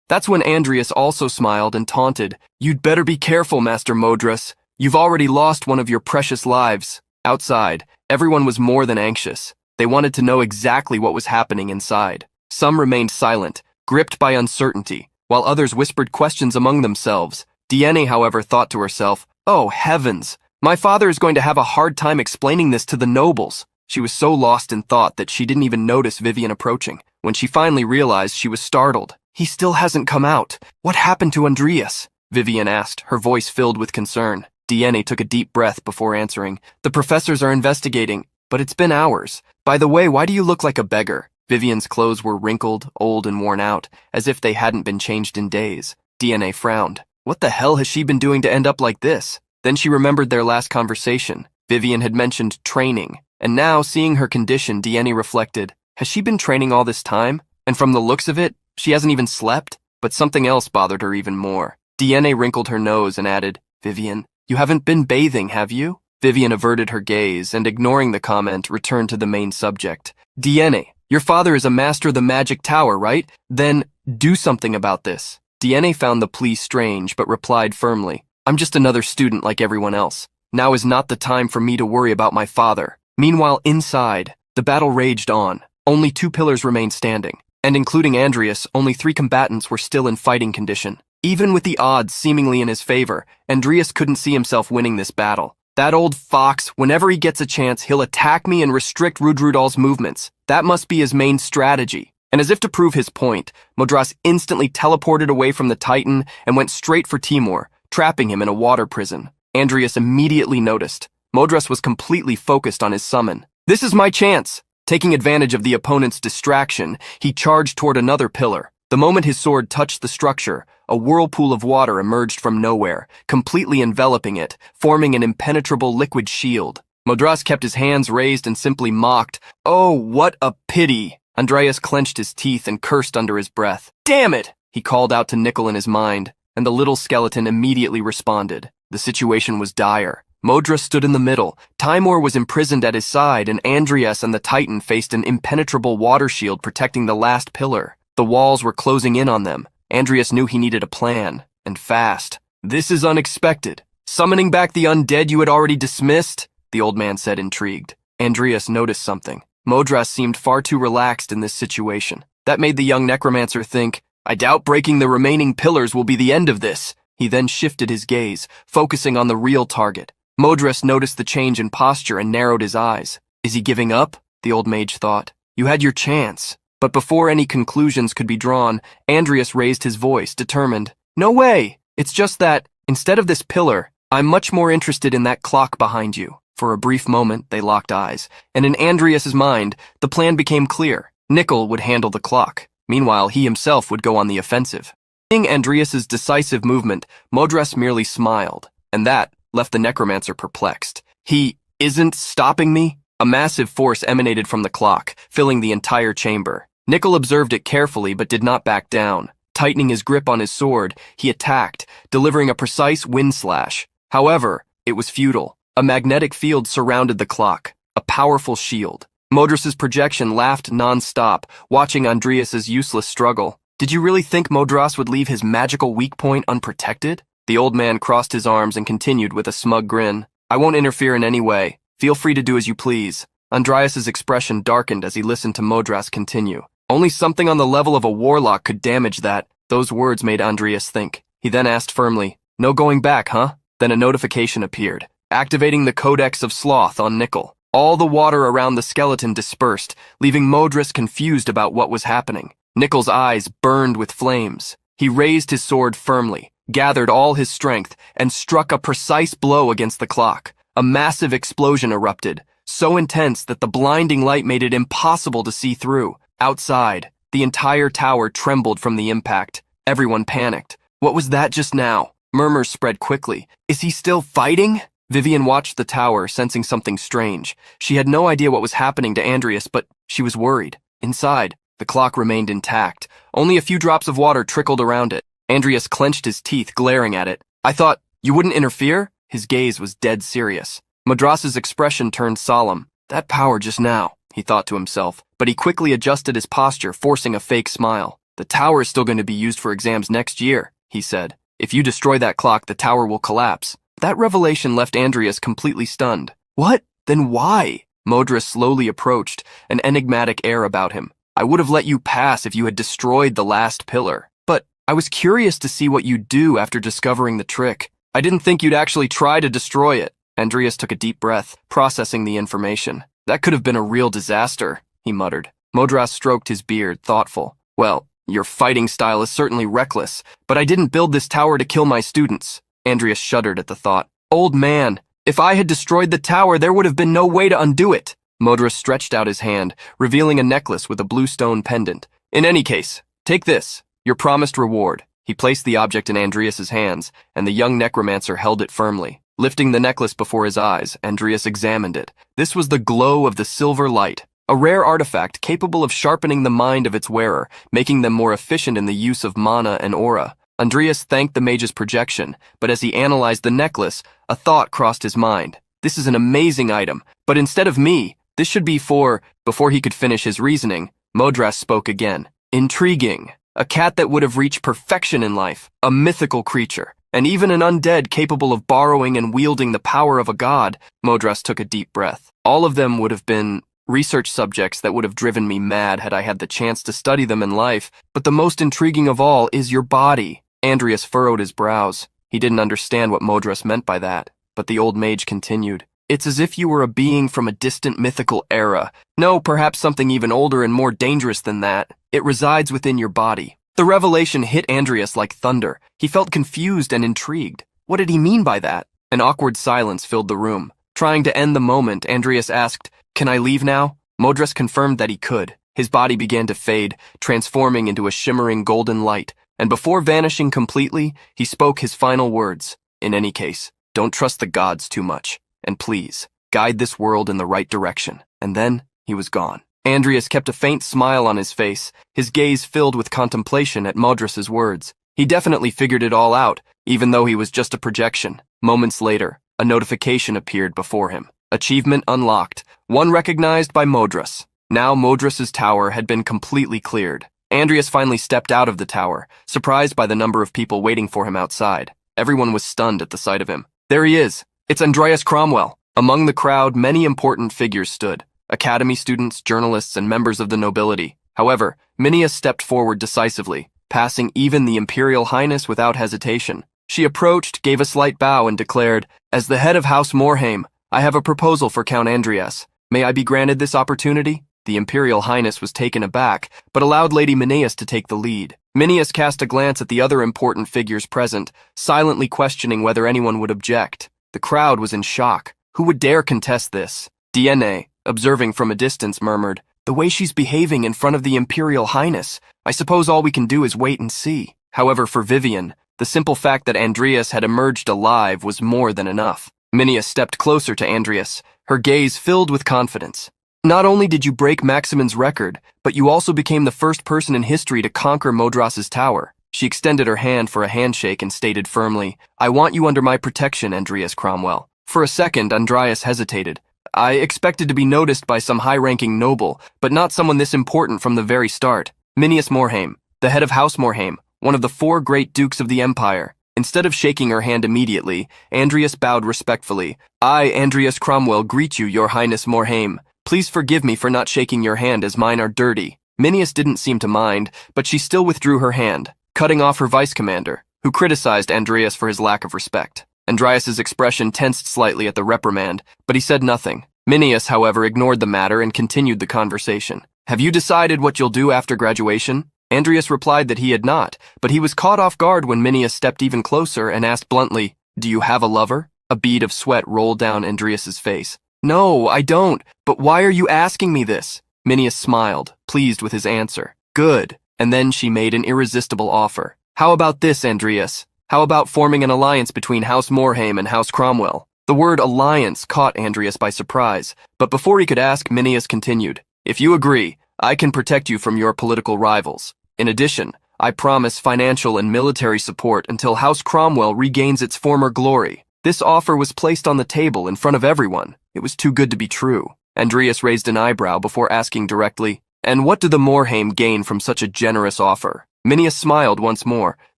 Speaker 1: That's when Andreas also smiled and taunted. You'd better be careful, Master Modras. You've already lost one of your precious lives. Outside, everyone was more than anxious. They wanted to know exactly what was happening inside. Some remained silent, gripped by uncertainty, while others whispered questions among themselves. Diene, however, thought to herself, oh heavens, my father is going to have a hard time explaining this to the nobles. She was so lost in thought that she didn't even notice Vivien approaching. When she finally realized, she was startled. He still hasn't come out. What happened to Andreas? Vivien asked, her voice filled with concern. Diene took a deep breath before answering. The professors are investigating, but it's been hours. By the way, why do you look like a beggar? Vivien's clothes were wrinkled, old, and worn out, as if they hadn't been changed in days. Diene frowned. What the hell has she been doing to end up like this? Then she remembered their last conversation. Vivien had mentioned training, and now, seeing her condition, Diene reflected, has she been training all this time? And from the looks of it, she hasn't even slept? But something else bothered her even more. Diene wrinkled her nose and added, Vivien, you haven't been bathing, have you? Vivien averted her gaze and, ignoring the comment, returned to the main subject. Diene, your father is a master of the magic tower, right? Then, do something about this. Diene found the plea strange, but replied firmly, I'm just another student like everyone else. Now is not the time for me to worry about my father. Meanwhile, inside, the battle raged on. Only 2 pillars remained standing, and including Andreas, only 3 combatants were still in fighting condition. Even with the odds seemingly in his favor, Andreas couldn't see himself winning this battle. That old fox, whenever he gets a chance, he'll attack me and restrict Rudrudal's movements. That must be his main strategy. And as if to prove his point, Modras instantly teleported away from the Titan and went straight for Timur, trapping him in a water prison. Andreas immediately noticed. Modras was completely focused on his summon. This is my chance! Taking advantage of the opponent's distraction, he charged toward another pillar. The moment his sword touched the structure, a whirlpool of water emerged from nowhere, completely enveloping it, forming an impenetrable liquid shield. Modras kept his hands raised and simply mocked, Oh, what a pity! Andreas clenched his teeth and cursed under his breath. Damn it! He called out to Nickel in his mind, and the little skeleton immediately responded. The situation was dire. Modras stood in the middle, Timur was imprisoned at his side, and Andreas and the Titan faced an impenetrable water shield protecting the last pillar. The walls were closing in on them. Andreas knew he needed a plan, and fast. This is unexpected. Summoning back the undead you had already dismissed? The old man said, intrigued. Andreas noticed something. Modras seemed far too relaxed in this situation. That made the young necromancer think, I doubt breaking the remaining pillars will be the end of this. He then shifted his gaze, focusing on the real target. Modras noticed the change in posture and narrowed his eyes. Is he giving up? The old mage thought. You had your chance. But before any conclusions could be drawn, Andreas raised his voice, determined. No way! It's just that, instead of this pillar, I'm much more interested in that clock behind you. For a brief moment, they locked eyes, and in Andreas's mind, the plan became clear. Nickel would handle the clock. Meanwhile, he himself would go on the offensive. Seeing Andreas's decisive movement, Modras merely smiled, and that left the necromancer perplexed. He isn't stopping me? A massive force emanated from the clock, filling the entire chamber. Nickel observed it carefully but did not back down. Tightening his grip on his sword, he attacked, delivering a precise wind slash. However, it was futile. A magnetic field surrounded the clock, a powerful shield. Modras's projection laughed non-stop, watching Andreas's useless struggle. Did you really think Modras would leave his magical weak point unprotected? The old man crossed his arms and continued with a smug grin. I won't interfere in any way. Feel free to do as you please. Andreas's expression darkened as he listened to Modras continue. Only something on the level of a warlock could damage that. Those words made Andreas think. He then asked firmly, No going back, huh? Then a notification appeared, activating the Codex of Sloth on Nickel. All the water around the skeleton dispersed, leaving Modras confused about what was happening. Nickel's eyes burned with flames. He raised his sword firmly, gathered all his strength, and struck a precise blow against the clock. A massive explosion erupted, so intense that the blinding light made it impossible to see through. Outside, the entire tower trembled from the impact. Everyone panicked. What was that just now? Murmurs spread quickly. Is he still fighting? Vivien watched the tower, sensing something strange. She had no idea what was happening to Andreas, but she was worried. Inside, the clock remained intact. Only a few drops of water trickled around it. Andreas clenched his teeth, glaring at it. I thought, you wouldn't interfere? His gaze was dead serious. Modras's expression turned solemn. That power just now, he thought to himself, but he quickly adjusted his posture, forcing a fake smile. The tower is still going to be used for exams next year, he said. If you destroy that clock, the tower will collapse. That revelation left Andreas completely stunned. What? Then why? Modras slowly approached, an enigmatic air about him. I would have let you pass if you had destroyed the last pillar. But I was curious to see what you'd do after discovering the trick. I didn't think you'd actually try to destroy it. Andreas took a deep breath, processing the information. That could have been a real disaster, he muttered. Modras stroked his beard, thoughtful. Well, your fighting style is certainly reckless, but I didn't build this tower to kill my students. Andreas shuddered at the thought. Old man, if I had destroyed the tower, there would have been no way to undo it. Modras stretched out his hand, revealing a necklace with a blue stone pendant. In any case, take this, your promised reward. He placed the object in Andreas's hands, and the young necromancer held it firmly. Lifting the necklace before his eyes, Andreas examined it. This was the glow of the silver light, a rare artifact capable of sharpening the mind of its wearer, making them more efficient in the use of mana and aura. Andreas thanked the mage's projection, but as he analyzed the necklace, a thought crossed his mind. This is an amazing item, but instead of me, this should be for... Before he could finish his reasoning, Modras spoke again. Intriguing. A cat that would have reached perfection in life, a mythical creature, and even an undead capable of borrowing and wielding the power of a god. Modras took a deep breath. All of them would have been research subjects that would have driven me mad had I had the chance to study them in life, but the most intriguing of all is your body. Andreas furrowed his brows. He didn't understand what Modras meant by that, but the old mage continued. It's as if you were a being from a distant mythical era. No, perhaps something even older and more dangerous than that. It resides within your body. The revelation hit Andreas like thunder. He felt confused and intrigued. What did he mean by that? An awkward silence filled the room. Trying to end the moment, Andreas asked, Can I leave now? Modras confirmed that he could. His body began to fade, transforming into a shimmering golden light, and before vanishing completely, he spoke his final words. In any case, don't trust the gods too much, and please, guide this world in the right direction. And then, he was gone. Andreas kept a faint smile on his face, his gaze filled with contemplation at Modras's words. He definitely figured it all out, even though he was just a projection. Moments later, a notification appeared before him. Achievement unlocked, one recognized by Modras. Now Modras's tower had been completely cleared. Andreas finally stepped out of the tower, surprised by the number of people waiting for him outside. Everyone was stunned at the sight of him. There he is. It's Andreas Cromwell. Among the crowd, many important figures stood. Academy students, journalists, and members of the nobility. However, Minia stepped forward decisively, passing even the Imperial Highness without hesitation. She approached, gave a slight bow, and declared, As the head of House Morhaime, I have a proposal for Count Andreas. May I be granted this opportunity? The Imperial Highness was taken aback, but allowed Lady Mineas to take the lead. Mineas cast a glance at the other important figures present, silently questioning whether anyone would object. The crowd was in shock. Who would dare contest this? DNA, observing from a distance, murmured, The way she's behaving in front of the Imperial Highness, I suppose all we can do is wait and see. However, for Vivien, the simple fact that Andreas had emerged alive was more than enough. Minia stepped closer to Andreas, her gaze filled with confidence. Not only did you break Maximin's record, but you also became the first person in history to conquer Modras's tower. She extended her hand for a handshake and stated firmly, I want you under my protection, Andreas Cromwell. For a second, Andreas hesitated. I expected to be noticed by some high-ranking noble, but not someone this important from the very start. Minius Morhaime, the head of House Morhaime, one of the 4 great dukes of the Empire. Instead of shaking her hand immediately, Andreas bowed respectfully. I, Andreas Cromwell, greet you, Your Highness Morhaime. Please forgive me for not shaking your hand as mine are dirty. Minius didn't seem to mind, but she still withdrew her hand, cutting off her vice commander, who criticized Andreas for his lack of respect. Andreas's expression tensed slightly at the reprimand, but he said nothing. Minius, however, ignored the matter and continued the conversation. Have you decided what you'll do after graduation? Andreas replied that he had not, but he was caught off guard when Minius stepped even closer and asked bluntly, Do you have a lover? A bead of sweat rolled down Andreas's face. No, I don't, but why are you asking me this? Minius smiled, pleased with his answer. Good. And then she made an irresistible offer. How about this, Andreas? How about forming an alliance between House Morhaime and House Cromwell? The word alliance caught Andreas by surprise, but before he could ask, Minius continued. If you agree, I can protect you from your political rivals. In addition, I promise financial and military support until House Cromwell regains its former glory. This offer was placed on the table in front of everyone. It was too good to be true. Andreas raised an eyebrow before asking directly, And what do the Morhaime gain from such a generous offer? Minius smiled once more.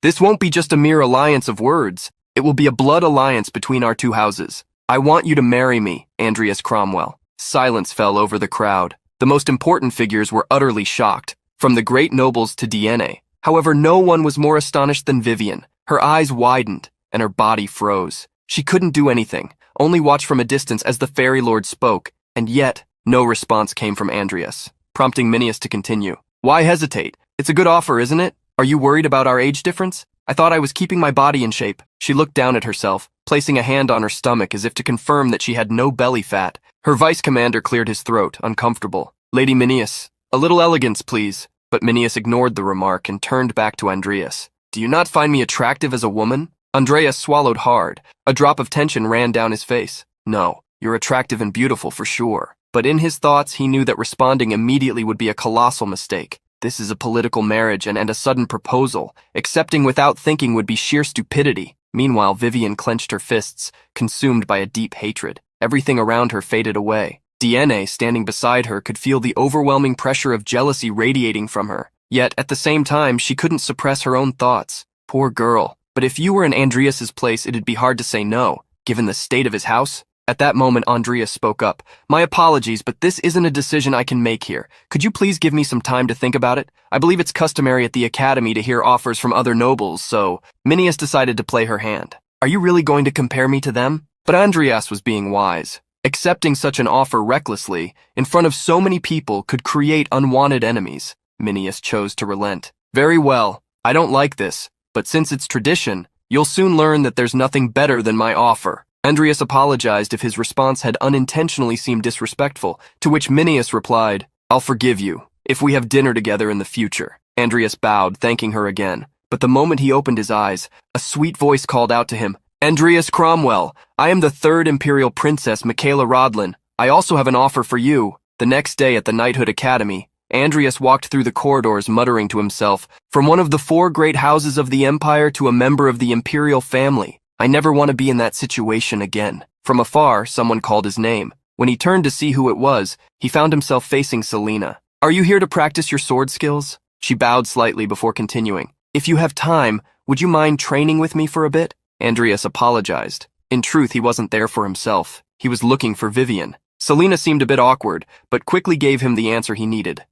Speaker 1: This won't be just a mere alliance of words. It will be a blood alliance between our two houses. I want you to marry me, Andreas Cromwell. Silence fell over the crowd. The most important figures were utterly shocked, from the great nobles to DNA. However, no one was more astonished than Vivien. Her eyes widened, and her body froze. She couldn't do anything, only watch from a distance as the fairy lord spoke, and yet, no response came from Andreas, prompting Minius to continue. Why hesitate? It's a good offer, isn't it? Are you worried about our age difference? I thought I was keeping my body in shape. She looked down at herself, placing a hand on her stomach as if to confirm that she had no belly fat. Her vice commander cleared his throat, uncomfortable. Lady Minius, a little elegance, please. But Minius ignored the remark and turned back to Andreas. Do you not find me attractive as a woman? Andreas swallowed hard. A drop of tension ran down his face. No, you're attractive and beautiful for sure. But in his thoughts, he knew that responding immediately would be a colossal mistake. This is a political marriage and a sudden proposal. Accepting without thinking would be sheer stupidity. Meanwhile, Vivien clenched her fists, consumed by a deep hatred. Everything around her faded away. DNA, standing beside her, could feel the overwhelming pressure of jealousy radiating from her. Yet, at the same time, she couldn't suppress her own thoughts. Poor girl. But if you were in Andreas's place, it'd be hard to say no, given the state of his house. At that moment, Andreas spoke up. My apologies, but this isn't a decision I can make here. Could you please give me some time to think about it? I believe it's customary at the academy to hear offers from other nobles, so Minius decided to play her hand. Are you really going to compare me to them? But Andreas was being wise. Accepting such an offer recklessly, in front of so many people, could create unwanted enemies. Minius chose to relent. Very well, I don't like this, but since it's tradition, you'll soon learn that there's nothing better than my offer. Andreas apologized if his response had unintentionally seemed disrespectful, to which Minius replied, I'll forgive you, if we have dinner together in the future. Andreas bowed, thanking her again, but the moment he opened his eyes, a sweet voice called out to him, Andreas Cromwell, I am the third Imperial Princess Michaela Rodlin. I also have an offer for you. The next day at the Knighthood Academy, Andreas walked through the corridors muttering to himself, from one of the 4 great houses of the Empire to a member of the Imperial family. I never want to be in that situation again. From afar, someone called his name. When he turned to see who it was, he found himself facing Selena. Are you here to practice your sword skills? She bowed slightly before continuing. If you have time, would you mind training with me for a bit? Andreas apologized. In truth, he wasn't there for himself. He was looking for Vivien. Selena seemed a bit awkward, but quickly gave him the answer he needed.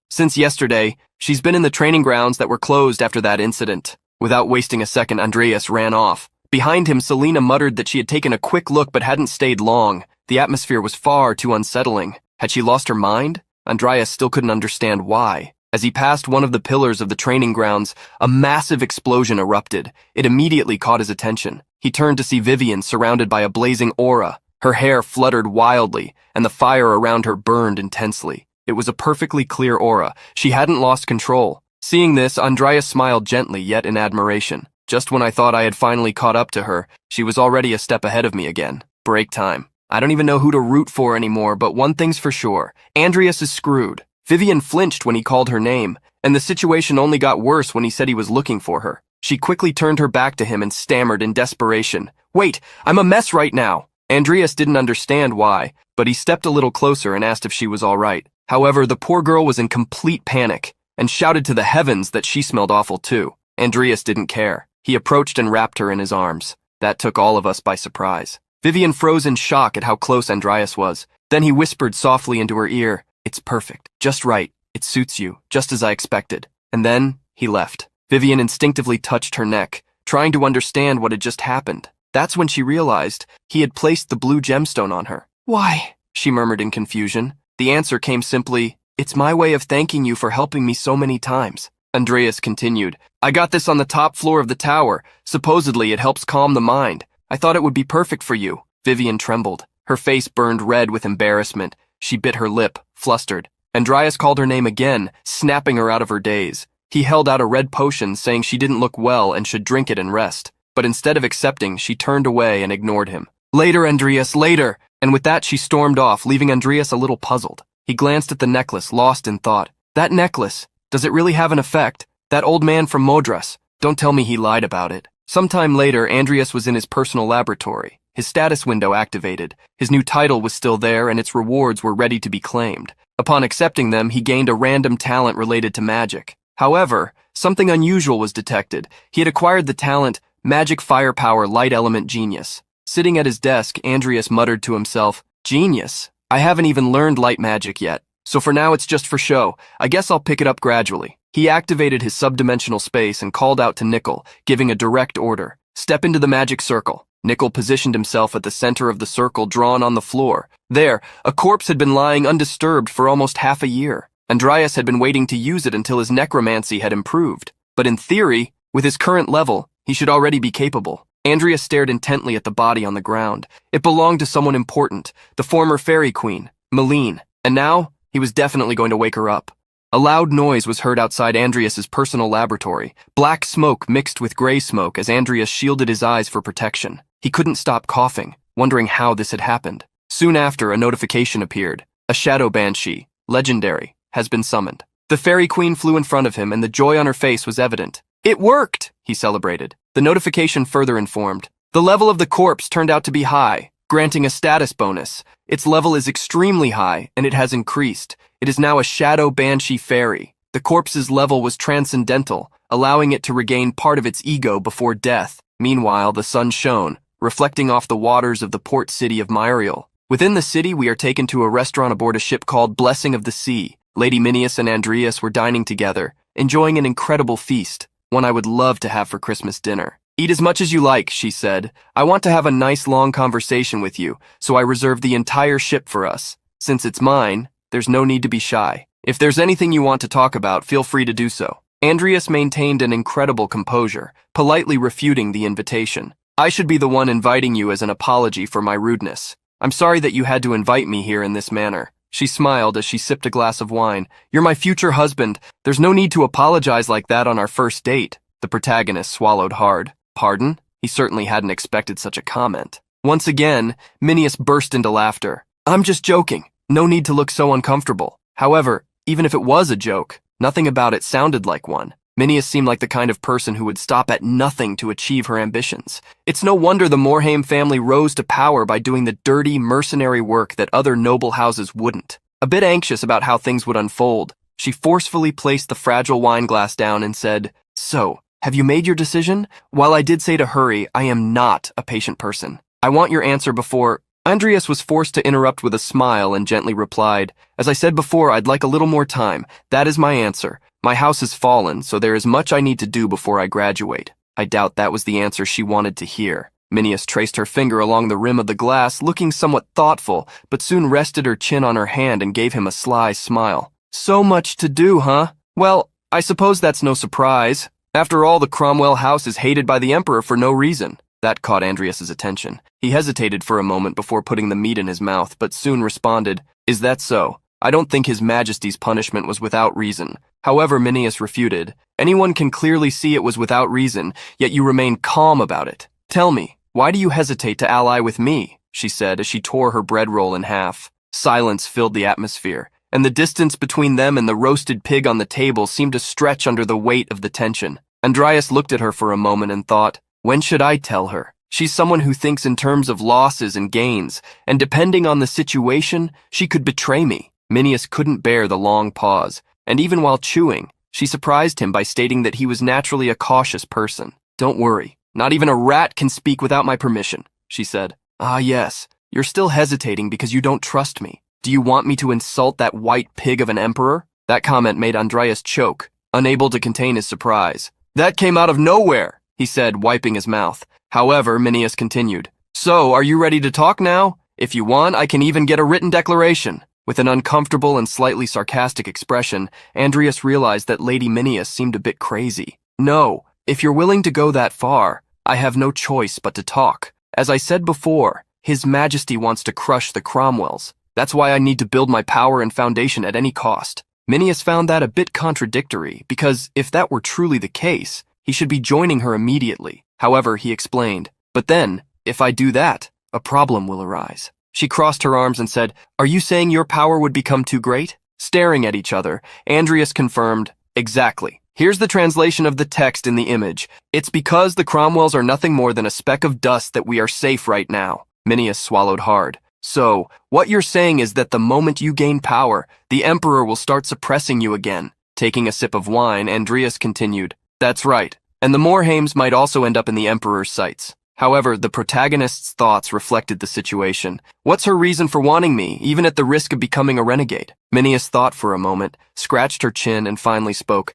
Speaker 1: Since yesterday, she's been in the training grounds that were closed after that incident. Without wasting a second, Andreas ran off. Behind him, Selena muttered that she had taken a quick look but hadn't stayed long. The atmosphere was far too unsettling. Had she lost her mind? Andreas still couldn't understand why. As he passed one of the pillars of the training grounds, a massive explosion erupted. It immediately caught his attention. He turned to see Vivien surrounded by a blazing aura. Her hair fluttered wildly, and the fire around her burned intensely. It was a perfectly clear aura. She hadn't lost control. Seeing this, Andreas smiled gently, yet in admiration. Just when I thought I had finally caught up to her, she was already a step ahead of me again. Break time. I don't even know who to root for anymore, but one thing's for sure. Andreas is screwed. Vivien flinched when he called her name, and the situation only got worse when he said he was looking for her. She quickly turned her back to him and stammered in desperation. Wait, I'm a mess right now. Andreas didn't understand why, but he stepped a little closer and asked if she was all right. However, the poor girl was in complete panic and shouted to the heavens that she smelled awful too. Andreas didn't care. He approached and wrapped her in his arms. That took all of us by surprise. Vivien froze in shock at how close Andreas was. Then he whispered softly into her ear, It's perfect, just right, it suits you, just as I expected. And then, he left. Vivien instinctively touched her neck, trying to understand what had just happened. That's when she realized he had placed the blue gemstone on her. "Why?" she murmured in confusion. The answer came simply, "It's my way of thanking you for helping me so many times." Andreas continued, "I got this on the top floor of the tower. Supposedly it helps calm the mind. I thought it would be perfect for you." Vivien trembled. Her face burned red with embarrassment. She bit her lip, flustered. Andreas called her name again, snapping her out of her daze. He held out a red potion, saying she didn't look well and should drink it and rest. But instead of accepting, she turned away and ignored him. "Later, Andreas, later!" And with that, she stormed off, leaving Andreas a little puzzled. He glanced at the necklace, lost in thought. That necklace, does it really have an effect? That old man from Modras, don't tell me he lied about it. Sometime later, Andreas was in his personal laboratory. His status window activated. His new title was still there, and its rewards were ready to be claimed. Upon accepting them, he gained a random talent related to magic. However, something unusual was detected. He had acquired the talent, Magic Firepower Light Element Genius. Sitting at his desk, Andreas muttered to himself, "Genius? I haven't even learned light magic yet, so for now it's just for show. I guess I'll pick it up gradually." He activated his subdimensional space and called out to Nickel, giving a direct order. "Step into the magic circle." Nickel positioned himself at the center of the circle drawn on the floor. There, a corpse had been lying undisturbed for almost half a year. Andreas had been waiting to use it until his necromancy had improved. But in theory, with his current level, he should already be capable. Andreas stared intently at the body on the ground. It belonged to someone important, the former fairy queen, Meline, and now he was definitely going to wake her up. A loud noise was heard outside Andreas's personal laboratory. Black smoke mixed with gray smoke as Andreas shielded his eyes for protection. He couldn't stop coughing, wondering how this had happened. Soon after, a notification appeared. A shadow banshee, legendary, has been summoned. The fairy queen flew in front of him, and the joy on her face was evident. "It worked!" he celebrated. The notification further informed. The level of the corpse turned out to be high, granting a status bonus. Its level is extremely high, and it has increased. It is now a shadow banshee fairy. The corpse's level was transcendental, allowing it to regain part of its ego before death. Meanwhile, the sun shone, reflecting off the waters of the port city of Myriel. Within the city, we are taken to a restaurant aboard a ship called Blessing of the Sea. Lady Minius and Andreas were dining together, enjoying an incredible feast, one I would love to have for Christmas dinner. "Eat as much as you like," she said. "I want to have a nice long conversation with you, so I reserved the entire ship for us. Since it's mine, there's no need to be shy. If there's anything you want to talk about, feel free to do so." Andreas maintained an incredible composure, politely refuting the invitation. "I should be the one inviting you as an apology for my rudeness. I'm sorry that you had to invite me here in this manner." She smiled as she sipped a glass of wine. "You're my future husband. There's no need to apologize like that on our first date." The protagonist swallowed hard. Pardon? He certainly hadn't expected such a comment. Once again, Minius burst into laughter. "I'm just joking. No need to look so uncomfortable." However, even if it was a joke, nothing about it sounded like one. Minius seemed like the kind of person who would stop at nothing to achieve her ambitions. It's no wonder the Morhaime family rose to power by doing the dirty, mercenary work that other noble houses wouldn't. A bit anxious about how things would unfold, she forcefully placed the fragile wine glass down and said, "So, have you made your decision? While I did say to hurry, I am not a patient person. I want your answer before—" Andreas was forced to interrupt with a smile and gently replied, "As I said before, I'd like a little more time. That is my answer. My house has fallen, so there is much I need to do before I graduate." I doubt that was the answer she wanted to hear. Minius traced her finger along the rim of the glass, looking somewhat thoughtful, but soon rested her chin on her hand and gave him a sly smile. "So much to do, huh? Well, I suppose that's no surprise. After all, the Cromwell house is hated by the Emperor for no reason." That caught Andreas's attention. He hesitated for a moment before putting the meat in his mouth, but soon responded, "Is that so? I don't think His Majesty's punishment was without reason." However, Minius refuted, "Anyone can clearly see it was without reason, yet you remain calm about it. Tell me, why do you hesitate to ally with me?" she said as she tore her bread roll in half. Silence filled the atmosphere, and the distance between them and the roasted pig on the table seemed to stretch under the weight of the tension. Andreas looked at her for a moment and thought, when should I tell her? She's someone who thinks in terms of losses and gains, and depending on the situation, she could betray me. Minius couldn't bear the long pause, and even while chewing, she surprised him by stating that he was naturally a cautious person. "Don't worry, not even a rat can speak without my permission," she said. "Ah yes, you're still hesitating because you don't trust me. Do you want me to insult that white pig of an emperor?" That comment made Andreas choke, unable to contain his surprise. "That came out of nowhere," he said, wiping his mouth. However, Minius continued, "So, are you ready to talk now? If you want, I can even get a written declaration." With an uncomfortable and slightly sarcastic expression, Andreas realized that Lady Minius seemed a bit crazy. "No, if you're willing to go that far, I have no choice but to talk. As I said before, His Majesty wants to crush the Cromwells. That's why I need to build my power and foundation at any cost." Minius found that a bit contradictory, because if that were truly the case, he should be joining her immediately. However, he explained, "But then, if I do that, a problem will arise." She crossed her arms and said, "Are you saying your power would become too great?" Staring at each other, Andreas confirmed, "Exactly. Here's the translation of the text in the image. It's because the Cromwells are nothing more than a speck of dust that we are safe right now." Minius swallowed hard. "So, what you're saying is that the moment you gain power, the Emperor will start suppressing you again." Taking a sip of wine, Andreas continued, "That's right. And the Morhaimes might also end up in the Emperor's sights." However, the protagonist's thoughts reflected the situation. "What's her reason for wanting me, even at the risk of becoming a renegade?" Minius thought for a moment, scratched her chin, and finally spoke.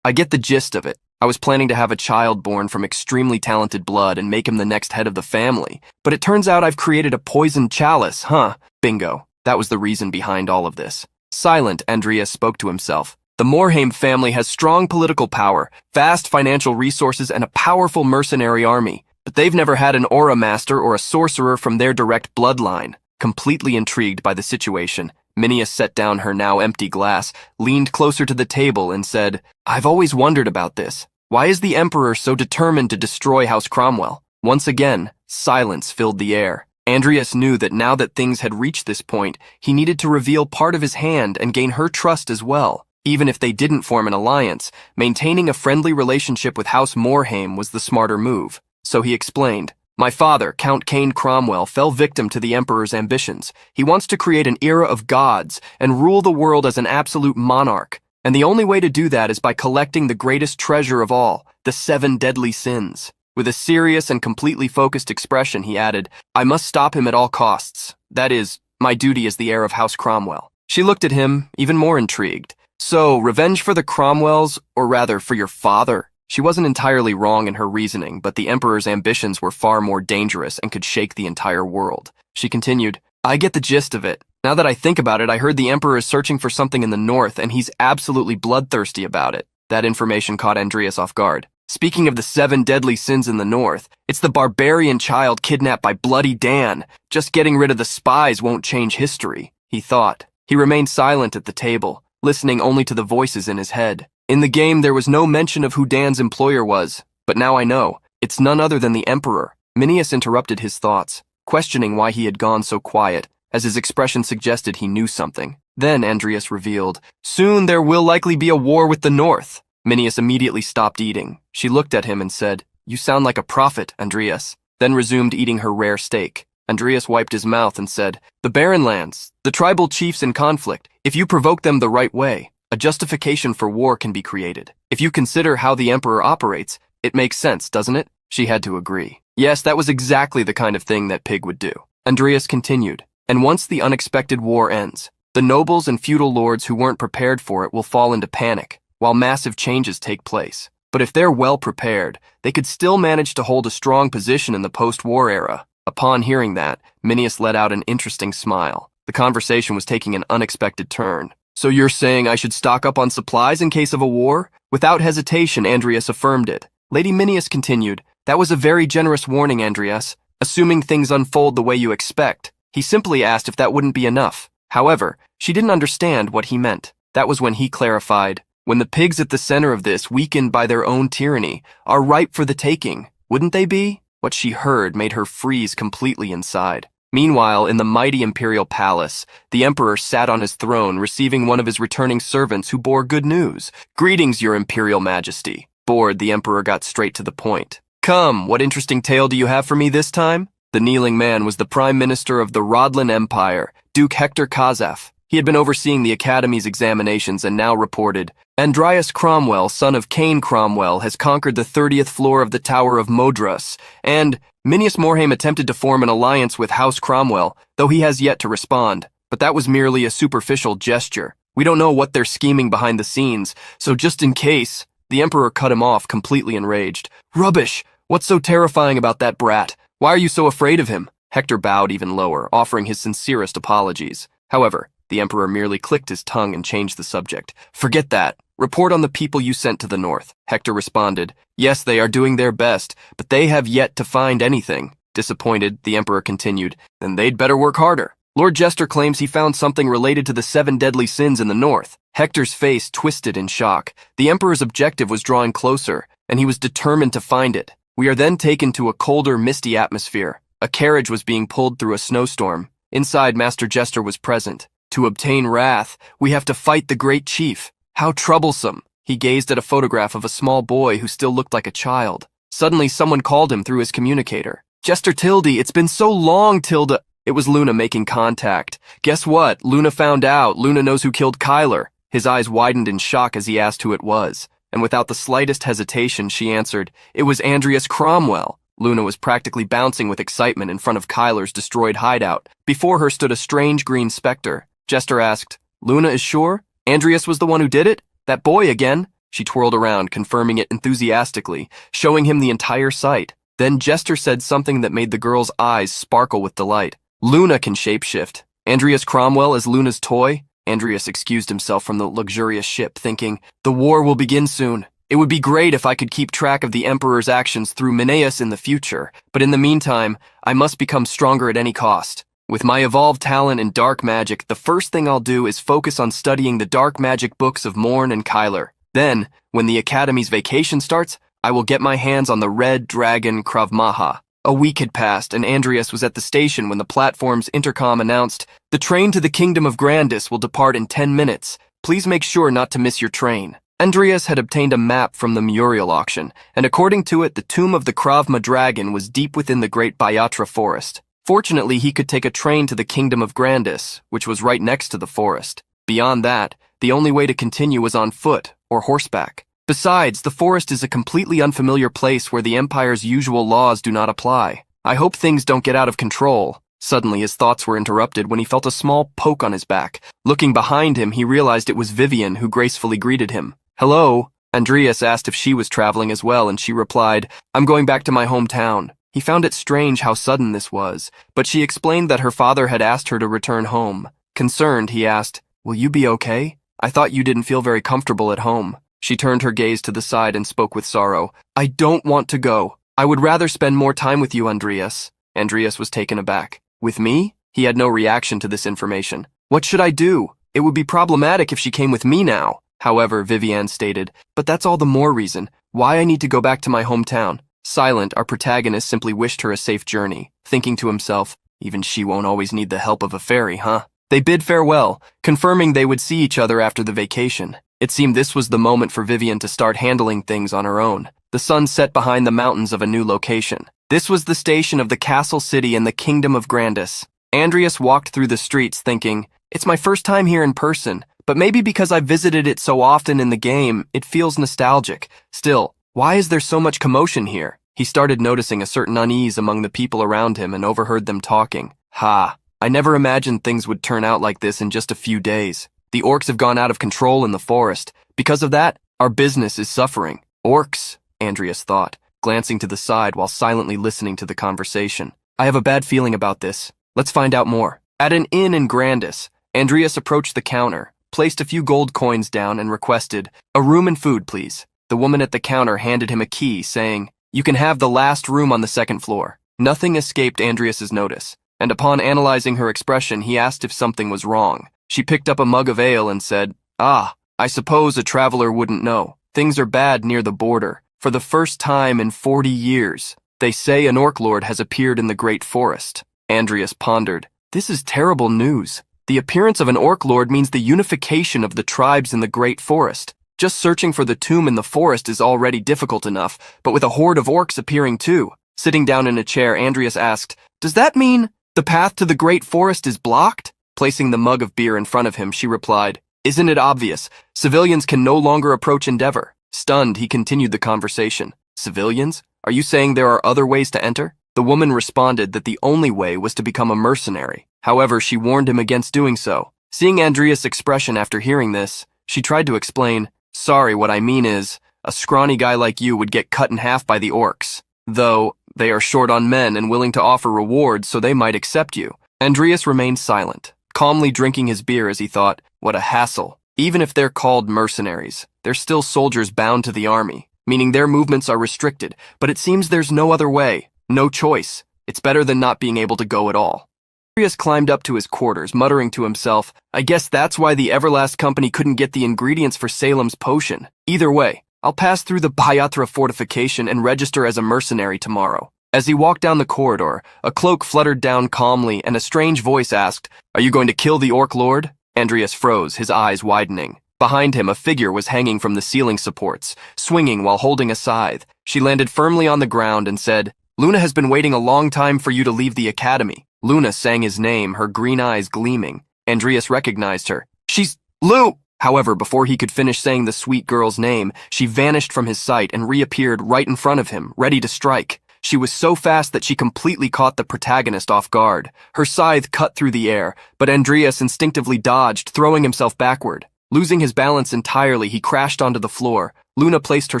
Speaker 1: I get the gist of it. I was planning to have a child born from extremely talented blood and make him the next head of the family. But it turns out I've created a poisoned chalice, huh? Bingo. That was the reason behind all of this." Silent, Andreas spoke to himself. "The Morhaime family has strong political power, vast financial resources, and a powerful mercenary army. But they've never had an aura master or a sorcerer from their direct bloodline." Completely intrigued by the situation, Minius set down her now empty glass, leaned closer to the table, and said, "I've always wondered about this. Why is the Emperor so determined to destroy House Cromwell?" Once again, silence filled the air. Andreas knew that now that things had reached this point, he needed to reveal part of his hand and gain her trust as well. Even if they didn't form an alliance, maintaining a friendly relationship with House Morhaime was the smarter move. So he explained, "My father, Count Cain Cromwell, fell victim to the Emperor's ambitions. He wants to create an era of gods and rule the world as an absolute monarch. And the only way to do that is by collecting the greatest treasure of all, the 7 deadly sins." With a serious and completely focused expression, he added, "I must stop him at all costs. That is, my duty as the heir of House Cromwell." She looked at him, even more intrigued. "So, revenge for the Cromwells, or rather, for your father?" She wasn't entirely wrong in her reasoning, but the Emperor's ambitions were far more dangerous and could shake the entire world. She continued, "I get the gist of it. Now that I think about it, I heard the Emperor is searching for something in the north, and he's absolutely bloodthirsty about it." That information caught Andreas off guard. "Speaking of the 7 deadly sins in the north, it's the barbarian child kidnapped by Bloody Dan. Just getting rid of the spies won't change history," he thought. He remained silent at the table, listening only to the voices in his head. In the game, there was no mention of who Dan's employer was, but now I know. It's none other than the Emperor. Minius interrupted his thoughts, questioning why he had gone so quiet, as his expression suggested he knew something. Then Andreas revealed, "Soon there will likely be a war with the North." Minius immediately stopped eating. She looked at him and said, "You sound like a prophet, Andreas," then resumed eating her rare steak. Andreas wiped his mouth and said, "The Barren Lands, the tribal chiefs in conflict, if you provoke them the right way, a justification for war can be created. If you consider how the Emperor operates, it makes sense, doesn't it?" She had to agree. Yes, that was exactly the kind of thing that Pig would do. Andreas continued, "And once the unexpected war ends, the nobles and feudal lords who weren't prepared for it will fall into panic, while massive changes take place. But if they're well prepared, they could still manage to hold a strong position in the post-war era." Upon hearing that, Minius let out an interesting smile. The conversation was taking an unexpected turn. "So you're saying I should stock up on supplies in case of a war?" Without hesitation, Andreas affirmed it. Lady Minius continued, "That was a very generous warning, Andreas. Assuming things unfold the way you expect." He simply asked if that wouldn't be enough. However, she didn't understand what he meant. That was when he clarified, "When the pigs at the center of this, weakened by their own tyranny, are ripe for the taking, wouldn't they be?" What she heard made her freeze completely inside. Meanwhile, in the mighty imperial palace, the Emperor sat on his throne, receiving one of his returning servants who bore good news. "Greetings, your Imperial Majesty." Bored, the Emperor got straight to the point. "Come, what interesting tale do you have for me this time?" The kneeling man was the Prime Minister of the Rodlan Empire, Duke Hector Kazaf. He had been overseeing the Academy's examinations and now reported, "Andreas Cromwell, son of Cain Cromwell, has conquered the 30th floor of the Tower of Modrus, and Minius Morhaime attempted to form an alliance with House Cromwell, though he has yet to respond. But that was merely a superficial gesture. We don't know what they're scheming behind the scenes, so just in case..." The Emperor cut him off, completely enraged. "Rubbish! What's so terrifying about that brat? Why are you so afraid of him? Hector bowed even lower, offering his sincerest apologies. However, the Emperor merely clicked his tongue and changed the subject. Forget that. Report on the people you sent to the north. Hector responded. Yes, they are doing their best, but they have yet to find anything. Disappointed, the Emperor continued. Then they'd better work harder. Lord Jester claims he found something related to the 7 deadly sins in the north. Hector's face twisted in shock. The Emperor's objective was drawing closer, and he was determined to find it. We are then taken to a colder, misty atmosphere. A carriage was being pulled through a snowstorm. Inside, Master Jester was present. To obtain wrath, we have to fight the great chief. How troublesome. He gazed at a photograph of a small boy who still looked like a child. Suddenly, someone called him through his communicator. Jester Tildy, it's been so long, Tilda. It was Luna making contact. Guess what? Luna found out. Luna knows who killed Kyler. His eyes widened in shock as he asked who it was. And without the slightest hesitation, she answered, it was Andreas Cromwell. Luna was practically bouncing with excitement in front of Kyler's destroyed hideout. Before her stood a strange green specter. Jester asked, Luna is sure? Andreas was the one who did it? That boy again? She twirled around, confirming it enthusiastically, showing him the entire site. Then Jester said something that made the girl's eyes sparkle with delight. Luna can shapeshift. Andreas Cromwell is Luna's toy? Andreas excused himself from the luxurious ship, thinking, the war will begin soon. It would be great if I could keep track of the Emperor's actions through Mineas in the future, but in the meantime, I must become stronger at any cost. With my evolved talent in dark magic, the first thing I'll do is focus on studying the dark magic books of Morn and Kyler. Then, when the Academy's vacation starts, I will get my hands on the Red Dragon Krav Maga. A week had passed, and Andreas was at the station when the platform's intercom announced, the train to the Kingdom of Grandis will depart in 10 minutes. Please make sure not to miss your train. Andreas had obtained a map from the Muriel auction, and according to it, the tomb of the Krav Maga dragon was deep within the Great Bayatra forest. Fortunately, he could take a train to the Kingdom of Grandis, which was right next to the forest. Beyond that, the only way to continue was on foot or horseback. Besides, the forest is a completely unfamiliar place where the Empire's usual laws do not apply. I hope things don't get out of control. Suddenly, his thoughts were interrupted when he felt a small poke on his back. Looking behind him, he realized it was Vivien who gracefully greeted him. Hello? Andreas asked if she was traveling as well, and she replied, I'm going back to my hometown. He found it strange how sudden this was, but she explained that her father had asked her to return home. Concerned, he asked, will you be okay? I thought you didn't feel very comfortable at home. She turned her gaze to the side and spoke with sorrow. I don't want to go. I would rather spend more time with you, Andreas. Andreas was taken aback. With me? He had no reaction to this information. What should I do? It would be problematic if she came with me now. However, Vivien stated, but that's all the more reason why I need to go back to my hometown. Silent, our protagonist simply wished her a safe journey, thinking to himself, even she won't always need the help of a fairy, huh? They bid farewell, confirming they would see each other after the vacation. It seemed this was the moment for Vivien to start handling things on her own. The sun set behind the mountains of a new location. This was the station of the castle city in the Kingdom of Grandis. Andreas walked through the streets thinking, it's my first time here in person, but maybe because I've visited it so often in the game, it feels nostalgic. Still, why is there so much commotion here? He started noticing a certain unease among the people around him and overheard them talking. I never imagined things would turn out like this in just a few days. The orcs have gone out of control in the forest. Because of that, our business is suffering. Orcs, Andreas thought, glancing to the side while silently listening to the conversation. I have a bad feeling about this. Let's find out more. At an inn in Grandis, Andreas approached the counter, placed a few gold coins down and requested, a room and food, please. The woman at the counter handed him a key, saying, you can have the last room on the second floor. Nothing escaped Andreas's notice, and upon analyzing her expression, he asked if something was wrong. She picked up a mug of ale and said, I suppose a traveler wouldn't know. Things are bad near the border. For the first time in 40 years, they say an orc lord has appeared in the great forest. Andreas pondered. This is terrible news. The appearance of an orc lord means the unification of the tribes in the great forest. Just searching for the tomb in the forest is already difficult enough, but with a horde of orcs appearing too. Sitting down in a chair, Andreas asked, does that mean the path to the great forest is blocked? Placing the mug of beer in front of him, she replied, isn't it obvious? Civilians can no longer approach Endeavor. Stunned, he continued the conversation. Civilians? Are you saying there are other ways to enter? The woman responded that the only way was to become a mercenary. However, she warned him against doing so. Seeing Andreas' expression after hearing this, she tried to explain, sorry, what I mean is, a scrawny guy like you would get cut in half by the orcs. though they are short on men and willing to offer rewards, so they might accept you. Andreas remained silent, calmly drinking his beer as he thought, what a hassle. Even if they're called mercenaries, they're still soldiers bound to the army, meaning their movements are restricted, but it seems there's no other way, no choice. It's better than not being able to go at all. Andreas climbed up to his quarters, muttering to himself, I guess that's why the Everlast Company couldn't get the ingredients for Salem's potion. Either way, I'll pass through the Bhayatra fortification and register as a mercenary tomorrow. As he walked down the corridor, a cloak fluttered down calmly and a strange voice asked, Are you going to kill the Orc Lord? Andreas froze, his eyes widening. Behind him, a figure was hanging from the ceiling supports, swinging while holding a scythe. She landed firmly on the ground and said, Luna has been waiting a long time for you to leave the academy. Luna sang his name, her green eyes gleaming. Andreas recognized her. She's Lu! However, before he could finish saying the sweet girl's name, she vanished from his sight and reappeared right in front of him, ready to strike. She was so fast that she completely caught the protagonist off guard. Her scythe cut through the air, but Andreas instinctively dodged, throwing himself backward. Losing his balance entirely, he crashed onto the floor. Luna placed her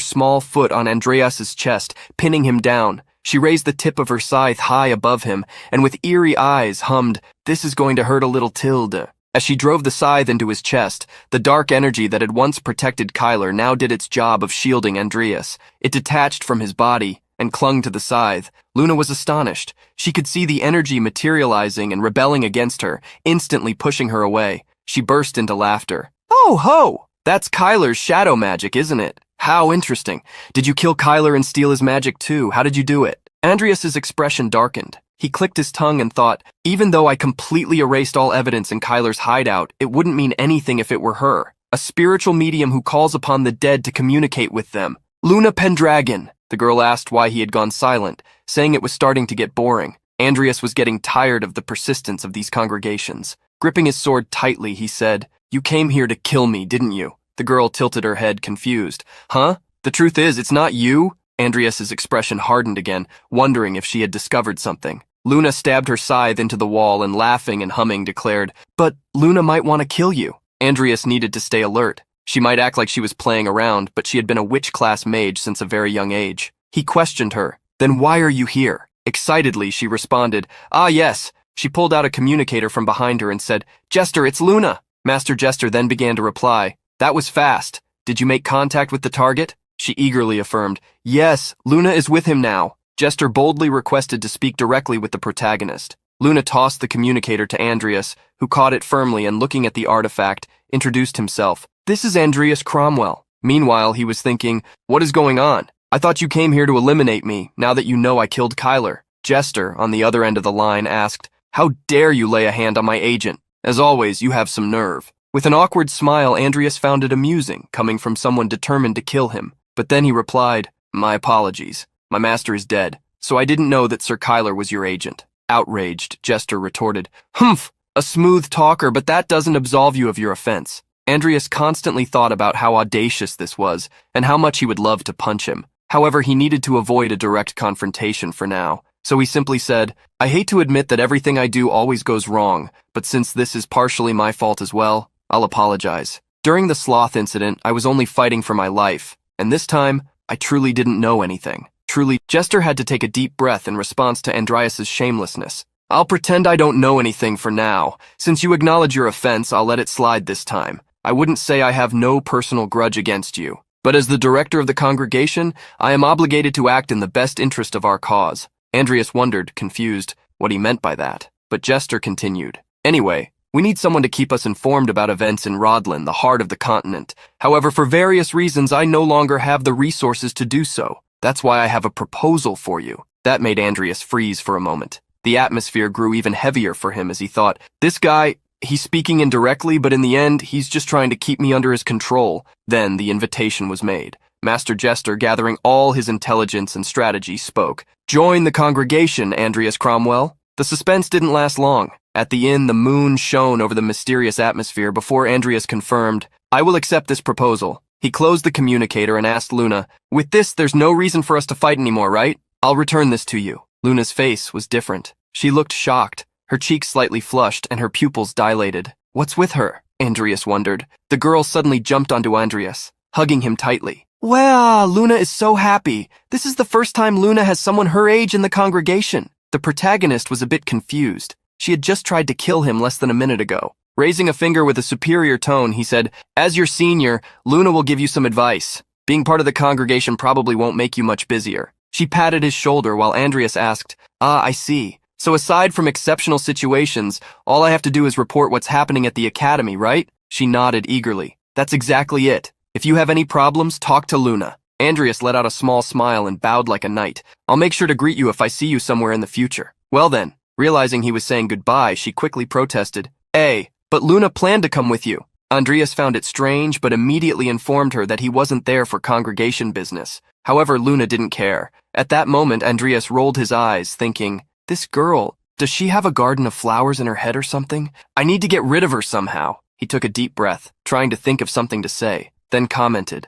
Speaker 1: small foot on Andreas's chest, pinning him down. She raised the tip of her scythe high above him, and with eerie eyes hummed, This is going to hurt a little tilde. As she drove the scythe into his chest, the dark energy that had once protected Kyler now did its job of shielding Andreas. It detached from his body and clung to the scythe. Luna was astonished. She could see the energy materializing and rebelling against her, instantly pushing her away. She burst into laughter. Oh ho! That's Kyler's shadow magic, isn't it? How interesting. Did you kill Kyler and steal his magic too? How did you do it? Andreas's expression darkened. He clicked his tongue and thought, even though I completely erased all evidence in Kyler's hideout, it wouldn't mean anything if it were her. A spiritual medium who calls upon the dead to communicate with them. Luna Pendragon. The girl asked why he had gone silent, saying it was starting to get boring. Andreas was getting tired of the persistence of these congregations. Gripping his sword tightly, he said, You came here to kill me, didn't you? The girl tilted her head, confused. Huh? The truth is, it's not you? Andreas's expression hardened again, wondering if she had discovered something. Luna stabbed her scythe into the wall and laughing and humming declared, But Luna might want to kill you. Andreas needed to stay alert. She might act like she was playing around, but she had been a witch-class mage since a very young age. He questioned her. Then why are you here? Excitedly, she responded, Ah, yes. She pulled out a communicator from behind her and said, Jester, it's Luna. Master Jester then began to reply, That was fast. Did you make contact with the target? She eagerly affirmed, Yes, Luna is with him now. Jester boldly requested to speak directly with the protagonist. Luna tossed the communicator to Andreas, who caught it firmly and looking at the artifact, introduced himself. This is Andreas Cromwell. Meanwhile, he was thinking, What is going on? I thought you came here to eliminate me, now that you know I killed Kyler. Jester, on the other end of the line, asked, How dare you lay a hand on my agent? As always, you have some nerve. With an awkward smile, Andreas found it amusing, coming from someone determined to kill him. But then he replied, My apologies. My master is dead, so I didn't know that Sir Kyler was your agent. Outraged, Jester retorted, Humph! A smooth talker, but that doesn't absolve you of your offense. Andreas constantly thought about how audacious this was, and how much he would love to punch him. However, he needed to avoid a direct confrontation for now, so he simply said, I hate to admit that everything I do always goes wrong, but since this is partially my fault as well, I'll apologize. During the sloth incident, I was only fighting for my life, and this time, I truly didn't know anything. Truly, Jester had to take a deep breath in response to Andreas's shamelessness. I'll pretend I don't know anything for now. Since you acknowledge your offense, I'll let it slide this time. I wouldn't say I have no personal grudge against you, but as the director of the congregation, I am obligated to act in the best interest of our cause. Andreas wondered, confused, what he meant by that, but Jester continued. Anyway, we need someone to keep us informed about events in Rodland, the heart of the continent. However, for various reasons, I no longer have the resources to do so. That's why I have a proposal for you. That made Andreas freeze for a moment. The atmosphere grew even heavier for him as he thought, This guy, he's speaking indirectly, but in the end, he's just trying to keep me under his control. Then the invitation was made. Master Jester, gathering all his intelligence and strategy, spoke. Join the congregation, Andreas Cromwell. The suspense didn't last long. At the inn, the moon shone over the mysterious atmosphere before Andreas confirmed, I will accept this proposal. He closed the communicator and asked Luna, With this, there's no reason for us to fight anymore, right? I'll return this to you. Luna's face was different. She looked shocked, her cheeks slightly flushed and her pupils dilated. What's with her? Andreas wondered. The girl suddenly jumped onto Andreas, hugging him tightly. Wow, Luna is so happy. This is the first time Luna has someone her age in the congregation. The protagonist was a bit confused. She had just tried to kill him less than a minute ago. Raising a finger with a superior tone, he said, "As your senior, Luna will give you some advice. Being part of the congregation probably won't make you much busier." She patted his shoulder while Andreas asked, "Ah, I see. So aside from exceptional situations, all I have to do is report what's happening at the academy, right?" She nodded eagerly. "That's exactly it. If you have any problems, talk to Luna." Andreas let out a small smile and bowed like a knight. "I'll make sure to greet you if I see you somewhere in the future." Well then, realizing he was saying goodbye, she quickly protested, But Luna planned to come with you." Andreas found it strange, but immediately informed her that he wasn't there for congregation business. However, Luna didn't care. At that moment, Andreas rolled his eyes, thinking, "This girl, does she have a garden of flowers in her head or something? I need to get rid of her somehow." He took a deep breath, trying to think of something to say, then commented,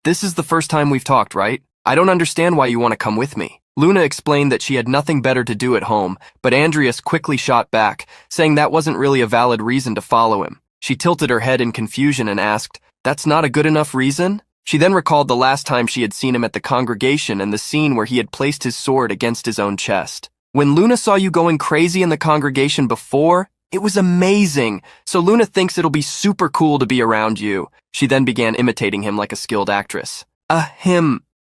Speaker 1: This is the first time we've talked, right? I don't understand why you want to come with me." Luna explained that she had nothing better to do at home, but Andreas quickly shot back, saying that wasn't really a valid reason to follow him. She tilted her head in confusion and asked, "That's not a good enough reason?" She then recalled the last time she had seen him at the congregation and the scene where he had placed his sword against his own chest. "When Luna saw you going crazy in the congregation before, it was amazing, so Luna thinks it'll be super cool to be around you." She then began imitating him like a skilled actress.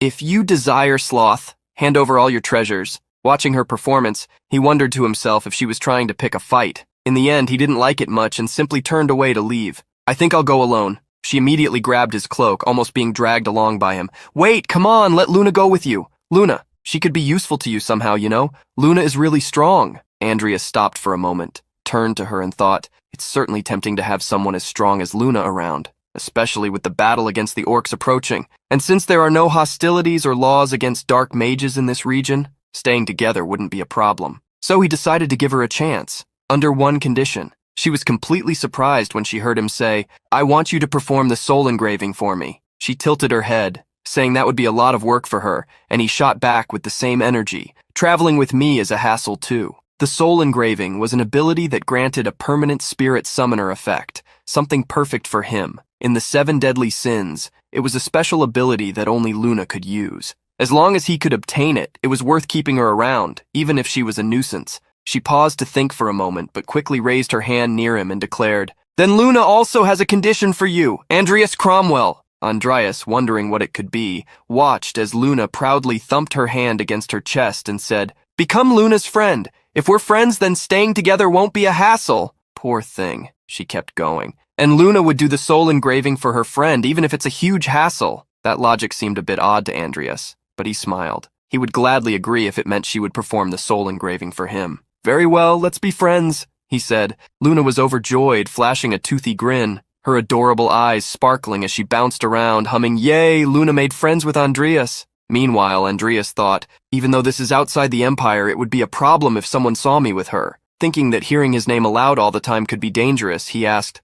Speaker 1: If you desire sloth, hand over all your treasures." Watching her performance, he wondered to himself if she was trying to pick a fight. In the end, he didn't like it much and simply turned away to leave. "I think I'll go alone." She immediately grabbed his cloak, almost being dragged along by him. "Wait, come on, let Luna go with you. Luna, she could be useful to you somehow, you know? Luna is really strong." Andreas stopped for a moment, turned to her and thought, it's certainly tempting to have someone as strong as Luna around, especially with the battle against the orcs approaching. And since there are no hostilities or laws against dark mages in this region, staying together wouldn't be a problem. So he decided to give her a chance, under one condition. She was completely surprised when she heard him say, "I want you to perform the soul engraving for me." She tilted her head, saying that would be a lot of work for her, and he shot back with the same energy. "Traveling with me is a hassle too." The soul engraving was an ability that granted a permanent spirit summoner effect, something perfect for him. In the 7 deadly sins, it was a special ability that only Luna could use. As long as he could obtain it, it was worth keeping her around, even if she was a nuisance. She paused to think for a moment, but quickly raised her hand near him and declared, "Then Luna also has a condition for you, Andreas Cromwell." Andreas, wondering what it could be, watched as Luna proudly thumped her hand against her chest and said, "Become Luna's friend. If we're friends, then staying together won't be a hassle." Poor thing, she kept going. And Luna would do the soul engraving for her friend, even if it's a huge hassle. That logic seemed a bit odd to Andreas, but he smiled. He would gladly agree if it meant she would perform the soul engraving for him. "Very well, let's be friends," he said. Luna was overjoyed, flashing a toothy grin, her adorable eyes sparkling as she bounced around, humming, "Yay, Luna made friends with Andreas." Meanwhile, Andreas thought, even though this is outside the Empire, it would be a problem if someone saw me with her. Thinking that hearing his name aloud all the time could be dangerous, he asked,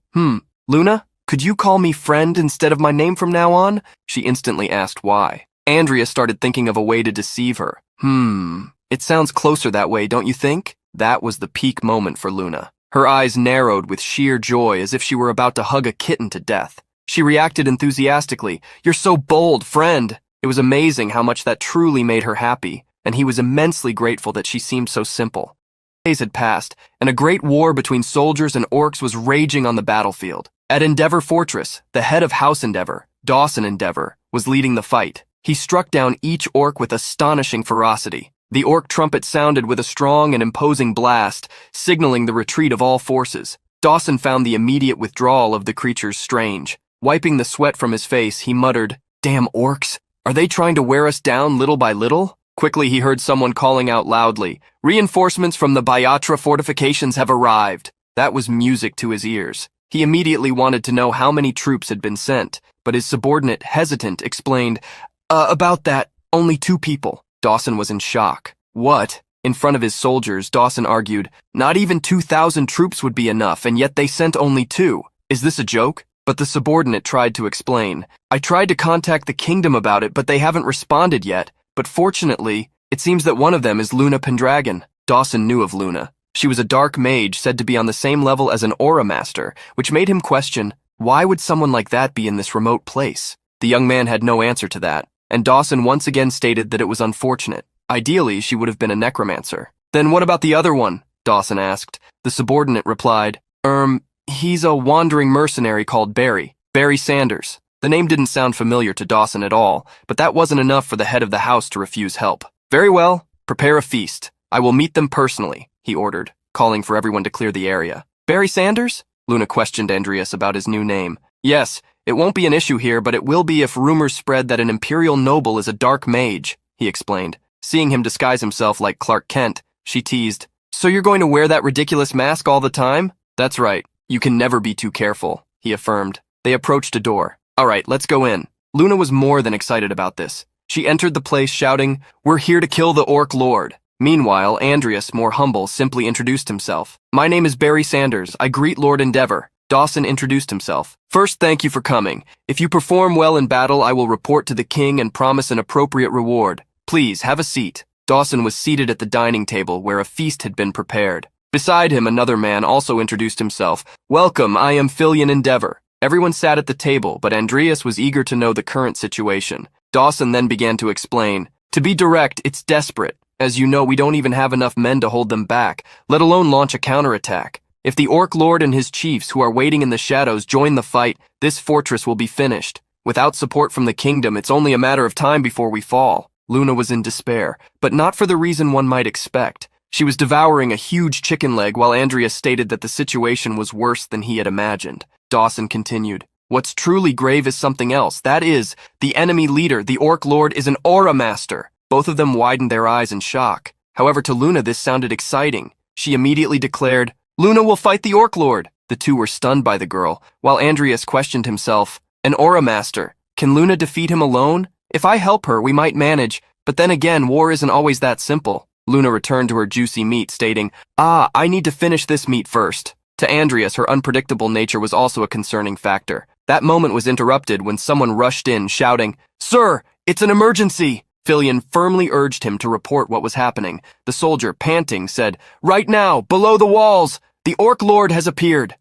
Speaker 1: "Luna, could you call me friend instead of my name from now on?" She instantly asked why. Andreas started thinking of a way to deceive her. It sounds closer that way, don't you think?" That was the peak moment for Luna. Her eyes narrowed with sheer joy as if she were about to hug a kitten to death. She reacted enthusiastically, "You're so bold, friend." It was amazing how much that truly made her happy, and he was immensely grateful that she seemed so simple. Days had passed, and a great war between soldiers and orcs was raging on the battlefield. At Endeavor Fortress, the head of House Endeavor, Dawson Endeavor, was leading the fight. He struck down each orc with astonishing ferocity. The orc trumpet sounded with a strong and imposing blast, signaling the retreat of all forces. Dawson found the immediate withdrawal of the creatures strange. Wiping the sweat from his face, he muttered, "Damn orcs, are they trying to wear us down little by little?" Quickly he heard someone calling out loudly, "Reinforcements from the Bayatra fortifications have arrived." That was music to his ears. He immediately wanted to know how many troops had been sent, but his subordinate, hesitant, explained, "About that, only 2 people." Dawson was in shock. "What?" In front of his soldiers, Dawson argued, "Not even 2,000 troops would be enough, and yet they sent only 2. Is this a joke?" But the subordinate tried to explain. "I tried to contact the kingdom about it, but they haven't responded yet. But fortunately, it seems that one of them is Luna Pendragon." Dawson knew of Luna. She was a dark mage said to be on the same level as an aura master, which made him question, why would someone like that be in this remote place? The young man had no answer to that, and Dawson once again stated that it was unfortunate. Ideally, she would have been a necromancer. Then what about the other one? Dawson asked. The subordinate replied, he's a wandering mercenary called Barry Sanders. The name didn't sound familiar to Dawson at all, but that wasn't enough for the head of the house to refuse help. Very well, prepare a feast. I will meet them personally, he ordered, calling for everyone to clear the area. Barry Sanders? Luna questioned Andreas about his new name. Yes, it won't be an issue here, but it will be if rumors spread that an imperial noble is a dark mage, he explained. Seeing him disguise himself like Clark Kent, she teased, So you're going to wear that ridiculous mask all the time? That's right. You can never be too careful, he affirmed. They approached a door. All right, let's go in. Luna was more than excited about this. She entered the place shouting, We're here to kill the Orc Lord. Meanwhile, Andreas, more humble, simply introduced himself. My name is Barry Sanders. I greet Lord Endeavor. Dawson introduced himself. First, thank you for coming. If you perform well in battle, I will report to the king and promise an appropriate reward. Please, have a seat. Dawson was seated at the dining table where a feast had been prepared. Beside him, another man also introduced himself. Welcome, I am Vivien Endeavor. Everyone sat at the table, but Andreas was eager to know the current situation. Dawson then began to explain. To be direct, it's desperate. As you know, we don't even have enough men to hold them back, let alone launch a counterattack. If the Orc Lord and his chiefs who are waiting in the shadows join the fight, this fortress will be finished. Without support from the kingdom, it's only a matter of time before we fall. Luna was in despair, but not for the reason one might expect. She was devouring a huge chicken leg while Andreas stated that the situation was worse than he had imagined. Dawson continued, What's truly grave is something else. That is, the enemy leader, the Orc Lord, is an aura master. Both of them widened their eyes in shock. However, to Luna this sounded exciting. She immediately declared, Luna will fight the Orc Lord. The two were stunned by the girl, while Andreas questioned himself, An aura master. Can Luna defeat him alone? If I help her, we might manage, but then again, war isn't always that simple. Luna returned to her juicy meat, stating, I need to finish this meat first. To Andreas, her unpredictable nature was also a concerning factor. That moment was interrupted when someone rushed in, shouting, Sir, it's an emergency! Vivien firmly urged him to report what was happening. The soldier, panting, said, Right now, below the walls! The Orc Lord has appeared.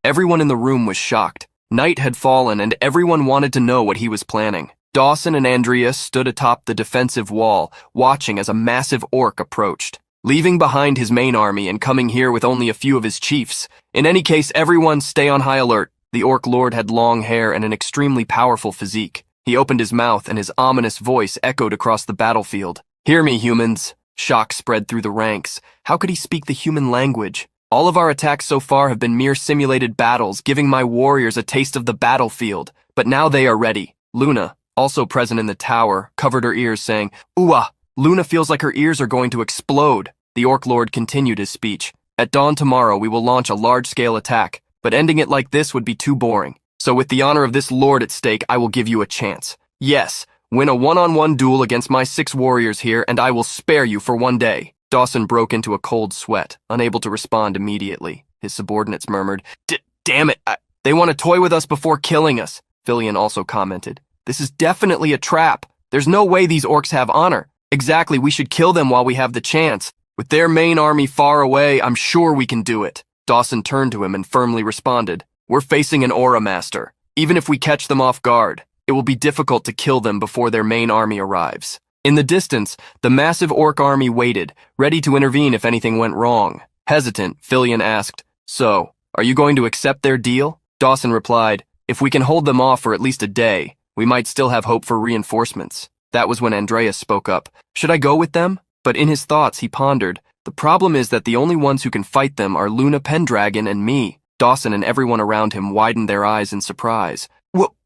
Speaker 1: Everyone in the room was shocked. Night had fallen, and everyone wanted to know what he was planning. Dawson and Andreas stood atop the defensive wall, watching as a massive orc approached, leaving behind his main army and coming here with only a few of his chiefs. In any case, everyone stay on high alert. The Orc Lord had long hair and an extremely powerful physique. He opened his mouth and his ominous voice echoed across the battlefield. Hear me, humans. Shock spread through the ranks. How could he speak the human language? All of our attacks so far have been mere simulated battles, giving my warriors a taste of the battlefield. But now they are ready. Luna, also present in the tower, covered her ears, saying, Ooh, Luna feels like her ears are going to explode. The Orc Lord continued his speech. At dawn tomorrow, we will launch a large-scale attack, but ending it like this would be too boring. So with the honor of this lord at stake, I will give you a chance. Yes, win a one-on-one duel against my 6 warriors here, and I will spare you for one day. Dawson broke into a cold sweat, unable to respond immediately. His subordinates murmured, Damn it, they want to toy with us before killing us. Vivien also commented, This is definitely a trap. There's no way these orcs have honor. Exactly, we should kill them while we have the chance. With their main army far away, I'm sure we can do it. Dawson turned to him and firmly responded, We're facing an aura master. Even if we catch them off guard, it will be difficult to kill them before their main army arrives. In the distance, the massive orc army waited, ready to intervene if anything went wrong. Hesitant, Vivien asked, So, are you going to accept their deal? Dawson replied, If we can hold them off for at least a day, we might still have hope for reinforcements. That was when Andreas spoke up. Should I go with them? But in his thoughts, he pondered, The problem is that the only ones who can fight them are Luna Pendragon and me. Dawson and everyone around him widened their eyes in surprise.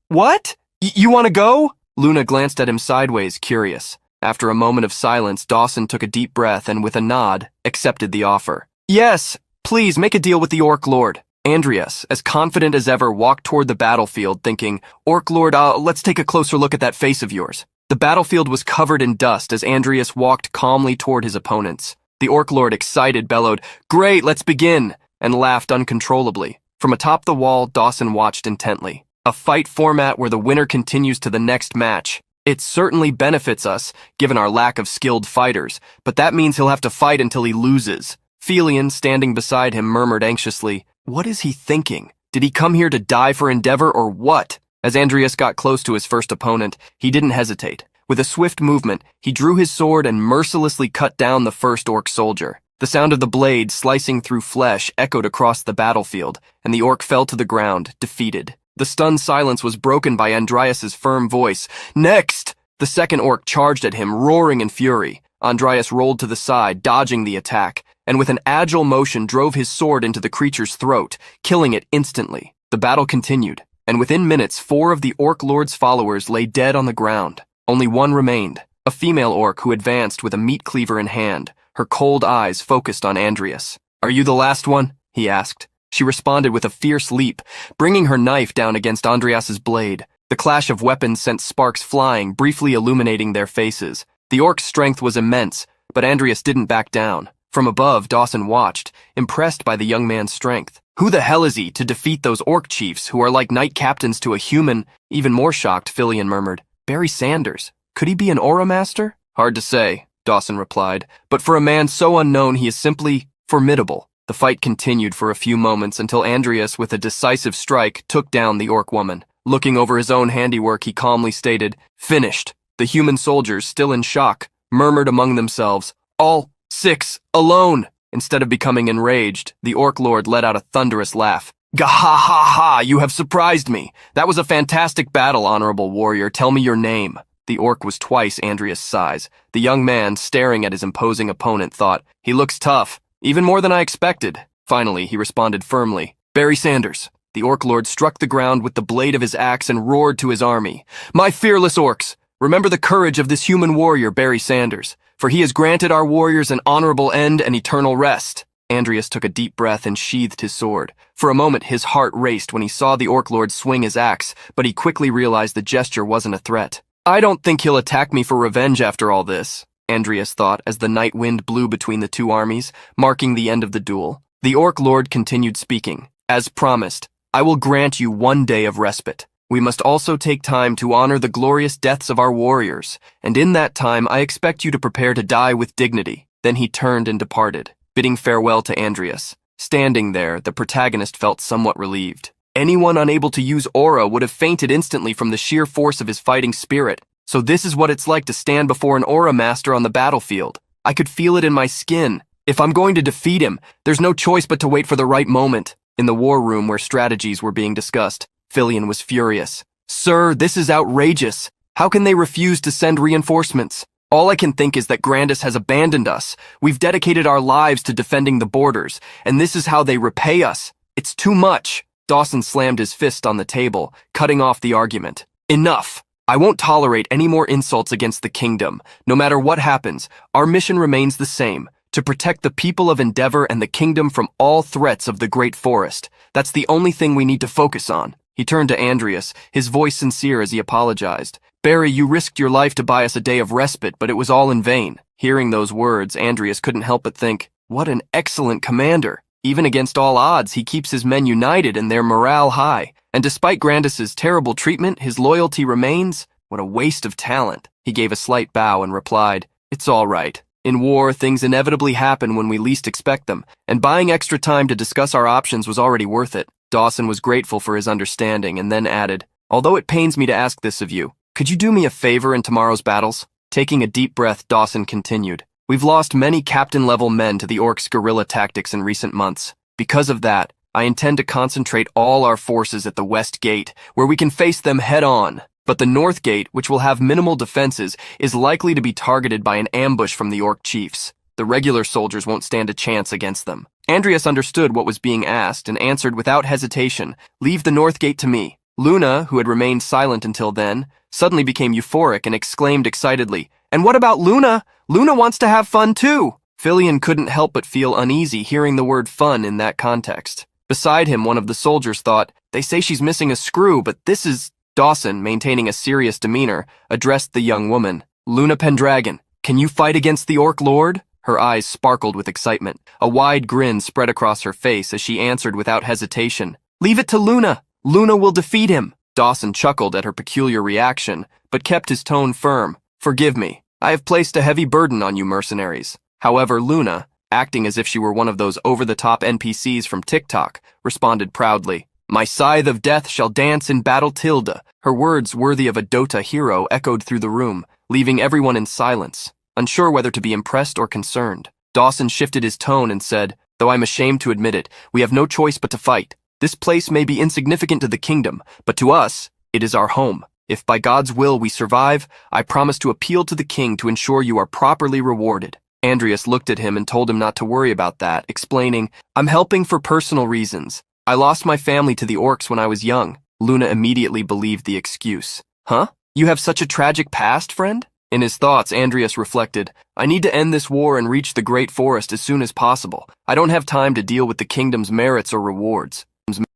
Speaker 1: What? You want to go? Luna glanced at him sideways, curious. After a moment of silence, Dawson took a deep breath and, with a nod, accepted the offer. Yes, please make a deal with the Orc Lord. Andreas, as confident as ever, walked toward the battlefield, thinking, Orc Lord, let's take a closer look at that face of yours. The battlefield was covered in dust as Andreas walked calmly toward his opponents. The Orc Lord, excited, bellowed, Great, let's begin, and laughed uncontrollably. From atop the wall, Dawson watched intently. A fight format where the winner continues to the next match. It certainly benefits us, given our lack of skilled fighters, but that means he'll have to fight until he loses. Vivien, standing beside him, murmured anxiously, What is he thinking? Did he come here to die for Endeavor or what? As Andreas got close to his first opponent, he didn't hesitate. With a swift movement, he drew his sword and mercilessly cut down the first orc soldier. The sound of the blade slicing through flesh echoed across the battlefield, and the orc fell to the ground, defeated. The stunned silence was broken by Andreas's firm voice. "Next!" The second orc charged at him, roaring in fury. Andreas rolled to the side, dodging the attack, and with an agile motion drove his sword into the creature's throat, killing it instantly. The battle continued, and within minutes 4 of the orc lord's followers lay dead on the ground. Only one remained, a female orc who advanced with a meat cleaver in hand, her cold eyes focused on Andreas. "Are you the last one?" he asked. She responded with a fierce leap, bringing her knife down against Andreas's blade. The clash of weapons sent sparks flying, briefly illuminating their faces. The orc's strength was immense, but Andreas didn't back down. From above, Dawson watched, impressed by the young man's strength. Who the hell is he to defeat those orc chiefs who are like knight captains to a human? Even more shocked, Vivien murmured. Barry Sanders. Could he be an aura master? Hard to say, Dawson replied, but for a man so unknown, he is simply formidable. The fight continued for a few moments until Andreas, with a decisive strike, took down the orc woman. Looking over his own handiwork, he calmly stated, "Finished." The human soldiers, still in shock, murmured among themselves, "All 6, alone!" Instead of becoming enraged, the orc lord let out a thunderous laugh. "Gah-ha-ha-ha, you have surprised me. That was a fantastic battle, honorable warrior. Tell me your name." The orc was twice Andreas' size. The young man, staring at his imposing opponent, thought, "He looks tough, even more than I expected." Finally, he responded firmly, "Barry Sanders." The orc lord struck the ground with the blade of his axe and roared to his army, "My fearless orcs, remember the courage of this human warrior, Barry Sanders, for he has granted our warriors an honorable end and eternal rest." Andreas took a deep breath and sheathed his sword. For a moment, his heart raced when he saw the orc lord swing his axe, but he quickly realized the gesture wasn't a threat. "I don't think he'll attack me for revenge after all this," Andreas thought as the night wind blew between the two armies, marking the end of the duel. The orc lord continued speaking. "As promised, I will grant you 1 day of respite. We must also take time to honor the glorious deaths of our warriors, and in that time I expect you to prepare to die with dignity." Then he turned and departed, bidding farewell to Andreas. Standing there, the protagonist felt somewhat relieved. Anyone unable to use aura would have fainted instantly from the sheer force of his fighting spirit. So this is what it's like to stand before an aura master on the battlefield. I could feel it in my skin. If I'm going to defeat him, there's no choice but to wait for the right moment. In the war room where strategies were being discussed, Vivien was furious. "Sir, this is outrageous. How can they refuse to send reinforcements? All I can think is that Grandis has abandoned us. We've dedicated our lives to defending the borders, and this is how they repay us. It's too much." Dawson slammed his fist on the table, cutting off the argument. "Enough. I won't tolerate any more insults against the kingdom. No matter what happens, our mission remains the same, to protect the people of Endeavor and the kingdom from all threats of the Great Forest. That's the only thing we need to focus on." He turned to Andreas, his voice sincere as he apologized. "Barry, you risked your life to buy us a day of respite, but it was all in vain." Hearing those words, Andreas couldn't help but think, what an excellent commander. Even against all odds, he keeps his men united and their morale high. And despite Grandis's terrible treatment, his loyalty remains. What a waste of talent. He gave a slight bow and replied, "It's all right. In war, things inevitably happen when we least expect them, and buying extra time to discuss our options was already worth it." Dawson was grateful for his understanding and then added, "Although it pains me to ask this of you, could you do me a favor in tomorrow's battles?" Taking a deep breath, Dawson continued, "We've lost many captain-level men to the orcs' guerrilla tactics in recent months. Because of that, I intend to concentrate all our forces at the West Gate, where we can face them head-on. But the North Gate, which will have minimal defenses, is likely to be targeted by an ambush from the orc chiefs. The regular soldiers won't stand a chance against them." Andreas understood what was being asked and answered without hesitation, "Leave the North Gate to me." Luna, who had remained silent until then, suddenly became euphoric and exclaimed excitedly, "And what about Luna? Luna wants to have fun too!" Vivien couldn't help but feel uneasy hearing the word fun in that context. Beside him, one of the soldiers thought, "They say she's missing a screw, but this is..." Dawson, maintaining a serious demeanor, addressed the young woman. "Luna Pendragon, can you fight against the Orc Lord?" Her eyes sparkled with excitement. A wide grin spread across her face as she answered without hesitation, "Leave it to Luna. Luna will defeat him." Dawson chuckled at her peculiar reaction, but kept his tone firm. "Forgive me. I have placed a heavy burden on you mercenaries." However, Luna, acting as if she were one of those over-the-top NPCs from TikTok, responded proudly, My scythe of death shall dance in battle tilde. Her words, worthy of a Dota hero, echoed through the room, leaving everyone in silence, unsure whether to be impressed or concerned. Dawson shifted his tone and said, though I'm ashamed to admit it, we have no choice but to fight. This place may be insignificant to the kingdom, but to us, it is our home. If by God's will we survive, I promise to appeal to the king to ensure you are properly rewarded. Andreas looked at him and told him not to worry about that, explaining, I'm helping for personal reasons. I lost my family to the orcs when I was young. Luna immediately believed the excuse. Huh? You have such a tragic past, friend? In his thoughts, Andreas reflected, I need to end this war and reach the Great Forest as soon as possible. I don't have time to deal with the kingdom's merits or rewards.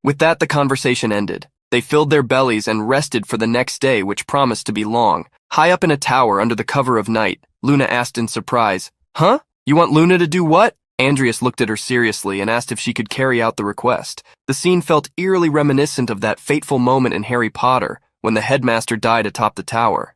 Speaker 1: With that, the conversation ended. They filled their bellies and rested for the next day, which promised to be long. High up in a tower under the cover of night, Luna asked in surprise, Huh? You want Luna to do what? Andreas looked at her seriously and asked if she could carry out the request. The scene felt eerily reminiscent of that fateful moment in Harry Potter when the headmaster died atop the tower.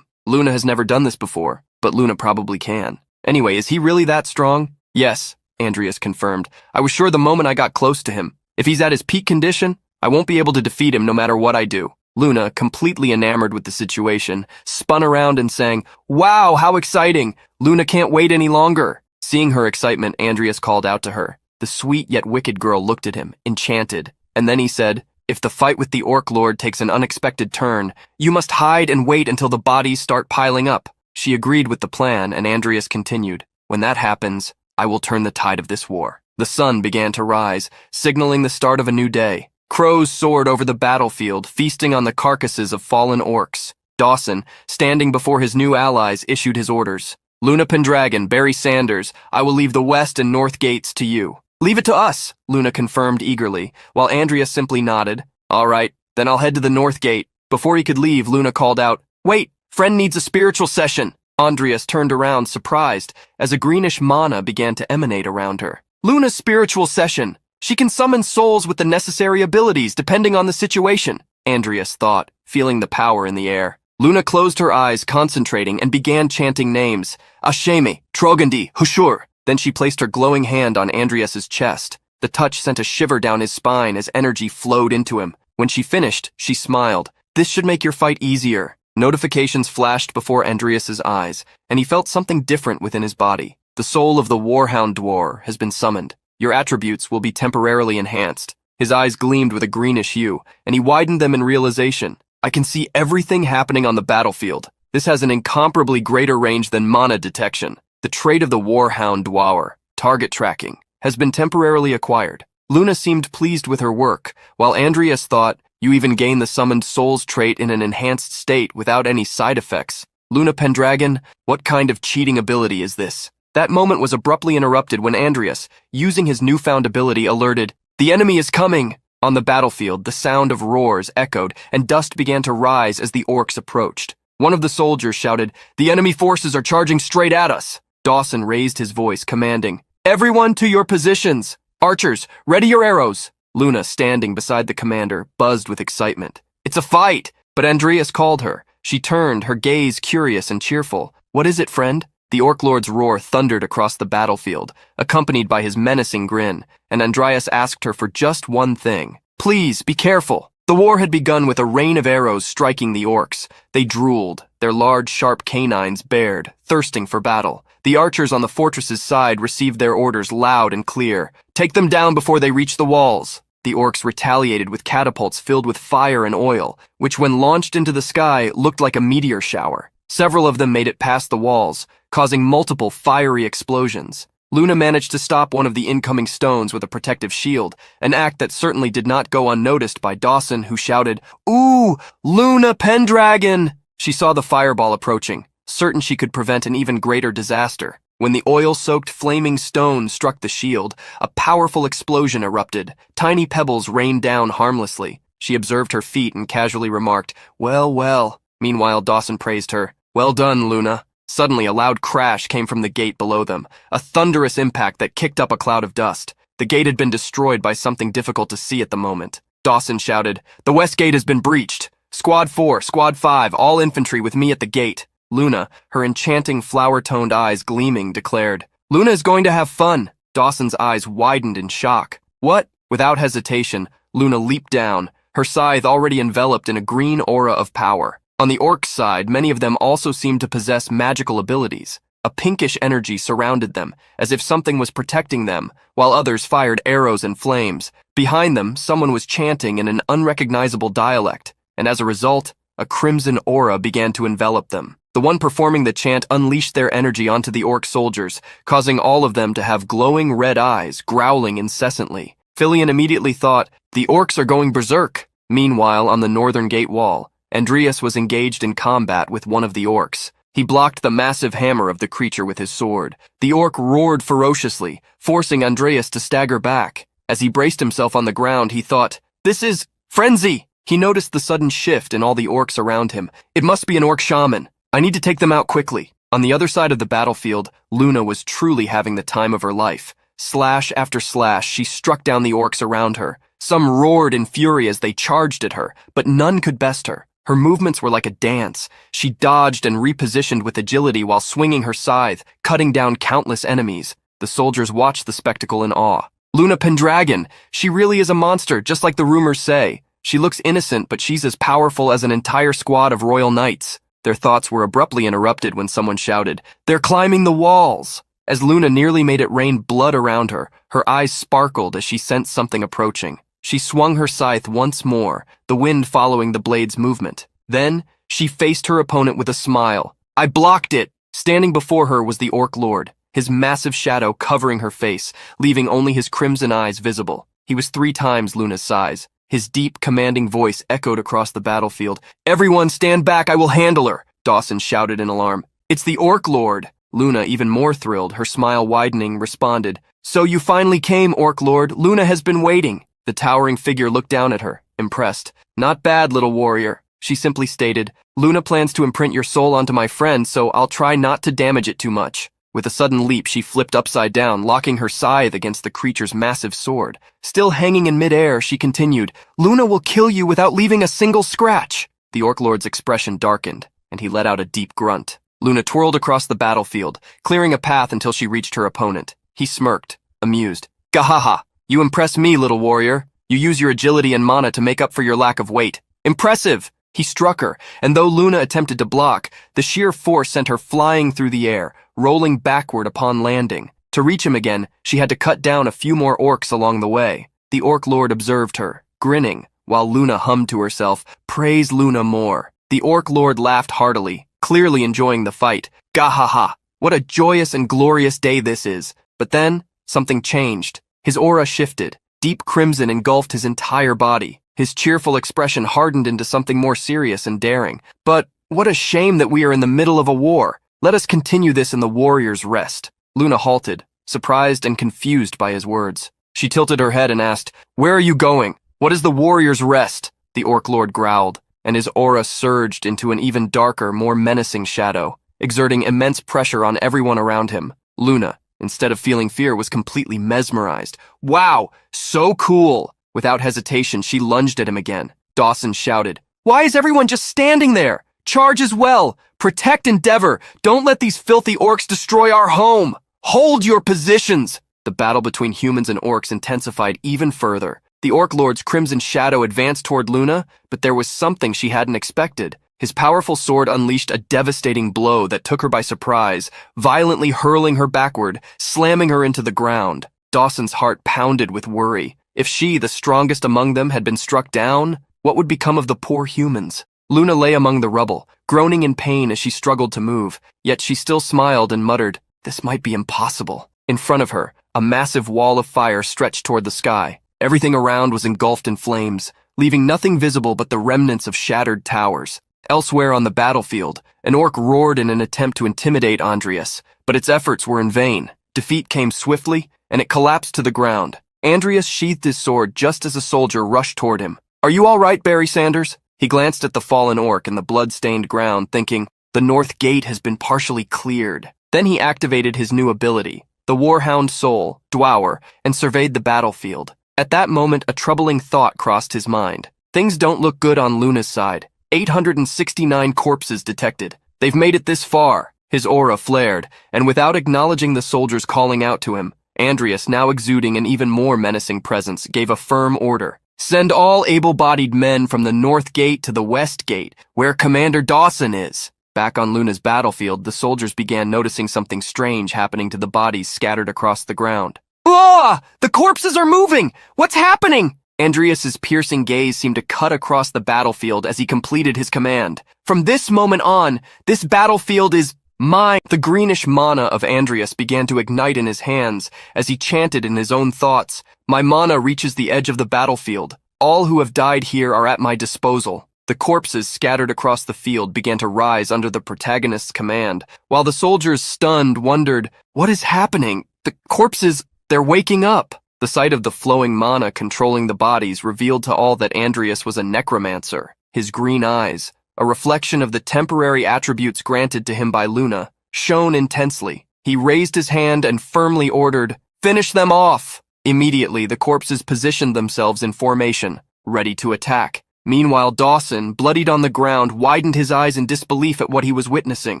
Speaker 1: Luna has never done this before, but Luna probably can. Anyway, is he really that strong? Yes, Andreas confirmed. I was sure the moment I got close to him. If he's at his peak condition, I won't be able to defeat him no matter what I do. Luna, completely enamored with the situation, spun around and sang, Wow, how exciting! Luna can't wait any longer. Seeing her excitement, Andreas called out to her. The sweet yet wicked girl looked at him, enchanted, and then he said, If the fight with the Orc Lord takes an unexpected turn, you must hide and wait until the bodies start piling up. She agreed with the plan, and Andreas continued, When that happens, I will turn the tide of this war. The sun began to rise, signaling the start of a new day. Crows soared over the battlefield, feasting on the carcasses of fallen orcs. Dawson, standing before his new allies, issued his orders. Luna Pendragon, Barry Sanders, I will leave the west and north gates to you. Leave it to us, Luna confirmed eagerly, while Andreas simply nodded. All right, then I'll head to the north gate. Before he could leave, Luna called out, Wait, friend needs a spiritual session. Andreas turned around, surprised, as a greenish mana began to emanate around her. Luna's spiritual session. She can summon souls with the necessary abilities depending on the situation, Andreas thought, feeling the power in the air. Luna closed her eyes, concentrating, and began chanting names. Ashemi, Trogandi, Hushur. Then she placed her glowing hand on Andreas's chest. The touch sent a shiver down his spine as energy flowed into him. When she finished, she smiled. This should make your fight easier. Notifications flashed before Andreas's eyes, and he felt something different within his body. The soul of the Warhound Dwar has been summoned. Your attributes will be temporarily enhanced. His eyes gleamed with a greenish hue, and he widened them in realization. I can see everything happening on the battlefield. This has an incomparably greater range than mana detection. The trait of the Warhound Dwar, target tracking, has been temporarily acquired. Luna seemed pleased with her work, while Andreas thought, you even gain the summoned soul's trait in an enhanced state without any side effects. Luna Pendragon, what kind of cheating ability is this? That moment was abruptly interrupted when Andreas, using his newfound ability, alerted, The enemy is coming! On the battlefield, the sound of roars echoed, and dust began to rise as the orcs approached. One of the soldiers shouted, The enemy forces are charging straight at us! Dawson raised his voice, commanding, Everyone to your positions! Archers, ready your arrows! Luna, standing beside the commander, buzzed with excitement. It's a fight! But Andreas called her. She turned, her gaze curious and cheerful. What is it, friend? The Orc Lord's roar thundered across the battlefield, accompanied by his menacing grin, and Andreas asked her for just one thing. Please, be careful. The war had begun with a rain of arrows striking the orcs. They drooled, their large, sharp canines bared, thirsting for battle. The archers on the fortress's side received their orders loud and clear. Take them down before they reach the walls. The orcs retaliated with catapults filled with fire and oil, which when launched into the sky looked like a meteor shower. Several of them made it past the walls, causing multiple fiery explosions. Luna managed to stop one of the incoming stones with a protective shield, an act that certainly did not go unnoticed by Dawson, who shouted, Ooh, Luna Pendragon! She saw the fireball approaching, certain she could prevent an even greater disaster. When the oil-soaked flaming stone struck the shield, a powerful explosion erupted. Tiny pebbles rained down harmlessly. She observed her feet and casually remarked, Well, well. Meanwhile, Dawson praised her. Well done, Luna. Suddenly, a loud crash came from the gate below them, a thunderous impact that kicked up a cloud of dust. The gate had been destroyed by something difficult to see at the moment. Dawson shouted, The west gate has been breached. Squad 4, Squad 5, all infantry with me at the gate. Luna, her enchanting flower-toned eyes gleaming, declared, Luna is going to have fun. Dawson's eyes widened in shock. What? Without hesitation, Luna leaped down, her scythe already enveloped in a green aura of power. On the orcs' side, many of them also seemed to possess magical abilities. A pinkish energy surrounded them, as if something was protecting them, while others fired arrows and flames. Behind them, someone was chanting in an unrecognizable dialect, and as a result, a crimson aura began to envelop them. The one performing the chant unleashed their energy onto the orc soldiers, causing all of them to have glowing red eyes, growling incessantly. Filion immediately thought, the orcs are going berserk. Meanwhile, on the northern gate wall, Andreas was engaged in combat with one of the orcs. He blocked the massive hammer of the creature with his sword. The orc roared ferociously, forcing Andreas to stagger back. As he braced himself on the ground, he thought, this is frenzy! He noticed the sudden shift in all the orcs around him. It must be an orc shaman. I need to take them out quickly. On the other side of the battlefield, Luna was truly having the time of her life. Slash after slash, she struck down the orcs around her. Some roared in fury as they charged at her, but none could best her. Her movements were like a dance. She dodged and repositioned with agility while swinging her scythe, cutting down countless enemies. The soldiers watched the spectacle in awe. Luna Pendragon! She really is a monster, just like the rumors say. She looks innocent, but she's as powerful as an entire squad of royal knights. Their thoughts were abruptly interrupted when someone shouted, they're climbing the walls! As Luna nearly made it rain blood around her, her eyes sparkled as she sensed something approaching. She swung her scythe once more, the wind following the blade's movement. Then, she faced her opponent with a smile. I blocked it! Standing before her was the Orc Lord, his massive shadow covering her face, leaving only his crimson eyes visible. He was 3 times Luna's size. His deep, commanding voice echoed across the battlefield. Everyone stand back, I will handle her! Dawson shouted in alarm. It's the Orc Lord! Luna, even more thrilled, her smile widening, responded. So you finally came, Orc Lord. Luna has been waiting. The towering figure looked down at her, impressed. Not bad, little warrior. She simply stated, Luna plans to imprint your soul onto my friend, so I'll try not to damage it too much. With a sudden leap, she flipped upside down, locking her scythe against the creature's massive sword. Still hanging in midair, she continued, Luna will kill you without leaving a single scratch. The Orc Lord's expression darkened, and he let out a deep grunt. Luna twirled across the battlefield, clearing a path until she reached her opponent. He smirked, amused. Gahaha! You impress me, little warrior. You use your agility and mana to make up for your lack of weight. Impressive! He struck her, and though Luna attempted to block, the sheer force sent her flying through the air, rolling backward upon landing. To reach him again, she had to cut down a few more orcs along the way. The Orc Lord observed her, grinning, while Luna hummed to herself, Praise Luna more. The Orc Lord laughed heartily, clearly enjoying the fight. Gahaha! What a joyous and glorious day this is. But then, something changed. His aura shifted. Deep crimson engulfed his entire body. His cheerful expression hardened into something more serious and daring. But what a shame that we are in the middle of a war. Let us continue this in the warrior's rest. Luna halted, surprised and confused by his words. She tilted her head and asked, Where are you going? What is the warrior's rest? The Orc Lord growled, and his aura surged into an even darker, more menacing shadow, exerting immense pressure on everyone around him. Luna, instead of feeling fear, was completely mesmerized. Wow, so cool! Without hesitation, she lunged at him again. Dawson shouted, Why is everyone just standing there? Charge as well! Protect Endeavor! Don't let these filthy orcs destroy our home! Hold your positions! The battle between humans and orcs intensified even further. The Orc Lord's crimson shadow advanced toward Luna, but there was something she hadn't expected. His powerful sword unleashed a devastating blow that took her by surprise, violently hurling her backward, slamming her into the ground. Dawson's heart pounded with worry. If she, the strongest among them, had been struck down, what would become of the poor humans? Luna lay among the rubble, groaning in pain as she struggled to move, yet she still smiled and muttered, This might be impossible. In front of her, a massive wall of fire stretched toward the sky. Everything around was engulfed in flames, leaving nothing visible but the remnants of shattered towers. Elsewhere on the battlefield, an orc roared in an attempt to intimidate Andreas, but its efforts were in vain. Defeat came swiftly, and it collapsed to the ground. Andreas sheathed his sword just as a soldier rushed toward him. Are you all right, Barry Sanders? He glanced at the fallen orc and the blood-stained ground, thinking, the north gate has been partially cleared. Then he activated his new ability, the Warhound Soul, Dweour, and surveyed the battlefield. At that moment, a troubling thought crossed his mind. Things don't look good on Luna's side. 869 corpses detected. They've made it this far. His aura flared, and without acknowledging the soldiers calling out to him, Andreas, now exuding an even more menacing presence, gave a firm order. Send all able-bodied men from the north gate to the west gate, where Commander Dawson is. Back on Luna's battlefield, the soldiers began noticing something strange happening to the bodies scattered across the ground. Ah! The corpses are moving! What's happening? Andreas's piercing gaze seemed to cut across the battlefield as he completed his command. From this moment on, this battlefield is mine. The greenish mana of Andreas began to ignite in his hands as he chanted in his own thoughts. My mana reaches the edge of the battlefield. All who have died here are at my disposal. The corpses scattered across the field began to rise under the protagonist's command, while the soldiers, stunned, wondered, what is happening? The corpses, they're waking up. The sight of the flowing mana controlling the bodies revealed to all that Andreas was a necromancer. His green eyes, a reflection of the temporary attributes granted to him by Luna, shone intensely. He raised his hand and firmly ordered, "Finish them off!" Immediately, the corpses positioned themselves in formation, ready to attack. Meanwhile, Dawson, bloodied on the ground, widened his eyes in disbelief at what he was witnessing.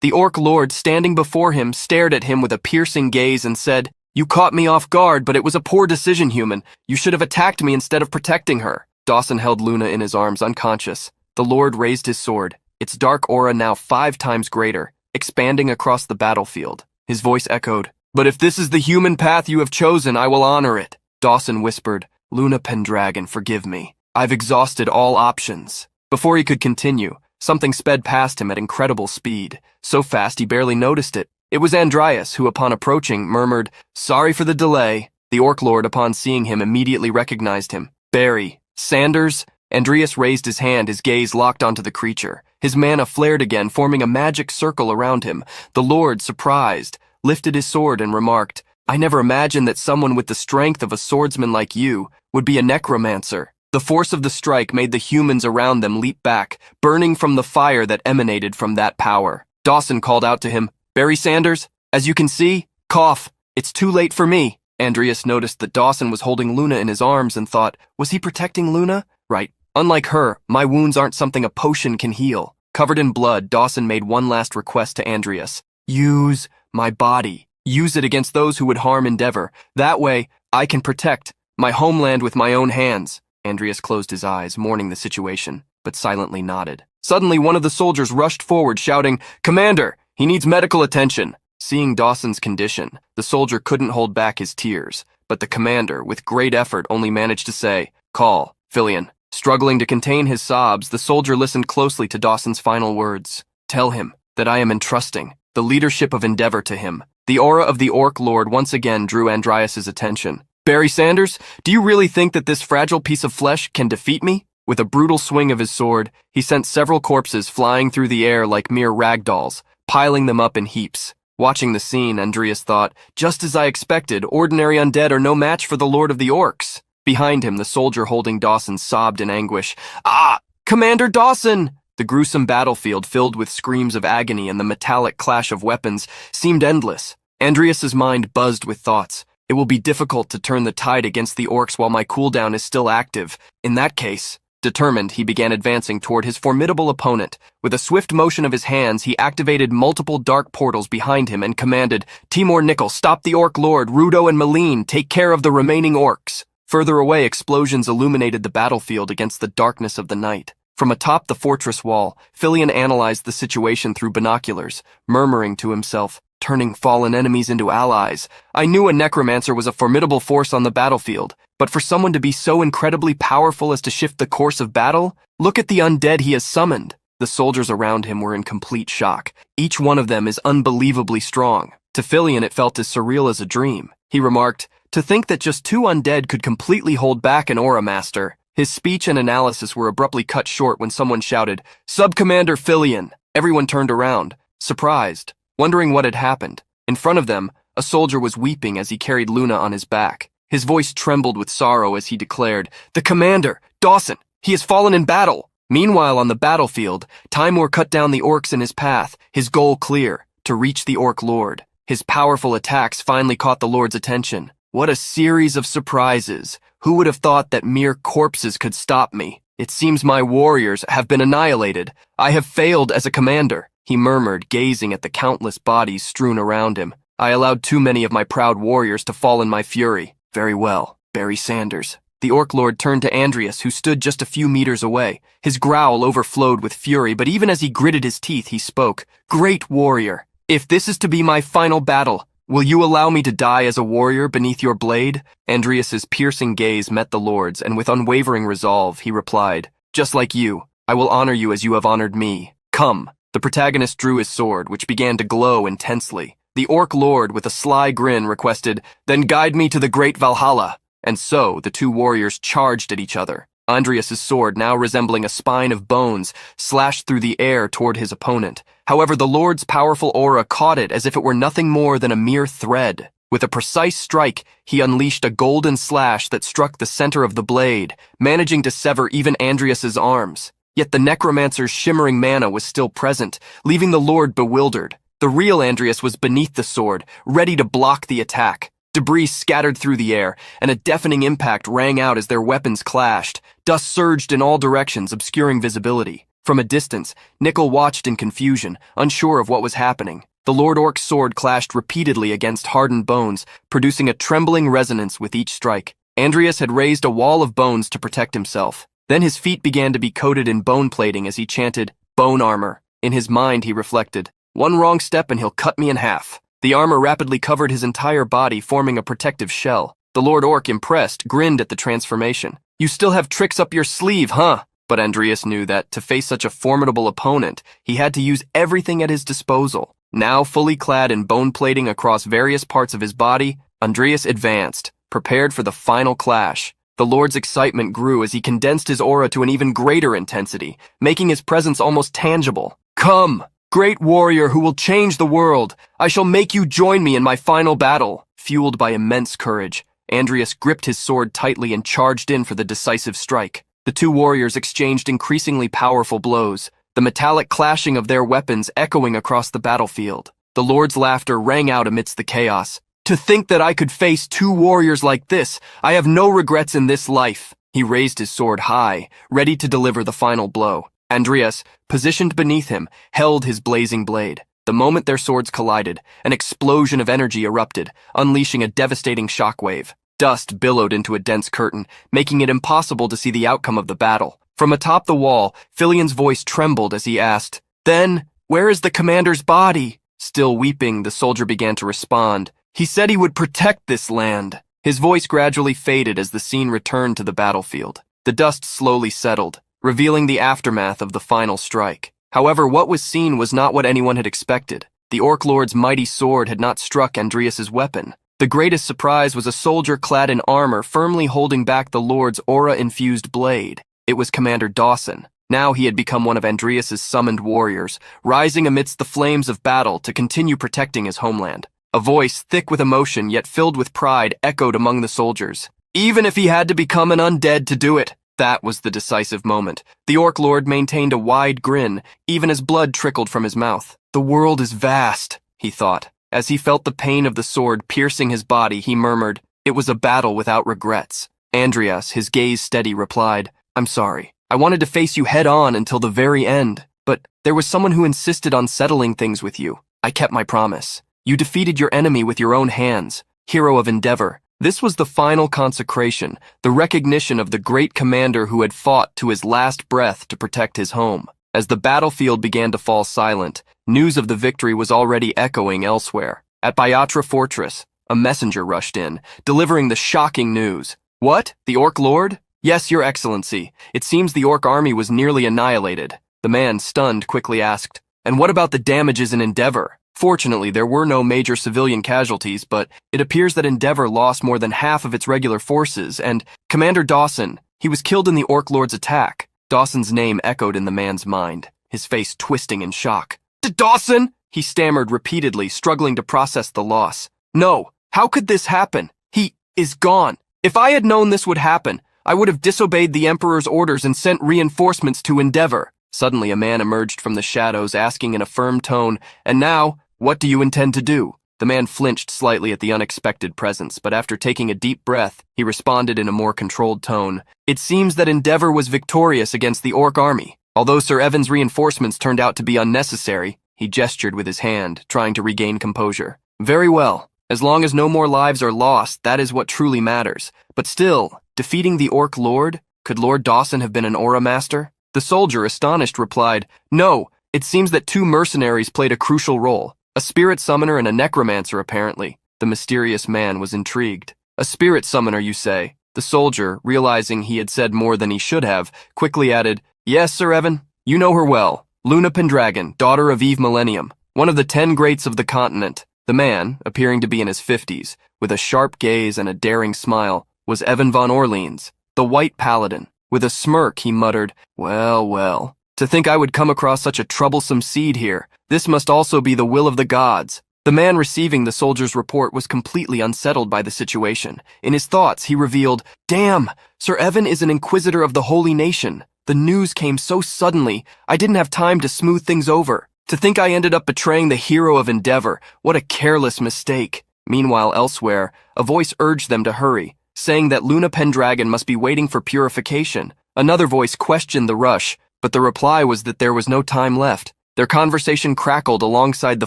Speaker 1: The orc lord, standing before him, stared at him with a piercing gaze and said, "You caught me off guard, but it was a poor decision, human. You should have attacked me instead of protecting her." Dawson held Luna in his arms, unconscious. The lord raised his sword, its dark aura now 5 times greater, expanding across the battlefield. His voice echoed, "But if this is the human path you have chosen, I will honor it." Dawson whispered, "Luna Pendragon, forgive me. I've exhausted all options." Before he could continue, something sped past him at incredible speed, so fast he barely noticed it. It was Andreas, who upon approaching murmured, "Sorry for the delay." The orc lord, upon seeing him, immediately recognized him. "Barry Sanders?" Andreas raised his hand, his gaze locked onto the creature. His mana flared again, forming a magic circle around him. The lord, surprised, lifted his sword and remarked, "I never imagined that someone with the strength of a swordsman like you would be a necromancer." The force of the strike made the humans around them leap back, burning from the fire that emanated from that power. Dawson called out to him, "Barry Sanders, as you can see, cough, it's too late for me." Andreas noticed that Dawson was holding Luna in his arms and thought, was he protecting Luna? Right. Unlike her, my wounds aren't something a potion can heal. Covered in blood, Dawson made one last request to Andreas. "Use my body. Use it against those who would harm Endeavor. That way, I can protect my homeland with my own hands." Andreas closed his eyes, mourning the situation, but silently nodded. Suddenly, one of the soldiers rushed forward, shouting, "Commander, he needs medical attention." Seeing Dawson's condition, the soldier couldn't hold back his tears, but the commander, with great effort, only managed to say, "Call, Vivien." Struggling to contain his sobs, the soldier listened closely to Dawson's final words. "Tell him that I am entrusting the leadership of Endeavor to him." The aura of the orc lord once again drew Andreas's attention. "Barry Sanders, do you really think that this fragile piece of flesh can defeat me?" With a brutal swing of his sword, he sent several corpses flying through the air like mere ragdolls, piling them up in heaps. Watching the scene, Andreas thought, just as I expected, ordinary undead are no match for the Lord of the Orcs. Behind him, the soldier holding Dawson sobbed in anguish. "Ah! Commander Dawson!" The gruesome battlefield, filled with screams of agony and the metallic clash of weapons, seemed endless. Andreas's mind buzzed with thoughts. It will be difficult to turn the tide against the orcs while my cooldown is still active. In that case, determined, he began advancing toward his formidable opponent. With a swift motion of his hands, he activated multiple dark portals behind him and commanded, "Timur Nickel, stop the orc lord, Rudo and Malene, take care of the remaining orcs." Further away, explosions illuminated the battlefield against the darkness of the night. From atop the fortress wall, Vivien analyzed the situation through binoculars, murmuring to himself, "Turning fallen enemies into allies. I knew a necromancer was a formidable force on the battlefield, but for someone to be so incredibly powerful as to shift the course of battle? Look at the undead he has summoned." The soldiers around him were in complete shock. Each one of them is unbelievably strong. To Vivien, it felt as surreal as a dream. He remarked, "To think that just 2 undead could completely hold back an aura master." His speech and analysis were abruptly cut short when someone shouted, "Sub-Commander Vivien!" Everyone turned around, surprised, wondering what had happened. In front of them, a soldier was weeping as he carried Luna on his back. His voice trembled with sorrow as he declared, "The commander, Dawson, he has fallen in battle." Meanwhile, on the battlefield, Timur cut down the orcs in his path, his goal clear, to reach the orc lord. His powerful attacks finally caught the lord's attention. What a series of surprises. Who would have thought that mere corpses could stop me? It seems my warriors have been annihilated. I have failed as a commander, he murmured, gazing at the countless bodies strewn around him. I allowed too many of my proud warriors to fall in my fury. Very well, Barry Sanders. The Orc Lord turned to Andreas, who stood just a few meters away. His growl overflowed with fury, but even as he gritted his teeth, he spoke. "Great warrior, if this is to be my final battle, will you allow me to die as a warrior beneath your blade?" Andreas's piercing gaze met the Lord's, and with unwavering resolve, he replied, "Just like you, I will honor you as you have honored me. Come." The protagonist drew his sword, which began to glow intensely. The Orc Lord, with a sly grin, requested, "Then guide me to the great Valhalla." And so, the two warriors charged at each other. Andreas's sword, now resembling a spine of bones, slashed through the air toward his opponent. However, the Lord's powerful aura caught it as if it were nothing more than a mere thread. With a precise strike, he unleashed a golden slash that struck the center of the blade, managing to sever even Andreas's arms. Yet the Necromancer's shimmering mana was still present, leaving the Lord bewildered. The real Andreas was beneath the sword, ready to block the attack. Debris scattered through the air, and a deafening impact rang out as their weapons clashed. Dust surged in all directions, obscuring visibility. From a distance, Nickel watched in confusion, unsure of what was happening. The Lord Orc's sword clashed repeatedly against hardened bones, producing a trembling resonance with each strike. Andreas had raised a wall of bones to protect himself. Then his feet began to be coated in bone plating as he chanted, "Bone armor." In his mind, he reflected, "One wrong step and he'll cut me in half." The armor rapidly covered his entire body, forming a protective shell. The Lord Orc, impressed, grinned at the transformation. "You still have tricks up your sleeve, huh?" But Andreas knew that, to face such a formidable opponent, he had to use everything at his disposal. Now fully clad in bone plating across various parts of his body, Andreas advanced, prepared for the final clash. The Lord's excitement grew as he condensed his aura to an even greater intensity, making his presence almost tangible. "Come, great warrior who will change the world, I shall make you join me in my final battle." Fueled by immense courage, Andreas gripped his sword tightly and charged in for the decisive strike. The two warriors exchanged increasingly powerful blows, the metallic clashing of their weapons echoing across the battlefield. The Lord's laughter rang out amidst the chaos. "To think that I could face two warriors like this, I have no regrets in this life." He raised his sword high, ready to deliver the final blow. Andreas, positioned beneath him, held his blazing blade. The moment their swords collided, an explosion of energy erupted, unleashing a devastating shockwave. Dust billowed into a dense curtain, making it impossible to see the outcome of the battle. From atop the wall, Filian's voice trembled as he asked, "Then, where is the commander's body?" Still weeping, the soldier began to respond. "He said he would protect this land." His voice gradually faded as the scene returned to the battlefield. The dust slowly settled, revealing the aftermath of the final strike. However, what was seen was not what anyone had expected. The Orc Lord's mighty sword had not struck Andreas's weapon. The greatest surprise was a soldier clad in armor firmly holding back the Lord's aura-infused blade. It was Commander Dawson. Now he had become one of Andreas's summoned warriors, rising amidst the flames of battle to continue protecting his homeland. A voice, thick with emotion yet filled with pride, echoed among the soldiers. "Even if he had to become an undead to do it." That was the decisive moment. The Orc Lord maintained a wide grin, even as blood trickled from his mouth. "The world is vast," he thought. As he felt the pain of the sword piercing his body, he murmured, "It was a battle without regrets." Andreas, his gaze steady, replied, "I'm sorry. I wanted to face you head-on until the very end, but there was someone who insisted on settling things with you. I kept my promise. You defeated your enemy with your own hands, hero of endeavor." This was the final consecration, the recognition of the great commander who had fought to his last breath to protect his home. As the battlefield began to fall silent, news of the victory was already echoing elsewhere. At Bayatra Fortress, a messenger rushed in, delivering the shocking news. "What? The Orc Lord?" "Yes, Your Excellency. It seems the Orc army was nearly annihilated." The man, stunned, quickly asked, "And what about the damages in Endeavor?" Fortunately, there were no major civilian casualties, but it appears that Endeavor lost more than half of its regular forces, and Commander Dawson, he was killed in the Orc Lord's attack. Dawson's name echoed in the man's mind, his face twisting in shock. "Dawson?" he stammered repeatedly, struggling to process the loss. "No, how could this happen? He is gone. If I had known this would happen, I would have disobeyed the Emperor's orders and sent reinforcements to Endeavor." Suddenly a man emerged from the shadows, asking in a firm tone, "And now, what do you intend to do?" The man flinched slightly at the unexpected presence, but after taking a deep breath, he responded in a more controlled tone. "It seems that Endeavor was victorious against the Orc army. Although Sir Evan's reinforcements turned out to be unnecessary," he gestured with his hand, trying to regain composure. "Very well. As long as no more lives are lost, that is what truly matters. But still, Defeating the Orc Lord? Could Lord Dawson have been an aura master? The soldier, astonished, replied, No, it seems that two mercenaries played a crucial role. A spirit summoner and a necromancer, apparently. The mysterious man was intrigued. A spirit summoner, you say? The soldier, realizing he had said more than he should have, quickly added, Yes, Sir Evan, you know her well. Luna Pendragon, daughter of Eve Millennium, one of the 10 greats of the continent. The man, appearing to be in his 50s, with a sharp gaze and a daring smile, was Evan von Orleans, the White Paladin. With a smirk, he muttered, Well, well. To think I would come across such a troublesome seed here. This must also be the will of the gods. The man receiving the soldier's report was completely unsettled by the situation. In his thoughts, he revealed, Damn, Sir Evan is an inquisitor of the Holy Nation. The news came so suddenly, I didn't have time to smooth things over. To think I ended up betraying the hero of Endeavor. What a careless mistake. Meanwhile, elsewhere, a voice urged them to hurry, saying that Luna Pendragon must be waiting for purification. Another voice questioned the rush, but the reply was that there was no time left. Their conversation crackled alongside the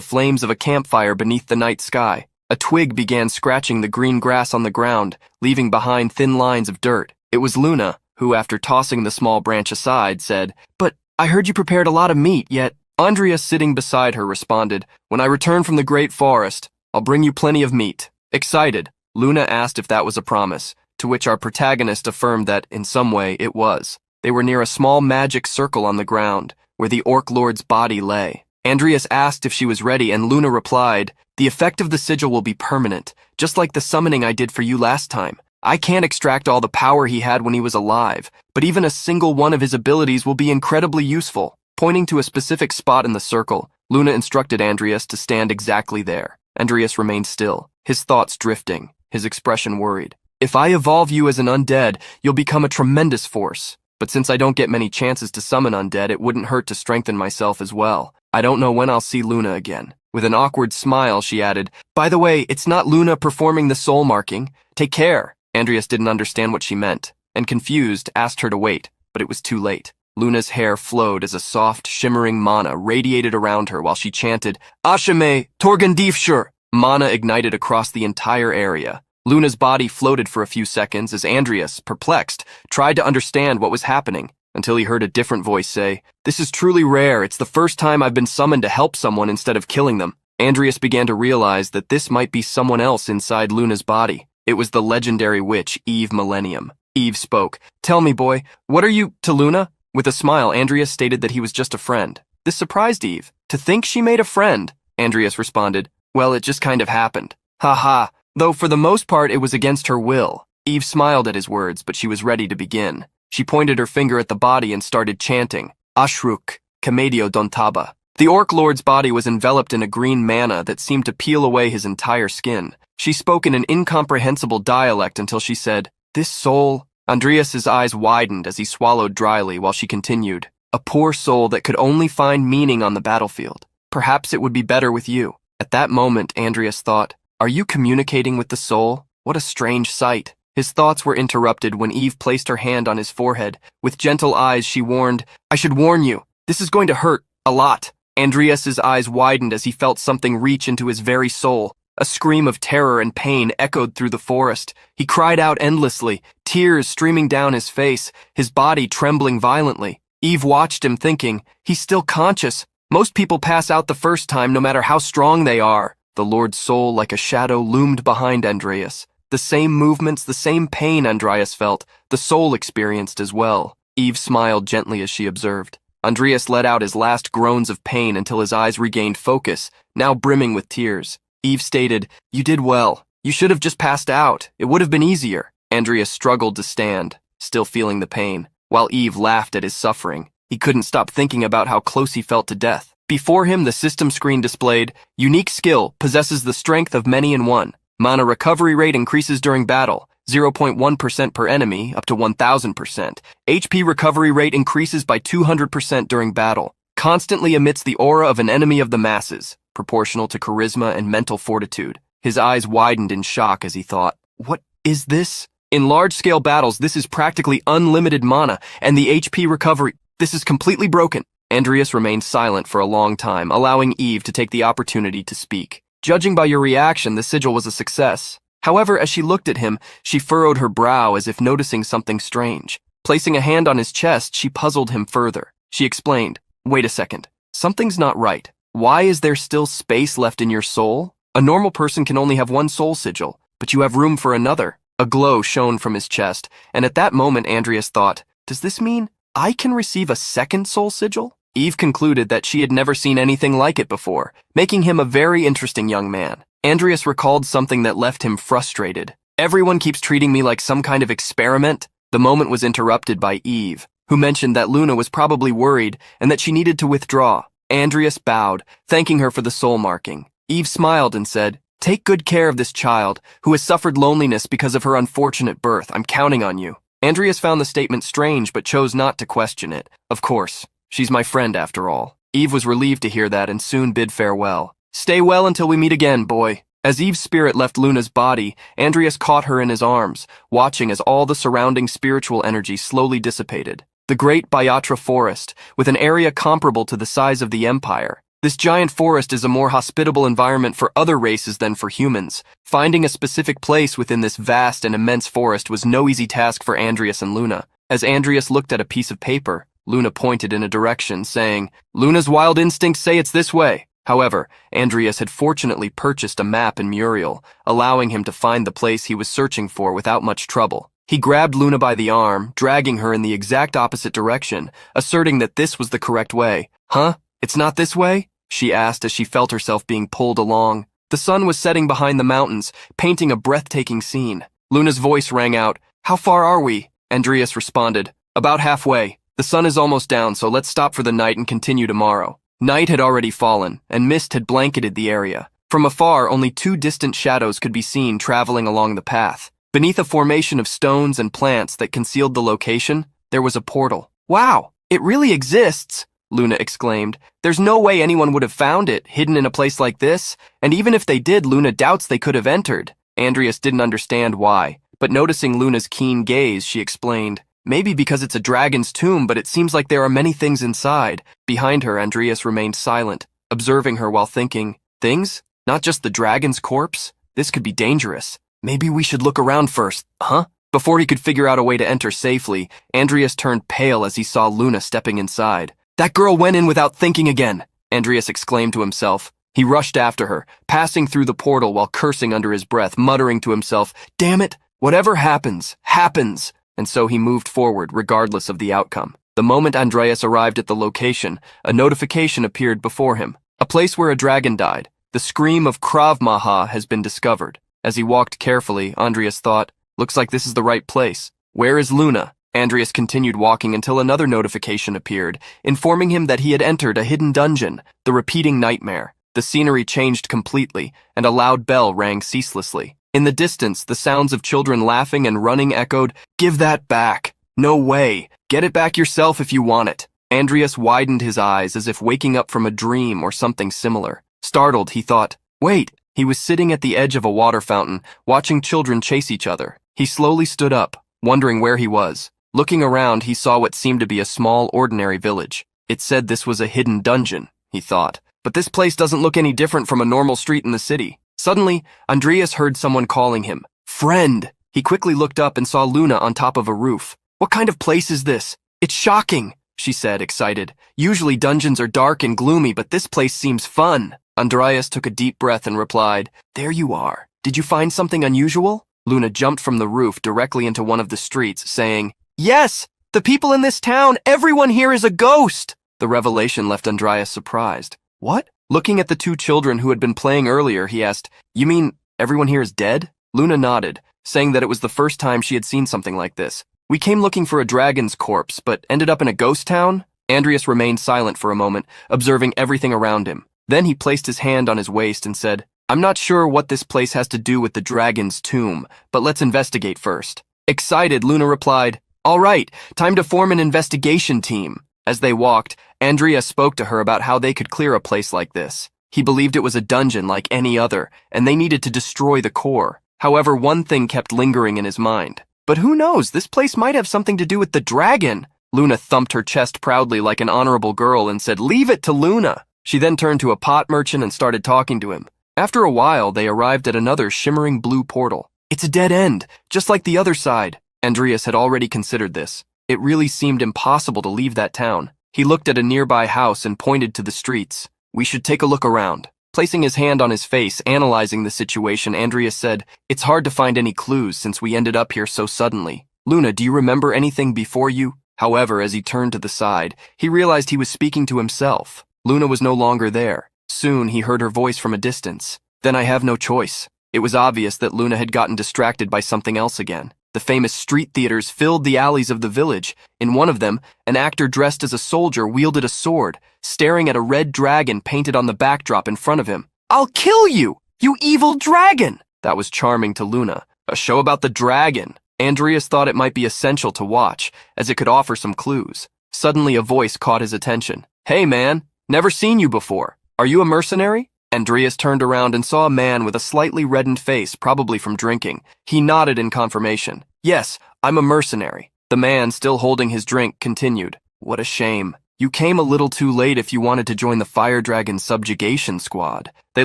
Speaker 1: flames of a campfire beneath the night sky. A twig began scratching the green grass on the ground, leaving behind thin lines of dirt. It was Luna, who, after tossing the small branch aside, said, But I heard you prepared a lot of meat, yet Andreas, sitting beside her, responded, When I return from the great forest, I'll bring you plenty of meat. Excited, Luna asked if that was a promise, to which our protagonist affirmed that, in some way, it was. They were near a small magic circle on the ground, where the Orc Lord's body lay. Andreas asked if she was ready, and Luna replied, The effect of the sigil will be permanent, just like the summoning I did for you last time. I can't extract all the power he had when he was alive, but even a single one of his abilities will be incredibly useful. Pointing to a specific spot in the circle, Luna instructed Andreas to stand exactly there. Andreas remained still, his thoughts drifting, his expression worried. If I evolve you as an undead, you'll become a tremendous force. But since I don't get many chances to summon undead, it wouldn't hurt to strengthen myself as well. I don't know when I'll see Luna again. With an awkward smile, she added, By the way, it's not Luna performing the soul marking. Take care. Andreas didn't understand what she meant, and confused, asked her to wait, but it was too late. Luna's hair flowed as a soft, shimmering mana radiated around her while she chanted, Ashame, Torgandifshur! Mana ignited across the entire area. Luna's body floated for a few seconds as Andreas, perplexed, tried to understand what was happening, until he heard a different voice say, This is truly rare. It's the first time I've been summoned to help someone instead of killing them. Andreas began to realize that this might be someone else inside Luna's body. It was the legendary witch, Eve Millennium. Eve spoke, Tell me, boy, what are you, to Luna? With a smile, Andreas stated that he was just a friend. This surprised Eve. To think she made a friend. Andreas responded, Well, it just kind of happened. Ha ha. Though for the most part it was against her will. Eve smiled at his words, but she was ready to begin. She pointed her finger at the body and started chanting, Ashruk, Kamedio Dontaba. The Orc Lord's body was enveloped in a green mana that seemed to peel away his entire skin. She spoke in an incomprehensible dialect until she said, This soul... Andreas's eyes widened as he swallowed dryly while she continued, A poor soul that could only find meaning on the battlefield. Perhaps it would be better with you. At that moment, Andreas thought, Are you communicating with the soul? What a strange sight. His thoughts were interrupted when Eve placed her hand on his forehead. With gentle eyes, she warned, I should warn you. This is going to hurt. A lot. Andreas's eyes widened as he felt something reach into his very soul. A scream of terror and pain echoed through the forest. He cried out endlessly, tears streaming down his face, his body trembling violently. Eve watched him thinking, He's still conscious. Most people pass out the first time no matter how strong they are. The Lord's soul like a shadow loomed behind Andreas. The same movements, the same pain Andreas felt, the soul experienced as well. Eve smiled gently as she observed. Andreas let out his last groans of pain until his eyes regained focus, now brimming with tears. Eve stated, You did well. You should have just passed out. It would have been easier. Andreas struggled to stand, still feeling the pain, while Eve laughed at his suffering. He couldn't stop thinking about how close he felt to death. Before him, the system screen displayed, Unique skill, possesses the strength of many in one. Mana recovery rate increases during battle, 0.1% per enemy, up to 1000%. HP recovery rate increases by 200% during battle. Constantly emits the aura of an enemy of the masses, proportional to charisma and mental fortitude. His eyes widened in shock as he thought, What is this? In large-scale battles, this is practically unlimited mana, and the HP recovery, this is completely broken. Andreas remained silent for a long time, allowing Eve to take the opportunity to speak. Judging by your reaction, the sigil was a success. However, as she looked at him, she furrowed her brow as if noticing something strange. Placing a hand on his chest, she puzzled him further. She explained, "Wait a second. Something's not right. Why is there still space left in your soul? A normal person can only have one soul sigil, but you have room for another." A glow shone from his chest, and at that moment Andreas thought, "Does this mean I can receive a second soul sigil?" Eve concluded that she had never seen anything like it before, making him a very interesting young man. Andreas recalled something that left him frustrated. "Everyone keeps treating me like some kind of experiment." The moment was interrupted by Eve, who mentioned that Luna was probably worried and that she needed to withdraw. Andreas bowed, thanking her for the soul marking. Eve smiled and said, "Take good care of this child, who has suffered loneliness because of her unfortunate birth. I'm counting on you." Andreas found the statement strange but chose not to question it. "Of course, she's my friend after all." Eve was relieved to hear that and soon bid farewell. "Stay well until we meet again, boy." As Eve's spirit left Luna's body, Andreas caught her in his arms, watching as all the surrounding spiritual energy slowly dissipated. The great Bayatra forest, with an area comparable to the size of the Empire. This giant forest is a more hospitable environment for other races than for humans. Finding a specific place within this vast and immense forest was no easy task for Andreas and Luna. As Andreas looked at a piece of paper, Luna pointed in a direction, saying, "Luna's wild instincts say it's this way." However, Andreas had fortunately purchased a map in Muriel, allowing him to find the place he was searching for without much trouble. He grabbed Luna by the arm, dragging her in the exact opposite direction, asserting that this was the correct way. "Huh? It's not this way?" she asked as she felt herself being pulled along. The sun was setting behind the mountains, painting a breathtaking scene. Luna's voice rang out, "How far are we?" Andreas responded, "About halfway. The sun is almost down, so let's stop for the night and continue tomorrow." Night had already fallen, and mist had blanketed the area. From afar, only two distant shadows could be seen traveling along the path. Beneath a formation of stones and plants that concealed the location, there was a portal. "Wow, it really exists!" Luna exclaimed. "There's no way anyone would have found it, hidden in a place like this, and even if they did, Luna doubts they could have entered." Andreas didn't understand why, but noticing Luna's keen gaze, she explained, "Maybe because it's a dragon's tomb, but it seems like there are many things inside." Behind her, Andreas remained silent, observing her while thinking, "Things? Not just the dragon's corpse? This could be dangerous. Maybe we should look around first, huh?" Before he could figure out a way to enter safely, Andreas turned pale as he saw Luna stepping inside. "That girl went in without thinking again," Andreas exclaimed to himself. He rushed after her, passing through the portal while cursing under his breath, muttering to himself, "Damn it, whatever happens, happens." And so he moved forward, regardless of the outcome. The moment Andreas arrived at the location, a notification appeared before him. A place where a dragon died. The scream of Krav Maga has been discovered. As he walked carefully, Andreas thought, "Looks like this is the right place. Where is Luna?" Andreas continued walking until another notification appeared, informing him that he had entered a hidden dungeon, the repeating nightmare. The scenery changed completely, and a loud bell rang ceaselessly. In the distance, the sounds of children laughing and running echoed, "Give that back! No way! Get it back yourself if you want it!" Andreas widened his eyes as if waking up from a dream or something similar. Startled, he thought, "Wait!" He was sitting at the edge of a water fountain, watching children chase each other. He slowly stood up, wondering where he was. Looking around, he saw what seemed to be a small, ordinary village. It said this was a hidden dungeon, he thought. But this place doesn't look any different from a normal street in the city. Suddenly, Andreas heard someone calling him, "Friend!" He quickly looked up and saw Luna on top of a roof. "What kind of place is this? It's shocking," she said, excited. "Usually dungeons are dark and gloomy, but this place seems fun." Andreas took a deep breath and replied, "There you are. Did you find something unusual?" Luna jumped from the roof directly into one of the streets, saying, "Yes! The people in this town, everyone here is a ghost!" The revelation left Andreas surprised. "What?" Looking at the two children who had been playing earlier, he asked, "You mean everyone here is dead?" Luna nodded, saying that it was the first time she had seen something like this. "We came looking for a dragon's corpse, but ended up in a ghost town?" Andreas remained silent for a moment, observing everything around him. Then he placed his hand on his waist and said, "I'm not sure what this place has to do with the dragon's tomb, but let's investigate first." Excited, Luna replied, "All right, time to form an investigation team." As they walked, Andreas spoke to her about how they could clear a place like this. He believed it was a dungeon like any other, and they needed to destroy the core. However, one thing kept lingering in his mind. "But who knows, this place might have something to do with the dragon." Luna thumped her chest proudly like an honorable girl and said, "Leave it to Luna." She then turned to a pot merchant and started talking to him. After a while, they arrived at another shimmering blue portal. It's a dead end, just like the other side. Andreas had already considered this. It really seemed impossible to leave that town. He looked at a nearby house and pointed to the streets. We should take a look around. Placing his hand on his face, analyzing the situation, Andreas said, It's hard to find any clues since we ended up here so suddenly. Luna, do you remember anything before you? However, as he turned to the side, he realized he was speaking to himself. Luna was no longer there. Soon he heard her voice from a distance. Then I have no choice. It was obvious that Luna had gotten distracted by something else again. The famous street theaters filled the alleys of the village. In one of them, an actor dressed as a soldier wielded a sword, staring at a red dragon painted on the backdrop in front of him. I'll kill you, you evil dragon! That was charming to Luna. A show about the dragon. Andreas thought it might be essential to watch, as it could offer some clues. Suddenly a voice caught his attention. Hey man, never seen you before. Are you a mercenary? Andreas turned around and saw a man with a slightly reddened face, probably from drinking. He nodded in confirmation. Yes, I'm a mercenary. The man, still holding his drink, continued. What a shame. You came a little too late if you wanted to join the Fire Dragon Subjugation Squad. They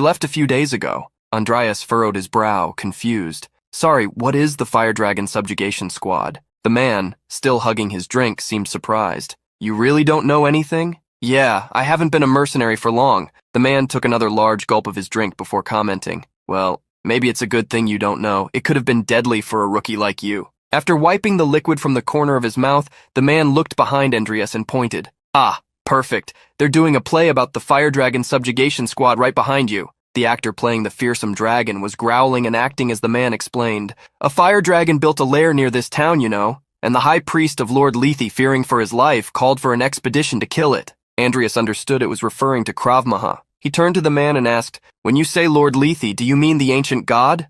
Speaker 1: left a few days ago. Andreas furrowed his brow, confused. Sorry, what is the Fire Dragon Subjugation Squad? The man, still hugging his drink, seemed surprised. You really don't know anything? Yeah, I haven't been a mercenary for long. The man took another large gulp of his drink before commenting. Well, maybe it's a good thing you don't know. It could have been deadly for a rookie like you. After wiping the liquid from the corner of his mouth, the man looked behind Andreas and pointed. Ah, perfect. They're doing a play about the Fire Dragon Subjugation Squad right behind you. The actor playing the fearsome dragon was growling and acting as the man explained. A fire dragon built a lair near this town, you know, and the high priest of Lord Lethe, fearing for his life, called for an expedition to kill it. Andreas understood it was referring to Krav Maga. He turned to the man and asked, When you say Lord Lethe, do you mean the ancient god?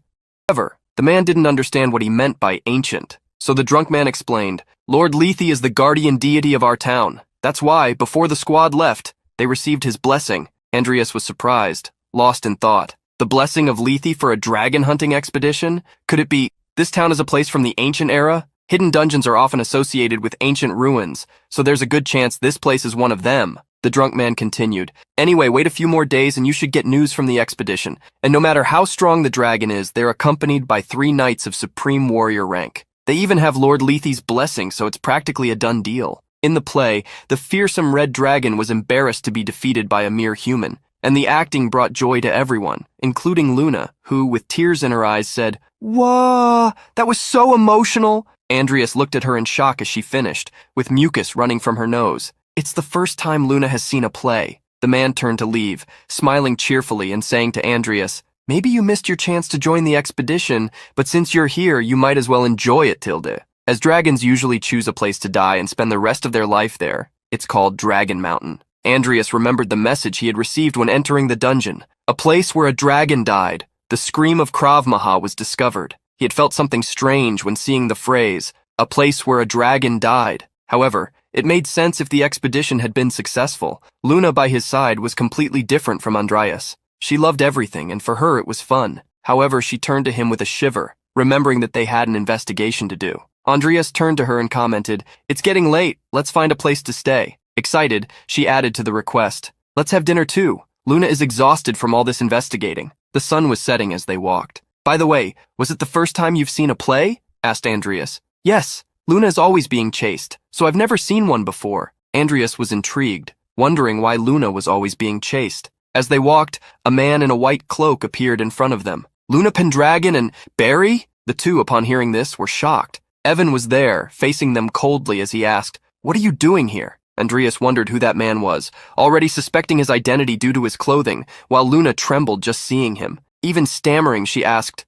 Speaker 1: However, the man didn't understand what he meant by ancient, so the drunk man explained, Lord Lethe is the guardian deity of our town. That's why, before the squad left, they received his blessing. Andreas was surprised, lost in thought. The blessing of Lethe for a dragon hunting expedition? Could it be, this town is a place from the ancient era? Hidden dungeons are often associated with ancient ruins, so there's a good chance this place is one of them. The drunk man continued. Anyway, wait a few more days and you should get news from the expedition. And no matter how strong the dragon is, they're accompanied by 3 knights of supreme warrior rank. They even have Lord Lethe's blessing, so it's practically a done deal. In the play, the fearsome red dragon was embarrassed to be defeated by a mere human, and the acting brought joy to everyone, including Luna, who, with tears in her eyes, said, Whoa, that was so emotional. Andreas looked at her in shock as she finished, with mucus running from her nose. It's the first time Luna has seen a play. The man turned to leave, smiling cheerfully and saying to Andreas, Maybe you missed your chance to join the expedition, but since you're here, you might as well enjoy it, Tilde. As dragons usually choose a place to die and spend the rest of their life there, it's called Dragon Mountain. Andreas remembered the message he had received when entering the dungeon, a place where a dragon died. The scream of Krav Maga was discovered. He had felt something strange when seeing the phrase, a place where a dragon died. However, it made sense if the expedition had been successful. Luna by his side was completely different from Andreas. She loved everything, and for her it was fun. However, she turned to him with a shiver, remembering that they had an investigation to do. Andreas turned to her and commented, It's getting late, let's find a place to stay. Excited, she added to the request, Let's have dinner too. Luna is exhausted from all this investigating. The sun was setting as they walked. By the way, was it the first time you've seen a play? Asked Andreas. Yes, Luna is always being chased, so I've never seen one before. Andreas was intrigued, wondering why Luna was always being chased. As they walked, a man in a white cloak appeared in front of them. Luna Pendragon and Barry? The two, upon hearing this, were shocked. Evan was there, facing them coldly as he asked, What are you doing here? Andreas wondered who that man was, already suspecting his identity due to his clothing, while Luna trembled just seeing him. Even stammering, she asked,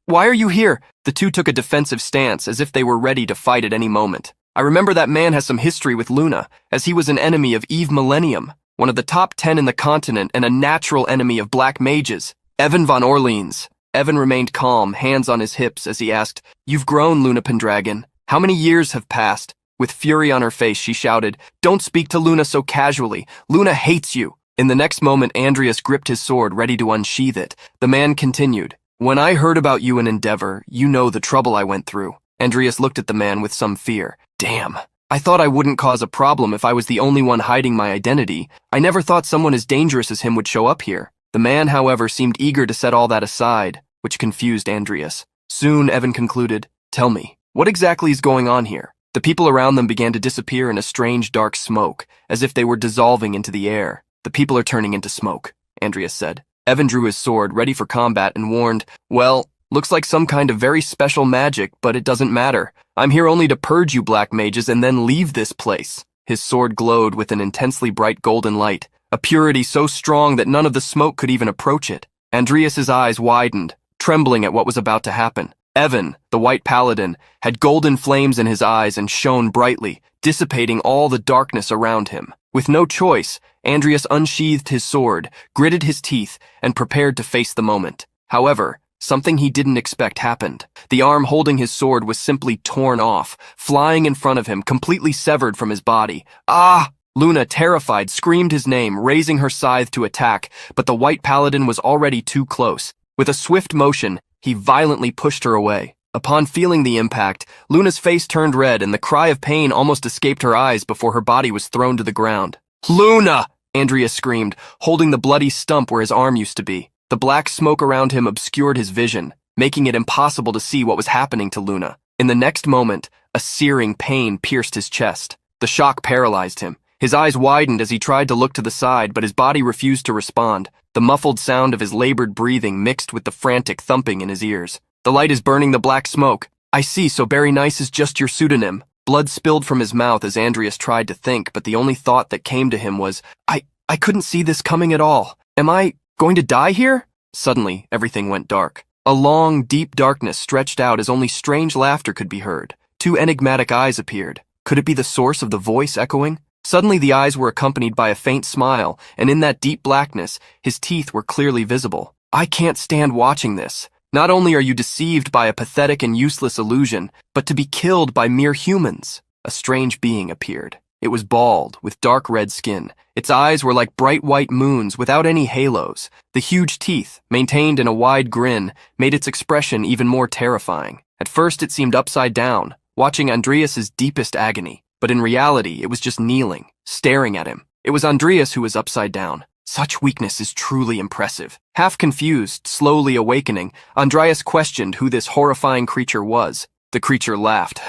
Speaker 1: Why are you here? The two took a defensive stance, as if they were ready to fight at any moment. I remember that man has some history with Luna, as he was an enemy of Eve Millennium, one of the top 10 in the continent and a natural enemy of black mages, Evan von Orleans. Evan remained calm, hands on his hips, as he asked, You've grown, Luna Pendragon. How many years have passed? With fury on her face, she shouted, Don't speak to Luna so casually. Luna hates you. In the next moment, Andreas gripped his sword, ready to unsheath it. The man continued, When I heard about you in Endeavor, you know the trouble I went through. Andreas looked at the man with some fear. Damn. I thought I wouldn't cause a problem if I was the only one hiding my identity. I never thought someone as dangerous as him would show up here. The man, however, seemed eager to set all that aside, which confused Andreas. Soon, Evan concluded, "Tell me, what exactly is going on here?" The people around them began to disappear in a strange dark smoke, as if they were dissolving into the air. "The people are turning into smoke," Andreas said. Evan drew his sword, ready for combat, and warned, "Well, looks like some kind of very special magic, but it doesn't matter. I'm here only to purge you black mages and then leave this place." His sword glowed with an intensely bright golden light, a purity so strong that none of the smoke could even approach it. Andreas's eyes widened, trembling at what was about to happen. Evan, the white paladin, had golden flames in his eyes and shone brightly, dissipating all the darkness around him. With no choice, Andreas unsheathed his sword, gritted his teeth, and prepared to face the moment. However, something he didn't expect happened. The arm holding his sword was simply torn off, flying in front of him, completely severed from his body. "Ah!" Luna, terrified, screamed his name, raising her scythe to attack, but the white paladin was already too close. With a swift motion, he violently pushed her away. Upon feeling the impact, Luna's face turned red and the cry of pain almost escaped her eyes before her body was thrown to the ground. "Luna!" Andreas screamed, holding the bloody stump where his arm used to be. The black smoke around him obscured his vision, making it impossible to see what was happening to Luna. In the next moment, a searing pain pierced his chest. The shock paralyzed him. His eyes widened as he tried to look to the side, but his body refused to respond. The muffled sound of his labored breathing mixed with the frantic thumping in his ears. "The light is burning the black smoke. I see, so Very Nice is just your pseudonym." Blood spilled from his mouth as Andreas tried to think, but the only thought that came to him was, I couldn't see this coming at all. Am I going to die here?" Suddenly, everything went dark. A long, deep darkness stretched out as only strange laughter could be heard. Two enigmatic eyes appeared. Could it be the source of the voice echoing? Suddenly the eyes were accompanied by a faint smile, and in that deep blackness, his teeth were clearly visible. "I can't stand watching this. Not only are you deceived by a pathetic and useless illusion, but to be killed by mere humans." A strange being appeared. It was bald, with dark red skin. Its eyes were like bright white moons without any halos. The huge teeth, maintained in a wide grin, made its expression even more terrifying. At first it seemed upside down, watching Andreas's deepest agony. But in reality, it was just kneeling, staring at him. It was Andreas who was upside down. Such weakness is truly impressive. Half confused, slowly awakening, Andreas questioned who this horrifying creature was. The creature laughed.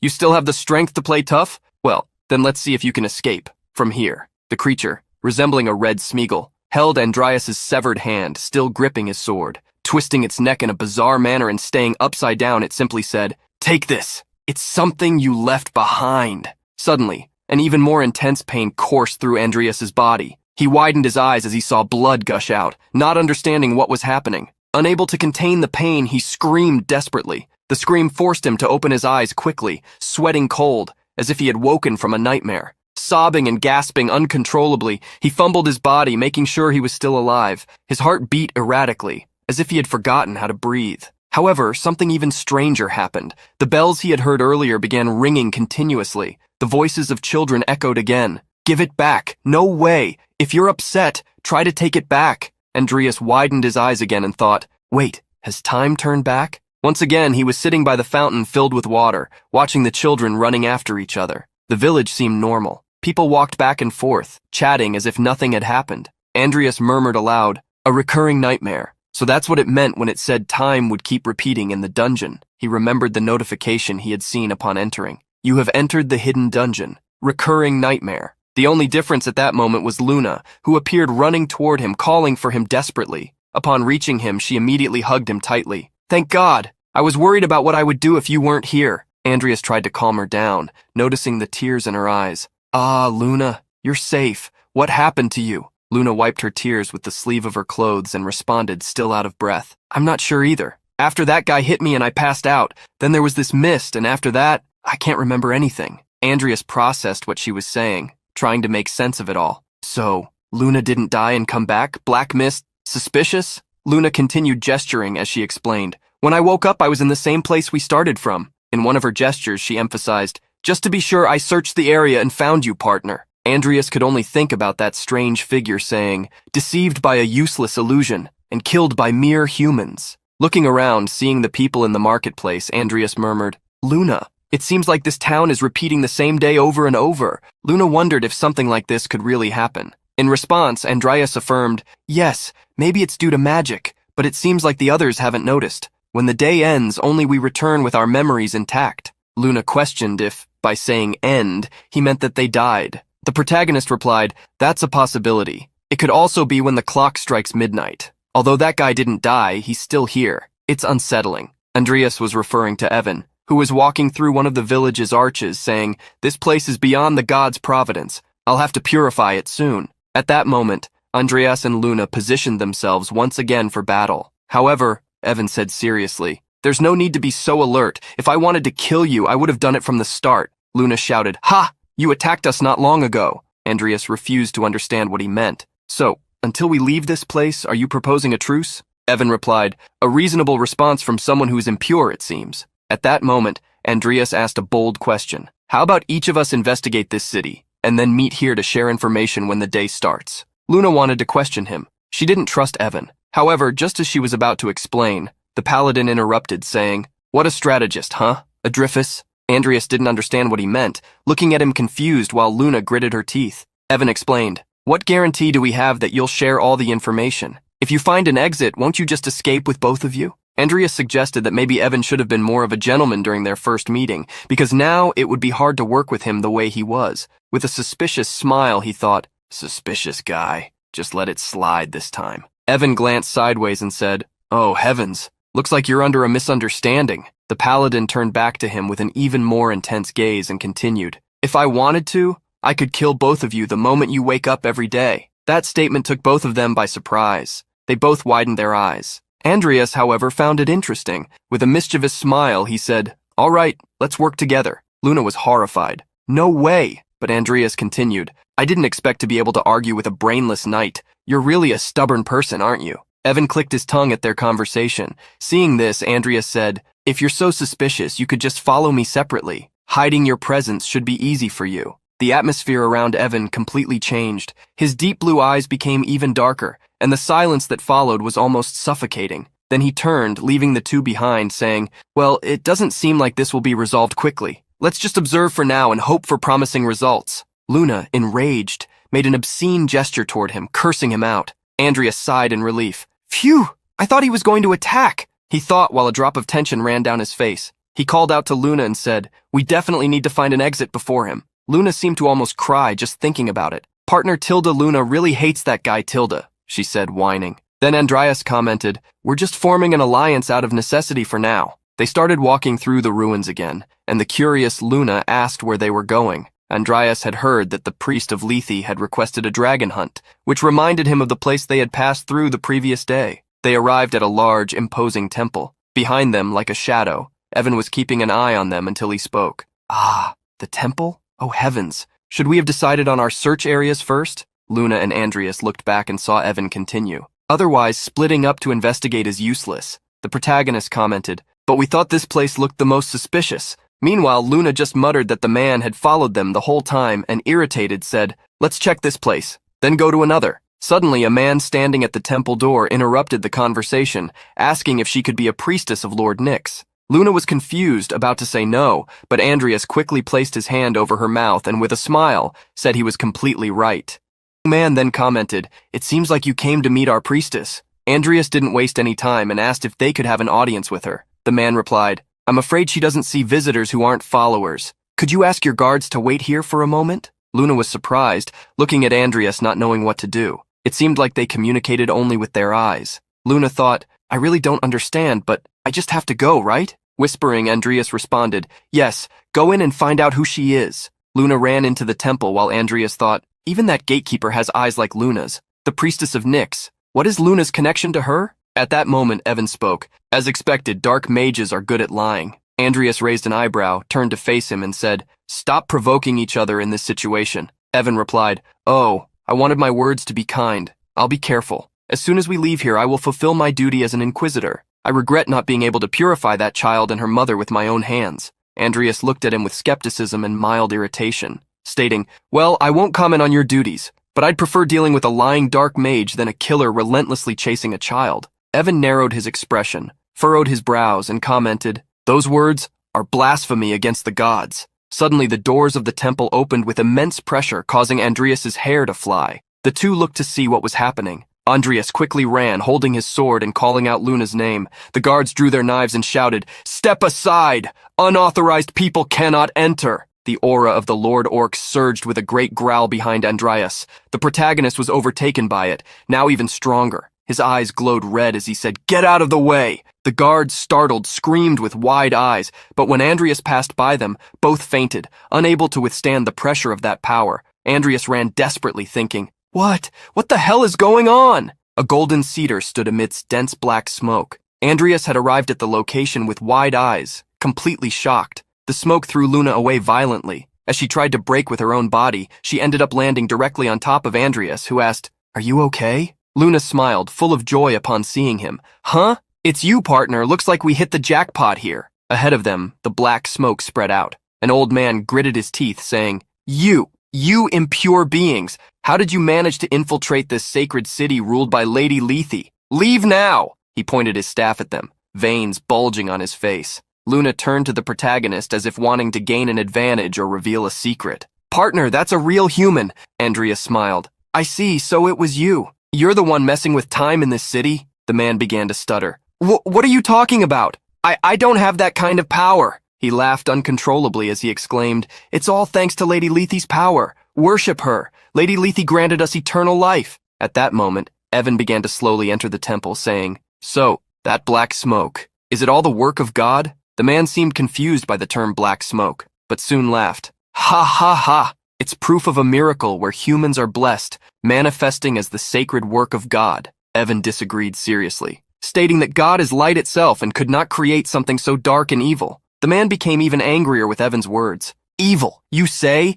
Speaker 1: "You still have the strength to play tough? Well, then let's see if you can escape. From here." The creature, resembling a red Smeagol, held Andreas's severed hand, still gripping his sword. Twisting its neck in a bizarre manner and staying upside down, it simply said, "Take this. It's something you left behind." Suddenly, an even more intense pain coursed through Andreas's body. He widened his eyes as he saw blood gush out, not understanding what was happening. Unable to contain the pain, he screamed desperately. The scream forced him to open his eyes quickly, sweating cold, as if he had woken from a nightmare. Sobbing and gasping uncontrollably, he fumbled his body, making sure he was still alive. His heart beat erratically, as if he had forgotten how to breathe. However, something even stranger happened. The bells he had heard earlier began ringing continuously. The voices of children echoed again. "Give it back. No way. If you're upset, try to take it back." Andreas widened his eyes again and thought, "Wait, has time turned back?" Once again, he was sitting by the fountain filled with water, watching the children running after each other. The village seemed normal. People walked back and forth, chatting as if nothing had happened. Andreas murmured aloud, "A recurring nightmare." So that's what it meant when it said time would keep repeating in the dungeon. He remembered the notification he had seen upon entering. "You have entered the hidden dungeon. Recurring nightmare." The only difference at that moment was Luna, who appeared running toward him, calling for him desperately. Upon reaching him, she immediately hugged him tightly. "Thank God! I was worried about what I would do if you weren't here." Andreas tried to calm her down, noticing the tears in her eyes. "Ah, Luna, you're safe. What happened to you?" Luna wiped her tears with the sleeve of her clothes and responded, still out of breath. "I'm not sure either. After that guy hit me and I passed out, then there was this mist, and after that, I can't remember anything." Andreas processed what she was saying, trying to make sense of it all. "So, Luna didn't die and come back? Black mist? Suspicious?" Luna continued gesturing as she explained. "When I woke up, I was in the same place we started from." In one of her gestures, she emphasized, "Just to be sure, I searched the area and found you, partner." Andreas could only think about that strange figure saying, "Deceived by a useless illusion, and killed by mere humans." Looking around, seeing the people in the marketplace, Andreas murmured, "Luna, it seems like this town is repeating the same day over and over." Luna wondered if something like this could really happen. In response, Andreas affirmed, "Yes, maybe it's due to magic, but it seems like the others haven't noticed." When the day ends, only we return with our memories intact. Luna questioned if, by saying end, he meant that they died. The protagonist replied, that's a possibility. It could also be when the clock strikes midnight. Although that guy didn't die, he's still here. It's unsettling. Andreas was referring to Evan, who was walking through one of the village's arches, saying, this place is beyond the god's providence. I'll have to purify it soon. At that moment, Andreas and Luna positioned themselves once again for battle. However, Evan said seriously, there's no need to be so alert. If I wanted to kill you, I would have done it from the start. Luna shouted, ha! You attacked us not long ago. Andreas refused to understand what he meant. So, until we leave this place, are you proposing a truce? Evan replied, a reasonable response from someone who is impure, it seems. At that moment, Andreas asked a bold question. How about each of us investigate this city, and then meet here to share information when the day starts? Luna wanted to question him. She didn't trust Evan. However, just as she was about to explain, the paladin interrupted, saying, what a strategist, huh? Adriphus? Andreas didn't understand what he meant, looking at him confused while Luna gritted her teeth. Evan explained, what guarantee do we have that you'll share all the information? If you find an exit, won't you just escape with both of you? Andreas suggested that maybe Evan should have been more of a gentleman during their first meeting, because now it would be hard to work with him the way he was. With a suspicious smile, he thought, suspicious guy. Just let it slide this time. Evan glanced sideways and said, oh heavens, looks like you're under a misunderstanding. The paladin turned back to him with an even more intense gaze and continued, if I wanted to, I could kill both of you the moment you wake up every day. That statement took both of them by surprise. They both widened their eyes. Andreas, however, found it interesting. With a mischievous smile, he said, all right, let's work together. Luna was horrified. No way. But Andreas continued, I didn't expect to be able to argue with a brainless knight. You're really a stubborn person, aren't you? Evan clicked his tongue at their conversation. Seeing this, Andreas said, if you're so suspicious, you could just follow me separately. Hiding your presence should be easy for you. The atmosphere around Evan completely changed. His deep blue eyes became even darker, and the silence that followed was almost suffocating. Then he turned, leaving the two behind, saying, well, it doesn't seem like this will be resolved quickly. Let's just observe for now and hope for promising results. Luna, enraged, made an obscene gesture toward him, cursing him out. Andreas sighed in relief. Phew! I thought he was going to attack, he thought while a drop of tension ran down his face. He called out to Luna and said, we definitely need to find an exit before him. Luna seemed to almost cry just thinking about it. Partner Tilda Luna really hates that guy Tilda, she said, whining. Then Andreas commented, we're just forming an alliance out of necessity for now. They started walking through the ruins again, and the curious Luna asked where they were going. Andreas had heard that the priest of Lethe had requested a dragon hunt, which reminded him of the place they had passed through the previous day. They arrived at a large, imposing temple. Behind them, like a shadow, Evan was keeping an eye on them until he spoke. Ah, the temple? Oh heavens, should we have decided on our search areas first? Luna and Andreas looked back and saw Evan continue. Otherwise, splitting up to investigate is useless. The protagonist commented, but we thought this place looked the most suspicious. Meanwhile, Luna just muttered that the man had followed them the whole time and, irritated, said, let's check this place, then go to another. Suddenly, a man standing at the temple door interrupted the conversation, asking if she could be a priestess of Lord Nyx. Luna was confused, about to say no, but Andreas quickly placed his hand over her mouth and with a smile, said he was completely right. The man then commented, it seems like you came to meet our priestess. Andreas didn't waste any time and asked if they could have an audience with her. The man replied, I'm afraid she doesn't see visitors who aren't followers. Could you ask your guards to wait here for a moment? Luna was surprised, looking at Andreas not knowing what to do. It seemed like they communicated only with their eyes. Luna thought, I really don't understand, but I just have to go, right? Whispering, Andreas responded, yes, go in and find out who she is. Luna ran into the temple while Andreas thought, even that gatekeeper has eyes like Luna's. The priestess of Nyx. What is Luna's connection to her? At that moment, Evan spoke. As expected, dark mages are good at lying. Andreas raised an eyebrow, turned to face him, and said, stop provoking each other in this situation. Evan replied, oh, I wanted my words to be kind. I'll be careful. As soon as we leave here, I will fulfill my duty as an inquisitor. I regret not being able to purify that child and her mother with my own hands. Andreas looked at him with skepticism and mild irritation, stating, well, I won't comment on your duties, but I'd prefer dealing with a lying dark mage than a killer relentlessly chasing a child. Evan narrowed his expression, furrowed his brows, and commented, those words are blasphemy against the gods. Suddenly, the doors of the temple opened with immense pressure, causing Andreas's hair to fly. The two looked to see what was happening. Andreas quickly ran, holding his sword and calling out Luna's name. The guards drew their knives and shouted, "Step aside! Unauthorized people cannot enter!" The aura of the Lord Orc surged with a great growl behind Andreas. The protagonist was overtaken by it, now even stronger. His eyes glowed red as he said, "Get out of the way!" The guards, startled, screamed with wide eyes, but when Andreas passed by them, both fainted, unable to withstand the pressure of that power. Andreas ran desperately, thinking, What the hell is going on?" A golden cedar stood amidst dense black smoke. Andreas had arrived at the location with wide eyes, completely shocked. The smoke threw Luna away violently. As she tried to break with her own body, she ended up landing directly on top of Andreas, who asked, "Are you okay?" Luna smiled, full of joy upon seeing him. "Huh? It's you, partner. Looks like we hit the jackpot here." Ahead of them, the black smoke spread out. An old man gritted his teeth, saying, You impure beings, how did you manage to infiltrate this sacred city ruled by Lady Lethe? Leave now!" He pointed his staff at them, veins bulging on his face. Luna turned to the protagonist as if wanting to gain an advantage or reveal a secret. "Partner, that's a real human," Andreas smiled. "I see, so it was you. You're the one messing with time in this city?" The man began to stutter. What are you talking about? I don't have that kind of power." He laughed uncontrollably as he exclaimed, "It's all thanks to Lady Lethe's power. Worship her. Lady Lethe granted us eternal life." At that moment, Evan began to slowly enter the temple, saying, "So, that black smoke, is it all the work of God?" The man seemed confused by the term black smoke, but soon laughed. "Ha ha ha! It's proof of a miracle where humans are blessed, manifesting as the sacred work of God." Evan disagreed seriously, stating that God is light itself and could not create something so dark and evil. The man became even angrier with Evan's words. "Evil, you say?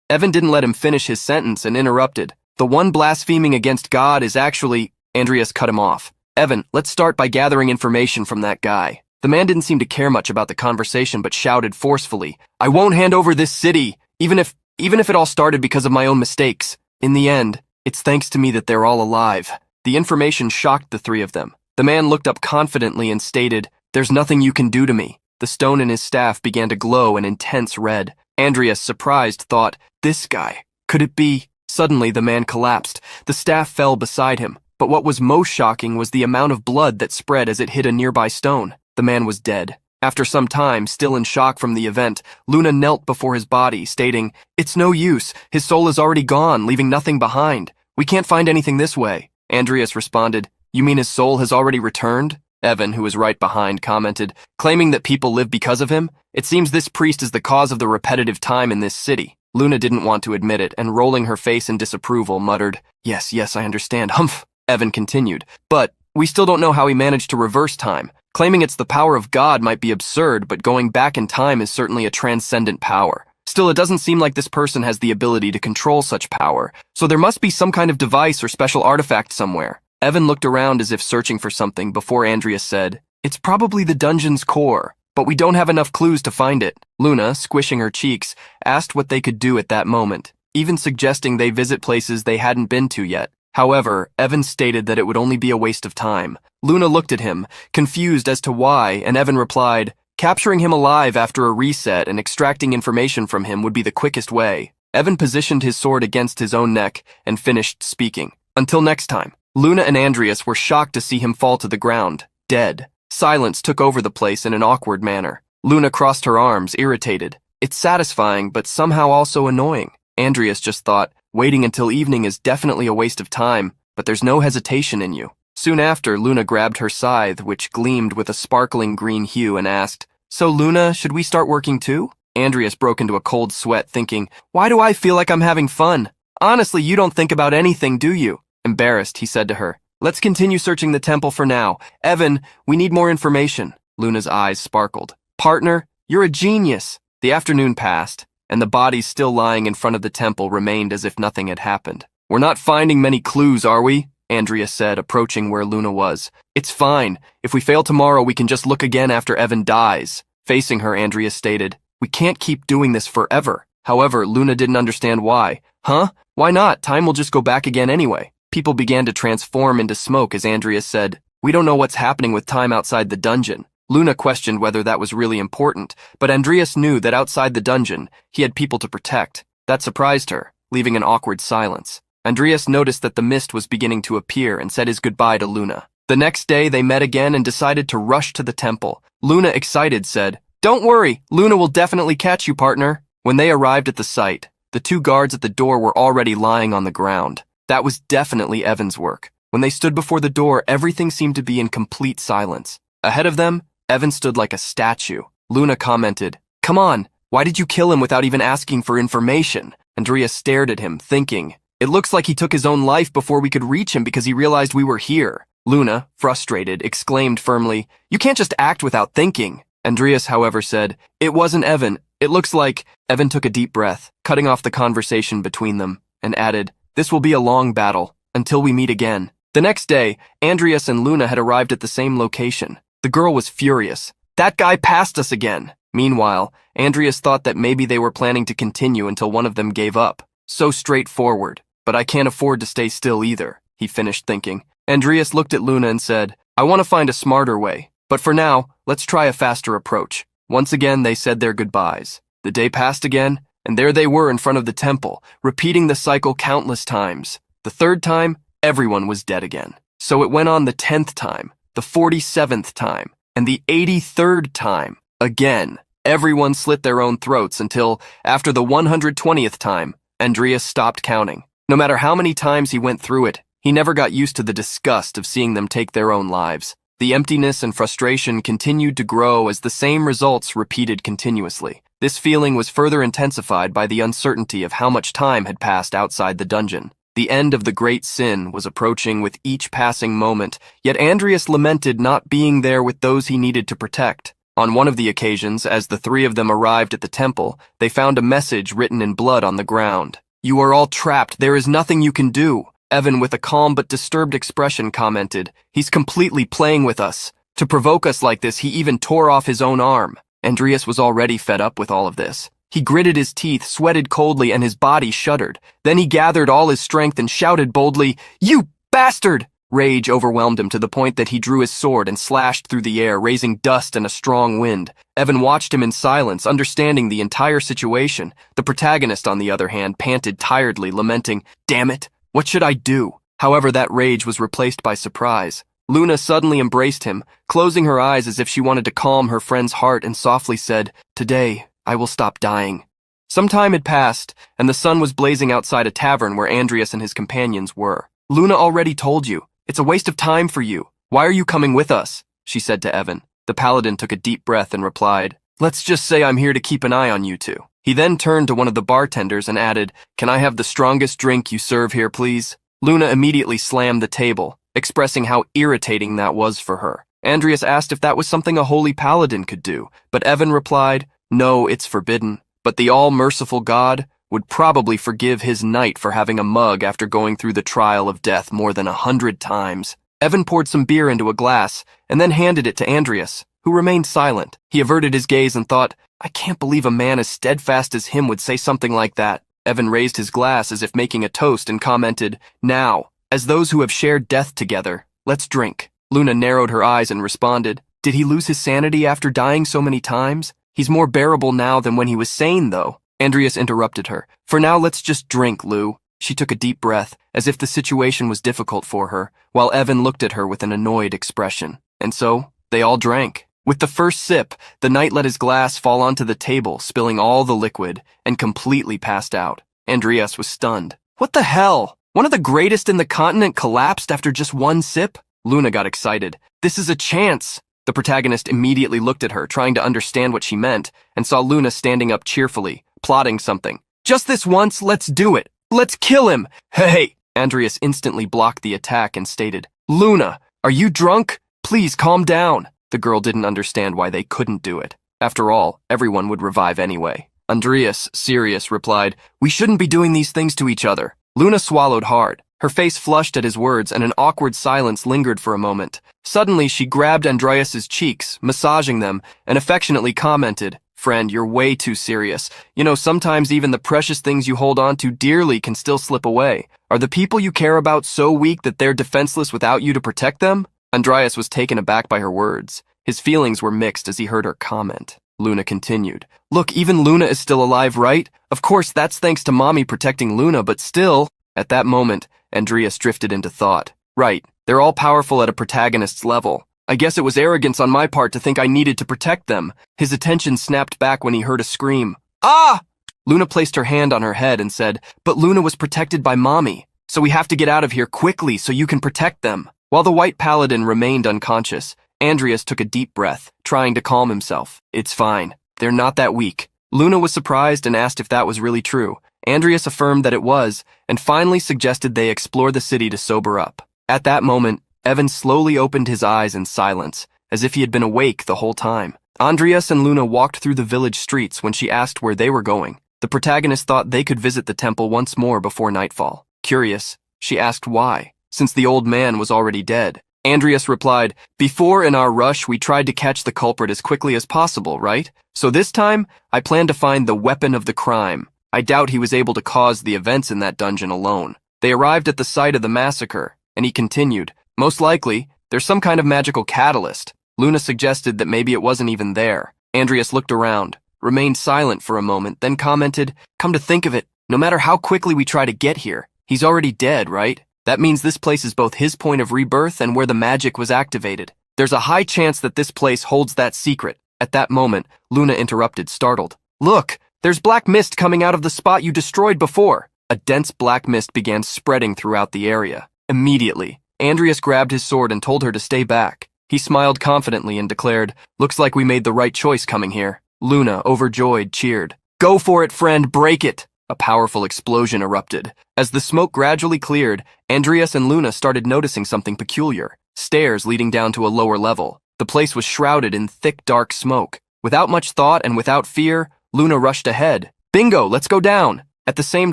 Speaker 1: Evan didn't let him finish his sentence and interrupted. "The one blaspheming against God is actually—" Andreas cut him off. "Evan, let's start by gathering information from that guy." The man didn't seem to care much about the conversation but shouted forcefully, "I won't hand over this city, even if it all started because of my own mistakes. In the end, it's thanks to me that they're all alive." The information shocked the three of them. The man looked up confidently and stated, "There's nothing you can do to me." The stone in his staff began to glow an intense red. Andreas, surprised, thought, "This guy. Could it be?" Suddenly, the man collapsed. The staff fell beside him, but what was most shocking was the amount of blood that spread as it hit a nearby stone. The man was dead. After some time, still in shock from the event, Luna knelt before his body, stating, "It's no use. His soul is already gone, leaving nothing behind. We can't find anything this way." Andreas responded, "You mean his soul has already returned?" Evan, who was right behind, commented, "Claiming that people live because of him? It seems this priest is the cause of the repetitive time in this city." Luna didn't want to admit it, and rolling her face in disapproval, muttered, Yes, I understand. Humph." Evan continued, "But we still don't know how he managed to reverse time. Claiming it's the power of God might be absurd, but going back in time is certainly a transcendent power. Still, it doesn't seem like this person has the ability to control such power, so there must be some kind of device or special artifact somewhere." Evan looked around as if searching for something before Andreas said, "It's probably the dungeon's core, but we don't have enough clues to find it." Luna, squishing her cheeks, asked what they could do at that moment, even suggesting they visit places they hadn't been to yet. However, Evan stated that it would only be a waste of time. Luna looked at him, confused as to why, and Evan replied, "Capturing him alive after a reset and extracting information from him would be the quickest way." Evan positioned his sword against his own neck and finished speaking. "Until next time." Luna and Andreas were shocked to see him fall to the ground, dead. Silence took over the place in an awkward manner. Luna crossed her arms, irritated. It's satisfying, but somehow also annoying. Andreas just thought, waiting until evening is definitely a waste of time, but there's no hesitation in you. Soon after, Luna grabbed her scythe, which gleamed with a sparkling green hue, and asked, "So Luna, should we start working too?" Andreas broke into a cold sweat, thinking, "Why do I feel like I'm having fun? Honestly, you don't think about anything, do you?" Embarrassed, he said to her, "Let's continue searching the temple for now. Evan, we need more information." Luna's eyes sparkled. "Partner, you're a genius." The afternoon passed, and the bodies still lying in front of the temple remained as if nothing had happened. "We're not finding many clues, are we?" Andreas said, approaching where Luna was. "It's fine. If we fail tomorrow, we can just look again after Evan dies." Facing her, Andreas stated, "We can't keep doing this forever." However, Luna didn't understand why. "Huh? Why not? Time will just go back again anyway." People began to transform into smoke as Andreas said, "We don't know what's happening with time outside the dungeon." Luna questioned whether that was really important, but Andreas knew that outside the dungeon, he had people to protect. That surprised her, leaving an awkward silence. Andreas noticed that the mist was beginning to appear and said his goodbye to Luna. The next day, they met again and decided to rush to the temple. Luna, excited, said, "Don't worry, Luna will definitely catch you, partner." When they arrived at the site, the two guards at the door were already lying on the ground. That was definitely Evan's work. When they stood before the door, everything seemed to be in complete silence. Ahead of them, Evan stood like a statue. Luna commented, "Come on, why did you kill him without even asking for information?" Andreas stared at him, thinking, "It looks like he took his own life before we could reach him because he realized we were here." Luna, frustrated, exclaimed firmly, "You can't just act without thinking." Andreas, however, said, "It wasn't Evan. It looks like—" Evan took a deep breath, cutting off the conversation between them, and added, "This will be a long battle, until we meet again." The next day, Andreas and Luna had arrived at the same location. The girl was furious. "That guy passed us again." Meanwhile, Andreas thought that maybe they were planning to continue until one of them gave up. So straightforward. "But I can't afford to stay still either," he finished thinking. Andreas looked at Luna and said, "I want to find a smarter way. But for now, let's try a faster approach." Once again, they said their goodbyes. The day passed again, and there they were in front of the temple, repeating the cycle countless times. The third time, everyone was dead again. So it went on the 10th time, the 47th time, and the 83rd time. Again, everyone slit their own throats until, after the 120th time, Andreas stopped counting. No matter how many times he went through it, he never got used to the disgust of seeing them take their own lives. The emptiness and frustration continued to grow as the same results repeated continuously. This feeling was further intensified by the uncertainty of how much time had passed outside the dungeon. The end of the great sin was approaching with each passing moment, yet Andreas lamented not being there with those he needed to protect. On one of the occasions, as the three of them arrived at the temple, they found a message written in blood on the ground. "You are all trapped. There is nothing you can do." Evan, with a calm but disturbed expression, commented, "He's completely playing with us. To provoke us like this, he even tore off his own arm." Andreas was already fed up with all of this. He gritted his teeth, sweated coldly, and his body shuddered. Then he gathered all his strength and shouted boldly, "You bastard!" Rage overwhelmed him to the point that he drew his sword and slashed through the air, raising dust and a strong wind. Evan watched him in silence, understanding the entire situation. The protagonist, on the other hand, panted tiredly, lamenting, "Damn it! What should I do?" However, that rage was replaced by surprise. Luna suddenly embraced him, closing her eyes as if she wanted to calm her friend's heart, and softly said, "Today, I will stop dying." Some time had passed, and the sun was blazing outside a tavern where Andreas and his companions were. "Luna already told you. It's a waste of time for you. Why are you coming with us?" she said to Evan. The paladin took a deep breath and replied, "Let's just say I'm here to keep an eye on you two." He then turned to one of the bartenders and added, "Can I have the strongest drink you serve here, please?" Luna immediately slammed the table, expressing how irritating that was for her. Andreas asked if that was something a holy paladin could do, but Evan replied, "No, it's forbidden. But the all-merciful God would probably forgive his knight for having a mug after going through the trial of death more than 100 times. Evan poured some beer into a glass and then handed it to Andreas, who remained silent. He averted his gaze and thought, "I can't believe a man as steadfast as him would say something like that." Evan raised his glass as if making a toast and commented, "Now, as those who have shared death together, let's drink." Luna narrowed her eyes and responded, "Did he lose his sanity after dying so many times? He's more bearable now than when he was sane, though." Andreas interrupted her. "For now, let's just drink, Lou." She took a deep breath, as if the situation was difficult for her, while Evan looked at her with an annoyed expression. And so, they all drank. With the first sip, the knight let his glass fall onto the table, spilling all the liquid, and completely passed out. Andreas was stunned. "What the hell? One of the greatest in the continent collapsed after just one sip?" Luna got excited. "This is a chance." The protagonist immediately looked at her, trying to understand what she meant, and saw Luna standing up cheerfully, plotting something. "Just this once, let's do it. Let's kill him." "Hey!" Andreas instantly blocked the attack and stated, "Luna, are you drunk? Please calm down." The girl didn't understand why they couldn't do it. After all, everyone would revive anyway. Andreas, serious, replied, "We shouldn't be doing these things to each other." Luna swallowed hard. Her face flushed at his words, and an awkward silence lingered for a moment. Suddenly, she grabbed Andreas's cheeks, massaging them, and affectionately commented, "Friend, you're way too serious. You know, sometimes even the precious things you hold on to dearly can still slip away. Are the people you care about so weak that they're defenseless without you to protect them?" Andreas was taken aback by her words. His feelings were mixed as he heard her comment. Luna continued, "Look, even Luna is still alive, right? Of course, that's thanks to Mommy protecting Luna, but still..." At that moment, Andreas drifted into thought. Right, they're all powerful at a protagonist's level. I guess it was arrogance on my part to think I needed to protect them. His attention snapped back when he heard a scream. Ah! Luna placed her hand on her head and said, "But Luna was protected by Mommy, so we have to get out of here quickly so you can protect them." While the White Paladin remained unconscious, Andreas took a deep breath, trying to calm himself. "It's fine. They're not that weak." Luna was surprised and asked if that was really true. Andreas affirmed that it was, and finally suggested they explore the city to sober up. At that moment, Evan slowly opened his eyes in silence, as if he had been awake the whole time. Andreas and Luna walked through the village streets when she asked where they were going. The protagonist thought they could visit the temple once more before nightfall. Curious, she asked why, since the old man was already dead. Andreas replied, "Before in our rush we tried to catch the culprit as quickly as possible, right? So this time, I plan to find the weapon of the crime. I doubt he was able to cause the events in that dungeon alone." They arrived at the site of the massacre, and he continued, "Most likely, there's some kind of magical catalyst." Luna suggested that maybe it wasn't even there. Andreas looked around, remained silent for a moment, then commented, "Come to think of it, no matter how quickly we try to get here, he's already dead, right? That means this place is both his point of rebirth and where the magic was activated. There's a high chance that this place holds that secret." At that moment, Luna interrupted, startled. "Look, there's black mist coming out of the spot you destroyed before." A dense black mist began spreading throughout the area. Immediately, Andreas grabbed his sword and told her to stay back. He smiled confidently and declared, "Looks like we made the right choice coming here." Luna, overjoyed, cheered. "Go for it, friend, break it!" A powerful explosion erupted. As the smoke gradually cleared, Andreas and Luna started noticing something peculiar. Stairs leading down to a lower level. The place was shrouded in thick, dark smoke. Without much thought and without fear, Luna rushed ahead. "Bingo, let's go down!" At the same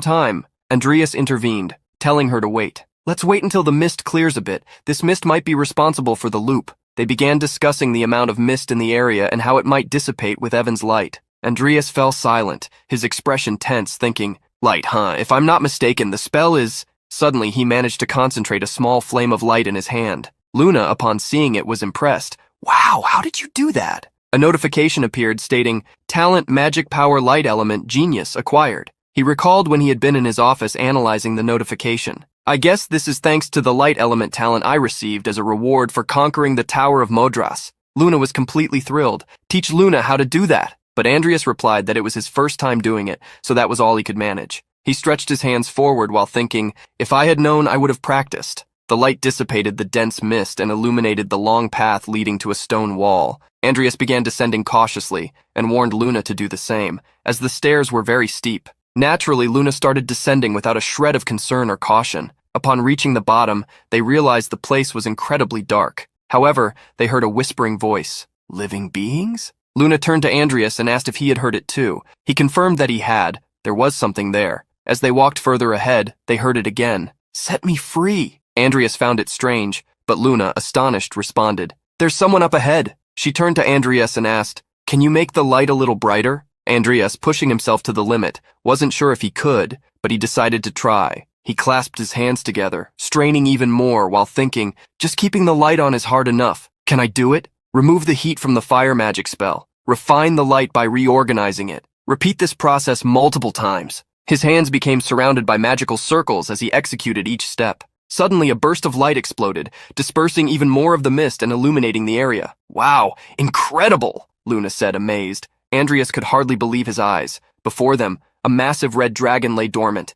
Speaker 1: time, Andreas intervened, telling her to wait. "Let's wait until the mist clears a bit. This mist might be responsible for the loop." They began discussing the amount of mist in the area and how it might dissipate with Evan's light. Andreas fell silent, his expression tense, thinking, "Light, huh? If I'm not mistaken, the spell is..." Suddenly, he managed to concentrate a small flame of light in his hand. Luna, upon seeing it, was impressed. "Wow, how did you do that?" A notification appeared stating, "Talent Magic Power Light Element Genius acquired." He recalled when he had been in his office analyzing the notification. "I guess this is thanks to the light element talent I received as a reward for conquering the Tower of Modras." Luna was completely thrilled. "Teach Luna how to do that." But Andreas replied that it was his first time doing it, so that was all he could manage. He stretched his hands forward while thinking, "If I had known, I would have practiced." The light dissipated the dense mist and illuminated the long path leading to a stone wall. Andreas began descending cautiously and warned Luna to do the same, as the stairs were very steep. Naturally, Luna started descending without a shred of concern or caution. Upon reaching the bottom, they realized the place was incredibly dark. However, they heard a whispering voice. "Living beings?" Luna turned to Andreas and asked if he had heard it too. He confirmed that he had. There was something there. As they walked further ahead, they heard it again. "Set me free." Andreas found it strange, but Luna, astonished, responded, "There's someone up ahead." She turned to Andreas and asked, "Can you make the light a little brighter?" Andreas, pushing himself to the limit, wasn't sure if he could, but he decided to try. He clasped his hands together, straining even more while thinking, "Just keeping the light on is hard enough. Can I do it? Remove the heat from the fire magic spell. Refine the light by reorganizing it. Repeat this process multiple times." His hands became surrounded by magical circles as he executed each step. Suddenly, a burst of light exploded, dispersing even more of the mist and illuminating the area. "Wow, incredible!" Luna said, amazed. Andreas could hardly believe his eyes. Before them, a massive red dragon lay dormant.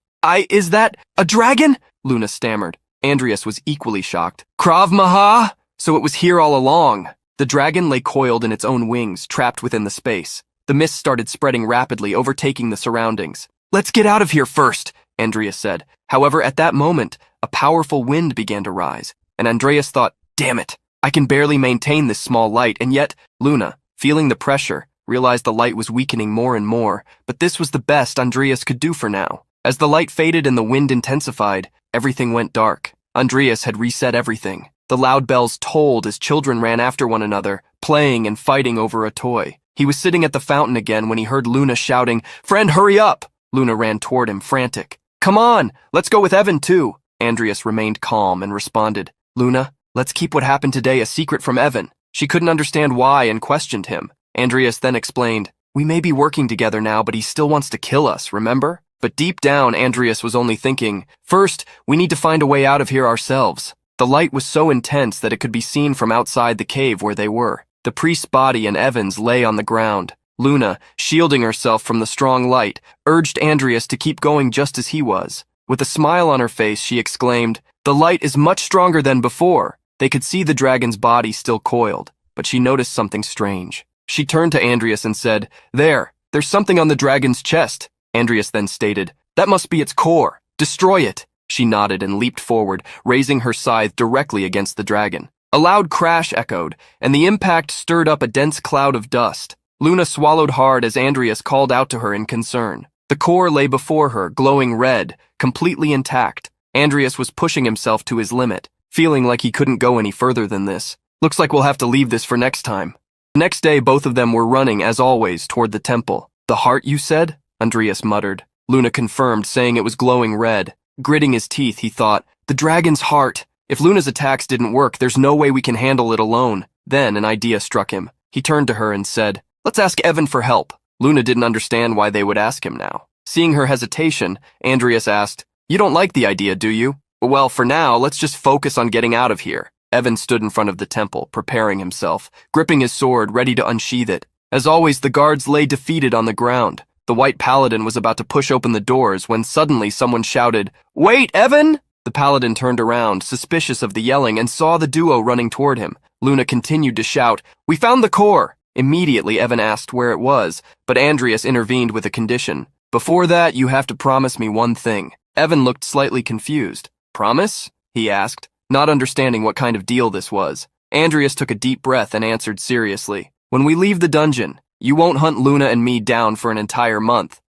Speaker 1: Is that a dragon?" Luna stammered. Andreas was equally shocked. "Krav Maga? So it was here all along." The dragon lay coiled in its own wings, trapped within the space. The mist started spreading rapidly, overtaking the surroundings. "Let's get out of here first," Andreas said. However, at that moment, a powerful wind began to rise, and Andreas thought, "Damn it, I can barely maintain this small light," and yet, Luna, feeling the pressure, realized the light was weakening more and more, but this was the best Andreas could do for now. As the light faded and the wind intensified, everything went dark. Andreas had reset everything. The loud bells tolled as children ran after one another, playing and fighting over a toy. He was sitting at the fountain again when he heard Luna shouting, "Friend, hurry up!" Luna ran toward him, frantic. "Come on, let's go with Evan too." Andreas remained calm and responded, "Luna, let's keep what happened today a secret from Evan." She couldn't understand why and questioned him. Andreas then explained, "We may be working together now, but he still wants to kill us, remember? But deep down, Andreas was only thinking, first, we need to find a way out of here ourselves. The light was so intense that it could be seen from outside the cave where they were. The priest's body and Evan's lay on the ground. Luna, shielding herself from the strong light, urged Andreas to keep going just as he was. With a smile on her face, she exclaimed, "The light is much stronger than before." They could see the dragon's body still coiled, but she noticed something strange. She turned to Andreas and said, There's something on the dragon's chest." Andreas then stated, "That must be its core. Destroy it." She nodded and leaped forward, raising her scythe directly against the dragon. A loud crash echoed, and the impact stirred up a dense cloud of dust. Luna swallowed hard as Andreas called out to her in concern. The core lay before her, glowing red, completely intact. Andreas was pushing himself to his limit, feeling like he couldn't go any further than this. "Looks like we'll have to leave this for next time." The next day, both of them were running, as always, toward the temple. "The heart, you said?" Andreas muttered. Luna confirmed, saying it was glowing red. Gritting his teeth, he thought, "The dragon's heart. If Luna's attacks didn't work, there's no way we can handle it alone." Then an idea struck him. He turned to her and said, "Let's ask Evan for help." Luna didn't understand why they would ask him now. Seeing her hesitation, Andreas asked, "You don't like the idea, do you? Well, for now, let's just focus on getting out of here." Evan stood in front of the temple, preparing himself, gripping his sword, ready to unsheath it. As always, the guards lay defeated on the ground. The white paladin was about to push open the doors when suddenly someone shouted, "Wait, Evan!" The paladin turned around, suspicious of the yelling, and saw the duo running toward him. Luna continued to shout, "We found the core!" Immediately, Evan asked where it was, but Andreas intervened with a condition. "Before that, you have to promise me one thing." Evan looked slightly confused. "Promise?" he asked, not understanding what kind of deal this was. Andreas took a deep breath and answered seriously, "When we leave the dungeon, you won't hunt Luna and me down for an entire month."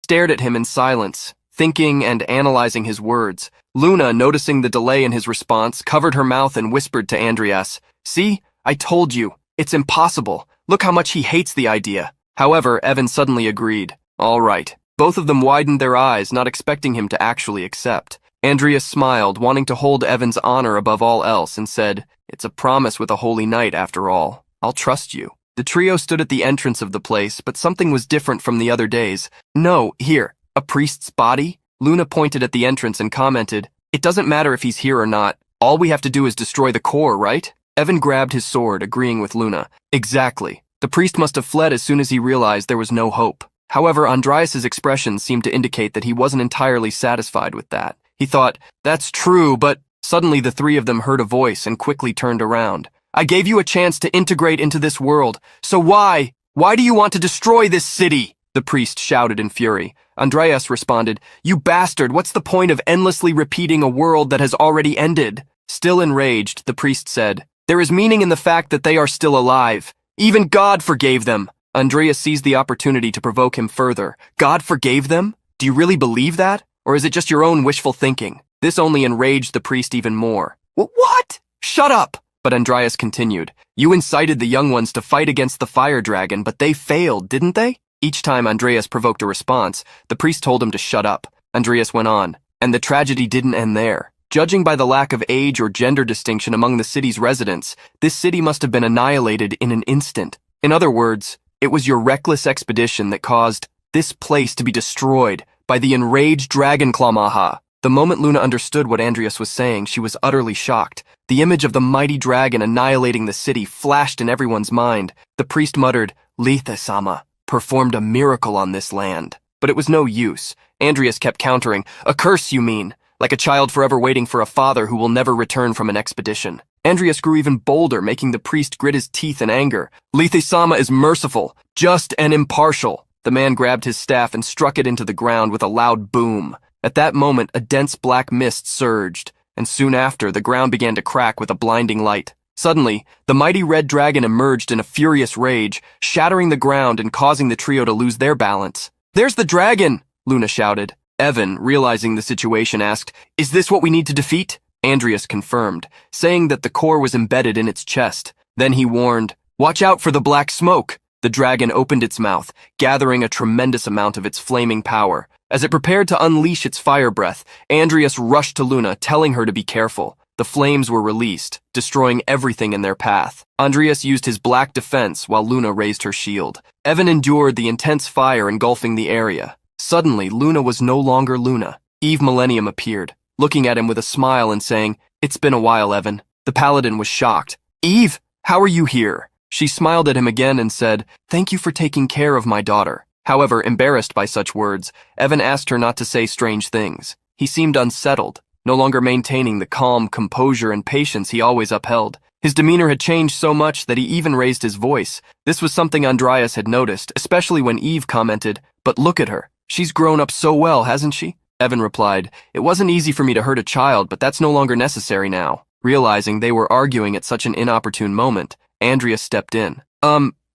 Speaker 1: Stared at him in silence, thinking and analyzing his words. Luna, noticing the delay in his response, covered her mouth and whispered to Andreas, "See, I told you, it's impossible. Look how much he hates the idea." However, Evan suddenly agreed. "All right." Both of them widened their eyes, not expecting him to actually accept. Andreas smiled, wanting to hold Evan's honor above all else, and said, "It's a promise with a holy knight, after all. I'll trust you." The trio stood at the entrance of the place, but something was different from the other days. "No, here, a priest's body?" Luna pointed at the entrance and commented, "It doesn't matter if he's here or not. All we have to do is destroy the core, right?" Evan grabbed his sword, agreeing with Luna. "Exactly. The priest must have fled as soon as he realized there was no hope." However, Andreas's expression seemed to indicate that he wasn't entirely satisfied with that. He thought, "That's true, but..." Suddenly the three of them heard a voice and quickly turned around. "I gave you a chance to integrate into this world, so why do you want to destroy this city?" the priest shouted in fury. Andreas responded, "You bastard, what's the point of endlessly repeating a world that has already ended?" Still enraged, the priest said, "There is meaning in the fact that they are still alive. Even God forgave them." Andreas seized the opportunity to provoke him further. "God forgave them? Do you really believe that? Or is it just your own wishful thinking?" This only enraged the priest even more. "What? Shut up!" But Andreas continued, "You incited the young ones to fight against the fire dragon, but they failed, didn't they?" Each time Andreas provoked a response, the priest told him to shut up. Andreas went on, "And the tragedy didn't end there. Judging by the lack of age or gender distinction among the city's residents, this city must have been annihilated in an instant. In other words, it was your reckless expedition that caused this place to be destroyed by the enraged Dragonclaw Maha." The moment Luna understood what Andreas was saying, she was utterly shocked. The image of the mighty dragon annihilating the city flashed in everyone's mind. The priest muttered, "Litha-sama performed a miracle on this land." But it was no use. Andreas kept countering, "A curse, you mean? Like a child forever waiting for a father who will never return from an expedition." Andreas grew even bolder, making the priest grit his teeth in anger. "Litha-sama is merciful, just and impartial." The man grabbed his staff and struck it into the ground with a loud boom. At that moment, a dense black mist surged, and soon after, the ground began to crack with a blinding light. Suddenly, the mighty red dragon emerged in a furious rage, shattering the ground and causing the trio to lose their balance. "There's the dragon!" Luna shouted. Evan, realizing the situation, asked, "Is this what we need to defeat?" Andreas confirmed, saying that the core was embedded in its chest. Then he warned, "Watch out for the black smoke." The dragon opened its mouth, gathering a tremendous amount of its flaming power. As it prepared to unleash its fire breath, Andreas rushed to Luna, telling her to be careful. The flames were released, destroying everything in their path. Andreas used his black defense while Luna raised her shield. Evan endured the intense fire engulfing the area. Suddenly, Luna was no longer Luna. Eve Millennium appeared, looking at him with a smile and saying, "It's been a while, Evan." The paladin was shocked. "Eve, how are you here?" She smiled at him again and said, "Thank you for taking care of my daughter." However, embarrassed by such words, Evan asked her not to say strange things. He seemed unsettled, no longer maintaining the calm composure and patience he always upheld. His demeanor had changed so much that he even raised his voice. This was something Andreas had noticed, especially when Eve commented, "But look at her. She's grown up so well, hasn't she?" Evan replied, "It wasn't easy for me to hurt a child, but that's no longer necessary now." Realizing they were arguing at such an inopportune moment, Andreas stepped in.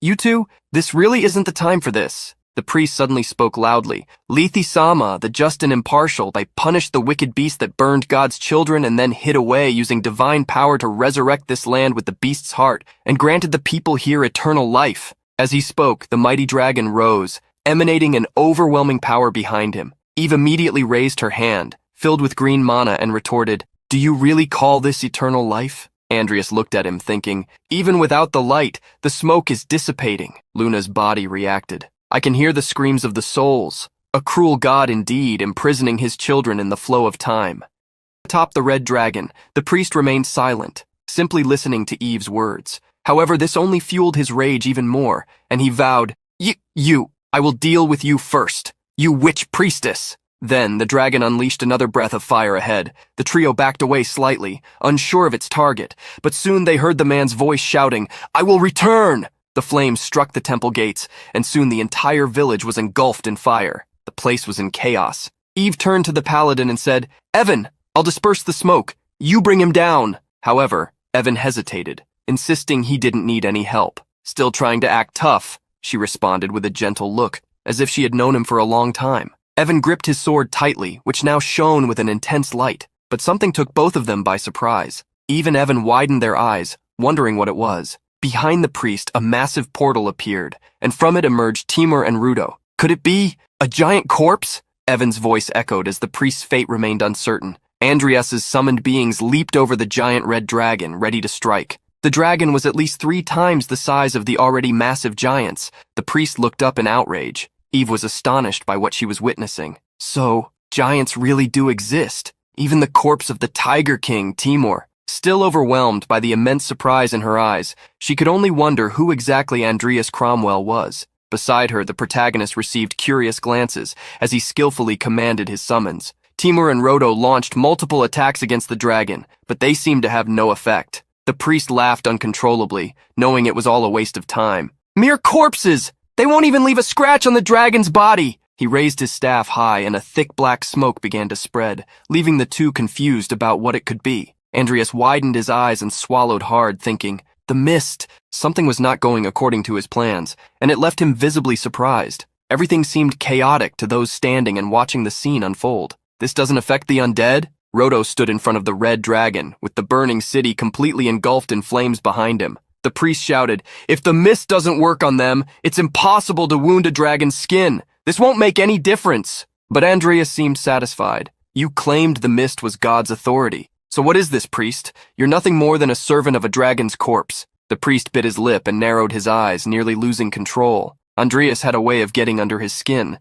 Speaker 1: You two, this really isn't the time for this." The priest suddenly spoke loudly. "Lithi-sama, the just and impartial, they punished the wicked beast that burned God's children and then hid away, using divine power to resurrect this land with the beast's heart, and granted the people here eternal life." As he spoke, the mighty dragon rose, emanating an overwhelming power behind him. Eve immediately raised her hand, filled with green mana, and retorted, "Do you really call this eternal life?" Andreas looked at him, thinking, "Even without the light, the smoke is dissipating." Luna's body reacted. "I can hear the screams of the souls. A cruel god indeed, imprisoning his children in the flow of time." Atop the red dragon, the priest remained silent, simply listening to Eve's words. However, this only fueled his rage even more, and he vowed, You, I will deal with you first, you witch priestess." Then the dragon unleashed another breath of fire ahead. The trio backed away slightly, unsure of its target, but soon they heard the man's voice shouting, "I will return!" The flames struck the temple gates, and soon the entire village was engulfed in fire. The place was in chaos. Eve turned to the paladin and said, "Evan, I'll disperse the smoke. You bring him down." However, Evan hesitated, insisting he didn't need any help. "Still trying to act tough," she responded with a gentle look, as if she had known him for a long time. Evan gripped his sword tightly, which now shone with an intense light, but something took both of them by surprise. Eve and Evan widened their eyes, wondering what it was. Behind the priest, a massive portal appeared, and from it emerged Timur and Rudo. Could it be a giant corpse? Evan's voice echoed as the priest's fate remained uncertain. Andreas's summoned beings leaped over the giant red dragon, ready to strike. The dragon was at least 3 times the size of the already massive giants. The priest looked up in outrage. Eve was astonished by what she was witnessing. So, giants really do exist. Even the corpse of the Tiger King, Timur. Still overwhelmed by the immense surprise in her eyes, she could only wonder who exactly Andreas Cromwell was. Beside her, the protagonist received curious glances as he skillfully commanded his summons. Timur and Rodo launched multiple attacks against the dragon, but they seemed to have no effect. The priest laughed uncontrollably, knowing it was all a waste of time. "Mere corpses! They won't even leave a scratch on the dragon's body!" He raised his staff high, and a thick black smoke began to spread, leaving the two confused about what it could be. Andreas widened his eyes and swallowed hard, thinking, the mist. Something was not going according to his plans, and it left him visibly surprised. Everything seemed chaotic to those standing and watching the scene unfold. "This doesn't affect the undead?" Rodo stood in front of the red dragon, with the burning city completely engulfed in flames behind him. The priest shouted, "If the mist doesn't work on them, it's impossible to wound a dragon's skin. This won't make any difference." But Andreas seemed satisfied. "You claimed the mist was God's authority. So what is this, priest? You're nothing more than a servant of a dragon's corpse." The priest bit his lip and narrowed his eyes, nearly losing control. Andreas had a way of getting under his skin.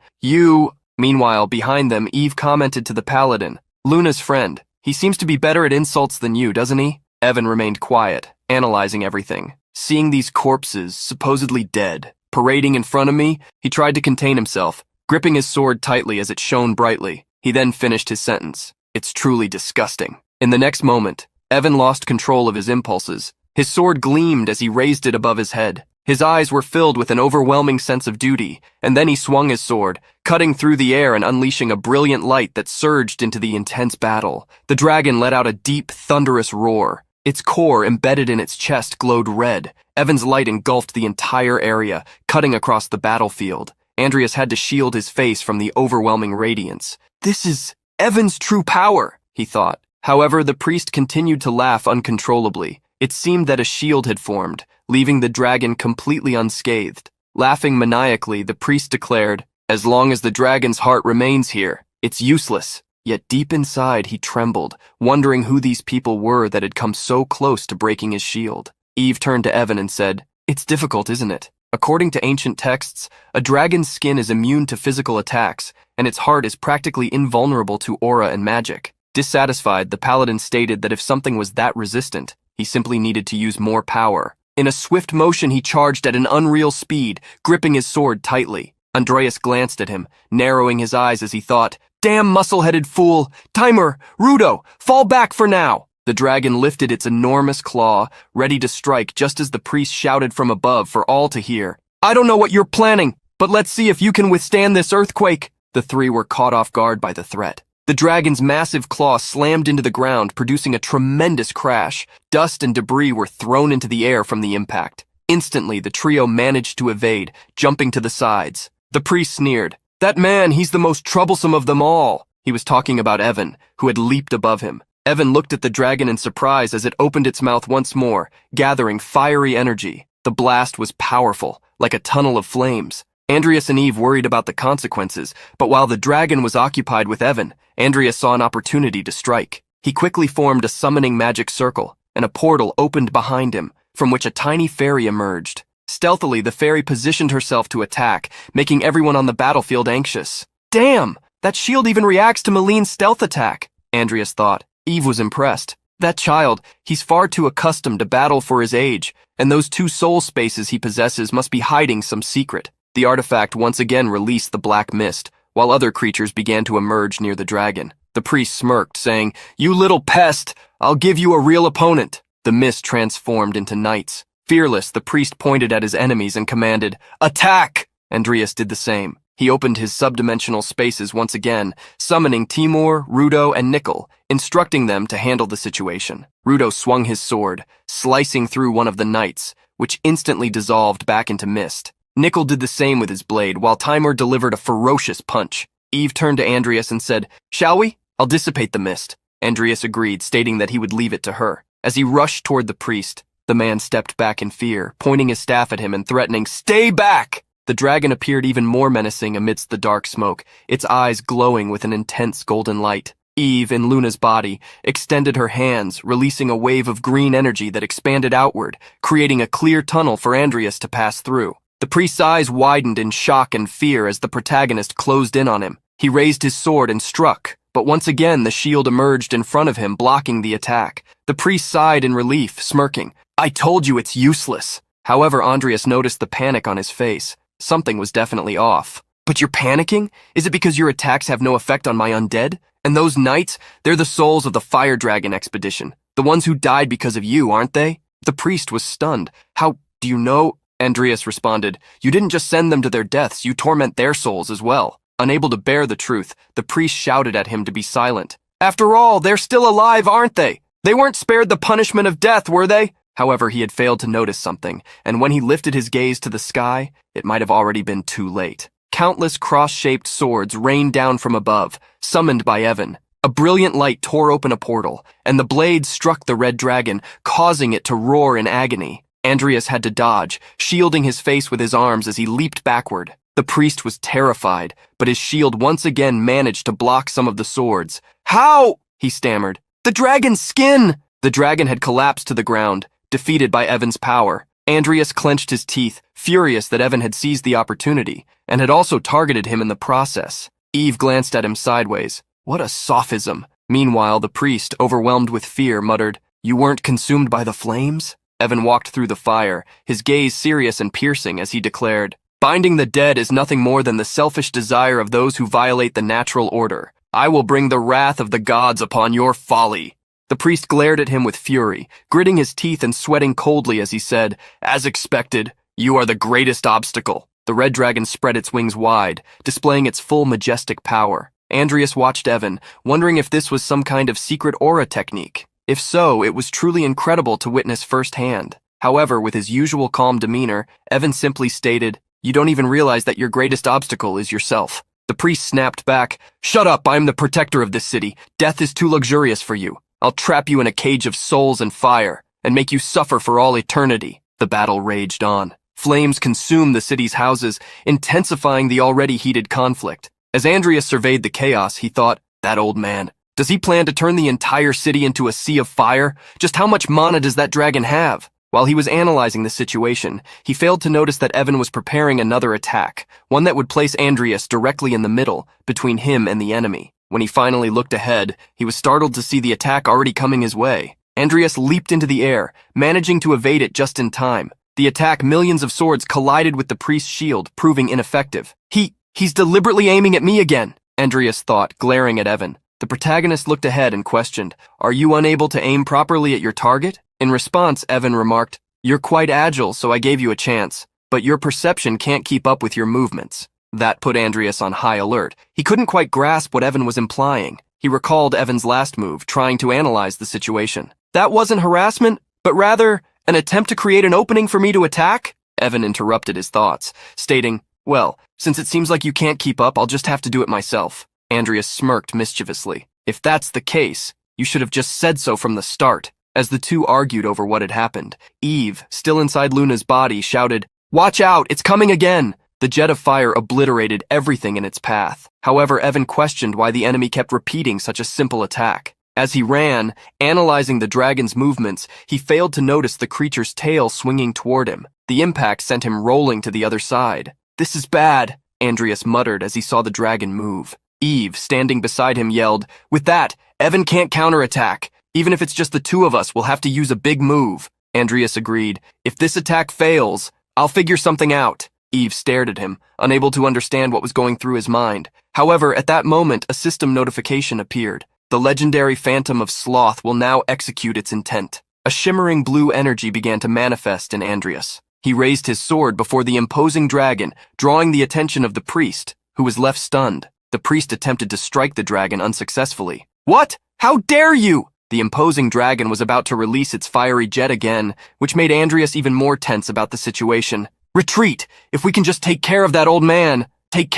Speaker 1: Meanwhile, behind them, Eve commented to the paladin, "Luna's friend. He seems to be better at insults than you, doesn't he?" Evan remained quiet, analyzing everything. Seeing these corpses, supposedly dead, parading in front of me, he tried to contain himself, gripping his sword tightly as it shone brightly. He then finished his sentence. "It's truly disgusting." In the next moment, Evan lost control of his impulses. His sword gleamed as he raised it above his head. His eyes were filled with an overwhelming sense of duty, and then he swung his sword, cutting through the air and unleashing a brilliant light that surged into the intense battle. The dragon let out a deep, thunderous roar. Its core, embedded in its chest, glowed red. Evan's light engulfed the entire area, cutting across the battlefield. Andreas had to shield his face from the overwhelming radiance. "This is Evan's true power," he thought. However, the priest continued to laugh uncontrollably. It seemed that a shield had formed, leaving the dragon completely unscathed. Laughing maniacally, the priest declared, "As long as the dragon's heart remains here, it's useless." Yet deep inside he trembled, wondering who these people were that had come so close to breaking his shield. Eve turned to Evan and said, "It's difficult, isn't it? According to ancient texts, a dragon's skin is immune to physical attacks, and its heart is practically invulnerable to aura and magic. Dissatisfied, the paladin stated that if something was that resistant, he simply needed to use more power. In a swift motion, he charged at an unreal speed, gripping his sword tightly. Andreas glanced at him, narrowing his eyes as he thought, "Damn muscle-headed fool! Timer! Rudo! Fall back for now!" The dragon lifted its enormous claw, ready to strike just as the priest shouted from above for all to hear. "I don't know what you're planning, but let's see if you can withstand this earthquake." The three were caught off guard by the threat. The dragon's massive claw slammed into the ground, producing a tremendous crash. Dust and debris were thrown into the air from the impact. Instantly, the trio managed to evade, jumping to the sides. The priest sneered. "That man, he's the most troublesome of them all." He was talking about Evan, who had leaped above him. Evan looked at the dragon in surprise as it opened its mouth once more, gathering fiery energy. The blast was powerful, like a tunnel of flames. Andreas and Eve worried about the consequences, but while the dragon was occupied with Evan, Andreas saw an opportunity to strike. He quickly formed a summoning magic circle, and a portal opened behind him, from which a tiny fairy emerged. Stealthily, the fairy positioned herself to attack, making everyone on the battlefield anxious. "Damn! That shield even reacts to Maline's stealth attack," Andreas thought. Eve was impressed. "That child, he's far too accustomed to battle for his age, and those 2 soul spaces he possesses must be hiding some secret." The artifact once again released the black mist, while other creatures began to emerge near the dragon. The priest smirked, saying, "You little pest! I'll give you a real opponent." The mist transformed into knights. Fearless, the priest pointed at his enemies and commanded, "Attack!" Andreas did the same. He opened his subdimensional spaces once again, summoning Timur, Rudo, and Nickel, instructing them to handle the situation. Rudo swung his sword, slicing through one of the knights, which instantly dissolved back into mist. Nickel did the same with his blade, while Timur delivered a ferocious punch. Eve turned to Andreas and said, "Shall we? I'll dissipate the mist." Andreas agreed, stating that he would leave it to her. As he rushed toward the priest, the man stepped back in fear, pointing his staff at him and threatening, "Stay back!" The dragon appeared even more menacing amidst the dark smoke, its eyes glowing with an intense golden light. Eve, in Luna's body, extended her hands, releasing a wave of green energy that expanded outward, creating a clear tunnel for Andreas to pass through. The priest's eyes widened in shock and fear as the protagonist closed in on him. He raised his sword and struck, but once again the shield emerged in front of him, blocking the attack. The priest sighed in relief, smirking. "I told you it's useless." However, Andreas noticed the panic on his face. Something was definitely off. "But you're panicking? Is it because your attacks have no effect on my undead? And those knights, they're the souls of the Fire Dragon expedition. The ones who died because of you, aren't they?" The priest was stunned. "How do you know?" Andreas responded, "You didn't just send them to their deaths, you torment their souls as well." Unable to bear the truth, the priest shouted at him to be silent. "After all, they're still alive, aren't they? They weren't spared the punishment of death, were they?" However, he had failed to notice something, and when he lifted his gaze to the sky, it might have already been too late. Countless cross-shaped swords rained down from above, summoned by Evan. A brilliant light tore open a portal, and the blade struck the red dragon, causing it to roar in agony. Andreas had to dodge, shielding his face with his arms as he leaped backward. The priest was terrified, but his shield once again managed to block some of the swords. "How?" he stammered. "The dragon's skin!" The dragon had collapsed to the ground, defeated by Evan's power. Andreas clenched his teeth, furious that Evan had seized the opportunity, and had also targeted him in the process. Eve glanced at him sideways. What a sophism. Meanwhile, the priest, overwhelmed with fear, muttered, "You weren't consumed by the flames?" Evan walked through the fire, his gaze serious and piercing as he declared, "Binding the dead is nothing more than the selfish desire of those who violate the natural order. I will bring the wrath of the gods upon your folly." The priest glared at him with fury, gritting his teeth and sweating coldly as he said, "As expected, you are the greatest obstacle." The red dragon spread its wings wide, displaying its full majestic power. Andreas watched Evan, wondering if this was some kind of secret aura technique. If so, it was truly incredible to witness firsthand. However, with his usual calm demeanor, Evan simply stated, "You don't even realize that your greatest obstacle is yourself." The priest snapped back, "Shut up, I am the protector of this city. Death is too luxurious for you. I'll trap you in a cage of souls and fire, and make you suffer for all eternity." The battle raged on. Flames consumed the city's houses, intensifying the already heated conflict. As Andreas surveyed the chaos, he thought, "That old man. Does he plan to turn the entire city into a sea of fire? Just how much mana does that dragon have?" While he was analyzing the situation, he failed to notice that Evan was preparing another attack, one that would place Andreas directly in the middle, between him and the enemy. When he finally looked ahead, he was startled to see the attack already coming his way. Andreas leaped into the air, managing to evade it just in time. The attack, millions of swords collided with the priest's shield, proving ineffective. He's deliberately aiming at me again, Andreas thought, glaring at Evan. The protagonist looked ahead and questioned, "Are you unable to aim properly at your target?" In response, Evan remarked, "You're quite agile, so I gave you a chance, but your perception can't keep up with your movements." That put Andreas on high alert. He couldn't quite grasp what Evan was implying. He recalled Evan's last move, trying to analyze the situation. "That wasn't harassment, but rather an attempt to create an opening for me to attack?" Evan interrupted his thoughts, stating, "Well, since it seems like you can't keep up, I'll just have to do it myself." Andreas smirked mischievously. "If that's the case, you should have just said so from the start." As the two argued over what had happened, Eve, still inside Luna's body, shouted, "Watch out, it's coming again!" The jet of fire obliterated everything in its path. However, Evan questioned why the enemy kept repeating such a simple attack. As he ran, analyzing the dragon's movements, he failed to notice the creature's tail swinging toward him. The impact sent him rolling to the other side. "This is bad," Andreas muttered as he saw the dragon move. Eve, standing beside him, yelled, "With that, Evan can't counterattack. Even if it's just the two of us, we'll have to use a big move." Andreas agreed. "If this attack fails, I'll figure something out." Eve stared at him, unable to understand what was going through his mind. However, at that moment, a system notification appeared. The legendary Phantom of Sloth will now execute its intent. A shimmering blue energy began to manifest in Andreas. He raised his sword before the imposing dragon, drawing the attention of the priest, who was left stunned. The priest attempted to strike the dragon unsuccessfully. "What? How dare you?" The imposing dragon was about to release its fiery jet again, which made Andreas even more tense about the situation. "Retreat! If we can just take care of that old man!"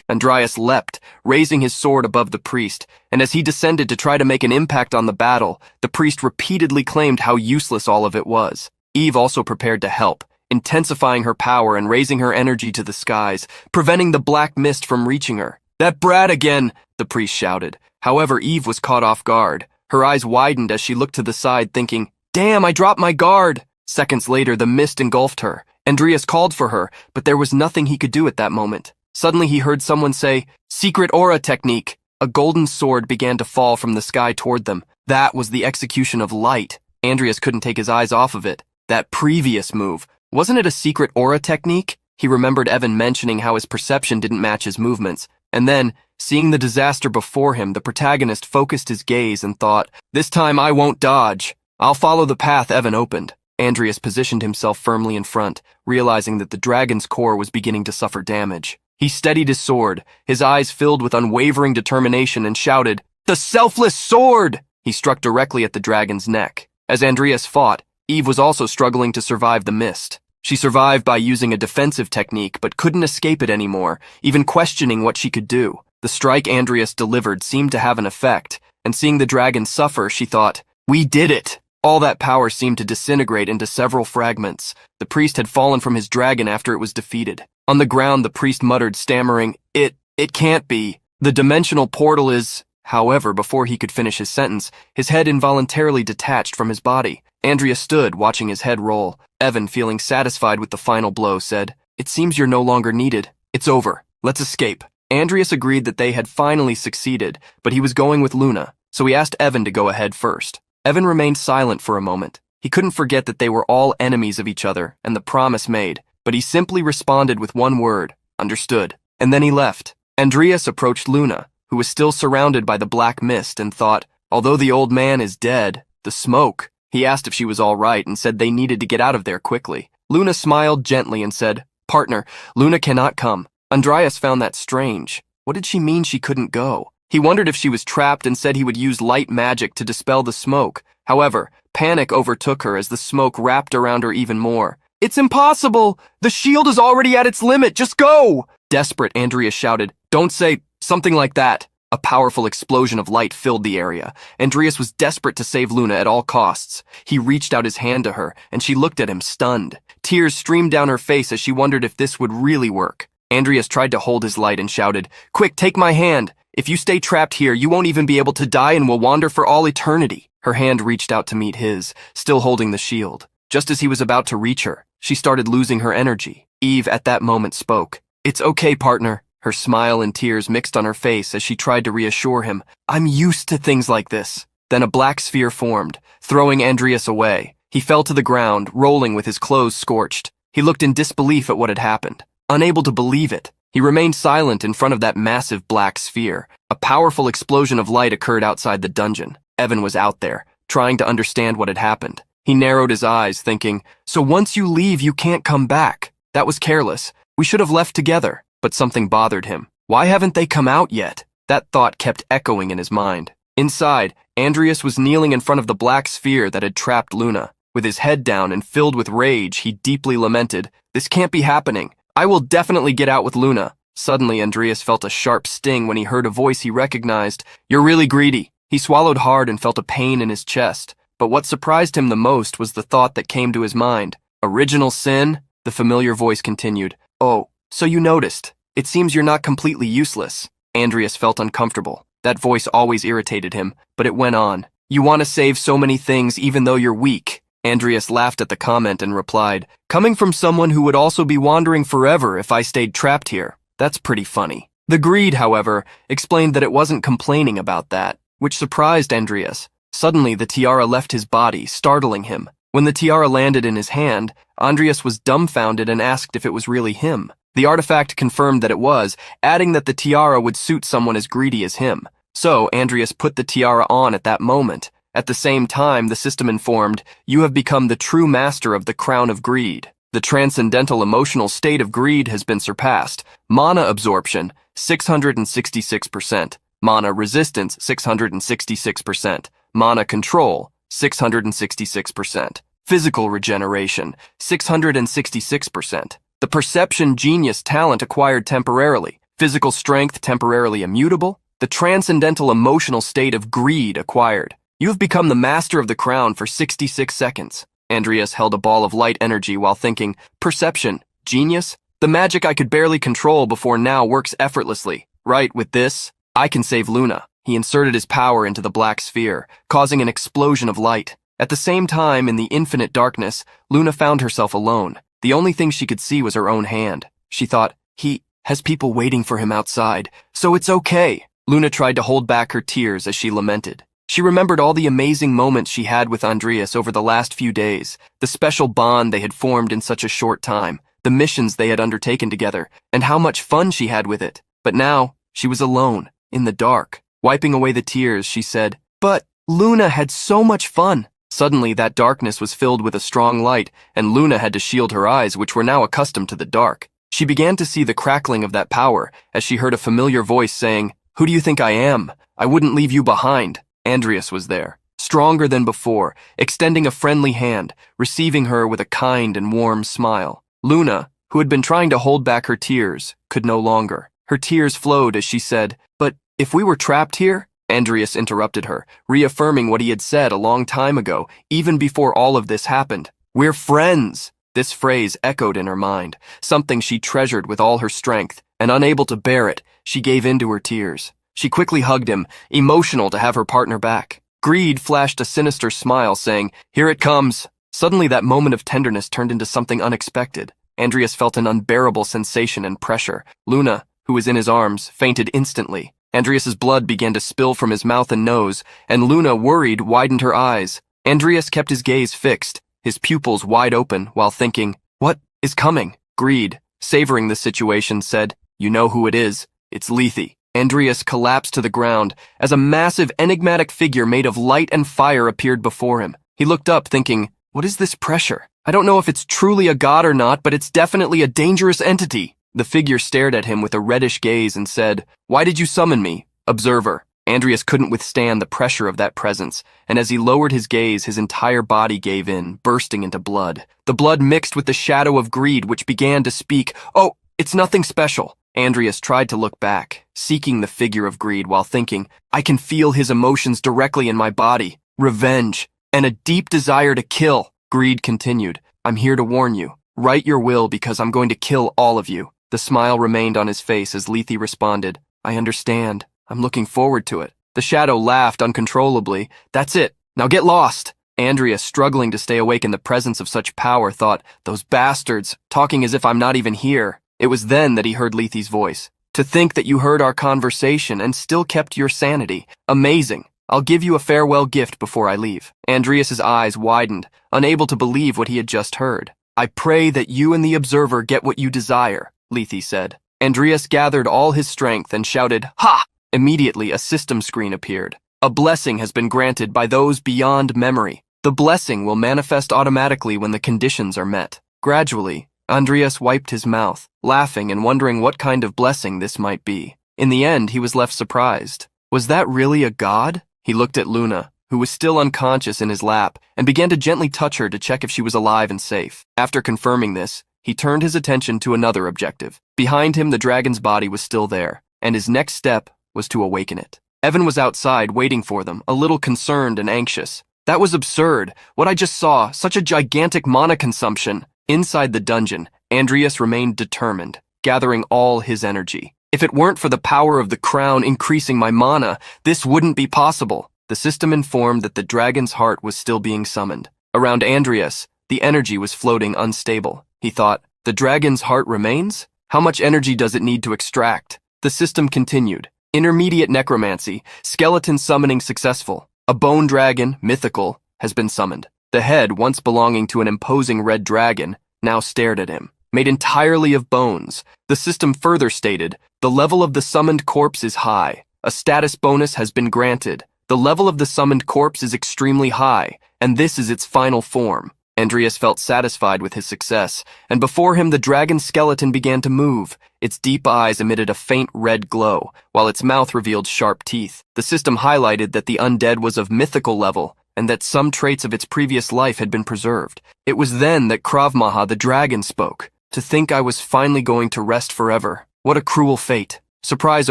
Speaker 1: Andreas leapt, raising his sword above the priest, and as he descended to try to make an impact on the battle, the priest repeatedly claimed how useless all of it was. Eve also prepared to help, intensifying her power and raising her energy to the skies, preventing the black mist from reaching her. "That brat again!" the priest shouted. However, Eve was caught off guard. Her eyes widened as she looked to the side, thinking, "Damn, I dropped my guard!" Seconds later, the mist engulfed her. Andreas called for her, but there was nothing he could do at that moment. Suddenly he heard someone say, "Secret aura technique." A golden sword began to fall from the sky toward them. That was the execution of light. Andreas couldn't take his eyes off of it. That previous move, wasn't it a secret aura technique? He remembered Evan mentioning how his perception didn't match his movements. And then, seeing the disaster before him, the protagonist focused his gaze and thought, "This time I won't dodge. I'll follow the path Evan opened." Andreas positioned himself firmly in front, realizing that the dragon's core was beginning to suffer damage. He steadied his sword, his eyes filled with unwavering determination, and shouted, "The selfless sword!" He struck directly at the dragon's neck. As Andreas fought, Eve was also struggling to survive the mist. She survived by using a defensive technique, but couldn't escape it anymore, even questioning what she could do. The strike Andreas delivered seemed to have an effect, and seeing the dragon suffer, she thought, "We did it!" All that power seemed to disintegrate into several fragments. The priest had fallen from his dragon after it was defeated. On the ground, the priest muttered, stammering, It can't be. The dimensional portal is..." However, before he could finish his sentence, his head involuntarily detached from his body. Andreas stood, watching his head roll. Evan, feeling satisfied with the final blow, said, "It seems you're no longer needed. It's over. Let's escape." Andreas agreed that they had finally succeeded, but he was going with Luna, so he asked Evan to go ahead first. Evan remained silent for a moment. He couldn't forget that they were all enemies of each other and the promise made, but he simply responded with one word, "Understood," and then he left. Andreas approached Luna, who was still surrounded by the black mist, and thought, although the old man is dead, the smoke. He asked if she was all right and said they needed to get out of there quickly. Luna smiled gently and said, "Partner, Luna cannot come." Andreas found that strange. What did she mean she couldn't go? He wondered if she was trapped and said he would use light magic to dispel the smoke. However, panic overtook her as the smoke wrapped around her even more. "It's impossible! The shield is already at its limit! Just go!" Desperate, Andreas shouted, "Don't say something like that." A powerful explosion of light filled the area. Andreas was desperate to save Luna at all costs. He reached out his hand to her, and she looked at him, stunned. Tears streamed down her face as she wondered if this would really work. Andreas tried to hold his light and shouted, "Quick, take my hand! If you stay trapped here, you won't even be able to die and will wander for all eternity." Her hand reached out to meet his, still holding the shield. Just as he was about to reach her, she started losing her energy. Eve at that moment spoke. "It's okay, partner." Her smile and tears mixed on her face as she tried to reassure him. "I'm used to things like this." Then a black sphere formed, throwing Andreas away. He fell to the ground, rolling with his clothes scorched. He looked in disbelief at what had happened. Unable to believe it, he remained silent in front of that massive black sphere. A powerful explosion of light occurred outside the dungeon. Evan was out there, trying to understand what had happened. He narrowed his eyes, thinking, "So once you leave, you can't come back. That was careless. We should have left together." But something bothered him. Why haven't they come out yet? That thought kept echoing in his mind. Inside, Andreas was kneeling in front of the black sphere that had trapped Luna. With his head down and filled with rage, he deeply lamented, "This can't be happening. I will definitely get out with Luna." Suddenly, Andreas felt a sharp sting when he heard a voice he recognized. "You're really greedy." He swallowed hard and felt a pain in his chest. But what surprised him the most was the thought that came to his mind. "Original sin?" The familiar voice continued. "Oh, so you noticed. It seems you're not completely useless." Andreas felt uncomfortable. That voice always irritated him, but it went on. "You want to save so many things even though you're weak." Andreas laughed at the comment and replied, "Coming from someone who would also be wandering forever if I stayed trapped here. That's pretty funny." The greed, however, explained that it wasn't complaining about that, which surprised Andreas. Suddenly, the tiara left his body, startling him. When the tiara landed in his hand, Andreas was dumbfounded and asked if it was really him. The artifact confirmed that it was, adding that the tiara would suit someone as greedy as him. So, Andreas put the tiara on at that moment. At the same time, the system informed, "You have become the true master of the crown of greed. The transcendental emotional state of greed has been surpassed. Mana absorption, 666%. Mana resistance, 666%. Mana control, 666%. Physical regeneration, 666%. The perception genius talent acquired temporarily. Physical strength temporarily immutable. The transcendental emotional state of greed acquired. You have become the master of the crown for 66 seconds. Andreas held a ball of light energy while thinking, "Perception, genius? The magic I could barely control before now works effortlessly. Right, with this, I can save Luna." He inserted his power into the black sphere, causing an explosion of light. At the same time, in the infinite darkness, Luna found herself alone. The only thing she could see was her own hand. She thought, "He has people waiting for him outside, so it's okay." Luna tried to hold back her tears as she lamented. She remembered all the amazing moments she had with Andreas over the last few days, the special bond they had formed in such a short time, the missions they had undertaken together, and how much fun she had with it. But now, she was alone, in the dark. Wiping away the tears, she said, "But Luna had so much fun." Suddenly, that darkness was filled with a strong light, and Luna had to shield her eyes, which were now accustomed to the dark. She began to see the crackling of that power as she heard a familiar voice saying, "Who do you think I am? I wouldn't leave you behind." Andreas was there, stronger than before, extending a friendly hand, receiving her with a kind and warm smile. Luna, who had been trying to hold back her tears, could no longer. Her tears flowed as she said, "But if we were trapped here?" Andreas interrupted her, reaffirming what he had said a long time ago, even before all of this happened. "We're friends." This phrase echoed in her mind, something she treasured with all her strength, and unable to bear it, she gave in to her tears. She quickly hugged him, emotional to have her partner back. Greed flashed a sinister smile, saying, "Here it comes." Suddenly that moment of tenderness turned into something unexpected. Andreas felt an unbearable sensation and pressure. Luna, who was in his arms, fainted instantly. Andreas's blood began to spill from his mouth and nose, and Luna, worried, widened her eyes. Andreas kept his gaze fixed, his pupils wide open, while thinking, "What is coming?" Greed, savoring the situation, said, "You know who it is. It's Lethe." Andreas collapsed to the ground as a massive enigmatic figure made of light and fire appeared before him. He looked up, thinking, "What is this pressure? I don't know if it's truly a god or not, but it's definitely a dangerous entity." The figure stared at him with a reddish gaze and said, "Why did you summon me? Observer." Andreas couldn't withstand the pressure of that presence, and as he lowered his gaze, his entire body gave in, bursting into blood. The blood mixed with the shadow of greed, which began to speak, "Oh, it's nothing special." Andreas tried to look back, seeking the figure of greed while thinking, "I can feel his emotions directly in my body. Revenge, and a deep desire to kill." Greed continued, "I'm here to warn you. Write your will because I'm going to kill all of you." The smile remained on his face as Lethe responded, "I understand. I'm looking forward to it." The shadow laughed uncontrollably. "That's it. Now get lost." Andreas, struggling to stay awake in the presence of such power, thought, those bastards, talking as if I'm not even here. It was then that he heard Lethe's voice. To think that you heard our conversation and still kept your sanity. Amazing. I'll give you a farewell gift before I leave. Andreas's eyes widened, unable to believe what he had just heard. I pray that you and the observer get what you desire, Lethe said. Andreas gathered all his strength and shouted, Ha! Immediately, a system screen appeared. A blessing has been granted by those beyond memory. The blessing will manifest automatically when the conditions are met. Gradually, Andreas wiped his mouth, laughing and wondering what kind of blessing this might be. In the end, he was left surprised. Was that really a god? He looked at Luna, who was still unconscious in his lap, and began to gently touch her to check if she was alive and safe. After confirming this, he turned his attention to another objective. Behind him, the dragon's body was still there, and his next step was to awaken it. Evan was outside waiting for them, a little concerned and anxious. That was absurd. What I just saw, such a gigantic mana consumption. Inside the dungeon, Andreas remained determined, gathering all his energy. If it weren't for the power of the crown increasing my mana, this wouldn't be possible. The system informed that the dragon's heart was still being summoned. Around Andreas, the energy was floating unstable. He thought, the dragon's heart remains? How much energy does it need to extract? The system continued. Intermediate necromancy, skeleton summoning successful. A bone dragon, mythical, has been summoned. The head, once belonging to an imposing red dragon, now stared at him. Made entirely of bones. The system further stated, the level of the summoned corpse is high. A status bonus has been granted. The level of the summoned corpse is extremely high, and this is its final form. Andreas felt satisfied with his success, and before him the dragon skeleton began to move. Its deep eyes emitted a faint red glow, while its mouth revealed sharp teeth. The system highlighted that the undead was of mythical level, and that some traits of its previous life had been preserved. It was then that Krav Maha the dragon spoke. To think I was finally going to rest forever. What a cruel fate. Surprise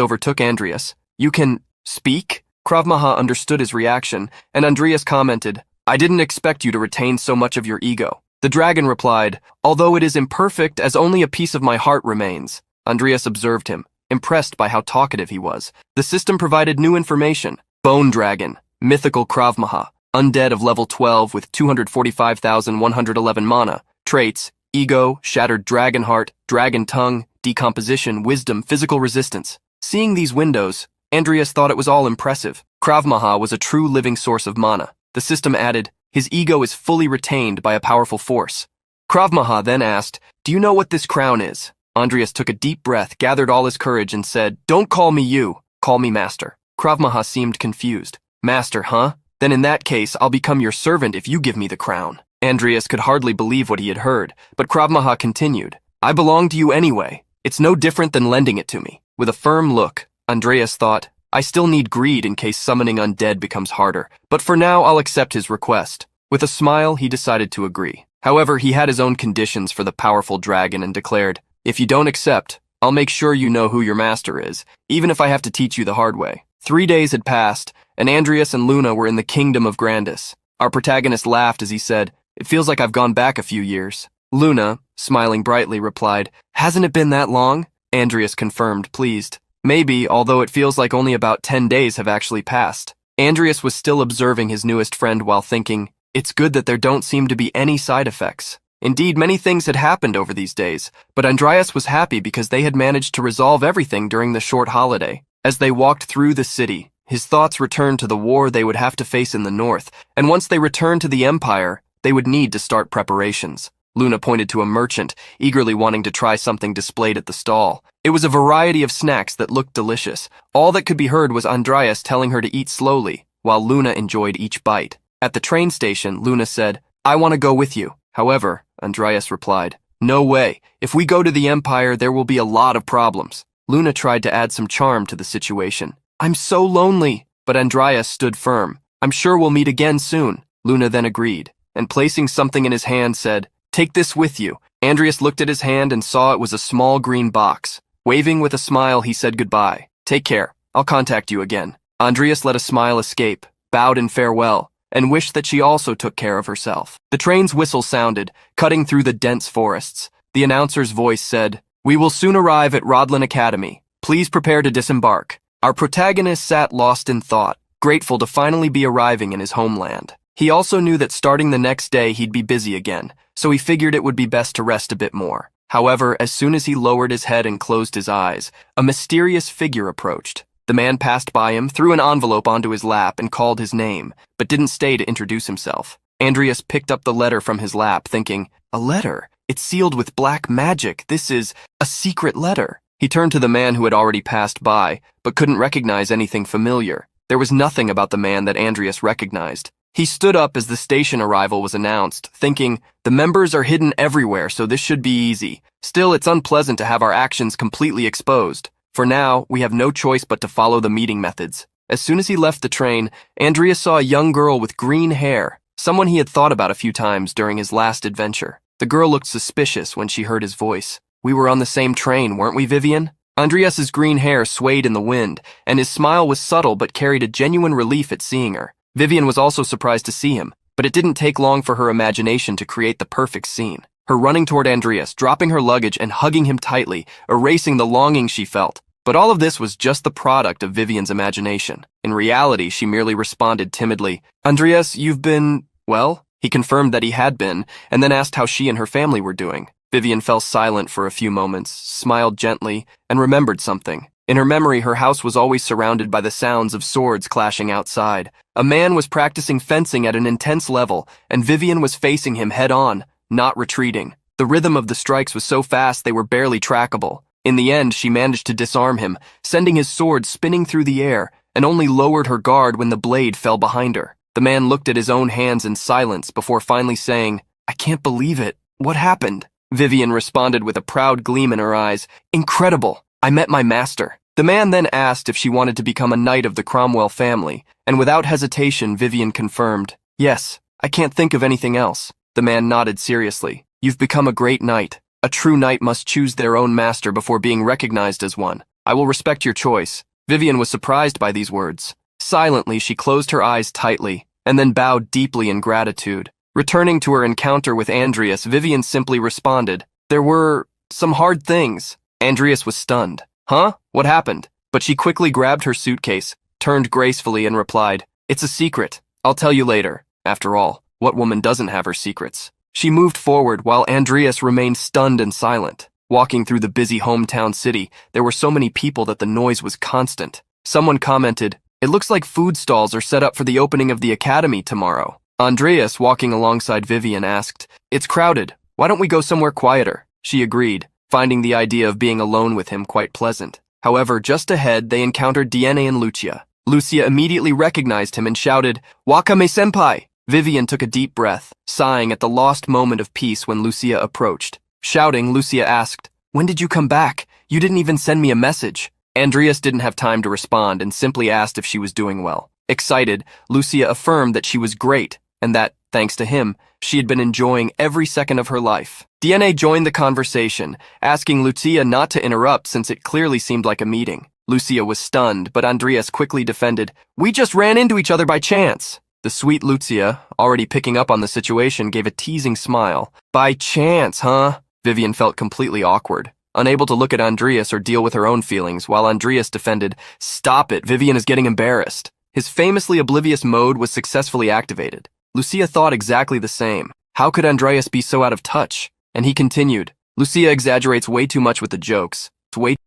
Speaker 1: overtook Andreas. You can speak? Krav Maha understood his reaction, and Andreas commented, I didn't expect you to retain so much of your ego. The dragon replied, although it is imperfect as only a piece of my heart remains. Andreas observed him, impressed by how talkative he was. The system provided new information. Bone dragon, mythical Krav Maha, undead of level 12 with 245,111 mana. Traits, ego, shattered dragon heart, dragon tongue, decomposition, wisdom, physical resistance. Seeing these windows, Andreas thought it was all impressive. Krav Maha was a true living source of mana. The system added, his ego is fully retained by a powerful force. Krav Maha then asked, do you know what this crown is? Andreas took a deep breath, gathered all his courage, and said, don't call me you, call me master. Krav Maha seemed confused. Master, huh? Then in that case, I'll become your servant if you give me the crown. Andreas could hardly believe what he had heard, but Krav Maha continued, I belong to you anyway. It's no different than lending it to me. With a firm look, Andreas thought, I still need greed in case summoning undead becomes harder, but for now I'll accept his request. With a smile, he decided to agree. However, he had his own conditions for the powerful dragon and declared, if you don't accept, I'll make sure you know who your master is, even if I have to teach you the hard way. 3 days had passed, and Andreas and Luna were in the kingdom of Grandis. Our protagonist laughed as he said, it feels like I've gone back a few years. Luna, smiling brightly, replied, hasn't it been that long? Andreas confirmed, pleased. Maybe, although it feels like only about 10 days have actually passed. Andreas was still observing his newest friend while thinking, it's good that there don't seem to be any side effects. Indeed, many things had happened over these days, but Andreas was happy because they had managed to resolve everything during the short holiday. As they walked through the city, his thoughts returned to the war they would have to face in the north, and once they returned to the Empire, they would need to start preparations. Luna pointed to a merchant, eagerly wanting to try something displayed at the stall. It was a variety of snacks that looked delicious. All that could be heard was Andreas telling her to eat slowly, while Luna enjoyed each bite. At the train station, Luna said, I want to go with you. However, Andreas replied, no way. If we go to the Empire, there will be a lot of problems. Luna tried to add some charm to the situation. I'm so lonely. But Andreas stood firm. I'm sure we'll meet again soon. Luna then agreed, and placing something in his hand said, take this with you. Andreas looked at his hand and saw it was a small green box. Waving with a smile, he said goodbye. Take care. I'll contact you again. Andreas let a smile escape, bowed in farewell, and wished that she also took care of herself. The train's whistle sounded, cutting through the dense forests. The announcer's voice said, we will soon arrive at Rodlin Academy. Please prepare to disembark. Our protagonist sat lost in thought, grateful to finally be arriving in his homeland. He also knew that starting the next day he'd be busy again, so he figured it would be best to rest a bit more. However, as soon as he lowered his head and closed his eyes, a mysterious figure approached. The man passed by him, threw an envelope onto his lap, and called his name, but didn't stay to introduce himself. Andreas picked up the letter from his lap, thinking, "A letter? It's sealed with black magic. This is a secret letter." He turned to the man who had already passed by, but couldn't recognize anything familiar. There was nothing about the man that Andreas recognized. He stood up as the station arrival was announced, thinking, the members are hidden everywhere, so this should be easy. Still, it's unpleasant to have our actions completely exposed. For now, we have no choice but to follow the meeting methods. As soon as he left the train, Andreas saw a young girl with green hair, someone he had thought about a few times during his last adventure. The girl looked suspicious when she heard his voice. "We were on the same train, weren't we, Vivien?" Andreas's green hair swayed in the wind, and his smile was subtle but carried a genuine relief at seeing her. Vivien was also surprised to see him, but it didn't take long for her imagination to create the perfect scene. Her running toward Andreas, dropping her luggage and hugging him tightly, erasing the longing she felt. But all of this was just the product of Vivien's imagination. In reality, she merely responded timidly, "Andreas, you've been, well?" He confirmed that he had been, and then asked how she and her family were doing. Vivien fell silent for a few moments, smiled gently, and remembered something. In her memory, her house was always surrounded by the sounds of swords clashing outside. A man was practicing fencing at an intense level, and Vivien was facing him head-on, not retreating. The rhythm of the strikes was so fast they were barely trackable. In the end, she managed to disarm him, sending his sword spinning through the air, and only lowered her guard when the blade fell behind her. The man looked at his own hands in silence before finally saying, "I can't believe it. What happened?" Vivien responded with a proud gleam in her eyes, "Incredible. I met my master." The man then asked if she wanted to become a knight of the Cromwell family, and without hesitation, Vivien confirmed, "Yes, I can't think of anything else." The man nodded seriously. "You've become a great knight. A true knight must choose their own master before being recognized as one. I will respect your choice." Vivien was surprised by these words. Silently, she closed her eyes tightly, and then bowed deeply in gratitude. Returning to her encounter with Andreas, Vivien simply responded, "There were some hard things." Andreas was stunned. "Huh? What happened?" But she quickly grabbed her suitcase, turned gracefully, and replied, "It's a secret. I'll tell you later. After all, what woman doesn't have her secrets?" She moved forward while Andreas remained stunned and silent. Walking through the busy hometown city, there were so many people that the noise was constant. Someone commented, "It looks like food stalls are set up for the opening of the academy tomorrow." Andreas, walking alongside Vivien, asked, "It's crowded. Why don't we go somewhere quieter?" She agreed, finding the idea of being alone with him quite pleasant. However, just ahead, they encountered Diene and Lucia. Lucia immediately recognized him and shouted, "Wakame-senpai!" Vivien took a deep breath, sighing at the lost moment of peace when Lucia approached. Shouting, Lucia asked, "When did you come back? You didn't even send me a message." Andreas didn't have time to respond and simply asked if she was doing well. Excited, Lucia affirmed that she was great and that, thanks to him, she had been enjoying every second of her life. Diene joined the conversation, asking Lucia not to interrupt since it clearly seemed like a meeting. Lucia was stunned, but Andreas quickly defended, "We just ran into each other by chance." The sweet Lucia, already picking up on the situation, gave a teasing smile. "By chance, huh?" Vivien felt completely awkward, unable to look at Andreas or deal with her own feelings, while Andreas defended, "Stop it, Vivien is getting embarrassed." His famously oblivious mode was successfully activated. Lucia thought exactly the same. How could Andreas be so out of touch? And he continued, "Lucia exaggerates way too much with the jokes.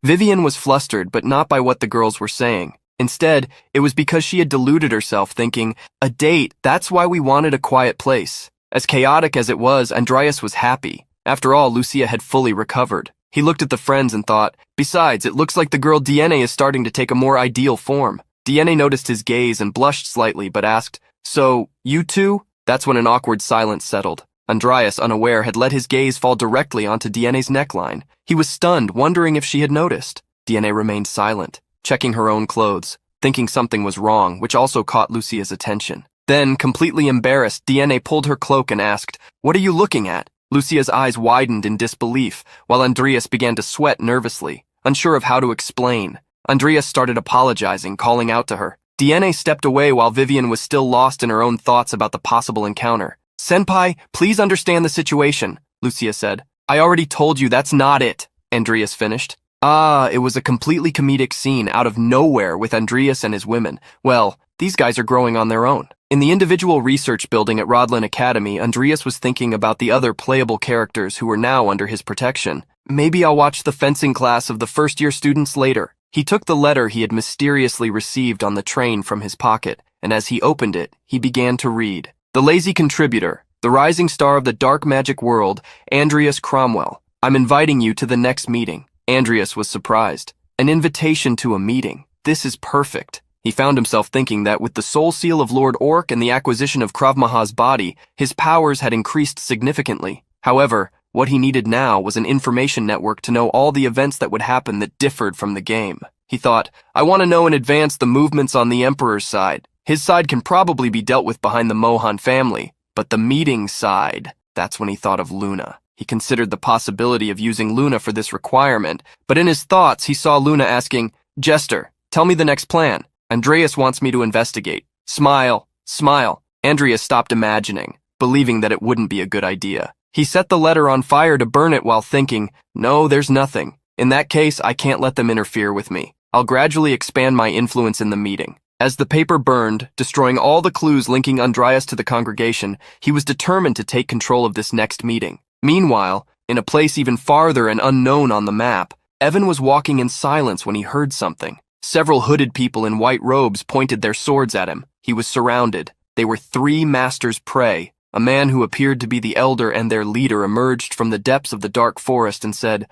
Speaker 1: Vivien was flustered, but not by what the girls were saying. Instead, it was because she had deluded herself, thinking, "A date, that's why we wanted a quiet place." As chaotic as it was, Andreas was happy. After all, Lucia had fully recovered. He looked at the friends and thought, besides, it looks like the girl Diene is starting to take a more ideal form. Diene noticed his gaze and blushed slightly, but asked, "So, you two?" That's when an awkward silence settled. Andreas, unaware, had let his gaze fall directly onto Diene's neckline. He was stunned, wondering if she had noticed. Diene remained silent, checking her own clothes, thinking something was wrong, which also caught Lucia's attention. Then, completely embarrassed, Diene pulled her cloak and asked, "What are you looking at?" Lucia's eyes widened in disbelief, while Andreas began to sweat nervously, unsure of how to explain. Andreas started apologizing, calling out to her. Diene stepped away while Vivien was still lost in her own thoughts about the possible encounter. "Senpai, please understand the situation," Lucia said. "I already told you that's not it," Andreas finished. It was a completely comedic scene out of nowhere with Andreas and his women. Well, these guys are growing on their own. In the individual research building at Rodlin Academy, Andreas was thinking about the other playable characters who were now under his protection. Maybe I'll watch the fencing class of the first-year students later. He took the letter he had mysteriously received on the train from his pocket, and as he opened it, he began to read. The lazy contributor, the rising star of the dark magic world, Andreas Cromwell. I'm inviting you to the next meeting. Andreas was surprised. An invitation to a meeting. This is perfect. He found himself thinking that with the soul seal of Lord Orc and the acquisition of Krav Maha's body, his powers had increased significantly. However, what he needed now was an information network to know all the events that would happen that differed from the game. He thought, I want to know in advance the movements on the Emperor's side. His side can probably be dealt with behind the Mohan family, but the meeting side, that's when he thought of Luna. He considered the possibility of using Luna for this requirement, but in his thoughts he saw Luna asking, Jester, tell me the next plan. Andreas wants me to investigate. Smile, smile. Andreas stopped imagining, believing that it wouldn't be a good idea. He set the letter on fire to burn it while thinking, no, there's nothing. In that case, I can't let them interfere with me. I'll gradually expand my influence in the meeting. As the paper burned, destroying all the clues linking Andreas to the congregation, he was determined to take control of this next meeting. Meanwhile, in a place even farther and unknown on the map, Evan was walking in silence when he heard something. Several hooded people in white robes pointed their swords at him. He was surrounded. They were 3 masters' prey. A man who appeared to be the elder and their leader emerged from the depths of the dark forest and said,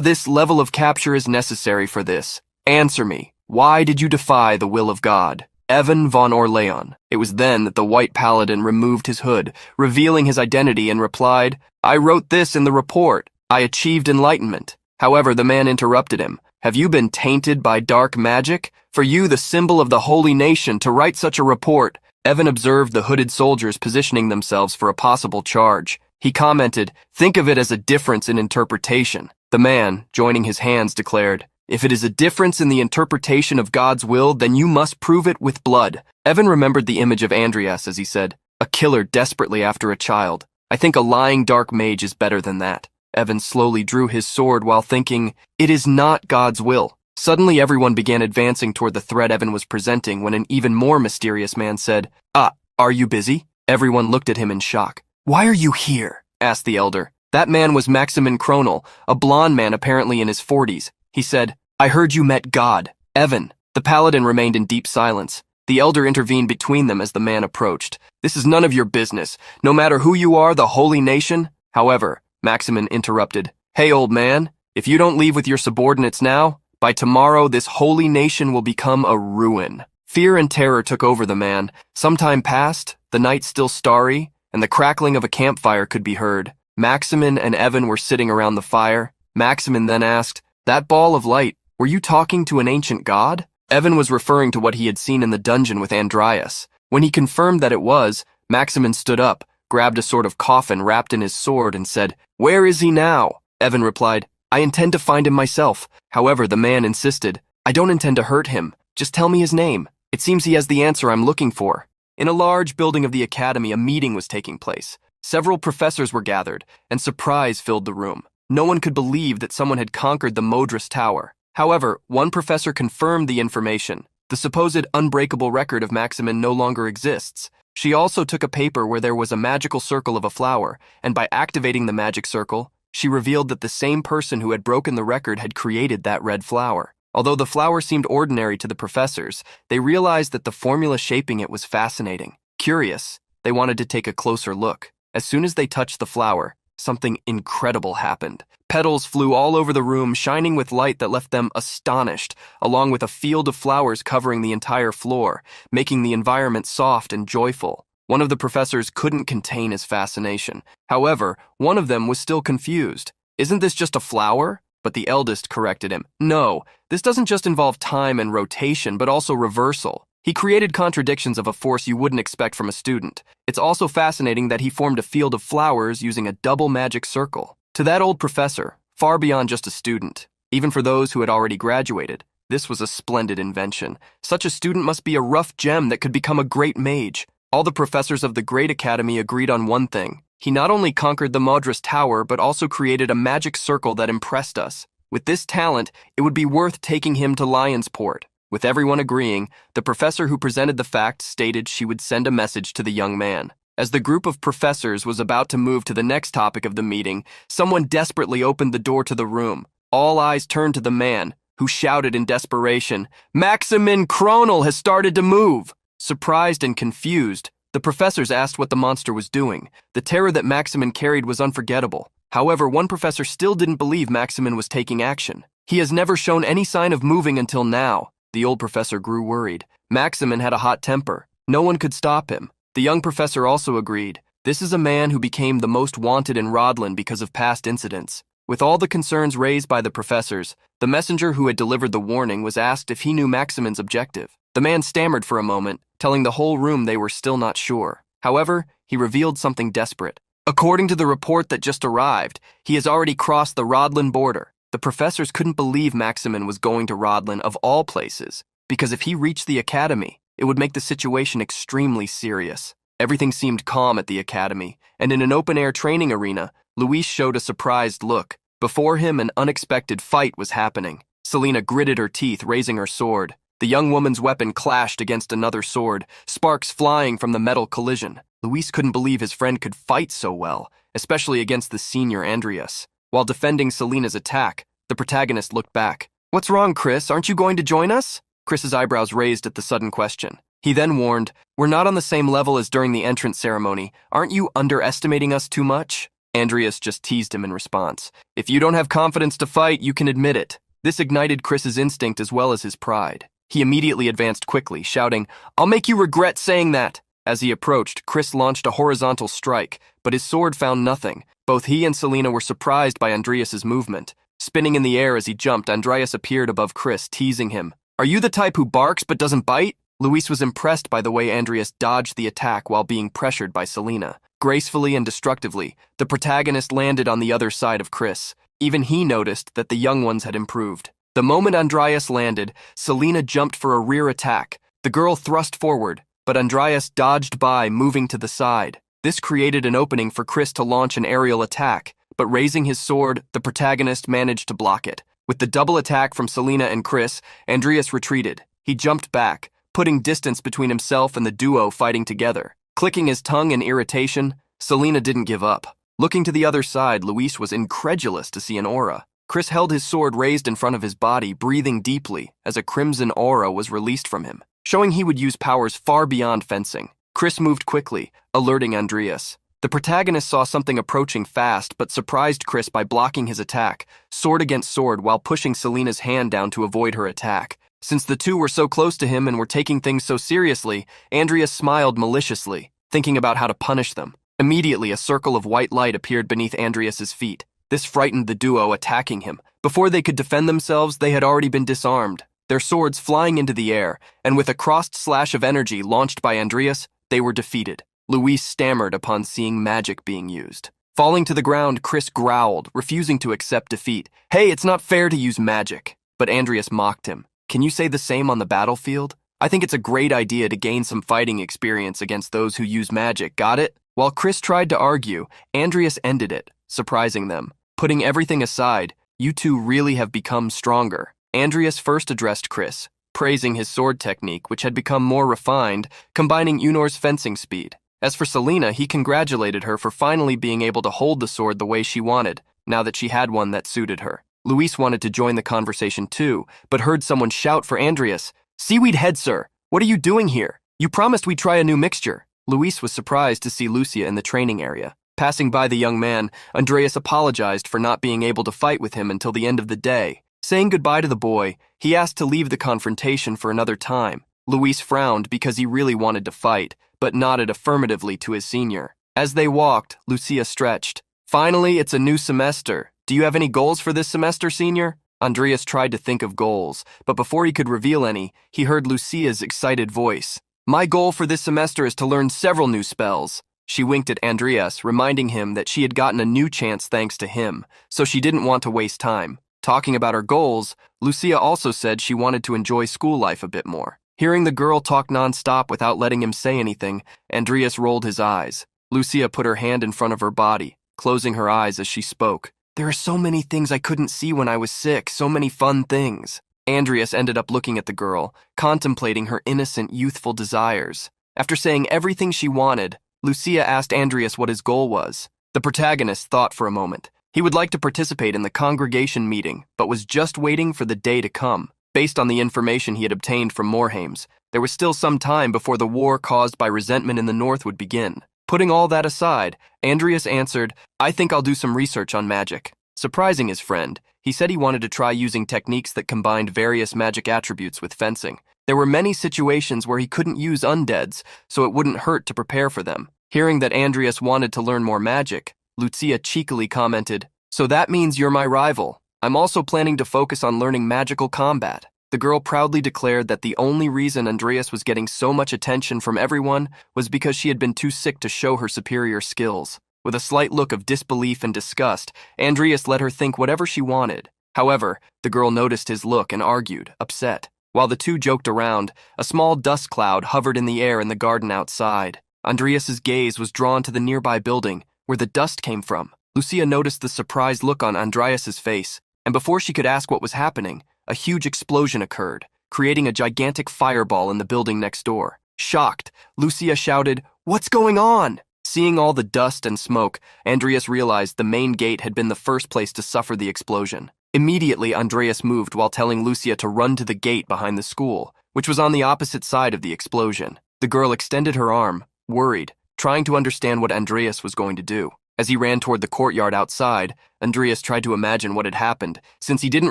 Speaker 1: this level of capture is necessary for this. Answer me. Why did you defy the will of God? Evan von Orleans. It was then that the white paladin removed his hood, revealing his identity, and replied, I wrote this in the report. I achieved enlightenment. However, the man interrupted him. Have you been tainted by dark magic? For you, the symbol of the holy nation, to write such a report. Evan observed the hooded soldiers positioning themselves for a possible charge. He commented, think of it as a difference in interpretation. The man, joining his hands, declared, if it is a difference in the interpretation of God's will, then you must prove it with blood. Evan remembered the image of Andreas as he said, a killer desperately after a child. I think a lying dark mage is better than that. Evan slowly drew his sword while thinking, it is not God's will. Suddenly everyone began advancing toward the threat Evan was presenting when an even more mysterious man said, are you busy? Everyone looked at him in shock. Why are you here? Asked the elder. That man was Maximin Kronel, a blond man apparently in his 40s. He said, I heard you met God. Evan. The paladin remained in deep silence. The elder intervened between them as the man approached. This is none of your business, no matter who you are, the holy nation. However, Maximin interrupted. Hey, old man, if you don't leave with your subordinates now, by tomorrow this holy nation will become a ruin. Fear and terror took over the man. Some time passed, the night still starry, and the crackling of a campfire could be heard. Maximin and Evan were sitting around the fire. Maximin then asked, that ball of light, were you talking to an ancient god? Evan was referring to what he had seen in the dungeon with Andreas. When he confirmed that it was, Maximin stood up, grabbed a sort of coffin wrapped in his sword, and said, where is he now? Evan replied, I intend to find him myself. However, the man insisted, I don't intend to hurt him. Just tell me his name. It seems he has the answer I'm looking for. In a large building of the academy, a meeting was taking place. Several professors were gathered, and surprise filled the room. No one could believe that someone had conquered the Modrus Tower. However, one professor confirmed the information. The supposed unbreakable record of Maximin no longer exists. She also took a paper where there was a magical circle of a flower, and by activating the magic circle, she revealed that the same person who had broken the record had created that red flower. Although the flower seemed ordinary to the professors, they realized that the formula shaping it was fascinating. Curious, they wanted to take a closer look. As soon as they touched the flower, something incredible happened. Petals flew all over the room, shining with light that left them astonished, along with a field of flowers covering the entire floor, making the environment soft and joyful. One of the professors couldn't contain his fascination. However, one of them was still confused. Isn't this just a flower? But the eldest corrected him. No, this doesn't just involve time and rotation, but also reversal. He created contradictions of a force you wouldn't expect from a student. It's also fascinating that he formed a field of flowers using a double magic circle. To that old professor, far beyond just a student, even for those who had already graduated, this was a splendid invention. Such a student must be a rough gem that could become a great mage. All the professors of the Great Academy agreed on one thing. He not only conquered the Modrus Tower, but also created a magic circle that impressed us. With this talent, it would be worth taking him to Lionsport. With everyone agreeing, the professor who presented the facts stated she would send a message to the young man. As the group of professors was about to move to the next topic of the meeting, someone desperately opened the door to the room. All eyes turned to the man, who shouted in desperation, "Maximin Kronel has started to move!" Surprised and confused, the professors asked what the monster was doing. The terror that Maximin carried was unforgettable. However, one professor still didn't believe Maximin was taking action. He has never shown any sign of moving until now. The old professor grew worried. Maximin had a hot temper. No one could stop him. The young professor also agreed. This is a man who became the most wanted in Rodland because of past incidents. With all the concerns raised by the professors, the messenger who had delivered the warning was asked if he knew Maximin's objective. The man stammered for a moment, telling the whole room they were still not sure. However, he revealed something desperate. According to the report that just arrived, he has already crossed the Rodland border. The professors couldn't believe Maximin was going to Rodland of all places, because if he reached the academy, it would make the situation extremely serious. Everything seemed calm at the academy, and in an open-air training arena, Luis showed a surprised look. Before him, an unexpected fight was happening. Selena gritted her teeth, raising her sword. The young woman's weapon clashed against another sword, sparks flying from the metal collision. Luis couldn't believe his friend could fight so well, especially against the senior Andreas. While defending Selena's attack, the protagonist looked back. "What's wrong, Chris? Aren't you going to join us?" Chris's eyebrows raised at the sudden question. He then warned, "We're not on the same level as during the entrance ceremony. Aren't you underestimating us too much?" Andreas just teased him in response. "If you don't have confidence to fight, you can admit it." This ignited Chris's instinct as well as his pride. He immediately advanced quickly, shouting, "I'll make you regret saying that." As he approached, Chris launched a horizontal strike, but his sword found nothing. Both he and Selena were surprised by Andreas's movement. Spinning in the air as he jumped, Andreas appeared above Chris, teasing him. "Are you the type who barks but doesn't bite?" Luis was impressed by the way Andreas dodged the attack while being pressured by Selena. Gracefully and destructively, the protagonist landed on the other side of Chris. Even he noticed that the young ones had improved. The moment Andreas landed, Selena jumped for a rear attack. The girl thrust forward, but Andreas dodged by, moving to the side. This created an opening for Chris to launch an aerial attack, but raising his sword, the protagonist managed to block it. With the double attack from Selena and Chris, Andreas retreated. He jumped back, putting distance between himself and the duo fighting together. Clicking his tongue in irritation, Selena didn't give up. Looking to the other side, Luis was incredulous to see an aura. Chris held his sword raised in front of his body, breathing deeply as a crimson aura was released from him, showing he would use powers far beyond fencing. Chris moved quickly, alerting Andreas. The protagonist saw something approaching fast but surprised Chris by blocking his attack, sword against sword, while pushing Selena's hand down to avoid her attack. Since the two were so close to him and were taking things so seriously, Andreas smiled maliciously, thinking about how to punish them. Immediately, a circle of white light appeared beneath Andreas's feet. This frightened the duo, attacking him. Before they could defend themselves, they had already been disarmed, their swords flying into the air, and with a crossed slash of energy launched by Andreas, they were defeated. Luis stammered upon seeing magic being used. Falling to the ground, Chris growled, refusing to accept defeat. "Hey, it's not fair to use magic." But Andreas mocked him. "Can you say the same on the battlefield? I think it's a great idea to gain some fighting experience against those who use magic, got it?" While Chris tried to argue, Andreas ended it, surprising them. "Putting everything aside, you two really have become stronger." Andreas first addressed Chris, praising his sword technique, which had become more refined, combining Unor's fencing speed. As for Selena, he congratulated her for finally being able to hold the sword the way she wanted, now that she had one that suited her. Luis wanted to join the conversation too, but heard someone shout for Andreas. "Seaweed head, sir! What are you doing here? You promised we'd try a new mixture." Luis was surprised to see Lucia in the training area. Passing by the young man, Andreas apologized for not being able to fight with him until the end of the day. Saying goodbye to the boy, he asked to leave the confrontation for another time. Luis frowned because he really wanted to fight, but nodded affirmatively to his senior. As they walked, Lucia stretched. "Finally, it's a new semester. Do you have any goals for this semester, senior?" Andreas tried to think of goals, but before he could reveal any, he heard Lucia's excited voice. "My goal for this semester is to learn several new spells." She winked at Andreas, reminding him that she had gotten a new chance thanks to him, so she didn't want to waste time. Talking about her goals, Lucia also said she wanted to enjoy school life a bit more. Hearing the girl talk non-stop without letting him say anything, Andreas rolled his eyes. Lucia put her hand in front of her body, closing her eyes as she spoke. "There are so many things I couldn't see when I was sick, so many fun things." Andreas ended up looking at the girl, contemplating her innocent, youthful desires. After saying everything she wanted, Lucia asked Andreas what his goal was. The protagonist thought for a moment. He would like to participate in the congregation meeting, but was just waiting for the day to come. Based on the information he had obtained from Morhaimes, there was still some time before the war caused by resentment in the north would begin. Putting all that aside, Andreas answered, "I think I'll do some research on magic." Surprising his friend, he said he wanted to try using techniques that combined various magic attributes with fencing. There were many situations where he couldn't use undeads, so it wouldn't hurt to prepare for them. Hearing that Andreas wanted to learn more magic, Lucia cheekily commented, "So that means you're my rival. I'm also planning to focus on learning magical combat." The girl proudly declared that the only reason Andreas was getting so much attention from everyone was because she had been too sick to show her superior skills. With a slight look of disbelief and disgust, Andreas let her think whatever she wanted. However, the girl noticed his look and argued, upset. While the two joked around, a small dust cloud hovered in the air in the garden outside. Andreas's gaze was drawn to the nearby building, where the dust came from. Lucia noticed the surprised look on Andreas's face, and before she could ask what was happening, a huge explosion occurred, creating a gigantic fireball in the building next door. Shocked, Lucia shouted, "What's going on?" Seeing all the dust and smoke, Andreas realized the main gate had been the first place to suffer the explosion. Immediately, Andreas moved while telling Lucia to run to the gate behind the school, which was on the opposite side of the explosion. The girl extended her arm, worried, trying to understand what Andreas was going to do. As he ran toward the courtyard outside, Andreas tried to imagine what had happened, since he didn't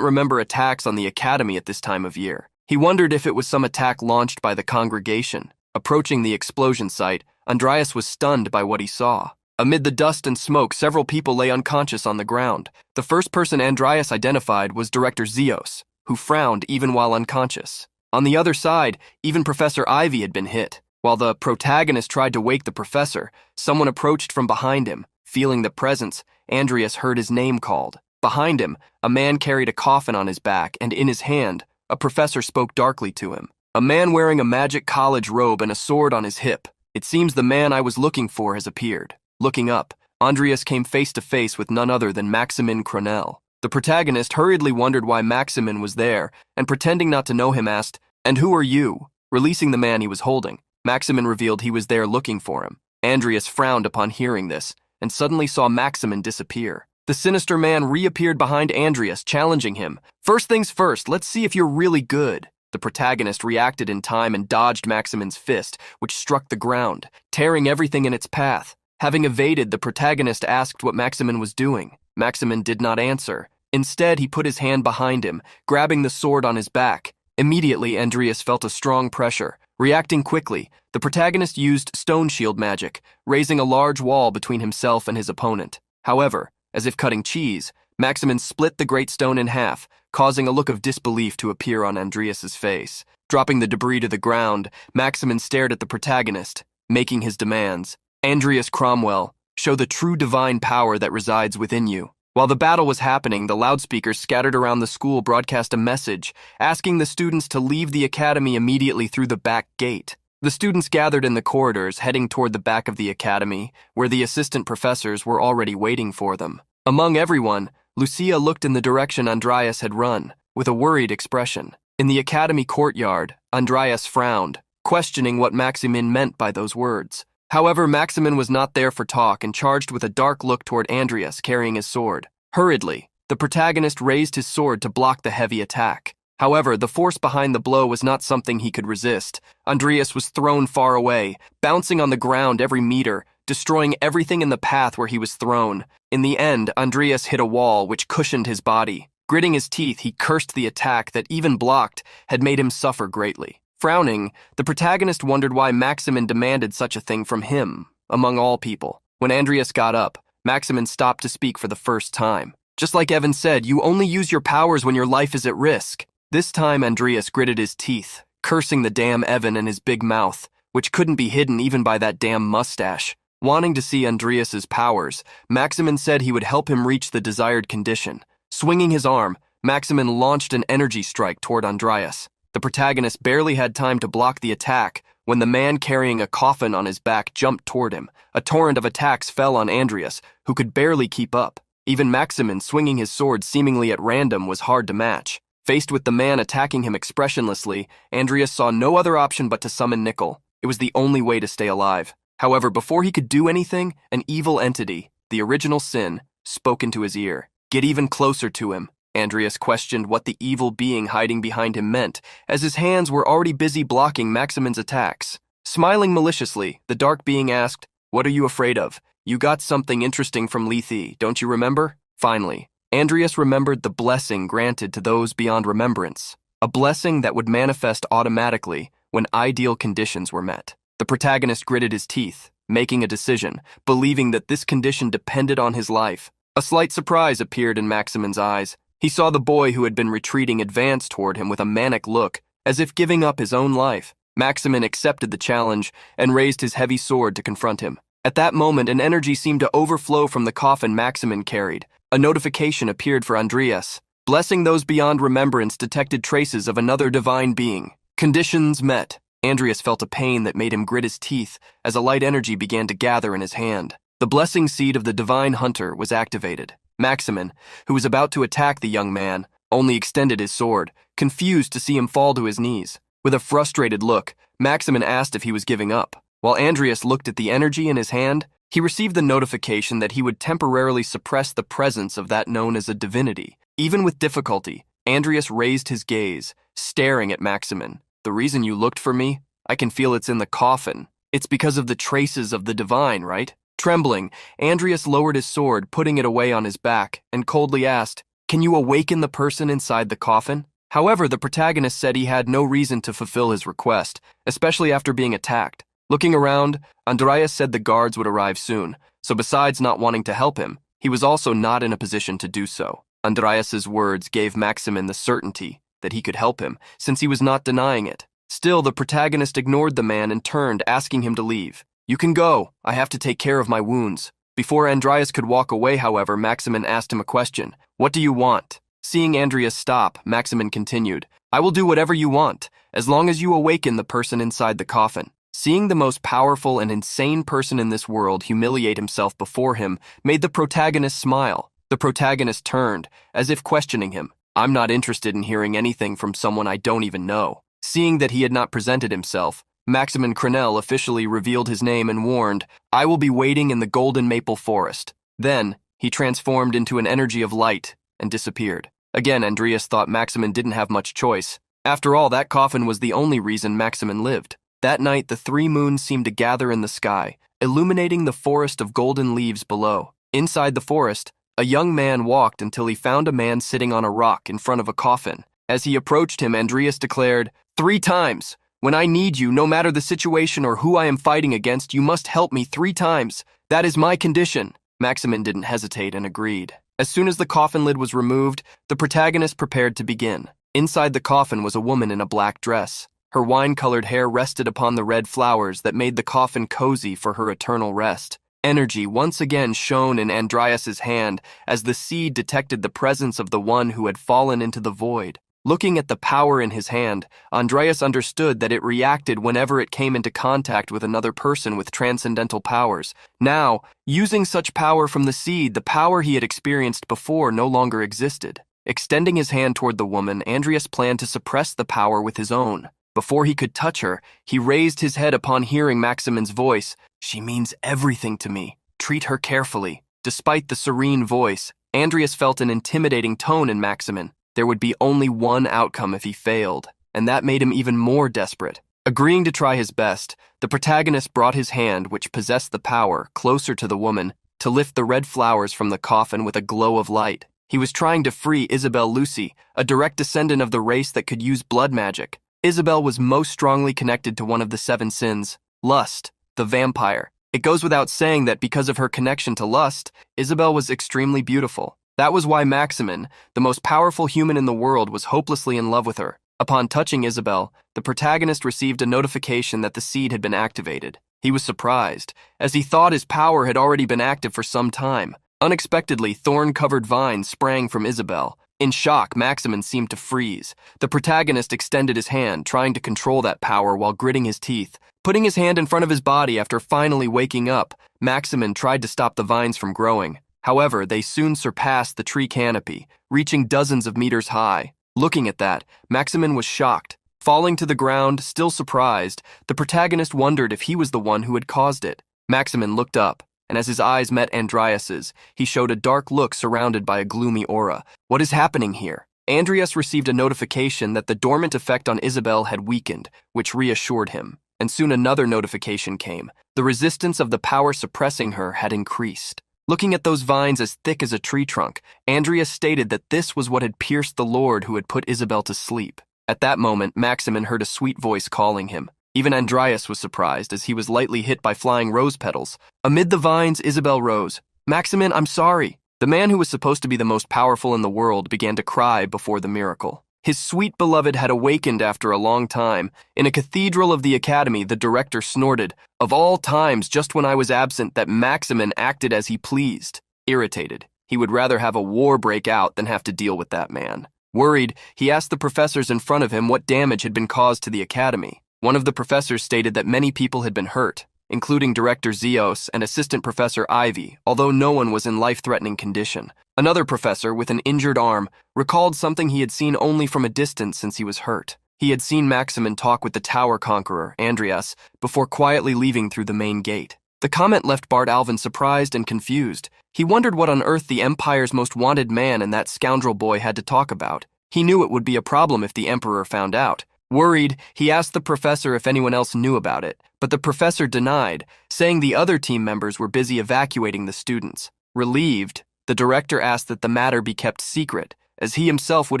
Speaker 1: remember attacks on the academy at this time of year. He wondered if it was some attack launched by the congregation. Approaching the explosion site, Andreas was stunned by what he saw. Amid the dust and smoke, several people lay unconscious on the ground. The first person Andreas identified was Director Zeos, who frowned even while unconscious. On the other side, even Professor Ivy had been hit. While the protagonist tried to wake the professor, someone approached from behind him. Feeling the presence, Andreas heard his name called. Behind him, a man carried a coffin on his back, and in his hand, a professor spoke darkly to him. A man wearing a magic college robe and a sword on his hip. "It seems the man I was looking for has appeared." Looking up, Andreas came face to face with none other than Maximin Cronel. The protagonist hurriedly wondered why Maximin was there, and pretending not to know him asked, "And who are you?" Releasing the man he was holding, Maximin revealed he was there looking for him. Andreas frowned upon hearing this, and suddenly saw Maximin disappear. The sinister man reappeared behind Andreas, challenging him. "First things first, let's see if you're really good." The protagonist reacted in time and dodged Maximin's fist, which struck the ground, tearing everything in its path. Having evaded, the protagonist asked what Maximin was doing. Maximin did not answer. Instead, he put his hand behind him, grabbing the sword on his back. Immediately, Andreas felt a strong pressure. Reacting quickly, the protagonist used stone shield magic, raising a large wall between himself and his opponent. However, as if cutting cheese, Maximin split the great stone in half, causing a look of disbelief to appear on Andreas's face. Dropping the debris to the ground, Maximin stared at the protagonist, making his demands. "Andreas Cromwell, show the true divine power that resides within you." While the battle was happening, the loudspeakers scattered around the school broadcast a message, asking the students to leave the academy immediately through the back gate. The students gathered in the corridors, heading toward the back of the academy, where the assistant professors were already waiting for them. Among everyone, Lucia looked in the direction Andreas had run, with a worried expression. In the academy courtyard, Andreas frowned, questioning what Maximin meant by those words. However, Maximin was not there for talk and charged with a dark look toward Andreas, carrying his sword. Hurriedly, the protagonist raised his sword to block the heavy attack. However, the force behind the blow was not something he could resist. Andreas was thrown far away, bouncing on the ground every meter, destroying everything in the path where he was thrown. In the end, Andreas hit a wall which cushioned his body. Gritting his teeth, he cursed the attack that, even blocked, had made him suffer greatly. Frowning, the protagonist wondered why Maximin demanded such a thing from him, among all people. When Andreas got up, Maximin stopped to speak for the first time. "Just like Evan said, you only use your powers when your life is at risk." This time, Andreas gritted his teeth, cursing the damn Evan and his big mouth, which couldn't be hidden even by that damn mustache. Wanting to see Andreas's powers, Maximin said he would help him reach the desired condition. Swinging his arm, Maximin launched an energy strike toward Andreas. The protagonist barely had time to block the attack when the man carrying a coffin on his back jumped toward him. A torrent of attacks fell on Andreas, who could barely keep up. Even Maximin, swinging his sword seemingly at random, was hard to match. Faced with the man attacking him expressionlessly, Andreas saw no other option but to summon Nickel. It was the only way to stay alive. However, before he could do anything, an evil entity, the original sin, spoke into his ear. Get even closer to him. Andreas questioned what the evil being hiding behind him meant, as his hands were already busy blocking Maximin's attacks. Smiling maliciously, the dark being asked, "What are you afraid of? You got something interesting from Lethe, don't you remember?" Finally, Andreas remembered the blessing granted to those beyond remembrance, a blessing that would manifest automatically when ideal conditions were met. The protagonist gritted his teeth, making a decision, believing that this condition depended on his life. A slight surprise appeared in Maximin's eyes. He saw the boy who had been retreating advance toward him with a manic look, as if giving up his own life. Maximin accepted the challenge and raised his heavy sword to confront him. At that moment, an energy seemed to overflow from the coffin Maximin carried. A notification appeared for Andreas. Blessing those beyond remembrance detected traces of another divine being. Conditions met. Andreas felt a pain that made him grit his teeth as a light energy began to gather in his hand. The blessing seed of the divine hunter was activated. Maximin, who was about to attack the young man, only extended his sword, confused to see him fall to his knees. With a frustrated look, Maximin asked if he was giving up. While Andreas looked at the energy in his hand, he received the notification that he would temporarily suppress the presence of that known as a divinity. Even with difficulty, Andreas raised his gaze, staring at Maximin. "The reason you looked for me? I can feel it's in the coffin. It's because of the traces of the divine, right?" Trembling, Andreas lowered his sword, putting it away on his back, and coldly asked, "Can you awaken the person inside the coffin?" However, the protagonist said he had no reason to fulfill his request, especially after being attacked. Looking around, Andreas said the guards would arrive soon, so besides not wanting to help him, he was also not in a position to do so. Andreas's words gave Maximin the certainty that he could help him, since he was not denying it. Still, the protagonist ignored the man and turned, asking him to leave. "You can go. I have to take care of my wounds." Before Andreas could walk away, however, Maximin asked him a question. "What do you want?" Seeing Andreas stop, Maximin continued, "I will do whatever you want, as long as you awaken the person inside the coffin." Seeing the most powerful and insane person in this world humiliate himself before him made the protagonist smile. The protagonist turned, as if questioning him. "I'm not interested in hearing anything from someone I don't even know." Seeing that he had not presented himself, Maximin Crenel officially revealed his name and warned, "I will be waiting in the golden maple forest." Then, he transformed into an energy of light and disappeared. Again, Andreas thought Maximin didn't have much choice. After all, that coffin was the only reason Maximin lived. That night, the 3 moons seemed to gather in the sky, illuminating the forest of golden leaves below. Inside the forest, a young man walked until he found a man sitting on a rock in front of a coffin. As he approached him, Andreas declared, "3 times! When I need you, no matter the situation or who I am fighting against, you must help me 3 times. That is my condition." Maximin didn't hesitate and agreed. As soon as the coffin lid was removed, the protagonist prepared to begin. Inside the coffin was a woman in a black dress. Her wine-colored hair rested upon the red flowers that made the coffin cozy for her eternal rest. Energy once again shone in Andreas's hand as the seed detected the presence of the one who had fallen into the void. Looking at the power in his hand, Andreas understood that it reacted whenever it came into contact with another person with transcendental powers. Now, using such power from the seed, the power he had experienced before no longer existed. Extending his hand toward the woman, Andreas planned to suppress the power with his own. Before he could touch her, he raised his head upon hearing Maximin's voice. "She means everything to me. Treat her carefully." Despite the serene voice, Andreas felt an intimidating tone in Maximin. There would be only one outcome if he failed, and that made him even more desperate. Agreeing to try his best, the protagonist brought his hand, which possessed the power, closer to the woman, to lift the red flowers from the coffin with a glow of light. He was trying to free Isabel Lucy, a direct descendant of the race that could use blood magic. Isabel was most strongly connected to one of the 7 sins, lust, the vampire. It goes without saying that because of her connection to lust, Isabel was extremely beautiful. That was why Maximin, the most powerful human in the world, was hopelessly in love with her. Upon touching Isabel, the protagonist received a notification that the seed had been activated. He was surprised, as he thought his power had already been active for some time. Unexpectedly, thorn-covered vines sprang from Isabel. In shock, Maximin seemed to freeze. The protagonist extended his hand, trying to control that power while gritting his teeth. Putting his hand in front of his body after finally waking up, Maximin tried to stop the vines from growing. However, they soon surpassed the tree canopy, reaching dozens of meters high. Looking at that, Maximin was shocked. Falling to the ground, still surprised, the protagonist wondered if he was the one who had caused it. Maximin looked up, and as his eyes met Andreas's, he showed a dark look surrounded by a gloomy aura. What is happening here? Andreas received a notification that the dormant effect on Isabel had weakened, which reassured him. And soon another notification came. The resistance of the power suppressing her had increased. Looking at those vines as thick as a tree trunk, Andreas stated that this was what had pierced the Lord who had put Isabel to sleep. At that moment, Maximin heard a sweet voice calling him. Even Andreas was surprised as he was lightly hit by flying rose petals. Amid the vines, Isabel rose. "Maximin, I'm sorry." The man who was supposed to be the most powerful in the world began to cry before the miracle. His sweet beloved had awakened after a long time. In a cathedral of the academy, the director snorted, "Of all times, just when I was absent, that Maximin acted as he pleased." Irritated, he would rather have a war break out than have to deal with that man. Worried, he asked the professors in front of him what damage had been caused to the academy. One of the professors stated that many people had been hurt, including Director Zeos and Assistant Professor Ivy, although no one was in life-threatening condition. Another professor, with an injured arm, recalled something he had seen only from a distance since he was hurt. He had seen Maximin talk with the Tower Conqueror, Andreas, before quietly leaving through the main gate. The comment left Bart Alvin surprised and confused. He wondered what on earth the Empire's most wanted man and that scoundrel boy had to talk about. He knew it would be a problem if the Emperor found out. Worried, he asked the professor if anyone else knew about it, but the professor denied, saying the other team members were busy evacuating the students. Relieved, the director asked that the matter be kept secret, as he himself would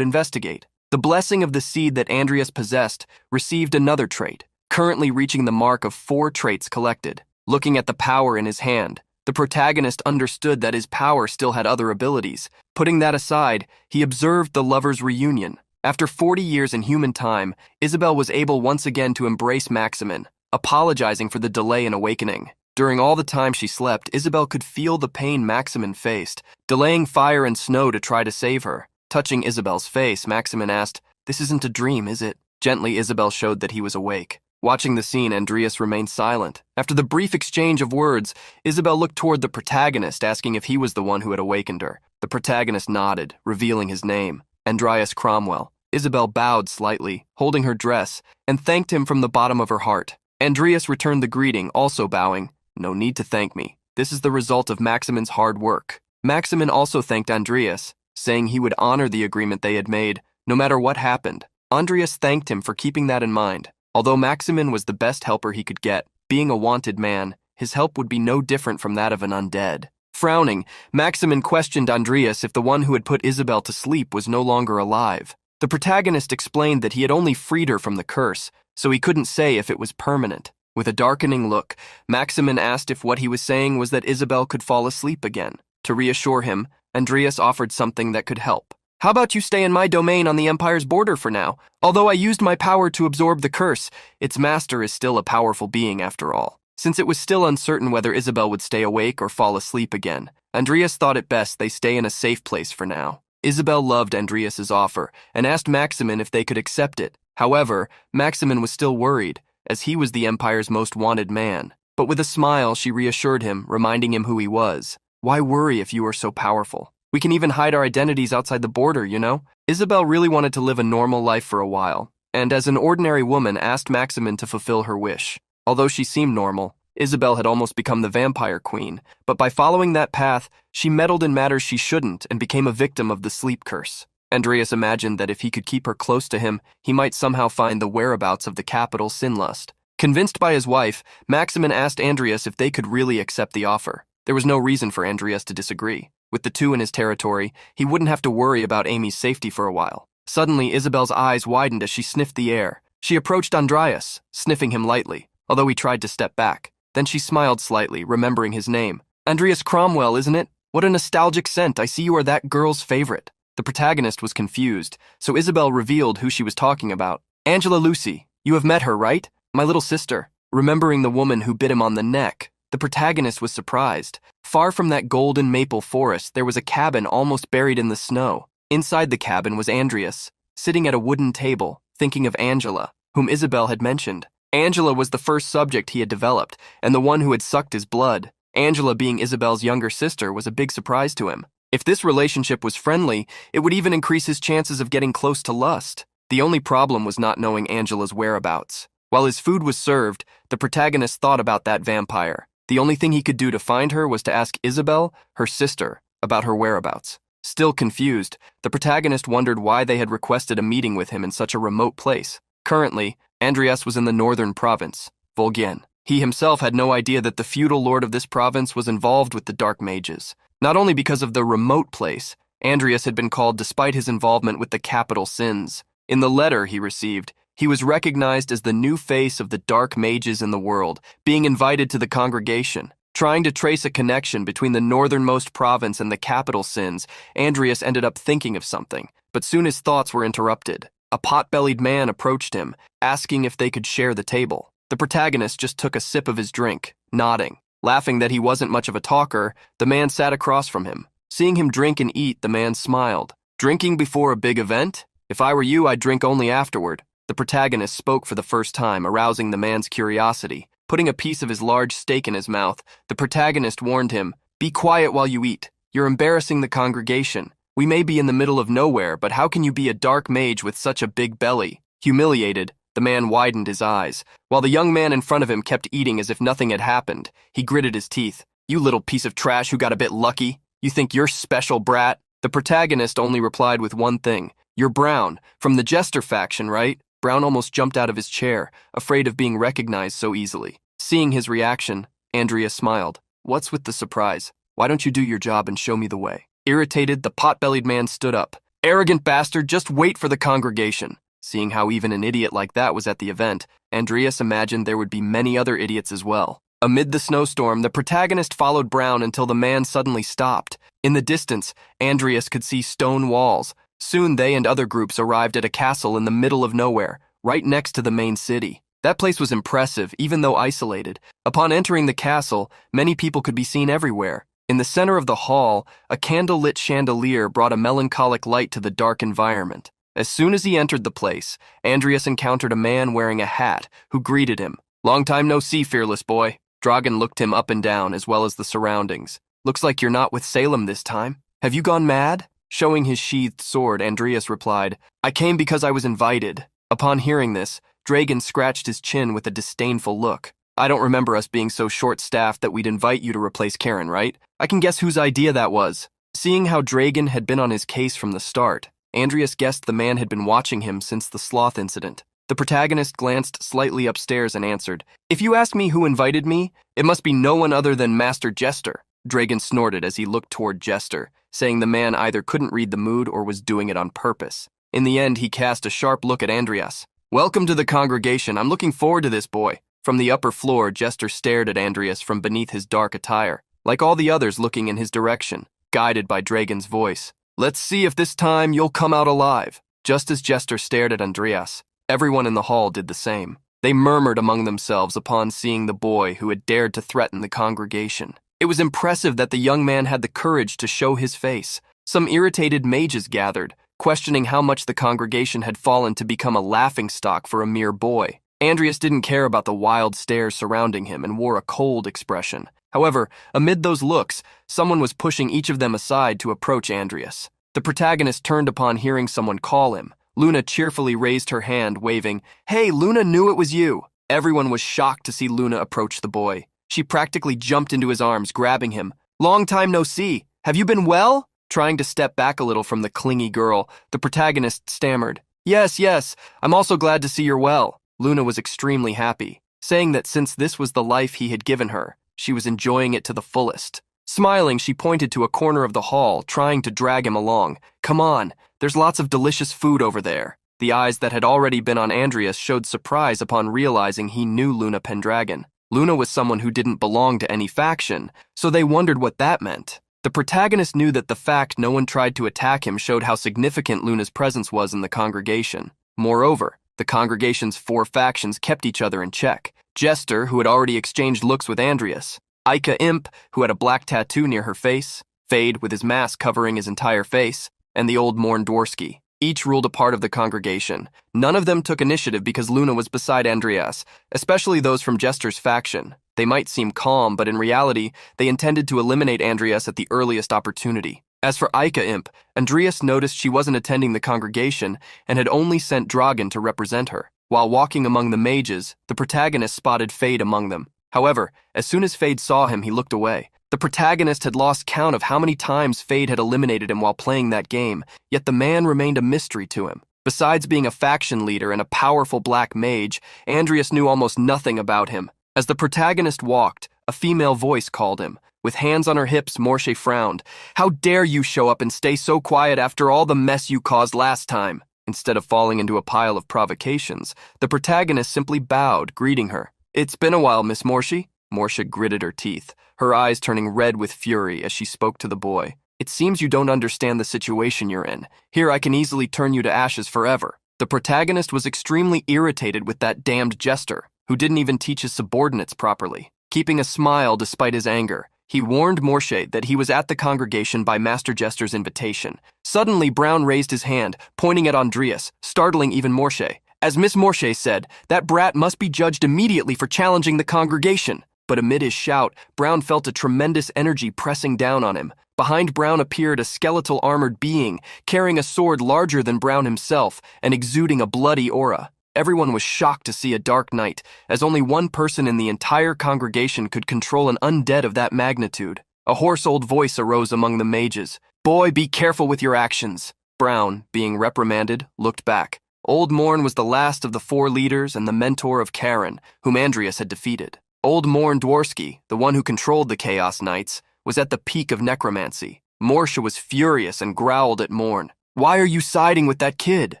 Speaker 1: investigate. The blessing of the seed that Andreas possessed received another trait, currently reaching the mark of 4 traits collected. Looking at the power in his hand, the protagonist understood that his power still had other abilities. Putting that aside, he observed the lovers' reunion. After 40 years in human time, Isabel was able once again to embrace Maximin, apologizing for the delay in awakening. During all the time she slept, Isabel could feel the pain Maximin faced, delaying fire and snow to try to save her. Touching Isabel's face, Maximin asked, "This isn't a dream, is it?" Gently, Isabel showed that he was awake. Watching the scene, Andreas remained silent. After the brief exchange of words, Isabel looked toward the protagonist, asking if he was the one who had awakened her. The protagonist nodded, revealing his name, Andreas Cromwell. Isabel bowed slightly, holding her dress, and thanked him from the bottom of her heart. Andreas returned the greeting, also bowing. "No need to thank me. This is the result of Maximin's hard work." Maximin also thanked Andreas, saying he would honor the agreement they had made, no matter what happened. Andreas thanked him for keeping that in mind. Although Maximin was the best helper he could get, being a wanted man, his help would be no different from that of an undead. Frowning, Maximin questioned Andreas if the one who had put Isabel to sleep was no longer alive. The protagonist explained that he had only freed her from the curse, so he couldn't say if it was permanent. With a darkening look, Maximin asked if what he was saying was that Isabel could fall asleep again. To reassure him, Andreas offered something that could help. "How about you stay in my domain on the Empire's border for now? Although I used my power to absorb the curse, its master is still a powerful being after all." Since it was still uncertain whether Isabel would stay awake or fall asleep again, Andreas thought it best they stay in a safe place for now. Isabel loved Andreas's offer and asked Maximin if they could accept it. However, Maximin was still worried, as he was the Empire's most wanted man. But with a smile, she reassured him, reminding him who he was. "Why worry if you are so powerful? We can even hide our identities outside the border, you know?" Isabel really wanted to live a normal life for a while, and as an ordinary woman asked Maximin to fulfill her wish. Although she seemed normal, Isabel had almost become the vampire queen, but by following that path, she meddled in matters she shouldn't and became a victim of the sleep curse. Andreas imagined that if he could keep her close to him, he might somehow find the whereabouts of the capital Sinlust. Convinced by his wife, Maximin asked Andreas if they could really accept the offer. There was no reason for Andreas to disagree. With the two in his territory, he wouldn't have to worry about Amy's safety for a while. Suddenly, Isabel's eyes widened as she sniffed the air. She approached Andreas, sniffing him lightly, although he tried to step back. Then she smiled slightly, remembering his name. "Andreas Cromwell, isn't it? What a nostalgic scent. I see you are that girl's favorite." The protagonist was confused, so Isabel revealed who she was talking about. "Angela Lucy. You have met her, right? My little sister." Remembering the woman who bit him on the neck, the protagonist was surprised. Far from that golden maple forest, there was a cabin almost buried in the snow. Inside the cabin was Andreas, sitting at a wooden table, thinking of Angela, whom Isabel had mentioned. Angela was the first subject he had developed, and the one who had sucked his blood. Angela being Isabel's younger sister was a big surprise to him. If this relationship was friendly, it would even increase his chances of getting close to lust. The only problem was not knowing Angela's whereabouts. While his food was served, the protagonist thought about that vampire. The only thing he could do to find her was to ask Isabel, her sister, about her whereabouts. Still confused, the protagonist wondered why they had requested a meeting with him in such a remote place. Currently, Andreas was in the northern province, Vivien. He himself had no idea that the feudal lord of this province was involved with the dark mages. Not only because of the remote place, Andreas had been called despite his involvement with the capital sins. In the letter he received, he was recognized as the new face of the dark mages in the world, being invited to the congregation. Trying to trace a connection between the northernmost province and the capital sins, Andreas ended up thinking of something, but soon his thoughts were interrupted. A pot-bellied man approached him, asking if they could share the table. The protagonist just took a sip of his drink, nodding. Laughing that he wasn't much of a talker, the man sat across from him. Seeing him drink and eat, the man smiled. Drinking before a big event? If I were you, I'd drink only afterward. The protagonist spoke for the first time, arousing the man's curiosity. Putting a piece of his large steak in his mouth, the protagonist warned him, "Be quiet while you eat. You're embarrassing the congregation. We may be in the middle of nowhere, but how can you be a dark mage with such a big belly?" Humiliated, the man widened his eyes. While the young man in front of him kept eating as if nothing had happened, he gritted his teeth. "You little piece of trash who got a bit lucky. You think you're special, brat?" The protagonist only replied with one thing. "You're Brown, from the Jester faction, right?" Brown almost jumped out of his chair, afraid of being recognized so easily. Seeing his reaction, Andreas smiled. "What's with the surprise? Why don't you do your job and show me the way?" Irritated, the pot-bellied man stood up. "Arrogant bastard, just wait for the congregation." Seeing how even an idiot like that was at the event, Andreas imagined there would be many other idiots as well. Amid the snowstorm, the protagonist followed Brown until the man suddenly stopped. In the distance, Andreas could see stone walls. Soon they and other groups arrived at a castle in the middle of nowhere, right next to the main city. That place was impressive, even though isolated. Upon entering the castle, many people could be seen everywhere. In the center of the hall, a candle-lit chandelier brought a melancholic light to the dark environment. As soon as he entered the place, Andreas encountered a man wearing a hat, who greeted him. "Long time no see, fearless boy." Dragan looked him up and down, as well as the surroundings. "Looks like you're not with Salem this time. Have you gone mad?" Showing his sheathed sword, Andreas replied, "I came because I was invited." Upon hearing this, Dragan scratched his chin with a disdainful look. "I don't remember us being so short-staffed that we'd invite you to replace Karen, right? I can guess whose idea that was." Seeing how Dragan had been on his case from the start, Andreas guessed the man had been watching him since the sloth incident. The protagonist glanced slightly upstairs and answered, "If you ask me who invited me, it must be no one other than Master Jester." Dragan snorted as he looked toward Jester, saying the man either couldn't read the mood or was doing it on purpose. In the end, he cast a sharp look at Andreas. "Welcome to the congregation. I'm looking forward to this, boy." From the upper floor, Jester stared at Andreas from beneath his dark attire, like all the others looking in his direction, guided by Dragan's voice. "Let's see if this time you'll come out alive." Just as Jester stared at Andreas, everyone in the hall did the same. They murmured among themselves upon seeing the boy who had dared to threaten the congregation. It was impressive that the young man had the courage to show his face. Some irritated mages gathered, questioning how much the congregation had fallen to become a laughingstock for a mere boy. Andreas didn't care about the wild stares surrounding him and wore a cold expression. However, amid those looks, someone was pushing each of them aside to approach Andreas. The protagonist turned upon hearing someone call him. Luna cheerfully raised her hand, waving, "Hey, Luna knew it was you." Everyone was shocked to see Luna approach the boy. She practically jumped into his arms, grabbing him. "Long time no see. Have you been well?" Trying to step back a little from the clingy girl, the protagonist stammered, Yes, I'm also glad to see you're well." Luna was extremely happy, saying that since this was the life he had given her, she was enjoying it to the fullest. Smiling, she pointed to a corner of the hall, trying to drag him along. "Come on, there's lots of delicious food over there." The eyes that had already been on Andreas showed surprise upon realizing he knew Luna Pendragon. Luna was someone who didn't belong to any faction, so they wondered what that meant. The protagonist knew that the fact no one tried to attack him showed how significant Luna's presence was in the congregation. Moreover, the congregation's 4 factions kept each other in check. Jester, who had already exchanged looks with Andreas. Ica Imp, who had a black tattoo near her face. Fade, with his mask covering his entire face. And the old Morn Dworsky. Each ruled a part of the congregation. None of them took initiative because Luna was beside Andreas, especially those from Jester's faction. They might seem calm, but in reality, they intended to eliminate Andreas at the earliest opportunity. As for Ica Imp, Andreas noticed she wasn't attending the congregation and had only sent Dragan to represent her. While walking among the mages, the protagonist spotted Fade among them. However, as soon as Fade saw him, he looked away. The protagonist had lost count of how many times Fade had eliminated him while playing that game, yet the man remained a mystery to him. Besides being a faction leader and a powerful black mage, Andreas knew almost nothing about him. As the protagonist walked, a female voice called him. With hands on her hips, Morshe frowned. "How dare you show up and stay so quiet after all the mess you caused last time?" Instead of falling into a pile of provocations, the protagonist simply bowed, greeting her. "It's been a while, Miss Morshe." Morshe gritted her teeth, her eyes turning red with fury as she spoke to the boy. "It seems you don't understand the situation you're in. Here I can easily turn you to ashes forever." The protagonist was extremely irritated with that damned jester, who didn't even teach his subordinates properly. Keeping a smile despite his anger, he warned Morshe that he was at the congregation by Master Jester's invitation. Suddenly, Brown raised his hand, pointing at Andreas, startling even Morshe. As Miss Morshe said, that brat must be judged immediately for challenging the congregation. But amid his shout, Brown felt a tremendous energy pressing down on him. Behind Brown appeared a skeletal armored being, carrying a sword larger than Brown himself and exuding a bloody aura. Everyone was shocked to see a dark knight, as only one person in the entire congregation could control an undead of that magnitude. A hoarse old voice arose among the mages. "Boy, be careful with your actions." Brown, being reprimanded, looked back. Old Morn was the last of the 4 leaders and the mentor of Karen, whom Andreas had defeated. Old Morn Dworsky, the one who controlled the Chaos Knights, was at the peak of necromancy. Morshe was furious and growled at Morn. "Why are you siding with that kid?"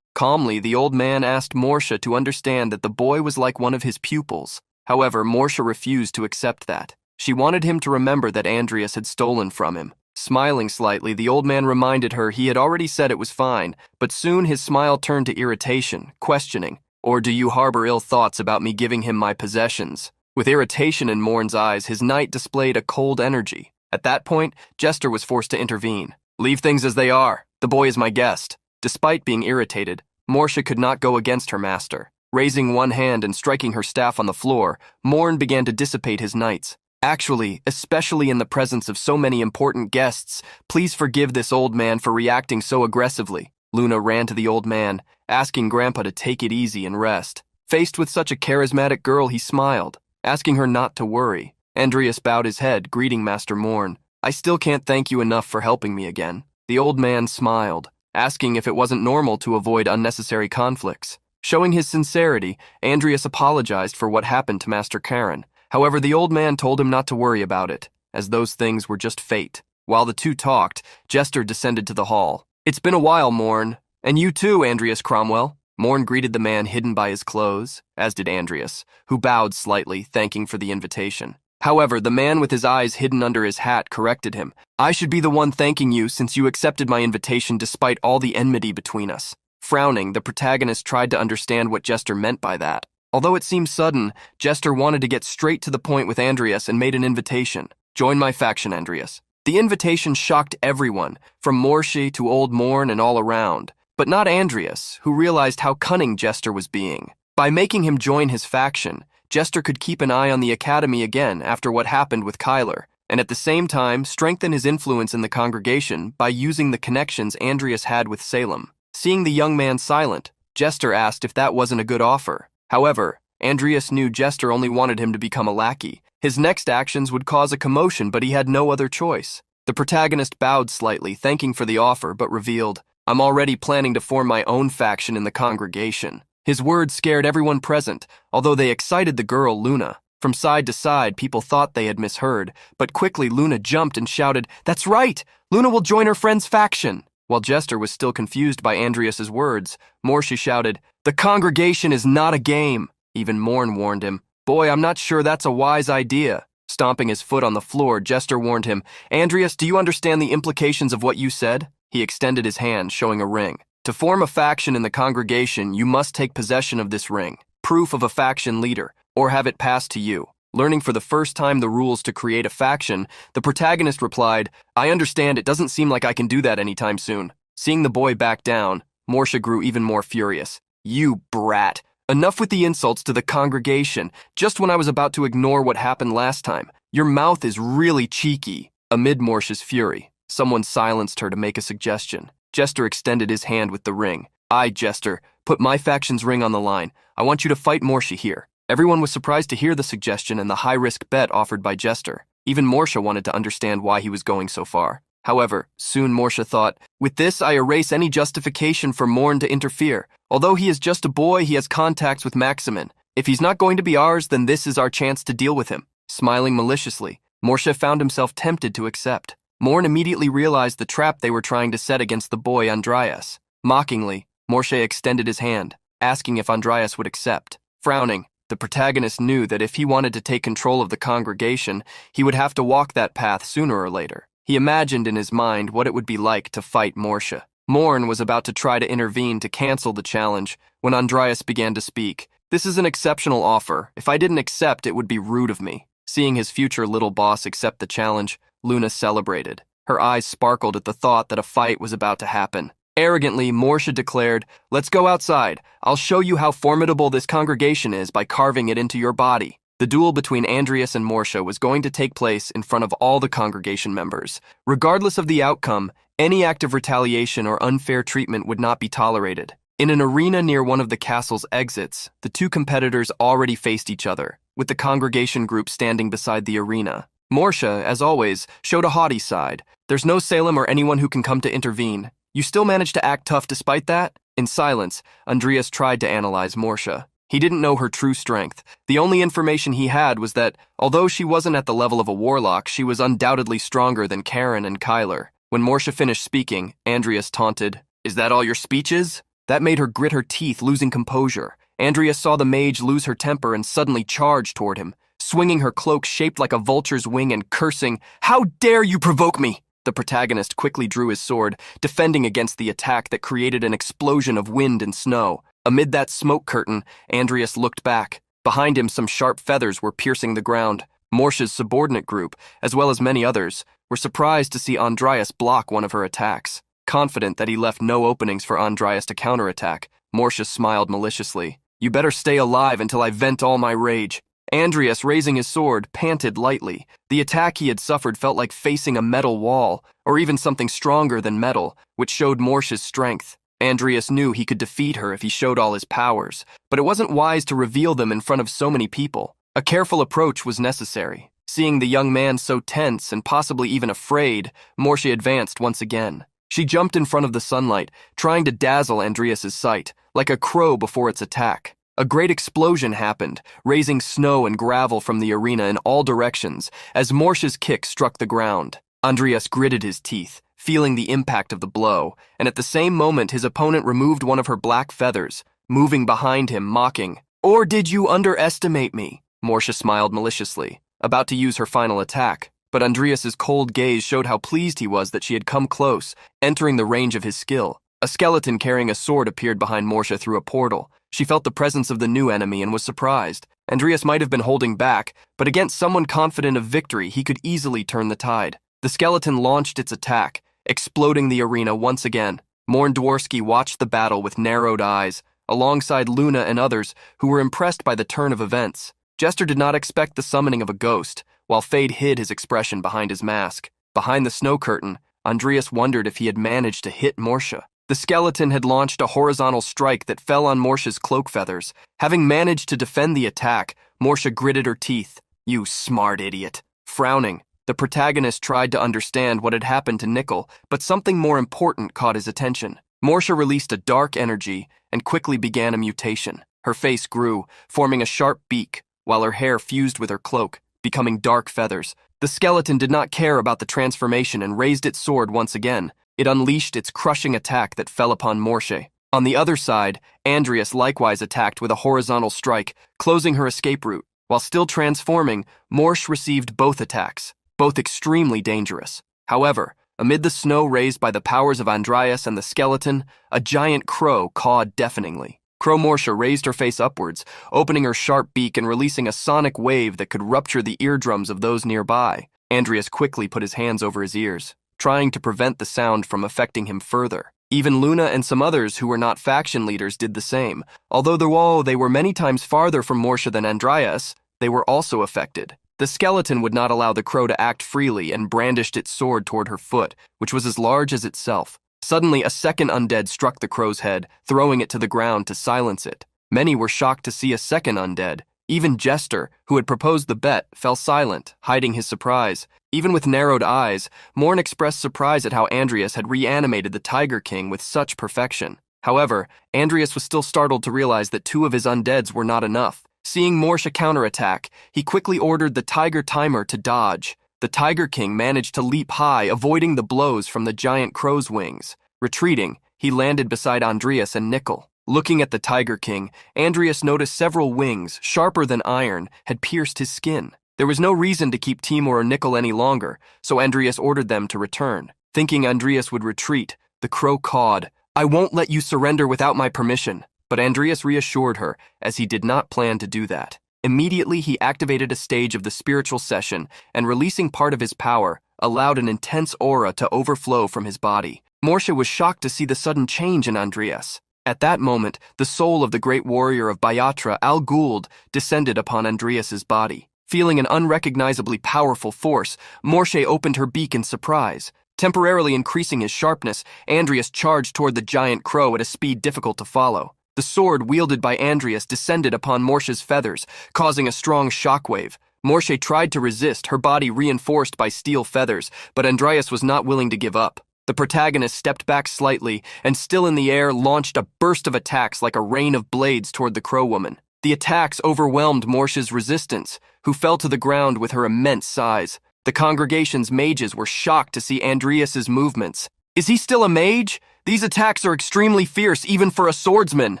Speaker 1: Calmly, the old man asked Morshe to understand that the boy was like one of his pupils. However, Morshe refused to accept that. She wanted him to remember that Andreas had stolen from him. Smiling slightly, the old man reminded her he had already said it was fine, but soon his smile turned to irritation, questioning, "Or do you harbor ill thoughts about me giving him my possessions?" With irritation in Morn's eyes, his knight displayed a cold energy. At that point, Jester was forced to intervene. "Leave things as they are. The boy is my guest." Despite being irritated, Morshe could not go against her master. Raising one hand and striking her staff on the floor, Morn began to dissipate his knights. "Actually, especially in the presence of so many important guests, please forgive this old man for reacting so aggressively." Luna ran to the old man, asking Grandpa to take it easy and rest. Faced with such a charismatic girl, he smiled, asking her not to worry. Andreas bowed his head, greeting Master Morn. "I still can't thank you enough for helping me again." The old man smiled, asking if it wasn't normal to avoid unnecessary conflicts. Showing his sincerity, Andreas apologized for what happened to Master Karen. However, the old man told him not to worry about it, as those things were just fate. While the two talked, Jester descended to the hall. "It's been a while, Morn. And you too, Andreas Cromwell." Morn greeted the man hidden by his clothes, as did Andreas, who bowed slightly, thanking for the invitation. However, the man with his eyes hidden under his hat corrected him. "I should be the one thanking you since you accepted my invitation despite all the enmity between us." Frowning, the protagonist tried to understand what Jester meant by that. Although it seemed sudden, Jester wanted to get straight to the point with Andreas and made an invitation. "Join my faction, Andreas." The invitation shocked everyone, from Morshe to Old Morn and all around, but not Andreas, who realized how cunning Jester was being. By making him join his faction, Jester could keep an eye on the academy again after what happened with Kyler, and at the same time strengthen his influence in the congregation by using the connections Andreas had with Salem. Seeing the young man silent, Jester asked if that wasn't a good offer. However, Andreas knew Jester only wanted him to become a lackey. His next actions would cause a commotion, but he had no other choice. The protagonist bowed slightly, thanking for the offer, but revealed, "I'm already planning to form my own faction in the congregation." His words scared everyone present, although they excited the girl, Luna. From side to side, people thought they had misheard, but quickly Luna jumped and shouted, "That's right! Luna will join her friend's faction!" While Jester was still confused by Andreas's words, Morshe shouted, "The congregation is not a game!" Even Morn warned him, "Boy, I'm not sure that's a wise idea." Stomping his foot on the floor, Jester warned him, "Andreas, do you understand the implications of what you said?" He extended his hand, showing a ring. "To form a faction in the congregation, you must take possession of this ring, proof of a faction leader, or have it passed to you." Learning for the first time the rules to create a faction, the protagonist replied, "I understand, it doesn't seem like I can do that anytime soon." Seeing the boy back down, Morshe grew even more furious. "You brat! Enough with the insults to the congregation, just when I was about to ignore what happened last time. Your mouth is really cheeky." Amid Morshe's fury, Someone silenced her to make a suggestion. Jester extended his hand with the ring. "I, Jester, put my faction's ring on the line. I want you to fight Morsha here." Everyone was surprised to hear the suggestion and the high-risk bet offered by Jester. Even Morsha wanted to understand why he was going so far. However, soon Morsha thought, "With this, I erase any justification for Morn to interfere. Although he is just a boy, he has contacts with Maximin. If he's not going to be ours, then this is our chance to deal with him." Smiling maliciously, Morsha found himself tempted to accept. Morn immediately realized the trap they were trying to set against the boy Andreas. Mockingly, Morsha extended his hand, asking if Andreas would accept. Frowning, the protagonist knew that if he wanted to take control of the congregation, he would have to walk that path sooner or later. He imagined in his mind what it would be like to fight Morsha. Morn was about to try to intervene to cancel the challenge when Andreas began to speak. "This is an exceptional offer. If I didn't accept, it would be rude of me." Seeing his future little boss accept the challenge, Luna celebrated. Her eyes sparkled at the thought that a fight was about to happen. Arrogantly, Morsha declared, "Let's go outside. I'll show you how formidable this congregation is by carving it into your body." The duel between Andreas and Morsha was going to take place in front of all the congregation members. Regardless of the outcome, any act of retaliation or unfair treatment would not be tolerated. In an arena near one of the castle's exits, the two competitors already faced each other, with the congregation group standing beside the arena. Morsha, as always, showed a haughty side. "There's no Salem or anyone who can come to intervene. You still managed to act tough despite that?" In silence, Andreas tried to analyze Morsha. He didn't know her true strength. The only information he had was that, although she wasn't at the level of a warlock, she was undoubtedly stronger than Karen and Kyler. When Morsha finished speaking, Andreas taunted, "Is that all your speeches?" That made her grit her teeth, losing composure. Andreas saw the mage lose her temper and suddenly charged toward him, swinging her cloak shaped like a vulture's wing and cursing, "How dare you provoke me!" The protagonist quickly drew his sword, defending against the attack that created an explosion of wind and snow. Amid that smoke curtain, Andreas looked back. Behind him, some sharp feathers were piercing the ground. Morsha's subordinate group, as well as many others, were surprised to see Andreas block one of her attacks. Confident that he left no openings for Andreas to counterattack, Morsha smiled maliciously. "You better stay alive until I vent all my rage." Andreas, raising his sword, panted lightly. The attack he had suffered felt like facing a metal wall, or even something stronger than metal, which showed Morsha's strength. Andreas knew he could defeat her if he showed all his powers, but it wasn't wise to reveal them in front of so many people. A careful approach was necessary. Seeing the young man so tense and possibly even afraid, Morsha advanced once again. She jumped in front of the sunlight, trying to dazzle Andreas's sight, like a crow before its attack. A great explosion happened, raising snow and gravel from the arena in all directions as Morsha's kick struck the ground. Andreas gritted his teeth, feeling the impact of the blow, and at the same moment his opponent removed one of her black feathers, moving behind him, mocking. "Or did you underestimate me?" Morsha smiled maliciously, about to use her final attack, but Andreas's cold gaze showed how pleased he was that she had come close, entering the range of his skill. A skeleton carrying a sword appeared behind Morsha through a portal. She felt the presence of the new enemy and was surprised. Andreas might have been holding back, but against someone confident of victory, he could easily turn the tide. The skeleton launched its attack, exploding the arena once again. Morn Dworsky watched the battle with narrowed eyes, alongside Luna and others who were impressed by the turn of events. Jester did not expect the summoning of a ghost, while Fade hid his expression behind his mask. Behind the snow curtain, Andreas wondered if he had managed to hit Morsha. The skeleton had launched a horizontal strike that fell on Morsha's cloak feathers. Having managed to defend the attack, Morsha gritted her teeth. "You smart idiot." Frowning, the protagonist tried to understand what had happened to Nickel, but something more important caught his attention. Morsha released a dark energy and quickly began a mutation. Her face grew, forming a sharp beak, while her hair fused with her cloak, becoming dark feathers. The skeleton did not care about the transformation and raised its sword once again. It unleashed its crushing attack that fell upon Morsha. On the other side, Andreas likewise attacked with a horizontal strike, closing her escape route. While still transforming, Morsha received both attacks, both extremely dangerous. However, amid the snow raised by the powers of Andreas and the skeleton, a giant crow cawed deafeningly. Crow Morsha raised her face upwards, opening her sharp beak and releasing a sonic wave that could rupture the eardrums of those nearby. Andreas quickly put his hands over his ears, trying to prevent the sound from affecting him further. Even Luna and some others who were not faction leaders did the same. Although they were many times farther from Morsha than Andreas, they were also affected. The skeleton would not allow the crow to act freely and brandished its sword toward her foot, which was as large as itself. Suddenly, a second undead struck the crow's head, throwing it to the ground to silence it. Many were shocked to see a second undead. Even Jester, who had proposed the bet, fell silent, hiding his surprise. Even with narrowed eyes, Morn expressed surprise at how Andreas had reanimated the Tiger King with such perfection. However, Andreas was still startled to realize that 2 of his undeads were not enough. Seeing Morsha counterattack, he quickly ordered the Tiger Timer to dodge. The Tiger King managed to leap high, avoiding the blows from the giant crow's wings. Retreating, he landed beside Andreas and Nickel. Looking at the Tiger King, Andreas noticed several wings, sharper than iron, had pierced his skin. There was no reason to keep Timur or Nickel any longer, so Andreas ordered them to return. Thinking Andreas would retreat, the crow cawed, "I won't let you surrender without my permission." But Andreas reassured her, as he did not plan to do that. Immediately, he activated a stage of the spiritual session, and releasing part of his power, allowed an intense aura to overflow from his body. Morsha was shocked to see the sudden change in Andreas. At that moment, the soul of the great warrior of Bayatra, Al Ghuld, descended upon Andreas's body. Feeling an unrecognizably powerful force, Morsha opened her beak in surprise. Temporarily increasing his sharpness, Andreas charged toward the giant crow at a speed difficult to follow. The sword wielded by Andreas descended upon Morsha's feathers, causing a strong shockwave. Morsha tried to resist, her body reinforced by steel feathers, but Andreas was not willing to give up. The protagonist stepped back slightly and, still in the air, launched a burst of attacks like a rain of blades toward the crow woman. The attacks overwhelmed Morsha's resistance, who fell to the ground with her immense size. The congregation's mages were shocked to see Andreas's movements. "Is he still a mage? These attacks are extremely fierce, even for a swordsman."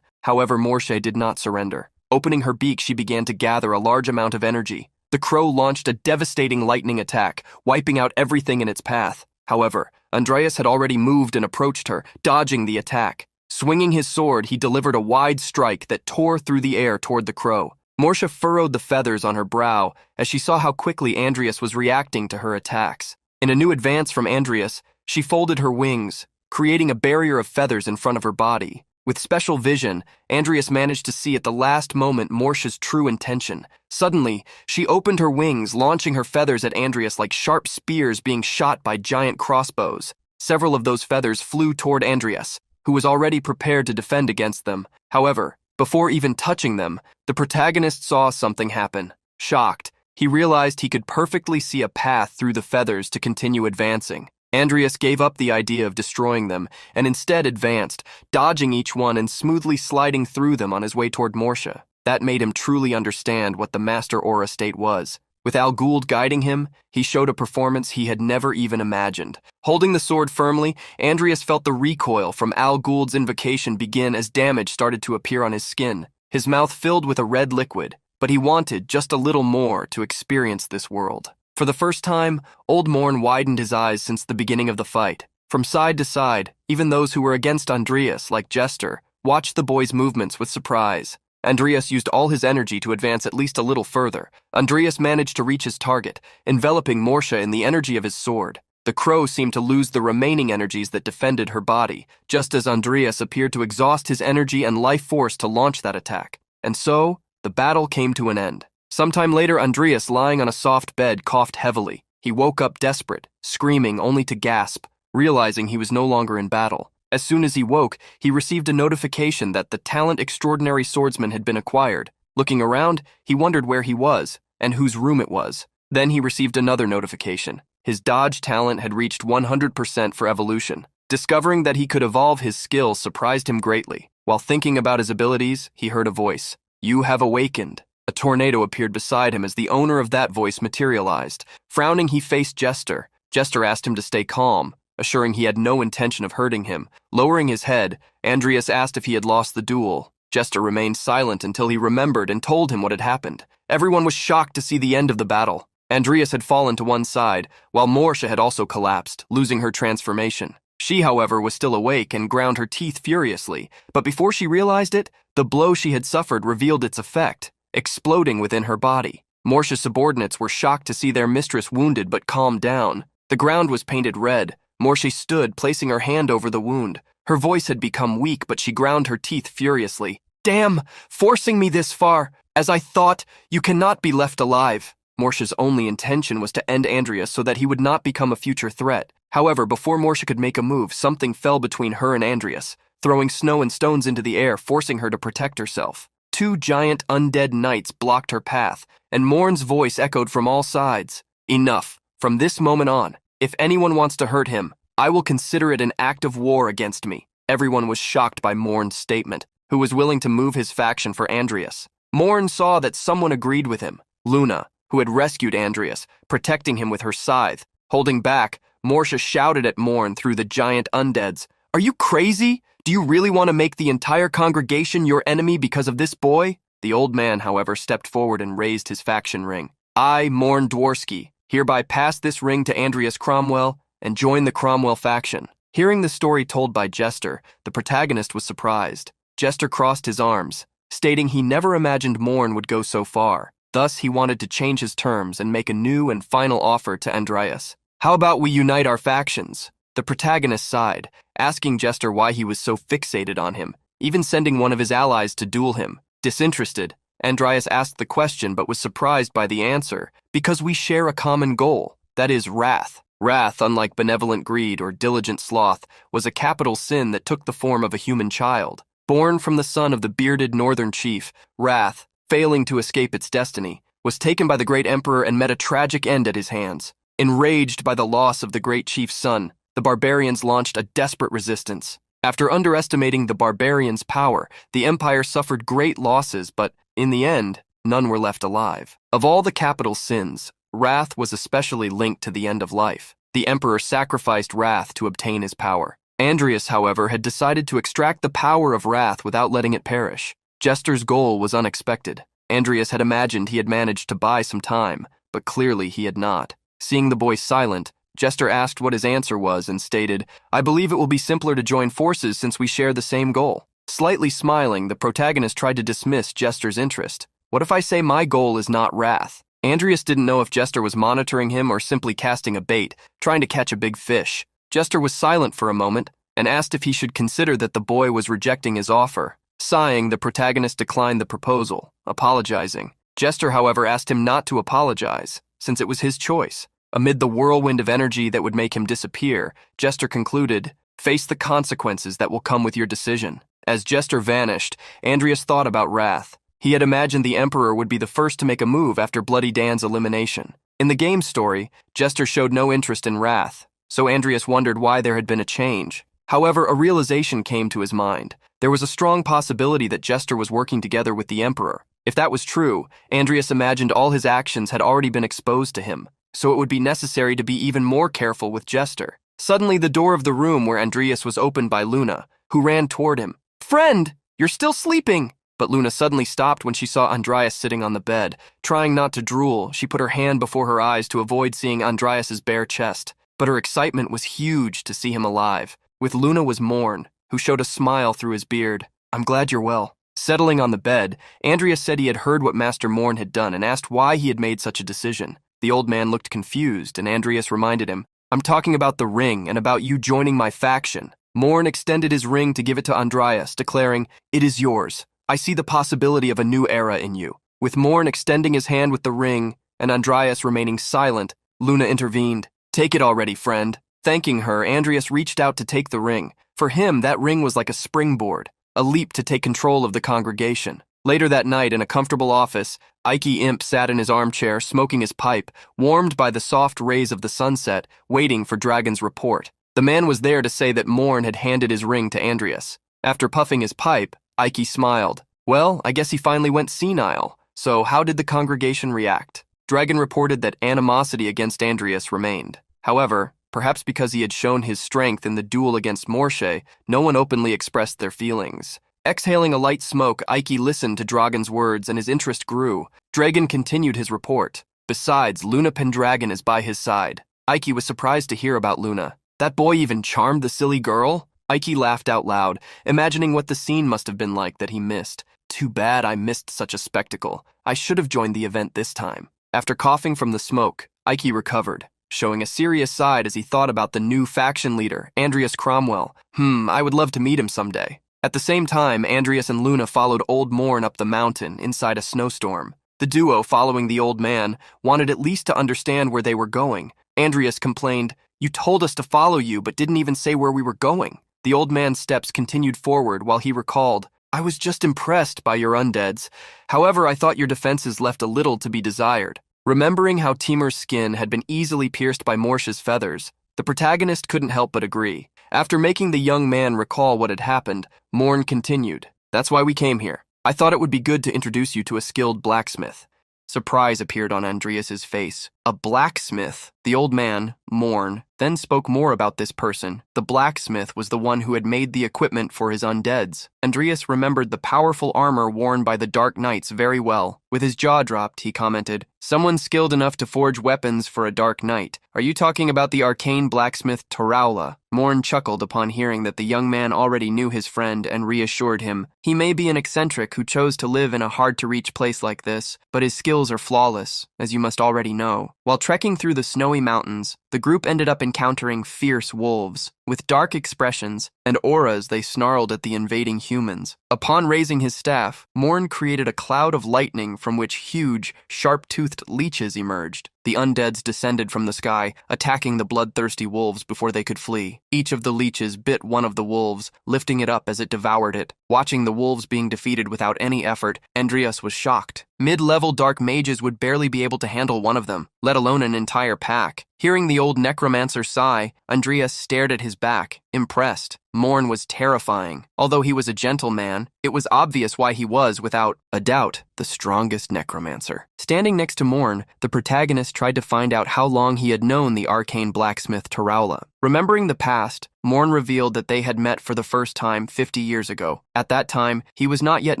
Speaker 1: However, Morsha did not surrender. Opening her beak, she began to gather a large amount of energy. The crow launched a devastating lightning attack, wiping out everything in its path. However, Andreas had already moved and approached her, dodging the attack. Swinging his sword, he delivered a wide strike that tore through the air toward the crow. Morsha furrowed the feathers on her brow as she saw how quickly Andreas was reacting to her attacks. In a new advance from Andreas, she folded her wings, creating a barrier of feathers in front of her body. With special vision, Andreas managed to see at the last moment Morsha's true intention. Suddenly, she opened her wings, launching her feathers at Andreas like sharp spears being shot by giant crossbows. Several of those feathers flew toward Andreas, who was already prepared to defend against them. However, before even touching them, the protagonist saw something happen. Shocked, he realized he could perfectly see a path through the feathers to continue advancing. Andreas gave up the idea of destroying them and instead advanced, dodging each one and smoothly sliding through them on his way toward Morsha. That made him truly understand what the Master Aura state was. With Al Ghuld guiding him, he showed a performance he had never even imagined. Holding the sword firmly, Andreas felt the recoil from Al Ghuld's invocation begin as damage started to appear on his skin. His mouth filled with a red liquid, but he wanted just a little more to experience this world. For the first time, Old Morn widened his eyes since the beginning of the fight. From side to side, even those who were against Andreas, like Jester, watched the boy's movements with surprise. Andreas used all his energy to advance at least a little further. Andreas managed to reach his target, enveloping Morsha in the energy of his sword. The crow seemed to lose the remaining energies that defended her body, just as Andreas appeared to exhaust his energy and life force to launch that attack. And so, the battle came to an end. Sometime later, Andreas, lying on a soft bed, coughed heavily. He woke up desperate, screaming only to gasp, realizing he was no longer in battle. As soon as he woke, he received a notification that the talent extraordinary swordsman had been acquired. Looking around, he wondered where he was and whose room it was. Then he received another notification. His dodge talent had reached 100% for evolution. Discovering that he could evolve his skills surprised him greatly. While thinking about his abilities, he heard a voice. "You have awakened." A tornado appeared beside him as the owner of that voice materialized. Frowning, he faced Jester. Jester asked him to stay calm, assuring he had no intention of hurting him. Lowering his head, Andreas asked if he had lost the duel. Jester remained silent until he remembered and told him what had happened. Everyone was shocked to see the end of the battle. Andreas had fallen to one side, while Morsha had also collapsed, losing her transformation. She, however, was still awake and ground her teeth furiously, but before she realized it, the blow she had suffered revealed its effect, exploding within her body. Morsha's subordinates were shocked to see their mistress wounded but calmed down. The ground was painted red. Morsha stood, placing her hand over the wound. Her voice had become weak, but she ground her teeth furiously. "Damn! Forcing me this far! As I thought, you cannot be left alive." Morsha's only intention was to end Andreas so that he would not become a future threat. However, before Morsha could make a move, something fell between her and Andreas, throwing snow and stones into the air, forcing her to protect herself. Two giant undead knights blocked her path, and Morn's voice echoed from all sides. Enough. From this moment on, if anyone wants to hurt him, I will consider it an act of war against me. Everyone was shocked by Morn's statement, who was willing to move his faction for Andreas. Morn saw that someone agreed with him, Luna, who had rescued Andreas, protecting him with her scythe. Holding back, Morsha shouted at Morn through the giant undeads, "Are you crazy? Do you really want to make the entire congregation your enemy because of this boy?" The old man, however, stepped forward and raised his faction ring. "I, Morn Dworsky, hereby pass this ring to Andreas Cromwell and join the Cromwell faction." Hearing the story told by Jester, the protagonist was surprised. Jester crossed his arms, stating he never imagined Morn would go so far. Thus, he wanted to change his terms and make a new and final offer to Andreas. "How about we unite our factions?" The protagonist sighed, asking Jester why he was so fixated on him, even sending one of his allies to duel him. Disinterested, Andreas asked the question but was surprised by the answer, "Because we share a common goal, that is wrath." Wrath, unlike benevolent greed or diligent sloth, was a capital sin that took the form of a human child. Born from the son of the bearded northern chief, Wrath, failing to escape its destiny, was taken by the great emperor and met a tragic end at his hands. Enraged by the loss of the great chief's son, the barbarians launched a desperate resistance. After underestimating the barbarians' power, the empire suffered great losses, but, in the end, none were left alive. Of all the capital sins, wrath was especially linked to the end of life. The emperor sacrificed wrath to obtain his power. Andreas, however, had decided to extract the power of wrath without letting it perish. Jester's goal was unexpected. Andreas had imagined he had managed to buy some time, but clearly he had not. Seeing the boy silent, Jester asked what his answer was and stated, "I believe it will be simpler to join forces since we share the same goal." Slightly smiling, the protagonist tried to dismiss Jester's interest. "What if I say my goal is not wrath?" Andreas didn't know if Jester was monitoring him or simply casting a bait, trying to catch a big fish. Jester was silent for a moment and asked if he should consider that the boy was rejecting his offer. Sighing, the protagonist declined the proposal, apologizing. Jester, however, asked him not to apologize, since it was his choice. Amid the whirlwind of energy that would make him disappear, Jester concluded, "Face the consequences that will come with your decision." As Jester vanished, Andreas thought about wrath. He had imagined the Emperor would be the first to make a move after Bloody Dan's elimination. In the game story, Jester showed no interest in wrath, so Andreas wondered why there had been a change. However, a realization came to his mind. There was a strong possibility that Jester was working together with the Emperor. If that was true, Andreas imagined all his actions had already been exposed to him, so it would be necessary to be even more careful with Jester. Suddenly, the door of the room where Andreas was opened by Luna, who ran toward him. "Friend, you're still sleeping!" But Luna suddenly stopped when she saw Andreas sitting on the bed. Trying not to drool, she put her hand before her eyes to avoid seeing Andreas's bare chest. But her excitement was huge to see him alive. With Luna was Morn, who showed a smile through his beard. "I'm glad you're well." Settling on the bed, Andreas said he had heard what Master Morn had done and asked why he had made such a decision. The old man looked confused, and Andreas reminded him, "I'm talking about the ring and about you joining my faction." Morn extended his ring to give it to Andreas, declaring, "It is yours. I see the possibility of a new era in you." With Morn extending his hand with the ring, and Andreas remaining silent, Luna intervened. "Take it already, friend." Thanking her, Andreas reached out to take the ring. For him, that ring was like a springboard, a leap to take control of the congregation. Later that night, in a comfortable office, Ike Imp sat in his armchair, smoking his pipe, warmed by the soft rays of the sunset, waiting for Dragon's report. The man was there to say that Morn had handed his ring to Andreas. After puffing his pipe, Ike smiled. "Well, I guess he finally went senile. So how did the congregation react?" Dragon reported that animosity against Andreas remained. However, perhaps because he had shown his strength in the duel against Morsha, no one openly expressed their feelings. Exhaling a light smoke, Ike listened to Dragon's words and his interest grew. Dragon continued his report. "Besides, Luna Pendragon is by his side." Ike was surprised to hear about Luna. "That boy even charmed the silly girl?" Ike laughed out loud, imagining what the scene must have been like that he missed. "Too bad I missed such a spectacle. I should have joined the event this time." After coughing from the smoke, Ike recovered, showing a serious side as he thought about the new faction leader, Andreas Cromwell. I would love to meet him someday. At the same time, Andreas and Luna followed Old Morn up the mountain inside a snowstorm. The duo, following the old man, wanted at least to understand where they were going. Andreas complained, "You told us to follow you, but didn't even say where we were going." The old man's steps continued forward while he recalled, "I was just impressed by your undeads. However, I thought your defenses left a little to be desired." Remembering how Timir's skin had been easily pierced by Morsh's feathers, the protagonist couldn't help but agree. After making the young man recall what had happened, Morn continued, "That's why we came here. I thought it would be good to introduce you to a skilled blacksmith." Surprise appeared on Andreas's face. A blacksmith? The old man, Morn, then spoke more about this person. The blacksmith was the one who had made the equipment for his undeads. Andreas remembered the powerful armor worn by the Dark Knights very well. With his jaw dropped, he commented, "Someone skilled enough to forge weapons for a Dark Knight. Are you talking about the arcane blacksmith Taraula?" Morn chuckled upon hearing that the young man already knew his friend and reassured him. "He may be an eccentric who chose to live in a hard-to-reach place like this, but his skills are flawless, as you must already know." While trekking through the snowy mountains, the group ended up encountering fierce wolves. With dark expressions and auras, they snarled at the invading humans. Upon raising his staff, Morn created a cloud of lightning from which huge, sharp-toothed leeches emerged. The undeads descended from the sky, attacking the bloodthirsty wolves before they could flee. Each of the leeches bit one of the wolves, lifting it up as it devoured it. Watching the wolves being defeated without any effort, Andreas was shocked. Mid-level dark mages would barely be able to handle one of them, let alone an entire pack. Hearing the old necromancer sigh, Andreas stared at his back, impressed. Morn was terrifying. Although he was a gentle man, it was obvious why he was, without a doubt, the strongest necromancer. Standing next to Morn, the protagonist tried to find out how long he had known the arcane blacksmith Taraula. Remembering the past, Morn revealed that they had met for the first time 50 years ago. At that time, he was not yet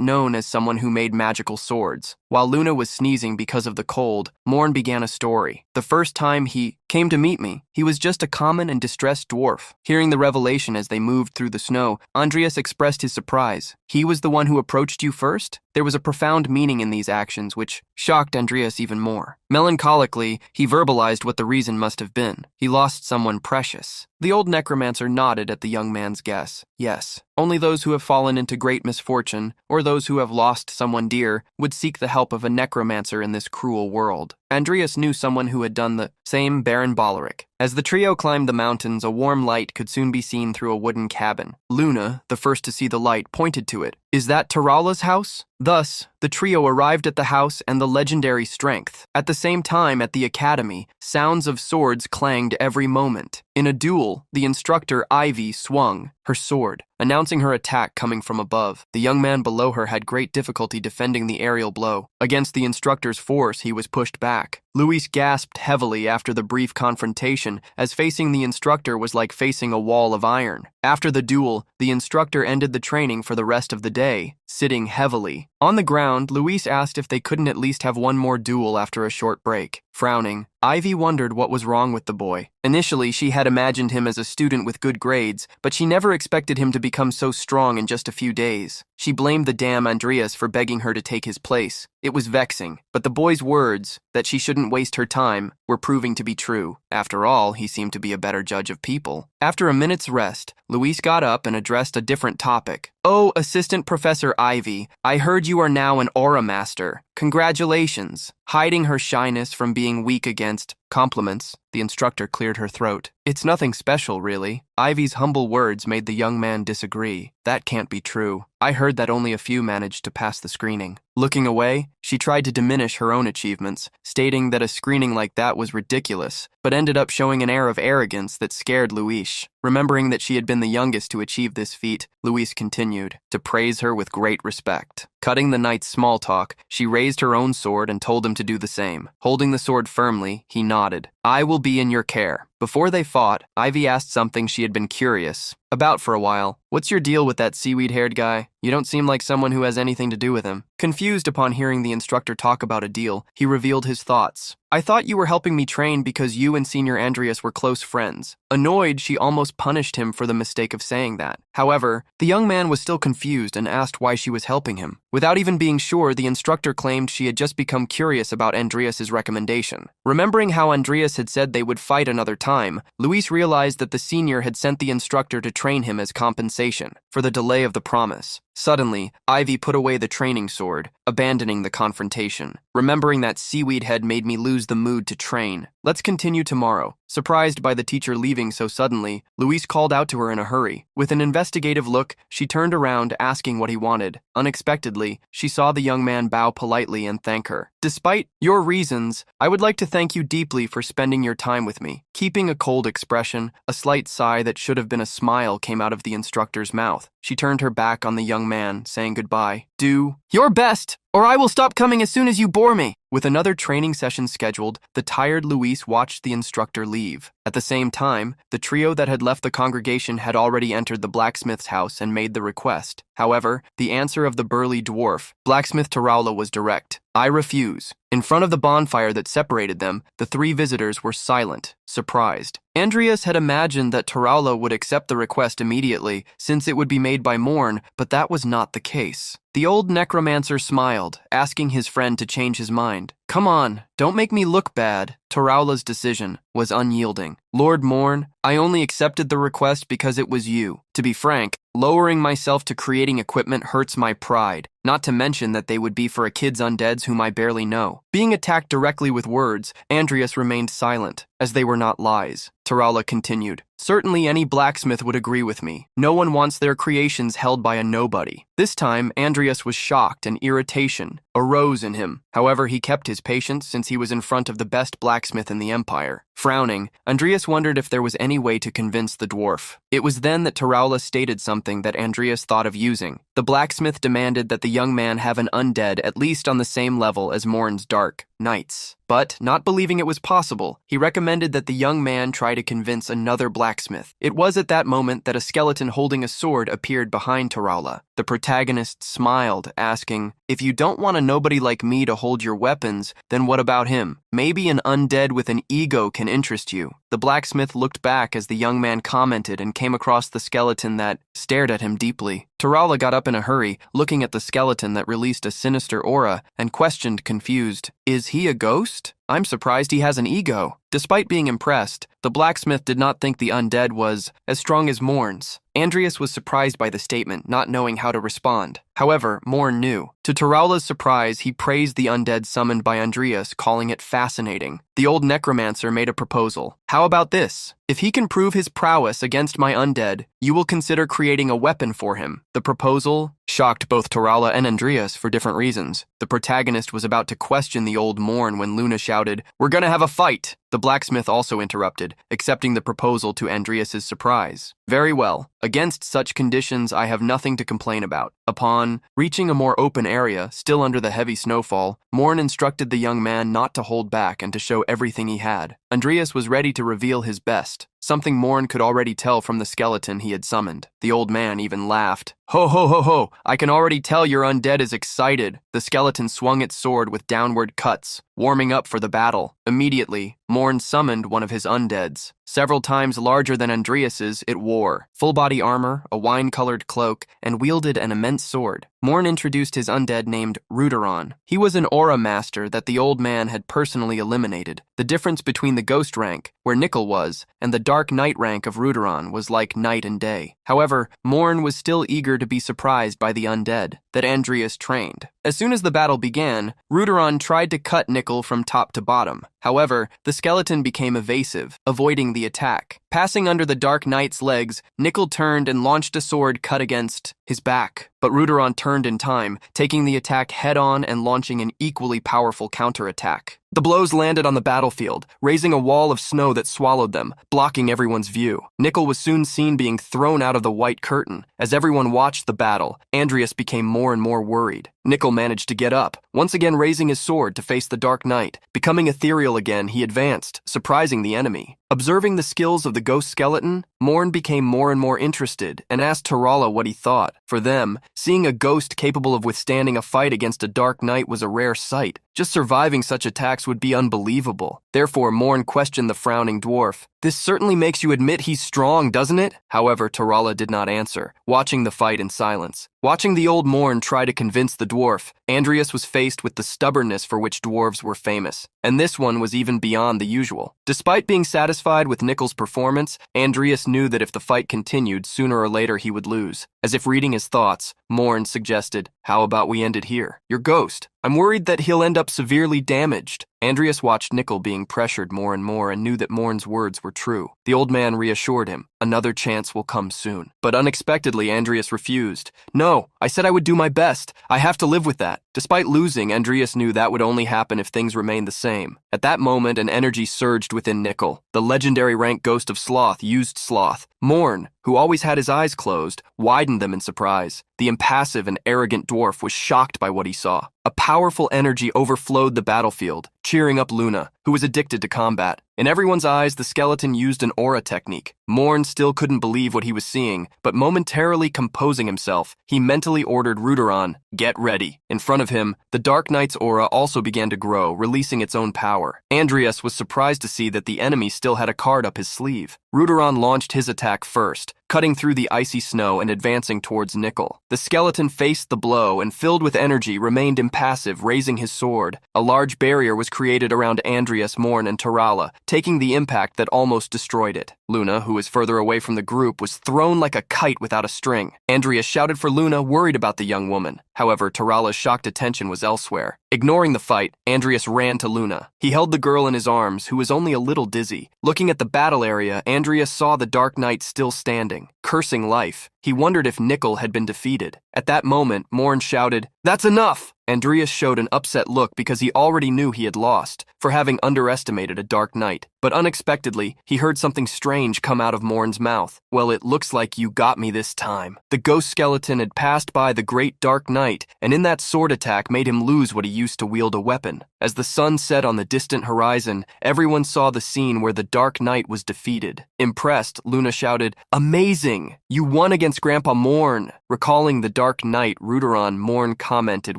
Speaker 1: known as someone who made magical swords. While Luna was sneezing because of the cold, Morn began a story. The first time he came to meet me, he was just a common and distressed dwarf. Hearing the revelation as they moved through the snow, Andreas expressed his surprise. He was the one who approached you first? There was a profound meaning in these actions, which shocked Andreas even more. Melancholically, he verbalized what the reason must have been. He lost someone precious. The old necromancer nodded at the young man's guess. Yes, only those who have fallen into great misfortune, or those who have lost someone dear, would seek the help of a necromancer in this cruel world. Andreas knew someone who had done the same, Baron Boleric. As the trio climbed the mountains, a warm light could soon be seen through a wooden cabin. Luna, the first to see the light, pointed to it. "Is that Taraula's house?" Thus, the trio arrived at the house and the legendary strength. At the same time, at the academy, sounds of swords clanged every moment. In a duel, the instructor Ivy swung her sword, announcing her attack coming from above. The young man below her had great difficulty defending the aerial blow. Against the instructor's force, he was pushed back. Luis gasped heavily after the brief confrontation, as facing the instructor was like facing a wall of iron. After the duel, the instructor ended the training for the rest of the day, sitting heavily. On the ground, Luis asked if they couldn't at least have one more duel after a short break. Frowning, Ivy wondered what was wrong with the boy. Initially, she had imagined him as a student with good grades, but she never expected him to become so strong in just a few days. She blamed the damn Andreas for begging her to take his place. It was vexing, but the boy's words, that she shouldn't waste her time, were proving to be true. After all, he seemed to be a better judge of people. After a minute's rest, Luis got up and addressed a different topic. "Oh, Assistant Professor Ivy, I heard you are now an aura master. Congratulations." Hiding her shyness from being weak against compliments, the instructor cleared her throat. "It's nothing special, really." Ivy's humble words made the young man disagree. "That can't be true. I heard that only a few managed to pass the screening." Looking away, she tried to diminish her own achievements, stating that a screening like that was ridiculous, but ended up showing an air of arrogance that scared Luis. Remembering that she had been the youngest to achieve this feat, Luis continued to praise her with great respect. Cutting the knight's small talk, she raised her own sword and told him to do the same. Holding the sword firmly, he nodded. "I will be in your care." Before they fought, Ivy asked something she had been curious about for a while. "What's your deal with that seaweed-haired guy? You don't seem like someone who has anything to do with him." Confused upon hearing the instructor talk about a deal, he revealed his thoughts. "I thought you were helping me train because you and Senior Andreas were close friends." Annoyed, she almost punished him for the mistake of saying that. However, the young man was still confused and asked why she was helping him. Without even being sure, the instructor claimed she had just become curious about Andreas's recommendation. Remembering how Andreas had said they would fight another time, Luis realized that the senior had sent the instructor to train him as compensation for the delay of the promise. Suddenly, Ivy put away the training sword, abandoning the confrontation. Remembering that seaweed head made me lose the mood to train. Let's continue tomorrow. Surprised by the teacher leaving so suddenly, Luis called out to her in a hurry. With an investigative look, she turned around, asking what he wanted. Unexpectedly, she saw the young man bow politely and thank her. Despite your reasons, I would like to thank you deeply for spending your time with me. Keeping a cold expression, a slight sigh that should have been a smile came out of the instructor's mouth. She turned her back on the young man, saying goodbye. Do your best, or I will stop coming as soon as you bore me. With another training session scheduled, the tired Luis watched the instructor leave. At the same time, the trio that had left the congregation had already entered the blacksmith's house and made the request. However, the answer of the burly dwarf, Blacksmith Taraula, was direct. I refuse. In front of the bonfire that separated them, the three visitors were silent, surprised. Andreas had imagined that Taraula would accept the request immediately, since it would be made by Morn, but that was not the case. The old necromancer smiled, asking his friend to change his mind. Come on, don't make me look bad. Taraula's decision was unyielding. Lord Morn, I only accepted the request because it was you. To be frank, lowering myself to creating equipment hurts my pride, not to mention that they would be for a kid's undeads whom I barely know. Being attacked directly with words, Andreas remained silent, as they were not lies. Taraula continued. Certainly any blacksmith would agree with me. No one wants their creations held by a nobody. This time, Andreas was shocked and irritation arose in him. However, he kept his patience since he was in front of the best blacksmith in the empire. Frowning, Andreas wondered if there was any way to convince the dwarf. It was then that Taraula stated something that Andreas thought of using. The blacksmith demanded that the young man have an undead at least on the same level as Morn's dark knights. But, not believing it was possible, he recommended that the young man try to convince another blacksmith. It was at that moment that a skeleton holding a sword appeared behind Taraula. The protagonist smiled, asking, if you don't want a nobody like me to hold your weapons, then what about him? Maybe an undead with an ego can interest you. The blacksmith looked back as the young man commented and came across the skeleton that stared at him deeply. Taraula got up in a hurry, looking at the skeleton that released a sinister aura, and questioned, confused, is he a ghost? I'm surprised he has an ego. Despite being impressed, the blacksmith did not think the undead was as strong as Morn's. Andreas was surprised by the statement, not knowing how to respond. However, Morn knew. To Taraula's surprise, he praised the undead summoned by Andreas, calling it fascinating. The old necromancer made a proposal. How about this? If he can prove his prowess against my undead, you will consider creating a weapon for him. The proposal shocked both Taraula and Andreas for different reasons. The protagonist was about to question the old Morn when Luna shouted, "We're gonna have a fight!" The blacksmith also interrupted, accepting the proposal to Andreas's surprise. Very well. Against such conditions, I have nothing to complain about. Upon reaching a more open area, still under the heavy snowfall, Morn instructed the young man not to hold back and to show everything he had. Andreas was ready to reveal his best, something Morn could already tell from the skeleton he had summoned. The old man even laughed. Ho ho ho ho, I can already tell your undead is excited. The skeleton swung its sword with downward cuts, warming up for the battle. Immediately, Morn summoned one of his undeads. Several times larger than Andreas's, it wore full-body armor, a wine-colored cloak, and wielded an immense sword. Morn introduced his undead named Ruderon. He was an aura master that the old man had personally eliminated. The difference between the ghost rank, where Nickel was, and the dark knight rank of Ruderon was like night and day. However, Morn was still eager to be surprised by the undead that Andreas trained. As soon as the battle began, Ruderon tried to cut Nickel from top to bottom. However, the skeleton became evasive, avoiding the attack. Passing under the Dark Knight's legs, Nickel turned and launched a sword cut against his back. But Ruderon turned in time, taking the attack head-on and launching an equally powerful counterattack. The blows landed on the battlefield, raising a wall of snow that swallowed them, blocking everyone's view. Nickel was soon seen being thrown out of the white curtain. As everyone watched the battle, Andreas became more and more worried. Nickel managed to get up, once again raising his sword to face the Dark Knight. Becoming ethereal again, he advanced, surprising the enemy. Observing the skills of the ghost skeleton, Morn became more and more interested and asked Taraula what he thought. For them, seeing a ghost capable of withstanding a fight against a Dark Knight was a rare sight. Just surviving such attacks would be unbelievable. Therefore, Morn questioned the frowning dwarf. This certainly makes you admit he's strong, doesn't it? However, Taraula did not answer, watching the fight in silence. Watching the old Morn try to convince the dwarf, Andreas was faced with the stubbornness for which dwarves were famous, and this one was even beyond the usual. Despite being satisfied with Nickel's performance, Andreas knew that if the fight continued, sooner or later he would lose. As if reading his thoughts, Morn suggested, "How about we end it here? Your ghost. I'm worried that he'll end up severely damaged." Andreas watched Nickel being pressured more and more and knew that Morn's words were true. The old man reassured him, "Another chance will come soon." But unexpectedly, Andreas refused. "No, I said I would do my best. I have to live with that." Despite losing, Andreas knew that would only happen if things remained the same. At that moment, an energy surged within Nickel. The legendary rank Ghost of Sloth used Sloth. Morn, who always had his eyes closed, widened them in surprise. The impassive and arrogant dwarf was shocked by what he saw. A powerful energy overflowed the battlefield, cheering up Luna, who was addicted to combat. In everyone's eyes, the skeleton used an aura technique. Morn still couldn't believe what he was seeing, but momentarily composing himself, he mentally ordered Ruderon, "Get ready." In front of him, the Dark Knight's aura also began to grow, releasing its own power. Andreas was surprised to see that the enemy still had a card up his sleeve. Ruderon launched his attack first, cutting through the icy snow and advancing towards Nickel. The skeleton faced the blow and, filled with energy, remained impassive, raising his sword. A large barrier was created around Andreas, Morn, and Tarala, taking the impact that almost destroyed it. Luna, who was further away from the group, was thrown like a kite without a string. Andreas shouted for Luna, worried about the young woman. However, Tarala's shocked attention was elsewhere. Ignoring the fight, Andreas ran to Luna. He held the girl in his arms, who was only a little dizzy. Looking at the battle area, Andreas saw the Dark Knight still standing, cursing life. He wondered if Nickel had been defeated. At that moment, Morn shouted, "That's enough!" Andreas showed an upset look because he already knew he had lost, for having underestimated a Dark Knight. But unexpectedly, he heard something strange come out of Morn's mouth. "Well, it looks like you got me this time." The ghost skeleton had passed by the great Dark Knight, and in that sword attack made him lose what he used to wield a weapon. As the sun set on the distant horizon, everyone saw the scene where the Dark Knight was defeated. Impressed, Luna shouted, "Amazing! You won against Grandpa Morn." Recalling the Dark Knight, Ruderon, Morn commented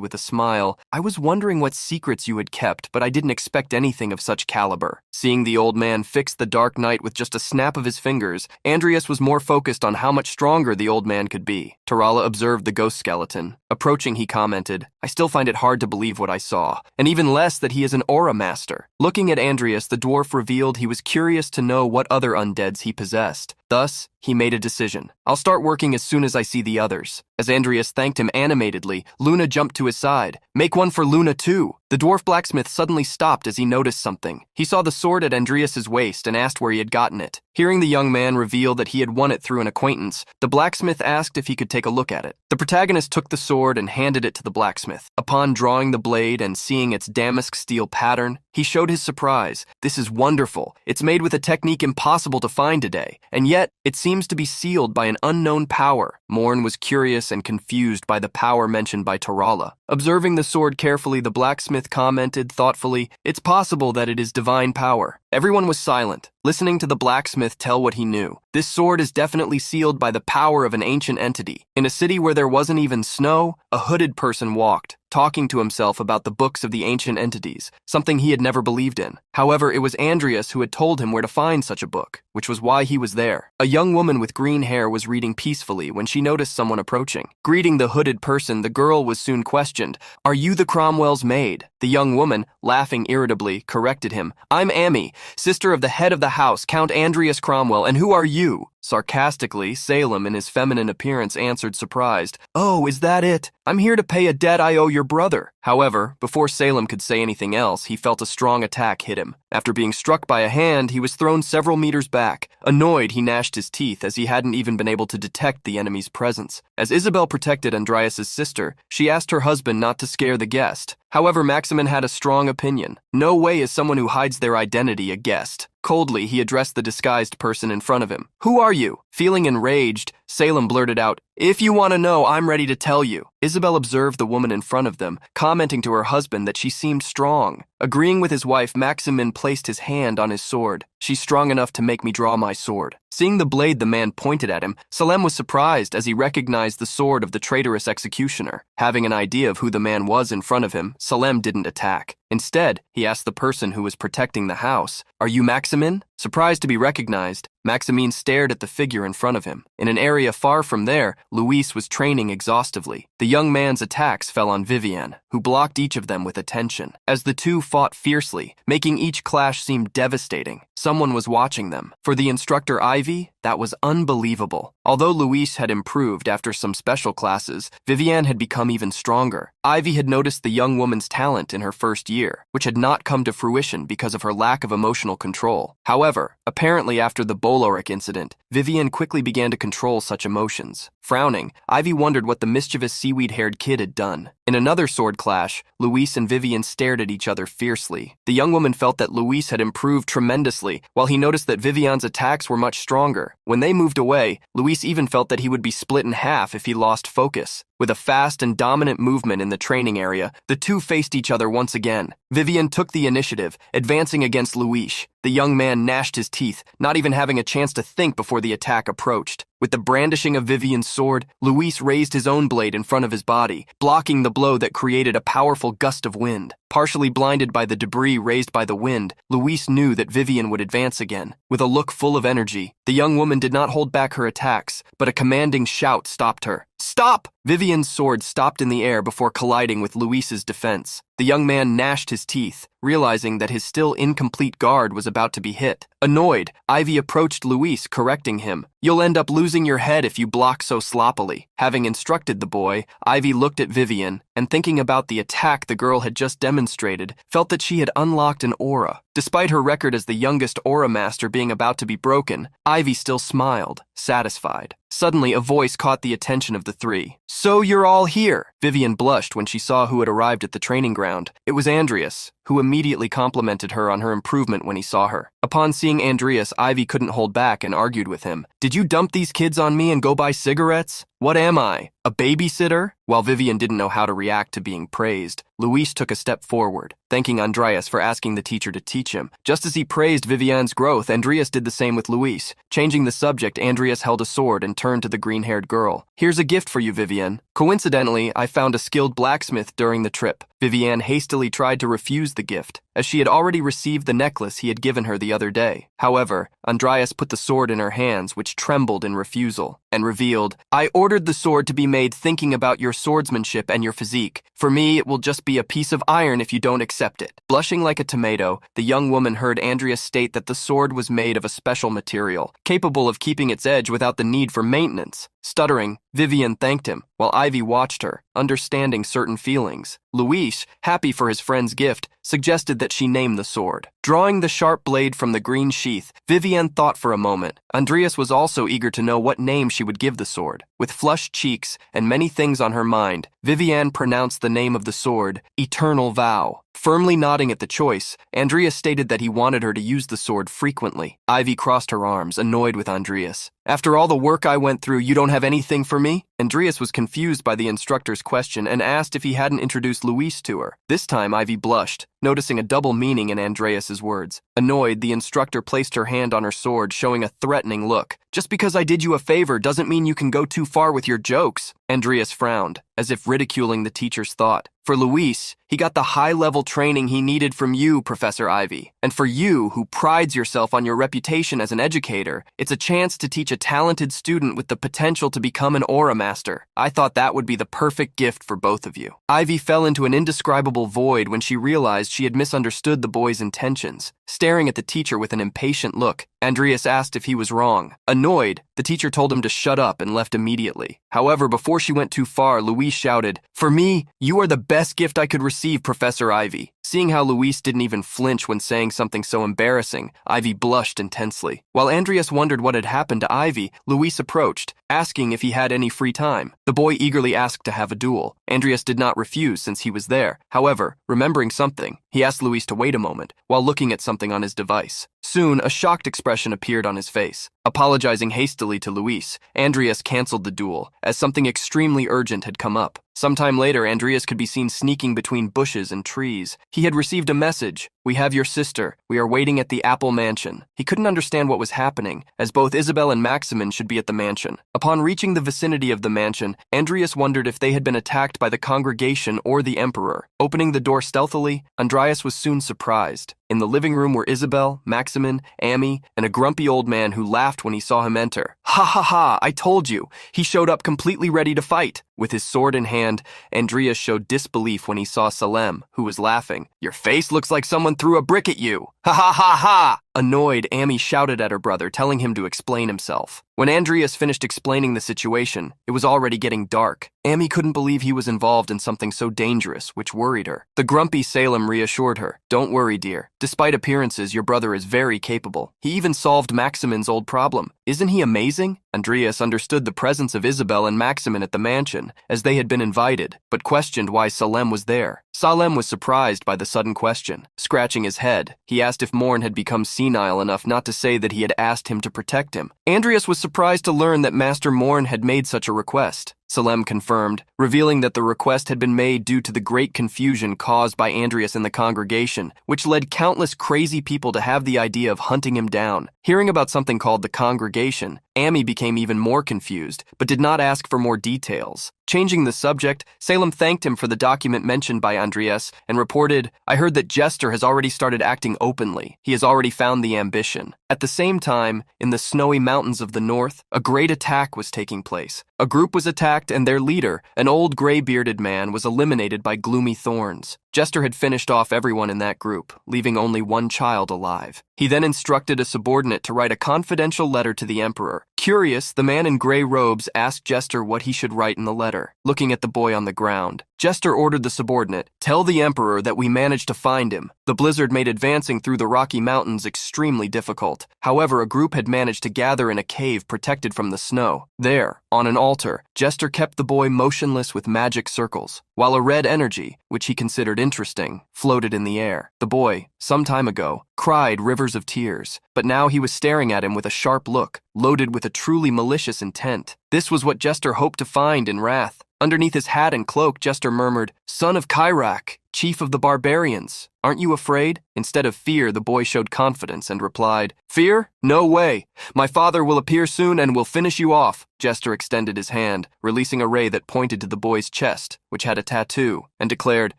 Speaker 1: with a smile, "I was wondering what secrets you had kept, but I didn't expect anything of such caliber." Seeing the old man fix the Dark Knight with just a snap of his fingers, Andreas was more focused on how much stronger the old man could be. Tarala observed the ghost skeleton. Approaching, he commented, "I still find it hard to believe what I saw, and even less that he is an aura master." Looking at Andreas, the dwarf revealed he was curious to know what other undeads he possessed. Thus, he made a decision. "I'll start working as soon as I see the others." As Andreas thanked him animatedly, Luna jumped to his side. "Make one for Luna too." The dwarf blacksmith suddenly stopped as he noticed something. He saw the sword at Andreas's waist and asked where he had gotten it. Hearing the young man reveal that he had won it through an acquaintance, the blacksmith asked if he could take a look at it. The protagonist took the sword and handed it to the blacksmith. Upon drawing the blade and seeing its damask steel pattern, he showed his surprise. "This is wonderful. It's made with a technique impossible to find today, and yet it seems to be sealed by an unknown power." Morn was curious and confused by the power mentioned by Tarala. Observing the sword carefully, the blacksmith commented thoughtfully, "It's possible that it is divine power." Everyone was silent, listening to the blacksmith tell what he knew. This sword is definitely sealed by the power of an ancient entity. In a city where there wasn't even snow, a hooded person walked, talking to himself about the books of the ancient entities, something he had never believed in. However, it was Andreas who had told him where to find such a book, which was why he was there. A young woman with green hair was reading peacefully when she noticed someone approaching. Greeting the hooded person, the girl was soon questioned, "Are you the Cromwell's maid?" The young woman, laughing irritably, corrected him, "I'm Amy, sister of the head of the house, Count Andreas Cromwell, and who are you?" Sarcastically, Salem, in his feminine appearance, answered surprised, "Oh, is that it? I'm here to pay a debt I owe your brother." However, before Salem could say anything else, he felt a strong attack hit him. After being struck by a hand, he was thrown several meters back. Annoyed, he gnashed his teeth as he hadn't even been able to detect the enemy's presence. As Isabel protected Andreas' sister, she asked her husband not to scare the guest. However, Maximin had a strong opinion. No way is someone who hides their identity a guest. Coldly, he addressed the disguised person in front of him. "Who are you?" Feeling enraged, Salem blurted out, "If you want to know, I'm ready to tell you." Isabel observed the woman in front of them, commenting to her husband that she seemed strong. Agreeing with his wife, Maximin placed his hand on his sword. "She's strong enough to make me draw my sword." Seeing the blade the man pointed at him, Salem was surprised as he recognized the sword of the traitorous executioner. Having an idea of who the man was in front of him, Salem didn't attack. Instead, he asked the person who was protecting the house, "Are you Maximin?" Surprised to be recognized, Maximin stared at the figure in front of him. In an area far from there, Luis was training exhaustively. The young man's attacks fell on Vivien, who blocked each of them with attention. As the two fought fiercely, making each clash seem devastating, Someone was watching them. For the instructor Ivy, that was unbelievable. Although Luis had improved after some special classes, Vivien had become even stronger. Ivy had noticed the young woman's talent in her first year, which had not come to fruition because of her lack of emotional control. However, apparently after the Boloric incident, Vivien quickly began to control such emotions. Frowning, Ivy wondered what the mischievous seaweed-haired kid had done. In another sword clash, Luis and Vivien stared at each other fiercely. The young woman felt that Luis had improved tremendously, while he noticed that Vivien's attacks were much stronger. When they moved away, Luis even felt that he would be split in half if he lost focus. With a fast and dominant movement in the training area, the two faced each other once again. Vivien took the initiative, advancing against Luis. The young man gnashed his teeth, not even having a chance to think before the attack approached. With the brandishing of Vivien's sword, Luis raised his own blade in front of his body, blocking the blow that created a powerful gust of wind. Partially blinded by the debris raised by the wind, Luis knew that Vivien would advance again. With a look full of energy, the young woman did not hold back her attacks, but a commanding shout stopped her. "Stop!" Vivien's sword stopped in the air before colliding with Luis's defense. The young man gnashed his teeth, realizing that his still incomplete guard was about to be hit. Annoyed, Ivy approached Luis, correcting him. "You'll end up losing your head if you block so sloppily." Having instructed the boy, Ivy looked at Vivien, and thinking about the attack the girl had just demonstrated, felt that she had unlocked an aura. Despite her record as the youngest aura master being about to be broken, Ivy still smiled, satisfied. Suddenly, a voice caught the attention of the three. "So you're all here." Vivien blushed when she saw who had arrived at the training ground. It was Andreas, who immediately complimented her on her improvement when he saw her. Upon seeing Andreas, Ivy couldn't hold back and argued with him. "Did you dump these kids on me and go buy cigarettes? What am I, a babysitter?" While Vivien didn't know how to react to being praised, Luis took a step forward, thanking Andreas for asking the teacher to teach him. Just as he praised Vivien's growth, Andreas did the same with Luis. Changing the subject, Andreas held a sword and turned to the green-haired girl. "Here's a gift for you, Vivien. Coincidentally, I found a skilled blacksmith during the trip." Vivien hastily tried to refuse the gift, as she had already received the necklace he had given her the other day. However, Andreas put the sword in her hands, which trembled in refusal, and revealed, "I ordered the sword to be made thinking about your swordsmanship and your physique. For me, it will just be a piece of iron if you don't accept it." Blushing like a tomato, the young woman heard Andreas state that the sword was made of a special material, capable of keeping its edge without the need for maintenance. Stuttering, Vivien thanked him, while Ivy watched her, understanding certain feelings. Luis, happy for his friend's gift, suggested that she name the sword. Drawing the sharp blade from the green sheath, Vivien thought for a moment. Andreas was also eager to know what name she would give the sword. With flushed cheeks and many things on her mind, Vivien pronounced the name of the sword, Eternal Vow. Firmly nodding at the choice, Andreas stated that he wanted her to use the sword frequently. Ivy crossed her arms, annoyed with Andreas. "After all the work I went through, you don't have anything for me?" Andreas was confused by the instructor's question and asked if he hadn't introduced Luis to her. This time, Ivy blushed, noticing a double meaning in Andreas's words. Annoyed, the instructor placed her hand on her sword, showing a threatening look. "Just because I did you a favor doesn't mean you can go too far with your jokes." Andreas frowned, as if ridiculing the teacher's thought. "For Luis, he got the high-level training he needed from you, Professor Ivy. And for you, who prides yourself on your reputation as an educator, it's a chance to teach a talented student with the potential to become an aura master. I thought that would be the perfect gift for both of you." Ivy fell into an indescribable void when she realized she had misunderstood the boy's intentions. Staring at the teacher with an impatient look, Andreas asked if he was wrong. Annoyed, the teacher told him to shut up and left immediately. However, before she went too far, Luis shouted, "For me, you are the best gift I could receive, Professor Ivy." Seeing how Luis didn't even flinch when saying something so embarrassing, Ivy blushed intensely. While Andreas wondered what had happened to Ivy, Luis approached, asking if he had any free time. The boy eagerly asked to have a duel. Andreas did not refuse since he was there. However, remembering something, he asked Luis to wait a moment while looking at something on his device. Soon, a shocked expression appeared on his face. Apologizing hastily to Luis, Andreas canceled the duel, as something extremely urgent had come up. Sometime later, Andreas could be seen sneaking between bushes and trees. He had received a message. "We have your sister. We are waiting at the Apple Mansion." He couldn't understand what was happening, as both Isabel and Maximin should be at the mansion. Upon reaching the vicinity of the mansion, Andreas wondered if they had been attacked by the congregation or the Emperor. Opening the door stealthily, Andreas was soon surprised. In the living room were Isabel, Maximin, Amy, and a grumpy old man who laughed when he saw him enter. "Ha ha ha, I told you. He showed up completely ready to fight." With his sword in hand, Andreas showed disbelief when he saw Salem, who was laughing. "Your face looks like someone threw a brick at you." Ha ha ha ha! Annoyed, Amy shouted at her brother, telling him to explain himself. When Andreas finished explaining the situation, it was already getting dark. Amy couldn't believe he was involved in something so dangerous, which worried her. The grumpy Salem reassured her, "Don't worry, dear. Despite appearances, your brother is very capable. He even solved Maximin's old problem. Isn't he amazing?" Andreas understood the presence of Isabel and Maximin at the mansion, as they had been invited, but questioned why Salem was there. Salem was surprised by the sudden question. Scratching his head, he asked if Morn had become senile enough not to say that he had asked him to protect him. Andreas was surprised to learn that Master Morn had made such a request. Salem confirmed, revealing that the request had been made due to the great confusion caused by Andreas in the congregation, which led countless crazy people to have the idea of hunting him down. Hearing about something called the congregation, Amy became even more confused, but did not ask for more details. Changing the subject, Salem thanked him for the document mentioned by Andreas and reported, "I heard that Jester has already started acting openly. He has already found the ambition." At the same time, in the snowy mountains of the north, a great attack was taking place. A group was attacked and their leader, an old gray-bearded man, was eliminated by gloomy thorns. Jester had finished off everyone in that group, leaving only one child alive. He then instructed a subordinate to write a confidential letter to the Emperor. Curious, the man in gray robes asked Jester what he should write in the letter. Looking at the boy on the ground, Jester ordered the subordinate, "Tell the Emperor that we managed to find him." The blizzard made advancing through the Rocky Mountains extremely difficult. However, a group had managed to gather in a cave protected from the snow. There, on an altar, Jester kept the boy motionless with magic circles, while a red energy, which he considered interesting, floated in the air. The boy, some time ago, cried rivers of tears, but now he was staring at him with a sharp look, loaded with a truly malicious intent. This was what Jester hoped to find in wrath. Underneath his hat and cloak, Jester murmured, "Son of Kyrak, chief of the barbarians, aren't you afraid?" Instead of fear, the boy showed confidence and replied, "Fear? No way. My father will appear soon and will finish you off." Jester extended his hand, releasing a ray that pointed to the boy's chest, which had a tattoo, and declared,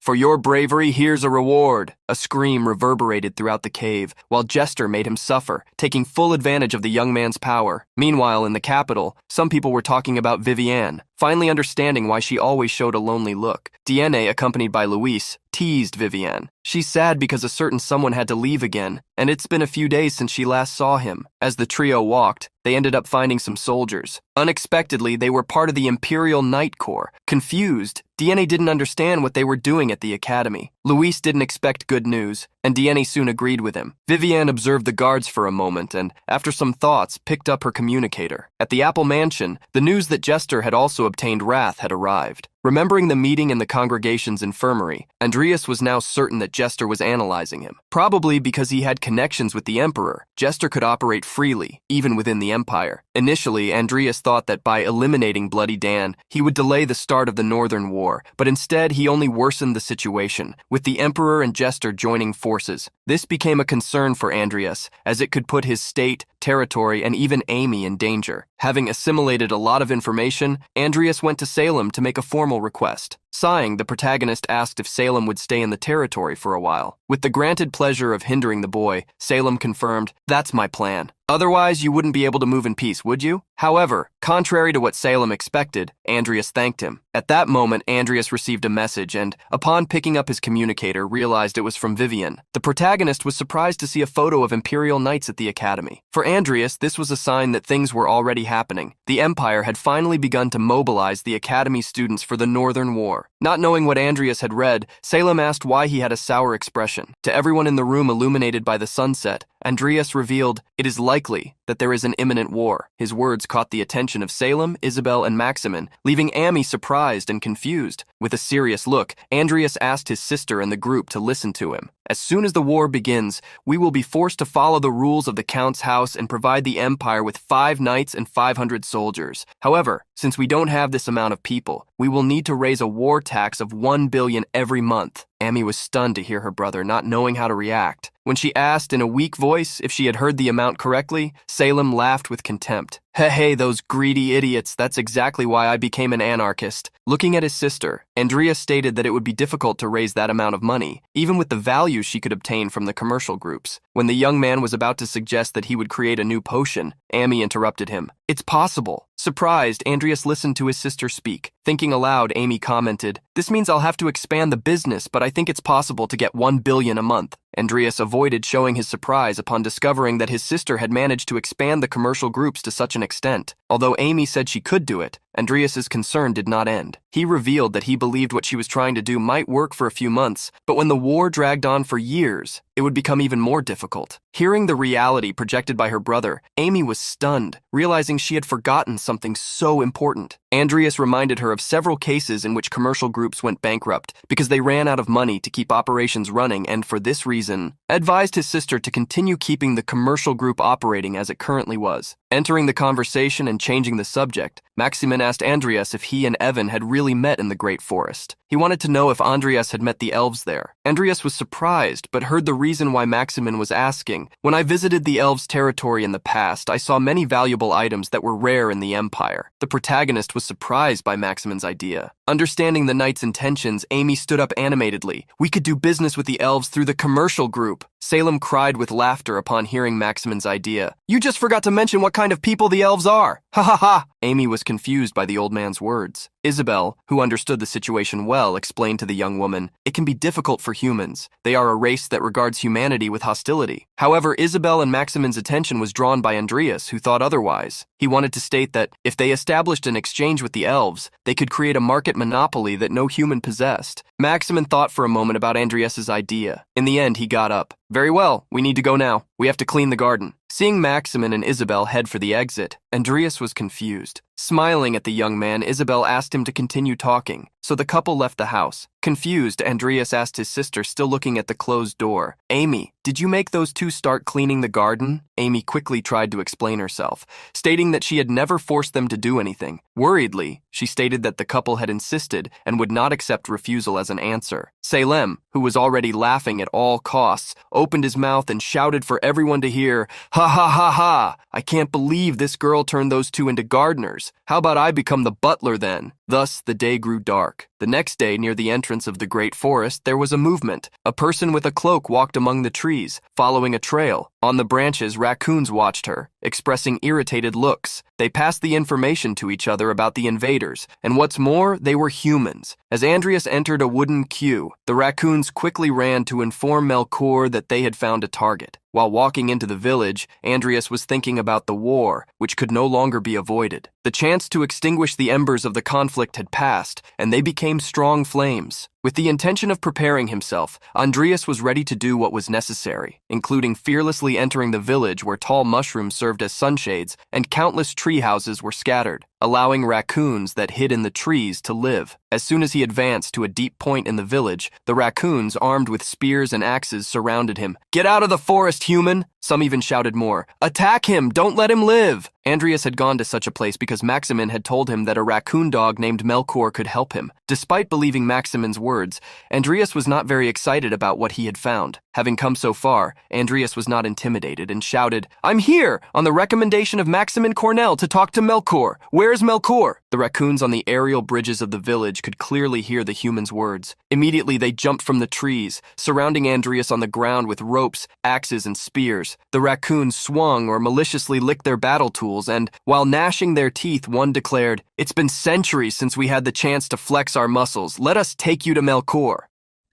Speaker 1: "For your bravery, here's a reward." A scream reverberated throughout the cave, while Jester made him suffer, taking full advantage of the young man's power. Meanwhile, in the capital, some people were talking about Vivien, finally understanding why she always showed a lonely look. Diene, accompanied by Luis, teased Vivien. She's sad because a certain someone had to leave again, and it's been a few days since she last saw him. As the trio walked, they ended up finding some soldiers. Unexpectedly, they were part of the Imperial Knight Corps. Confused, Diene didn't understand what they were doing at the academy. Luis didn't expect good news, and Diene soon agreed with him. Vivien observed the guards for a moment and, after some thoughts, picked up her communicator. At the Apple Mansion, the news that Jester had also obtained wrath had arrived. Remembering the meeting in the congregation's infirmary, Andreas was now certain that Jester was analyzing him. Probably because he had connections with the Emperor, Jester could operate freely, even within the Empire. Initially, Andreas thought that by eliminating Bloody Dan, he would delay the start of the Northern War, but instead he only worsened the situation, with the Emperor and Jester joining forces. This became a concern for Andreas, as it could put his state, territory, and even Amy in danger. Having assimilated a lot of information, Andreas went to Salem to make a formal request. Sighing, the protagonist asked if Salem would stay in the territory for a while. With the granted pleasure of hindering the boy, Salem confirmed, "That's my plan. Otherwise, you wouldn't be able to move in peace, would you?" However, contrary to what Salem expected, Andreas thanked him. At that moment, Andreas received a message and, upon picking up his communicator, realized it was from Vivien. The protagonist was surprised to see a photo of Imperial Knights at the academy. For Andreas, this was a sign that things were already happening. The Empire had finally begun to mobilize the academy students for the Northern War. Not knowing what Andreas had read, Salem asked why he had a sour expression. To everyone in the room illuminated by the sunset, Andreas revealed, "It is likely that there is an imminent war." His words caught the attention of Salem, Isabel, and Maximin, leaving Amy surprised and confused. With a serious look, Andreas asked his sister and the group to listen to him. "As soon as the war begins, we will be forced to follow the rules of the Count's house and provide the Empire with 5 knights and 500 soldiers. However, since we don't have this amount of people, we will need to raise a war tax of 1 billion every month." Amy was stunned to hear her brother, not knowing how to react. When she asked in a weak voice if she had heard the amount correctly, Salem laughed with contempt. Hey, those greedy idiots, that's exactly why I became an anarchist." Looking at his sister, Andreas stated that it would be difficult to raise that amount of money, even with the value she could obtain from the commercial groups. When the young man was about to suggest that he would create a new potion, Amy interrupted him. "It's possible. Surprised, Andreas listened to his sister speak. Thinking aloud, Amy commented, "This means I'll have to expand the business, but I think it's possible to get 1 billion a month." Andreas avoided showing his surprise upon discovering that his sister had managed to expand the commercial groups to such an extent. Although Amy said she could do it, Andreas's concern did not end. He revealed that he believed what she was trying to do might work for a few months, but when the war dragged on for years, it would become even more difficult. Hearing the reality projected by her brother, Amy was stunned, realizing she had forgotten something so important. Andreas reminded her of several cases in which commercial groups went bankrupt because they ran out of money to keep operations running and, for this reason, advised his sister to continue keeping the commercial group operating as it currently was. Entering the conversation and changing the subject, Maximin asked Andreas if he and Evan had really met in the Great Forest. He wanted to know if Andreas had met the elves there. Andreas was surprised, but heard the reason why Maximin was asking. "When I visited the elves' territory in the past, I saw many valuable items that were rare in the Empire." The protagonist was surprised by Maximin's idea. Understanding the knight's intentions, Amy stood up animatedly. "We could do business with the elves through the commercial group." Salem cried with laughter upon hearing Maximin's idea. "You just forgot to mention what kind of people the elves are. Ha ha ha." Amy was confused by the old man's words. Isabel, who understood the situation well, explained to the young woman, "It can be difficult for humans. They are a race that regards humanity with hostility." However, Isabel and Maximin's attention was drawn by Andreas, who thought otherwise. He wanted to state that if they established an exchange with the elves, they could create a market monopoly that no human possessed. Maximin thought for a moment about Andreas's idea. In the end, he got up. "Very well, we need to go now. We have to clean the garden." Seeing Maximin and Isabel head for the exit, Andreas was confused. Smiling at the young man, Isabel asked him to continue talking, so the couple left the house. Confused, Andreas asked his sister, still looking at the closed door, "Amy, did you make those two start cleaning the garden?" Amy quickly tried to explain herself, stating that she had never forced them to do anything. Worriedly, she stated that the couple had insisted and would not accept refusal as an answer. Salem, who was already laughing at all costs, opened his mouth and shouted for everyone to hear, "Ha ha ha ha! I can't believe this girl turned those two into gardeners. How about I become the butler then?" Thus, the day grew dark. The next day, near the entrance of the Great Forest, there was a movement. A person with a cloak walked among the trees, following a trail. On the branches, raccoons watched her, expressing irritated looks. They passed the information to each other about the invaders, and what's more, they were humans. As Andreas entered a wooden queue, the raccoons quickly ran to inform Melkor that they had found a target. While walking into the village, Andreas was thinking about the war, which could no longer be avoided. The chance to extinguish the embers of the conflict had passed, and they became strong flames. With the intention of preparing himself, Andreas was ready to do what was necessary, including fearlessly entering the village where tall mushrooms served as sunshades and countless tree houses were scattered, allowing raccoons that hid in the trees to live. As soon as he advanced to a deep point in the village, the raccoons, armed with spears and axes, surrounded him. "Get out of the forest, human!" Some even shouted more, "Attack him! Don't let him live!" Andreas had gone to such a place because Maximin had told him that a raccoon dog named Melkor could help him. Despite believing Maximin's words, Andreas was not very excited about what he had found. Having come so far, Andreas was not intimidated and shouted, "I'm here, on the recommendation of Maximin Cornell, to talk to Melkor. Where's Melkor?" The raccoons on the aerial bridges of the village could clearly hear the human's words. Immediately, they jumped from the trees, surrounding Andreas on the ground with ropes, axes, and spears. The raccoons swung or maliciously licked their battle tools, and, while gnashing their teeth, one declared, "It's been centuries since we had the chance to flex our muscles. Let us take you to Melkor."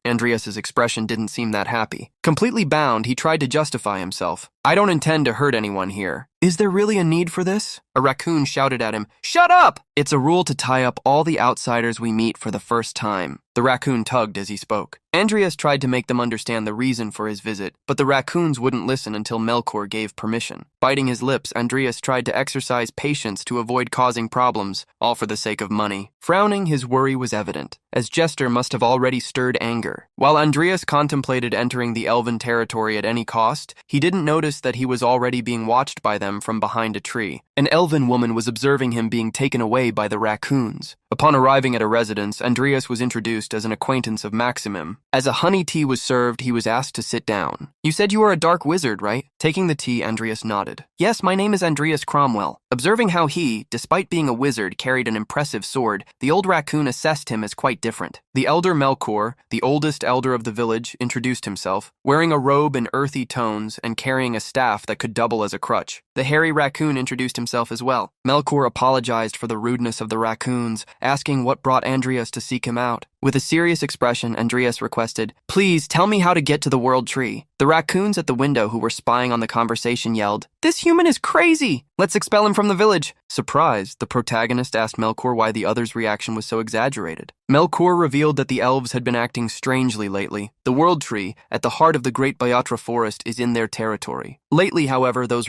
Speaker 1: Andreas's expression didn't seem that happy. Completely bound, he tried to justify himself. "I don't intend to hurt anyone here. Is there really a need for this?" A raccoon shouted at him, "Shut up! It's a rule to tie up all the outsiders we meet for the first time." The raccoon tugged as he spoke. Andreas tried to make them understand the reason for his visit, but the raccoons wouldn't listen until Melkor gave permission. Biting his lips, Andreas tried to exercise patience to avoid causing problems, all for the sake of money. Frowning, his worry was evident, as Jester must have already stirred anger. While Andreas contemplated entering the elven territory at any cost, he didn't notice that he was already being watched by them from behind a tree. An elven woman was observing him being taken away by the raccoons. Upon arriving at a residence, Andreas was introduced as an acquaintance of Maximum. As a honey tea was served, he was asked to sit down. You said you are a dark wizard, right? Taking the tea, Andreas nodded. Yes, my name is Andreas Cromwell. Observing how he, despite being a wizard, carried an impressive sword, the old raccoon assessed him as quite different. The elder Melkor, the oldest elder of the village, introduced himself, wearing a robe in earthy tones and carrying a staff that could double as a crutch. The hairy raccoon introduced himself as well. Melkor apologized for the rudeness of the raccoons, asking what brought Andreas to seek him out. With a serious expression, Andreas requested, "Please tell me how to get to the World Tree." The raccoons at the window who were spying on the conversation yelled, "This human is crazy! Let's expel him from the village." Surprised, the protagonist asked Melkor why the other's reaction was so exaggerated. Melkor revealed that the elves had been acting strangely lately. The World Tree, at the heart of the Great Bayatra Forest, is in their territory. Lately, however, those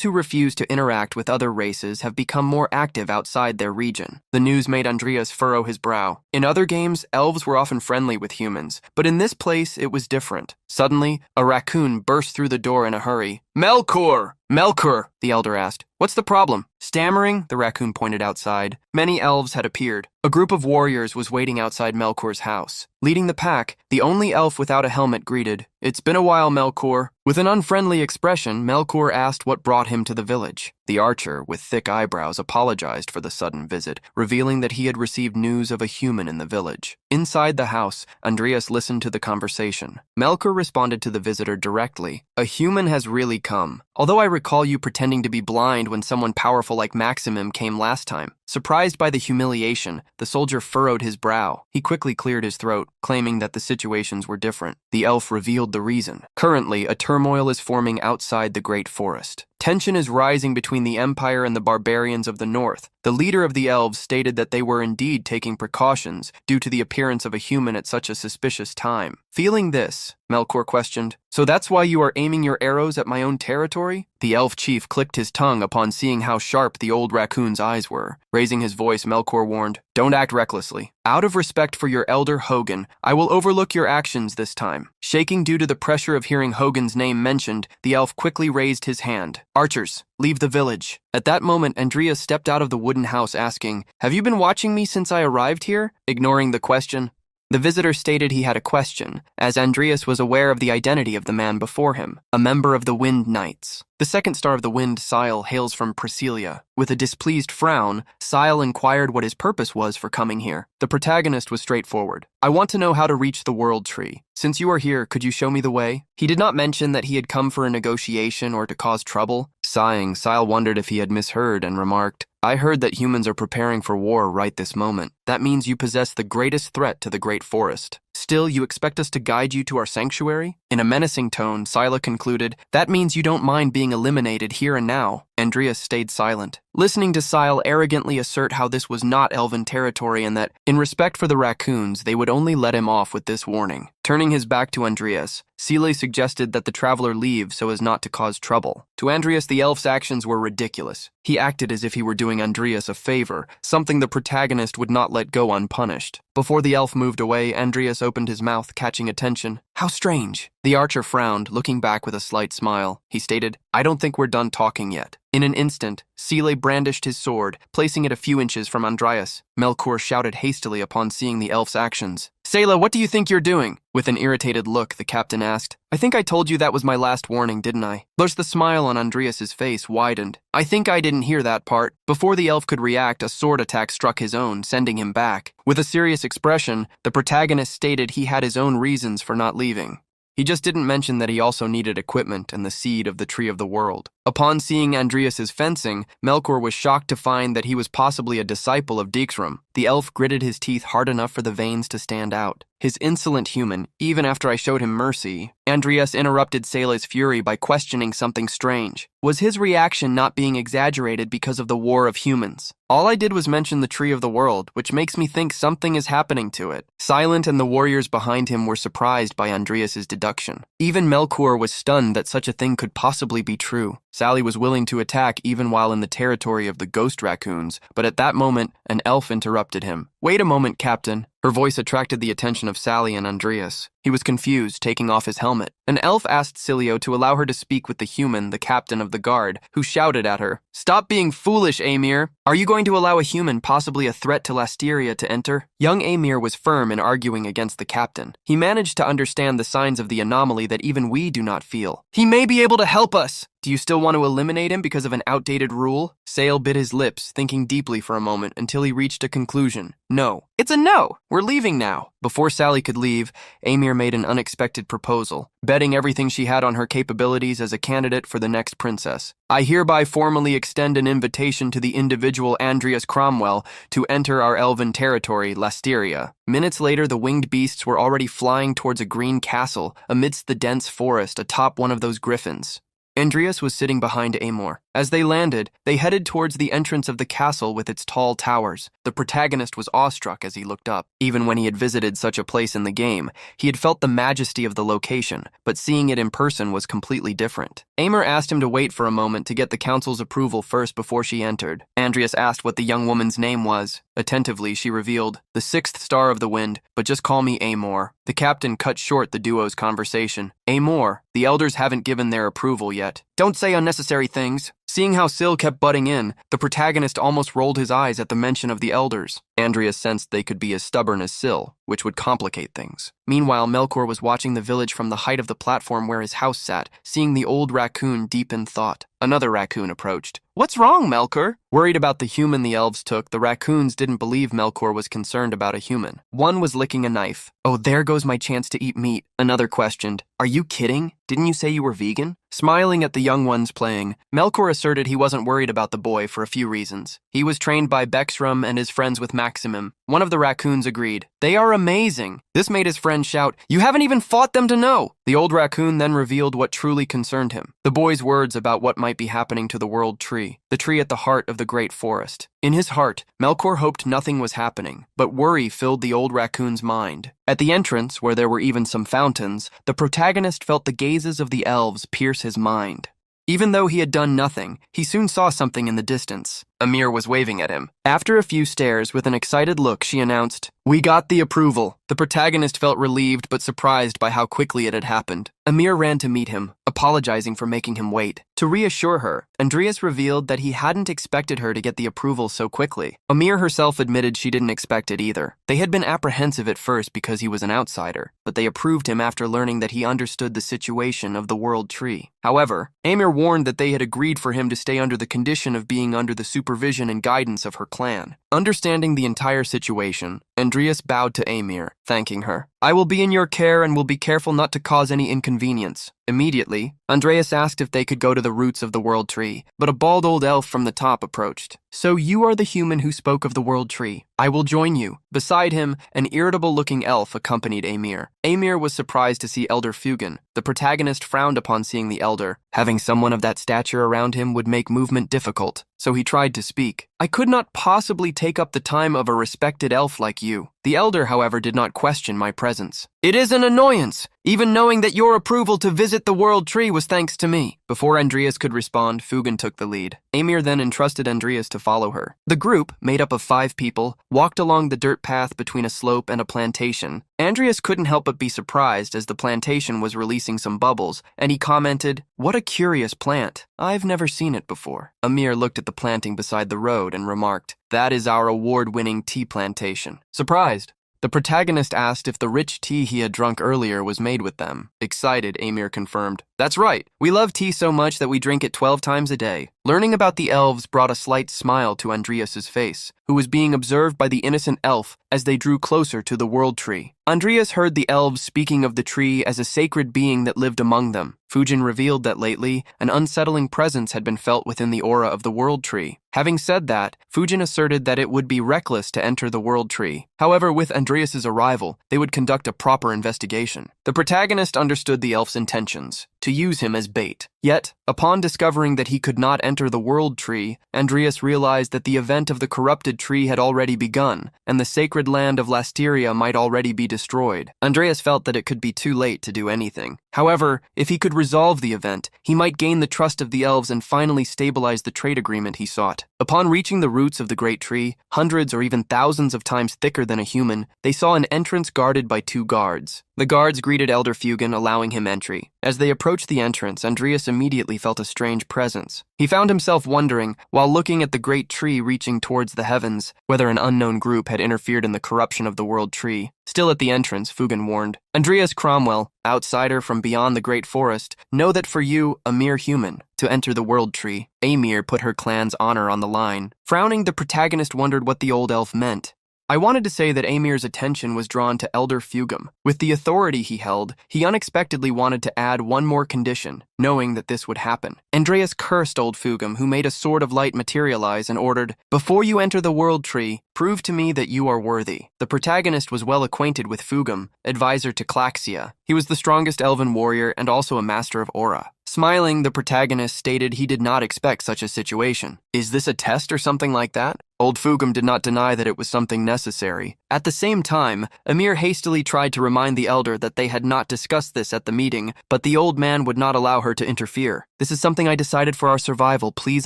Speaker 1: who refuse to interact with other races have become more active outside their region. The news made Andreas furrow his brow. In other games, elves were often friendly with humans, but in this place it was different. Suddenly, a raccoon burst through the door in a hurry. "Melkor! Melkor!" the elder asked. "What's the problem?" Stammering, the raccoon pointed outside. Many elves had appeared. A group of warriors was waiting outside Melkor's house. Leading the pack, the only elf without a helmet greeted, "It's been a while, Melkor." With an unfriendly expression, Melkor asked what brought him to the village. The archer, with thick eyebrows, apologized for the sudden visit, revealing that he had received news of a human in the village. Inside the house, Andreas listened to the conversation. Melkor responded to the visitor directly. "A human has really come. Although I recall you pretending to be blind when someone powerful like Maximum came last time." Surprised by the humiliation, the soldier furrowed his brow. He quickly cleared his throat, claiming that the situations were different. The elf revealed the reason. Currently, a turmoil is forming outside the Great Forest. Tension is rising between the Empire and the barbarians of the north. The leader of the elves stated that they were indeed taking precautions due to the appearance of a human at such a suspicious time. Feeling this, Melkor questioned, "So that's why you are aiming your arrows at my own territory?" The elf chief clicked his tongue upon seeing how sharp the old raccoon's eyes were. Raising his voice, Melkor warned, "Don't act recklessly. Out of respect for your elder Hogan, I will overlook your actions this time." Shaking due to the pressure of hearing Hogan's name mentioned, the elf quickly raised his hand. "Archers, leave the village." At that moment, Andreas stepped out of the wooden house asking, "Have you been watching me since I arrived here?" Ignoring the question, the visitor stated he had a question, as Andreas was aware of the identity of the man before him, a member of the Wind Knights. The second star of the wind, Sile, hails from Priscilla. With a displeased frown, Sile inquired what his purpose was for coming here. The protagonist was straightforward. "I want to know how to reach the World Tree. Since you are here, could you show me the way?" He did not mention that he had come for a negotiation or to cause trouble. Sighing, Sile wondered if he had misheard and remarked, "I heard that humans are preparing for war right this moment. That means you possess the greatest threat to the Great Forest. Still, you expect us to guide you to our sanctuary?" In a menacing tone, Sila concluded, "That means you don't mind being eliminated here and now." Andreas stayed silent, listening to Sile arrogantly assert how this was not elven territory and that, in respect for the raccoons, they would only let him off with this warning. Turning his back to Andreas, Sile suggested that the traveler leave so as not to cause trouble. To Andreas, the elf's actions were ridiculous. He acted as if he were doing Andreas a favor, something the protagonist would not let go unpunished. Before the elf moved away, Andreas opened his mouth, catching attention. "How strange." The archer frowned, looking back with a slight smile. He stated, "I don't think we're done talking yet." In an instant, Sile brandished his sword, placing it a few inches from Andreas. Melkor shouted hastily upon seeing the elf's actions. "Sela, what do you think you're doing?" With an irritated look, the captain asked. "I think I told you that was my last warning, didn't I?" Thus the smile on Andreas's face widened. "I think I didn't hear that part." Before the elf could react, a sword attack struck his own, sending him back. With a serious expression, the protagonist stated he had his own reasons for not leaving. He just didn't mention that he also needed equipment and the seed of the Tree of the World. Upon seeing Andreas's fencing, Melkor was shocked to find that he was possibly a disciple of Dijksrum. The elf gritted his teeth hard enough for the veins to stand out. His insolent human, even after I showed him mercy. Andreas interrupted Sela's fury by questioning something strange. Was his reaction not being exaggerated because of the war of humans? All I did was mention the Tree of the World, which makes me think something is happening to it. Silent and the warriors behind him were surprised by Andreas's deduction. Even Melkor was stunned that such a thing could possibly be true. Sally was willing to attack even while in the territory of the ghost raccoons, but at that moment, an elf interrupted him. Wait a moment, Captain. Her voice attracted the attention of Sally and Andreas. He was confused, taking off his helmet. An elf asked Cilio to allow her to speak with the human, the captain of the guard, who shouted at her, "Stop being foolish, Amir! Are you going to allow a human, possibly a threat to Lasteria, to enter?" Young Amir was firm in arguing against the captain. He managed to understand the signs of the anomaly that even we do not feel. "He may be able to help us! Do you still want to eliminate him because of an outdated rule?" Sale bit his lips, thinking deeply for a moment until he reached a conclusion. No. It's a no! We're leaving now. Before Sally could leave, Amir made an unexpected proposal, betting everything she had on her capabilities as a candidate for the next princess. "I hereby formally extend an invitation to the individual Andreas Cromwell to enter our elven territory, Lasteria." Minutes later, the winged beasts were already flying towards a green castle amidst the dense forest atop one of those griffins. Andreas was sitting behind Amor. As they landed, they headed towards the entrance of the castle with its tall towers. The protagonist was awestruck as he looked up. Even when he had visited such a place in the game, he had felt the majesty of the location, but seeing it in person was completely different. Amor asked him to wait for a moment to get the council's approval first before she entered. Andreas asked what the young woman's name was. Attentively, she revealed, "The sixth star of the wind, but just call me Amor." The captain cut short the duo's conversation. "Amor, the elders haven't given their approval yet. Don't say unnecessary things." Seeing how Syl kept butting in, the protagonist almost rolled his eyes at the mention of the elders. Andreas sensed they could be as stubborn as Syl, which would complicate things. Meanwhile, Melkor was watching the village from the height of the platform where his house sat, seeing the old raccoon deep in thought. Another raccoon approached. "What's wrong, Melkor?" Worried about the human the elves took, the raccoons didn't believe Melkor was concerned about a human. One was licking a knife. "Oh, there goes my chance to eat meat." Another questioned, "Are you kidding? Didn't you say you were vegan?" Smiling at the young ones playing, Melkor asserted he wasn't worried about the boy for a few reasons. He was trained by Bexram and is friends with Maximum. One of the raccoons agreed. "They are amazing." This made his friend shout, "You haven't even fought them to know." The old raccoon then revealed what truly concerned him. The boy's words about what might be happening to the world tree, the tree at the heart of the great forest. In his heart, Melkor hoped nothing was happening, but worry filled the old raccoon's mind. At the entrance, where there were even some fountains, the protagonist felt the gazes of the elves pierce his mind. Even though he had done nothing, he soon saw something in the distance. Amir was waving at him. After a few stares, with an excited look, she announced, "We got the approval." The protagonist felt relieved but surprised by how quickly it had happened. Amir ran to meet him, apologizing for making him wait. To reassure her, Andreas revealed that he hadn't expected her to get the approval so quickly. Amir herself admitted she didn't expect it either. They had been apprehensive at first because he was an outsider, but they approved him after learning that he understood the situation of the world tree. However, Amir warned that they had agreed for him to stay under the condition of being under the supervision and guidance of her clan. Understanding the entire situation, Andreas bowed to Amir, thanking her. "I will be in your care and will be careful not to cause any inconvenience." Immediately, Andreas asked if they could go to the roots of the world tree, but a bald old elf from the top approached. "So you are the human who spoke of the world tree. I will join you." Beside him, an irritable-looking elf accompanied Amir. Amir was surprised to see Elder Fugen. The protagonist frowned upon seeing the elder. Having someone of that stature around him would make movement difficult, so he tried to speak. "I could not possibly take up the time of a respected elf like you." The elder, however, did not question my presence. "It is an annoyance, even knowing that your approval to visit the world tree was thanks to me." Before Andreas could respond, Fugen took the lead. Amir then entrusted Andreas to follow her. The group, made up of 5 people, walked along the dirt path between a slope and a plantation. Andreas couldn't help but be surprised as the plantation was releasing some bubbles, and he commented, "What a curious plant. I've never seen it before." Amir looked at the planting beside the road and remarked, "That is our award-winning tea plantation." Surprised, the protagonist asked if the rich tea he had drunk earlier was made with them. Excited, Amir confirmed, "That's right. We love tea so much that we drink it 12 times a day." Learning about the elves brought a slight smile to Andreas's face, who was being observed by the innocent elf as they drew closer to the world tree. Andreas heard the elves speaking of the tree as a sacred being that lived among them. Fugen revealed that lately, an unsettling presence had been felt within the aura of the world tree. Having said that, Fugen asserted that it would be reckless to enter the world tree. However, with Andreas's arrival, they would conduct a proper investigation. The protagonist understood the elf's intentions, to use him as bait. Yet, upon discovering that he could not enter the World Tree, Andreas realized that the event of the corrupted tree had already begun, and the sacred land of Lasteria might already be destroyed. Andreas felt that it could be too late to do anything. However, if he could resolve the event, he might gain the trust of the elves and finally stabilize the trade agreement he sought. Upon reaching the roots of the great tree, hundreds or even thousands of times thicker than a human, they saw an entrance guarded by 2 guards. The guards greeted Elder Fugen, allowing him entry. As they approached the entrance, Andreas immediately felt a strange presence. He found himself wondering, while looking at the great tree reaching towards the heavens, whether an unknown group had interfered in the corruption of the World Tree. Still at the entrance, Fugen warned, "Andreas Cromwell, outsider from beyond the great forest, know that for you, a mere human, to enter the World Tree." Amir put her clan's honor on the line. Frowning, the protagonist wondered what the old elf meant. I wanted to say that Amir's attention was drawn to Elder Fugum. With the authority he held, he unexpectedly wanted to add one more condition, knowing that this would happen. Andreas cursed old Fugum, who made a sword of light materialize and ordered, "Before you enter the World Tree, prove to me that you are worthy." The protagonist was well acquainted with Fugum, advisor to Klaxia. He was the strongest elven warrior and also a master of aura. Smiling, the protagonist stated he did not expect such a situation. "Is this a test or something like that?" Old Fugum did not deny that it was something necessary. At the same time, Amir hastily tried to remind the elder that they had not discussed this at the meeting, but the old man would not allow her to interfere. "This is something I decided for our survival, please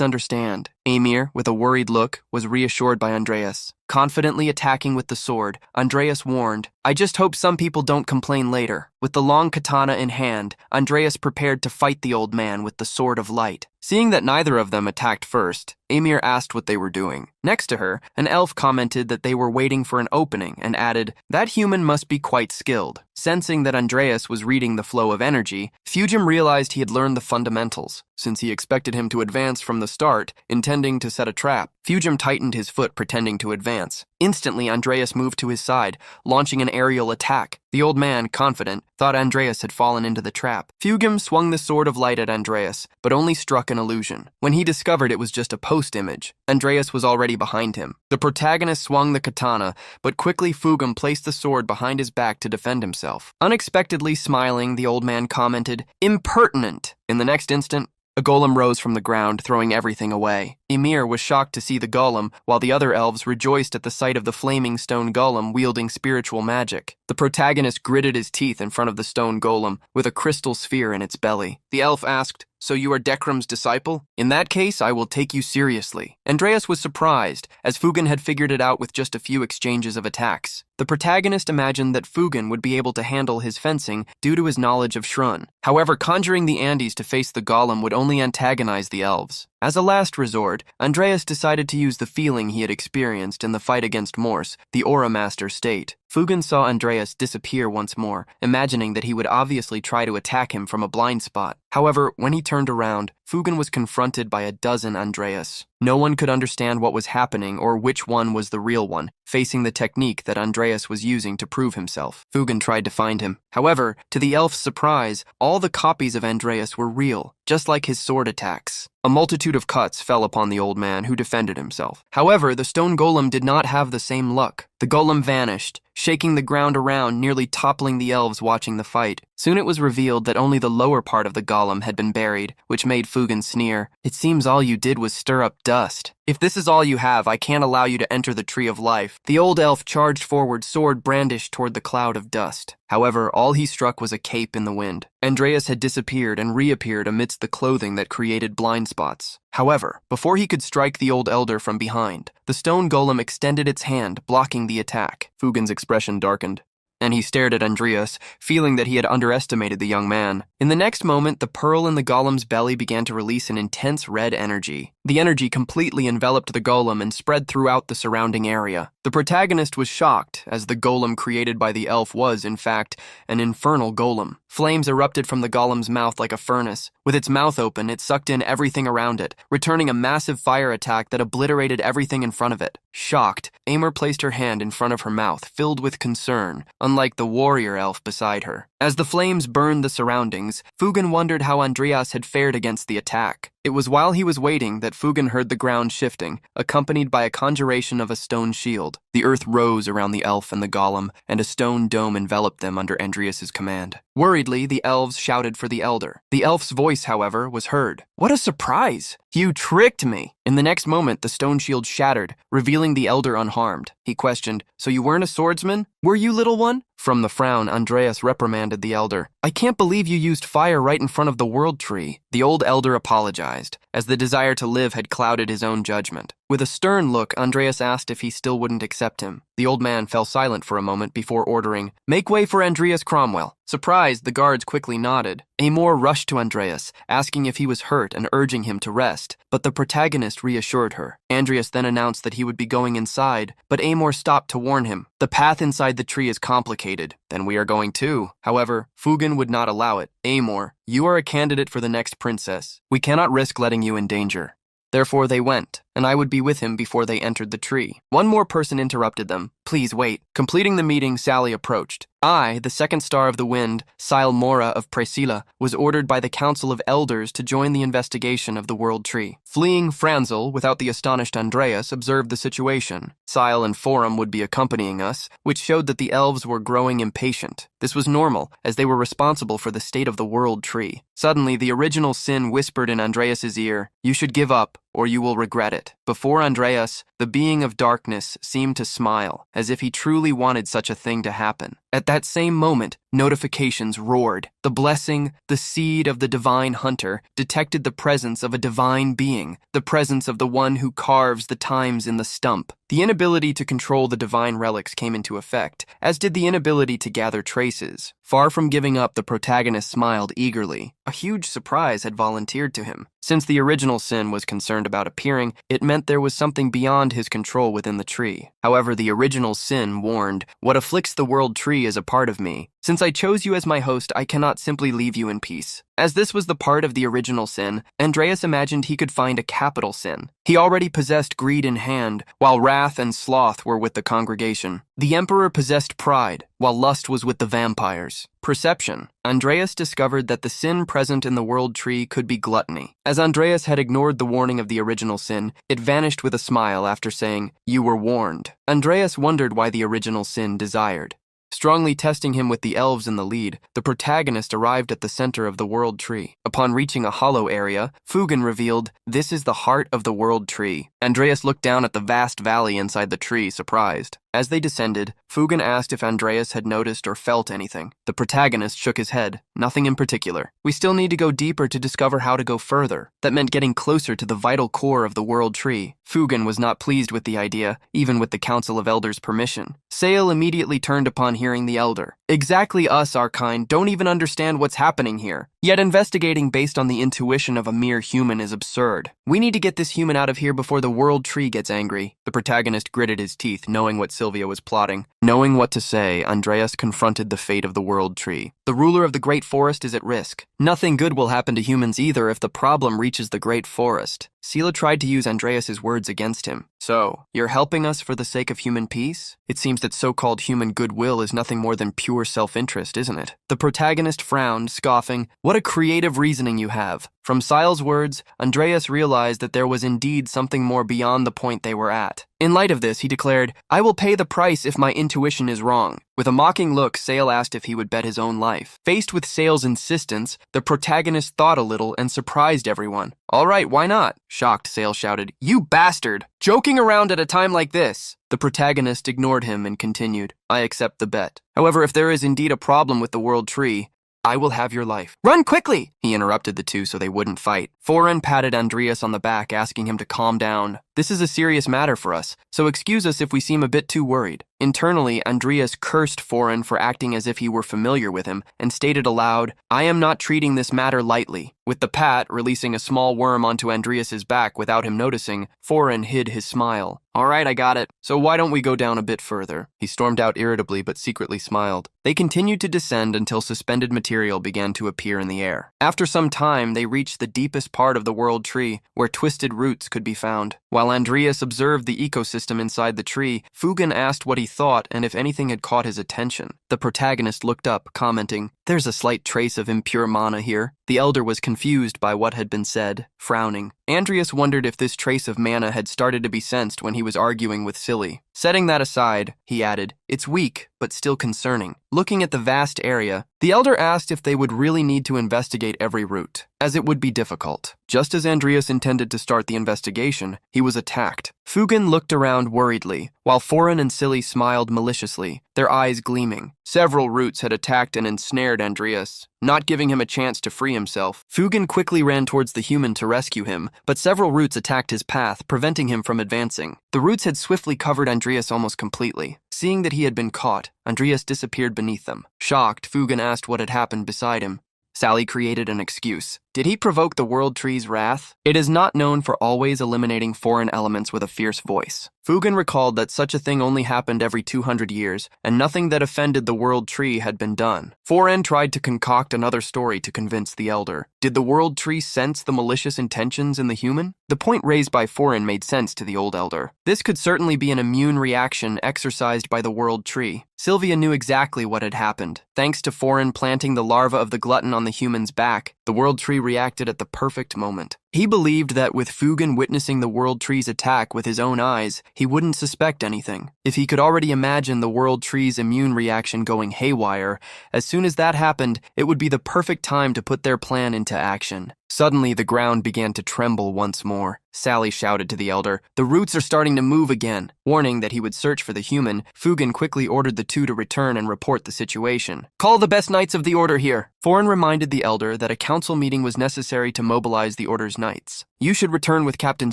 Speaker 1: understand." Amir, with a worried look, was reassured by Andreas. Confidently attacking with the sword, Andreas warned, "I just hope some people don't complain later." With the long katana in hand, Andreas prepared to fight the old man with the sword of light. Seeing that neither of them attacked first, Amir asked what they were doing. Next to her, an elf commented that they were waiting for an opening and added, "That human must be quite skilled." Sensing that Andreas was reading the flow of energy, Fugim realized he had learned the fundamentals. Since he expected him to advance from the start, intending to set a trap, Fugim tightened his foot pretending to advance. Instantly, Andreas moved to his side, launching an aerial attack. The old man, confident, thought Andreas had fallen into the trap. Fugim swung the sword of light at Andreas, but only struck an illusion. When he discovered it was just a post image, Andreas was already behind him. The protagonist swung the katana, but quickly Fugim placed the sword behind his back to defend himself. Unexpectedly smiling, the old man commented, "Impertinent!" In the next instant, a golem rose from the ground, throwing everything away. Ymir was shocked to see the golem, while the other elves rejoiced at the sight of the flaming stone golem wielding spiritual magic. The protagonist gritted his teeth in front of the stone golem, with a crystal sphere in its belly. The elf asked, "So you are Dekram's disciple? In that case, I will take you seriously." Andreas was surprised, as Fugen had figured it out with just a few exchanges of attacks. The protagonist imagined that Fugen would be able to handle his fencing due to his knowledge of Shrun. However, conjuring the Andes to face the golem would only antagonize the elves. As a last resort, Andreas decided to use the feeling he had experienced in the fight against Morse, the Aura Master state. Fugen saw Andreas disappear once more, imagining that he would obviously try to attack him from a blind spot. However, when he turned around, Fugen was confronted by a dozen Andreas. No one could understand what was happening or which one was the real one, facing the technique that Andreas was using to prove himself. Fugen tried to find him. However, to the elf's surprise, all the copies of Andreas were real, just like his sword attacks. A multitude of cuts fell upon the old man, who defended himself. However, the stone golem did not have the same luck. The golem vanished, shaking the ground around, nearly toppling the elves watching the fight. Soon it was revealed that only the lower part of the golem had been buried, which made Fugen sneer. "It seems all you did was stir up dust. If this is all you have, I can't allow you to enter the Tree of Life." The old elf charged forward, sword brandished toward the cloud of dust. However, all he struck was a cape in the wind. Andreas had disappeared and reappeared amidst the clothing that created blind spots. However, before he could strike the old elder from behind, the stone golem extended its hand, blocking the attack. Fugen's expression darkened, and he stared at Andreas, feeling that he had underestimated the young man. In the next moment, the pearl in the golem's belly began to release an intense red energy. The energy completely enveloped the golem and spread throughout the surrounding area. The protagonist was shocked, as the golem created by the elf was, in fact, an infernal golem. Flames erupted from the golem's mouth like a furnace. With its mouth open, it sucked in everything around it, returning a massive fire attack that obliterated everything in front of it. Shocked, Amor placed her hand in front of her mouth, filled with concern, unlike the warrior elf beside her. As the flames burned the surroundings, Fugen wondered how Andreas had fared against the attack. It was while he was waiting that Fugen heard the ground shifting, accompanied by a conjuration of a stone shield. The earth rose around the elf and the golem, and a stone dome enveloped them under Andreas's command. Worriedly, the elves shouted for the elder. The elf's voice, however, was heard. "What a surprise! You tricked me!" In the next moment, the stone shield shattered, revealing the elder unharmed. He questioned, "So you weren't a swordsman? Were you, little one?" From the frown, Andreas reprimanded the elder. "I can't believe you used fire right in front of the world tree." The old elder apologized, as the desire to live had clouded his own judgment. With a stern look, Andreas asked if he still wouldn't accept him. The old man fell silent for a moment before ordering, "Make way for Andreas Cromwell." Surprised, the guards quickly nodded. Amor rushed to Andreas, asking if he was hurt and urging him to rest, but the protagonist reassured her. Andreas then announced that he would be going inside, but Amor stopped to warn him. "The path inside the tree is complicated." "Then we are going too." However, Fugen would not allow it. "Amor, you are a candidate for the next princess. We cannot risk letting you in danger." Therefore they went, and I would be with him before they entered the tree. One more person interrupted them. "Please wait." Completing the meeting, Sally approached. I, the second star of the wind, Sile Mora of Presila, was ordered by the Council of Elders to join the investigation of the World Tree. Fleeing Franzel, without the astonished Andreas, observed the situation. Sile and Forum would be accompanying us, which showed that the elves were growing impatient. This was normal, as they were responsible for the state of the World Tree. Suddenly, the original sin whispered in Andreas's ear, "You should give up, or you will regret it." Before Andreas, the being of darkness seemed to smile, as if he truly wanted such a thing to happen. At that same moment, notifications roared. The blessing, the seed of the divine hunter, detected the presence of a divine being, the presence of the one who carves the times in the stump. The inability to control the divine relics came into effect, as did the inability to gather traces. Far from giving up, the protagonist smiled eagerly. A huge surprise had volunteered to him. Since the original sin was concerned about appearing, it meant there was something beyond his control within the tree. However, the original sin warned, "What afflicts the world tree is a part of me. Since I chose you as my host, I cannot simply leave you in peace." As this was the part of the original sin, Andreas imagined he could find a capital sin. He already possessed greed in hand, while wrath and sloth were with the congregation. The emperor possessed pride, while lust was with the vampires. Perception. Andreas discovered that the sin present in the world tree could be gluttony. As Andreas had ignored the warning of the original sin, it vanished with a smile after saying, "You were warned." Andreas wondered why the original sin desired. Strongly testing him with the elves in the lead, the protagonist arrived at the center of the world tree. Upon reaching a hollow area, Fugen revealed, "This is the heart of the world tree." Andreas looked down at the vast valley inside the tree, surprised. As they descended, Fugen asked if Andreas had noticed or felt anything. The protagonist shook his head. "Nothing in particular. We still need to go deeper to discover how to go further." That meant getting closer to the vital core of the world tree. Fugen was not pleased with the idea, even with the Council of Elders' permission. Sale immediately turned upon hearing the elder. "Exactly, us, our kind, don't even understand what's happening here. Yet investigating based on the intuition of a mere human is absurd. We need to get this human out of here before the world tree gets angry." The protagonist gritted his teeth, knowing what Sylvia was plotting. Knowing what to say, Andreas confronted the fate of the world tree. "The ruler of the great forest is at risk. Nothing good will happen to humans either if the problem reaches the great forest." Sela tried to use Andreas's words against him. "So, you're helping us for the sake of human peace? It seems that so-called human goodwill is nothing more than pure self-interest, isn't it?" The protagonist frowned, scoffing, "What a creative reasoning you have." From Sile's words, Andreas realized that there was indeed something more beyond the point they were at. In light of this, he declared, "I will pay the price if my intuition is wrong." With a mocking look, Sale asked if he would bet his own life. Faced with Sale's insistence, the protagonist thought a little and surprised everyone. "All right, why not?" Shocked, Sale shouted, "You bastard! Joking around at a time like this!" The protagonist ignored him and continued, "I accept the bet. However, if there is indeed a problem with the world tree, I will have your life." "Run quickly!" He interrupted the two so they wouldn't fight. Foran patted Andreas on the back, asking him to calm down. "This is a serious matter for us, so excuse us if we seem a bit too worried." Internally, Andreas cursed Foran for acting as if he were familiar with him, and stated aloud, "I am not treating this matter lightly." With the pat releasing a small worm onto Andreas's back without him noticing, Foran hid his smile. "All right, I got it. So why don't we go down a bit further?" He stormed out irritably but secretly smiled. They continued to descend until suspended material began to appear in the air. After some time, they reached the deepest part of the world tree, where twisted roots could be found. While Andreas observed the ecosystem inside the tree, Fugen asked what he thought and if anything had caught his attention. The protagonist looked up, commenting, "There's a slight trace of impure mana here." The elder was confused by what had been said, frowning. Andreas wondered if this trace of mana had started to be sensed when he was arguing with Silly. Setting that aside, he added, "It's weak, but still concerning." Looking at the vast area, the elder asked if they would really need to investigate every route, as it would be difficult. Just as Andreas intended to start the investigation, he was attacked. Fugen looked around worriedly, while Foreign and Silly smiled maliciously, their eyes gleaming. Several roots had attacked and ensnared Andreas, not giving him a chance to free himself. Fugen quickly ran towards the human to rescue him, but several roots attacked his path, preventing him from advancing. The roots had swiftly covered Andreas almost completely. Seeing that he had been caught, Andreas disappeared beneath them. Shocked, Fugen asked what had happened beside him. Sally created an excuse. Did he provoke the World Tree's wrath? It is not known for always eliminating foreign elements with a fierce voice. Fugen recalled that such a thing only happened every 200 years, and nothing that offended the World Tree had been done. Foreign tried to concoct another story to convince the elder. Did the World Tree sense the malicious intentions in the human? The point raised by Foreign made sense to the old elder. This could certainly be an immune reaction exercised by the World Tree. Sylvia knew exactly what had happened. Thanks to Foreign planting the larva of the glutton on the human's back, the World Tree reacted at the perfect moment. He believed that with Fugen witnessing the World Tree's attack with his own eyes, he wouldn't suspect anything. If he could already imagine the World Tree's immune reaction going haywire, as soon as that happened, it would be the perfect time to put their plan into action. Suddenly, the ground began to tremble once more. Sally shouted to the elder, "The roots are starting to move again." Warning that he would search for the human, Fugen quickly ordered the two to return and report the situation. "Call the best knights of the order here." Foreign reminded the elder that a council meeting was necessary to mobilize the order's knights. "You should return with Captain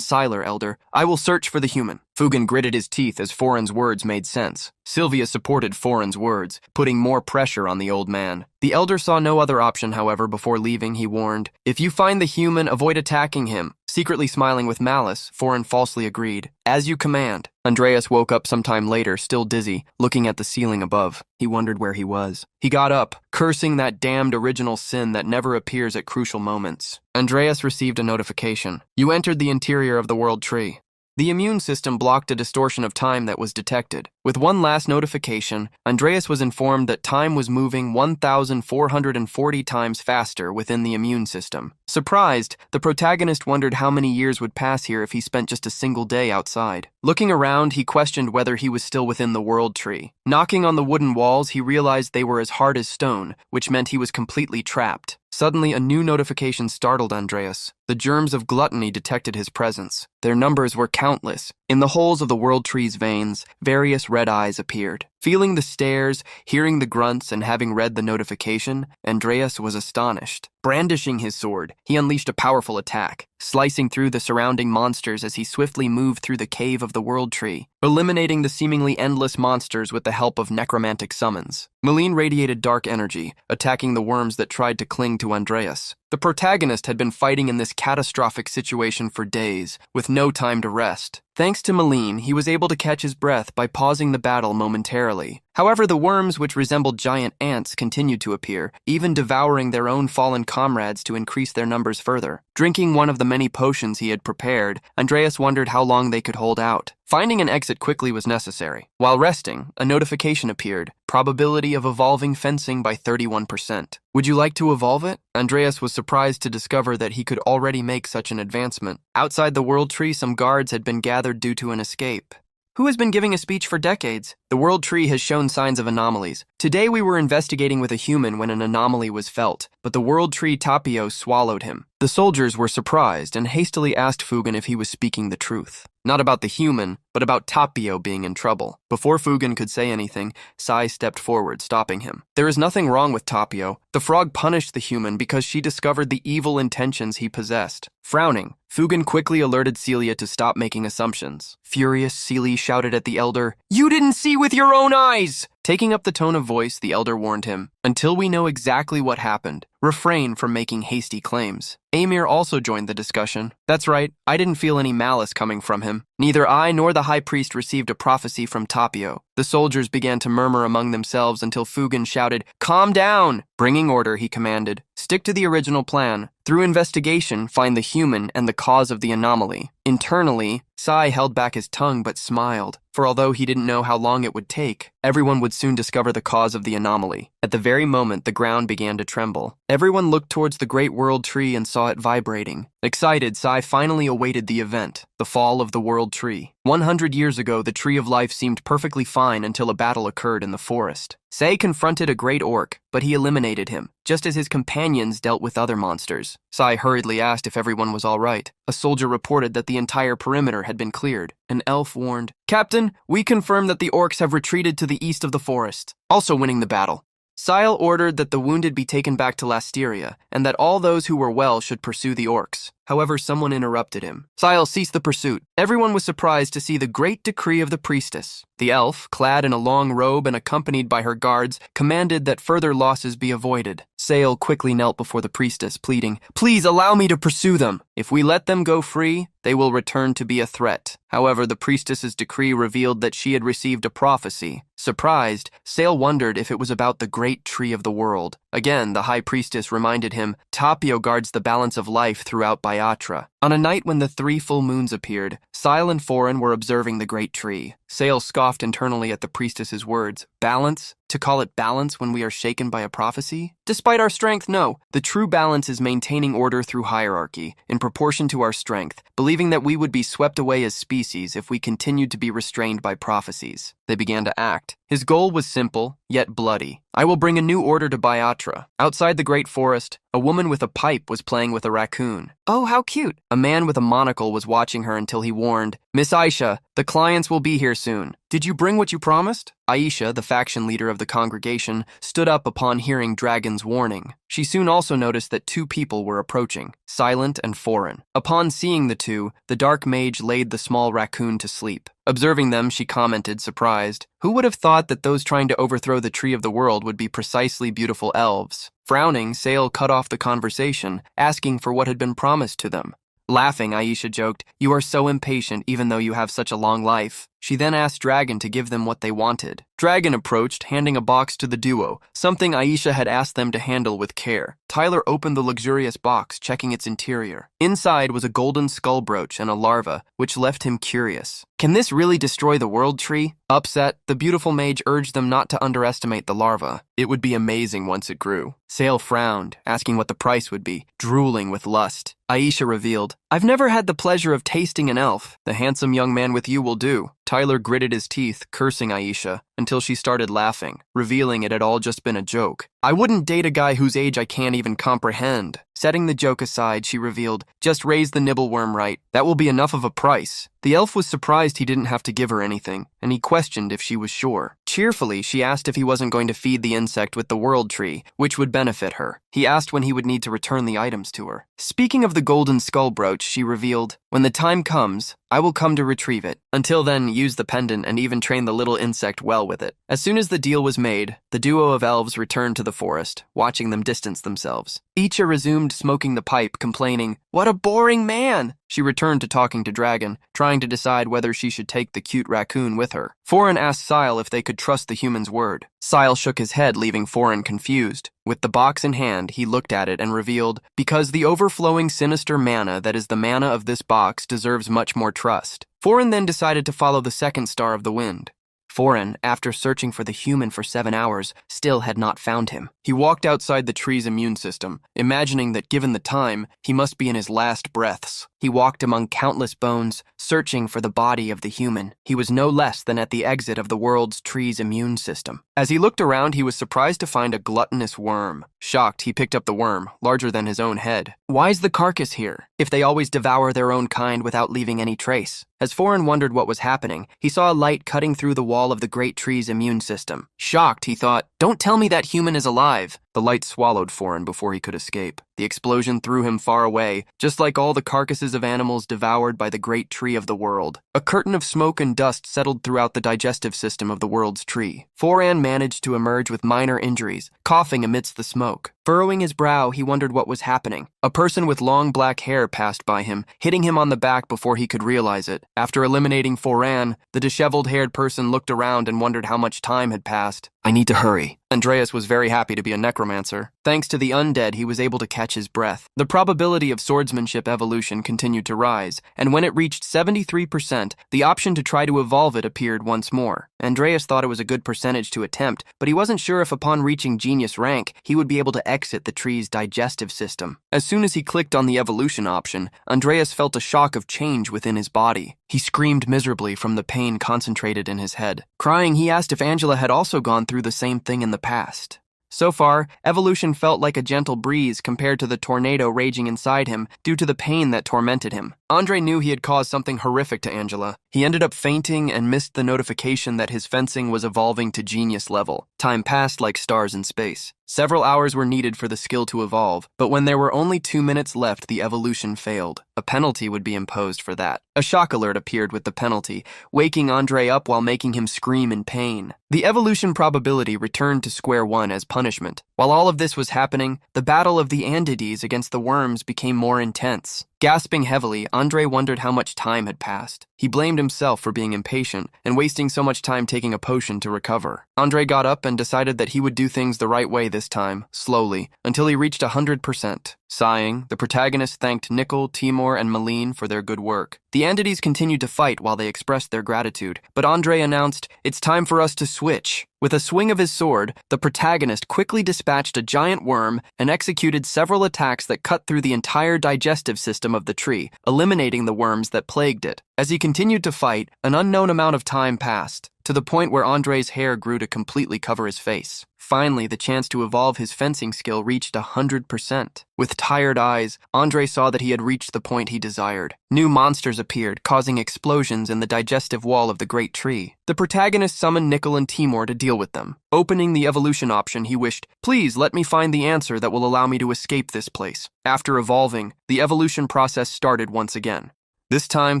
Speaker 1: Seiler, elder. I will search for the human." Fugen gritted his teeth as Foreign's words made sense. Sylvia supported Foreign's words, putting more pressure on the old man. The elder saw no other option, however. Before leaving, he warned, "If you find the human, avoid attacking him." Secretly smiling with malice, Foreign falsely agreed. "As you command." Andreas woke up sometime later, still dizzy, looking at the ceiling above. He wondered where he was. He got up, cursing that damned original sin that never appears at crucial moments. Andreas received a notification. "You entered the interior of the World Tree." The immune system blocked a distortion of time that was detected. With one last notification, Andreas was informed that time was moving 1,440 times faster within the immune system. Surprised, the protagonist wondered how many years would pass here if he spent just a single day outside. Looking around, he questioned whether he was still within the World Tree. Knocking on the wooden walls, he realized they were as hard as stone, which meant he was completely trapped. Suddenly, a new notification startled Andreas. The germs of gluttony detected his presence. Their numbers were countless. In the holes of the World Tree's veins, various red eyes appeared. Feeling the stares, hearing the grunts, and having read the notification, Andreas was astonished. Brandishing his sword, he unleashed a powerful attack, slicing through the surrounding monsters as he swiftly moved through the cave of the World Tree, eliminating the seemingly endless monsters with the help of necromantic summons. Malene radiated dark energy, attacking the worms that tried to cling to Andreas. The protagonist had been fighting in this catastrophic situation for days, with no time to rest. Thanks to Malene, he was able to catch his breath by pausing the battle momentarily. However, the worms, which resembled giant ants, continued to appear, even devouring their own fallen comrades to increase their numbers further. Drinking one of the many potions he had prepared, Andreas wondered how long they could hold out. Finding an exit quickly was necessary. While resting, a notification appeared. Probability of evolving fencing by 31%. Would you like to evolve it? Andreas was surprised to discover that he could already make such an advancement. Outside the World Tree, some guards had been gathered due to an escape. Who has been giving a speech for decades? The World Tree has shown signs of anomalies. Today we were investigating with a human when an anomaly was felt, but the World Tree Tapio swallowed him. The soldiers were surprised and hastily asked Fugen if he was speaking the truth. Not about the human, but about Tapio being in trouble. Before Fugen could say anything, Sai stepped forward, stopping him. There is nothing wrong with Tapio. The frog punished the human because she discovered the evil intentions he possessed. Frowning, Fugen quickly alerted Celia to stop making assumptions. Furious, Celia shouted at the elder, "You didn't see with your own eyes!" Taking up the tone of voice, the elder warned him, "Until we know exactly what happened, refrain from making hasty claims." Amir also joined the discussion. "That's right, I didn't feel any malice coming from him. Neither I nor the high priest received a prophecy from Tapio. The soldiers began to murmur among themselves until Fugen shouted, "Calm down!" Bringing order, he commanded. Stick to the original plan. Through investigation, find the human and the cause of the anomaly. Internally, Sai held back his tongue but smiled, for although he didn't know how long it would take, everyone would soon discover the cause of the anomaly. At the very moment, the ground began to tremble. Everyone looked towards the great world tree and saw it vibrating. Excited, Sai finally awaited the event, the fall of the world tree. 100 years ago, the Tree of Life seemed perfectly fine until a battle occurred in the forest. Sai confronted a great orc, but he eliminated him, just as his companions dealt with other monsters. Sai hurriedly asked if everyone was all right. A soldier reported that the entire perimeter had been cleared. An elf warned, "Captain, we confirm that the orcs have retreated to the east of the forest, also winning the battle." Sile ordered that the wounded be taken back to Lasteria, and that all those who were well should pursue the orcs. However, someone interrupted him. Sile ceased the pursuit. Everyone was surprised to see the great decree of the priestess. The elf, clad in a long robe and accompanied by her guards, commanded that further losses be avoided. Sale quickly knelt before the priestess, pleading, "Please allow me to pursue them. If we let them go free, they will return to be a threat." However, the priestess's decree revealed that she had received a prophecy. Surprised, Sale wondered if it was about the great tree of the world. Again, the high priestess reminded him, Tapio guards the balance of life throughout Baiatra. On a night when the 3 full moons appeared, Sile and Foreign were observing the great tree. Sale scoffed internally at the priestess's words. Balance? To call it balance when we are shaken by a prophecy? Despite our strength, no. The true balance is maintaining order through hierarchy, in proportion to our strength, believing that we would be swept away as species if we continued to be restrained by prophecies. They began to act. His goal was simple, yet bloody. I will bring a new order to Baiatra. Outside the great forest, a woman with a pipe was playing with a raccoon. Oh, how cute. A man with a monocle was watching her until he warned, Miss Aisha, the clients will be here soon. Did you bring what you promised? Aisha, the faction leader of the congregation, stood up upon hearing Dragon's warning. She soon also noticed that 2 people were approaching, Silent and Foreign. Upon seeing the 2, the dark mage laid the small raccoon to sleep. Observing them, she commented, surprised, "Who would have thought that those trying to overthrow the tree of the world would be precisely beautiful elves?" Frowning, Sale cut off the conversation, asking for what had been promised to them. Laughing, Aisha joked, "You are so impatient even though you have such a long life." She then asked Dragon to give them what they wanted. Dragon approached, handing a box to the duo, something Aisha had asked them to handle with care. Tyler opened the luxurious box, checking its interior. Inside was a golden skull brooch and a larva, which left him curious. Can this really destroy the world tree? Upset, the beautiful mage urged them not to underestimate the larva. It would be amazing once it grew. Sale frowned, asking what the price would be, drooling with lust. Aisha revealed, "I've never had the pleasure of tasting an elf. The handsome young man with you will do." Tyler gritted his teeth, cursing Aisha, until she started laughing, revealing it had all just been a joke. "I wouldn't date a guy whose age I can't even comprehend." Setting the joke aside, she revealed, "Just raise the nibbleworm right. That will be enough of a price." The elf was surprised he didn't have to give her anything, and he questioned if she was sure. Cheerfully, she asked if he wasn't going to feed the insect with the world tree, which would benefit her. He asked when he would need to return the items to her. Speaking of the golden skull brooch, she revealed, "When the time comes, I will come to retrieve it. Until then, use the pendant and even train the little insect well with it." As soon as the deal was made, the duo of elves returned to the forest, watching them distance themselves. Icha resumed smoking the pipe, complaining, "What a boring man!" She returned to talking to Dragon, trying to decide whether she should take the cute raccoon with her. Foreign asked Sile if they could trust the human's word. Sile shook his head, leaving Foreign confused. With the box in hand, he looked at it and revealed, "Because the overflowing sinister mana that is the mana of this box deserves much more trust." Foreign then decided to follow the second star of the wind. Foreign, after searching for the human for 7 hours, still had not found him. He walked outside the tree's immune system, imagining that given the time, he must be in his last breaths. He walked among countless bones, searching for the body of the human. He was no less than at the exit of the world's tree's immune system. As he looked around, he was surprised to find a gluttonous worm. Shocked, he picked up the worm, larger than his own head. Why's the carcass here, if they always devour their own kind without leaving any trace? As Foreign wondered what was happening, he saw a light cutting through the wall of the great tree's immune system. Shocked, he thought, "Don't tell me that human is alive." The light swallowed Foreign before he could escape. The explosion threw him far away, just like all the carcasses of animals devoured by the great tree of the world. A curtain of smoke and dust settled throughout the digestive system of the world's tree. Foran managed to emerge with minor injuries, coughing amidst the smoke. Furrowing his brow, he wondered what was happening. A person with long black hair passed by him, hitting him on the back before he could realize it. After eliminating Foran, the disheveled-haired person looked around and wondered how much time had passed. I need to hurry. Andreas was very happy to be a necromancer. Thanks to the undead, he was able to catch his breath. The probability of swordsmanship evolution continued to rise, and when it reached 73%, the option to try to evolve it appeared once more. Andreas thought it was a good percentage to attempt, but he wasn't sure if upon reaching genius rank, he would be able to exit the tree's digestive system. As soon as he clicked on the evolution option, Andreas felt a shock of change within his body. He screamed miserably from the pain concentrated in his head. Crying, he asked if Angela had also gone through the same thing in the past. So far, evolution felt like a gentle breeze compared to the tornado raging inside him due to the pain that tormented him. Andre knew he had caused something horrific to Angela. He ended up fainting and missed the notification that his fencing was evolving to genius level. Time passed like stars in space. Several hours were needed for the skill to evolve, but when there were only 2 minutes left, the evolution failed. A penalty would be imposed for that. A shock alert appeared with the penalty, waking Andre up while making him scream in pain. The evolution probability returned to square one as punishment. While all of this was happening, the battle of the Andides against the worms became more intense. Gasping heavily, Andre wondered how much time had passed. He blamed himself for being impatient and wasting so much time taking a potion to recover. Andre got up and decided that he would do things the right way this time, slowly, until he reached 100%. Sighing, the protagonist thanked Nickel, Timur, and Malene for their good work. The Andides continued to fight while they expressed their gratitude, but Andre announced, "It's time for us to switch." With a swing of his sword, the protagonist quickly dispatched a giant worm and executed several attacks that cut through the entire digestive system of the tree, eliminating the worms that plagued it. As he continued to fight, an unknown amount of time passed, to the point where Andre's hair grew to completely cover his face. Finally, the chance to evolve his fencing skill reached 100%. With tired eyes, Andre saw that he had reached the point he desired. New monsters appeared, causing explosions in the digestive wall of the great tree. The protagonist summoned Nickel and Timur to deal with them. Opening the evolution option, he wished, "Please let me find the answer that will allow me to escape this place." After evolving, the evolution process started once again. This time,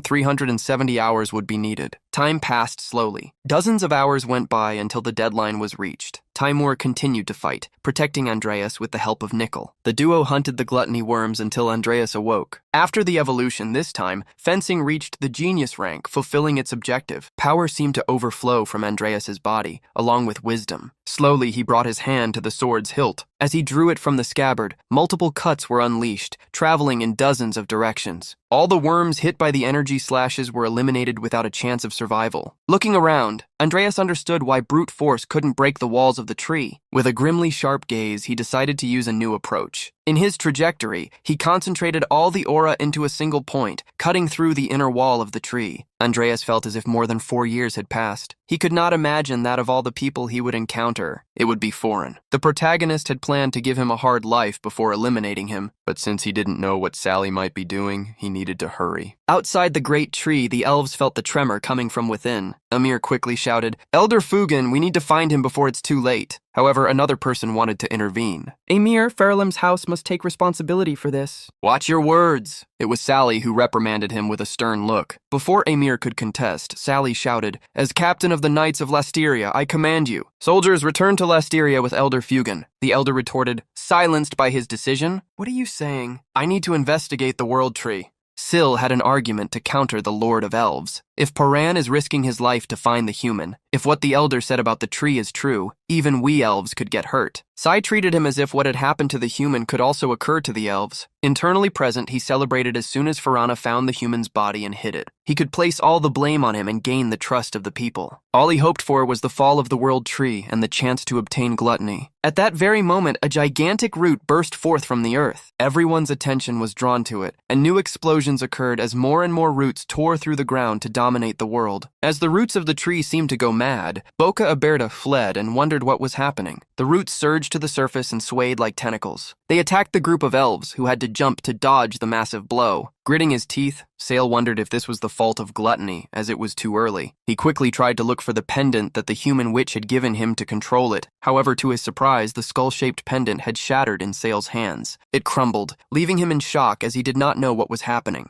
Speaker 1: 370 hours would be needed. Time passed slowly. Dozens of hours went by until the deadline was reached. Timur continued to fight, protecting Andreas with the help of Nickel. The duo hunted the gluttony worms until Andreas awoke. After the evolution this time, fencing reached the genius rank, fulfilling its objective. Power seemed to overflow from Andreas's body, along with wisdom. Slowly, he brought his hand to the sword's hilt. As he drew it from the scabbard, multiple cuts were unleashed, traveling in dozens of directions. All the worms hit by the energy slashes were eliminated without a chance of survival. Looking around, Andreas understood why brute force couldn't break the walls of the tree. With a grimly sharp gaze, he decided to use a new approach. In his trajectory, he concentrated all the aura into a single point, cutting through the inner wall of the tree. Andreas felt as if more than 4 years had passed. He could not imagine that of all the people he would encounter, it would be foreign. The protagonist had planned to give him a hard life before eliminating him, but since he didn't know what Sally might be doing, he needed to hurry. Outside the great tree, the elves felt the tremor coming from within. Amir quickly shouted, "Elder Fugan, we need to find him before it's too late." However, another person wanted to intervene. "Amir, Feralim's house must take responsibility for this." "Watch your words." It was Sally who reprimanded him with a stern look. Before Amir could contest, Sally shouted, "As captain of the Knights of Lasteria, I command you. Soldiers, return to Lasteria with Elder Fugan." The elder retorted, silenced by his decision. "What are you saying?" "I need to investigate the world tree." Syl had an argument to counter the Lord of Elves. If Paran is risking his life to find the human, if what the elder said about the tree is true, even we elves could get hurt. Sai treated him as if what had happened to the human could also occur to the elves. Internally present, he celebrated as soon as Farana found the human's body and hid it. He could place all the blame on him and gain the trust of the people. All he hoped for was the fall of the world tree and the chance to obtain gluttony. At that very moment, a gigantic root burst forth from the earth. Everyone's attention was drawn to it, and new explosions occurred as more and more roots tore through the ground to dominate the world. As the roots of the tree seemed to go mad, Boca Aberta fled and wondered what was happening. The roots surged to the surface and swayed like tentacles. They attacked the group of elves, who had to jump to dodge the massive blow. Gritting his teeth, Sale wondered if this was the fault of gluttony, as it was too early. He quickly tried to look for the pendant that the human witch had given him to control it. However, to his surprise, the skull-shaped pendant had shattered in Sale's hands. It crumbled, leaving him in shock as he did not know what was happening.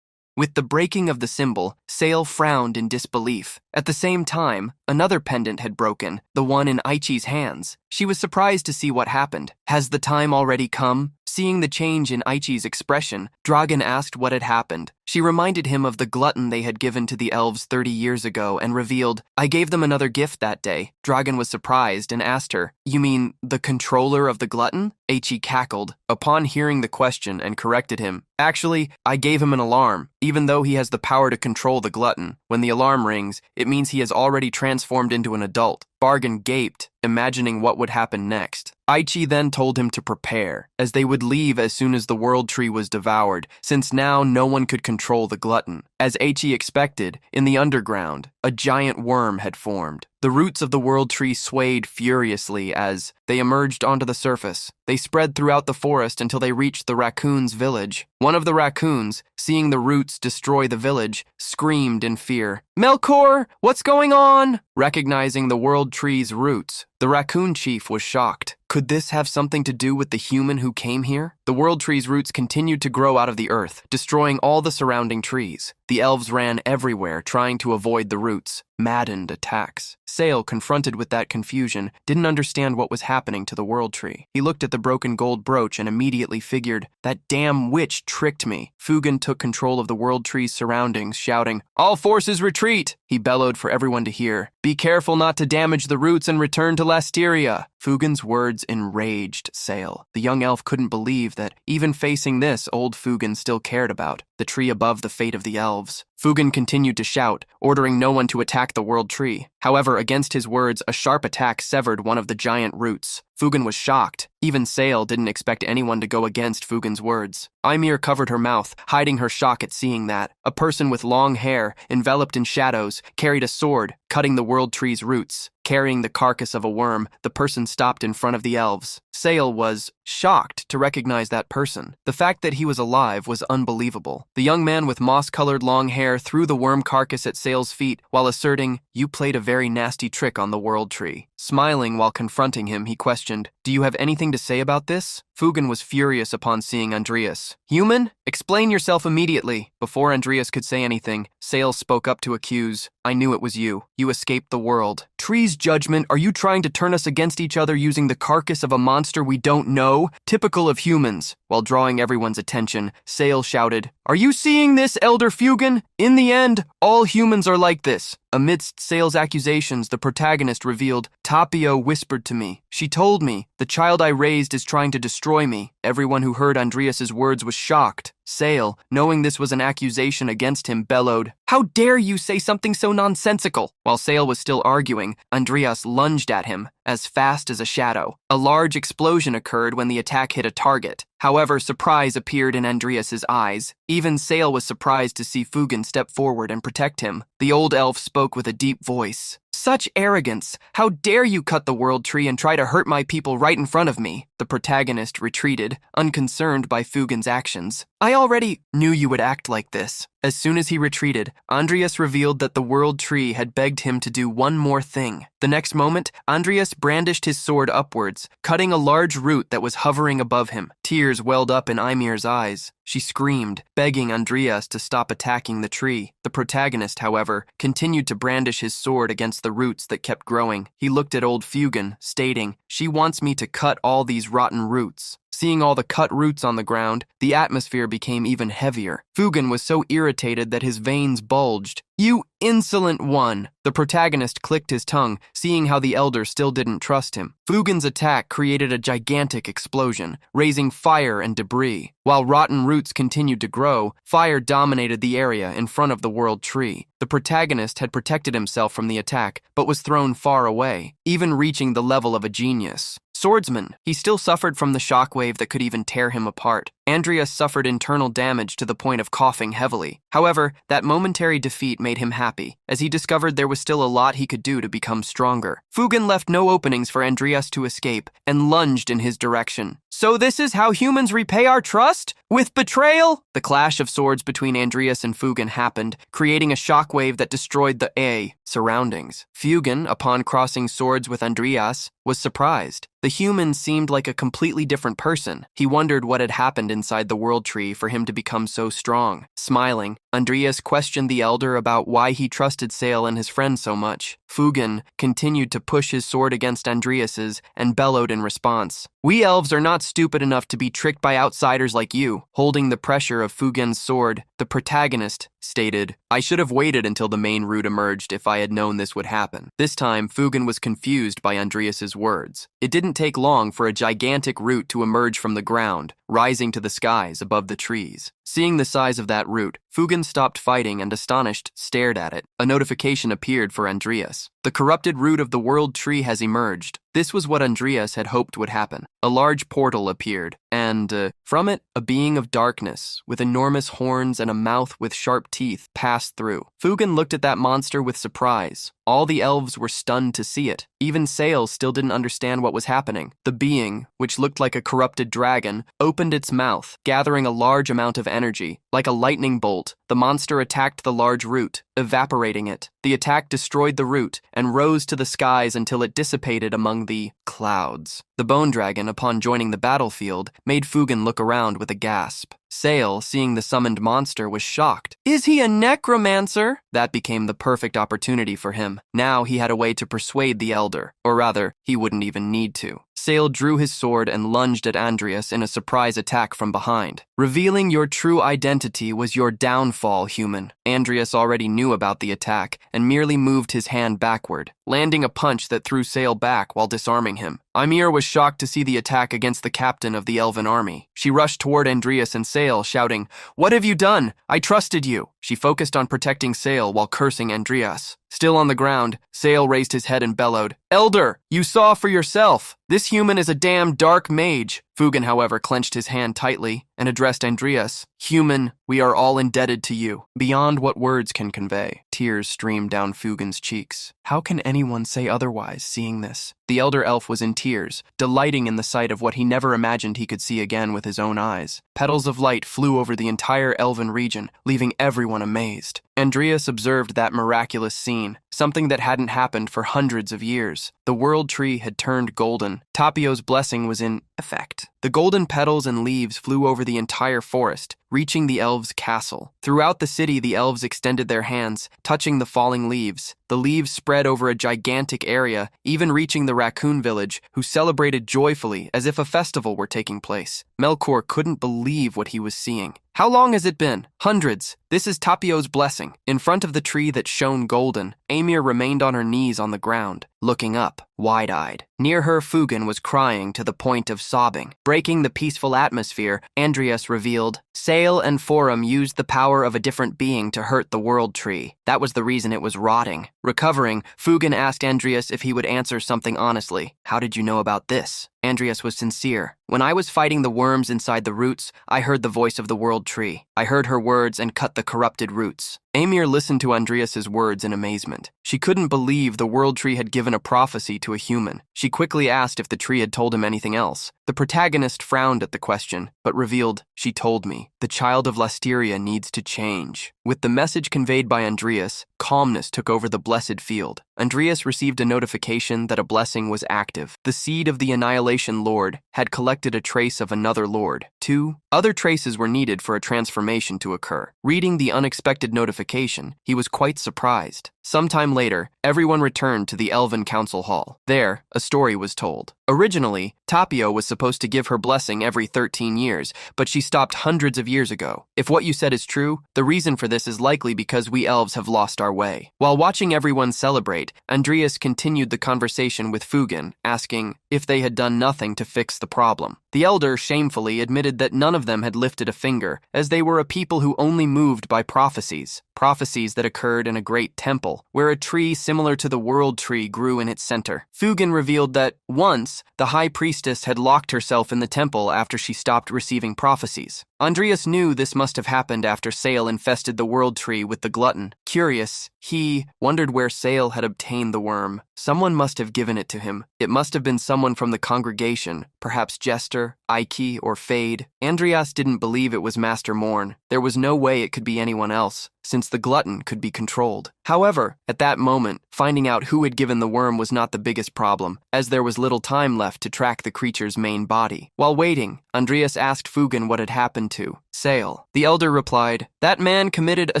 Speaker 1: With the breaking of the symbol, Sale frowned in disbelief. At the same time, another pendant had broken, the one in Aichi's hands. She was surprised to see what happened. Has the time already come? Seeing the change in Aichi's expression, Dragon asked what had happened. She reminded him of the glutton they had given to the elves 30 years ago and revealed, I gave them another gift that day. Dragon was surprised and asked her, You mean the controller of the glutton? Aichi cackled upon hearing the question and corrected him. Actually, I gave him an alarm. Even though he has the power to control the glutton, when the alarm rings, it means he has already transformed into an adult. Bargain gaped, imagining what would happen next. Aichi then told him to prepare, as they would leave as soon as the world tree was devoured, since now no one could control the glutton. As Aichi expected, in the underground, a giant worm had formed. The roots of the world tree swayed furiously as they emerged onto the surface. They spread throughout the forest until they reached the raccoons' village. One of the raccoons, seeing the roots destroy the village, screamed in fear. Melkor, what's going on? Recognizing the world tree's roots, the raccoon chief was shocked. Could this have something to do with the human who came here? The world tree's roots continued to grow out of the earth, destroying all the surrounding trees. The elves ran everywhere, trying to avoid the roots. Maddened attacks. Sale, confronted with that confusion, didn't understand what was happening to the world tree. He looked at the broken gold brooch and immediately figured, that damn witch tricked me. Fugen took control of the world tree's surroundings, shouting, All forces retreat! He bellowed for everyone to hear. Be careful not to damage the roots and return to Lasteria. Fugen's words enraged Sale. The young elf couldn't believe that, even facing this, old Fugen still cared about the tree above the fate of the elves. Fugen continued to shout, ordering no one to attack the world tree. However, against his words, a sharp attack severed one of the giant roots. Fugen was shocked. Even Sale didn't expect anyone to go against Fugen's words. Ymir covered her mouth, hiding her shock at seeing that. A person with long hair, enveloped in shadows, carried a sword, cutting the world tree's roots. Carrying the carcass of a worm, the person stopped in front of the elves. Sale was shocked to recognize that person. The fact that he was alive was unbelievable. The young man with moss-colored long hair threw the worm carcass at Sale's feet while asserting, You played a very nasty trick on the world tree. Smiling while confronting him, he questioned, Do you have anything to say about this? Fugen was furious upon seeing Andreas. Human? Explain yourself immediately. Before Andreas could say anything, Sale spoke up to accuse, I knew it was you. You escaped the world. Tree's judgment, are you trying to turn us against each other using the carcass of a monster we don't know? Typical of humans. While drawing everyone's attention, Sale shouted, Are you seeing this, Elder Fugen? In the end, all humans are like this. Amidst Sale's accusations, the protagonist revealed, Tapio whispered to me. She told me, the child I raised is trying to destroy me. Everyone who heard Andreas's words was shocked. Sale, knowing this was an accusation against him, bellowed, How dare you say something so nonsensical? While Sale was still arguing, Andreas lunged at him, as fast as a shadow. A large explosion occurred when the attack hit a target. However, surprise appeared in Andreas's eyes. Even Sale was surprised to see Fugen step forward and protect him. The old elf spoke with a deep voice. Such arrogance! How dare you cut the world tree and try to hurt my people right in front of me? The protagonist retreated, unconcerned by Fugen's actions. I already knew you would act like this. As soon as he retreated, Andreas revealed that the world tree had begged him to do one more thing. The next moment, Andreas brandished his sword upwards, cutting a large root that was hovering above him. Tears welled up in Ymir's eyes. She screamed, begging Andreas to stop attacking the tree. The protagonist, however, continued to brandish his sword against the roots that kept growing. He looked at old Fugen, stating, She wants me to cut all these rotten roots. Seeing all the cut roots on the ground, the atmosphere became even heavier. Fugen was so irritated that his veins bulged. You insolent one! The protagonist clicked his tongue, seeing how the elder still didn't trust him. Fugen's attack created a gigantic explosion, raising fire and debris. While rotten roots continued to grow, fire dominated the area in front of the world tree. The protagonist had protected himself from the attack, but was thrown far away, even reaching the level of a genius. Swordsman, he still suffered from the shockwave that could even tear him apart. Andreas suffered internal damage to the point of coughing heavily. However, that momentary defeat made him happy, as he discovered there was still a lot he could do to become stronger. Fugen left no openings for Andreas to escape and lunged in his direction. So this is how humans repay our trust? With betrayal? The clash of swords between Andreas and Fugen happened, creating a shockwave that destroyed the surroundings. Fugen, upon crossing swords with Andreas, was surprised. The human seemed like a completely different person. He wondered what had happened inside the world tree for him to become so strong. Smiling, Andreas questioned the elder about why he trusted Sale and his friend so much. Fugen continued to push his sword against Andreas's and bellowed in response. We elves are not stupid enough to be tricked by outsiders like you. Holding the pressure of Fugen's sword, the protagonist stated, I should have waited until the main route emerged if I had known this would happen. This time, Fugen was confused by Andreas's words. It didn't take long for a gigantic root to emerge from the ground, rising to the skies above the trees. Seeing the size of that root, Fugen stopped fighting and, astonished, stared at it. A notification appeared for Andreas. The corrupted root of the world tree has emerged. This was what Andreas had hoped would happen. A large portal appeared, and from it, a being of darkness, with enormous horns and a mouth with sharp teeth, passed through. Fugen looked at that monster with surprise. All the elves were stunned to see it. Even Sale still didn't understand what was happening. The being, which looked like a corrupted dragon, opened its mouth, gathering a large amount of energy. Like a lightning bolt, the monster attacked the large root, evaporating it. The attack destroyed the root and rose to the skies until it dissipated among the clouds. The bone dragon, upon joining the battlefield, made Fugen look around with a gasp. Sale, seeing the summoned monster, was shocked. Is he a necromancer? That became the perfect opportunity for him. Now he had a way to persuade the elder, or rather, he wouldn't even need to. Sale drew his sword and lunged at Andreas in a surprise attack from behind. Revealing your true identity was your downfall, human. Andreas already knew about the attack and merely moved his hand backward, landing a punch that threw Sale back while disarming him. Ymir was shocked to see the attack against the captain of the elven army. She rushed toward Andreas and Sale, shouting, What have you done? I trusted you. She focused on protecting Sale while cursing Andreas. Still on the ground, Sale raised his head and bellowed, Elder, you saw for yourself. This human is a damn dark mage. Fugen, however, clenched his hand tightly and addressed Andreas. Human, we are all indebted to you, beyond what words can convey. Tears streamed down Fugen's cheeks. How can anyone say otherwise, seeing this? The elder elf was in tears, delighting in the sight of what he never imagined he could see again with his own eyes. Petals of light flew over the entire elven region, leaving everyone amazed. Andreas observed that miraculous scene, something that hadn't happened for hundreds of years. The world tree had turned golden. Tapio's blessing was in effect. The golden petals and leaves flew over the entire forest, reaching the elves' castle. Throughout the city, the elves extended their hands, touching the falling leaves. The leaves spread over a gigantic area, even reaching the raccoon village, who celebrated joyfully as if a festival were taking place. Melkor couldn't believe what he was seeing. How long has it been? Hundreds. This is Tapio's blessing. In front of the tree that shone golden, Ymir remained on her knees on the ground, looking up, wide-eyed. Near her, Fugen was crying to the point of sobbing. Breaking the peaceful atmosphere, Andreas revealed, Sale and Forum used the power of a different being to hurt the world tree. That was the reason it was rotting. Recovering, Fugen asked Andreas if he would answer something honestly. How did you know about this? Andreas was sincere. When I was fighting the worms inside the roots, I heard the voice of the world tree. I heard her words and cut the corrupted roots. Ymir listened to Andreas's words in amazement. She couldn't believe the world tree had given a prophecy to a human. She quickly asked if the tree had told him anything else. The protagonist frowned at the question, but revealed, She told me, the child of Lasteria needs to change. With the message conveyed by Andreas, calmness took over the blessed field. Andreas received a notification that a blessing was active. The seed of the Annihilation Lord had collected a trace of another Lord. 2 other traces were needed for a transformation to occur. Reading the unexpected notification, he was quite surprised. Sometime later, everyone returned to the Elven Council Hall. There, a story was told. Originally, Tapio was supposed to give her blessing every 13 years, but she stopped hundreds of years ago. If what you said is true, the reason for this is likely because we elves have lost our way. While watching everyone celebrate, Andreas continued the conversation with Fugen, asking if they had done nothing to fix the problem. The elder shamefully admitted that none of them had lifted a finger, as they were a people who only moved by prophecies. Prophecies that occurred in a great temple, where a tree similar to the world tree grew in its center. Fugen revealed that, once, the high priestess had locked herself in the temple after she stopped receiving prophecies. Andreas knew this must have happened after Sale infested the world tree with the glutton. Curious, he wondered where Sale had obtained the worm. Someone must have given it to him. It must have been someone from the congregation, perhaps Jester, Ike, or Fade. Andreas didn't believe it was Master Morn. There was no way it could be anyone else, since the glutton could be controlled. However, at that moment, finding out who had given the worm was not the biggest problem, as there was little time left to track the creature's main body. While waiting, Andreas asked Fugen what had happened to Sale. The elder replied, "That man committed a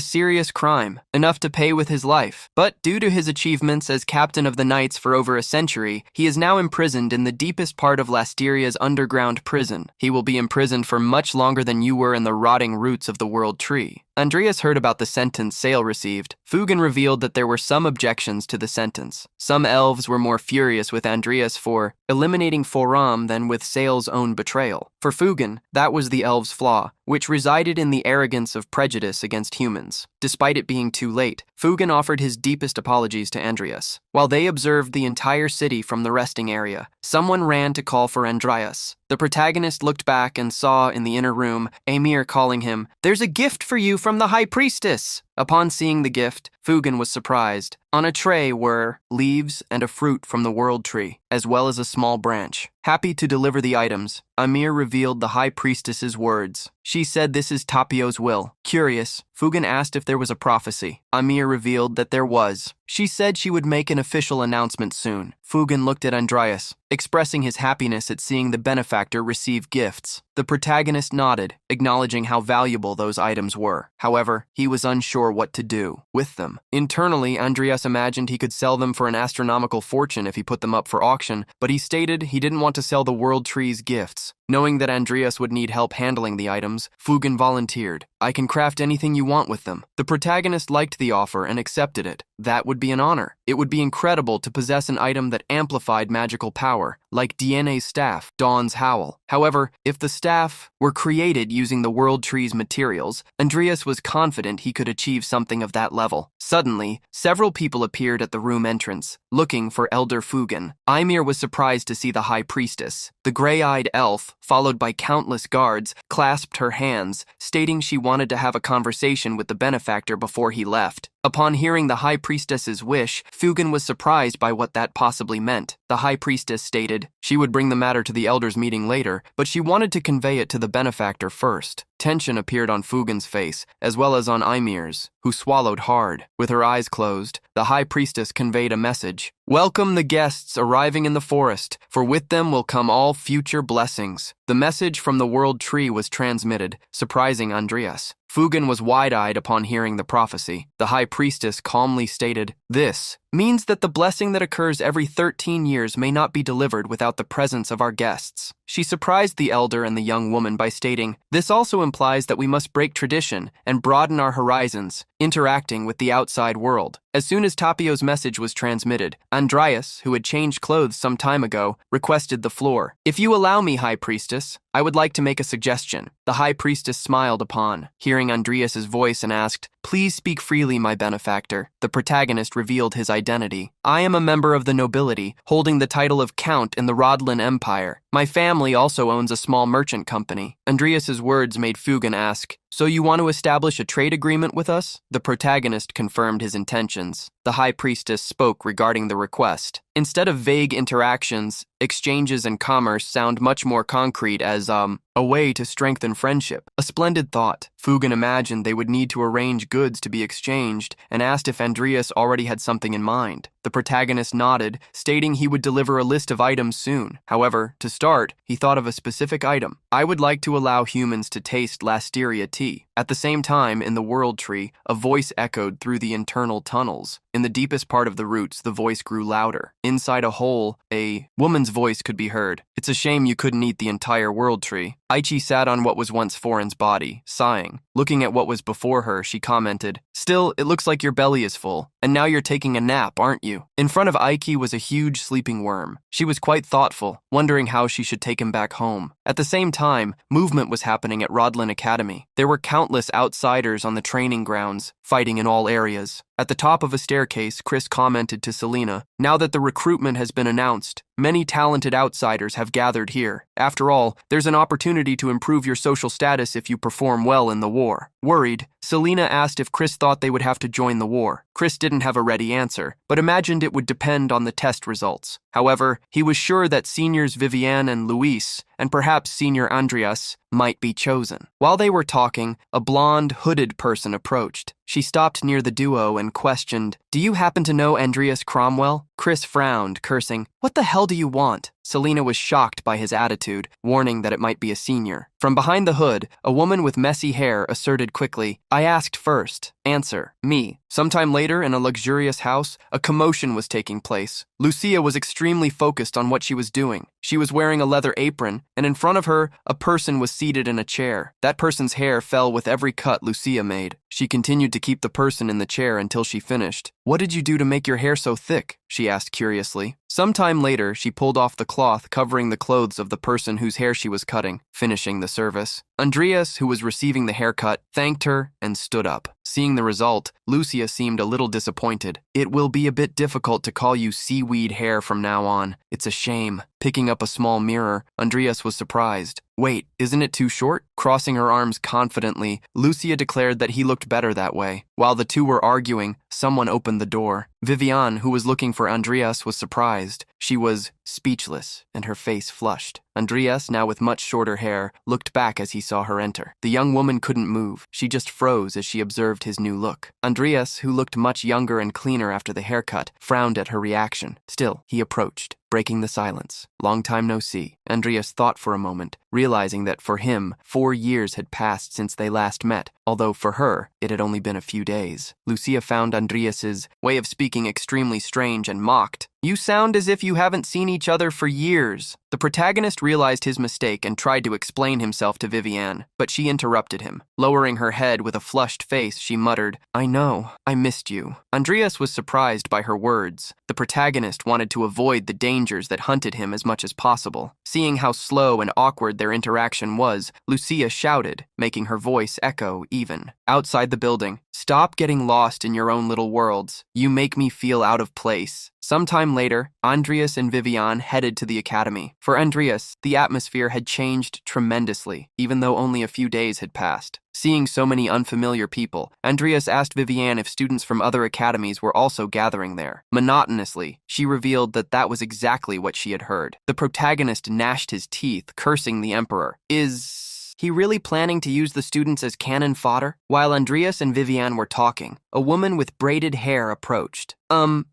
Speaker 1: serious crime, enough to pay with his life. But due to his achievements as captain of the Knights for over a century, he is now imprisoned in the deepest part of Lasteria's underground prison. He will be imprisoned for much longer than you were in the rotting roots of the world tree." Andreas heard about the sentence Sale received. Fugen revealed that there were some objections to the sentence. Some elves were more furious with Andreas for eliminating Foram than with Sale's own betrayal. For Fugen, that was the elves' flaw, which resided in the arrogance of prejudice against humans. Despite it being too late, Fugen offered his deepest apologies to Andreas. While they observed the entire city from the resting area, someone ran to call for Andreas. The protagonist looked back and saw in the inner room Amir calling him, "There's a gift for you from the High Priestess." Upon seeing the gift, Fugen was surprised. On a tray were leaves and a fruit from the world tree, as well as a small branch. Happy to deliver the items, Amir revealed the High Priestess's words. She said this is Tapio's will. Curious, Fugen asked if there was a prophecy. Amir revealed that there was. She said she would make an official announcement soon. Fugen looked at Andreas, expressing his happiness at seeing the benefactor receive gifts. The protagonist nodded, acknowledging how valuable those items were. However, he was unsure what to do with them. Internally, Andreas imagined he could sell them for an astronomical fortune if he put them up for auction, but he stated he didn't want to sell the world tree's gifts. Knowing that Andreas would need help handling the items, Fugen volunteered. "I can craft anything you want with them." The protagonist liked the offer and accepted it. That would be an honor. It would be incredible to possess an item that amplified magical power, like DNA's staff, Dawn's Howl. However, if the staff were created using the world tree's materials, Andreas was confident he could achieve something of that level. Suddenly, several people appeared at the room entrance, looking for Elder Fugen. Ymir was surprised to see the High Priestess. The gray-eyed elf, followed by countless guards, clasped her hands, stating she wanted to have a conversation with the benefactor before he left. Upon hearing the High Priestess's wish, Fugen was surprised by what that possibly meant. The High Priestess stated she would bring the matter to the Elders' meeting later, but she wanted to convey it to the benefactor first. Tension appeared on Fugen's face, as well as on Ymir's, who swallowed hard. With her eyes closed, the High Priestess conveyed a message. "Welcome the guests arriving in the forest, for with them will come all future blessings." The message from the world tree was transmitted, surprising Andreas. Fugen was wide-eyed upon hearing the prophecy. The High Priestess calmly stated, "This means that the blessing that occurs every 13 years may not be delivered without the presence of our guests." She surprised the elder and the young woman by stating, "This also implies that we must break tradition and broaden our horizons, interacting with the outside world." As soon as Tapio's message was transmitted, Andreas, who had changed clothes some time ago, requested the floor. "If you allow me, High Priestess, I would like to make a suggestion." The High Priestess smiled upon hearing Andreas's voice and asked, "Please speak freely, my benefactor." The protagonist revealed his identity. "I am a member of the nobility, holding the title of Count in the Rodlin Empire. My family also owns a small merchant company." Andreas's words made Fugen ask, "So you want to establish a trade agreement with us?" The protagonist confirmed his intentions. The High Priestess spoke regarding the request. Instead of vague interactions, exchanges and commerce sound much more concrete as, a way to strengthen friendship. A splendid thought. Fugen imagined they would need to arrange goods to be exchanged and asked if Andreas already had something in mind. The protagonist nodded, stating he would deliver a list of items soon. However, to start, he thought of a specific item. "I would like to allow humans to taste Lasteria tea." At the same time, in the world tree, a voice echoed through the internal tunnels. In the deepest part of the roots, the voice grew louder. Inside a hole, a woman's voice could be heard. "It's a shame you couldn't eat the entire world tree." Aichi sat on what was once Forin's body, sighing. Looking at what was before her, she commented, "Still, it looks like your belly is full. And now you're taking a nap, aren't you?" In front of Aiki was a huge sleeping worm. She was quite thoughtful, wondering how she should take him back home. At the same time, movement was happening at Rodlin Academy. There were countless outsiders on the training grounds, fighting in all areas. At the top of a staircase, Chris commented to Selena, "Now that the recruitment has been announced, many talented outsiders have gathered here. After all, there's an opportunity to improve your social status if you perform well in the war." Worried, Selena asked if Chris thought they would have to join the war. Chris didn't have a ready answer, but imagined it would depend on the test results. However, he was sure that seniors Vivien and Luis, and perhaps senior Andreas, might be chosen. While they were talking, a blonde, hooded person approached. She stopped near the duo and questioned, "Do you happen to know Andreas Cromwell?" Chris frowned, cursing, "What the hell do you want?" Selena was shocked by his attitude, warning that it might be a senior. From behind the hood, a woman with messy hair asserted quickly, "I asked first. Answer, me." Sometime later, in a luxurious house, a commotion was taking place. Lucia was extremely focused on what she was doing. She was wearing a leather apron, and in front of her, a person was seated in a chair. That person's hair fell with every cut Lucia made. She continued to keep the person in the chair until she finished. "What did you do to make your hair so thick?" she asked curiously. Sometime later, she pulled off the cloth covering the clothes of the person whose hair she was cutting, finishing the service. Andreas, who was receiving the haircut, thanked her and stood up. Seeing the result, Lucia seemed a little disappointed. "It will be a bit difficult to call you seaweed hair from now on. It's a shame." Picking up a small mirror, Andreas was surprised. "Wait, isn't it too short?" Crossing her arms confidently, Lucia declared that he looked better that way. While the two were arguing, someone opened the door. Vivien, who was looking for Andreas, was surprised. She was speechless, and her face flushed. Andreas, now with much shorter hair, looked back as he saw her enter. The young woman couldn't move. She just froze as she observed his new look. Andreas, who looked much younger and cleaner after the haircut, frowned at her reaction. Still, he approached, breaking the silence. "Long time no see." Andreas thought for a moment, realizing that for him, 4 years had passed since they last met, although for her, it had only been a few days. Lucia found Andreas's way of speaking extremely strange and mocked. "You sound as if you haven't seen each other for years." The protagonist realized his mistake and tried to explain himself to Vivien, but she interrupted him. Lowering her head with a flushed face, she muttered, "I know, I missed you." Andreas was surprised by her words. The protagonist wanted to avoid the dangers that hunted him as much as possible. Seeing how slow and awkward their interaction was, Lucia shouted, making her voice echo even. Outside the building, "Stop getting lost in your own little worlds. You make me feel out of place." Sometime later, Andreas and Vivien headed to the academy. For Andreas, the atmosphere had changed tremendously, even though only a few days had passed. Seeing so many unfamiliar people, Andreas asked Vivien if students from other academies were also gathering there. Monotonously, she revealed that that was exactly what she had heard. The protagonist gnashed his teeth, cursing the Emperor. "Is he really planning to use the students as cannon fodder?" While Andreas and Vivien were talking, a woman with braided hair approached.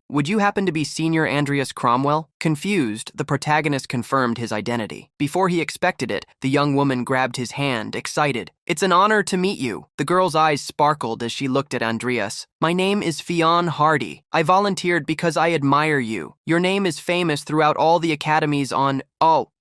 Speaker 1: Would you happen to be Senior Andreas Cromwell?" Confused, the protagonist confirmed his identity. Before he expected it, the young woman grabbed his hand, excited. "It's an honor to meet you." The girl's eyes sparkled as she looked at Andreas. "My name is Fionn Hardy. I volunteered because I admire you. Your name is famous throughout all the academies on,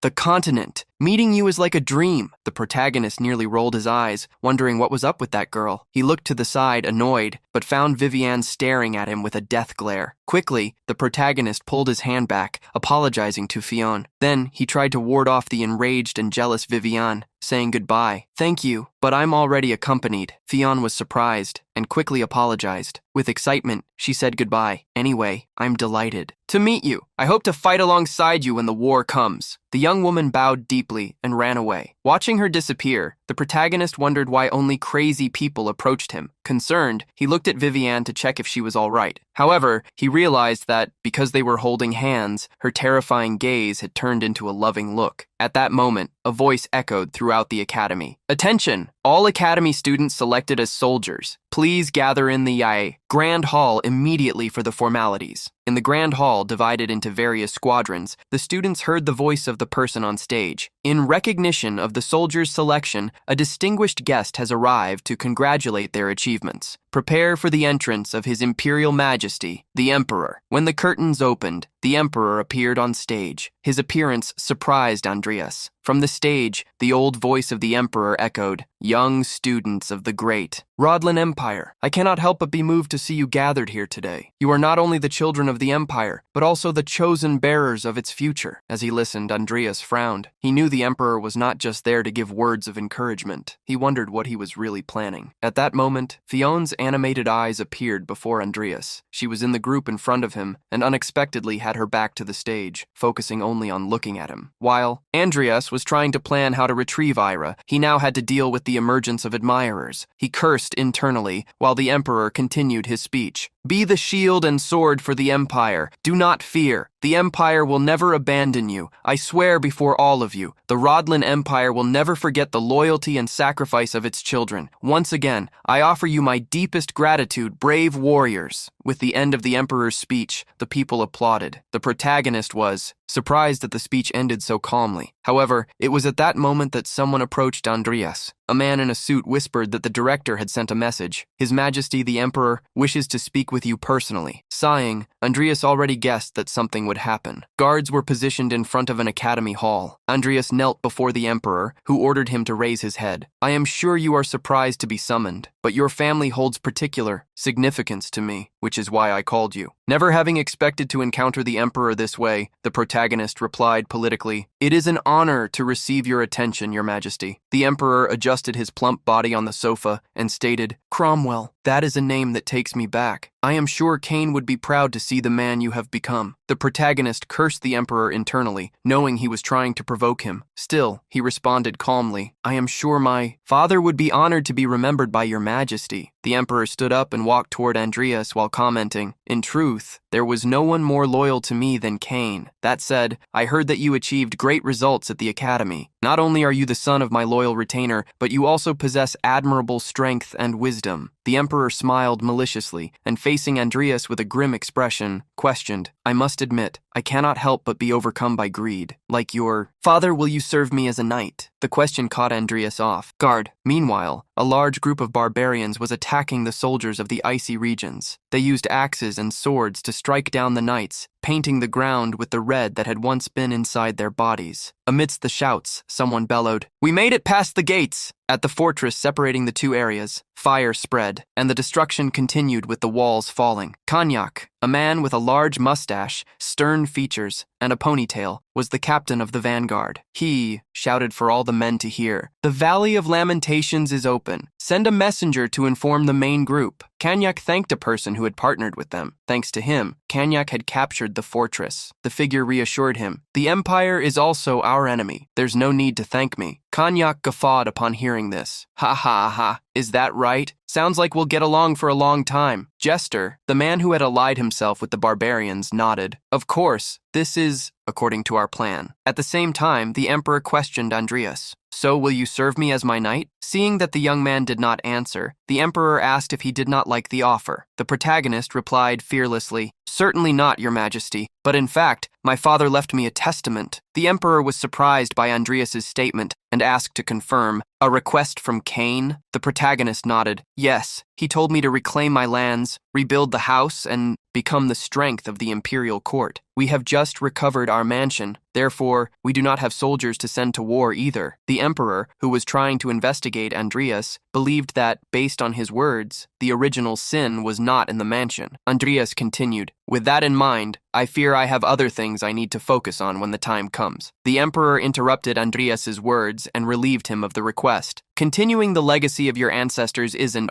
Speaker 1: the continent. Meeting you is like a dream." The protagonist nearly rolled his eyes, wondering what was up with that girl. He looked to the side, annoyed, but found Vivien staring at him with a death glare. Quickly, the protagonist pulled his hand back, apologizing to Fionn. Then, he tried to ward off the enraged and jealous Vivien, saying goodbye. "Thank you, but I'm already accompanied." Fionn was surprised and quickly apologized. With excitement, she said goodbye. "Anyway, I'm delighted to meet you. I hope to fight alongside you when the war comes." The young woman bowed deeply and ran away. Watching her disappear, the protagonist wondered why only crazy people approached him. Concerned, he looked at Vivien to check if she was all right. However, he realized that, because they were holding hands, her terrifying gaze had turned into a loving look. At that moment, a voice echoed throughout the academy. "Attention! All academy students selected as soldiers. Please gather in the Grand Hall immediately for the formalities." In the Grand Hall, divided into various squadrons, the students heard the voice of the person on stage. "In recognition of the soldiers' selection, a distinguished guest has arrived to congratulate their achievements. Prepare for the entrance of His Imperial Majesty, the Emperor." When the curtains opened, the Emperor appeared on stage. His appearance surprised Andreas. From the stage, the old voice of the Emperor echoed, "Young students of the great Rodlan Empire, I cannot help but be moved to see you gathered here today. You are not only the children of the Empire, but also the chosen bearers of its future." As he listened, Andreas frowned. He knew the Emperor was not just there to give words of encouragement. He wondered what he was really planning. At that moment, Fionn's animated eyes appeared before Andreas. She was in the group in front of him and unexpectedly had her back to the stage, focusing only on looking at him. While Andreas was trying to plan how to retrieve Ira, he now had to deal with the emergence of admirers. He cursed internally while the Emperor continued his speech. "Be the shield and sword for the Empire. Do not fear. The Empire will never abandon you. I swear before all of you, the Rodlan Empire will never forget the loyalty and sacrifice of its children. Once again, I offer you my deepest gratitude, brave warriors." With the end of the Emperor's speech, the people applauded. The protagonist was surprised that the speech ended so calmly. However, it was at that moment that someone approached Andreas. A man in a suit whispered that the director had sent a message. "His Majesty the Emperor wishes to speak with you personally." Sighing, Andreas already guessed that something would happen. Guards were positioned in front of an academy hall. Andreas knelt before the Emperor, who ordered him to raise his head. "I am sure you are surprised to be summoned, but your family holds particular significance to me, which is why I called you." Never having expected to encounter the Emperor this way, the protagonist replied politically, "It is an honor to receive your attention, Your Majesty." The Emperor adjusted his plump body on the sofa and stated, "Cromwell, that is a name that takes me back. I am sure Cain would be proud to see the man you have become." The protagonist cursed the Emperor internally, knowing he was trying to provoke him. Still, he responded calmly, "I am sure my father would be honored to be remembered by Your Majesty." The Emperor stood up and walked toward Andreas while commenting, "In truth, there was no one more loyal to me than Cain. That said, I heard that you achieved great results at the academy. Not only are you the son of my loyal retainer, but you also possess admirable strength and wisdom." The Emperor smiled maliciously, and facing Andreas with a grim expression, questioned, "I must admit, I cannot help but be overcome by greed. Like your father, will you serve me as a knight?" The question caught Andreas off guard. Meanwhile, a large group of barbarians was attacking the soldiers of the icy regions. They used axes and swords to strike down the knights, painting the ground with the red that had once been inside their bodies. Amidst the shouts, someone bellowed, "We made it past the gates!" At the fortress separating the two areas, fire spread, and the destruction continued with the walls falling. Cognac, a man with a large mustache, stern features, and a ponytail, was the captain of the vanguard. He shouted for all the men to hear, "The Valley of Lamentations is open. Send a messenger to inform the main group." Cognac thanked a person who had partnered with them. Thanks to him, Cognac had captured the fortress. The figure reassured him, "The Empire is also our enemy. There's no need to thank me." Cognac guffawed upon hearing this. "Ha ha ha, is that right? Sounds like we'll get along for a long time." Jester, the man who had allied himself with the barbarians, nodded. "Of course, this is according to our plan." At the same time, the Emperor questioned Andreas. "So will you serve me as my knight?" Seeing that the young man did not answer, the Emperor asked if he did not like the offer. The protagonist replied fearlessly, "Certainly not, Your Majesty, but in fact, my father left me a testament." The Emperor was surprised by Andreas's statement and asked to confirm, "A request from Cain?" The protagonist nodded. "Yes, he told me to reclaim my lands, rebuild the house, and become the strength of the imperial court. We have just recovered our mansion. Therefore, we do not have soldiers to send to war either." The Emperor, who was trying to investigate Andreas, believed that, based on his words, the original sin was not in the mansion. Andreas continued, "With that in mind, I fear I have other things I need to focus on when the time comes." The Emperor interrupted Andreas's words and relieved him of the request. "Continuing the legacy of your ancestors is an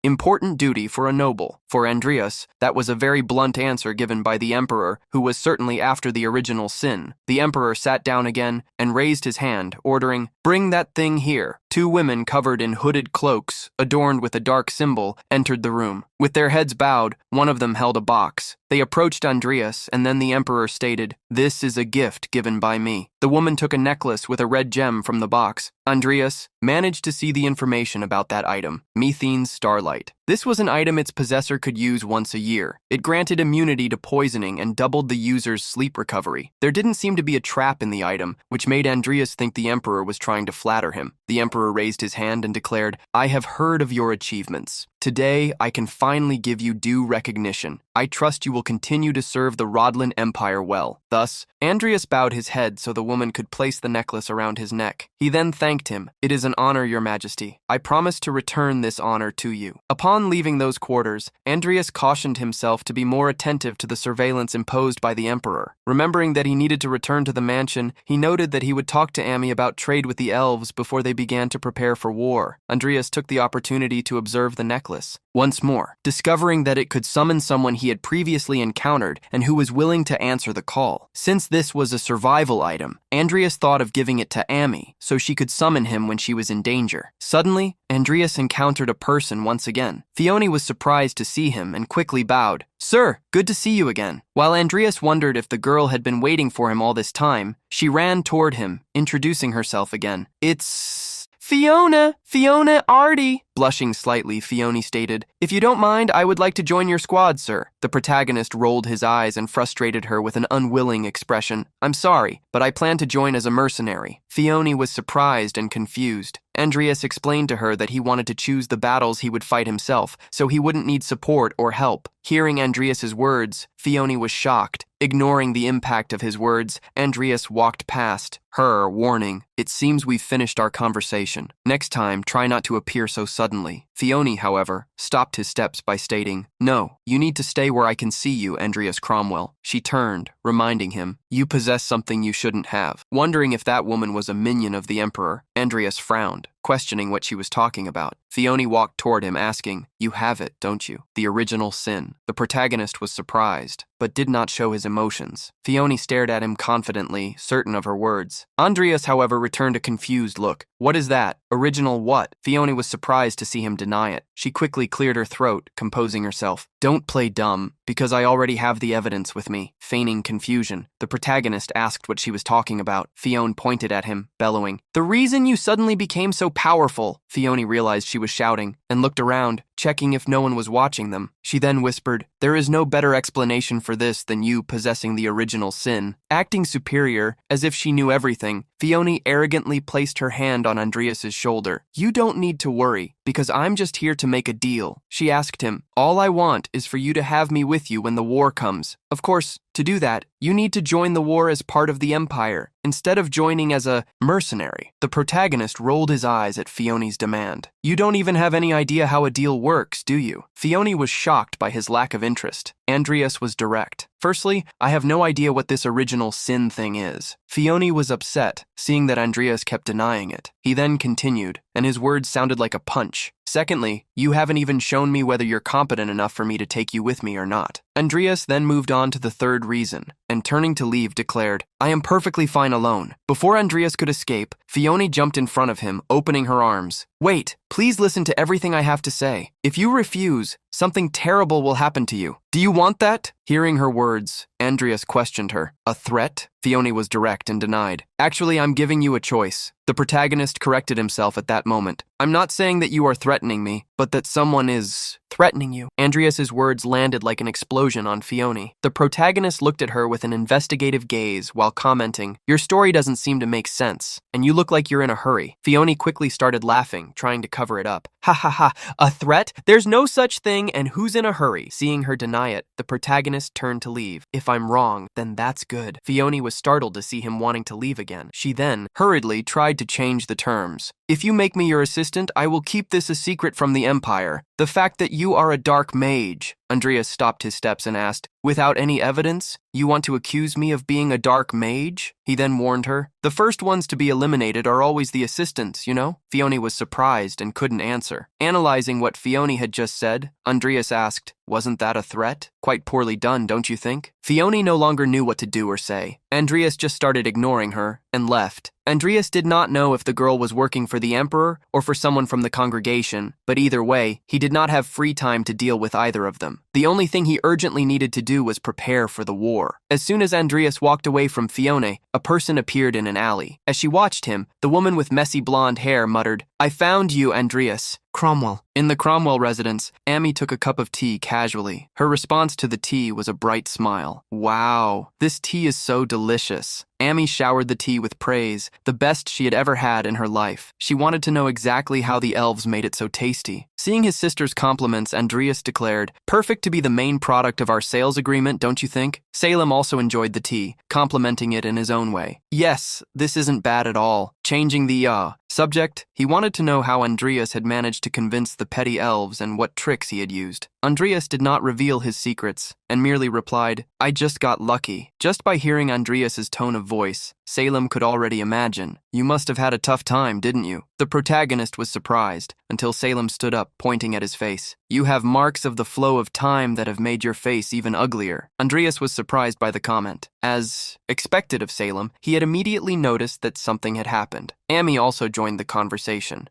Speaker 1: important duty for a noble." For Andreas, that was a very blunt answer given by the Emperor, who was certainly after the original sin. The Emperor sat down again and raised his hand, ordering, "Bring that thing here." Two women covered in hooded cloaks, adorned with a dark symbol, entered the room. With their heads bowed, one of them held a box. They approached Andreas, and then the Emperor stated, "This is a gift given by me." The woman took a necklace with a red gem from the box. Andreas managed to see the information about that item, Methene's Starlight. This was an item its possessor could use once a year. It granted immunity to poisoning and doubled the user's sleep recovery. There didn't seem to be a trap in the item, which made Andreas think the Emperor was trying to flatter him. The Emperor raised his hand and declared, "I have heard of your achievements. Today, I can finally give you due recognition. I trust you will continue to serve the Rodlan Empire well." Thus, Andreas bowed his head so the woman could place the necklace around his neck. He then thanked him. "It is an honor, Your Majesty. I promise to return this honor to you." Upon leaving those quarters, Andreas cautioned himself to be more attentive to the surveillance imposed by the Emperor. Remembering that he needed to return to the mansion, he noted that he would talk to Amy about trade with the elves before they began to prepare for war. Andreas took the opportunity to observe the necklace necklace. Once more, discovering that it could summon someone he had previously encountered and who was willing to answer the call. Since this was a survival item, Andreas thought of giving it to Amy so she could summon him when she was in danger. Suddenly, Andreas encountered a person once again. Fiona was surprised to see him and quickly bowed. "Sir, good to see you again." While Andreas wondered if the girl had been waiting for him all this time, she ran toward him, introducing herself again. "It's Fiona Artie." Blushing slightly, Fiona stated, "If you don't mind, I would like to join your squad, sir." The protagonist rolled his eyes and frustrated her with an unwilling expression. "I'm sorry, but I plan to join as a mercenary." Fiona was surprised and confused. Andreas explained to her that he wanted to choose the battles he would fight himself, so he wouldn't need support or help. Hearing Andreas's words, Fiona was shocked. Ignoring the impact of his words, Andreas walked past her, warning, "It seems we've finished our conversation. Next time, try not to appear so suddenly." Fiona, however, stopped his steps by stating, "No, you need to stay where I can see you, Andreas Cromwell." She turned, reminding him, "You possess something you shouldn't have." Wondering if that woman was a minion of the Emperor, Andreas frowned, questioning what she was talking about. Fiona walked toward him, asking, "You have it, don't you? The original sin." The protagonist was surprised, but did not show his emotions. Fiona stared at him confidently, certain of her words. Andreas, however, returned a confused look. "What is that? Original what?" Fiona was surprised to see him deny it. She quickly cleared her throat, composing herself. "Don't play dumb, because I already have the evidence with me." Feigning confusion, the protagonist asked what she was talking about. Fiona pointed at him, bellowing, "The reason you suddenly became so powerful." Fiona realized she was shouting, and looked around, checking if no one was watching them. She then whispered, "There is no better explanation for this than you possessing the original sin." Acting superior, as if she knew everything, Fiona arrogantly placed her hand on Andreas's shoulder. "You don't need to worry, because I'm just here to make a deal." She asked him, "All I want is for you to have me with you when the war comes. Of course, to do that, you need to join the war as part of the Empire, instead of joining as a mercenary." The protagonist rolled his eyes at Fiona's demand. "You don't even have any idea how a deal works, do you?" Fiona was shocked by his lack of interest. Andreas was direct. "Firstly, I have no idea what this original sin thing is." Fiona was upset, seeing that Andreas kept denying it. He then continued, and his words sounded like a punch. "Secondly, you haven't even shown me whether you're competent enough for me to take you with me or not." Andreas then moved on to the third reason, and turning to leave, declared, "I am perfectly fine alone." Before Andreas could escape, Fiona jumped in front of him, opening her arms. "Wait, please listen to everything I have to say. If you refuse, something terrible will happen to you. Do you want that?" Hearing her words, Andreas questioned her. "A threat?" Fiona was direct and denied. "Actually, I'm giving you a choice." The protagonist corrected himself at that moment. "I'm not saying that you are threatening me, but that someone is threatening you." Andreas's words landed like an explosion on Fiona. The protagonist looked at her with an investigative gaze while commenting, "Your story doesn't seem to make sense, and you look like you're in a hurry." Fiona quickly started laughing, trying to cover it up. "Ha ha ha, a threat? There's no such thing, and who's in a hurry?" Seeing her deny it, the protagonist turned to leave. "If I'm wrong, then that's good." Fiona was startled to see him wanting to leave again. She then, hurriedly, tried to change the terms. "If you make me your assistant, I will keep this a secret from the Empire. The fact that you are a dark mage." Andreas stopped his steps and asked, "Without any evidence? You want to accuse me of being a dark mage?" He then warned her, "The first ones to be eliminated are always the assistants, you know?" Fiona was surprised and couldn't answer. Analyzing what Fiona had just said, Andreas asked, "Wasn't that a threat? Quite poorly done, don't you think?" Fiona no longer knew what to do or say. Andreas just started ignoring her and left. Andreas did not know if the girl was working for the Emperor or for someone from the congregation, but either way, he did not have free time to deal with either of them. The only thing he urgently needed to do was prepare for the war. As soon as Andreas walked away from Fiona, a person appeared in an alley. As she watched him, the woman with messy blonde hair muttered, "I found you, Andreas." Cromwell. In the Cromwell residence, Amy took a cup of tea casually. Her response to the tea was a bright smile. "Wow, this tea is so delicious." Amy showered the tea with praise, the best she had ever had in her life. She wanted to know exactly how the elves made it so tasty. Seeing his sister's compliments, Andreas declared, "Perfect to be the main product of our sales agreement, don't you think?" Salem also enjoyed the tea, complimenting it in his own way. "Yes, this isn't bad at all." Changing the subject, he wanted to know how Andreas had managed to convince the petty elves and what tricks he had used. Andreas did not reveal his secrets and merely replied, "I just got lucky." Just by hearing Andreas's tone of voice, Salem could already imagine. "You must have had a tough time, didn't you?" The protagonist was surprised until Salem stood up, pointing at his face. "You have marks of the flow of time that have made your face even uglier." Andreas was surprised by the comment. As expected of Salem, he had immediately noticed that something had happened. Amy also joined the conversation.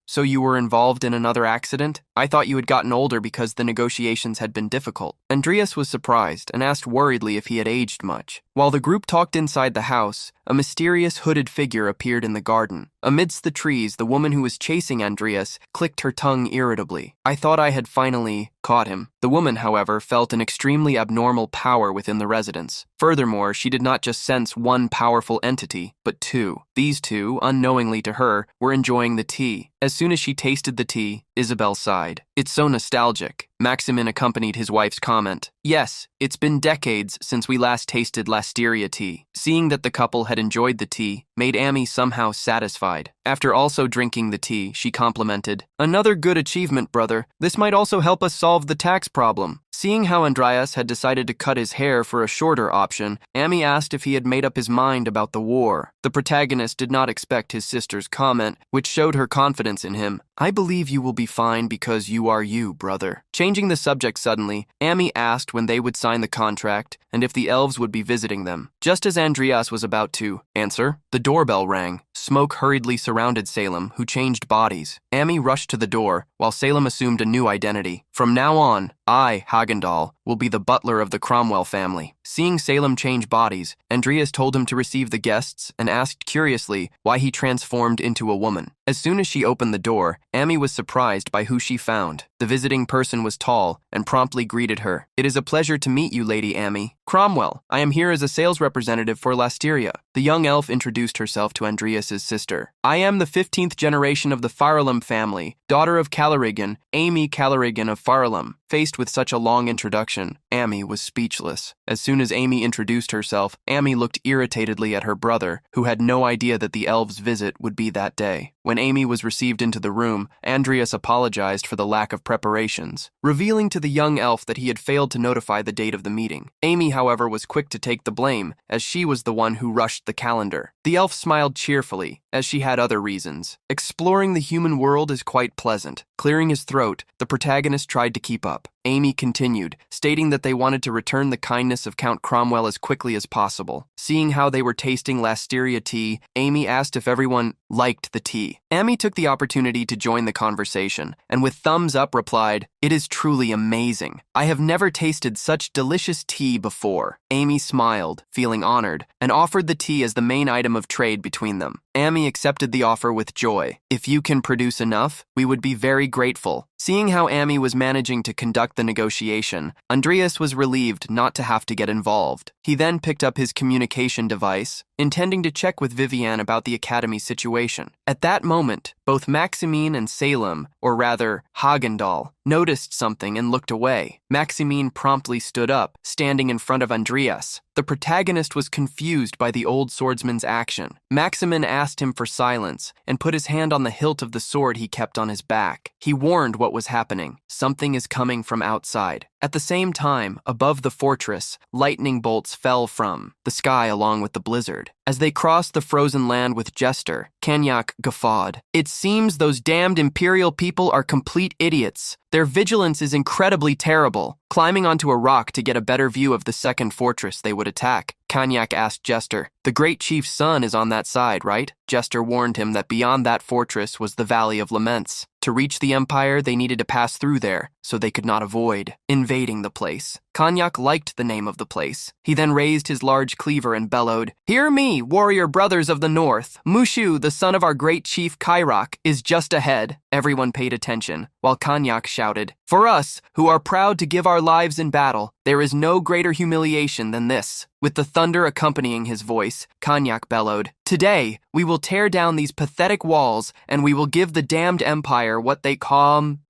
Speaker 1: So you were involved in another accident? I thought you had gotten older because the negotiations had been difficult." Andreas was surprised and asked worriedly if he had aged much. While the group talked inside the house, a mysterious hooded figure appeared in the garden. Amidst the trees, the woman who was chasing Andreas clicked her tongue irritably. "I thought I had finally caught him." The woman, however, felt an extremely abnormal power within the residence. Furthermore, she did not just sense one powerful entity, but two. These two, unknowingly to her, were enjoying the tea. As soon as she tasted the tea, Isabel sighed. "It's so nostalgic." Maximin accompanied his wife's comment. "Yes, it's been decades since we last tasted Lasteria tea." Seeing that the couple had enjoyed the tea made Amy somehow satisfied. After also drinking the tea, she complimented, "Another good achievement, brother. This might also help us solve the tax problem." Seeing how Andreas had decided to cut his hair for a shorter option, Amy asked if he had made up his mind about the war. The protagonist did not expect his sister's comment, which showed her confidence in him. "I believe you will be fine because you are you, brother." Changing the subject suddenly, Amy asked when they would sign the contract and if the elves would be visiting them. Just as Andreas was about to answer, the doorbell rang. Smoke hurriedly surrounded Salem, who changed bodies. Amy rushed to the door, while Salem assumed a new identity. "From now on, I, Hagendal, will be the butler of the Cromwell family." Seeing Salem change bodies, Andreas told him to receive the guests and asked curiously why he transformed into a woman. As soon as she opened the door, Amy was surprised by who she found. The visiting person was tall and promptly greeted her. "It is a pleasure to meet you, Lady Amy. Cromwell, I am here as a sales representative for Lasteria." The young elf introduced herself to Andreas's sister. "I am the 15th generation of the Farallum family, daughter of Calorigan, Amy Calorigan of Farallum." Faced with such a long introduction, Amy was speechless. As soon as Amy introduced herself, Amy looked irritatedly at her brother, who had no idea that the elf's visit would be that day. When Amy was received into the room, Andreas apologized for the lack of preparations, revealing to the young elf that he had failed to notify the date of the meeting. Amy, however, was quick to take the blame, as she was the one who rushed the calendar. The elf smiled cheerfully, as she had other reasons. Exploring the human world is quite pleasant. Clearing his throat, the protagonist tried to keep up. Amy continued, stating that they wanted to return the kindness of Count Cromwell as quickly as possible. Seeing how they were tasting Lasteria tea, Amy asked if everyone liked the tea. Amy took the opportunity to join the conversation, and with thumbs up replied, "It is truly amazing. I have never tasted such delicious tea before." Amy smiled, feeling honored, and offered the tea as the main item of trade between them. Amy accepted the offer with joy. "If you can produce enough, we would be very grateful." Seeing how Amy was managing to conduct the negotiation, Andreas was relieved not to have to get involved. He then picked up his communication device, intending to check with Vivien about the academy situation. At that moment, both Maximine and Salem, or rather, Hagendal, noticed something and looked away. Maximine promptly stood up, standing in front of Andreas. The protagonist was confused by the old swordsman's action. Maximin asked him for silence and put his hand on the hilt of the sword he kept on his back. He warned what was happening. Something is coming from outside. At the same time, above the fortress, lightning bolts fell from the sky along with the blizzard. As they crossed the frozen land with Jester, Kanyak guffawed. "It seems those damned Imperial people are complete idiots. Their vigilance is incredibly terrible." Climbing onto a rock to get a better view of the second fortress they would attack, Kanyak asked Jester, "The great chief's son is on that side, right?" Jester warned him that beyond that fortress was the Valley of Laments. To reach the Empire, they needed to pass through there, so they could not avoid invading the place. Kanyak liked the name of the place. He then raised his large cleaver and bellowed, "Hear me, warrior brothers of the north. Mushu, the son of our great chief Kairak, is just ahead." Everyone paid attention, while Kanyak shouted, For us, who are proud to give our lives in battle, there is no greater humiliation than this. With the thunder accompanying his voice, Cognac bellowed, "Today, we will tear down these pathetic walls, and we will give the damned empire what they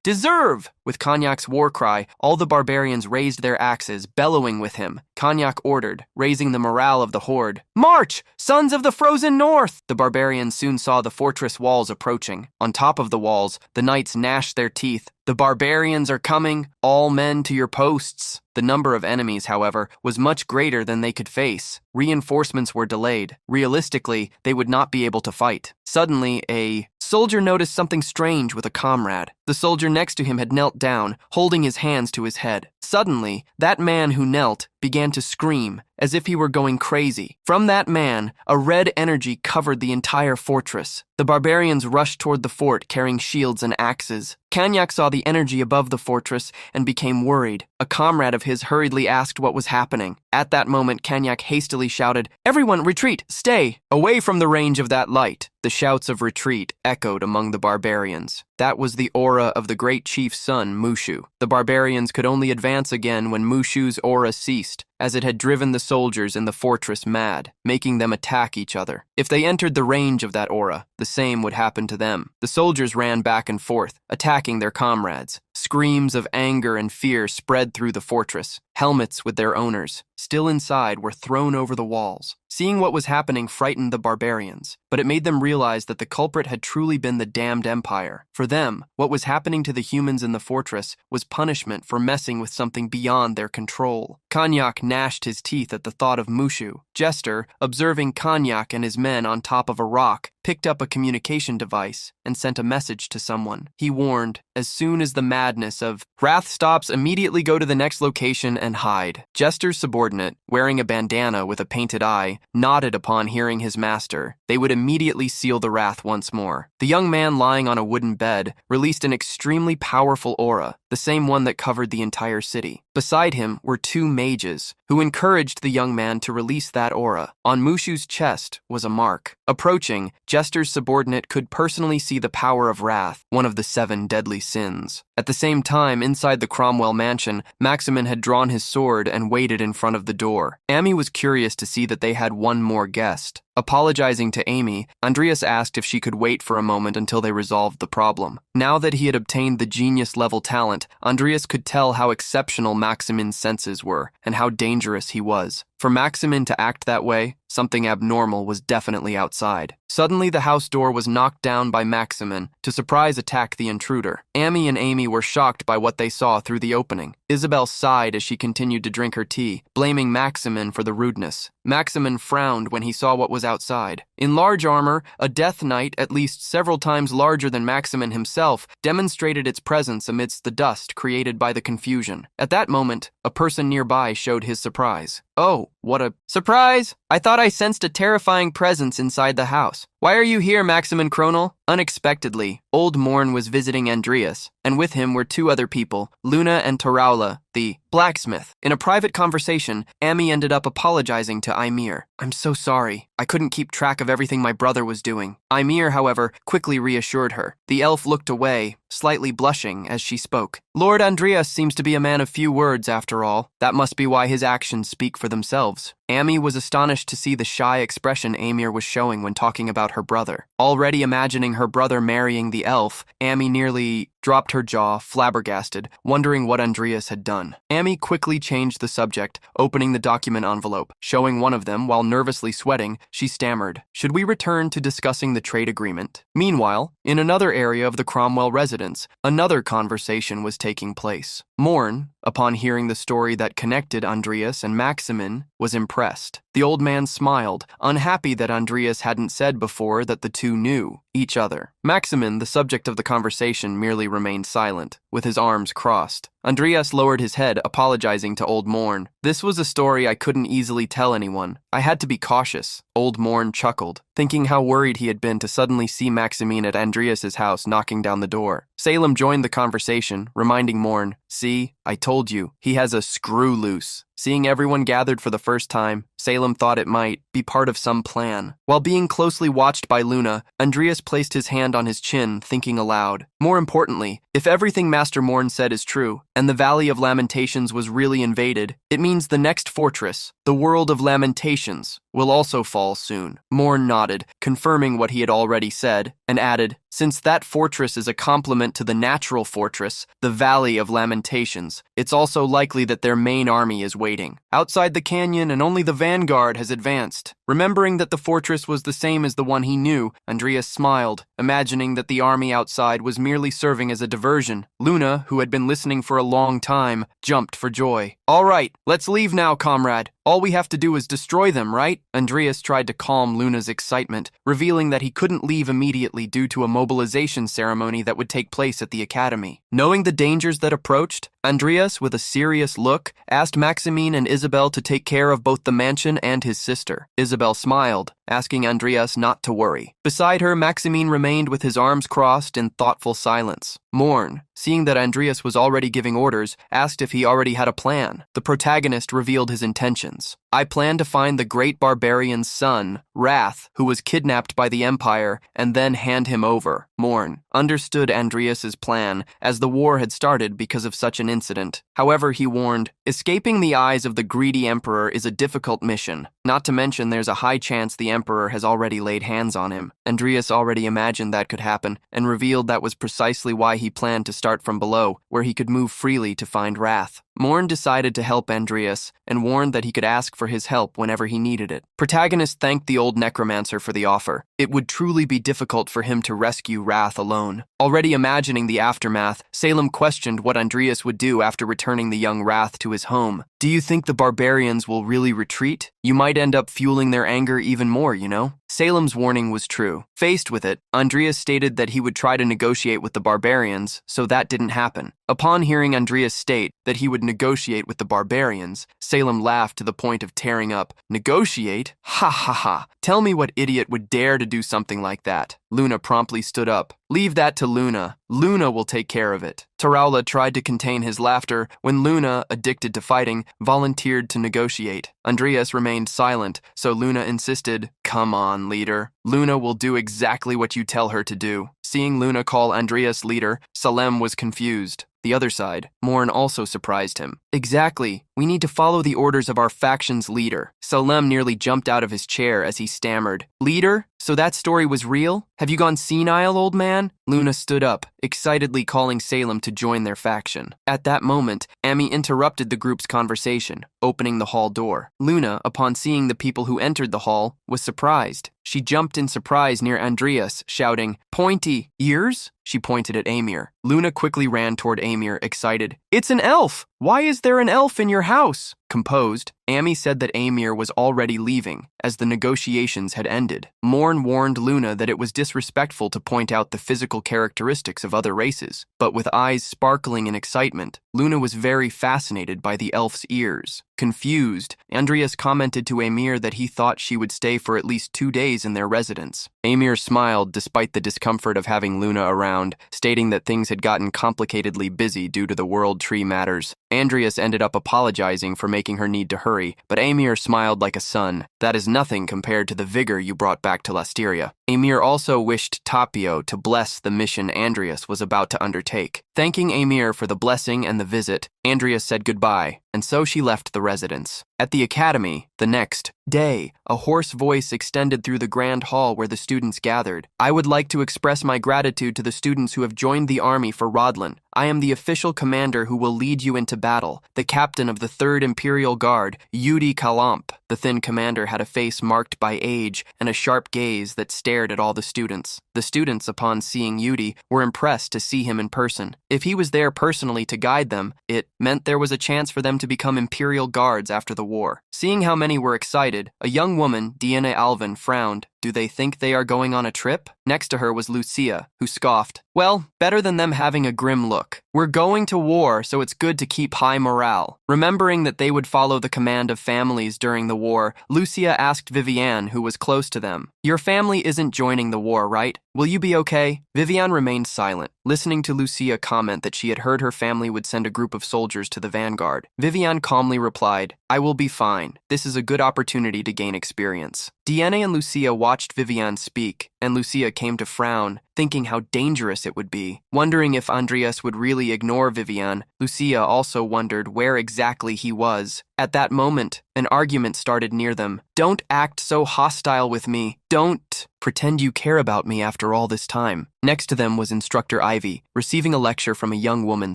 Speaker 1: deserve." With Cognac's war cry, all the barbarians raised their axes, bellowing with him. Cognac ordered, raising the morale of the horde. "March, sons of the frozen north!" The barbarians soon saw the fortress walls approaching. On top of the walls, the knights gnashed their teeth. "The barbarians are coming! All men to your posts!" The number of enemies, however, was much greater than they could face. Reinforcements were delayed. Realistically, they would not be able to fight. Suddenly, a soldier noticed something strange with a comrade. The soldier next to him had knelt down, holding his hands to his head. Suddenly, that man who knelt began to scream, as if he were going crazy. From that man, a red energy covered the entire fortress. The barbarians rushed toward the fort, carrying shields and axes. Cognac saw the energy above the fortress and became worried. A comrade of his hurriedly asked what was happening. At that moment, Cognac hastily shouted, "Everyone, retreat! Stay! Away from the range of that light!" The shouts of retreat echoed among the barbarians. That was the aura of the great chief's son, Mushu. The barbarians could only advance again when Mushu's aura ceased, as it had driven the soldiers in the fortress mad, making them attack each other. If they entered the range of that aura, the same would happen to them. The soldiers ran back and forth, attacking their comrades. Screams of anger and fear spread through the fortress. Helmets with their owners, still inside, were thrown over the walls. Seeing what was happening frightened the barbarians, but it made them realize that the culprit had truly been the damned empire. For them, what was happening to the humans in the fortress was punishment for messing with something beyond their control. Cognac gnashed his teeth at the thought of Mushu. Jester, observing Cognac and his men on top of a rock, picked up a communication device and sent a message to someone. He warned, as soon as the madness of wrath stops, immediately go to the next location and hide. Jester's subordinate, wearing a bandana with a painted eye, nodded upon hearing his master. They would immediately seal the wrath once more. The young man lying on a wooden bed released an extremely powerful aura, the same one that covered the entire city. Beside him were two mages, who encouraged the young man to release that aura. On Mushu's chest was a mark. Approaching, Jester's subordinate could personally see the power of wrath, one of the 7 deadly sins. At the same time, inside the Cromwell mansion, Maximin had drawn his sword and waited in front of the door. Amy was curious to see that they had one more guest. Apologizing to Amy, Andreas asked if she could wait for a moment until they resolved the problem. Now that he had obtained the genius-level talent, Andreas could tell how exceptional Maximin's senses were and how dangerous he was. For Maximin to act that way, something abnormal was definitely outside. Suddenly, the house door was knocked down by Maximin to surprise attack the intruder. Amy and Amy were shocked by what they saw through the opening. Isabel sighed as she continued to drink her tea, blaming Maximin for the rudeness. Maximin frowned when he saw what was outside. In large armor, a death knight, at least several times larger than Maximin himself, demonstrated its presence amidst the dust created by the confusion. At that moment, a person nearby showed his surprise. "Oh, what a surprise! I thought I sensed a terrifying presence inside the house. Why are you here, Maximin Kronel?" Unexpectedly, Old Morn was visiting Andreas, and with him were 2 other people, Luna and Taraula, the blacksmith. In a private conversation, Amy ended up apologizing to Ymir. "I'm so sorry. I couldn't keep track of everything my brother was doing." Ymir, however, quickly reassured her. The elf looked away, slightly blushing as she spoke. "Lord Andreas seems to be a man of few words, after all. That must be why his actions speak for themselves." Amy was astonished to see the shy expression Ymir was showing when talking about her brother. Already imagining her brother marrying the elf, Amy nearly dropped her jaw, flabbergasted, wondering what Andreas had done. Amy quickly changed the subject, opening the document envelope. Showing one of them, while nervously sweating, she stammered, "Should we return to discussing the trade agreement?" Meanwhile, in another area of the Cromwell residence, another conversation was taking place. Morn, upon hearing the story that connected Andreas and Maximin, was impressed. The old man smiled, unhappy that Andreas hadn't said before that the two knew each other. Maximin, the subject of the conversation, merely remained silent, with his arms crossed. Andreas lowered his head, apologizing to Old Morn. "This was a story I couldn't easily tell anyone. I had to be cautious." Old Morn chuckled, thinking how worried he had been to suddenly see Maximin at Andreas's house knocking down the door. Salem joined the conversation, reminding Morn, "See, I told you, he has a screw loose." Seeing everyone gathered for the first time, Salem thought it might be part of some plan. While being closely watched by Luna, Andreas placed his hand on his chin, thinking aloud. More importantly, if everything Master Morn said is true, and the Valley of Lamentations was really invaded, it means the next fortress, the World of Lamentations, will also fall soon. Morn nodded, confirming what he had already said, and added, since that fortress is a complement to the natural fortress, the Valley of Lamentations, it's also likely that their main army is waiting outside the canyon and only the vanguard has advanced. Remembering that the fortress was the same as the one he knew, Andreas smiled, imagining that the army outside was merely serving as a diversion. Luna, who had been listening for a long time, jumped for joy. All right, let's leave now, comrade. All we have to do is destroy them, right? Andreas tried to calm Luna's excitement, revealing that he couldn't leave immediately due to a mobilization ceremony that would take place at the academy. Knowing the dangers that approached, Andreas, with a serious look, asked Maximine and Isabel to take care of both the mansion and his sister. Isabel smiled, asking Andreas not to worry. Beside her, Maximine remained with his arms crossed in thoughtful silence. Morn, seeing that Andreas was already giving orders, asked if he already had a plan. The protagonist revealed his intentions. I plan to find the great barbarian's son, Wrath, who was kidnapped by the Empire, and then hand him over. Morn understood Andreas's plan, as the war had started because of such an incident. However, he warned, escaping the eyes of the greedy Emperor is a difficult mission. Not to mention there's a high chance the Emperor has already laid hands on him. Andreas already imagined that could happen, and revealed that was precisely why he planned to start from below, where he could move freely to find Wrath. Morn decided to help Andreas, and warned that he could ask for his help whenever he needed it. Protagonist thanked the old Necromancer for the offer. It would truly be difficult for him to rescue Wrath alone. Already imagining the aftermath, Salem questioned what Andreas would do after returning the young Wrath to his home. Do you think the barbarians will really retreat? You might end up fueling their anger even more, you know? Salem's warning was true. Faced with it, Andreas stated that he would try to negotiate with the barbarians, so that didn't happen. Upon hearing Andreas state that he would negotiate with the barbarians, Salem laughed to the point of tearing up. Negotiate? Ha ha ha. Tell me what idiot would dare to do something like that. Luna promptly stood up. Leave that to Luna. Luna will take care of it. Taraula tried to contain his laughter when Luna, addicted to fighting, volunteered to negotiate. Andreas remained silent, so Luna insisted, come on, leader. Luna will do exactly what you tell her to do. Seeing Luna call Andreas leader, Salem was confused. The other side, Morn also surprised him. Exactly. We need to follow the orders of our faction's leader. Salem nearly jumped out of his chair as he stammered. Leader? So that story was real? Have you gone senile, old man? Luna stood up, excitedly calling Salem to join their faction. At that moment, Amy interrupted the group's conversation, opening the hall door. Luna, upon seeing the people who entered the hall, was surprised. She jumped in surprise near Andreas, shouting, Pointy ears? She pointed at Amir. Luna quickly ran toward Amir, excited. It's an elf! Why is there an elf in your house? Composed, Amy said that Amir was already leaving, as the negotiations had ended. Morn warned Luna that it was disrespectful to point out the physical characteristics of other races, but with eyes sparkling in excitement, Luna was very fascinated by the elf's ears. Confused, Andreas commented to Amir that he thought she would stay for at least 2 days in their residence. Amir smiled despite the discomfort of having Luna around, stating that things had gotten complicatedly busy due to the World Tree matters. Andreas ended up apologizing for making her need to hurry, but Amir smiled like a sun. That is nothing compared to the vigor you brought back to Lasteria. Amir also wished Tapio to bless the mission Andreas was about to undertake. Thanking Amir for the blessing and the visit, Andreas said goodbye, and so she left the residence. At the academy, the next day, a hoarse voice extended through the grand hall where the students gathered. I would like to express my gratitude to the students who have joined the army for Rodlan. I am the official commander who will lead you into battle, the captain of the 3rd Imperial Guard, Yudi Kalamp. The thin commander had a face marked by age and a sharp gaze that stared at all the students. The students, upon seeing Yudi, were impressed to see him in person. If he was there personally to guide them, it meant there was a chance for them to become Imperial Guards after the war. Seeing how many were excited, a young woman, Diana Alvin, frowned. Do they think they are going on a trip? Next to her was Lucia, who scoffed. Well, better than them having a grim look. We're going to war, so it's good to keep high morale. Remembering that they would follow the command of families during the war, Lucia asked Vivien, who was close to them. Your family isn't joining the war, right? Will you be okay? Vivien remained silent, listening to Lucia comment that she had heard her family would send a group of soldiers to the vanguard. Vivien calmly replied, I will be fine. This is a good opportunity to gain experience. DNA and Lucia watched Vivien speak, and Lucia came to frown, thinking how dangerous it would be. Wondering if Andreas would really ignore Vivien, Lucia also wondered where exactly he was. At that moment, an argument started near them. Don't act so hostile with me. Don't pretend you care about me after all this time. Next to them was Instructor Ivy, receiving a lecture from a young woman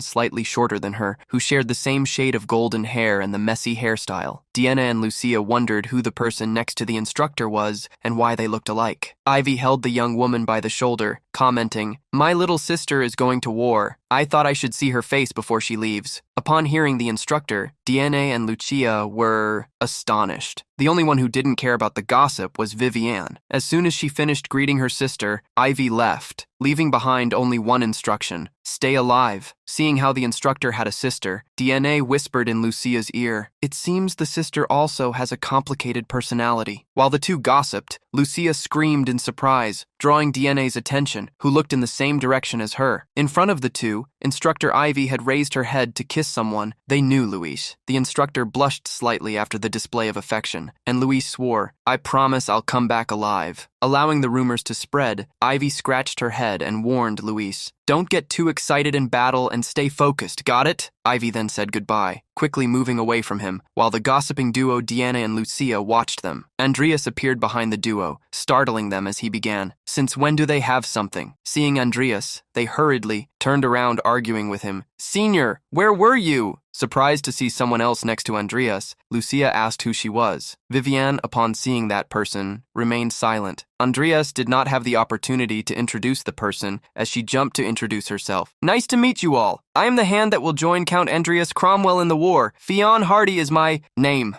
Speaker 1: slightly shorter than her, who shared the same shade of golden hair and the messy hairstyle. Deanna and Lucia wondered who the person next to the instructor was and why they looked alike. Ivy held the young woman by the shoulder, commenting, My little sister is going to war. I thought I should see her face before she leaves. Upon hearing the instructor, Deanna and Lucia were astonished. The only one who didn't care about the gossip was Vivien. As soon as she finished greeting her sister, Ivy left, leaving behind only one instruction, stay alive. Seeing how the instructor had a sister, DNA whispered in Lucia's ear, It seems the sister also has a complicated personality. While the two gossiped, Lucia screamed in surprise, drawing DNA's attention, who looked in the same direction as her. In front of the two, Instructor Ivy had raised her head to kiss someone. They knew Luis. The instructor blushed slightly after the display of affection, and Luis swore, I promise I'll come back alive. Allowing the rumors to spread, Ivy scratched her head and warned Luis, Don't get too excited in battle and stay focused, got it? Ivy then said goodbye, quickly moving away from him, while the gossiping duo Deanna and Lucia watched them. Andreas appeared behind the duo, startling them as he began, Since when do they have something? Seeing Andreas, they hurriedly turned around arguing with him. Senior, where were you? Surprised to see someone else next to Andreas, Lucia asked who she was. Vivien, upon seeing that person, remained silent. Andreas did not have the opportunity to introduce the person as she jumped to introduce herself. Nice to meet you all. I am the hand that will join Count Andreas Cromwell in the war. Fionn Hardy is my name.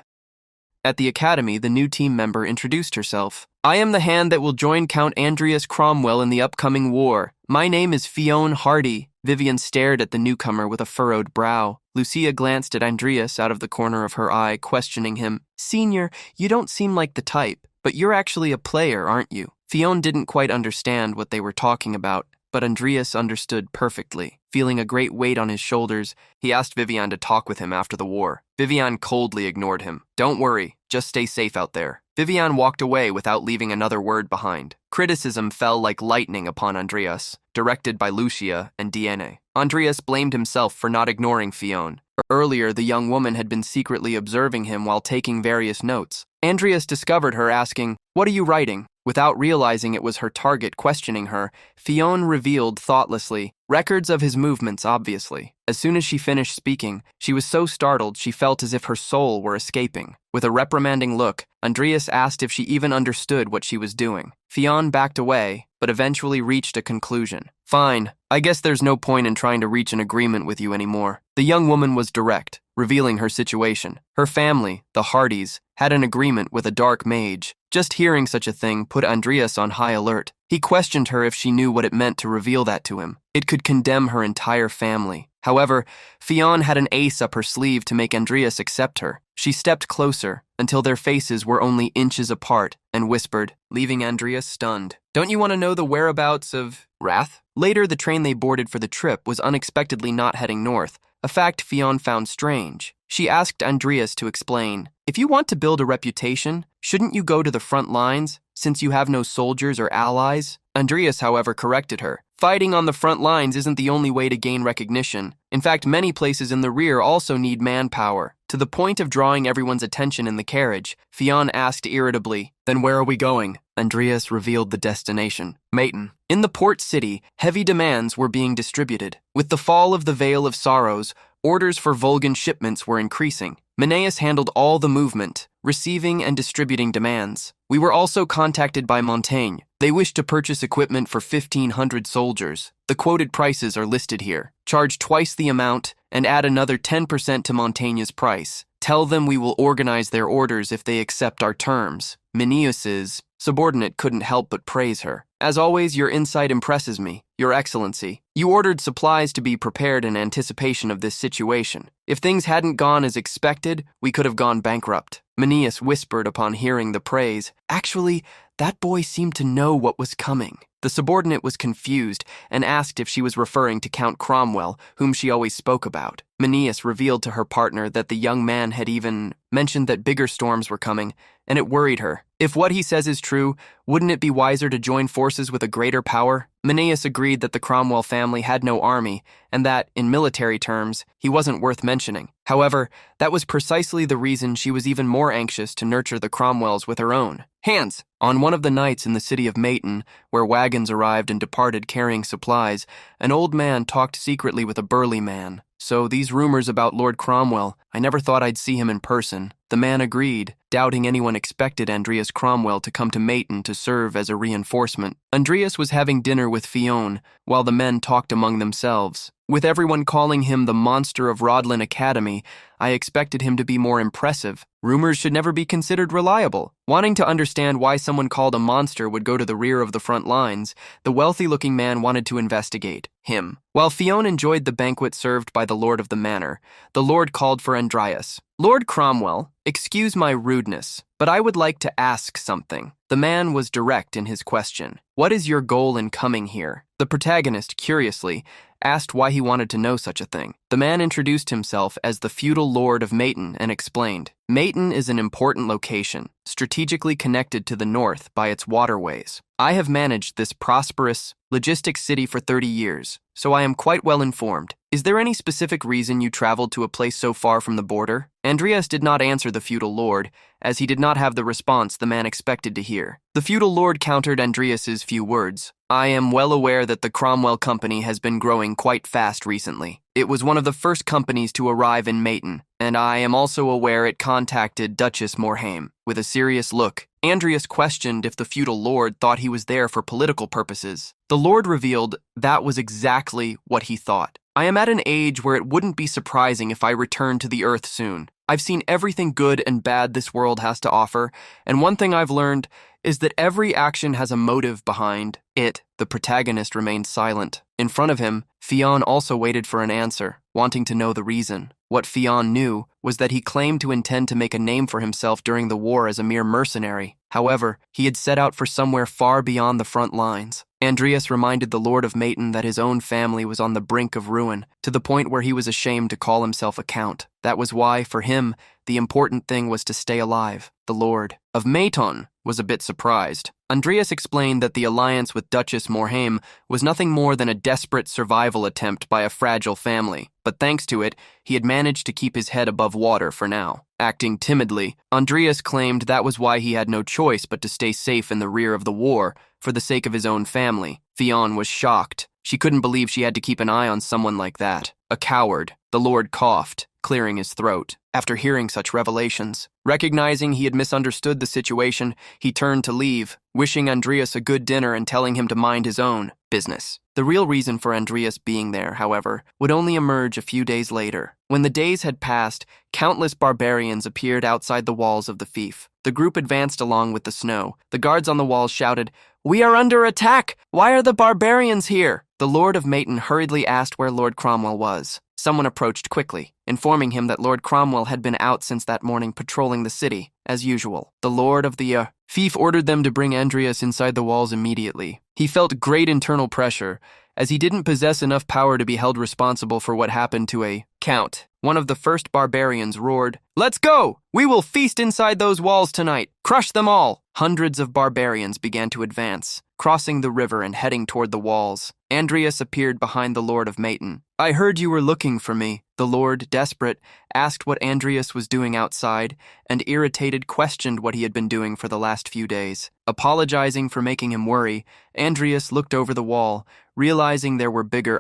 Speaker 1: At the academy, the new team member introduced herself. I am the hand that will join Count Andreas Cromwell in the upcoming war. My name is Fionn Hardy. Vivien stared at the newcomer with a furrowed brow. Lucia glanced at Andreas out of the corner of her eye, questioning him. Senior, you don't seem like the type, but you're actually a player, aren't you? Fionn didn't quite understand what they were talking about, but Andreas understood perfectly. Feeling a great weight on his shoulders, he asked Vivien to talk with him after the war. Vivien coldly ignored him. Don't worry, just stay safe out there. Vivien walked away without leaving another word behind. Criticism fell like lightning upon Andreas, directed by Lucia and DNA. Andreas blamed himself for not ignoring Fionn. Earlier, the young woman had been secretly observing him while taking various notes. Andreas discovered her asking, What are you writing? Without realizing it was her target questioning her, Fionn revealed thoughtlessly, records of his movements, obviously. As soon as she finished speaking, she was so startled she felt as if her soul were escaping. With a reprimanding look, Andreas asked if she even understood what she was doing. Fionn backed away, but eventually reached a conclusion. Fine, I guess there's no point in trying to reach an agreement with you anymore. The young woman was direct, revealing her situation. Her family, the Hardys, had an agreement with a dark mage. Just hearing such a thing put Andreas on high alert. He questioned her if she knew what it meant to reveal that to him. It could condemn her entire family. However, Fionn had an ace up her sleeve to make Andreas accept her. She stepped closer until their faces were only inches apart and whispered, leaving Andreas stunned. Don't you want to know the whereabouts of Wrath? Later, the train they boarded for the trip was unexpectedly not heading north, a fact Fionn found strange. She asked Andreas to explain. If you want to build a reputation, shouldn't you go to the front lines, since you have no soldiers or allies? Andreas, however, corrected her. Fighting on the front lines isn't the only way to gain recognition. In fact, many places in the rear also need manpower. To the point of drawing everyone's attention in the carriage, Fionn asked irritably, Then where are we going? Andreas revealed the destination, Mayton. In the port city, heavy demands were being distributed. With the fall of the Veil of Sorrows, orders for Volgan shipments were increasing. Menaeus handled all the movement, receiving and distributing demands. We were also contacted by Montaigne. They wished to purchase equipment for 1,500 soldiers. The quoted prices are listed here. Charge twice the amount and add another 10% to Montaigne's price. Tell them we will organize their orders if they accept our terms. Mineus's subordinate couldn't help but praise her. As always, your insight impresses me, Your Excellency. You ordered supplies to be prepared in anticipation of this situation. If things hadn't gone as expected, we could have gone bankrupt. Mineus whispered upon hearing the praise. Actually, that boy seemed to know what was coming. The subordinate was confused and asked if she was referring to Count Cromwell, whom she always spoke about. Mineus revealed to her partner that the young man had even mentioned that bigger storms were coming, and it worried her. If what he says is true, wouldn't it be wiser to join forces with a greater power? Mineus agreed that the Cromwell family had no army, and that, in military terms, he wasn't worth mentioning. However, that was precisely the reason she was even more anxious to nurture the Cromwells with her own hands. On one of the nights in the city of Mayton, where wagons arrived and departed carrying supplies, an old man talked secretly with a burly man. So these rumors about Lord Cromwell, I never thought I'd see him in person. The man agreed, doubting anyone expected Andreas Cromwell to come to Mayton to serve as a reinforcement. Andreas was having dinner with Fionn, while the men talked among themselves. With everyone calling him the monster of Rodlin Academy, I expected him to be more impressive. Rumors should never be considered reliable. Wanting to understand why someone called a monster would go to the rear of the front lines, the wealthy-looking man wanted to investigate him. While Fionn enjoyed the banquet served by the lord of the manor, the lord called for Andreas. Lord Cromwell, excuse my rudeness, but I would like to ask something. The man was direct in his question. What is your goal in coming here? The protagonist, curiously, asked why he wanted to know such a thing. The man introduced himself as the feudal lord of Mayton and explained, Mayton is an important location, strategically connected to the north by its waterways. I have managed this prosperous, logistics city for 30 years, so I am quite well informed. Is there any specific reason you traveled to a place so far from the border? Andreas did not answer the feudal lord, as he did not have the response the man expected to hear. The feudal lord countered Andreas's few words. I am well aware that the Cromwell Company has been growing quite fast recently. It was one of the first companies to arrive in Mayton, and I am also aware it contacted Duchess Morhaime. With a serious look, Andreas questioned if the feudal lord thought he was there for political purposes. The lord revealed that was exactly what he thought. I am at an age where it wouldn't be surprising if I returned to the earth soon. I've seen everything good and bad this world has to offer, and one thing I've learned is that every action has a motive behind it. The protagonist remained silent. In front of him, Fionn also waited for an answer, wanting to know the reason. What Fionn knew was that he claimed to intend to make a name for himself during the war as a mere mercenary. However, he had set out for somewhere far beyond the front lines. Andreas reminded the Lord of Mayton that his own family was on the brink of ruin, to the point where he was ashamed to call himself a count. That was why, for him, the important thing was to stay alive. The Lord of Mayton was a bit surprised. Andreas explained that the alliance with Duchess Morhaime was nothing more than a desperate survival attempt by a fragile family, but thanks to it, he had managed to keep his head above water for now. Acting timidly, Andreas claimed that was why he had no choice but to stay safe in the rear of the war, for the sake of his own family. Fionn was shocked. She couldn't believe she had to keep an eye on someone like that. A coward. The Lord coughed, clearing his throat. After hearing such revelations, recognizing he had misunderstood the situation, he turned to leave, wishing Andreas a good dinner and telling him to mind his own business. The real reason for Andreas being there, however, would only emerge a few days later. When the days had passed, countless barbarians appeared outside the walls of the fief. The group advanced along with the snow. The guards on the walls shouted, "We are under attack! Why are the barbarians here?" The Lord of Mayton hurriedly asked where Lord Cromwell was. Someone approached quickly, informing him that Lord Cromwell had been out since that morning patrolling the city, as usual. The Lord of the fief ordered them to bring Andreas inside the walls immediately. He felt great internal pressure, as he didn't possess enough power to be held responsible for what happened to a count. One of the first barbarians roared, "Let's go! We will feast inside those walls tonight! Crush them all!" Hundreds of barbarians began to advance, crossing the river and heading toward the walls. Andreas appeared behind the Lord of Mayton. "I heard you were looking for me." The Lord, desperate, asked what Andreas was doing outside, and irritated questioned what he had been doing for the last few days. Apologizing for making him worry, Andreas looked over the wall, realizing there were bigger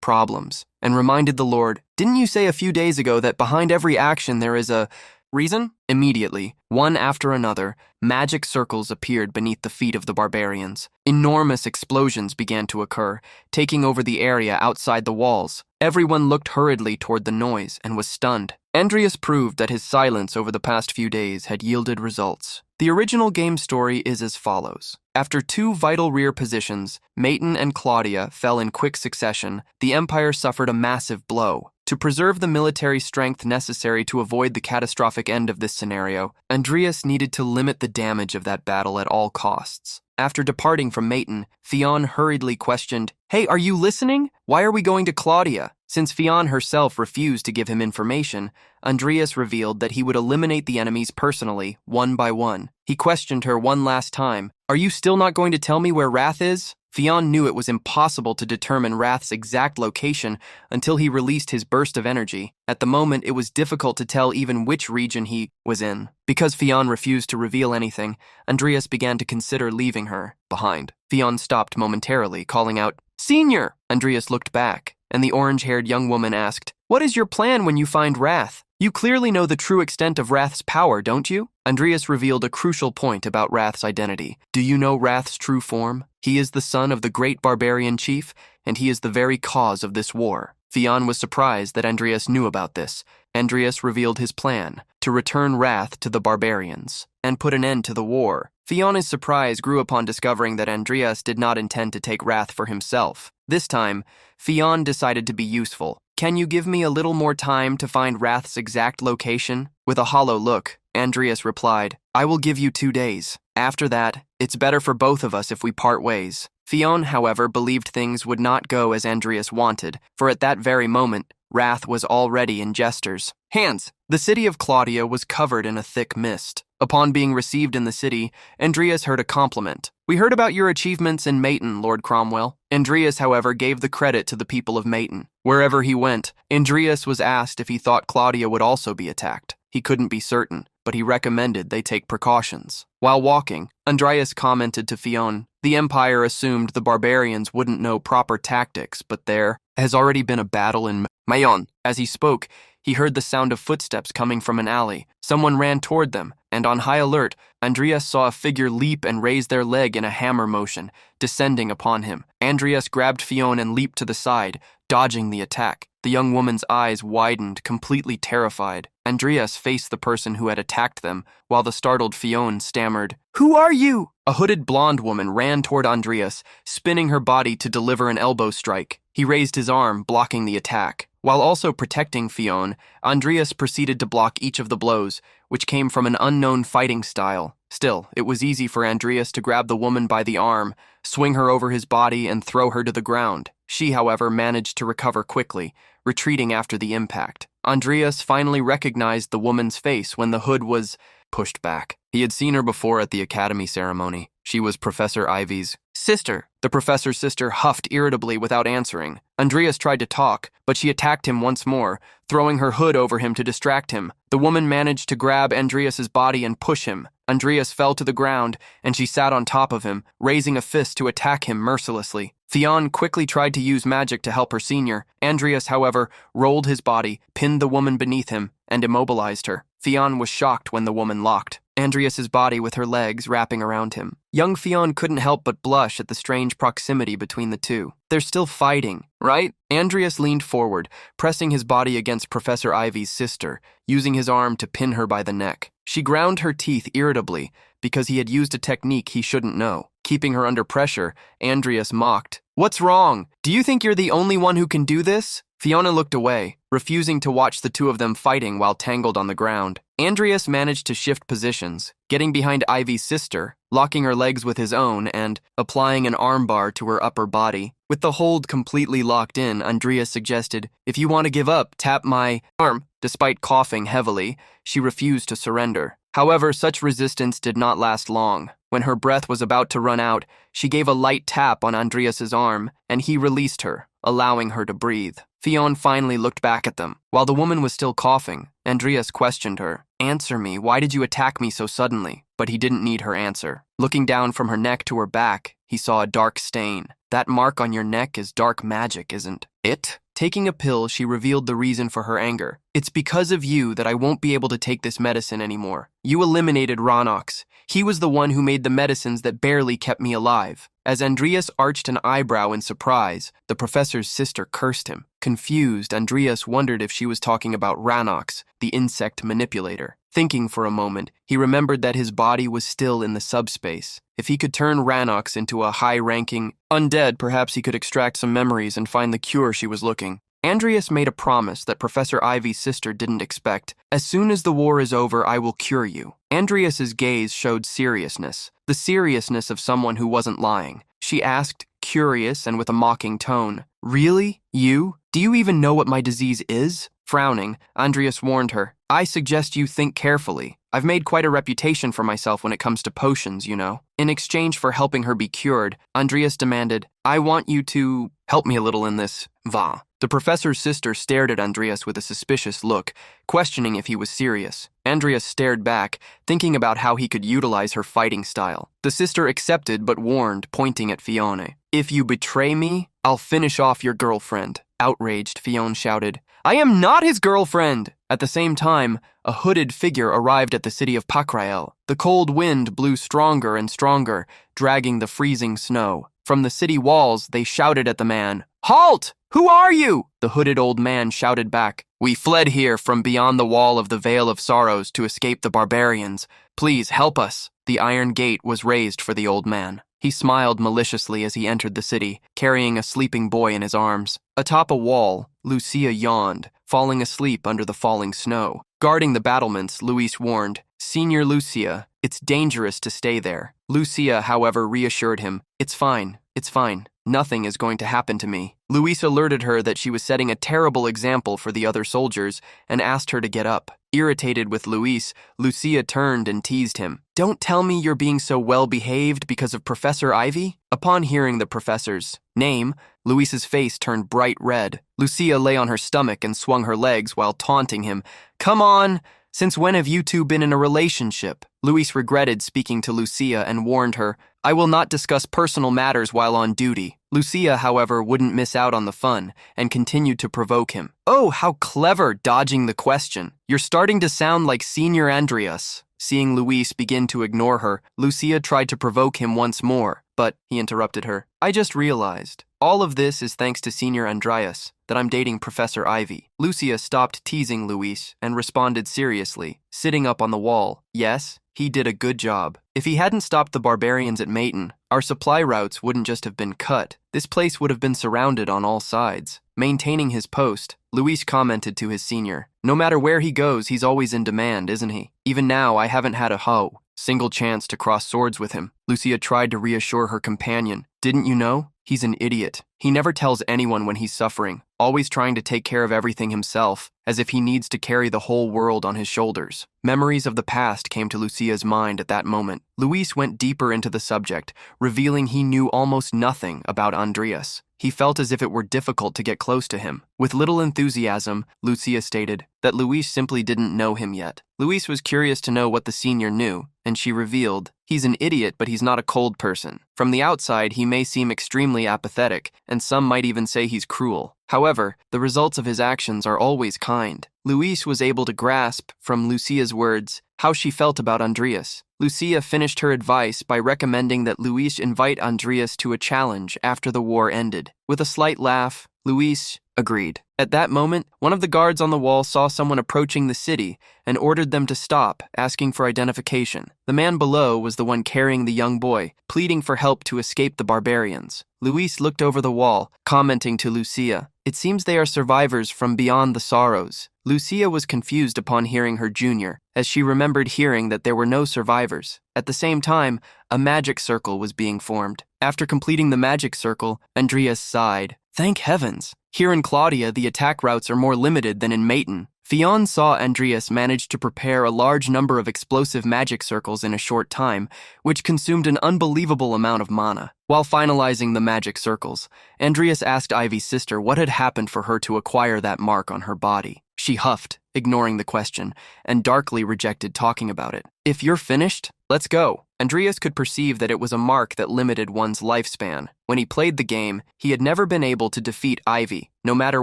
Speaker 1: problems, and reminded the Lord, "Didn't you say a few days ago that behind every action there is a Reason? Immediately, one after another, magic circles appeared beneath the feet of the barbarians. Enormous explosions began to occur, taking over the area outside the walls. Everyone looked hurriedly toward the noise and was stunned. Andreas proved that his silence over the past few days had yielded results. The original game story is as follows. After two vital rear positions, Maiten and Claudia fell in quick succession, the Empire suffered a massive blow. To preserve the military strength necessary to avoid the catastrophic end of this scenario, Andreas needed to limit the damage of that battle at all costs. After departing from Maiten, Fionn hurriedly questioned, "Hey, are you listening? Why are we going to Claudia?" Since Fionn herself refused to give him information, Andreas revealed that he would eliminate the enemies personally, one by one. He questioned her one last time. "Are you still not going to tell me where Wrath is?" Fionn knew it was impossible to determine Wrath's exact location until he released his burst of energy. At the moment, it was difficult to tell even which region he was in. Because Fionn refused to reveal anything, Andreas began to consider leaving her behind. Fionn stopped momentarily, calling out, "Senior!" Andreas looked back, and the orange-haired young woman asked, "What is your plan when you find Wrath? You clearly know the true extent of Wrath's power, don't you?" Andreas revealed a crucial point about Wrath's identity. "Do you know Wrath's true form? He is the son of the great barbarian chief, and he is the very cause of this war." Fionn was surprised that Andreas knew about this. Andreas revealed his plan, to return Wrath to the barbarians, and put an end to the war. Fionn's surprise grew upon discovering that Andreas did not intend to take Wrath for himself. This time, Fionn decided to be useful. "Can you give me a little more time to find Wrath's exact location?" With a hollow look, Andreas replied, "I will give you 2 days. After that, it's better for both of us if we part ways." Fionn, however, believed things would not go as Andreas wanted, for at that very moment, Wrath was already in Jester's hands. The city of Claudia was covered in a thick mist. Upon being received in the city, Andreas heard a compliment. "We heard about your achievements in Maiten, Lord Cromwell." Andreas, however, gave the credit to the people of Maiten. Wherever he went, Andreas was asked if he thought Claudia would also be attacked. He couldn't be certain, but he recommended they take precautions. While walking, Andreas commented to Fionn, "The Empire assumed the barbarians wouldn't know proper tactics, but there has already been a battle in Mayon." As he spoke, he heard the sound of footsteps coming from an alley. Someone ran toward them, and on high alert, Andreas saw a figure leap and raise their leg in a hammer motion, descending upon him. Andreas grabbed Fionn and leaped to the side, dodging the attack. The young woman's eyes widened, completely terrified. Andreas faced the person who had attacked them, while the startled Fionn stammered, "Who are you?" A hooded blonde woman ran toward Andreas, spinning her body to deliver an elbow strike. He raised his arm, blocking the attack. While also protecting Fionn, Andreas proceeded to block each of the blows, which came from an unknown fighting style. Still, it was easy for Andreas to grab the woman by the arm, swing her over his body, and throw her to the ground. She, however, managed to recover quickly, retreating after the impact. Andreas finally recognized the woman's face when the hood was pushed back. He had seen her before at the academy ceremony. She was Professor Ivy's sister. The professor's sister huffed irritably without answering. Andreas tried to talk, but she attacked him once more, throwing her hood over him to distract him. The woman managed to grab Andreas's body and push him. Andreas fell to the ground, and she sat on top of him, raising a fist to attack him mercilessly. Fionn quickly tried to use magic to help her senior. Andreas, however, rolled his body, pinned the woman beneath him, and immobilized her. Fionn was shocked when the woman locked Andreas's body with her legs wrapping around him. Young Fionn couldn't help but blush at the strange proximity between the two. "They're still fighting, right?" Andreas leaned forward, pressing his body against Professor Ivy's sister, using his arm to pin her by the neck. She ground her teeth irritably because he had used a technique he shouldn't know. Keeping her under pressure, Andreas mocked, "What's wrong? Do you think you're the only one who can do this?" Fiona looked away, refusing to watch the two of them fighting while tangled on the ground. Andreas managed to shift positions, getting behind Ivy's sister, locking her legs with his own, and applying an armbar to her upper body. With the hold completely locked in, Andreas suggested, "If you want to give up, tap my arm." Despite coughing heavily, she refused to surrender. However, such resistance did not last long. When her breath was about to run out, she gave a light tap on Andreas's arm, and he released her, allowing her to breathe. Fionn finally looked back at them. While the woman was still coughing, Andreas questioned her. "Answer me, why did you attack me so suddenly?" But he didn't need her answer. Looking down from her neck to her back, he saw a dark stain. "That mark on your neck is dark magic, isn't it?" Taking a pill, she revealed the reason for her anger. It's because of you that I won't be able to take this medicine anymore. You eliminated Ronox. He was the one who made the medicines that barely kept me alive. As Andreas arched an eyebrow in surprise, the professor's sister cursed him. Confused, Andreas wondered if she was talking about Ranox, the insect manipulator. Thinking for a moment, he remembered that his body was still in the subspace. If he could turn Ranox into a high-ranking undead, perhaps he could extract some memories and find the cure she was looking. Andreas made a promise that Professor Ivy's sister didn't expect. As soon as the war is over, I will cure you. Andreas's gaze showed seriousness, the seriousness of someone who wasn't lying. She asked, curious and with a mocking tone, "Really? You? Do you even know what my disease is?" Frowning, Andreas warned her, "I suggest you think carefully. I've made quite a reputation for myself when it comes to potions, you know." In exchange for helping her be cured, Andreas demanded, "I want you to help me a little in this, va." The professor's sister stared at Andreas with a suspicious look, questioning if he was serious. Andreas stared back, thinking about how he could utilize her fighting style. The sister accepted but warned, pointing at Fiona. "If you betray me, I'll finish off your girlfriend." Outraged, Fiona shouted, "I am not his girlfriend!" At the same time, a hooded figure arrived at the city of Pakrael. The cold wind blew stronger and stronger, dragging the freezing snow. From the city walls, they shouted at the man, "Halt! Who are you?" The hooded old man shouted back, "We fled here from beyond the wall of the Vale of Sorrows to escape the barbarians. Please help us." The iron gate was raised for the old man. He smiled maliciously as he entered the city, carrying a sleeping boy in his arms. Atop a wall, Lucia yawned, falling asleep under the falling snow. Guarding the battlements, Luis warned, "Senior Lucia, it's dangerous to stay there." Lucia, however, reassured him, "It's fine, it's fine. Nothing is going to happen to me." Luis alerted her that she was setting a terrible example for the other soldiers and asked her to get up. Irritated with Luis, Lucia turned and teased him. "Don't tell me you're being so well-behaved because of Professor Ivy?" Upon hearing the professor's name, Luis's face turned bright red. Lucia lay on her stomach and swung her legs while taunting him. "Come on! Since when have you two been in a relationship?" Luis regretted speaking to Lucia and warned her, "I will not discuss personal matters while on duty." Lucia, however, wouldn't miss out on the fun and continued to provoke him. "Oh, how clever, dodging the question. You're starting to sound like Senior Andreas." Seeing Luis begin to ignore her, Lucia tried to provoke him once more, but he interrupted her. "I just realized. All of this is thanks to Senior Andreas, that I'm dating Professor Ivy." Lucia stopped teasing Luis and responded seriously, sitting up on the wall. "Yes, he did a good job. If he hadn't stopped the barbarians at Mayton, our supply routes wouldn't just have been cut. This place would have been surrounded on all sides." Maintaining his post, Luis commented to his senior, "No matter where he goes, he's always in demand, isn't he? Even now, I haven't had a single chance to cross swords with him." Lucia tried to reassure her companion. "Didn't you know? He's an idiot. He never tells anyone when he's suffering, always trying to take care of everything himself, as if he needs to carry the whole world on his shoulders." Memories of the past came to Lucia's mind at that moment. Luis went deeper into the subject, revealing he knew almost nothing about Andreas. He felt as if it were difficult to get close to him. With little enthusiasm, Lucia stated that Luis simply didn't know him yet. Luis was curious to know what the senior knew, and she revealed, "He's an idiot, but he's not a cold person. From the outside, he may seem extremely apathetic, and some might even say he's cruel. However, the results of his actions are always kind." Luis was able to grasp, from Lucia's words, how she felt about Andreas. Lucia finished her advice by recommending that Luis invite Andreas to a challenge after the war ended. With a slight laugh, Luis agreed. At that moment, one of the guards on the wall saw someone approaching the city and ordered them to stop, asking for identification. The man below was the one carrying the young boy, pleading for help to escape the barbarians. Luis looked over the wall, commenting to Lucia, "It seems they are survivors from beyond the sorrows." Lucia was confused upon hearing her junior, as she remembered hearing that there were no survivors. At the same time, a magic circle was being formed. After completing the magic circle, Andreas sighed. "Thank heavens! Here in Claudia, the attack routes are more limited than in Mayton." Fionn saw Andreas manage to prepare a large number of explosive magic circles in a short time, which consumed an unbelievable amount of mana. While finalizing the magic circles, Andreas asked Ivy's sister what had happened for her to acquire that mark on her body. She huffed, ignoring the question, and darkly rejected talking about it. "If you're finished, let's go." Andreas could perceive that it was a mark that limited one's lifespan. When he played the game, he had never been able to defeat Ivy, no matter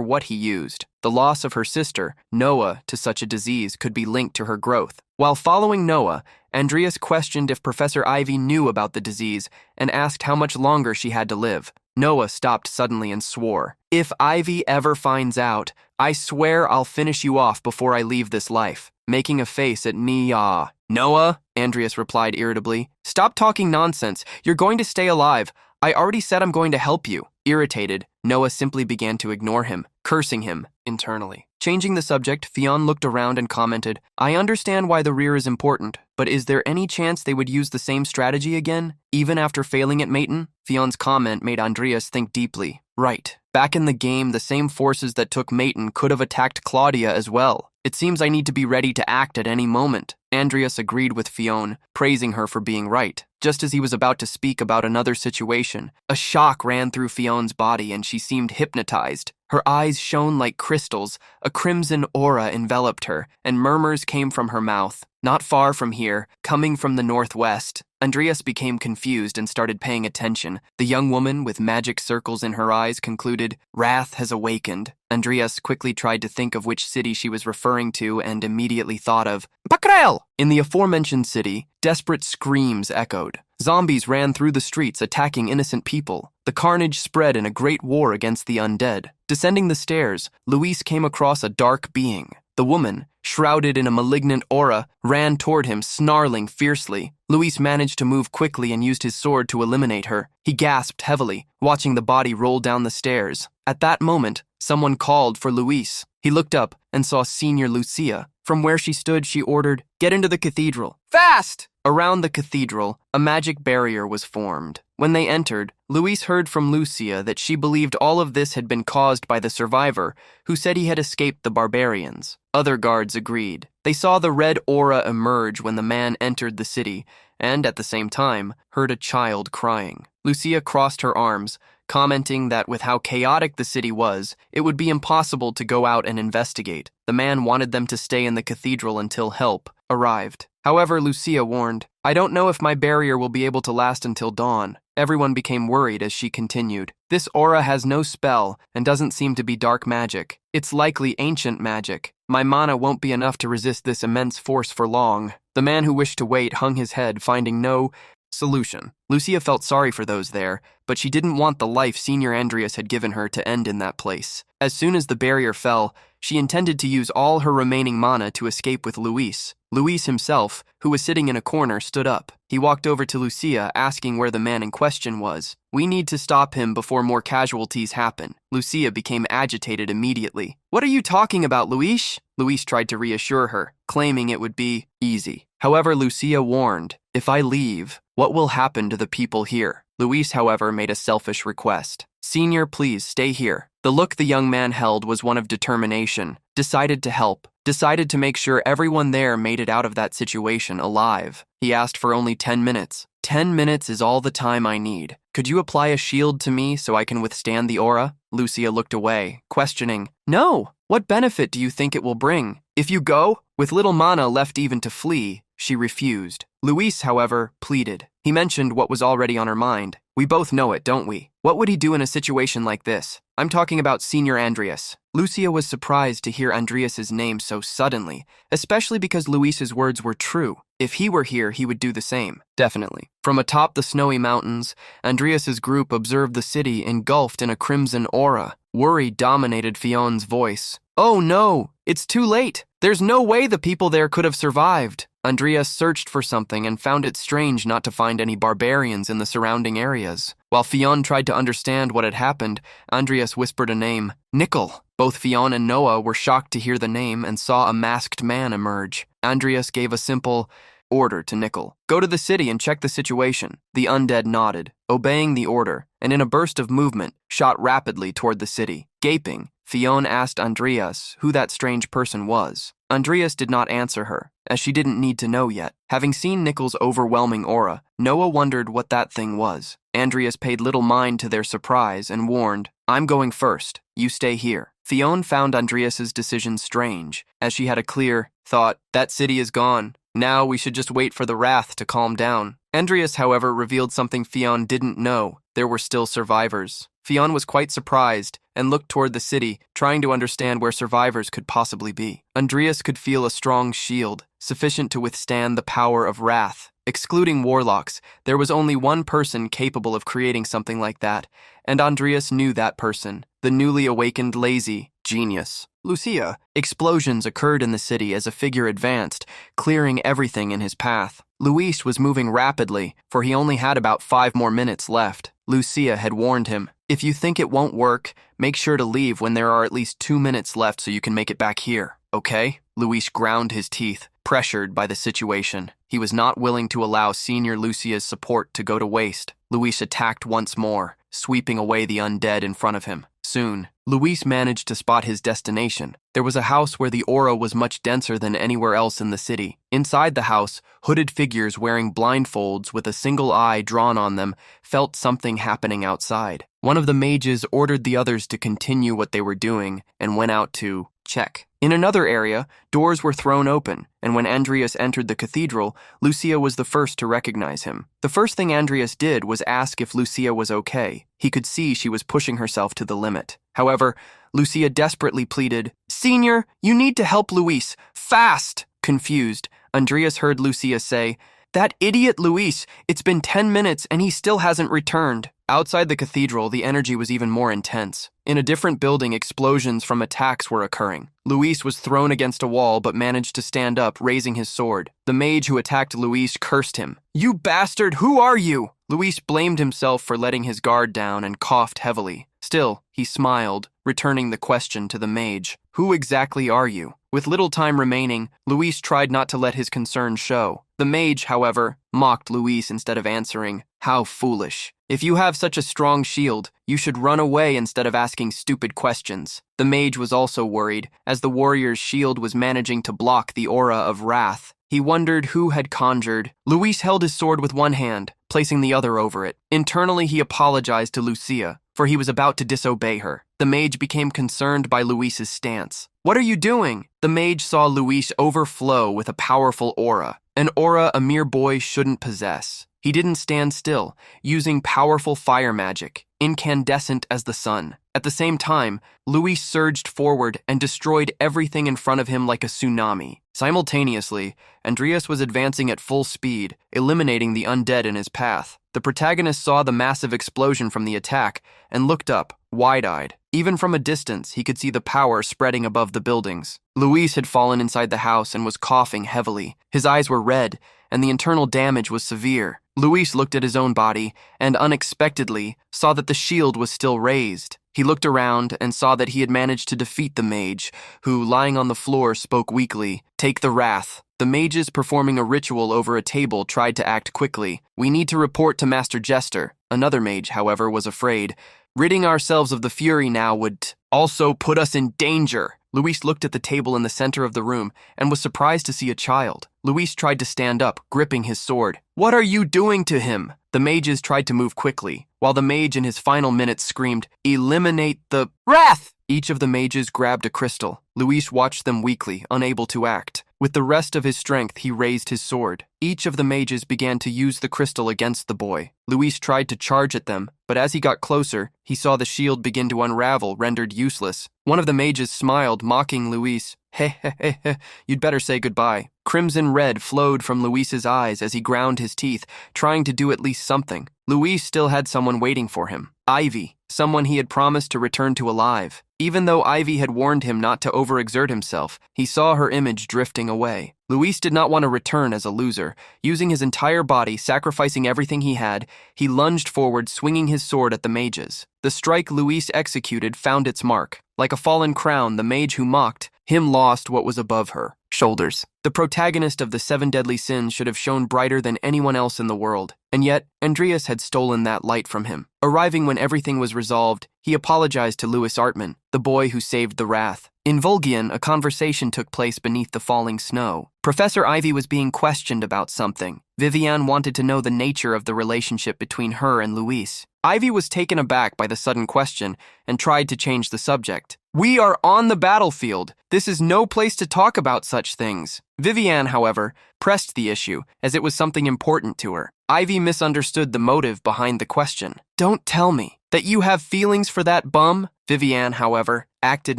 Speaker 1: what he used. The loss of her sister, Noah, to such a disease could be linked to her growth. While following Noah, Andreas questioned if Professor Ivy knew about the disease and asked how much longer she had to live. Noah stopped suddenly and swore, "If Ivy ever finds out, I swear I'll finish you off before I leave this life," making a face at Nia. "Noah," Andreas replied irritably, "stop talking nonsense. You're going to stay alive. I already said I'm going to help you." Irritated, Noah simply began to ignore him, cursing him internally. Changing the subject, Fionn looked around and commented, "I understand why the rear is important, but is there any chance they would use the same strategy again, even after failing at Maton?" Fionn's comment made Andreas think deeply. Right. Back in the game, the same forces that took Maton could have attacked Claudia as well. It seems I need to be ready to act at any moment. Andreas agreed with Fionn, praising her for being right. Just as he was about to speak about another situation, a shock ran through Fionn's body and she seemed hypnotized. Her eyes shone like crystals, a crimson aura enveloped her, and murmurs came from her mouth. Not far from here, coming from the northwest, Andreas became confused and started paying attention. The young woman, with magic circles in her eyes, concluded, "Wrath has awakened." Andreas quickly tried to think of which city she was referring to and immediately thought of Bakrel! In the aforementioned city, desperate screams echoed. Zombies ran through the streets attacking innocent people. The carnage spread in a great war against the undead. Descending the stairs, Luis came across a dark being. The woman, shrouded in a malignant aura, ran toward him, snarling fiercely. Luis managed to move quickly and used his sword to eliminate her. He gasped heavily, watching the body roll down the stairs. At that moment, someone called for Luis. He looked up and saw Senior Lucia. From where she stood, she ordered, "Get into the cathedral. Fast!" Around the cathedral, a magic barrier was formed. When they entered, Luis heard from Lucia that she believed all of this had been caused by the survivor, who said he had escaped the barbarians. Other guards agreed. They saw the red aura emerge when the man entered the city, and at the same time, heard a child crying. Lucia crossed her arms, commenting that with how chaotic the city was, it would be impossible to go out and investigate. The man wanted them to stay in the cathedral until help arrived. However, Lucia warned, "I don't know if my barrier will be able to last until dawn." Everyone became worried as she continued. "This aura has no spell and doesn't seem to be dark magic. It's likely ancient magic. My mana won't be enough to resist this immense force for long." The man who wished to wait hung his head, finding no solution. Lucia felt sorry for those there, but she didn't want the life Senior Andreas had given her to end in that place. As soon as the barrier fell, she intended to use all her remaining mana to escape with Luis. Luis himself, who was sitting in a corner, stood up. He walked over to Lucia, asking where the man in question was. "We need to stop him before more casualties happen." Lucia became agitated immediately. "What are you talking about, Luis?" Luis tried to reassure her, claiming it would be easy. However, Lucia warned, "If I leave, what will happen to the people here?" Luis, however, made a selfish request. "Senior, please stay here." The look the young man held was one of determination. Decided to help. Decided to make sure everyone there made it out of that situation alive. He asked for only 10 minutes. 10 minutes is all the time I need. Could you apply a shield to me so I can withstand the aura?" Lucia looked away, questioning, "No. What benefit do you think it will bring? If you go, with little mana left even to flee," she refused. Luis, however, pleaded. He mentioned what was already on her mind. "We both know it, don't we? What would he do in a situation like this? I'm talking about Senior Andreas." Lucia was surprised to hear Andreas's name so suddenly, especially because Luis's words were true. If he were here, he would do the same. Definitely. From atop the snowy mountains, Andreas's group observed the city engulfed in a crimson aura. Worry dominated Fionn's voice. "Oh no, it's too late. There's no way the people there could have survived." Andreas searched for something and found it strange not to find any barbarians in the surrounding areas. While Fionn tried to understand what had happened, Andreas whispered a name, Nickel. Both Fionn and Noah were shocked to hear the name and saw a masked man emerge. Andreas gave a simple order to Nickel. "Go to the city and check the situation." The undead nodded, obeying the order, and in a burst of movement, shot rapidly toward the city. Gaping, Fionn asked Andreas who that strange person was. Andreas did not answer her, as she didn't need to know yet. Having seen Nickel's overwhelming aura, Noah wondered what that thing was. Andreas paid little mind to their surprise and warned, "I'm going first. You stay here." Fionn found Andreas's decision strange, as she had a clear thought, "That city is gone. Now we should just wait for the wrath to calm down. Andreas, however, revealed something Fionn didn't know. There were still survivors. Fionn was quite surprised and looked toward the city, trying to understand where survivors could possibly be. Andreas could feel a strong shield, sufficient to withstand the power of wrath. Excluding warlocks, there was only one person capable of creating something like that, and Andreas knew that person, the newly awakened lazy genius. Lucia. Explosions occurred in the city as a figure advanced, clearing everything in his path. Luis was moving rapidly, for he only had about 5 more minutes left. Lucia had warned him, "If you think it won't work, make sure to leave when there are at least 2 minutes left so you can make it back here, okay?" Luis ground his teeth, pressured by the situation. He was not willing to allow Senior Lucia's support to go to waste. Luis attacked once more, sweeping away the undead in front of him. Soon, Luis managed to spot his destination. There was a house where the aura was much denser than anywhere else in the city. Inside the house, hooded figures wearing blindfolds with a single eye drawn on them felt something happening outside. One of the mages ordered the others to continue what they were doing and went out to check. In another area, doors were thrown open, and when Andreas entered the cathedral, Lucia was the first to recognize him. The first thing Andreas did was ask if Lucia was okay. He could see she was pushing herself to the limit. However, Lucia desperately pleaded, "Senior, you need to help Luis. Fast!" Confused, Andreas heard Lucia say, "That idiot Luis, it's been 10 minutes and he still hasn't returned." Outside the cathedral, the energy was even more intense. In a different building, explosions from attacks were occurring. Luis was thrown against a wall but managed to stand up, raising his sword. The mage who attacked Luis cursed him. "You bastard, who are you?" Luis blamed himself for letting his guard down and coughed heavily. Still, he smiled, returning the question to the mage. "Who exactly are you?" With little time remaining, Luis tried not to let his concern show. The mage, however, mocked Luis instead of answering. "How foolish. If you have such a strong shield, you should run away instead of asking stupid questions." The mage was also worried, as the warrior's shield was managing to block the aura of wrath. He wondered who had conjured. Luis held his sword with one hand, placing the other over it. Internally, he apologized to Lucia, for he was about to disobey her. The mage became concerned by Luis's stance. "What are you doing?" The mage saw Luis overflow with a powerful aura, an aura a mere boy shouldn't possess. He didn't stand still, using powerful fire magic, incandescent as the sun. At the same time, Luis surged forward and destroyed everything in front of him like a tsunami. Simultaneously, Andreas was advancing at full speed, eliminating the undead in his path. The protagonist saw the massive explosion from the attack and looked up, wide-eyed. Even from a distance, he could see the power spreading above the buildings. Luis had fallen inside the house and was coughing heavily. His eyes were red, and the internal damage was severe. Luis looked at his own body and, unexpectedly, saw that the shield was still raised. He looked around and saw that he had managed to defeat the mage, who, lying on the floor, spoke weakly. "Take the wrath." The mages performing a ritual over a table tried to act quickly. "We need to report to Master Jester." Another mage, however, was afraid. "Ridding ourselves of the fury now would also put us in danger." Luis looked at the table in the center of the room and was surprised to see a child. Luis tried to stand up, gripping his sword. "What are you doing to him?" The mages tried to move quickly, while the mage in his final minutes screamed, "Eliminate the wrath!" Each of the mages grabbed a crystal. Luis watched them weakly, unable to act. With the rest of his strength, he raised his sword. Each of the mages began to use the crystal against the boy. Luis tried to charge at them, but as he got closer, he saw the shield begin to unravel, rendered useless. One of the mages smiled, mocking Luis. "Heh heh heh heh, you'd better say goodbye." Crimson red flowed from Luis's eyes as he ground his teeth, trying to do at least something. Luis still had someone waiting for him. Ivy, someone he had promised to return to alive. Even though Ivy had warned him not to overexert himself, he saw her image drifting away. Luis did not want to return as a loser. Using his entire body, sacrificing everything he had, he lunged forward, swinging his sword at the mages. The strike Luis executed found its mark. Like a fallen crown, the mage who mocked him lost what was above her shoulders. The protagonist of the 7 deadly sins should have shone brighter than anyone else in the world, and yet Andreas had stolen that light from him. Arriving when everything was resolved, he apologized to Louis Artman, the boy who saved the wrath. In Volgian, a conversation took place beneath the falling snow. Professor Ivy was being questioned about something. Vivien wanted to know the nature of the relationship between her and Luis. Ivy was taken aback by the sudden question and tried to change the subject. We are on the battlefield. This is no place to talk about such things. Vivien, however, pressed the issue, as it was something important to her. Ivy misunderstood the motive behind the question. Don't tell me that you have feelings for that bum? Vivien, however, acted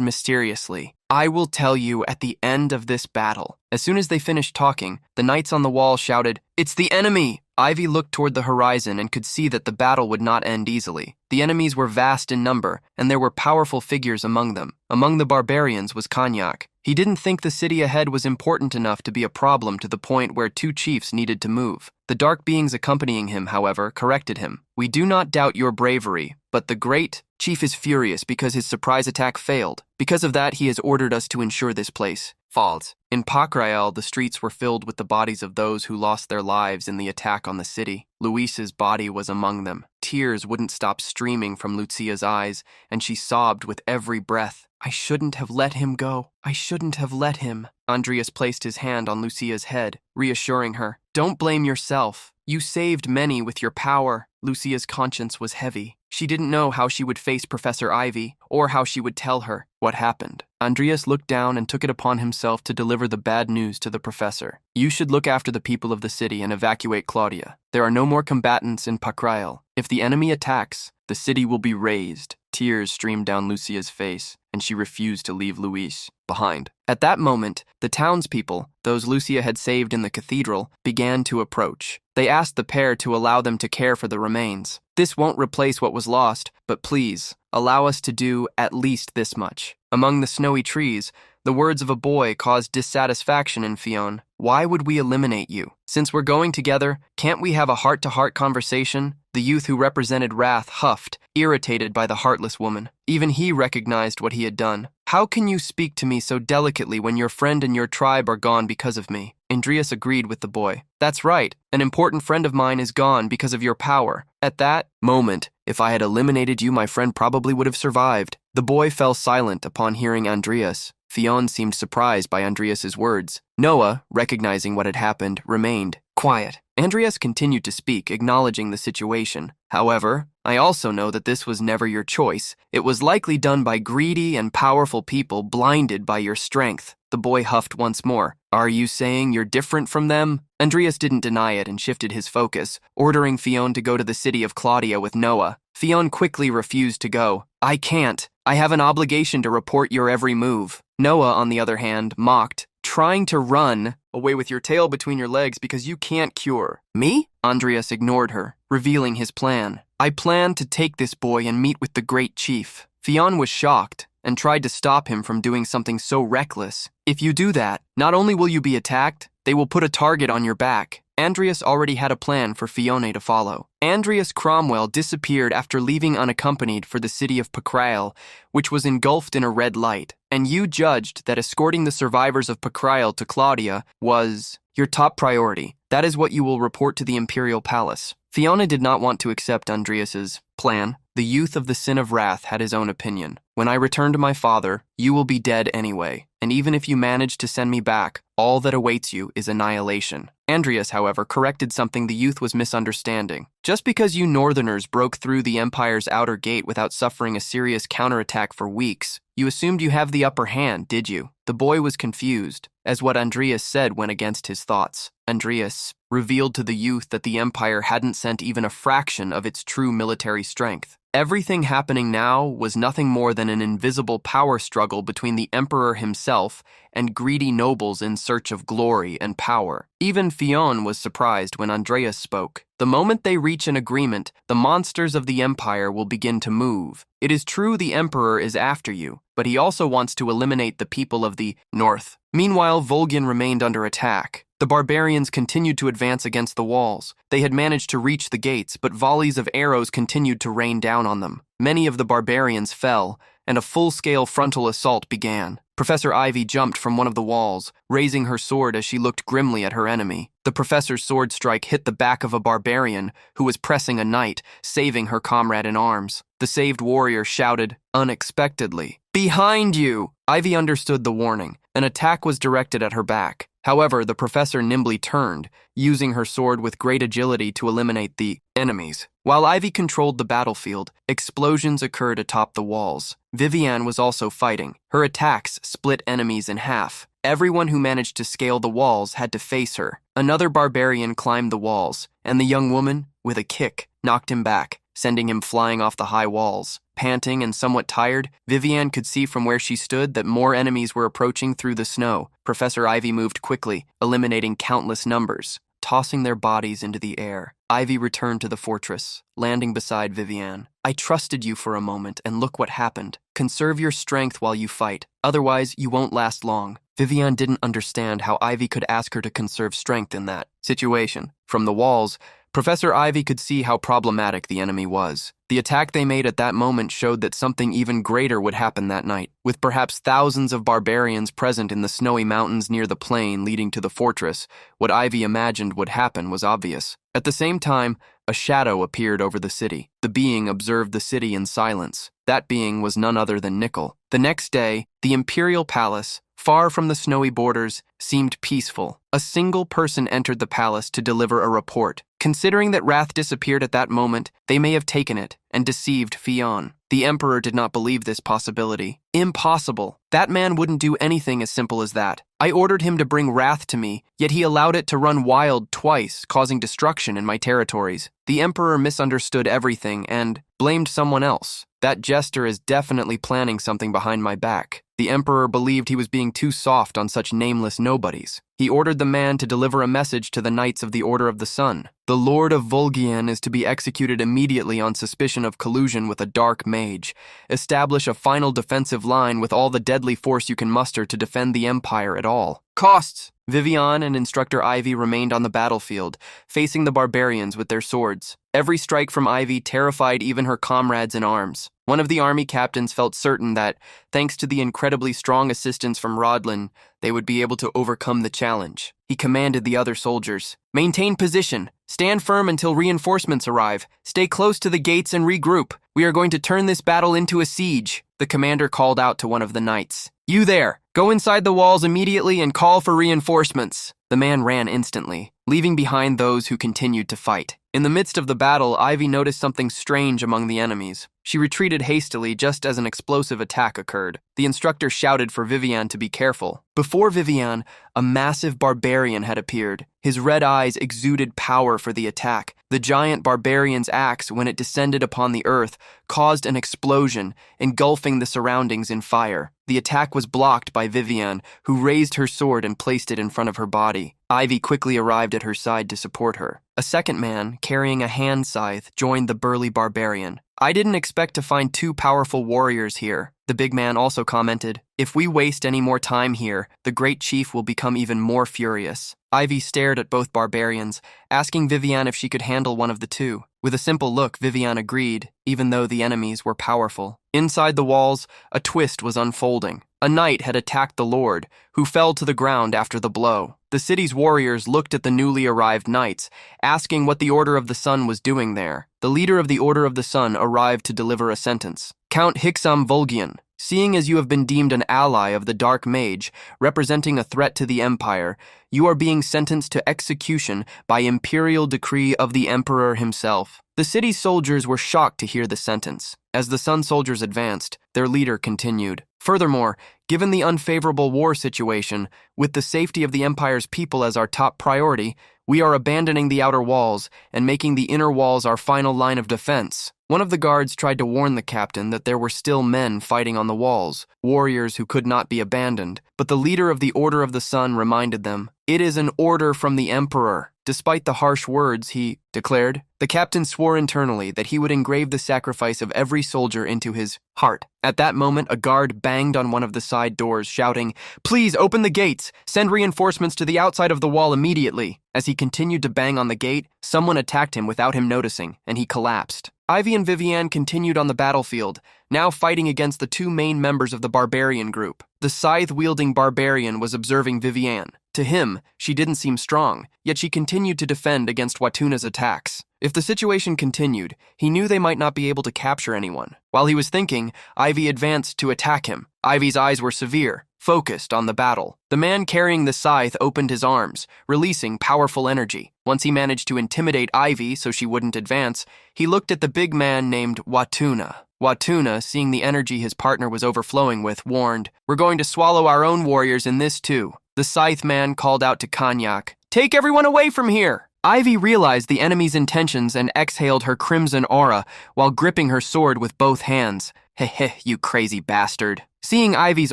Speaker 1: mysteriously. I will tell you at the end of this battle. As soon as they finished talking, the knights on the wall shouted, "It's the enemy!" Ivy looked toward the horizon and could see that the battle would not end easily. The enemies were vast in number, and there were powerful figures among them. Among the barbarians was Cognac. He didn't think the city ahead was important enough to be a problem to the point where two chiefs needed to move. The dark beings accompanying him, however, corrected him. We do not doubt your bravery, but the great chief is furious because his surprise attack failed. Because of that, he has ordered us to ensure this place falls. In Pacrael, the streets were filled with the bodies of those who lost their lives in the attack on the city. Luis's body was among them. Tears wouldn't stop streaming from Lucia's eyes, and she sobbed with every breath. I shouldn't have let him go. I shouldn't have let him. Andreas placed his hand on Lucia's head, reassuring her. Don't blame yourself. You saved many with your power. Lucia's conscience was heavy. She didn't know how she would face Professor Ivy, or how she would tell her what happened. Andreas looked down and took it upon himself to deliver the bad news to the professor. You should look after the people of the city and evacuate Claudia. There are no more combatants in Pacrael. If the enemy attacks, the city will be razed. Tears streamed down Lucia's face, and she refused to leave Luis behind. At that moment, the townspeople, those Lucia had saved in the cathedral, began to approach. They asked the pair to allow them to care for the remains. This won't replace what was lost, but please, allow us to do at least this much. Among the snowy trees, the words of a boy caused dissatisfaction in Fionn. Why would we eliminate you? Since we're going together, can't we have a heart-to-heart conversation? The youth who represented Wrath huffed, irritated by the heartless woman. Even he recognized what he had done. How can you speak to me so delicately when your friend and your tribe are gone because of me? Andreas agreed with the boy. That's right. An important friend of mine is gone because of your power. At that moment, if I had eliminated you, my friend probably would have survived. The boy fell silent upon hearing Andreas. Fionn seemed surprised by Andreas's words. Noah, recognizing what had happened, remained quiet. Andreas continued to speak, acknowledging the situation. However, I also know that this was never your choice. It was likely done by greedy and powerful people blinded by your strength. The boy huffed once more. Are you saying you're different from them? Andreas didn't deny it and shifted his focus, ordering Fionn to go to the city of Claudia with Noah. Fionn quickly refused to go. I can't. I have an obligation to report your every move. Noah, on the other hand, mocked, trying to run away with your tail between your legs because you can't cure. Me? Andreas ignored her, revealing his plan. I plan to take this boy and meet with the great chief. Fionn was shocked and tried to stop him from doing something so reckless. If you do that, not only will you be attacked, they will put a target on your back. Andreas already had a plan for Fionn to follow. Andreas Cromwell disappeared after leaving unaccompanied for the city of Pacrael, which was engulfed in a red light, and you judged that escorting the survivors of Pacrael to Claudia was your top priority. That is what you will report to the Imperial Palace. Fiona did not want to accept Andreas's plan. The youth of the Sin of Wrath had his own opinion. When I return to my father, you will be dead anyway, and even if you manage to send me back, all that awaits you is annihilation. Andreas, however, corrected something the youth was misunderstanding. Just because you Northerners broke through the Empire's outer gate without suffering a serious counterattack for weeks, you assumed you have the upper hand, did you? The boy was confused, as what Andreas said went against his thoughts. Andreas revealed to the youth that the Empire hadn't sent even a fraction of its true military strength. Everything happening now was nothing more than an invisible power struggle between the Emperor himself and greedy nobles in search of glory and power. Even Fionn was surprised when Andreas spoke. The moment they reach an agreement, the monsters of the Empire will begin to move. It is true the Emperor is after you, but he also wants to eliminate the people of the North. Meanwhile, Volgin remained under attack. The barbarians continued to advance against the walls. They had managed to reach the gates, but volleys of arrows continued to rain down on them. Many of the barbarians fell, and a full-scale frontal assault began. Professor Ivy jumped from one of the walls, raising her sword as she looked grimly at her enemy. The professor's sword strike hit the back of a barbarian who was pressing a knight, saving her comrade in arms. The saved warrior shouted, unexpectedly, "Behind you!" Ivy understood the warning. An attack was directed at her back. However, the professor nimbly turned, using her sword with great agility to eliminate the enemies. While Ivy controlled the battlefield, explosions occurred atop the walls. Vivien was also fighting. Her attacks split enemies in half. Everyone who managed to scale the walls had to face her. Another barbarian climbed the walls, and the young woman, with a kick, knocked him back, sending him flying off the high walls. Panting and somewhat tired, Vivien could see from where she stood that more enemies were approaching through the snow. Professor Ivy moved quickly, eliminating countless numbers, tossing their bodies into the air. Ivy returned to the fortress, landing beside Vivien. I trusted you for a moment, and look what happened. Conserve your strength while you fight, otherwise you won't last long. Vivien didn't understand how Ivy could ask her to conserve strength in that situation. From the walls, Professor Ivy could see how problematic the enemy was. The attack they made at that moment showed that something even greater would happen that night, with perhaps thousands of barbarians present in the snowy mountains near the plain leading to the fortress. What Ivy imagined would happen was obvious. At the same time, a shadow appeared over the city. The being observed the city in silence. That being was none other than Nickel. The next day, the Imperial Palace, far from the snowy borders, seemed peaceful. A single person entered the palace to deliver a report. Considering that Wrath disappeared at that moment, they may have taken it and deceived Fionn. The Emperor did not believe this possibility. Impossible. That man wouldn't do anything as simple as that. I ordered him to bring Wrath to me, yet he allowed it to run wild twice, causing destruction in my territories. The Emperor misunderstood everything and blamed someone else. That jester is definitely planning something behind my back. The Emperor believed he was being too soft on such nameless nobodies. He ordered the man to deliver a message to the Knights of the Order of the Sun. The Lord of Volgien is to be executed immediately on suspicion of collusion with a dark mage. Establish a final defensive line with all the deadly force you can muster to defend the Empire at all costs. Vivien and Instructor Ivy remained on the battlefield, facing the barbarians with their swords. Every strike from Ivy terrified even her comrades in arms. One of the army captains felt certain that, thanks to the incredibly strong assistance from Rodlin, they would be able to overcome the challenge. He commanded the other soldiers, "Maintain position. Stand firm until reinforcements arrive. Stay close to the gates and regroup. We are going to turn this battle into a siege." The commander called out to one of the knights, "You there, go inside the walls immediately and call for reinforcements." The man ran instantly, leaving behind those who continued to fight. In the midst of the battle, Ivy noticed something strange among the enemies. She retreated hastily just as an explosive attack occurred. The instructor shouted for Vivien to be careful. Before Vivien, a massive barbarian had appeared. His red eyes exuded power for the attack. The giant barbarian's axe, when it descended upon the earth, caused an explosion, engulfing the surroundings in fire. The attack was blocked by Vivien, who raised her sword and placed it in front of her body. Ivy quickly arrived at her side to support her. A second man, carrying a hand scythe, joined the burly barbarian. "I didn't expect to find two powerful warriors here," the big man also commented. "If we waste any more time here, the great chief will become even more furious." Ivy stared at both barbarians, asking Vivien if she could handle one of the two. With a simple look, Vivien agreed, even though the enemies were powerful. Inside the walls, a twist was unfolding. A knight had attacked the lord, who fell to the ground after the blow. The city's warriors looked at the newly arrived knights, asking what the Order of the Sun was doing there. The leader of the Order of the Sun arrived to deliver a sentence. "Count Hixam Volgien, seeing as you have been deemed an ally of the Dark Mage, representing a threat to the Empire, you are being sentenced to execution by imperial decree of the Emperor himself." The city's soldiers were shocked to hear the sentence. As the Sun soldiers advanced, their leader continued. "Furthermore, given the unfavorable war situation, with the safety of the Empire's people as our top priority, we are abandoning the outer walls and making the inner walls our final line of defense." One of the guards tried to warn the captain that there were still men fighting on the walls, warriors who could not be abandoned, but the leader of the Order of the Sun reminded them, "It is an order from the Emperor." Despite the harsh words he declared, the captain swore internally that he would engrave the sacrifice of every soldier into his heart. At that moment, a guard banged on one of the side doors, shouting, "Please open the gates! Send reinforcements to the outside of the wall immediately!" As he continued to bang on the gate, someone attacked him without him noticing, and he collapsed. Ivy and Vivien continued on the battlefield, now fighting against the two main members of the barbarian group. The scythe-wielding barbarian was observing Vivien. To him, she didn't seem strong, yet she continued to defend against Watuna's attacks. If the situation continued, he knew they might not be able to capture anyone. While he was thinking, Ivy advanced to attack him. Ivy's eyes were severe, focused on the battle. The man carrying the scythe opened his arms, releasing powerful energy. Once he managed to intimidate Ivy so she wouldn't advance, he looked at the big man named Watuna. Watuna, seeing the energy his partner was overflowing with, warned, "We're going to swallow our own warriors in this too." The scythe man called out to Cognac, "Take everyone away from here!" Ivy realized the enemy's intentions and exhaled her crimson aura while gripping her sword with both hands. "Heh heh, you crazy bastard." Seeing Ivy's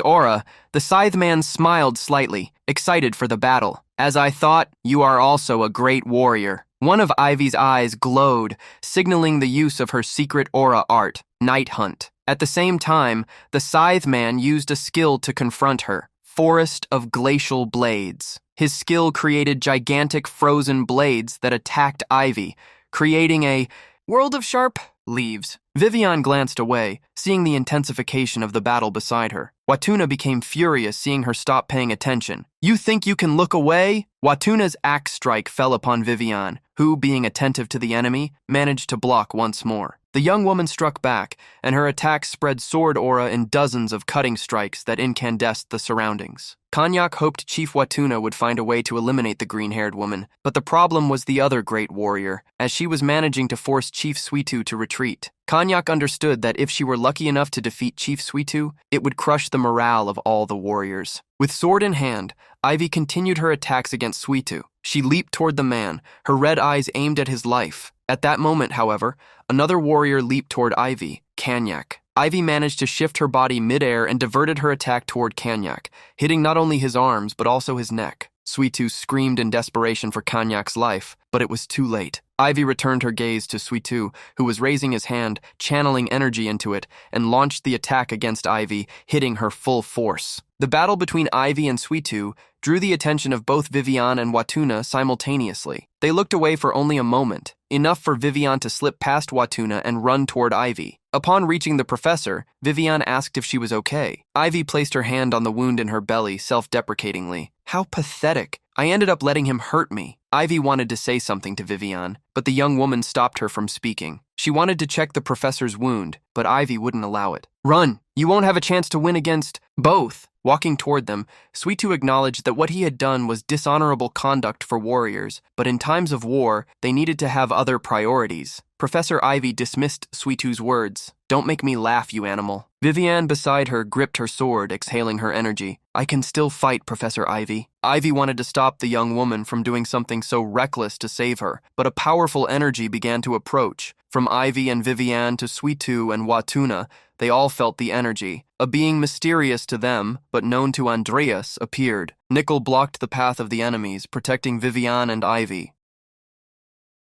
Speaker 1: aura, the scythe man smiled slightly, excited for the battle. "As I thought, you are also a great warrior." One of Ivy's eyes glowed, signaling the use of her secret aura art, Night Hunt. At the same time, the scythe man used a skill to confront her, Forest of Glacial Blades. His skill created gigantic frozen blades that attacked Ivy, creating a world of sharp leaves. Vivien glanced away, seeing the intensification of the battle beside her. Watuna became furious seeing her stop paying attention. "You think you can look away?" Watuna's axe strike fell upon Vivien, who, being attentive to the enemy, managed to block once more. The young woman struck back, and her attack spread sword aura in dozens of cutting strikes that incandesced the surroundings. Cognac hoped Chief Watuna would find a way to eliminate the green-haired woman, but the problem was the other great warrior, as she was managing to force Chief Suitu to retreat. Cognac understood that if she were lucky enough to defeat Chief Suitu, it would crush the morale of all the warriors. With sword in hand, Ivy continued her attacks against Suitu. She leaped toward the man, her red eyes aimed at his life. At that moment, however, another warrior leaped toward Ivy, Cognac. Ivy managed to shift her body midair and diverted her attack toward Cognac, hitting not only his arms but also his neck. Suitu screamed in desperation for Cognac's life, but it was too late. Ivy returned her gaze to Suitu, who was raising his hand, channeling energy into it, and launched the attack against Ivy, hitting her full force. The battle between Ivy and Suitu drew the attention of both Vivien and Watuna simultaneously. They looked away for only a moment, enough for Vivien to slip past Watuna and run toward Ivy. Upon reaching the professor, Vivien asked if she was okay. Ivy placed her hand on the wound in her belly self-deprecatingly. "How pathetic. I ended up letting him hurt me." Ivy wanted to say something to Vivien, but the young woman stopped her from speaking. She wanted to check the professor's wound, but Ivy wouldn't allow it. "Run! You won't have a chance to win against both." Walking toward them, Suitu acknowledged that what he had done was dishonorable conduct for warriors, but in times of war, they needed to have other priorities. Professor Ivy dismissed Suitu's words. "Don't make me laugh, you animal." Vivien beside her gripped her sword, exhaling her energy. "I can still fight, Professor Ivy." Ivy wanted to stop the young woman from doing something so reckless to save her, but a powerful energy began to approach. From Ivy and Vivien to Suitu and Watuna, they all felt the energy. A being mysterious to them, but known to Andreas, appeared. Nickel blocked the path of the enemies, protecting Vivien and Ivy.